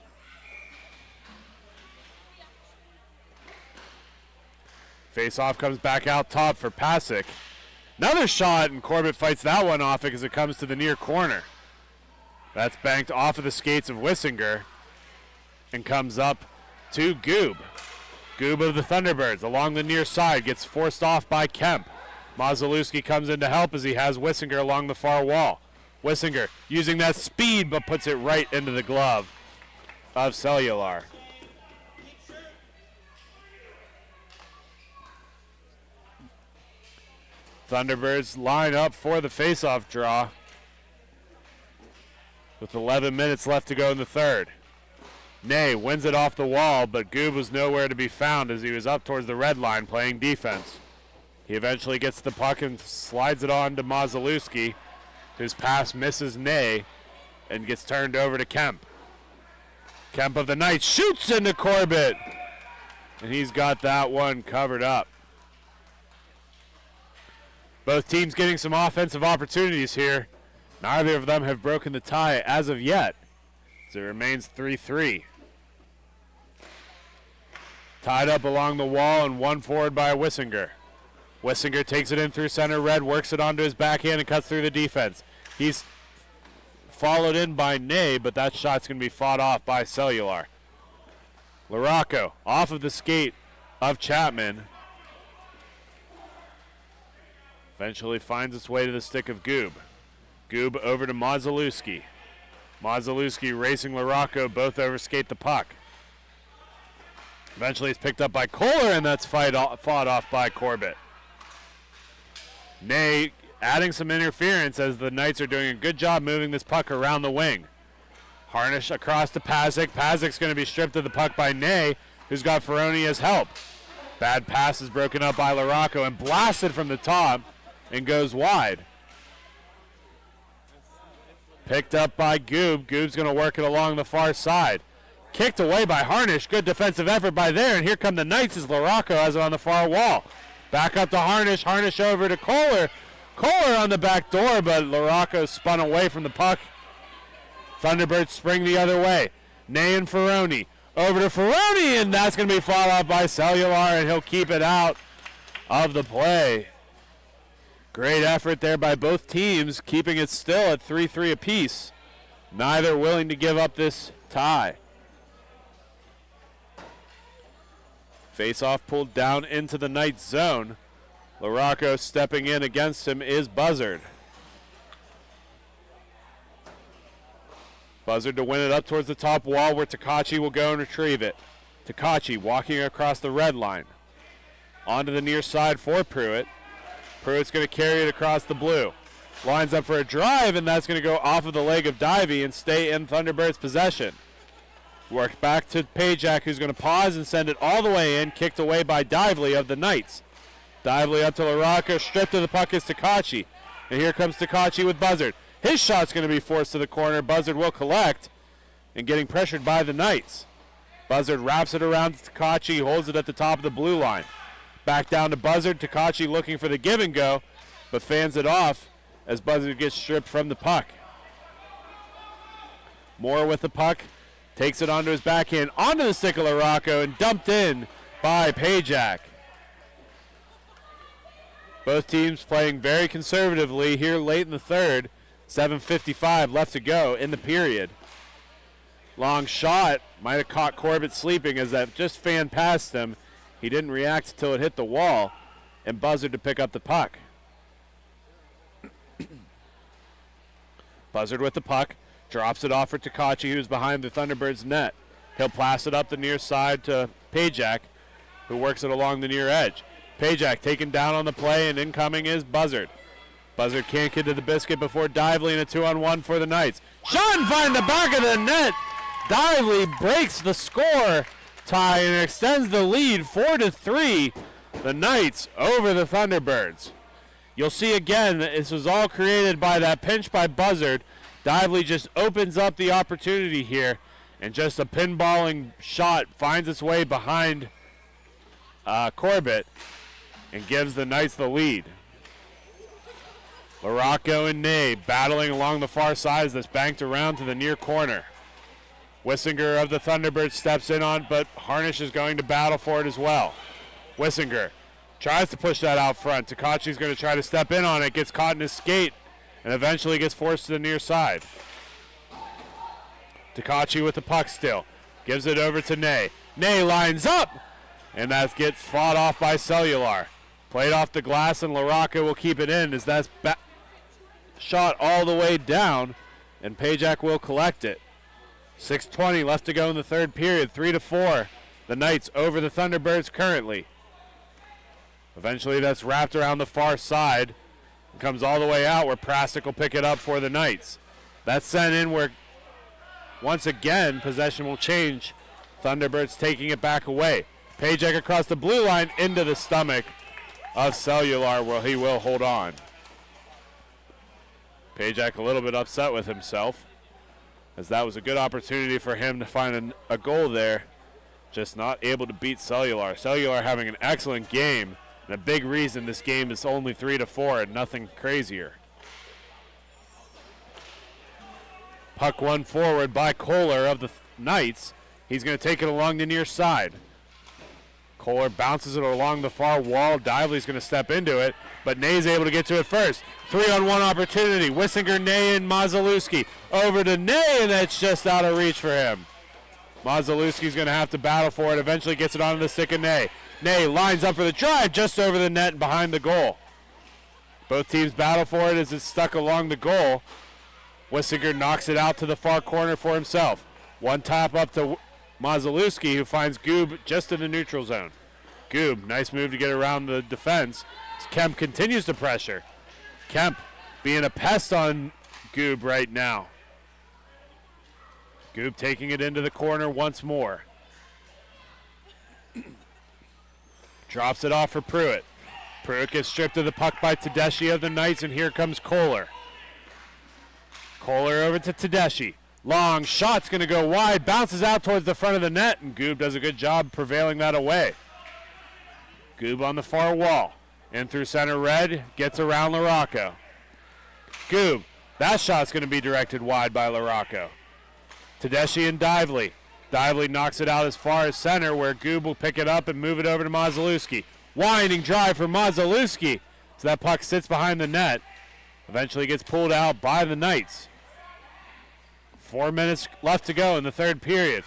Face-off comes back out top for Pasick. Another shot, and Corbett fights that one off because it comes to the near corner. That's banked off of the skates of Wissinger and comes up to Goob. Goob of the Thunderbirds along the near side gets forced off by Kemp. Mazalewski comes in to help as he has Wissinger along the far wall. Wissinger using that speed but puts it right into the glove of Cellular. Thunderbirds line up for the face-off draw with 11 minutes left to go in the third. Ney wins it off the wall, but Goob was nowhere to be found as he was up towards the red line playing defense. He eventually gets the puck and slides it on to Mazalewski, whose pass misses Ney and gets turned over to Kemp. Kemp of the Knights shoots into Corbett, and he's got that one covered up. Both teams getting some offensive opportunities here. Neither of them have broken the tie as of yet, so it remains 3-3. Tied up along the wall and one forward by Wissinger. Wissinger takes it in through center red, works it onto his backhand and cuts through the defense. He's followed in by Ney, but that shot's going to be fought off by Cellular. Larocco off of the skate of Chapman. Eventually finds its way to the stick of Goob. Goob over to Mazalewski. Mazalewski racing Larocco, both overskate the puck. Eventually it's picked up by Kohler, and that's fought off by Corbett. Ney adding some interference as the Knights are doing a good job moving this puck around the wing. Harnish across to Pasick. Pasick's going to be stripped of the puck by Ney, who's got Ferroni as help. Bad pass is broken up by Larocco and blasted from the top and goes wide. Picked up by Goob. Goob's going to work it along the far side. Kicked away by Harnish. Good defensive effort by there, and here come the Knights as Larocco has it on the far wall. Back up to Harnish. Harnish over to Kohler. Kohler on the back door, but Larocco spun away from the puck. Thunderbirds spring the other way. Ney and Ferroni. Over to Ferroni, and that's going to be fought off by Cellular, and he'll keep it out of the play. Great effort there by both teams, keeping it still at 3-3 apiece. Neither willing to give up this tie. Face-off pulled down into the Knights zone. LaRocco stepping in against him is Buzzard. Buzzard to win it up towards the top wall where Takachi will go and retrieve it. Takachi walking across the red line. Onto the near side for Pruitt. Pruitt's going to carry it across the blue. Lines up for a drive, and that's going to go off of the leg of Divey and stay in Thunderbirds' possession. Work back to Pajak, who's going to pause and send it all the way in, kicked away by Dively of the Knights. Dively up to LaRocco, stripped of the puck is Takachi. And here comes Takachi with Buzzard. His shot's going to be forced to the corner. Buzzard will collect, and getting pressured by the Knights. Buzzard wraps it around to Takachi, holds it at the top of the blue line. Back down to Buzzard. Takachi looking for the give and go, but fans it off as Buzzard gets stripped from the puck. Moore with the puck, takes it onto his backhand, onto the stick of LaRocco, and dumped in by Pajak. Both teams playing very conservatively here late in the third. 7:55 left to go in the period. Long shot, might have caught Corbett sleeping as that just fanned past him. He didn't react until it hit the wall, and Buzzard to pick up the puck. Buzzard with the puck, drops it off for Takachi, who's behind the Thunderbirds net. He'll pass it up the near side to Pajak, who works it along the near edge. Pajak taken down on the play, and incoming is Buzzard. Buzzard can't get to the biscuit before Dively in a 2-on-1 for the Knights. Shot and find the back of the net. Dively breaks the score tie and extends the lead 4-3. The Knights over the Thunderbirds. You'll see again, this was all created by that pinch by Buzzard. Dively just opens up the opportunity here, and just a pinballing shot finds its way behind Corbett and gives the Knights the lead. LaRocco and Ney battling along the far side as this banked around to the near corner. Wissinger of the Thunderbirds steps in on, but Harnish is going to battle for it as well. Wissinger tries to push that out front. Takachi's going to try to step in on it, gets caught in his skate, and eventually gets forced to the near side. Takachi with the puck still. Gives it over to Ney. Ney lines up, and that gets fought off by Cellular. Played off the glass, and LaRocco will keep it in as that's shot all the way down, and Pajak will collect it. 6:20 left to go in the third period, 3-4. The Knights over the Thunderbirds currently. Eventually that's wrapped around the far side and comes all the way out where Prasik will pick it up for the Knights. That's sent in where, once again, possession will change. Thunderbirds taking it back away. Pajak across the blue line into the stomach of Cellular where he will hold on. Pajak a little bit upset with himself, as that was a good opportunity for him to find a goal there. Just not able to beat Cellular. Cellular having an excellent game, and a big reason this game is only 3-4 and nothing crazier. Puck won forward by Kohler of the Knights. He's going to take it along the near side. Kohler bounces it along the far wall. Dively's going to step into it, but Ney's able to get to it first. 3-on-1 opportunity. Wissinger, Ney, and Mazalewski. Over to Ney, and that's just out of reach for him. Mazalewski's going to have to battle for it. Eventually gets it onto the stick of Ney. Ney lines up for the drive just over the net and behind the goal. Both teams battle for it as it's stuck along the goal. Wissinger knocks it out to the far corner for himself. One tap up to Mazalewski, who finds Goob just in the neutral zone. Goob, nice move to get around the defense. Kemp continues to pressure. Kemp being a pest on Goob right now. Goob taking it into the corner once more. Drops it off for Pruitt. Pruitt gets stripped of the puck by Tedeschi of the Knights, and here comes Kohler. Kohler over to Tedeschi. Long shot's going to go wide, bounces out towards the front of the net, and Goob does a good job prevailing that away. Goob on the far wall. In through center red, gets around LaRocco. Goob, that shot's going to be directed wide by LaRocco. Tedeschi and Dively. Dively knocks it out as far as center, where Goob will pick it up and move it over to Mazalewski. Winding drive for Mazalewski. So that puck sits behind the net. Eventually gets pulled out by the Knights. 4 minutes left to go in the third period.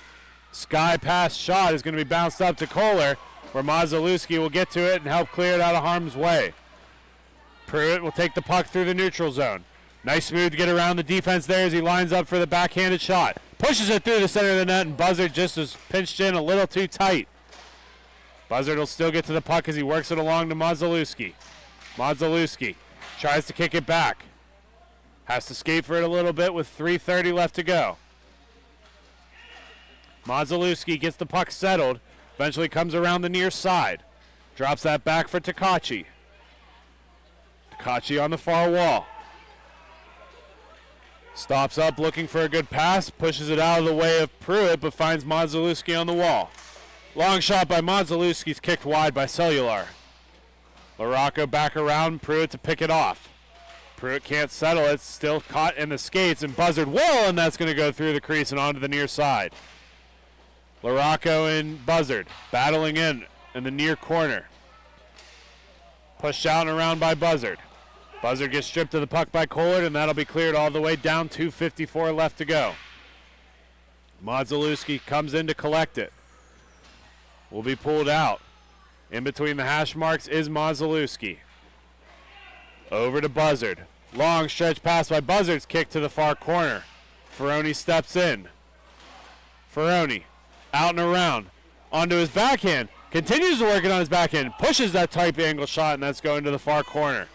Sky pass shot is going to be bounced up to Kohler. where Mazalewski will get to it and help clear it out of harm's way. Pruitt will take the puck through the neutral zone. Nice move to get around the defense there as he lines up for the backhanded shot. Pushes it through the center of the net, and Buzzard just was pinched in a little too tight. Buzzard will still get to the puck as he works it along to Mazalewski. Mazalewski tries to kick it back. Has to skate for it a little bit with 3:30 left to go. Mazalewski gets the puck settled. Eventually comes around the near side. Drops that back for Takachi. Takachi on the far wall. Stops up looking for a good pass. Pushes it out of the way of Pruitt, but finds Mazalewski on the wall. Long shot by Mazalewski's kicked wide by Cellular. LaRocco back around, Pruitt to pick it off. Pruitt can't settle it. Still caught in the skates, and Buzzard will, and that's going to go through the crease and onto the near side. LaRocco and Buzzard battling in the near corner. Pushed out and around by Buzzard. Buzzard gets stripped of the puck by Kohler, and that'll be cleared all the way down. 2:54 left to go. Mazalewski comes in to collect it. Will be pulled out. In between the hash marks is Mazalewski. Over to Buzzard. Long stretch pass by Buzzard's kick to the far corner. Ferroni steps in. Ferroni out and around. Onto his backhand. Continues to work it on his backhand. Pushes that type angle shot, and that's going to the far corner.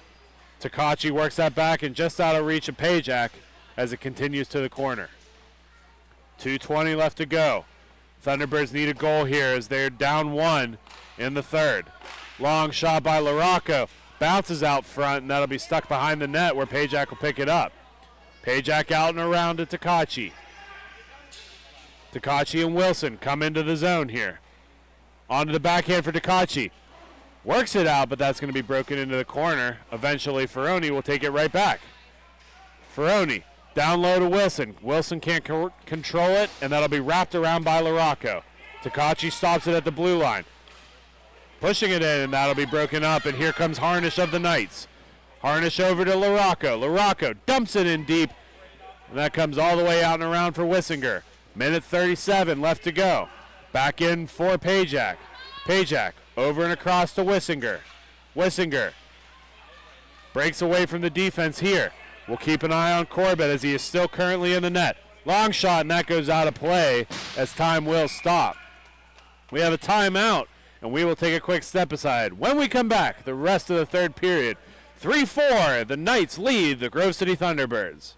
Takachi works that back and just out of reach of Pajak as it continues to the corner. 2:20 left to go. Thunderbirds need a goal here as they're down 1 in the third. Long shot by LaRocco. Bounces out front, and that'll be stuck behind the net where Pajak will pick it up. Pajak out and around to Takachi. Takachi and Wilson come into the zone here. Onto the backhand for Takachi. Works it out, but that's going to be broken into the corner. Eventually, Ferroni will take it right back. Ferroni down low to Wilson. Wilson can't control it, and that'll be wrapped around by LaRocco. Takachi stops it at the blue line. Pushing it in, and that'll be broken up, and here comes Harnish of the Knights. Harnish over to LaRocco. LaRocco dumps it in deep, and that comes all the way out and around for Wissinger. Minute 37 left to go. Back in for Pajak. Pajak over and across to Wissinger. Wissinger breaks away from the defense here. We'll keep an eye on Corbett as he is still currently in the net. Long shot, and that goes out of play as time will stop. We have a timeout, and we will take a quick step aside. When we come back, the rest of the third period. 3-4, the Knights lead the Grove City Thunderbirds.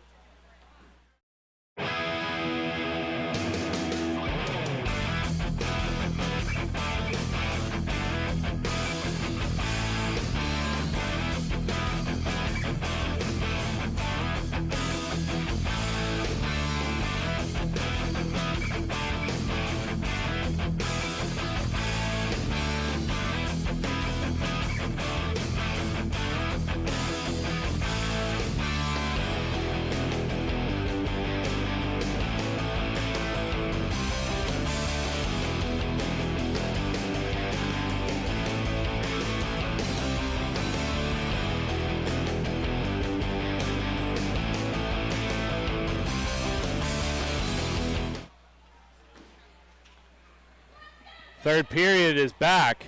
Third period is back.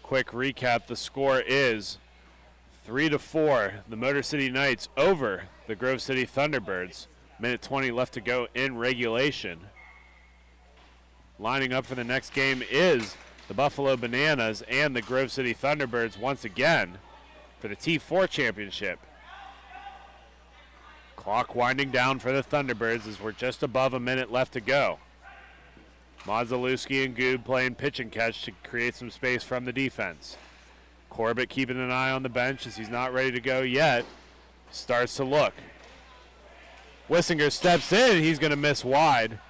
Quick recap, the score is 3-4. The Motor City Knights over the Grove City Thunderbirds. Minute 20 left to go in regulation. Lining up for the next game is the Buffalo Bananas and the Grove City Thunderbirds once again for the T4 championship. Clock winding down for the Thunderbirds as we're just above a minute left to go. Mazalewski and Goob playing pitch and catch to create some space from the defense. Corbett keeping an eye on the bench as he's not ready to go yet. Starts to look. Wissinger steps in. He's going to miss wide.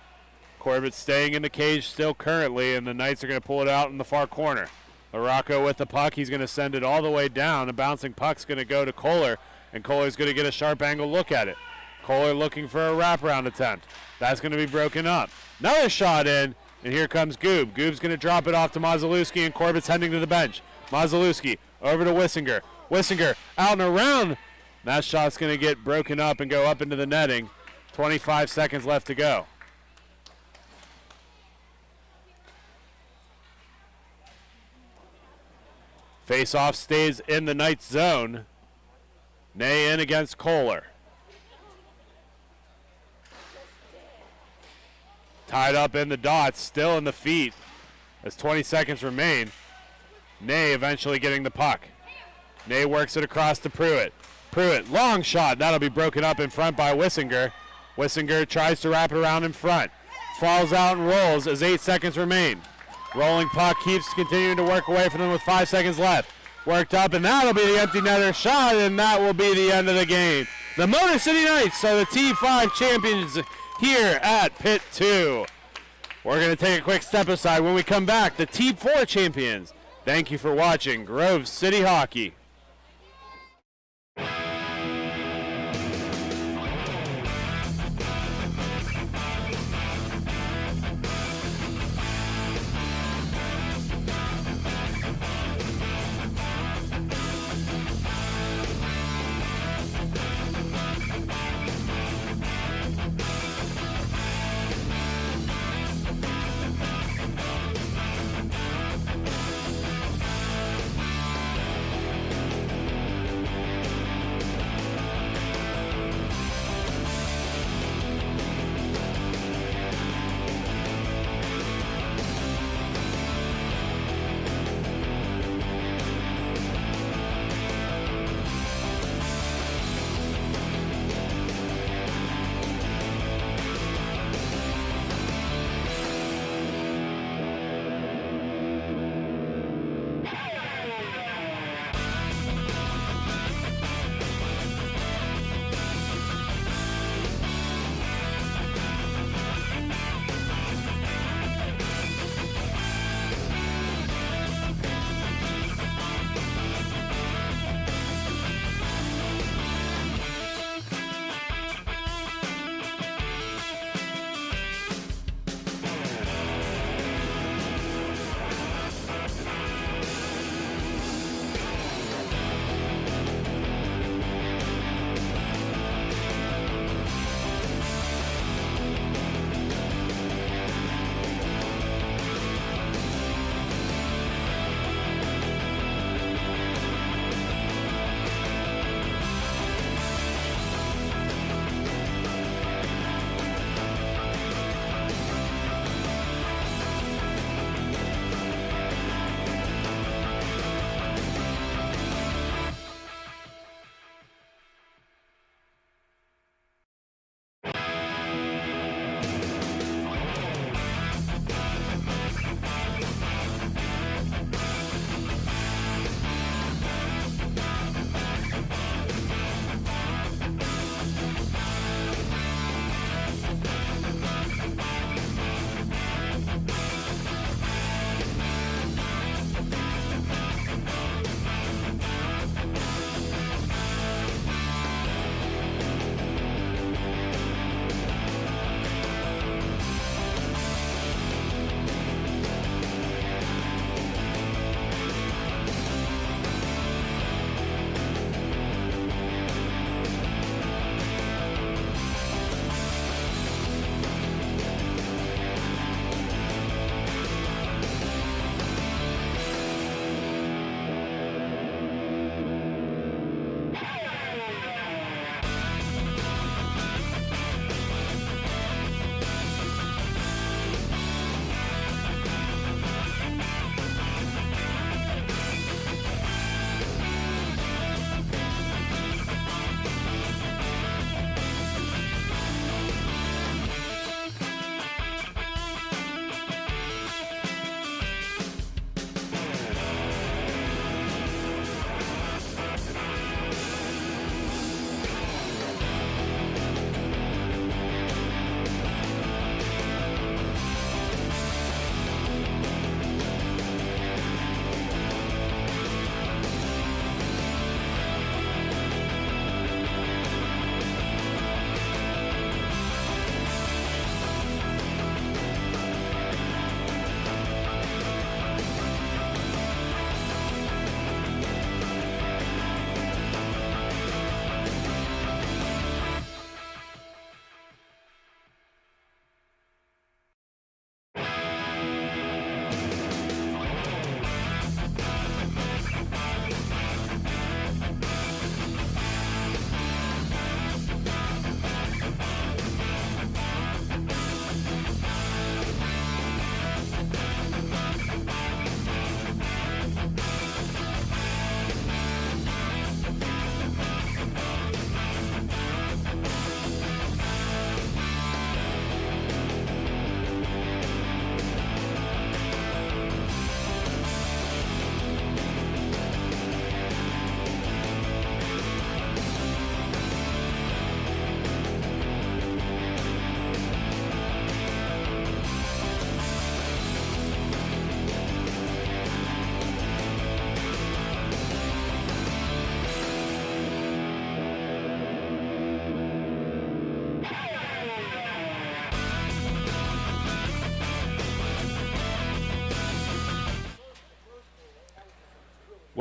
Corbett staying in the cage still currently, and the Knights are going to pull it out in the far corner. LaRocco with the puck. He's going to send it all the way down. A bouncing puck's going to go to Kohler, and Kohler's going to get a sharp angle look at it. Kohler looking for a wraparound attempt. That's going to be broken up. Another shot in, and here comes Goob. Goob's going to drop it off to Mazalewski, and Corbett's heading to the bench. Mazalewski over to Wissinger. Wissinger out and around. That shot's going to get broken up and go up into the netting. 25 seconds left to go. Face-off stays in the Knights zone. Nay in against Kohler. Tied up in the dots, still in the feet as 20 seconds remain. Nay eventually getting the puck. Nay works it across to Pruitt. Pruitt, long shot. That'll be broken up in front by Wissinger. Wissinger tries to wrap it around in front. Falls out and rolls as 8 seconds remain. Rolling puck keeps continuing to work away from them with 5 seconds left. Worked up, and that'll be the empty netter shot, and that will be the end of the game. The Motor City Knights are the T5 champions here at Pit 2. We're going to take a quick step aside. When we come back, the T4 champions. Thank you for watching Grove City Hockey.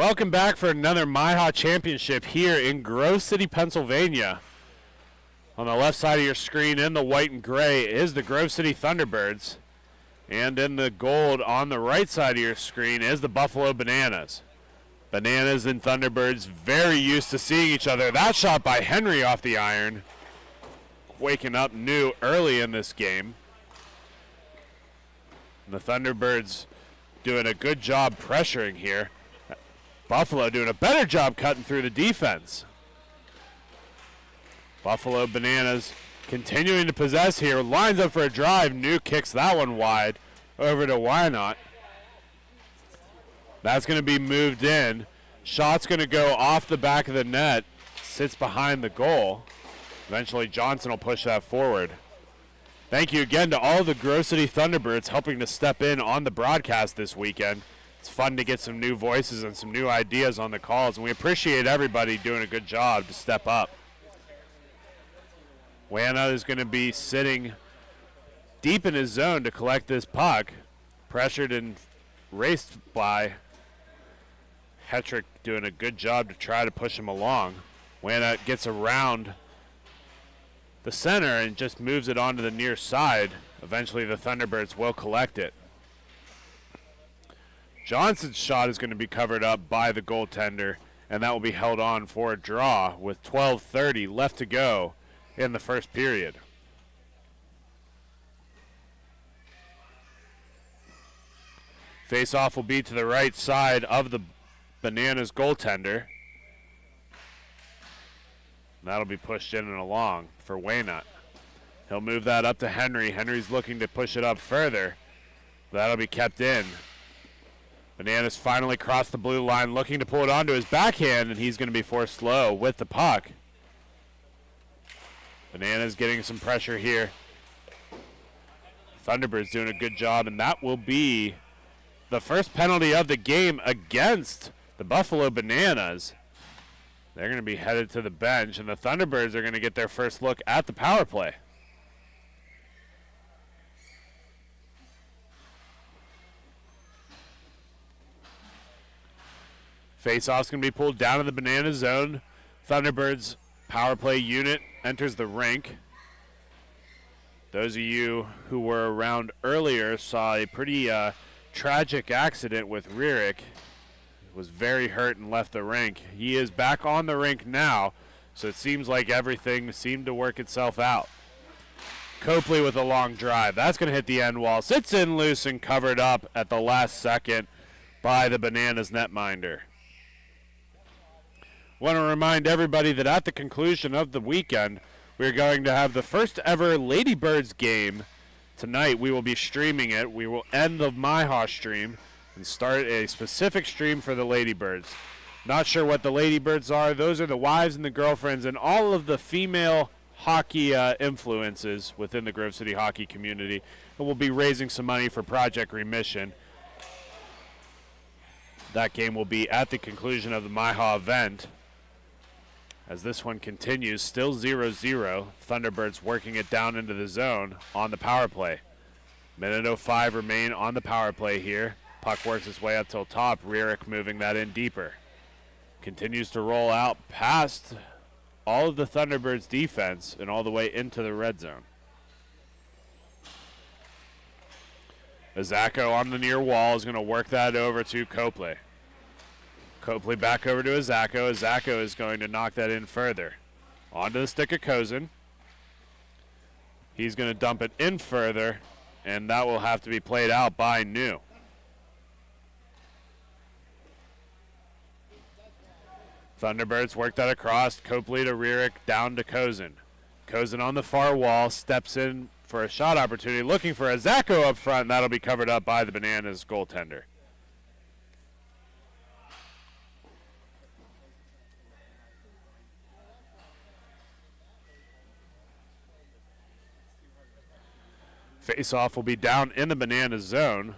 Welcome back for another MIHA championship here in Grove City, Pennsylvania. On the left side of your screen in the white and gray is the Grove City Thunderbirds. And in the gold on the right side of your screen is the Buffalo Bananas. Bananas and Thunderbirds very used to seeing each other. That shot by Henry off the iron. Waking up new early in this game. And the Thunderbirds doing a good job pressuring here. Buffalo doing a better job cutting through the defense. Buffalo Bananas continuing to possess here. Lines up for a drive. New kicks that one wide over to Wynot. That's going to be moved in. Shot's going to go off the back of the net. Sits behind the goal. Eventually Johnson will push that forward. Thank you again to all the Grove City Thunderbirds helping to step in on the broadcast this weekend. It's fun to get some new voices and some new ideas on the calls, and we appreciate everybody doing a good job to step up. Wynot is going to be sitting deep in his zone to collect this puck. Pressured and raced by Hetrick, doing a good job to try to push him along. Wynot gets around the center and just moves it onto the near side. Eventually the Thunderbirds will collect it. Johnson's shot is going to be covered up by the goaltender, and that will be held on for a draw with 12:30 left to go in the first period. Face-off will be to the right side of the Bananas goaltender. That'll be pushed in and along for Wynot. He'll move that up to Henry. Henry's looking to push it up further. That'll be kept in. Bananas finally crossed the blue line, looking to pull it onto his backhand, and he's going to be forced low with the puck. Bananas getting some pressure here. Thunderbirds doing a good job, and that will be the first penalty of the game against the Buffalo Bananas. They're going to be headed to the bench, and the Thunderbirds are going to get their first look at the power play. Face-off's going to be pulled down in the Banana zone. Thunderbirds power play unit enters the rink. Those of you who were around earlier saw a pretty tragic accident with Rierick. Was very hurt and left the rink. He is back on the rink now, so it seems like everything seemed to work itself out. Copley with a long drive. That's going to hit the end wall. Sits in loose and covered up at the last second by the Bananas netminder. Want to remind everybody that at the conclusion of the weekend, we're going to have the first ever Ladybirds game tonight. We will be streaming it. We will end the MIHA stream and start a specific stream for the Ladybirds. Not sure what the Ladybirds are. Those are the wives and the girlfriends and all of the female hockey influences within the Grove City hockey community. And we'll be raising some money for Project Remission. That game will be at the conclusion of the MIHA event. As this one continues, still 0-0. Thunderbirds working it down into the zone on the power play. Minute 05 remain on the power play here. Puck works its way up till top. Rierick moving that in deeper. Continues to roll out past all of the Thunderbirds defense and all the way into the red zone. Azako on the near wall is going to work that over to Copley. Copley back over to Azako. Azako is going to knock that in further. Onto the stick of Kozin. He's going to dump it in further, and that will have to be played out by New. Thunderbirds work that across. Copley to Rierick, down to Kozin. Kozin on the far wall, steps in for a shot opportunity, looking for Azako up front, and that'll be covered up by the Bananas goaltender. Face-off will be down in the Bananas zone.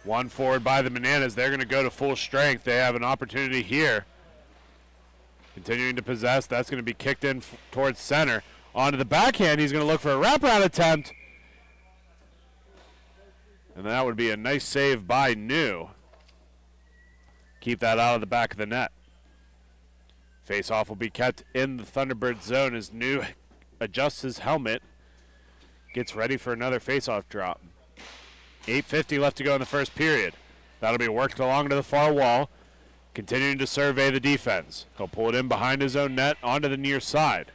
One forward by the Bananas. They're going to go to full strength. They have an opportunity here. Continuing to possess. That's going to be kicked in towards center. Onto the backhand. He's going to look for a wraparound attempt. And that would be a nice save by New. Keep that out of the back of the net. Face-off will be kept in the Thunderbird zone as New adjusts his helmet. Gets ready for another face-off drop. 8:50 left to go in the first period. That'll be worked along to the far wall. Continuing to survey the defense. He'll pull it in behind his own net onto the near side.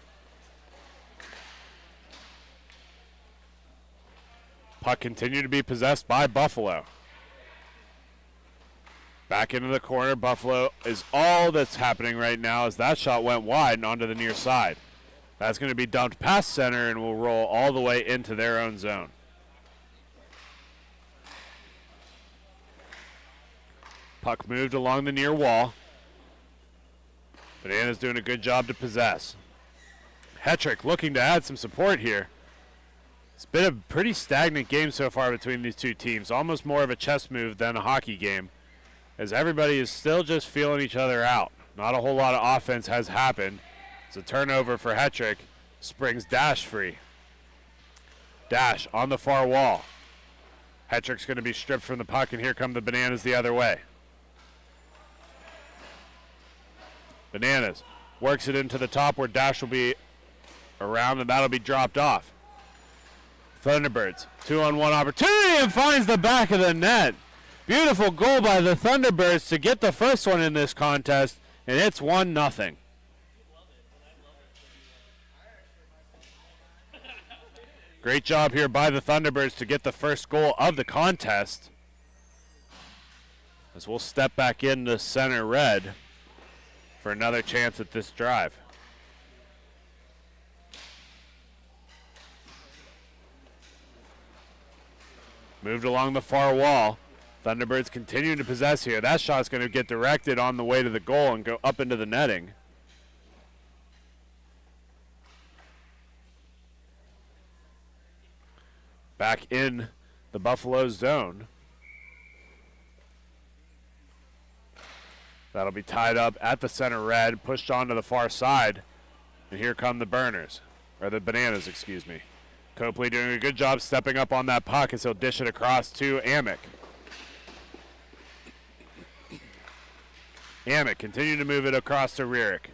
Puck continued to be possessed by Buffalo. Back into the corner. Buffalo is all that's happening right now as that shot went wide and onto the near side. That's going to be dumped past center and will roll all the way into their own zone. Puck moved along the near wall. Bananas doing a good job to possess. Hetrick looking to add some support here. It's been a pretty stagnant game so far between these two teams. Almost more of a chess move than a hockey game, as everybody is still just feeling each other out. Not a whole lot of offense has happened. It's a turnover for Hetrick. Springs Dash free. Dash on the far wall. Hetrick's going to be stripped from the puck, and here come the Bananas the other way. Bananas works it into the top where Dash will be around, and that'll be dropped off. Thunderbirds, 2-on-1 opportunity, and finds the back of the net. Beautiful goal by the Thunderbirds to get the first one in this contest, and it's 1-0. Great job here by the Thunderbirds to get the first goal of the contest. As we'll step back into center red for another chance at this drive. Moved along the far wall. Thunderbirds continue to possess here. That shot's going to get directed on the way to the goal and go up into the netting. Back in the Buffalo zone. That'll be tied up at the center red, pushed onto the far side. And here come the Burners, or the Bananas, excuse me. Copley doing a good job stepping up on that puck as he'll dish it across to Amick. Amick continuing to move it across to Rierick.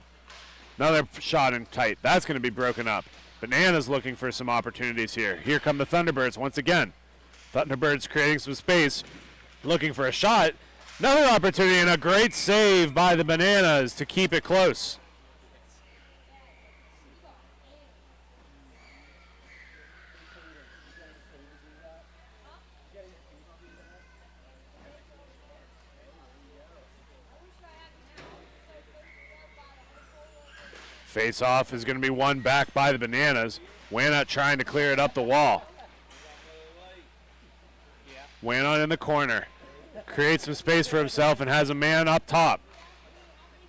Another shot in tight. That's going to be broken up. Bananas looking for some opportunities here. Here come the Thunderbirds once again. Thunderbirds creating some space, looking for a shot. Another opportunity and a great save by the Bananas to keep it close. Face-off is going to be won back by the Bananas. Wannot trying to clear it up the wall. Wannot in the corner. Creates some space for himself and has a man up top.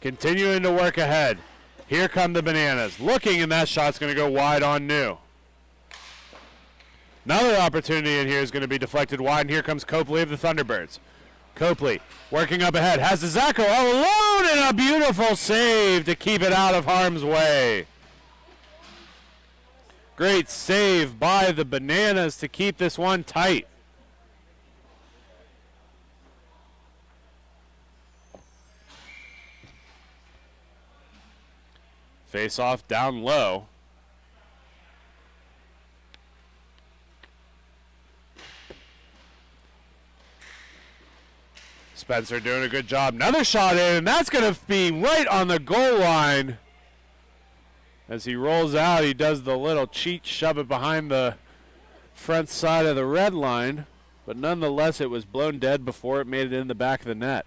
Continuing to work ahead. Here come the Bananas. Looking, and that shot's going to go wide on New. Another opportunity in here is going to be deflected wide, and here comes Copley of the Thunderbirds. Copley working up ahead, has Zacco all alone, and a beautiful save to keep it out of harm's way. Great save by the Bananas to keep this one tight. Face off down low. Spencer doing a good job. Another shot in, and that's going to be right on the goal line. As he rolls out, he does the little cheat, shove it behind the front side of the red line. But nonetheless, it was blown dead before it made it in the back of the net.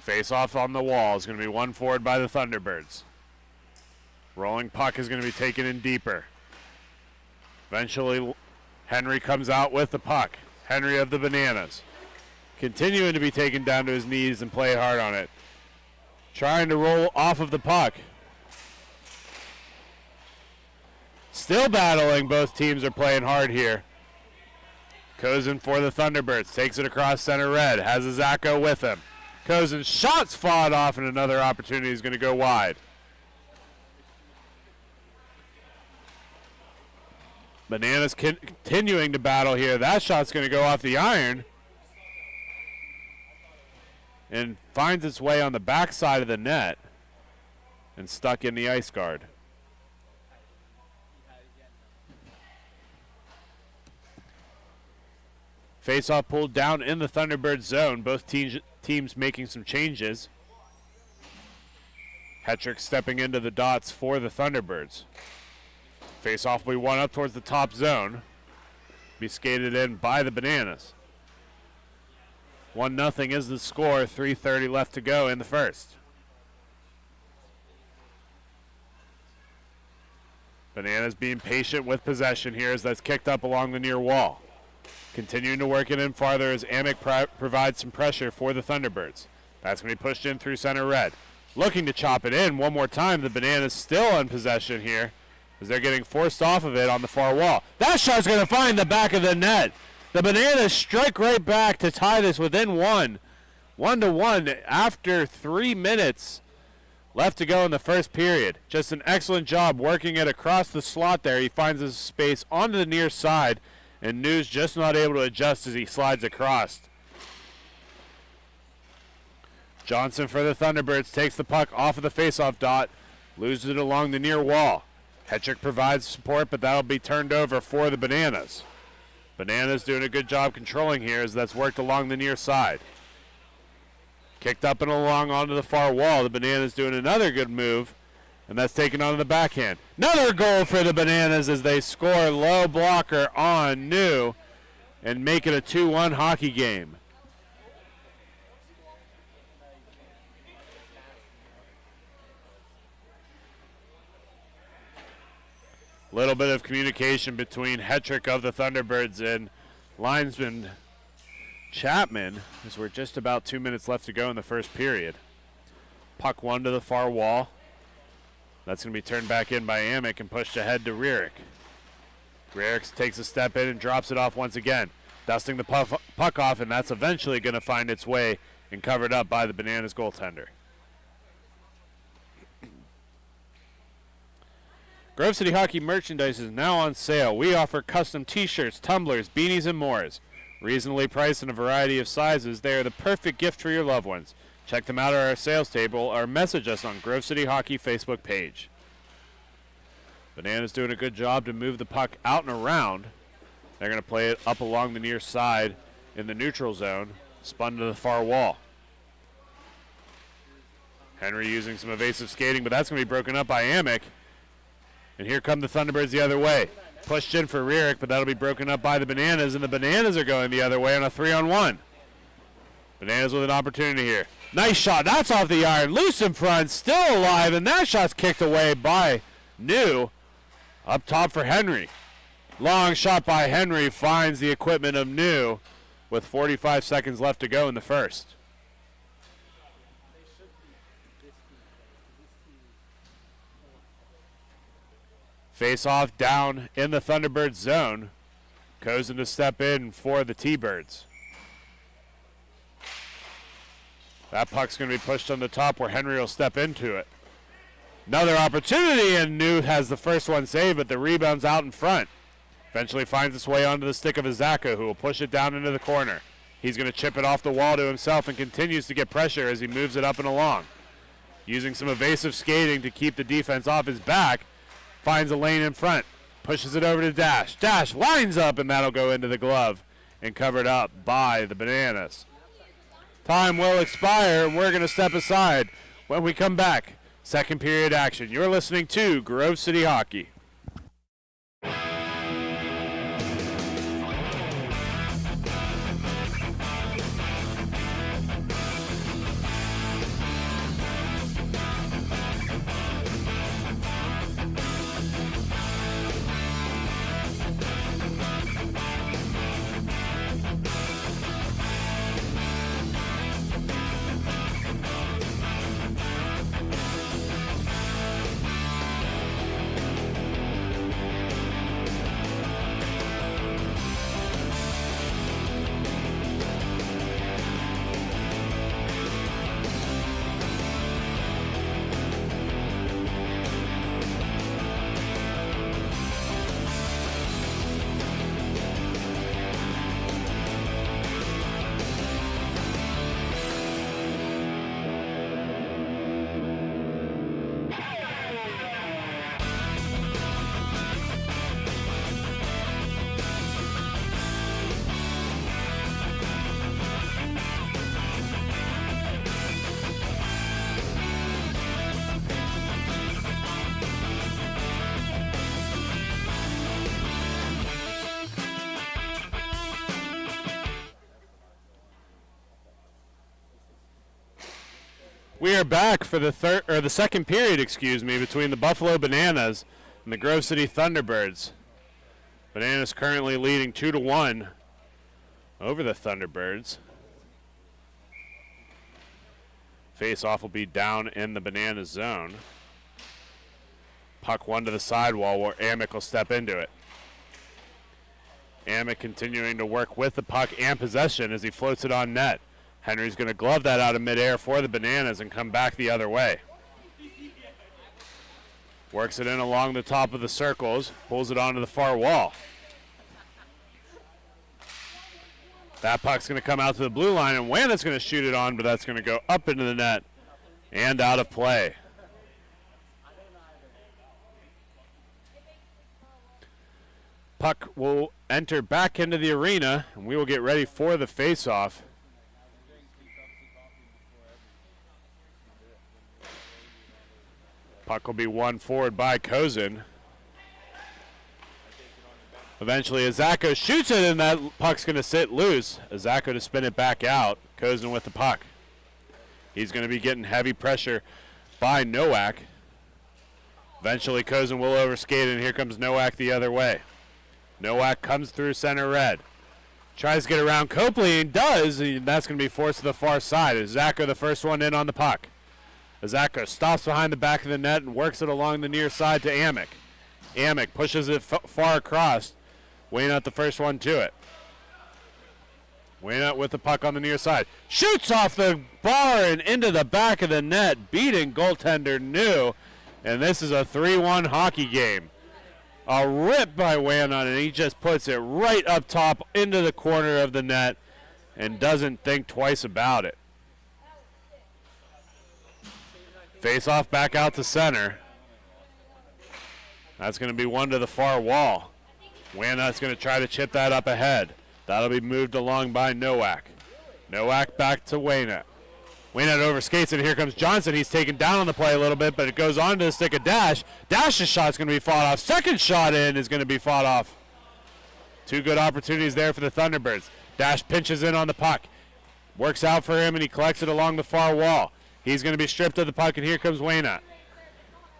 Face off on the wall is going to be won forward by the Thunderbirds. Rolling puck is going to be taken in deeper. Eventually, Henry comes out with the puck. Henry of the Bananas. Continuing to be taken down to his knees and play hard on it. Trying to roll off of the puck. Still battling. Both teams are playing hard here. Kozin for the Thunderbirds. Takes it across center red. Has a Zacco with him. Kozin shots fought off, and another opportunity is going to go wide. Bananas continuing to battle here. That shot's going to go off the iron and finds its way on the backside of the net and stuck in the ice guard. Face-off pulled down in the Thunderbird zone. Both teams making some changes. Hetrick stepping into the dots for the Thunderbirds. Face-off will be one up towards the top zone. Be skated in by the Bananas. 1-0 is the score. 3:30 left to go in the first. Bananas being patient with possession here as that's kicked up along the near wall. Continuing to work it in farther as Amick provides some pressure for the Thunderbirds. That's going to be pushed in through center red. Looking to chop it in one more time. The Bananas still in possession here as they're getting forced off of it on the far wall. That shot's going to find the back of the net. The Bananas strike right back to tie this within 1-1 after 3 minutes left to go in the first period. Just an excellent job working it across the slot there. He finds his space onto the near side, and News just not able to adjust as he slides across. Johnson for the Thunderbirds takes the puck off of the faceoff dot, loses it along the near wall. Hetrick provides support, but that'll be turned over for the Bananas. Bananas doing a good job controlling here as that's worked along the near side. Kicked up and along onto the far wall. The Bananas doing another good move, and that's taken onto the backhand. Another goal for the Bananas as they score low blocker on New and make it a 2-1 hockey game. Little bit of communication between Hetrick of the Thunderbirds and linesman Chapman as we're just about 2 minutes left to go in the first period. Puck one to the far wall. That's going to be turned back in by Amick and pushed ahead to Rierick. Rierick takes a step in and drops it off once again, dusting the puck off, and that's eventually going to find its way and covered up by the Bananas goaltender. Grove City Hockey merchandise is now on sale. We offer custom t-shirts, tumblers, beanies, and more. Reasonably priced in a variety of sizes, they are the perfect gift for your loved ones. Check them out at our sales table or message us on Grove City Hockey Facebook page. Bananas doing a good job to move the puck out and around. They're going to play it up along the near side in the neutral zone, spun to the far wall. Henry using some evasive skating, but that's going to be broken up by Amick. And here come the Thunderbirds the other way. Pushed in for Rierick, but that'll be broken up by the Bananas, and the Bananas are going the other way on a 3-on-1. Bananas with an opportunity here. Nice shot. That's off the iron. Loose in front. Still alive, and that shot's kicked away by New. Up top for Henry. Long shot by Henry finds the equipment of New with 45 seconds left to go in the first. Face off down in the Thunderbird zone. Cozen to step in for the T-Birds. That puck's going to be pushed on the top where Henry will step into it. Another opportunity, and New has the first one saved, but the rebound's out in front. Eventually finds its way onto the stick of Azaka, who will push it down into the corner. He's going to chip it off the wall to himself and continues to get pressure as he moves it up and along. Using some evasive skating to keep the defense off his back. Finds a lane in front, pushes it over to Dash. Dash lines up, and that'll go into the glove and covered up by the Bananas. Time will expire, and we're going to step aside when we come back. Second period action. You're listening to Grove City Hockey. We are back for the second period, between the Buffalo Bananas and the Grove City Thunderbirds. Bananas currently leading 2-1 over the Thunderbirds. Face-off will be down in the Bananas zone. Puck one to the sidewall where Amick will step into it. Amick continuing to work with the puck and possession as he floats it on net. Henry's going to glove that out of midair for the Bananas and come back the other way. Works it in along the top of the circles, pulls it onto the far wall. That puck's going to come out to the blue line, and Wana's going to shoot it on, but that's going to go up into the net and out of play. Puck will enter back into the arena, and we will get ready for the face-off. Puck will be won forward by Kozin. Eventually, Azako shoots it, and that puck's going to sit loose. Azako to spin it back out. Kozin with the puck. He's going to be getting heavy pressure by Nowak. Eventually, Kozin will overskate, and here comes Nowak the other way. Nowak comes through center red. Tries to get around Copley, and does, and that's going to be forced to the far side. Azako the first one in on the puck. Azako stops behind the back of the net and works it along the near side to Amick. Amick pushes it far across. Waynut the first one to it. Waynut with the puck on the near side. Shoots off the bar and into the back of the net, beating goaltender New. And this is a 3-1 hockey game. A rip by Waynut, and he just puts it right up top into the corner of the net and doesn't think twice about it. Face off back out to center. That's going to be one to the far wall. Waynut's going to try to chip that up ahead. That'll be moved along by Nowak. Nowak back to Waynut. Waynut overskates it. Here comes Johnson. He's taken down on the play a little bit, but it goes on to the stick of Dash. Dash's shot's going to be fought off. Second shot in is going to be fought off. Two good opportunities there for the Thunderbirds. Dash pinches in on the puck. Works out for him, and he collects it along the far wall. He's going to be stripped of the puck, and here comes Waynut.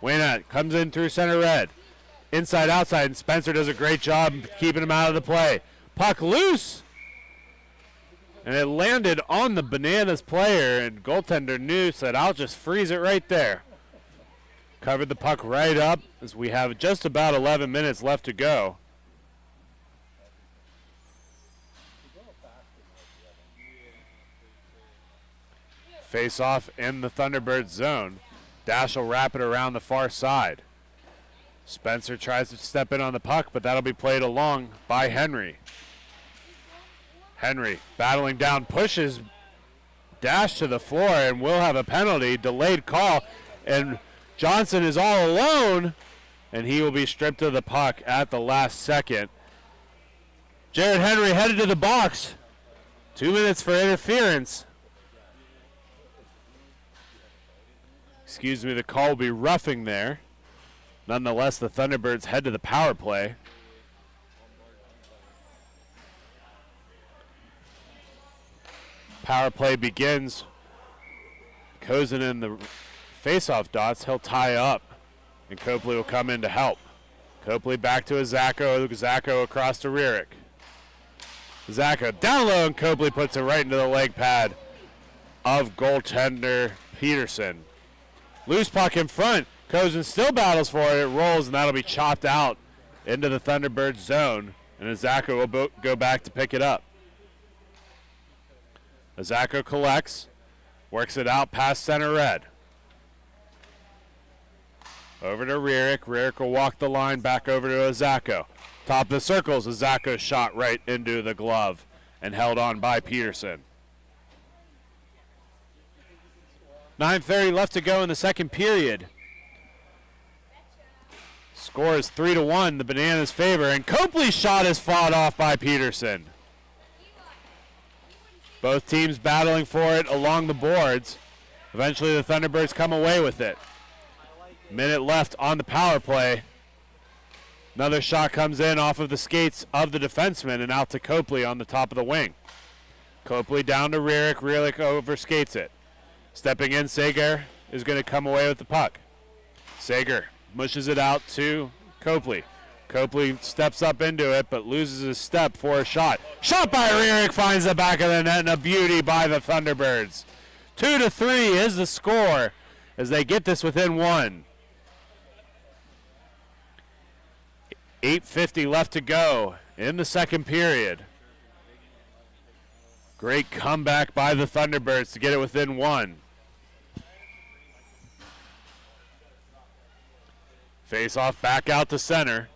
Waynut comes in through center red. Inside, outside, and Spencer does a great job keeping him out of the play. Puck loose. And it landed on the Bananas player, and goaltender New said, I'll just freeze it right there. Covered the puck right up as we have just about 11 minutes left to go. Face off in the Thunderbird zone. Dash will wrap it around the far side. Spencer tries to step in on the puck, but that'll be played along by Henry. Henry battling down, pushes Dash to the floor, and will have a penalty. Delayed call, and Johnson is all alone, and he will be stripped of the puck at the last second. Jared Henry headed to the box. 2 minutes for interference. Excuse me, the call will be roughing there. Nonetheless, the Thunderbirds head to the power play. Power play begins. Kozin in the face-off dots. He'll tie up, and Copley will come in to help. Copley back to Azako. Azako across to Rierick. Azako down low, and Copley puts it right into the leg pad of goaltender Peterson. Loose puck in front. Kozin still battles for it. It rolls, and that'll be chopped out into the Thunderbird zone. And Azako will go back to pick it up. Azako collects, works it out past center red. Over to Rierick. Rierick will walk the line back over to Azako. Top of the circles, Azako shot right into the glove and held on by Peterson. 9:30 left to go in the second period. Score is 3-1, the Bananas' favor, and Copley's shot is fought off by Peterson. Both teams battling for it along the boards. Eventually the Thunderbirds come away with it. Minute left on the power play. Another shot comes in off of the skates of the defenseman and out to Copley on the top of the wing. Copley down to Rierick. Rierick overskates it. Stepping in, Sager is going to come away with the puck. Sager mushes it out to Copley. Copley steps up into it, but loses his step for a shot. Shot by Rierick, finds the back of the net, and a beauty by the Thunderbirds. 2-3 is the score as they get this within one. 8:50 left to go in the second period. Great comeback by the Thunderbirds to get it within one. Face off back out to center.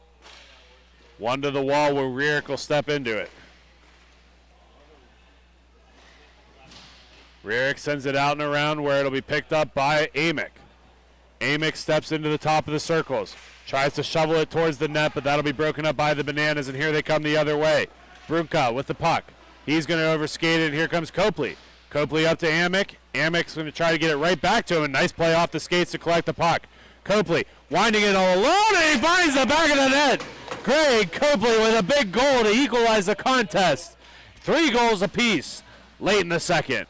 One to the wall where Rierick will step into it. Rierick sends it out and around where it'll be picked up by Amick. Amick steps into the top of the circles. Tries to shovel it towards the net, but that'll be broken up by the Bananas, and here they come the other way. Brunka with the puck. He's going to overskate it, and here comes Copley. Copley up to Amick. Amick's going to try to get it right back to him. Nice play off the skates to collect the puck. Copley winding it all alone, and he finds the back of the net. Greg Copley with a big goal to equalize the contest. 3 goals apiece late in the second.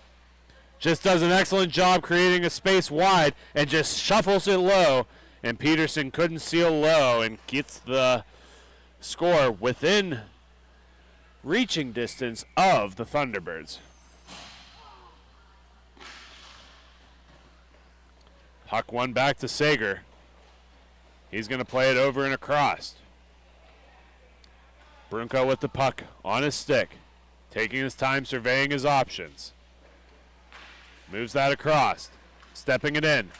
Just does an excellent job creating a space wide and just shuffles it low. And Peterson couldn't seal low and gets the score within reaching distance of the Thunderbirds. Puck one back to Sager. He's going to play it over and across. Brunko with the puck on his stick, taking his time, surveying his options. Moves that across, stepping it in.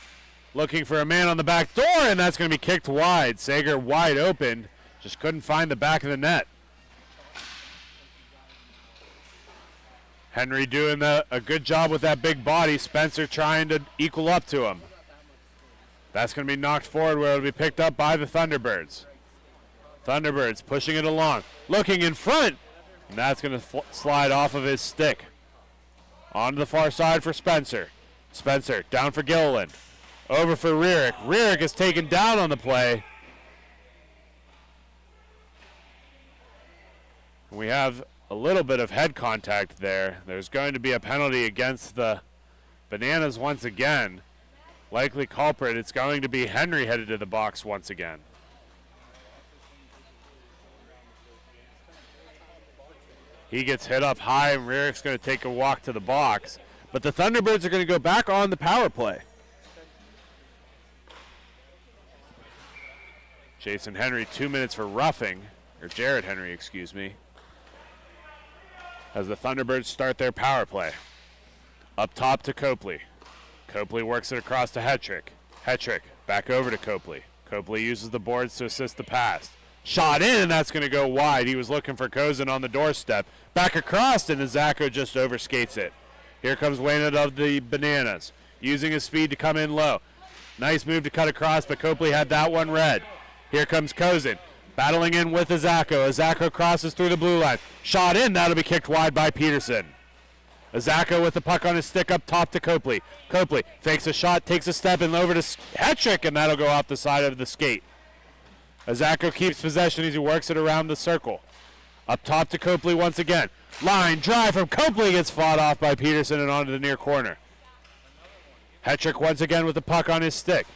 Looking for a man on the back door, and that's going to be kicked wide. Sager wide open, just couldn't find the back of the net. Henry doing a good job with that big body. Spencer trying to equal up to him. That's going to be knocked forward where it'll be picked up by the Thunderbirds. Thunderbirds pushing it along, looking in front, and that's going to slide off of his stick. On to the far side for Spencer. Spencer down for Gilliland. Over for Rierick. Rierick is taken down on the play. We have a little bit of head contact there. There's going to be a penalty against the Bananas once again. Likely culprit, it's going to be Henry headed to the box once again. He gets hit up high, and Rierick's going to take a walk to the box. But the Thunderbirds are going to go back on the power play. Jason Henry, 2 minutes for roughing, or Jared Henry, excuse me, as the Thunderbirds start their power play. Up top to Copley. Copley works it across to Hetrick. Hetrick back over to Copley. Copley uses the boards to assist the pass. Shot in, and that's going to go wide. He was looking for Kozin on the doorstep. Back across, and Zako just overskates it. Here comes Wayne of the Bananas, using his speed to come in low. Nice move to cut across, but Copley had that one read. Here comes Kozin, battling in with Azako. Azako crosses through the blue line. Shot in, that'll be kicked wide by Peterson. Azako with the puck on his stick up top to Copley. Copley fakes a shot, takes a step, and over to Hetrick, and that'll go off the side of the skate. Azako keeps possession as he works it around the circle. Up top to Copley once again. Line drive from Copley gets fought off by Peterson and onto the near corner. Hetrick once again with the puck on his stick.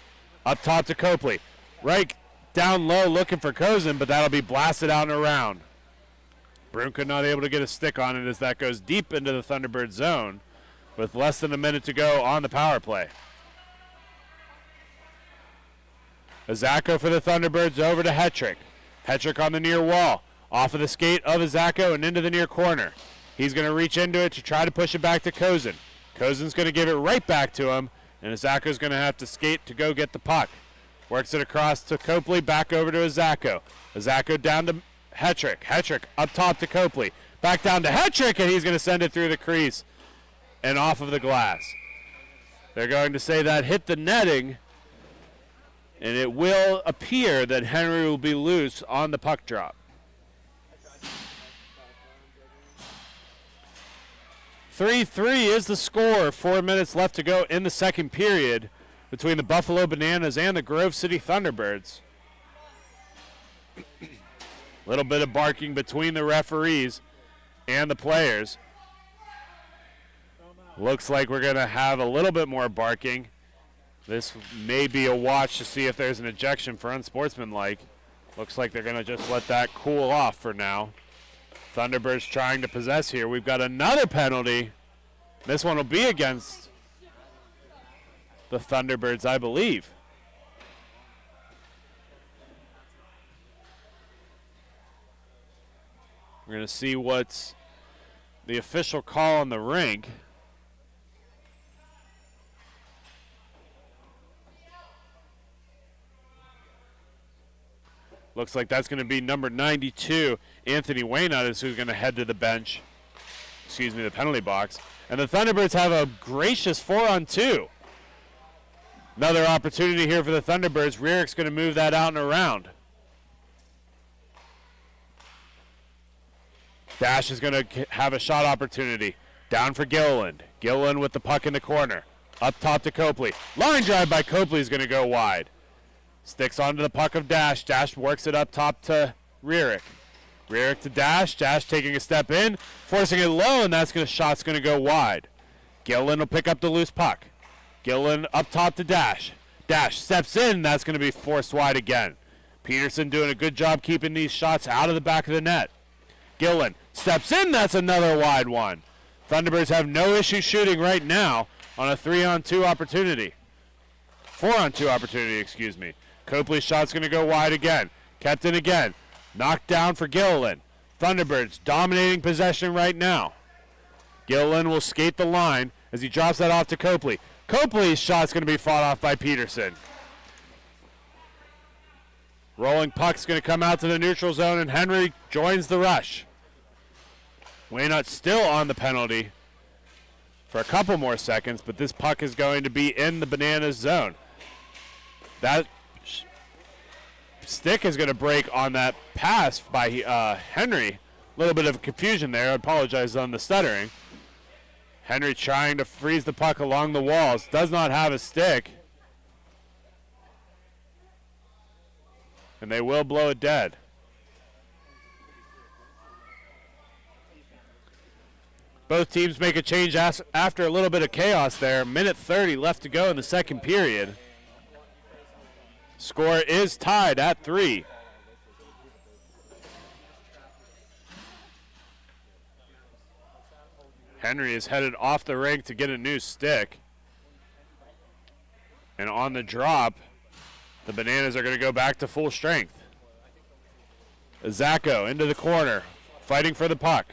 Up top to Copley. Right down low looking for Kozin, but that'll be blasted out and around. Brunka not able to get a stick on it as that goes deep into the Thunderbird zone with less than a minute to go on the power play. Azako for the Thunderbirds over to Hetrick. Hetrick on the near wall. Off of the skate of Azako and into the near corner. He's going to reach into it to try to push it back to Kozin. Kozin's going to give it right back to him, and Azako's going to have to skate to go get the puck. Works it across to Copley, back over to Azako. Azako down to Hetrick. Hetrick up top to Copley. Back down to Hetrick, and he's going to send it through the crease and off of the glass. They're going to say that hit the netting, and it will appear that Henry will be loose on the puck drop. 3-3 is the score. 4 minutes left to go in the second period between the Buffalo Bananas and the Grove City Thunderbirds. A little bit of barking between the referees and the players. Looks like we're going to have a little bit more barking. This may be a watch to see if there's an ejection for unsportsmanlike. Looks like they're going to just let that cool off for now. Thunderbirds trying to possess here. We've got another penalty. This one will be against the Thunderbirds, I believe. We're going to see what's the official call on the rink. Looks like that's going to be number 92, Anthony Waynut, is who's going to head to the bench. Excuse me, the penalty box. And the Thunderbirds have a gracious 4-on-2. Another opportunity here for the Thunderbirds. Rearick's going to move that out and around. Dash is going to have a shot opportunity. Down for Gilliland. Gilliland with the puck in the corner. Up top to Copley. Line drive by Copley is going to go wide. Sticks onto the puck of Dash. Dash works it up top to Rearick. Rearick to Dash. Dash taking a step in, forcing it low, and shot's going to go wide. Gilliland will pick up the loose puck. Gilliland up top to Dash. Dash steps in, and that's going to be forced wide again. Peterson doing a good job keeping these shots out of the back of the net. Gilliland steps in, that's another wide one. Thunderbirds have no issue shooting right now on a 3-on-2 opportunity. 4-on-2 opportunity, excuse me. Copley's shot's going to go wide again. Kept in again. Knocked down for Gilliland. Thunderbirds dominating possession right now. Gilliland will skate the line as he drops that off to Copley. Copley's shot's going to be fought off by Peterson. Rolling puck's going to come out to the neutral zone, and Henry joins the rush. Waynut still on the penalty for a couple more seconds, but this puck is going to be in the Bananas zone. That stick is going to break on that pass by Henry. A little bit of confusion there. I apologize on the stuttering. Henry trying to freeze the puck along the walls. Does not have a stick. And they will blow it dead. Both teams make a change after a little bit of chaos there. Minute 30 left to go in the second period. Score is tied at 3. Henry is headed off the rink to get a new stick. And on the drop, the Bananas are going to go back to full strength. Zacco into the corner, fighting for the puck.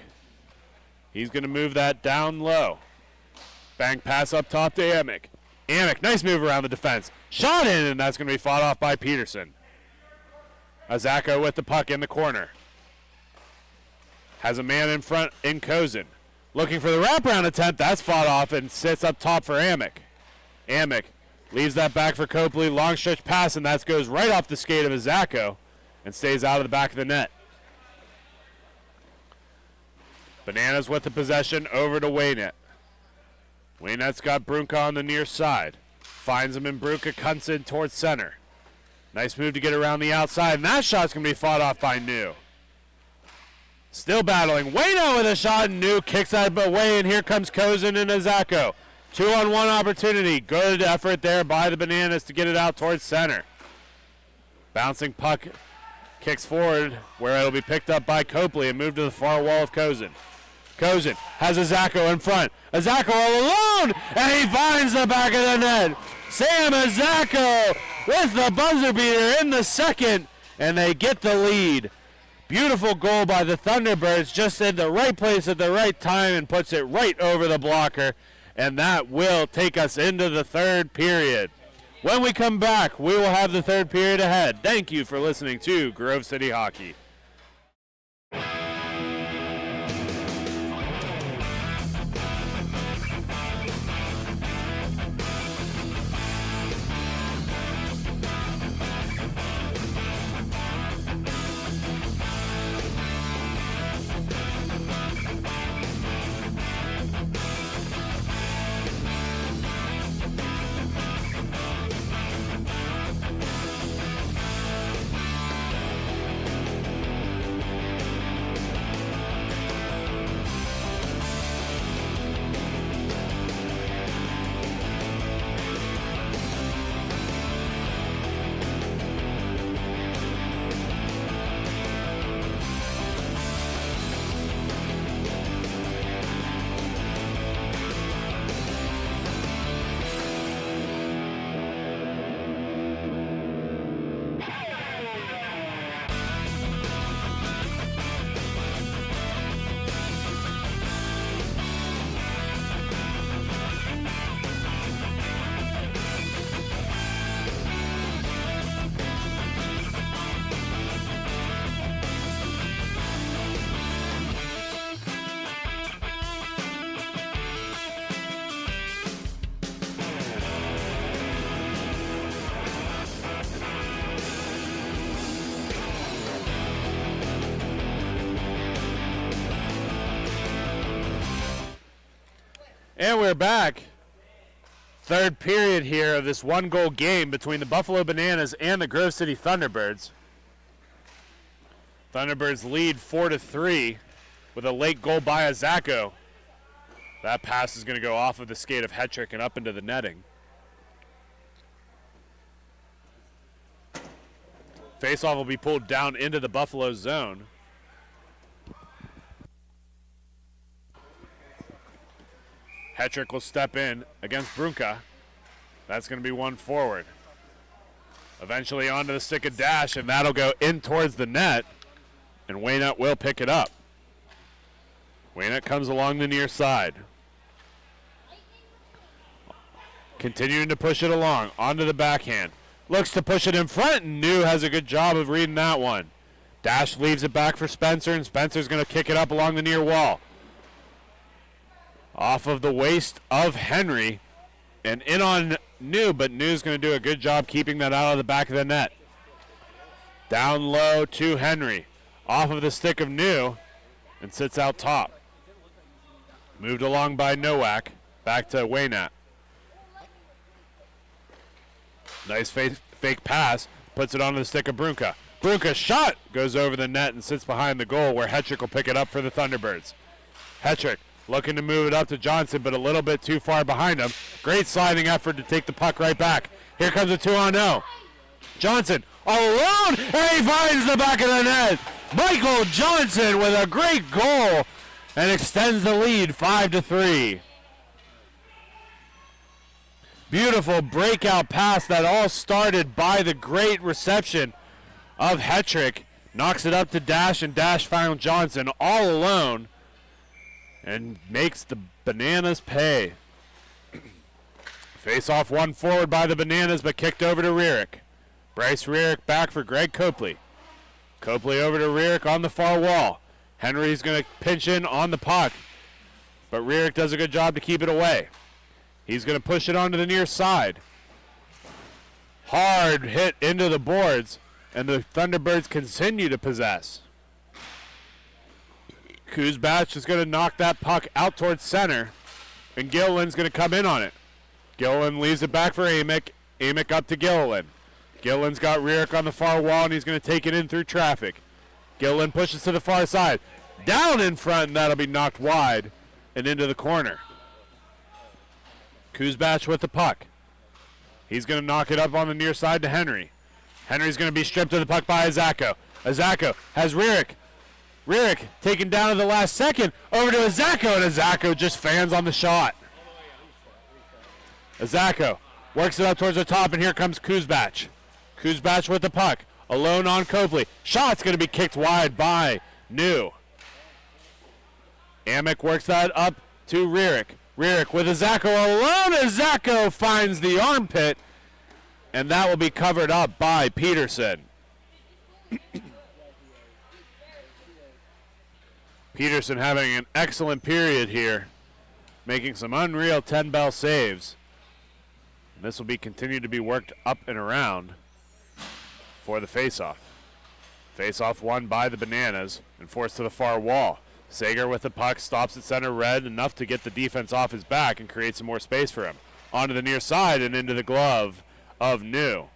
He's going to move that down low. Bang pass up top to Amick. Amick, nice move around the defense. Shot in, and that's going to be fought off by Peterson. Zacco with the puck in the corner. Has a man in front in Kozin. Looking for the wraparound attempt. That's fought off and sits up top for Amick. Amick leaves that back for Copley. Long stretch pass, and that goes right off the skate of Zacco and stays out of the back of the net. Bananas with the possession over to Waynut. Waynut's got Brunka on the near side. Finds him in Brunka, cuts in towards center. Nice move to get around the outside, and that shot's going to be fought off by New. Still battling. Waynut with a shot, and New kicks that away, and here comes Kozin and Zacco. 2-on-1 opportunity. Good effort there by the Bananas to get it out towards center. Bouncing puck kicks forward, where it'll be picked up by Copley and moved to the far wall of Kozin. Kozin has Zacco in front. Zacco all alone, and he finds the back of the net. Sam Zacco with the buzzer beater in the second, and they get the lead. Beautiful goal by the Thunderbirds, just in the right place at the right time and puts it right over the blocker, and that will take us into the third period. When we come back, we will have the third period ahead. Thank you for listening to Grove City Hockey. And we're back. Third period here of this one-goal game between the Buffalo Bananas and the Grove City Thunderbirds. Thunderbirds lead 4-3 with a late goal by Azako. That pass is going to go off of the skate of Hetrick and up into the netting. Faceoff will be pulled down into the Buffalo zone. Hetrick will step in against Brunka. That's going to be one forward. Eventually onto the stick of Dash, and that'll go in towards the net, and Waynut will pick it up. Waynut comes along the near side. Continuing to push it along, onto the backhand. Looks to push it in front, and New has a good job of reading that one. Dash leaves it back for Spencer, and Spencer's going to kick it up along the near wall. Off of the waist of Henry, and in on New, but New's going to do a good job keeping that out of the back of the net. Down low to Henry. Off of the stick of New, and sits out top. Moved along by Nowak, back to Waynat. Nice fake pass, puts it onto the stick of Brunka. Brunka's shot goes over the net and sits behind the goal where Hetrick will pick it up for the Thunderbirds. Hetrick looking to move it up to Johnson, but a little bit too far behind him. Great sliding effort to take the puck right back. Here comes a 2-on-0. Johnson alone, and he finds the back of the net. Michael Johnson with a great goal and extends the lead 5-3. Beautiful breakout pass that all started by the great reception of Hetrick. Knocks it up to Dash, and Dash found Johnson all alone and makes the Bananas pay. Face off one forward by the Bananas, but kicked over to Rearick. Bryce Rearick back for Greg Copley. Copley over to Rearick on the far wall. Henry's going to pinch in on the puck, but Rearick does a good job to keep it away. He's going to push it onto the near side. Hard hit into the boards, and the Thunderbirds continue to possess. Kuzbach is going to knock that puck out towards center, and Gilliland's going to come in on it. Gilliland leaves it back for Amick. Amick up to Gilliland. Gilliland's got Rearick on the far wall, and he's going to take it in through traffic. Gilliland pushes to the far side. Down in front, and that'll be knocked wide and into the corner. Kuzbach with the puck. He's going to knock it up on the near side to Henry. Henry's going to be stripped of the puck by Azako. Azako has Rearick. Rearick taken down at the last second. Over to Azako, and Azako just fans on the shot. Azako works it up towards the top, and here comes Kuzbach. Kuzbach with the puck. Alone on Copley. Shot's going to be kicked wide by New. Amick works that up to Rearick. Rearick with Azako alone. Azako finds the armpit, and that will be covered up by Peterson. Peterson having an excellent period here, making some unreal 10-bell saves. And this will be continued to be worked up and around for the faceoff. Faceoff won by the Bananas and forced to the far wall. Sager with the puck, stops at center red, enough to get the defense off his back and create some more space for him. Onto the near side and into the glove of New.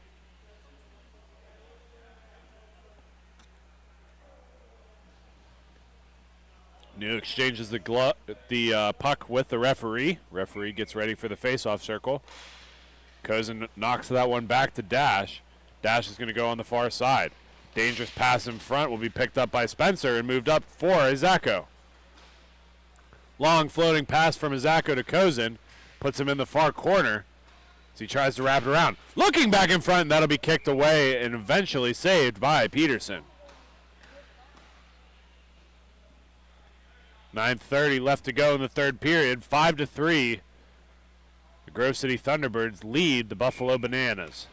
New exchanges the puck with the referee. Referee gets ready for the faceoff circle. Kozin knocks that one back to Dash. Dash is going to go on the far side. Dangerous pass in front will be picked up by Spencer and moved up for Azako. Long floating pass from Azako to Kozin. Puts him in the far corner as he tries to wrap it around. Looking back in front, and that'll be kicked away and eventually saved by Peterson. 9:30 left to go in the third period. 5-3. The Grove City Thunderbirds lead the Buffalo Bananas.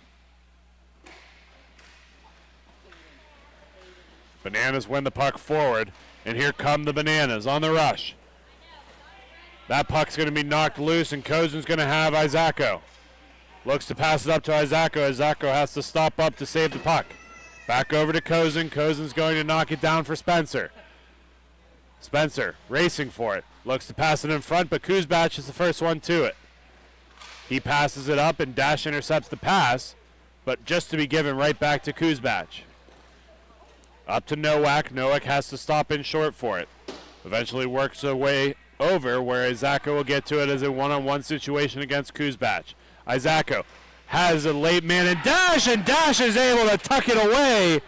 Bananas win the puck forward, and here come the Bananas on the rush. That puck's going to be knocked loose, and Kozin's going to have Izako. Looks to pass it up to Izako. Izako has to stop up to save the puck. Back over to Kozin. Kozin's going to knock it down for Spencer. Spencer racing for it. Looks to pass it in front, but Kuzbach is the first one to it. He passes it up, and Dash intercepts the pass, but just to be given right back to Kuzbach. Up to Nowak. Nowak has to stop in short for it. Eventually works her way over, where Izako will get to it as a one-on-one situation against Kuzbach. Izako has a late man in Dash, and Dash is able to tuck it away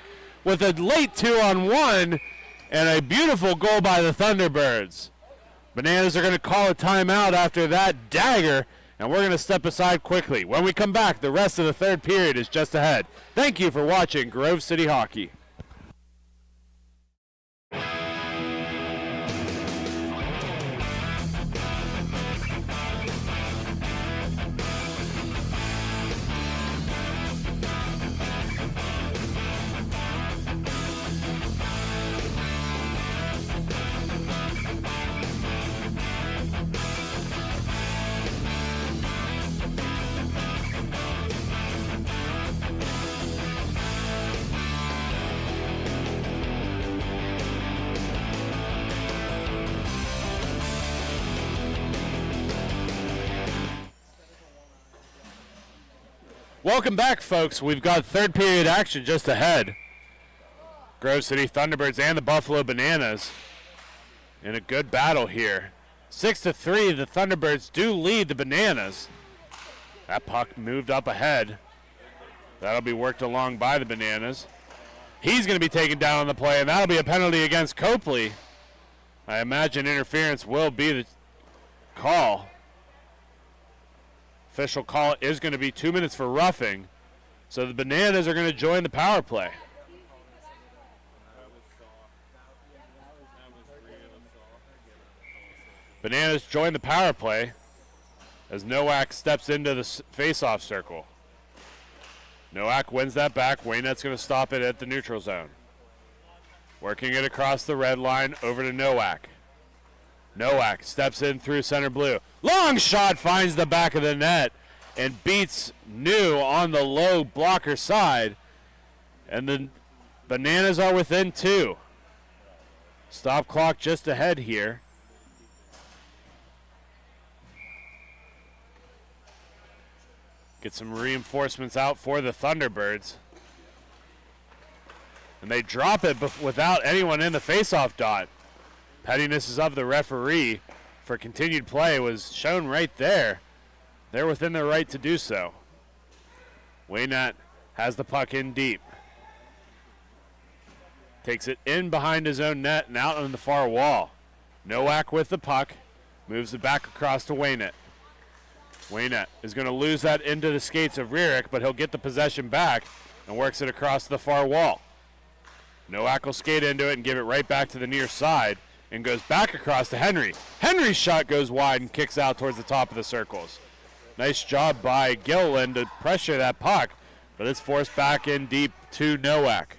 with a late 2-on-1 and a beautiful goal by the Thunderbirds. Bananas are going to call a timeout after that dagger, and we're going to step aside quickly. When we come back, the rest of the third period is just ahead. Thank you for watching Grove City Hockey. Welcome back, folks. We've got third period action just ahead. Grove City Thunderbirds and the Buffalo Bananas in a good battle here. 6-3, the Thunderbirds do lead the Bananas. That puck moved up ahead. That'll be worked along by the Bananas. He's going to be taken down on the play, and that'll be a penalty against Copley. I imagine interference will be the call. Official call is going to be 2 minutes for roughing. So the Bananas are going to join the power play. Bananas join the power play as Nowak steps into the face-off circle. Nowak wins that back. Waynette's going to stop it at the neutral zone. Working it across the red line over to Nowak. Nowak steps in through center blue. Long shot finds the back of the net and beats New on the low blocker side. And the Bananas are within 2. Stop clock just ahead here. Get some reinforcements out for the Thunderbirds. And they drop it without anyone in the faceoff dot. Pettiness is of the referee for continued play was shown right there. They're within their right to do so. Waynette has the puck in deep. Takes it in behind his own net and out on the far wall. Nowak with the puck. Moves it back across to Waynette. Waynette is going to lose that into the skates of Rierick, but he'll get the possession back and works it across the far wall. Nowak will skate into it and give it right back to the near side. And goes back across to Henry. Henry's shot goes wide and kicks out towards the top of the circles. Nice job by Gilliland to pressure that puck, but it's forced back in deep to Nowak.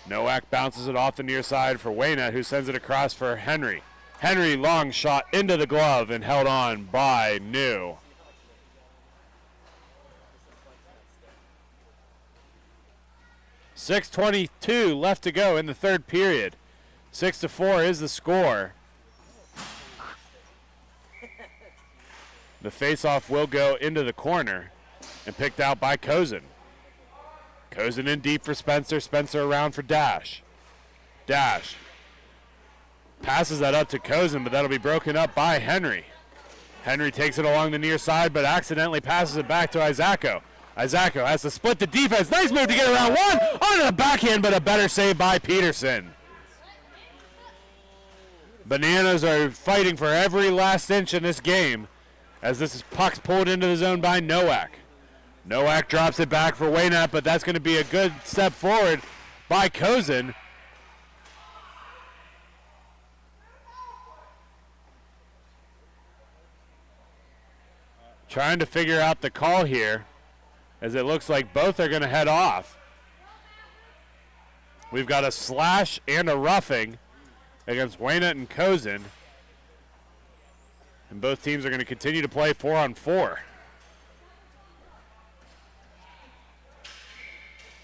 Nowak bounces it off the near side for Waynette, who sends it across for Henry. Henry, long shot into the glove and held on by New. .6:22 left to go in the third period. 6-4 is the score. The faceoff will go into the corner and picked out by Cozen. Cozen in deep for Spencer. Spencer around for Dash. Dash passes that up to Cozen, but that'll be broken up by Henry. Henry takes it along the near side, but accidentally passes it back to Izako. Izako has to split the defense. Nice move to get around one. Onto the backhand, but a better save by Peterson. Bananas are fighting for every last inch in this game as this puck's pulled into the zone by Nowak. Nowak drops it back for Waynette, but that's going to be a good step forward by Cozen. Trying to figure out the call here as it looks like both are going to head off. We've got a slash and a roughing against Waynette and Cozen. And both teams are going to continue to play 4-on-4.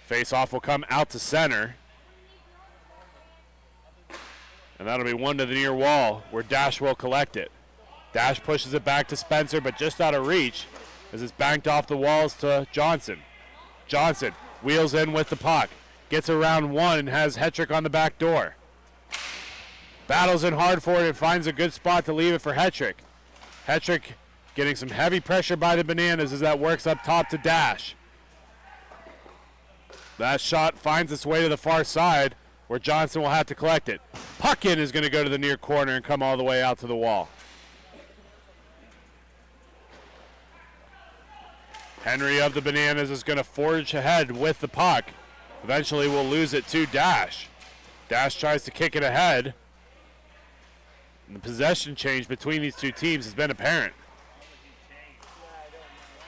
Face-off will come out to center. And that'll be one to the near wall where Dash will collect it. Dash pushes it back to Spencer, but just out of reach as it's banked off the walls to Johnson. Johnson wheels in with the puck. Gets around one and has Hetrick on the back door. Battles in hard for it and finds a good spot to leave it for Hetrick. Hetrick getting some heavy pressure by the Bananas as that works up top to Dash. That shot finds its way to the far side where Johnson will have to collect it. Puck in is going to go to the near corner and come all the way out to the wall. Henry of the Bananas is going to forge ahead with the puck. Eventually will lose it to Dash. Dash tries to kick it ahead. And the possession change between these two teams has been apparent.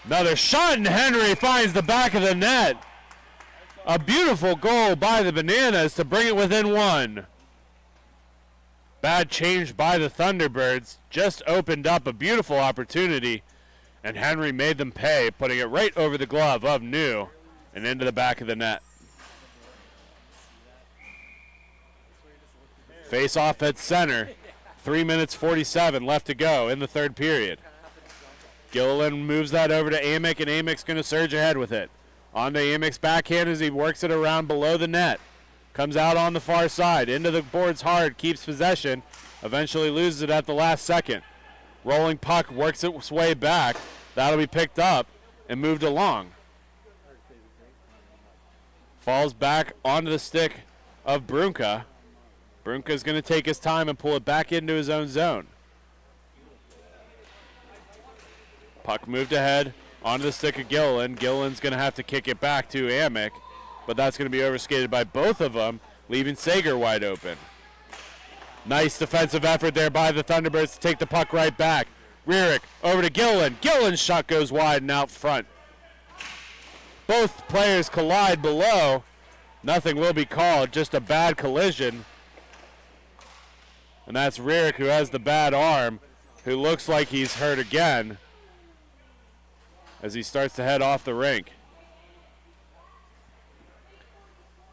Another shot, and Henry finds the back of the net. A beautiful goal by the Bananas to bring it within one. Bad change by the Thunderbirds. Just opened up a beautiful opportunity, and Henry made them pay, putting it right over the glove of New and into the back of the net. Face off at center. 3 minutes 47 left to go in the third period. Gilliland moves that over to Amick, and Amick's going to surge ahead with it. On to Amick's backhand as he works it around below the net. Comes out on the far side. Into the boards hard. Keeps possession. Eventually loses it at the last second. Rolling puck works its way back. That'll be picked up and moved along. Falls back onto the stick of Brunka. Brunka's going to take his time and pull it back into his own zone. Puck moved ahead onto the stick of Gilliland. Gilliland's going to have to kick it back to Amick, but that's going to be overskated by both of them, leaving Sager wide open. Nice defensive effort there by the Thunderbirds to take the puck right back. Rearick over to Gilliland. Gilliland's shot goes wide and out front. Both players collide below. Nothing will be called, just a bad collision. And that's Rearick, who has the bad arm, who looks like he's hurt again as he starts to head off the rink.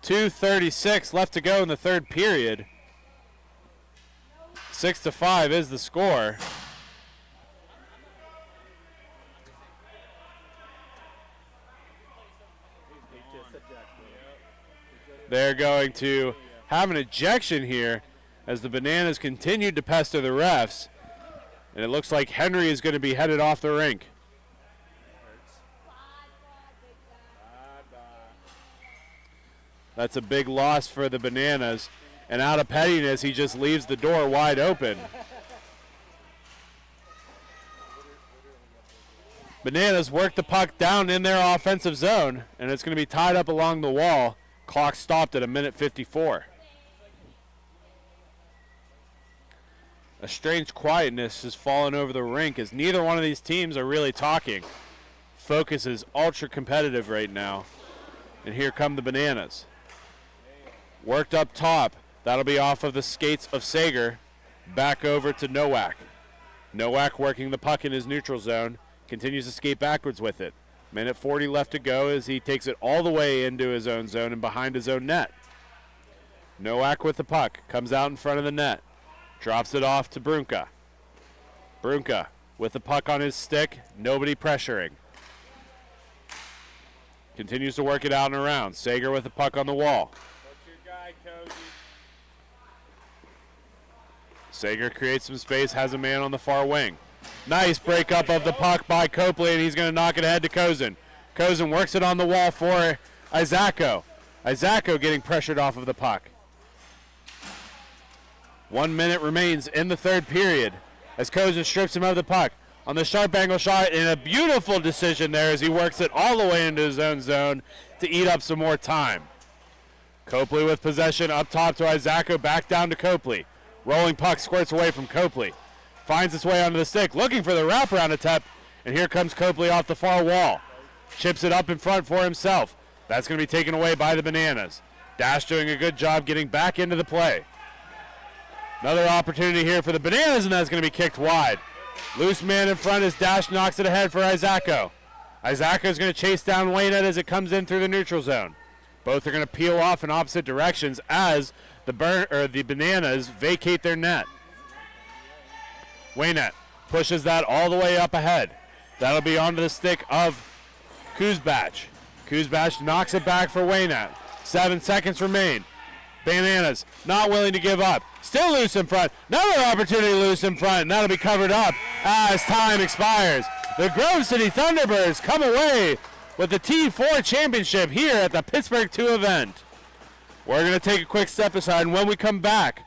2:36 left to go in the third period. 6-5 is the score. They're going to have an ejection here as the Bananas continued to pester the refs. And it looks like Henry is going to be headed off the rink. That's a big loss for the Bananas. And out of pettiness, he just leaves the door wide open. Bananas work the puck down in their offensive zone, and it's going to be tied up along the wall. Clock stopped at 1:54. A strange quietness has fallen over the rink as neither one of these teams are really talking. Focus is ultra competitive right now. And here come the Bananas. Worked up top. That'll be off of the skates of Sager. Back over to Nowak. Nowak working the puck in his neutral zone. Continues to skate backwards with it. 1:40 left to go as he takes it all the way into his own zone and behind his own net. Nowak with the puck. Comes out in front of the net. Drops it off to Brunka. Brunka with the puck on his stick. Nobody pressuring. Continues to work it out and around. Sager with the puck on the wall. Sager creates some space, has a man on the far wing. Nice breakup of the puck by Copley, and he's going to knock it ahead to Kozin. Kozin works it on the wall for Izako. Izako getting pressured off of the puck. 1 minute remains in the third period as Kozin strips him of the puck. On the sharp angle shot, and a beautiful decision there as he works it all the way into his own zone to eat up some more time. Copley with possession up top to Izako, back down to Copley. Rolling puck squirts away from Copley. Finds its way onto the stick, looking for the wraparound attempt, and here comes Copley off the far wall. Chips it up in front for himself. That's going to be taken away by the Bananas. Dash doing a good job getting back into the play. Another opportunity here for the Bananas, and that's going to be kicked wide. Loose man in front as Dash knocks it ahead for Izako. Izako is going to chase down Waynette as it comes in through the neutral zone. Both are going to peel off in opposite directions as the Bananas vacate their net. Waynette pushes that all the way up ahead. That'll be onto the stick of Kuzbach. Kuzbach knocks it back for Waynette. 7 seconds remain. Bananas not willing to give up. Still loose in front. Another opportunity loose in front, and that'll be covered up as time expires. The Grove City Thunderbirds come away with the T4 championship here at the Pittsburgh 2 event. We're going to take a quick step aside, and when we come back,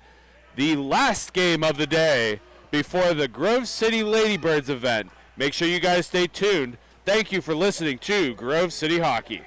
the last game of the day before the Grove City Ladybirds event. Make sure you guys stay tuned. Thank you for listening to Grove City Hockey.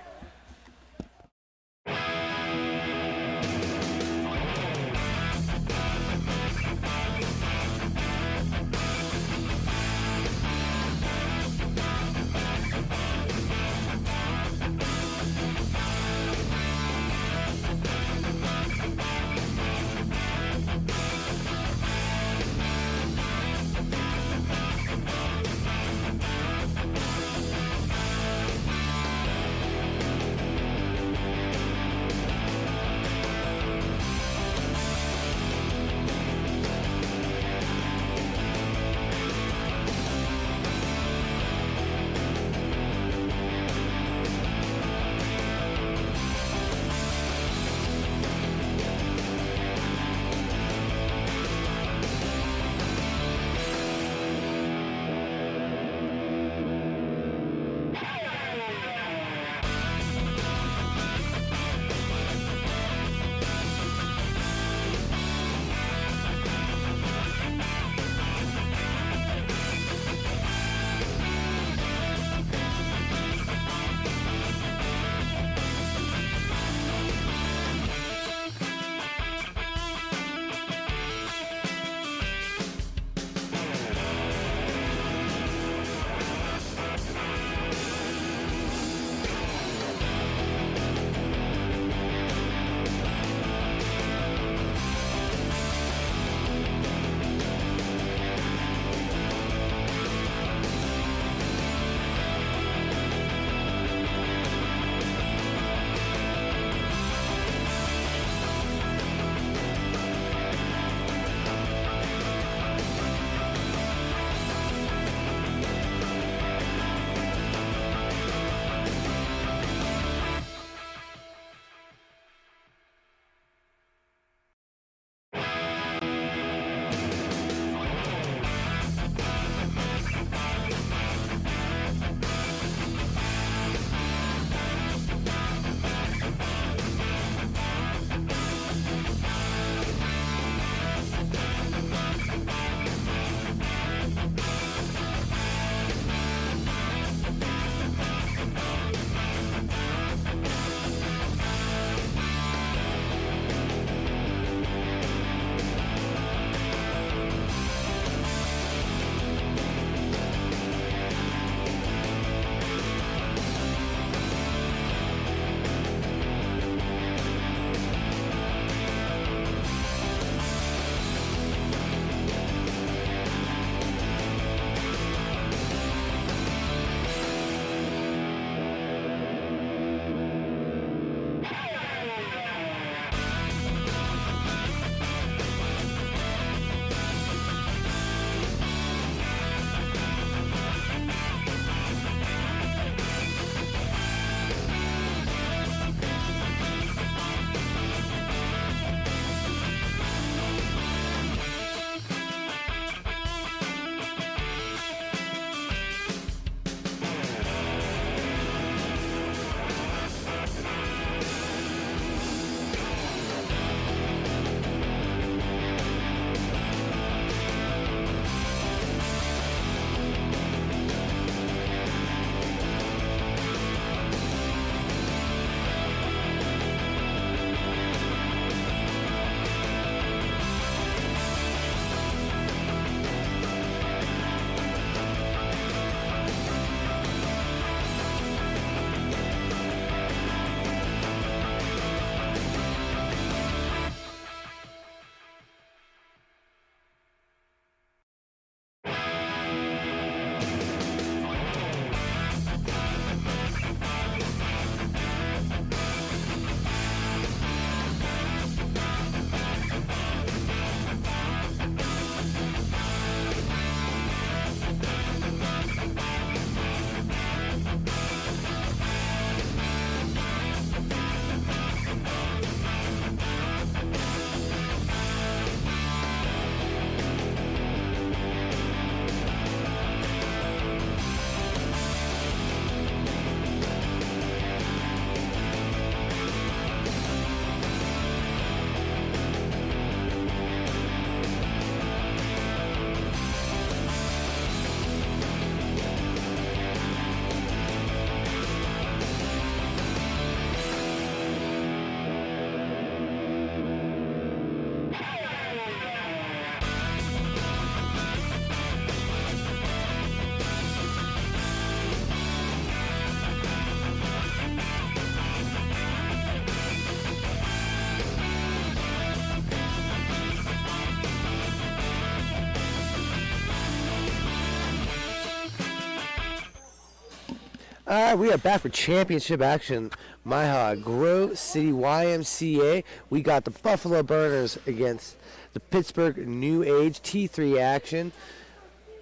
All right, we are back for championship action. MIHA Grove City YMCA. We got the Buffalo Burners against the Pittsburgh New Age T3 action.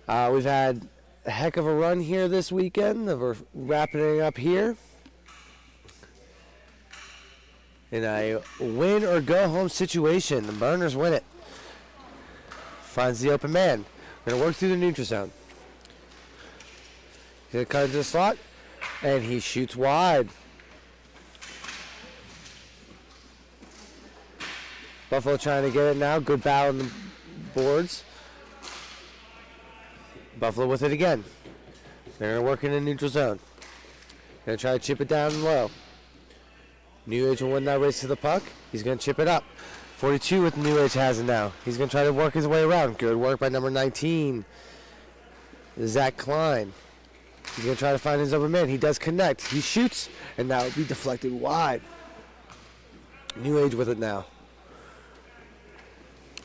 We've had a heck of a run here this weekend. We're wrapping it up here. In a win or go home situation, the Burners win it. Finds the open man. Gonna work through the neutral zone. Gonna cut into the slot, and he shoots wide. Buffalo trying to get it now. Good battle on the boards. Buffalo with it again. They're gonna work in the neutral zone. Gonna try to chip it down low. New Age will win that race to the puck. He's gonna chip it up. 42 with New Age has it now. He's going to try to work his way around. Good work by number 19, Zach Klein. He's going to try to find his open man. He does connect. He shoots, and now it'll be deflected wide. New Age with it now.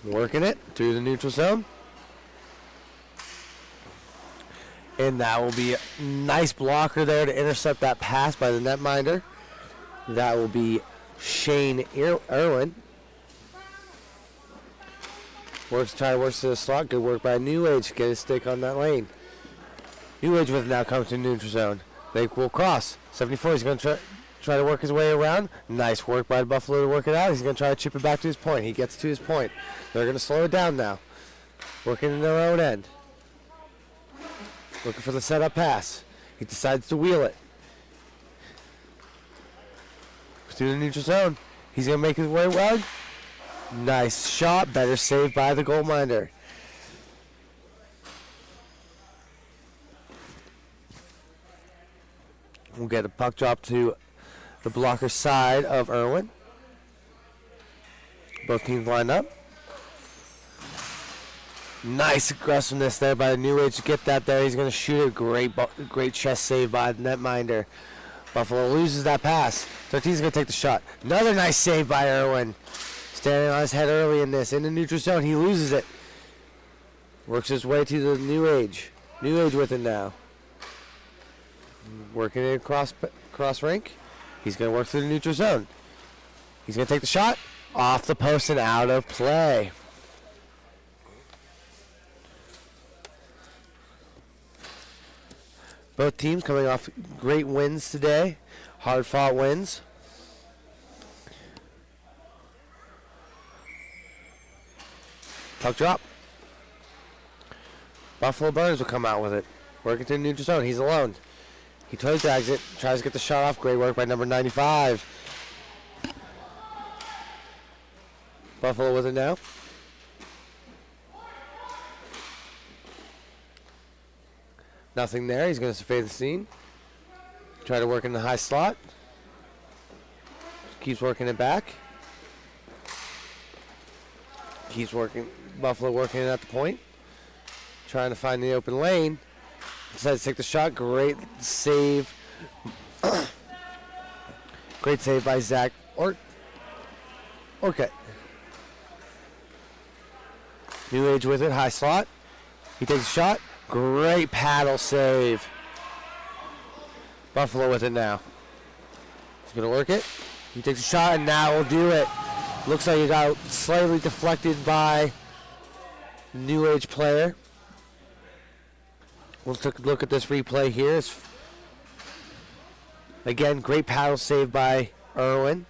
Working it through the neutral zone. And that will be a nice blocker there to intercept that pass by the netminder. That will be Shane Irwin. Works to the slot. Good work by New Age. Get his stick on that lane. New Age with it now comes to neutral zone. They will cross. 74. He's going to try to work his way around. Nice work by Buffalo to work it out. He's going to try to chip it back to his point. He gets to his point. They're going to slow it down now. Working in their own end. Looking for the setup pass. He decides to wheel it. Through the neutral zone. He's going to make his way wide. Nice shot. Better save by the goaltender. We'll get a puck drop to the blocker side of Irwin. Both teams lined up. Nice aggressiveness there by the New Age to get that there. He's going to shoot it. Great chest save by the netminder. Buffalo loses that pass. 13's going to take the shot. Another nice save by Irwin. Standing on his head early in this. In the neutral zone, he loses it. Works his way to the New Age. New Age with it now. Working it across rink. He's going to work through the neutral zone. He's going to take the shot. Off the post and out of play. Both teams coming off great wins today. Hard-fought wins. Puck drop. Buffalo Burners will come out with it. Working to the neutral zone. He's alone. He toe drags it. Tries to get the shot off. Great work by number 95. Buffalo with it now. Nothing there. He's going to survey the scene. Try to work in the high slot. Keeps working it back. Keeps working. Buffalo working it at the point. Trying to find the open lane. Decides to take the shot. Great save. Great save by Zach Okay. New Age with it. High slot. He takes a shot. Great paddle save. Buffalo with it now. He's going to work it. He takes a shot, and now will do it. Looks like he got slightly deflected by the New Age player. We'll take a look at this replay here. Again, great paddle save by Irwin.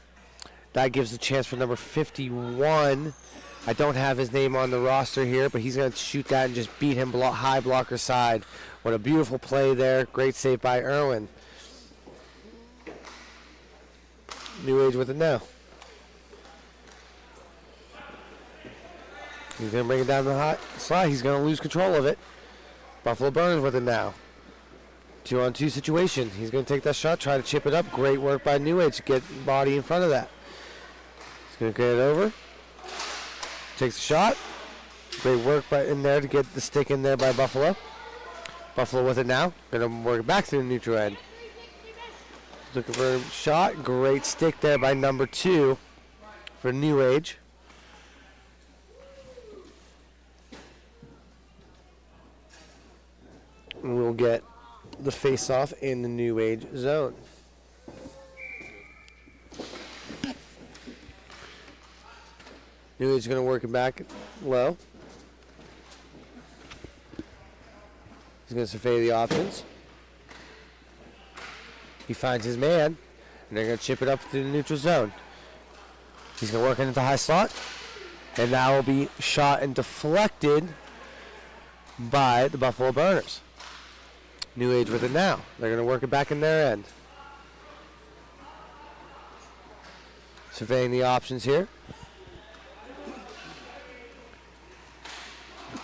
That gives a chance for number 51. I don't have his name on the roster here, but he's going to shoot that and just beat him high blocker side. What a beautiful play there. Great save by Irwin. New Age with it now. He's going to bring it down the hot slot. He's going to lose control of it. Buffalo Burners with it now. 2-on-2 situation. He's going to take that shot, try to chip it up. Great work by New Age to get body in front of that. He's going to get it over. Takes a shot. Great work in there to get the stick in there by Buffalo. Buffalo with it now. Going to work it back to the neutral end. Looking for a shot. Great stick there by number 2 for New Age. And we'll get the face-off in the New Age zone. New Age is going to work it back low. He's going to survey the options. He finds his man, and they're going to chip it up to the neutral zone. He's going to work into the high slot, and that will be shot and deflected by the Buffalo Burners. New Age with it now. They're going to work it back in their end. Surveying the options here.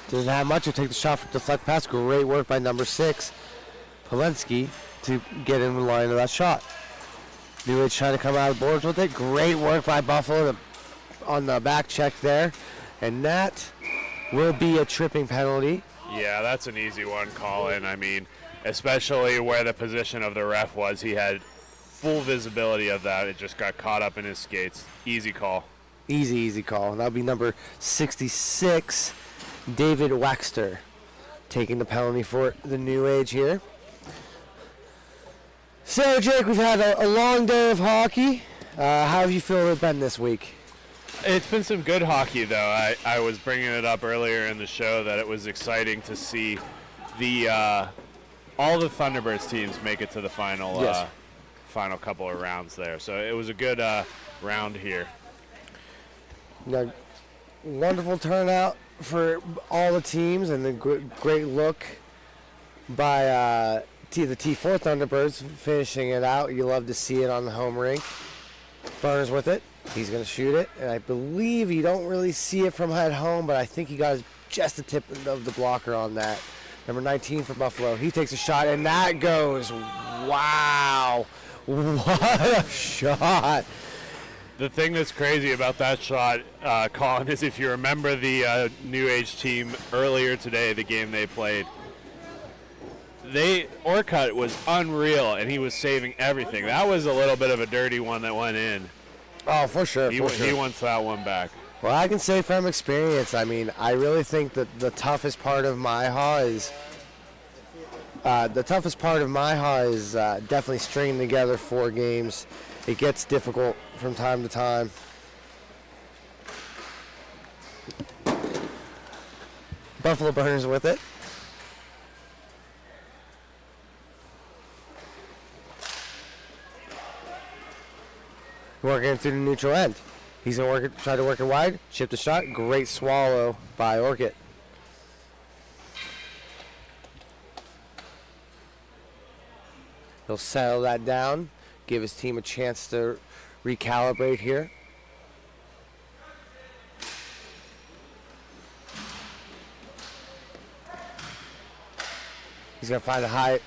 Doesn't have much. He'll take the shot for deflect pass. Great work by number 6, Polensky, to get in the line of that shot. New Age trying to come out of the boards with it. Great work by Buffalo on the back check there. And that will be a tripping penalty.
Yeah, that's an easy one, Colin. I mean, especially where the position of the ref was. He had full visibility of that. It just got caught up in his skates. Easy call.
Easy call. That'll be number 66, David Waxter, taking the penalty for the New Age here. So, Jake, we've had a long day of hockey. How have you feel it's been this week?
It's been some good hockey, though. I was bringing it up earlier in the show that it was exciting to see the all the Thunderbirds teams make it to the final final couple of rounds there. So it was a good round here.
Now, wonderful turnout for all the teams, and a great look by the T4 Thunderbirds finishing it out. You love to see it on the home rink. Burners with it. He's going to shoot it, and I believe you don't really see it from at home, but I think he got just the tip of the blocker on that. Number 19 for Buffalo. He takes a shot, and that goes. Wow. What a shot.
The thing that's crazy about that shot, Colin, is if you remember the New Age team earlier today, the game they played, Orcutt was unreal, and he was saving everything. That was a little bit of a dirty one that went in.
Oh, for sure.
He wants that one back.
Well, I can say from experience, I mean, I really think that the toughest part of MIHA is definitely stringing together 4 games. It gets difficult from time to time. Buffalo Burners with it. Working through the neutral end. He's going to try to work it wide. Chip the shot. Great swallow by Orcutt. He'll settle that down. Give his team a chance to recalibrate here. He's going to find a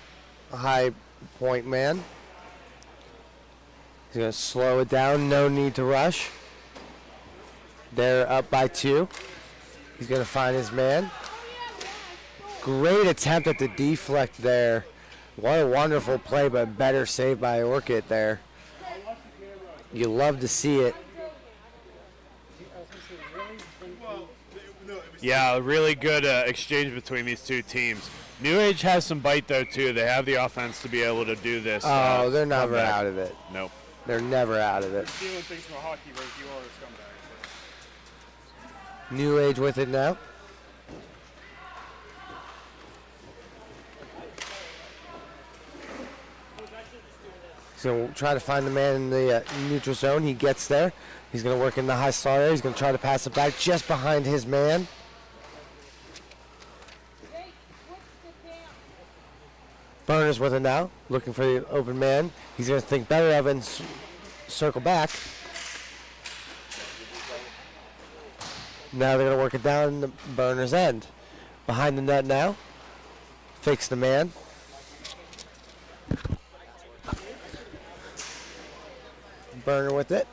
high point man. He's going to slow it down. No need to rush. They're up by 2. He's going to find his man. Great attempt at the deflect there. What a wonderful play, but better save by Orcutt there. You love to see it.
Yeah, a really good exchange between these two teams. New Age has some bite, though, too. They have the offense to be able to do this.
Oh, they're never out of it.
Nope.
They're never out of it.
Stealing things from a hockey rink, you are a scumbag.
New Age with it now. He's going to try to find the man in the neutral zone. He gets there. He's going to work in the high slot area. He's going to try to pass it back just behind his man. Burners with it now, looking for the open man. He's going to think better of it and circle back. Now they're going to work it down the Burners' end. Behind the net now. Fakes the man. Burner with it.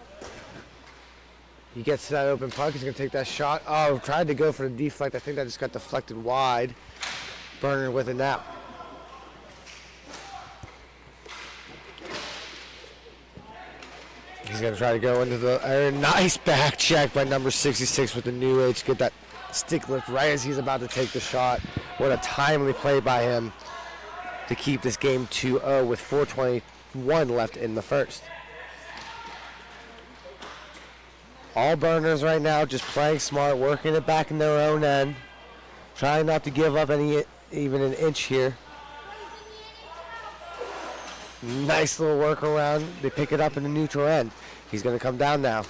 He gets to that open puck. He's going to take that shot. Oh, tried to go for the deflect. I think that just got deflected wide. Burner with it now. He's going to try to go into the nice back check by number 66 with the New Age. Get that stick lift right as he's about to take the shot. What a timely play by him. to keep this game 2-0 with 4:21 left in the first. All Burners right now just playing smart, working it back in their own end, trying not to give up even an inch here. Nice little workaround. They pick it up in the neutral end. He's going to come down now.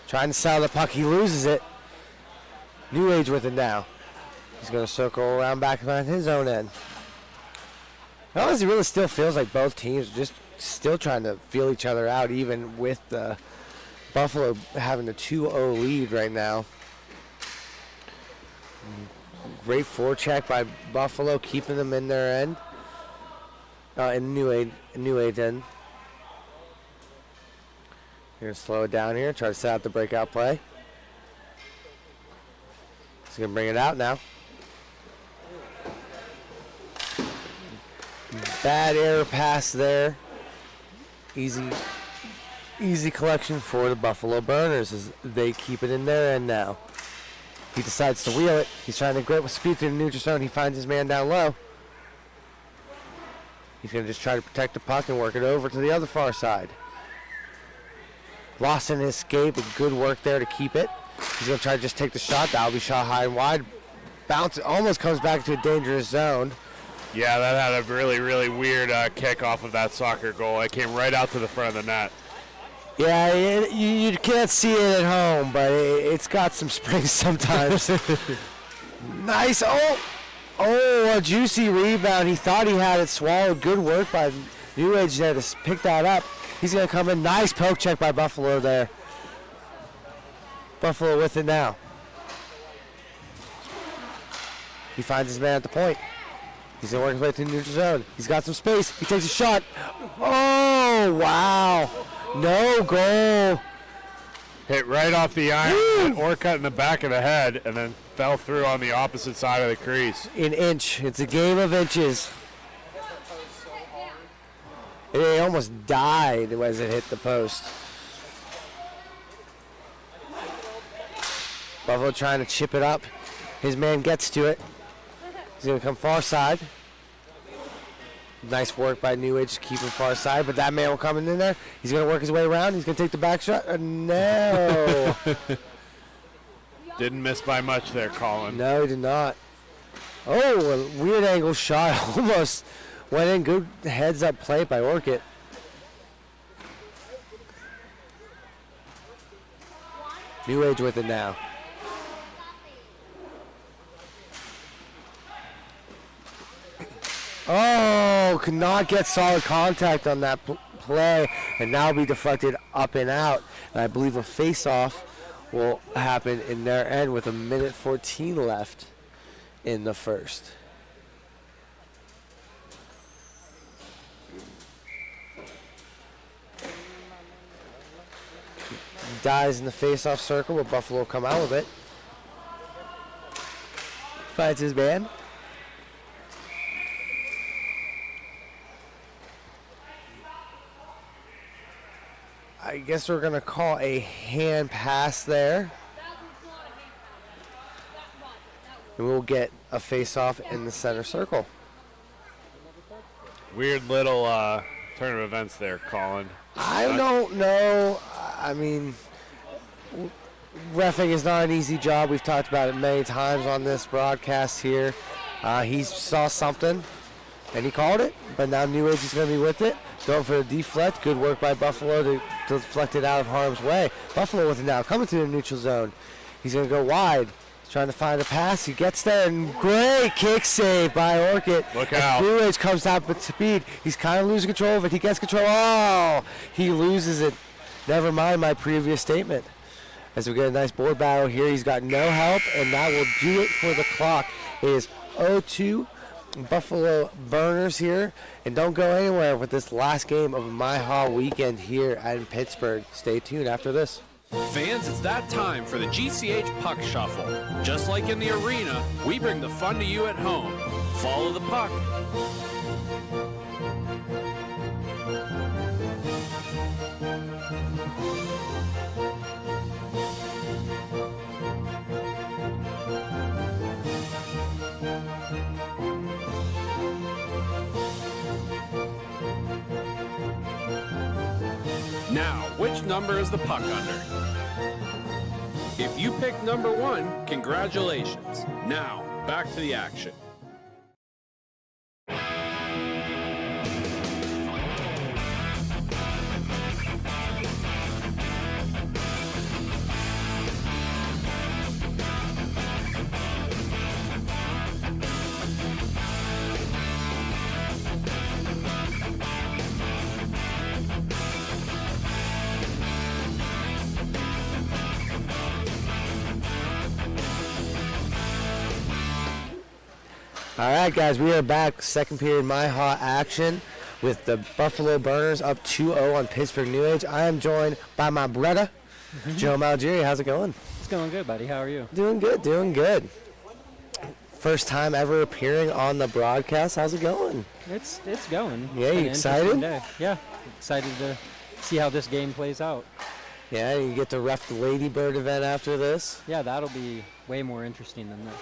Trying to sell the puck. He loses it. New Age with it now. He's going to circle around back behind his own end. It honestly really still feels like both teams are just still trying to feel each other out, even with the Buffalo having a 2-0 lead right now. Great forecheck by Buffalo, keeping them in their end. In New Age end. You're going to slow it down here, try to set out the breakout play. He's going to bring it out now. Bad error pass there. Easy collection for the Buffalo Burners as they keep it in their end now. He decides to wheel it. He's trying to grip with speed through the neutral zone. He finds his man down low. He's going to just try to protect the puck and work it over to the other far side. Lost an escape, but good work there to keep it. He's going to try to just take the shot. That'll be shot high and wide. Bounce, almost comes back to a dangerous zone.
Yeah, that had a really, really weird kick off of that soccer goal. It came right out to the front of the net.
Yeah, you can't see it at home, but it's got some springs sometimes. Nice. Oh, a juicy rebound. He thought he had it swallowed. Good work by New Age there to pick that up. He's going to come in. Nice poke check by Buffalo there. Buffalo with it now. He finds his man at the point. He's going to work his way through the neutral zone. He's got some space. He takes a shot. Oh, wow. No goal.
Hit right off the iron, or cut in the back of the head, and then fell through on the opposite side of the crease.
An inch. It's a game of inches. It almost died as it hit the post. Buffalo trying to chip it up. His man gets to it. He's going to come far side. Nice work by New Age to keep him far side, but that man will come in there. He's going to work his way around. He's going to take the back shot. No.
Didn't miss by much there, Colin.
No, he did not. Oh, a weird angle shot. Almost went in. Good heads-up play by Orchid. New Age with it now. Oh, could not get solid contact on that play, and now be deflected up and out. And I believe a face-off will happen in their end with 1:14 left in the first. Dies in the face-off circle, but Buffalo will come out with it. Finds his man. I guess we're going to call a hand pass there. And we'll get a face-off in the center circle.
Weird little turn of events there, Colin.
I don't know. I mean, reffing is not an easy job. We've talked about it many times on this broadcast here. He saw something, and he called it. But now New Age is going to be with it. Going for the deflect. Good work by Buffalo to deflect it out of harm's way. Buffalo with it now. Coming to the neutral zone. He's going to go wide. He's trying to find a pass. He gets there, and great kick save by Orchid.
Look out.
New Age comes out with speed. He's kind of losing control of it. He gets control. Oh, he loses it. Never mind my previous statement. As we get a nice board battle here, he's got no help, and that will do it for the clock. It is 0-2 Buffalo Burners here, and don't go anywhere with this last game of MIHA weekend here in Pittsburgh. Stay tuned after this.
Fans, it's that time for the GCH Puck Shuffle. Just like in the arena, we bring the fun to you at home. Follow the puck. Now, which number is the puck under? If you pick number 1, congratulations. Now, back to the action.
All right, guys, we are back. Second period MIHA action with the Buffalo Burners up 2-0 on Pittsburgh New Age. I am joined by my brother, Joe Malgeri. How's it going?
It's going good, buddy. How are you?
Doing good, doing good. First time ever appearing on the broadcast. How's it going?
It's going.
Yeah,
It's been
you
an
excited?
interesting day. Yeah, excited to see how this game plays out.
Yeah, you get to ref the Ladybird event after this.
Yeah, that'll be way more interesting than this.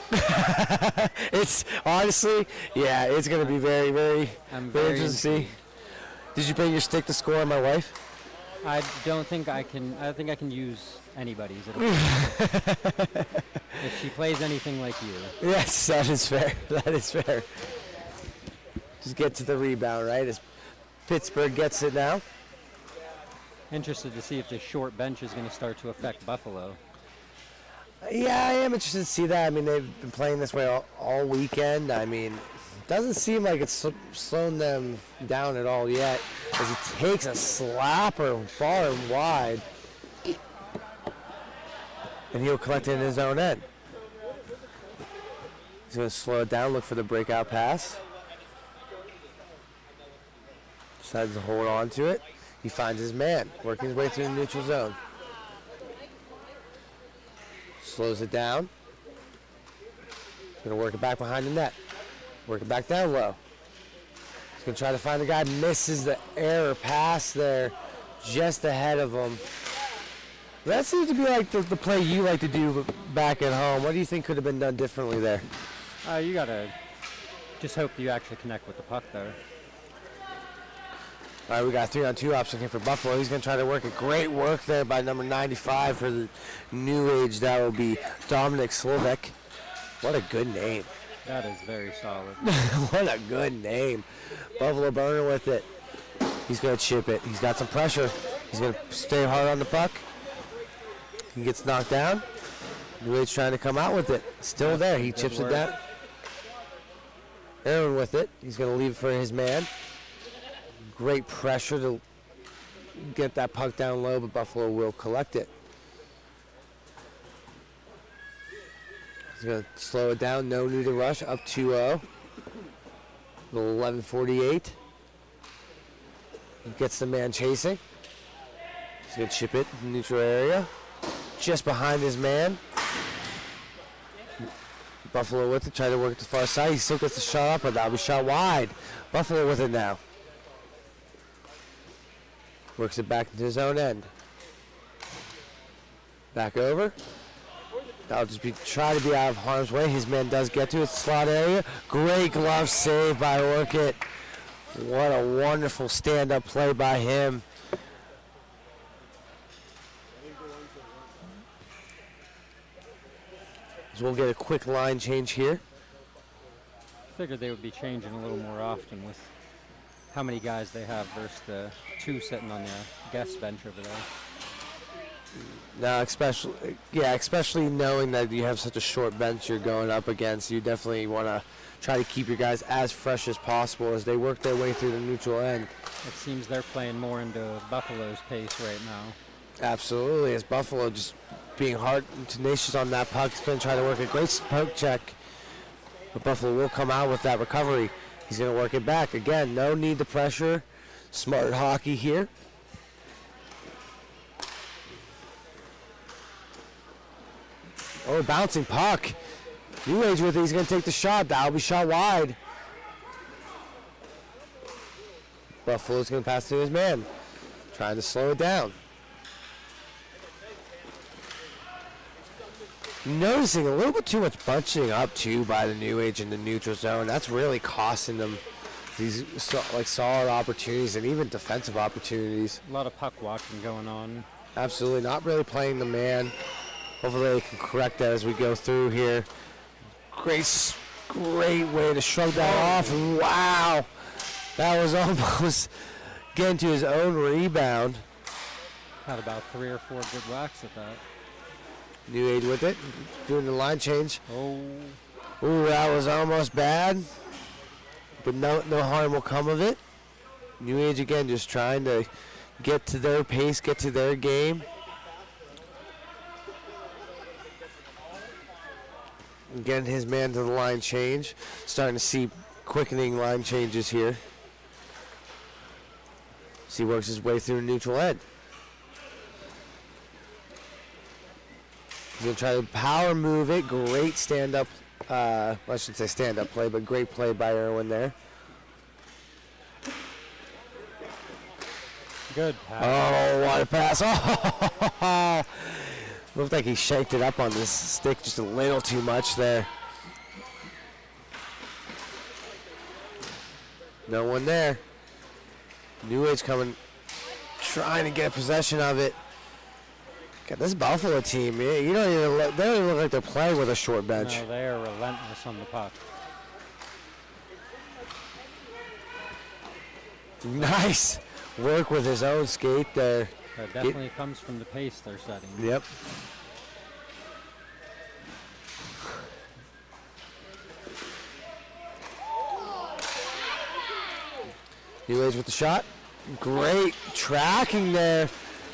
It's honestly, yeah, it's going to be very, very,
I'm
very
very
interesting to see. Did you bring your stick to score on my wife?
I don't think I can. I think I can use anybody's. If she plays anything like you.
Yes, that is fair. That is fair. Just get to the rebound, right? As Pittsburgh gets it now.
Interested to see if the short bench is going to start to affect Buffalo.
Yeah, I am interested to see that. I mean, they've been playing this way all weekend. I mean, doesn't seem like it's slowing them down at all yet, as he takes a slapper far and wide. And he'll collect it in his own end. He's going to slow it down, look for the breakout pass. Decides to hold on to it. He finds his man, working his way through the neutral zone. Slows it down. He's going to work it back behind the net. Work it back down low. He's going to try to find the guy. Misses the error pass there just ahead of him. That seems to be like the play you like to do back at home. What do you think could have been done differently there?
You got to just hope you actually connect with the puck there.
All right, we got a 3-on-2 option here for Buffalo. He's going to try to work it. Great work there by number 95 for the New Age. That will be Dominic Slovek. What a good name.
That is very solid.
What a good name. Buffalo Burner with it. He's going to chip it. He's got some pressure. He's going to stay hard on the puck. He gets knocked down. New Age trying to come out with it. Still there. He chips it down. Aaron with it. He's going to leave it for his man. Great pressure to get that puck down low, but Buffalo will collect it. He's going to slow it down. No need to rush. Up 2-0. 11:48. He gets the man chasing. He's going to chip it in the neutral area. Just behind his man. Buffalo with it. Try to work to the far side. He still gets the shot up, but that'll be shot wide. Buffalo with it now. Works it back into his own end. Back over. That'll just be try to be out of harm's way. His man does get to its slot area. Great glove save by Orchid. What a wonderful stand-up play by him. So we'll get a quick line change here.
Figured they would be changing a little more often with how many guys they have versus the two sitting on the guest bench over there.
No, especially knowing that you have such a short bench you're going up against, you definitely want to try to keep your guys as fresh as possible as they work their way through the neutral end.
It seems they're playing more into Buffalo's pace right now.
Absolutely, as Buffalo just being hard and tenacious on that puck. He's going to try to work a great poke check, but Buffalo will come out with that recovery. He's going to work it back. Again, no need to pressure. Smart hockey here. Oh, bouncing puck. New Age with it. He's going to take the shot. That'll be shot wide. Buffalo's going to pass to his man. Trying to slow it down. Noticing a little bit too much bunching up too by the New Age in the neutral zone. That's really costing them these solid opportunities and even defensive opportunities.
A lot of puck watching going on.
Absolutely, not really playing the man. Hopefully they can correct that as we go through here. Great way to shrug that off. Wow, that was almost getting to his own rebound.
Had about 3 or 4 good whacks at that.
New Age with it, doing the line change.
Oh.
Ooh, that was almost bad, but no harm will come of it. New Age again, just trying to get to their pace, get to their game. Getting his man to the line change. Starting to see quickening line changes here. He works his way through neutral end. He's going to try to power move it. Great stand-up, I shouldn't say stand-up play, but great play by Irwin there.
Good pass.
Oh, what a pass. Oh, looked like he shaked it up on this stick just a little too much there. No one there. New Age coming, trying to get possession of it. God, this Buffalo team, they don't even look like they're playing with a short bench.
No, they are relentless on the puck.
Nice work with his own skate there.
That definitely comes from the pace they're setting.
Yep. New Age with the shot. Great tracking there.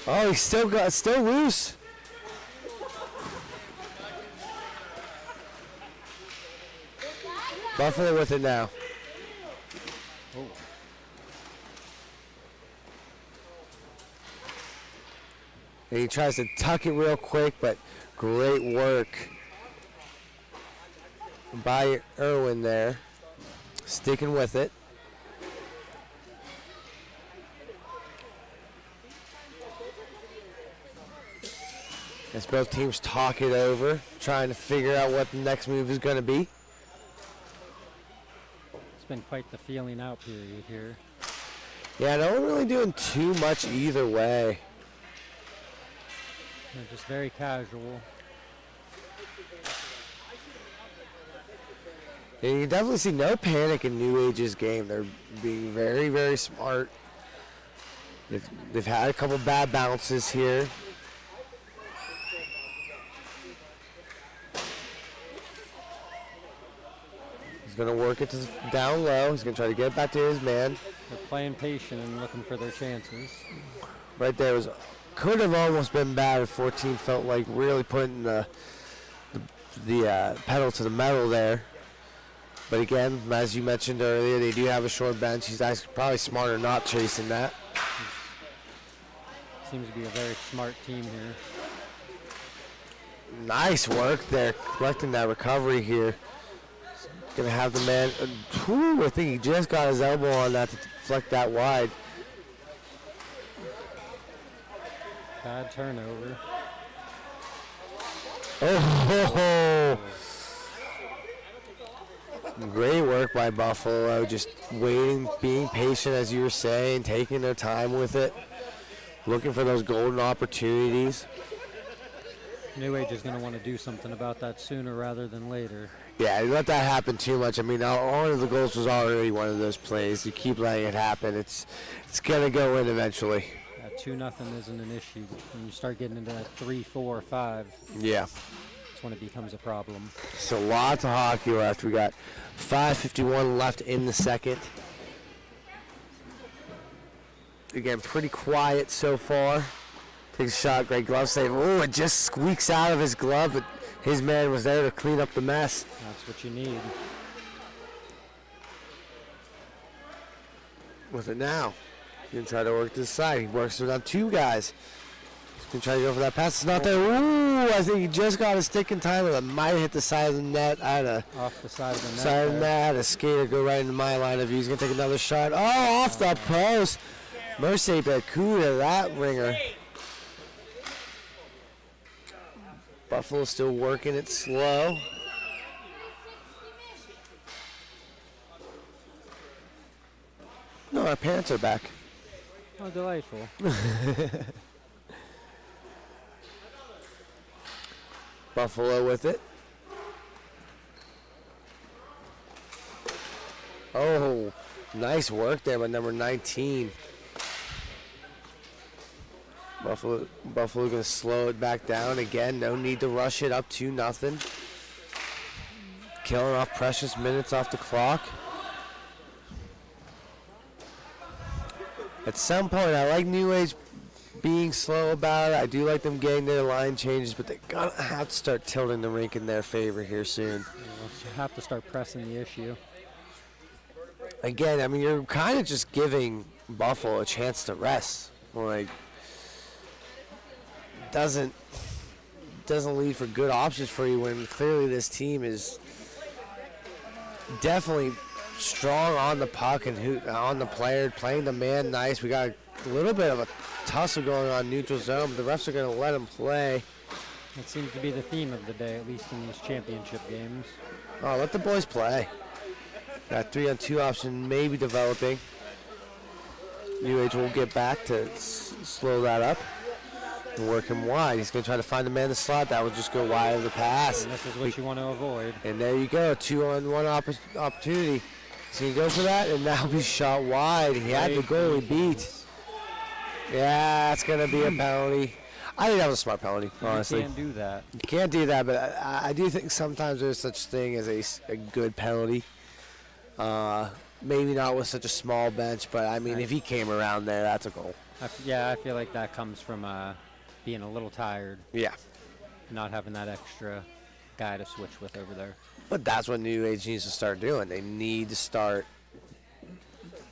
Oh, he's still loose. Buffalo with it now.
Oh.
And he tries to tuck it real quick, but great work by Irwin there. Sticking with it. As both teams talk it over, trying to figure out what the next move is going to be.
It's been quite the feeling out period here.
Yeah, no one really doing too much either way.
They're just very casual.
And you can definitely see no panic in New Age's game. They're being very, very smart. They've had a couple bad bounces here. He's going to work it down low. He's going to try to get it back to his man.
They're playing patient and looking for their chances.
Right there could have almost been bad if 14 felt like really putting the pedal to the metal there. But again, as you mentioned earlier, they do have a short bench. He's actually probably smarter not chasing that.
Seems to be a very smart team here.
Nice work there, collecting that recovery here. Gonna have the man, I think he just got his elbow on that to deflect that wide.
Bad turnover.
Oh, great work by Buffalo, just waiting, being patient as you were saying, taking their time with it, looking for those golden opportunities.
New Age is going to want to do something about that sooner rather than later.
Yeah, you let that happen too much. I mean, one of the goals was already one of those plays. You keep letting it happen, it's going to go in eventually.
2-0 isn't an issue. When you start getting into that 3, 4, 5,
yeah,
that's when it becomes a problem.
So lots of hockey left. We got 5:51 left in the second. Again, pretty quiet so far. Takes a shot, great glove save. Oh, it just squeaks out of his glove, but his man was there to clean up the mess.
That's what you need.
With it now. He's going to try to work to the side. He works it on 2 guys. He's going to try to go for that pass. It's not there. Ooh, I think he just got a stick in time, but it might have hit the side of the net.
Off the side of the net.
Side of the net. A skater go right into my line of view. He's going to take another shot. Oh, off the post. Mercedes Bakuda, that ringer. Buffalo still working it slow. No, our parents are back.
Oh, delightful.
Buffalo with it. Oh, nice work there by number 19. Buffalo going to slow it back down again. No need to rush it up 2-0. Killing off precious minutes off the clock. At some point, I like New Age being slow about it. I do like them getting their line changes, but they're going to have to start tilting the rink in their favor here soon.
You have to start pressing the issue.
Again, I mean, you're kind of just giving Buffalo a chance to rest. Like, doesn't leave for good options for you when clearly this team is definitely strong on the puck and on the player, playing the man nice. We got a little bit of a tussle going on neutral zone, but the refs are going to let them play.
That seems to be the theme of the day, at least in these championship games.
Oh, let the boys play. Got 3-on-2 option maybe developing. New Age will get back to slow that up and work him wide. He's going to try to find the man in the slot. That would just go wide of the pass.
And this is what you want to avoid.
And there you go, 2-on-1 opportunity. He's going to go for that, and that'll be shot wide. He had the goalie beat. Yeah, it's going to be a penalty. I think that was a smart penalty, honestly.
You can't do that.
You can't do that, but I do think sometimes there's such thing as a good penalty. Maybe not with such a small bench, but I mean, if he came around there, that's a goal.
I feel like that comes from being a little tired.
Yeah.
Not having that extra guy to switch with over there.
But that's what New Age needs to start doing. They need to start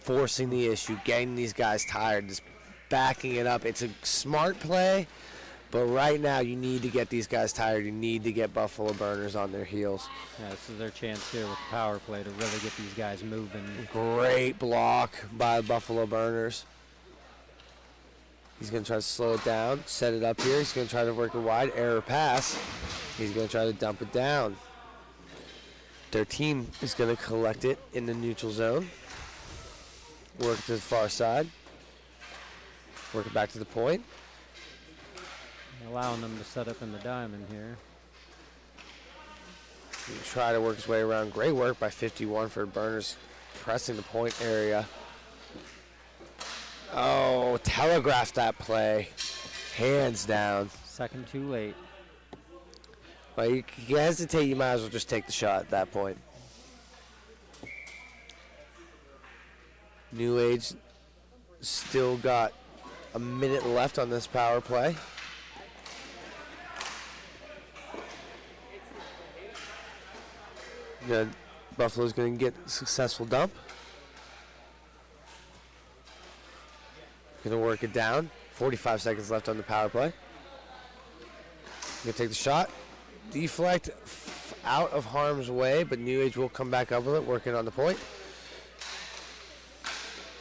forcing the issue, getting these guys tired, just backing it up. It's a smart play, but right now you need to get these guys tired. You need to get Buffalo Burners on their heels.
Yeah, this is their chance here with the power play to really get these guys moving.
Great block by the Buffalo Burners. He's going to try to slow it down, set it up here. He's going to try to work it wide. Error pass. He's going to try to dump it down. Their team is going to collect it in the neutral zone. Work to the far side. Work it back to the point.
Allowing them to set up in the diamond here.
Try to work his way around. Great work by 51 for Burners, pressing the point area. Oh, telegraphed that play. Hands down.
Second too late.
Well, you hesitate, you might as well just take the shot at that point. New Age still got a minute left on this power play. Buffalo's going to get a successful dump. Going to work it down. 45 seconds left on the power play. Going to take the shot. Deflect out of harm's way, but New Age will come back up with it, working on the point.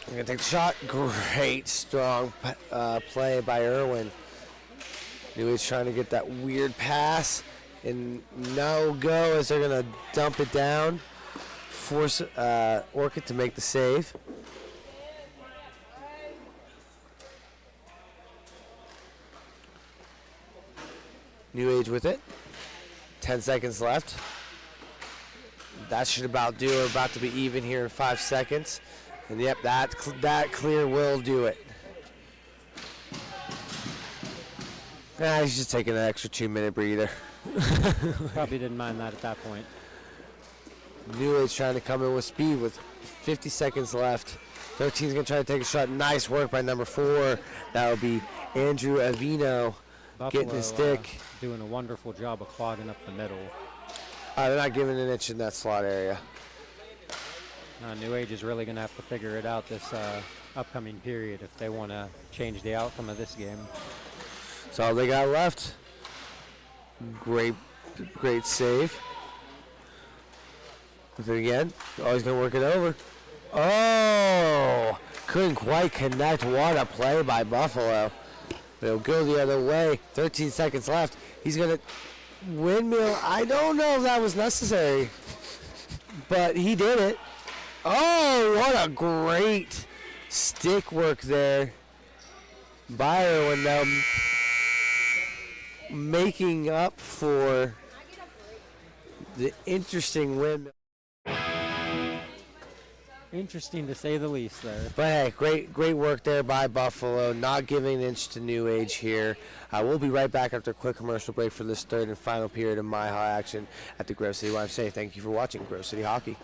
We're going to take the shot. Great, strong play by Irwin. New Age trying to get that weird pass. And no go as they're going to dump it down. Force Orchid to make the save. New Age with it. 10 seconds left. That should about do it. We're about to be even here in 5 seconds. And yep, that clear will do it. He's just taking an extra 2-minute breather.
Probably didn't mind that at that point.
New Age trying to come in with speed with 50 seconds left. 13's going to try to take a shot. Nice work by number 4. That will be Andrew Avino getting his stick.
Doing a wonderful job of clogging up the middle.
They're not giving an inch in that slot area.
New Age is really going to have to figure it out this upcoming period if they want to change the outcome of this game.
That's all they got left. Great save. With it again. Always going to work it over. Oh! Couldn't quite connect. What a play by Buffalo. They'll go the other way. 13 seconds left. He's going to windmill. I don't know if that was necessary, but he did it. Oh, what a great stick work there by Irwin now, making up for the interesting windmill.
Interesting to say the least there.
But hey, great work there by Buffalo, not giving an inch to New Age here. We'll be right back after a quick commercial break for this third and final period of MIHA action at the Grove City YMCA. Thank you for watching Grove City Hockey.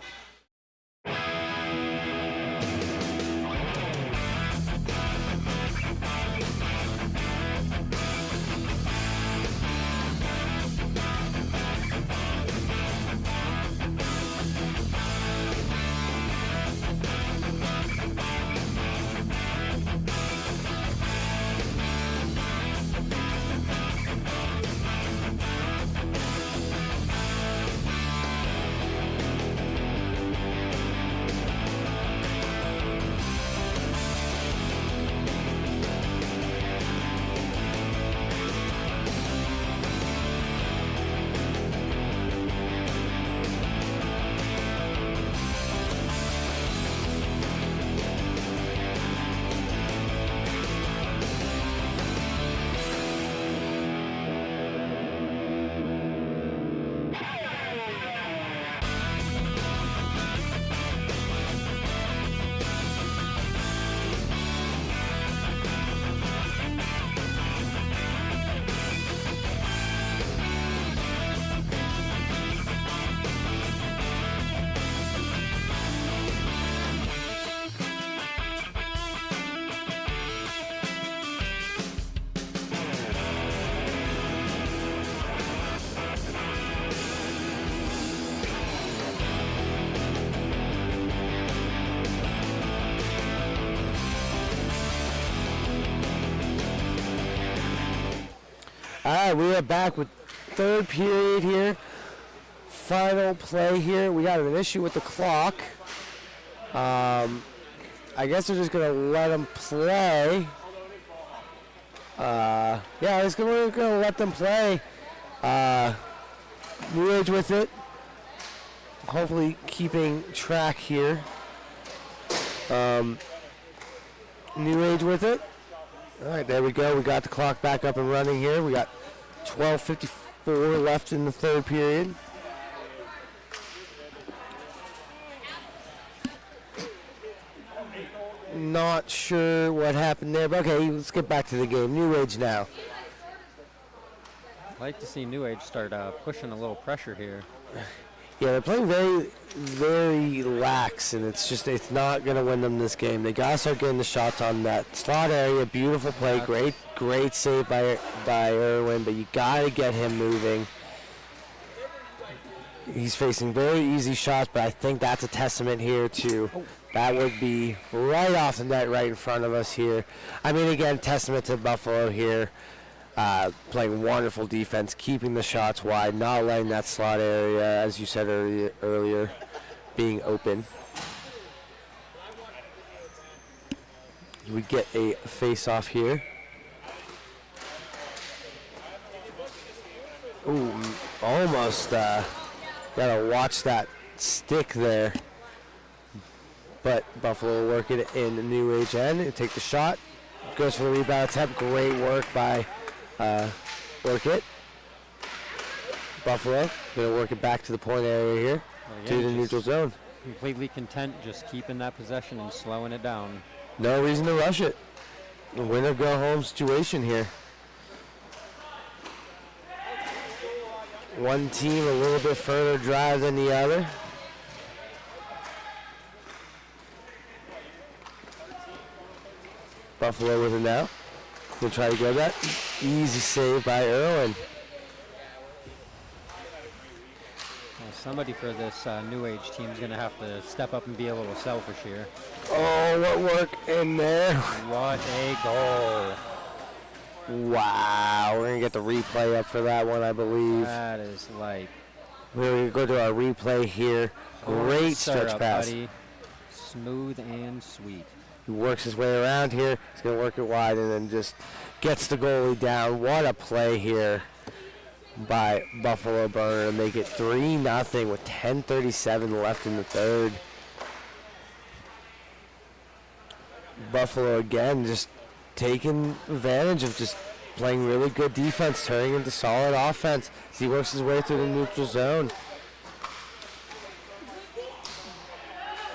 All right, we are back with third period here. Final play here. We got an issue with the clock. I guess we're just going to let them play. Yeah, we're going to let them play. New Age with it. Hopefully keeping track here. New Age with it. All right, there we go. We got the clock back up and running here. We got 12:54 left in the third period. Not sure what happened there, but okay, let's get back to the game. New Age now.
I'd like to see New Age start pushing a little pressure here.
Yeah, they're playing very, very lax, and it's not going to win them this game. They got to start getting the shots on that slot area. Beautiful play, great save by Irwin, but you got to get him moving. He's facing very easy shots, but I think that's a testament here to that would be right off the net right in front of us here. I mean, again, testament to Buffalo here. Playing wonderful defense, keeping the shots wide, not letting that slot area, as you said earlier, being open. We get a face-off here. Ooh, almost gotta watch that stick there. But Buffalo will work it in the New Age end and take the shot. Goes for the rebound attempt. Great work by work it. Buffalo gonna work it back to the point area here to the neutral zone.
Completely content just keeping that possession and slowing it down.
No reason to rush it. A win or go home situation here. One team a little bit further drive than the other. Buffalo with it now. Gonna try to get that. Easy save by Irwin.
Well, somebody for this New Age team is going to have to step up and be a little selfish here.
Oh, what work in there.
What a goal.
Wow, we're going to get the replay up for that one, I believe.
That is like...
We're going to go to our replay here. Great stretch pass.
Buddy. Smooth and sweet.
He works his way around here. He's going to work it wide and then just gets the goalie down. What a play here by Buffalo Burner to make it 3-0 with 10:37 left in the third. Buffalo again just taking advantage of just playing really good defense, turning into solid offense as he works his way through the neutral zone.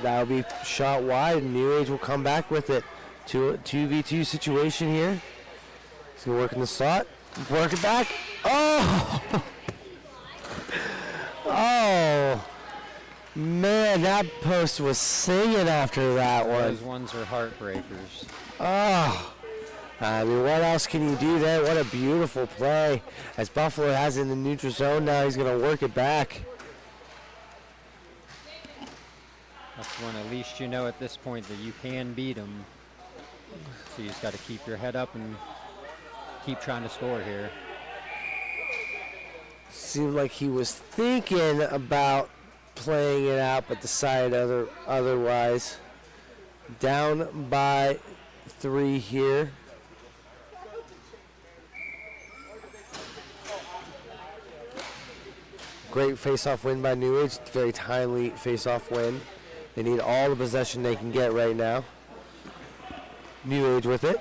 That'll be shot wide, and New Age will come back with it. 2v2 situation here. He's going to work in the slot. Work it back. Oh! Oh! Man, that post was singing after that one.
Those ones are heartbreakers.
Oh! I mean, what else can you do there? What a beautiful play. As Buffalo has it in the neutral zone now, he's going to work it back.
That's when at least you know at this point that you can beat them. So you just got to keep your head up and keep trying to score here.
Seemed like he was thinking about playing it out, but decided otherwise. Down by 3 here. Great face-off win by New Age. Very timely face-off win. They need all the possession they can get right now. New Age with it.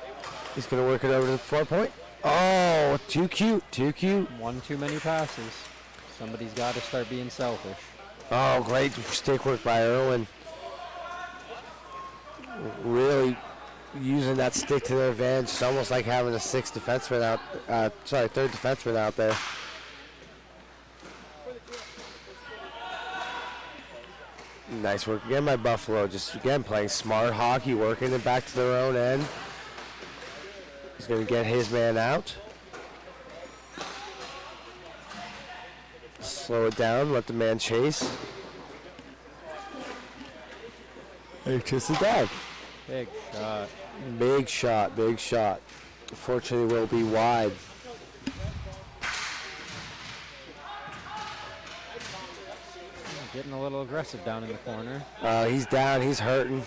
He's going to work it over to the 4-point. Oh, too cute, too cute.
One too many passes. Somebody's got to start being selfish.
Oh, great stick work by Irwin. Really using that stick to their advantage. It's almost like having a third defenseman out there. Nice work again by Buffalo. Just again playing smart hockey, working it back to their own end. He's going to get his man out. Slow it down, let the man chase. He kisses it down.
Big shot.
Big shot, big shot. Unfortunately, will be wide.
Getting a little aggressive down in the corner.
He's down, he's hurting.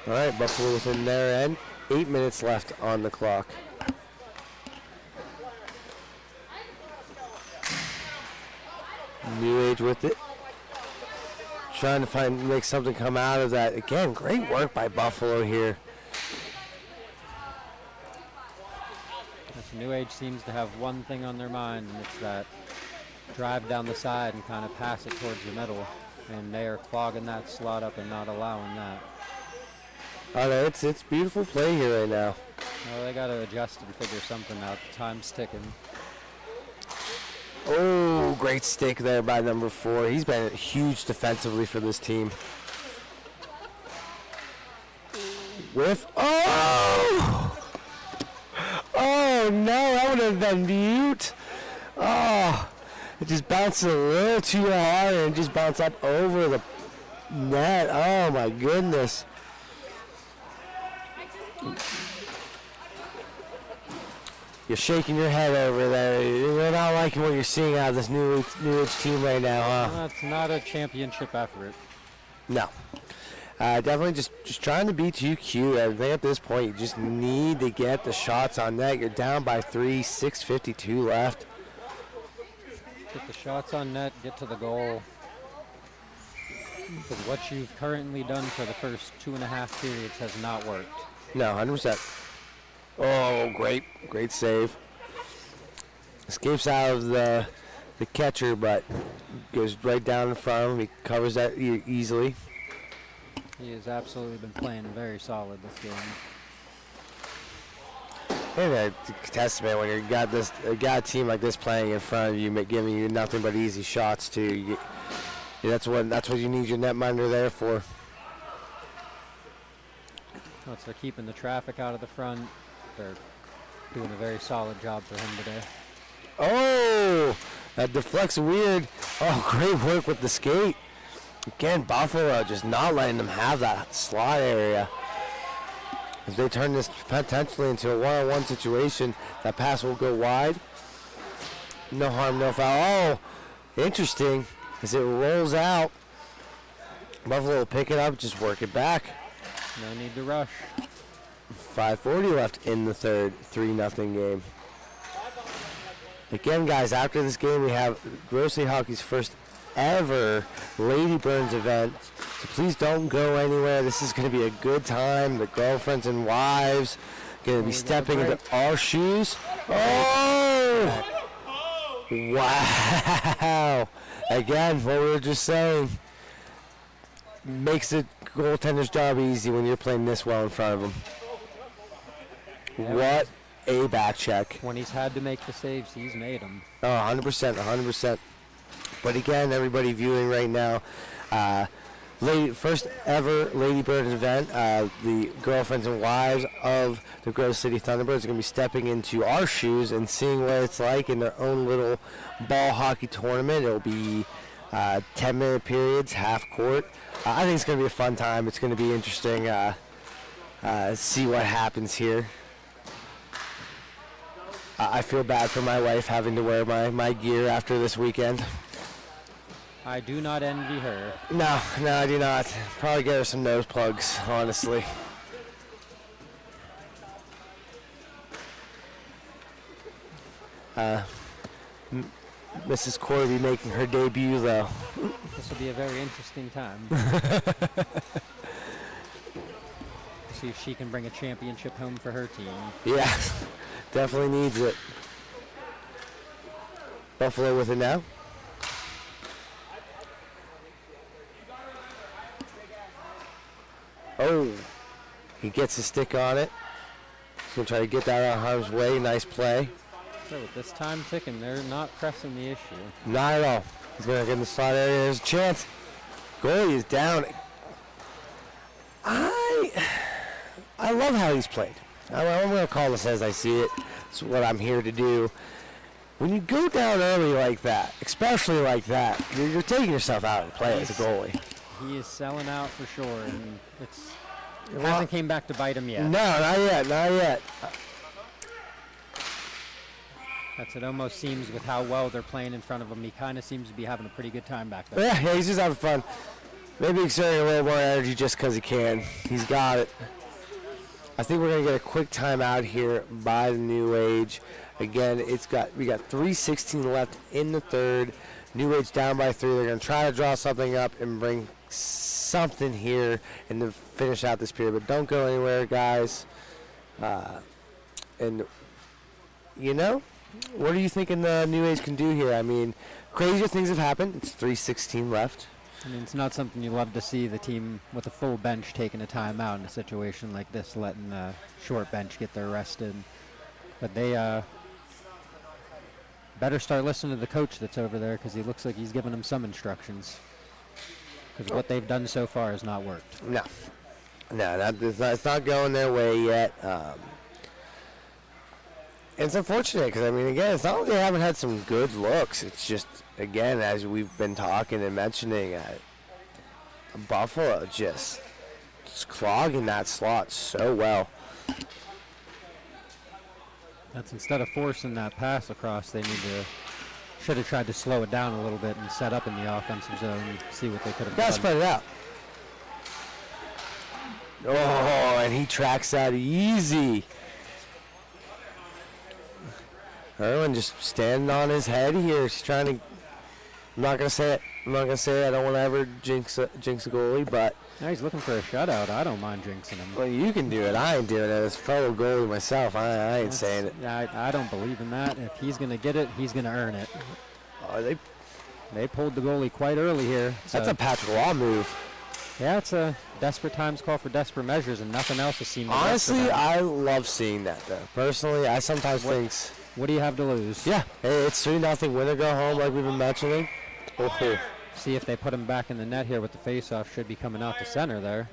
All right, Buffalo within their end. 8 minutes left on the clock. New Age with it. Trying to make something come out of that. Again, great work by Buffalo here.
New Age seems to have one thing on their mind, and it's that drive down the side and kind of pass it towards the middle. And they are clogging that slot up and not allowing that.
Oh, no, it's beautiful play here right now.
Well, they got to adjust and figure something out. Time's ticking.
Oh, great stick there by number 4. He's been huge defensively for this team. Whiff. Oh! Oh, no, that would have been beaut. Oh, it just bounced a little too hard and just bounced up over the net. Oh, my goodness. You're shaking your head over there. You're not liking what you're seeing out of this New Age team right now, huh?
That's not a championship effort.
No. Definitely just trying to be too cute. I think at this point you just need to get the shots on net. You're down by 3, 6:52 left.
Get the shots on net, get to the goal. Because what you've currently done for the first 2.5 periods has not worked.
No, 100%. Oh, great save. Escapes out of the catcher, but goes right down in front of him. He covers that easily.
He has absolutely been playing very solid this game.
And a testament when you got a team like this playing in front of you, giving you nothing but easy shots too. That's what you need your netminder there for.
Well, they're keeping the traffic out of the front. They're doing a very solid job for him today.
Oh, that deflects weird. Oh, great work with the skate. Again, Buffalo just not letting them have that slot area. As they turn this potentially into a one-on-one situation, that pass will go wide. No harm, no foul. Oh, interesting. As it rolls out, Buffalo will pick it up, just work it back.
No need to rush.
5:40 left in the third, 3-0 game. Again, guys, after this game, we have Grove City Hockey's first ever Lady Burns event. So please don't go anywhere. This is going to be a good time. The girlfriends and wives going to be stepping into our shoes. Oh! Wow. Again, what we were just saying. Makes the goaltender's job easy when you're playing this well in front of him.
Yeah,
What a back check.
When he's had to make the saves, he's made them.
Oh, 100%, 100%. But again, everybody viewing right now, first ever Lady Birds event, the girlfriends and wives of the Grove City Thunderbirds are going to be stepping into our shoes and seeing what it's like in their own little ball hockey tournament. It'll be 10-minute periods, half court. I think it's going to be a fun time. It's going to be interesting. See what happens here. I feel bad for my wife having to wear my gear after this weekend.
I do not envy her.
No, I do not. Probably get her some nose plugs, honestly. Mrs. Corby making her debut, though.
This will be a very interesting time. See if she can bring a championship home for her team.
Yeah, definitely needs it. Buffalo with it now. Oh, he gets a stick on it. He's going to try to get that out of harm's way. Nice play.
So with this time ticking, they're not pressing the issue.
Not at all. He's going to get in the slot area. There's a chance. Goalie is down. I love how he's played. I'm going to call this as I see it. It's what I'm here to do. When you go down early like that, especially like that, you're taking yourself out of play as a goalie.
He is selling out for sure, and it hasn't came back to bite him yet.
No, not yet.
It almost seems with how well they're playing in front of him. He kind of seems to be having a pretty good time back there.
Yeah, he's just having fun. Maybe exerting a little more energy just because he can. He's got it. I think we're going to get a quick timeout here by the New Age. Again, we got 3:16 left in the third. New Age down by 3. They're going to try to draw something up and bring something here and then finish out this period. But don't go anywhere, guys. And, what are you thinking the New Age can do here? I mean, crazier things have happened. It's 3:16 left.
I mean, it's not something you love to see, the team with a full bench taking a timeout in a situation like this, letting the short bench get their rest in. But they better start listening to the coach that's over there, because he looks like he's giving them some instructions. Because what they've done so far has not worked.
No, it's not going their way yet. It's unfortunate because, again, it's not like they haven't had some good looks. It's just, again, as we've been talking and mentioning, Buffalo just clogging that slot so well.
That's instead of forcing that pass across, they should have tried to slow it down a little bit and set up in the offensive zone and see what they could have done.
Gotta spread it out. Oh, and he tracks that easy. Erwin just standing on his head here. He's trying to. I'm not gonna say it. I don't want to ever jinx a goalie, but.
Now he's looking for a shutout. I don't mind jinxing him.
Well, you can do it. I ain't doing it. As a fellow goalie myself, I ain't saying it.
I don't believe in that. If he's gonna get it, he's gonna earn it. They pulled the goalie quite early here.
That's a Patrick Law move.
Yeah, it's a desperate times call for desperate measures, and nothing else has seemed.
Honestly, I love seeing that, though. Personally, I sometimes think.
What do you have to lose?
Yeah, it's 3-0. Win or go home, like we've been mentioning. Oh.
See if they put him back in the net here with the faceoff. Should be coming out to center there.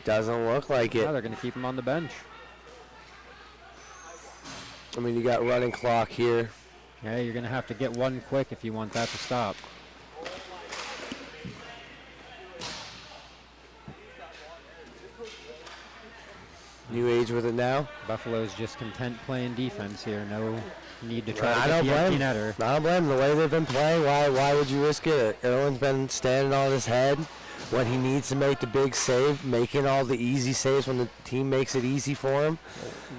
Doesn't look like it.
No, they're going to keep him on the bench.
You got running clock here.
Yeah, you're going to have to get one quick if you want that to stop.
New Age with it now.
Buffalo's just content playing defense here. No need to try to get the empty netter.
I don't blame them. The way they've been playing, why would you risk it? Erwin's been standing on his head when he needs to make the big save, making all the easy saves when the team makes it easy for him.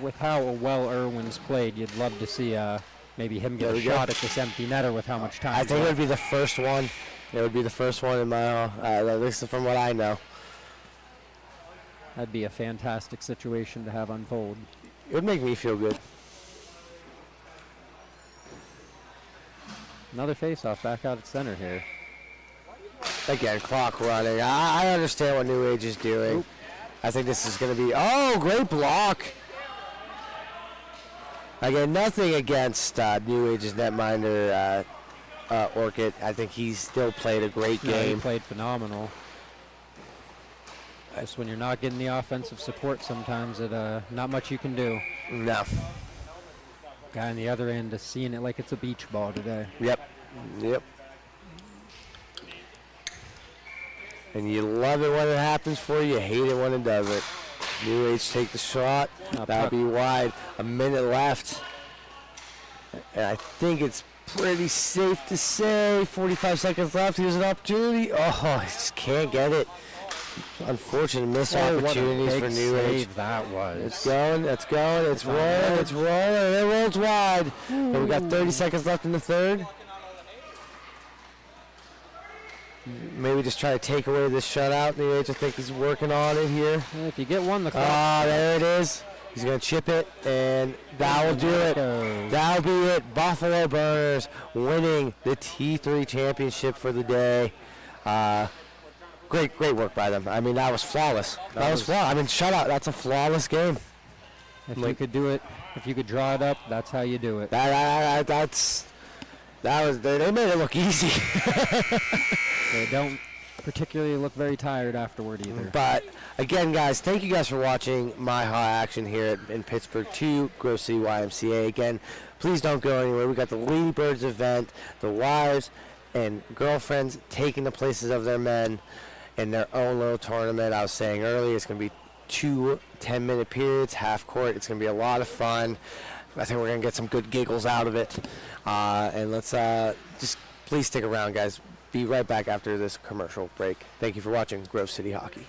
With how well Erwin's played, you'd love to see maybe him get a shot at this empty netter with how much time.
I think it would be the first one. It would be the first one in MIHA, at least from what I know.
That'd be a fantastic situation to have unfold.
It would make me feel good.
Another face-off back out at center here.
Again, clock running. I understand what New Age is doing.
Oop.
I think this is going to be... Oh, great block. Again, nothing against New Age's netminder, Orchid. I think he's still played a great game.
He played phenomenal. Just when you're not getting the offensive support sometimes, not much you can do.
No.
Guy on the other end is seeing it like it's a beach ball today.
Yep. And you love it when it happens for you. You hate it when it doesn't. New Age take the shot. That'll be wide. A minute left. And I think it's pretty safe to say 45 seconds left. Here's an opportunity. Oh, he just can't get it. Unfortunate missed opportunities for New Age.
That was.
It's going. It's rolling. It's rolling. And it rolls wide. And we got 30 seconds left in the third. Maybe just try to take away this shutout. New Age, I think, is working on it here.
And if you get one, the clock.
Ah, there it is. He's going to chip it, and that will do it. That'll be it. Buffalo Burners winning the T3 championship for the day. Great work by them. I mean, that was flawless. That was flawless. I mean, shutout. That's a flawless game.
If you could do it, if you could draw it up, that's how you do it.
They made it look easy.
They don't particularly look very tired afterward either.
But again, guys, thank you guys for watching MIHA action here in Pittsburgh 2, Grove City YMCA. Again, please don't go anywhere. We got the Ladybirds event, the wives and girlfriends taking the places of their men in their own little tournament. I was saying earlier, it's going to be 2 10-minute periods, half court. It's going to be a lot of fun. I think we're going to get some good giggles out of it. And let's just please stick around, guys. Be right back after this commercial break. Thank you for watching Grove City Hockey.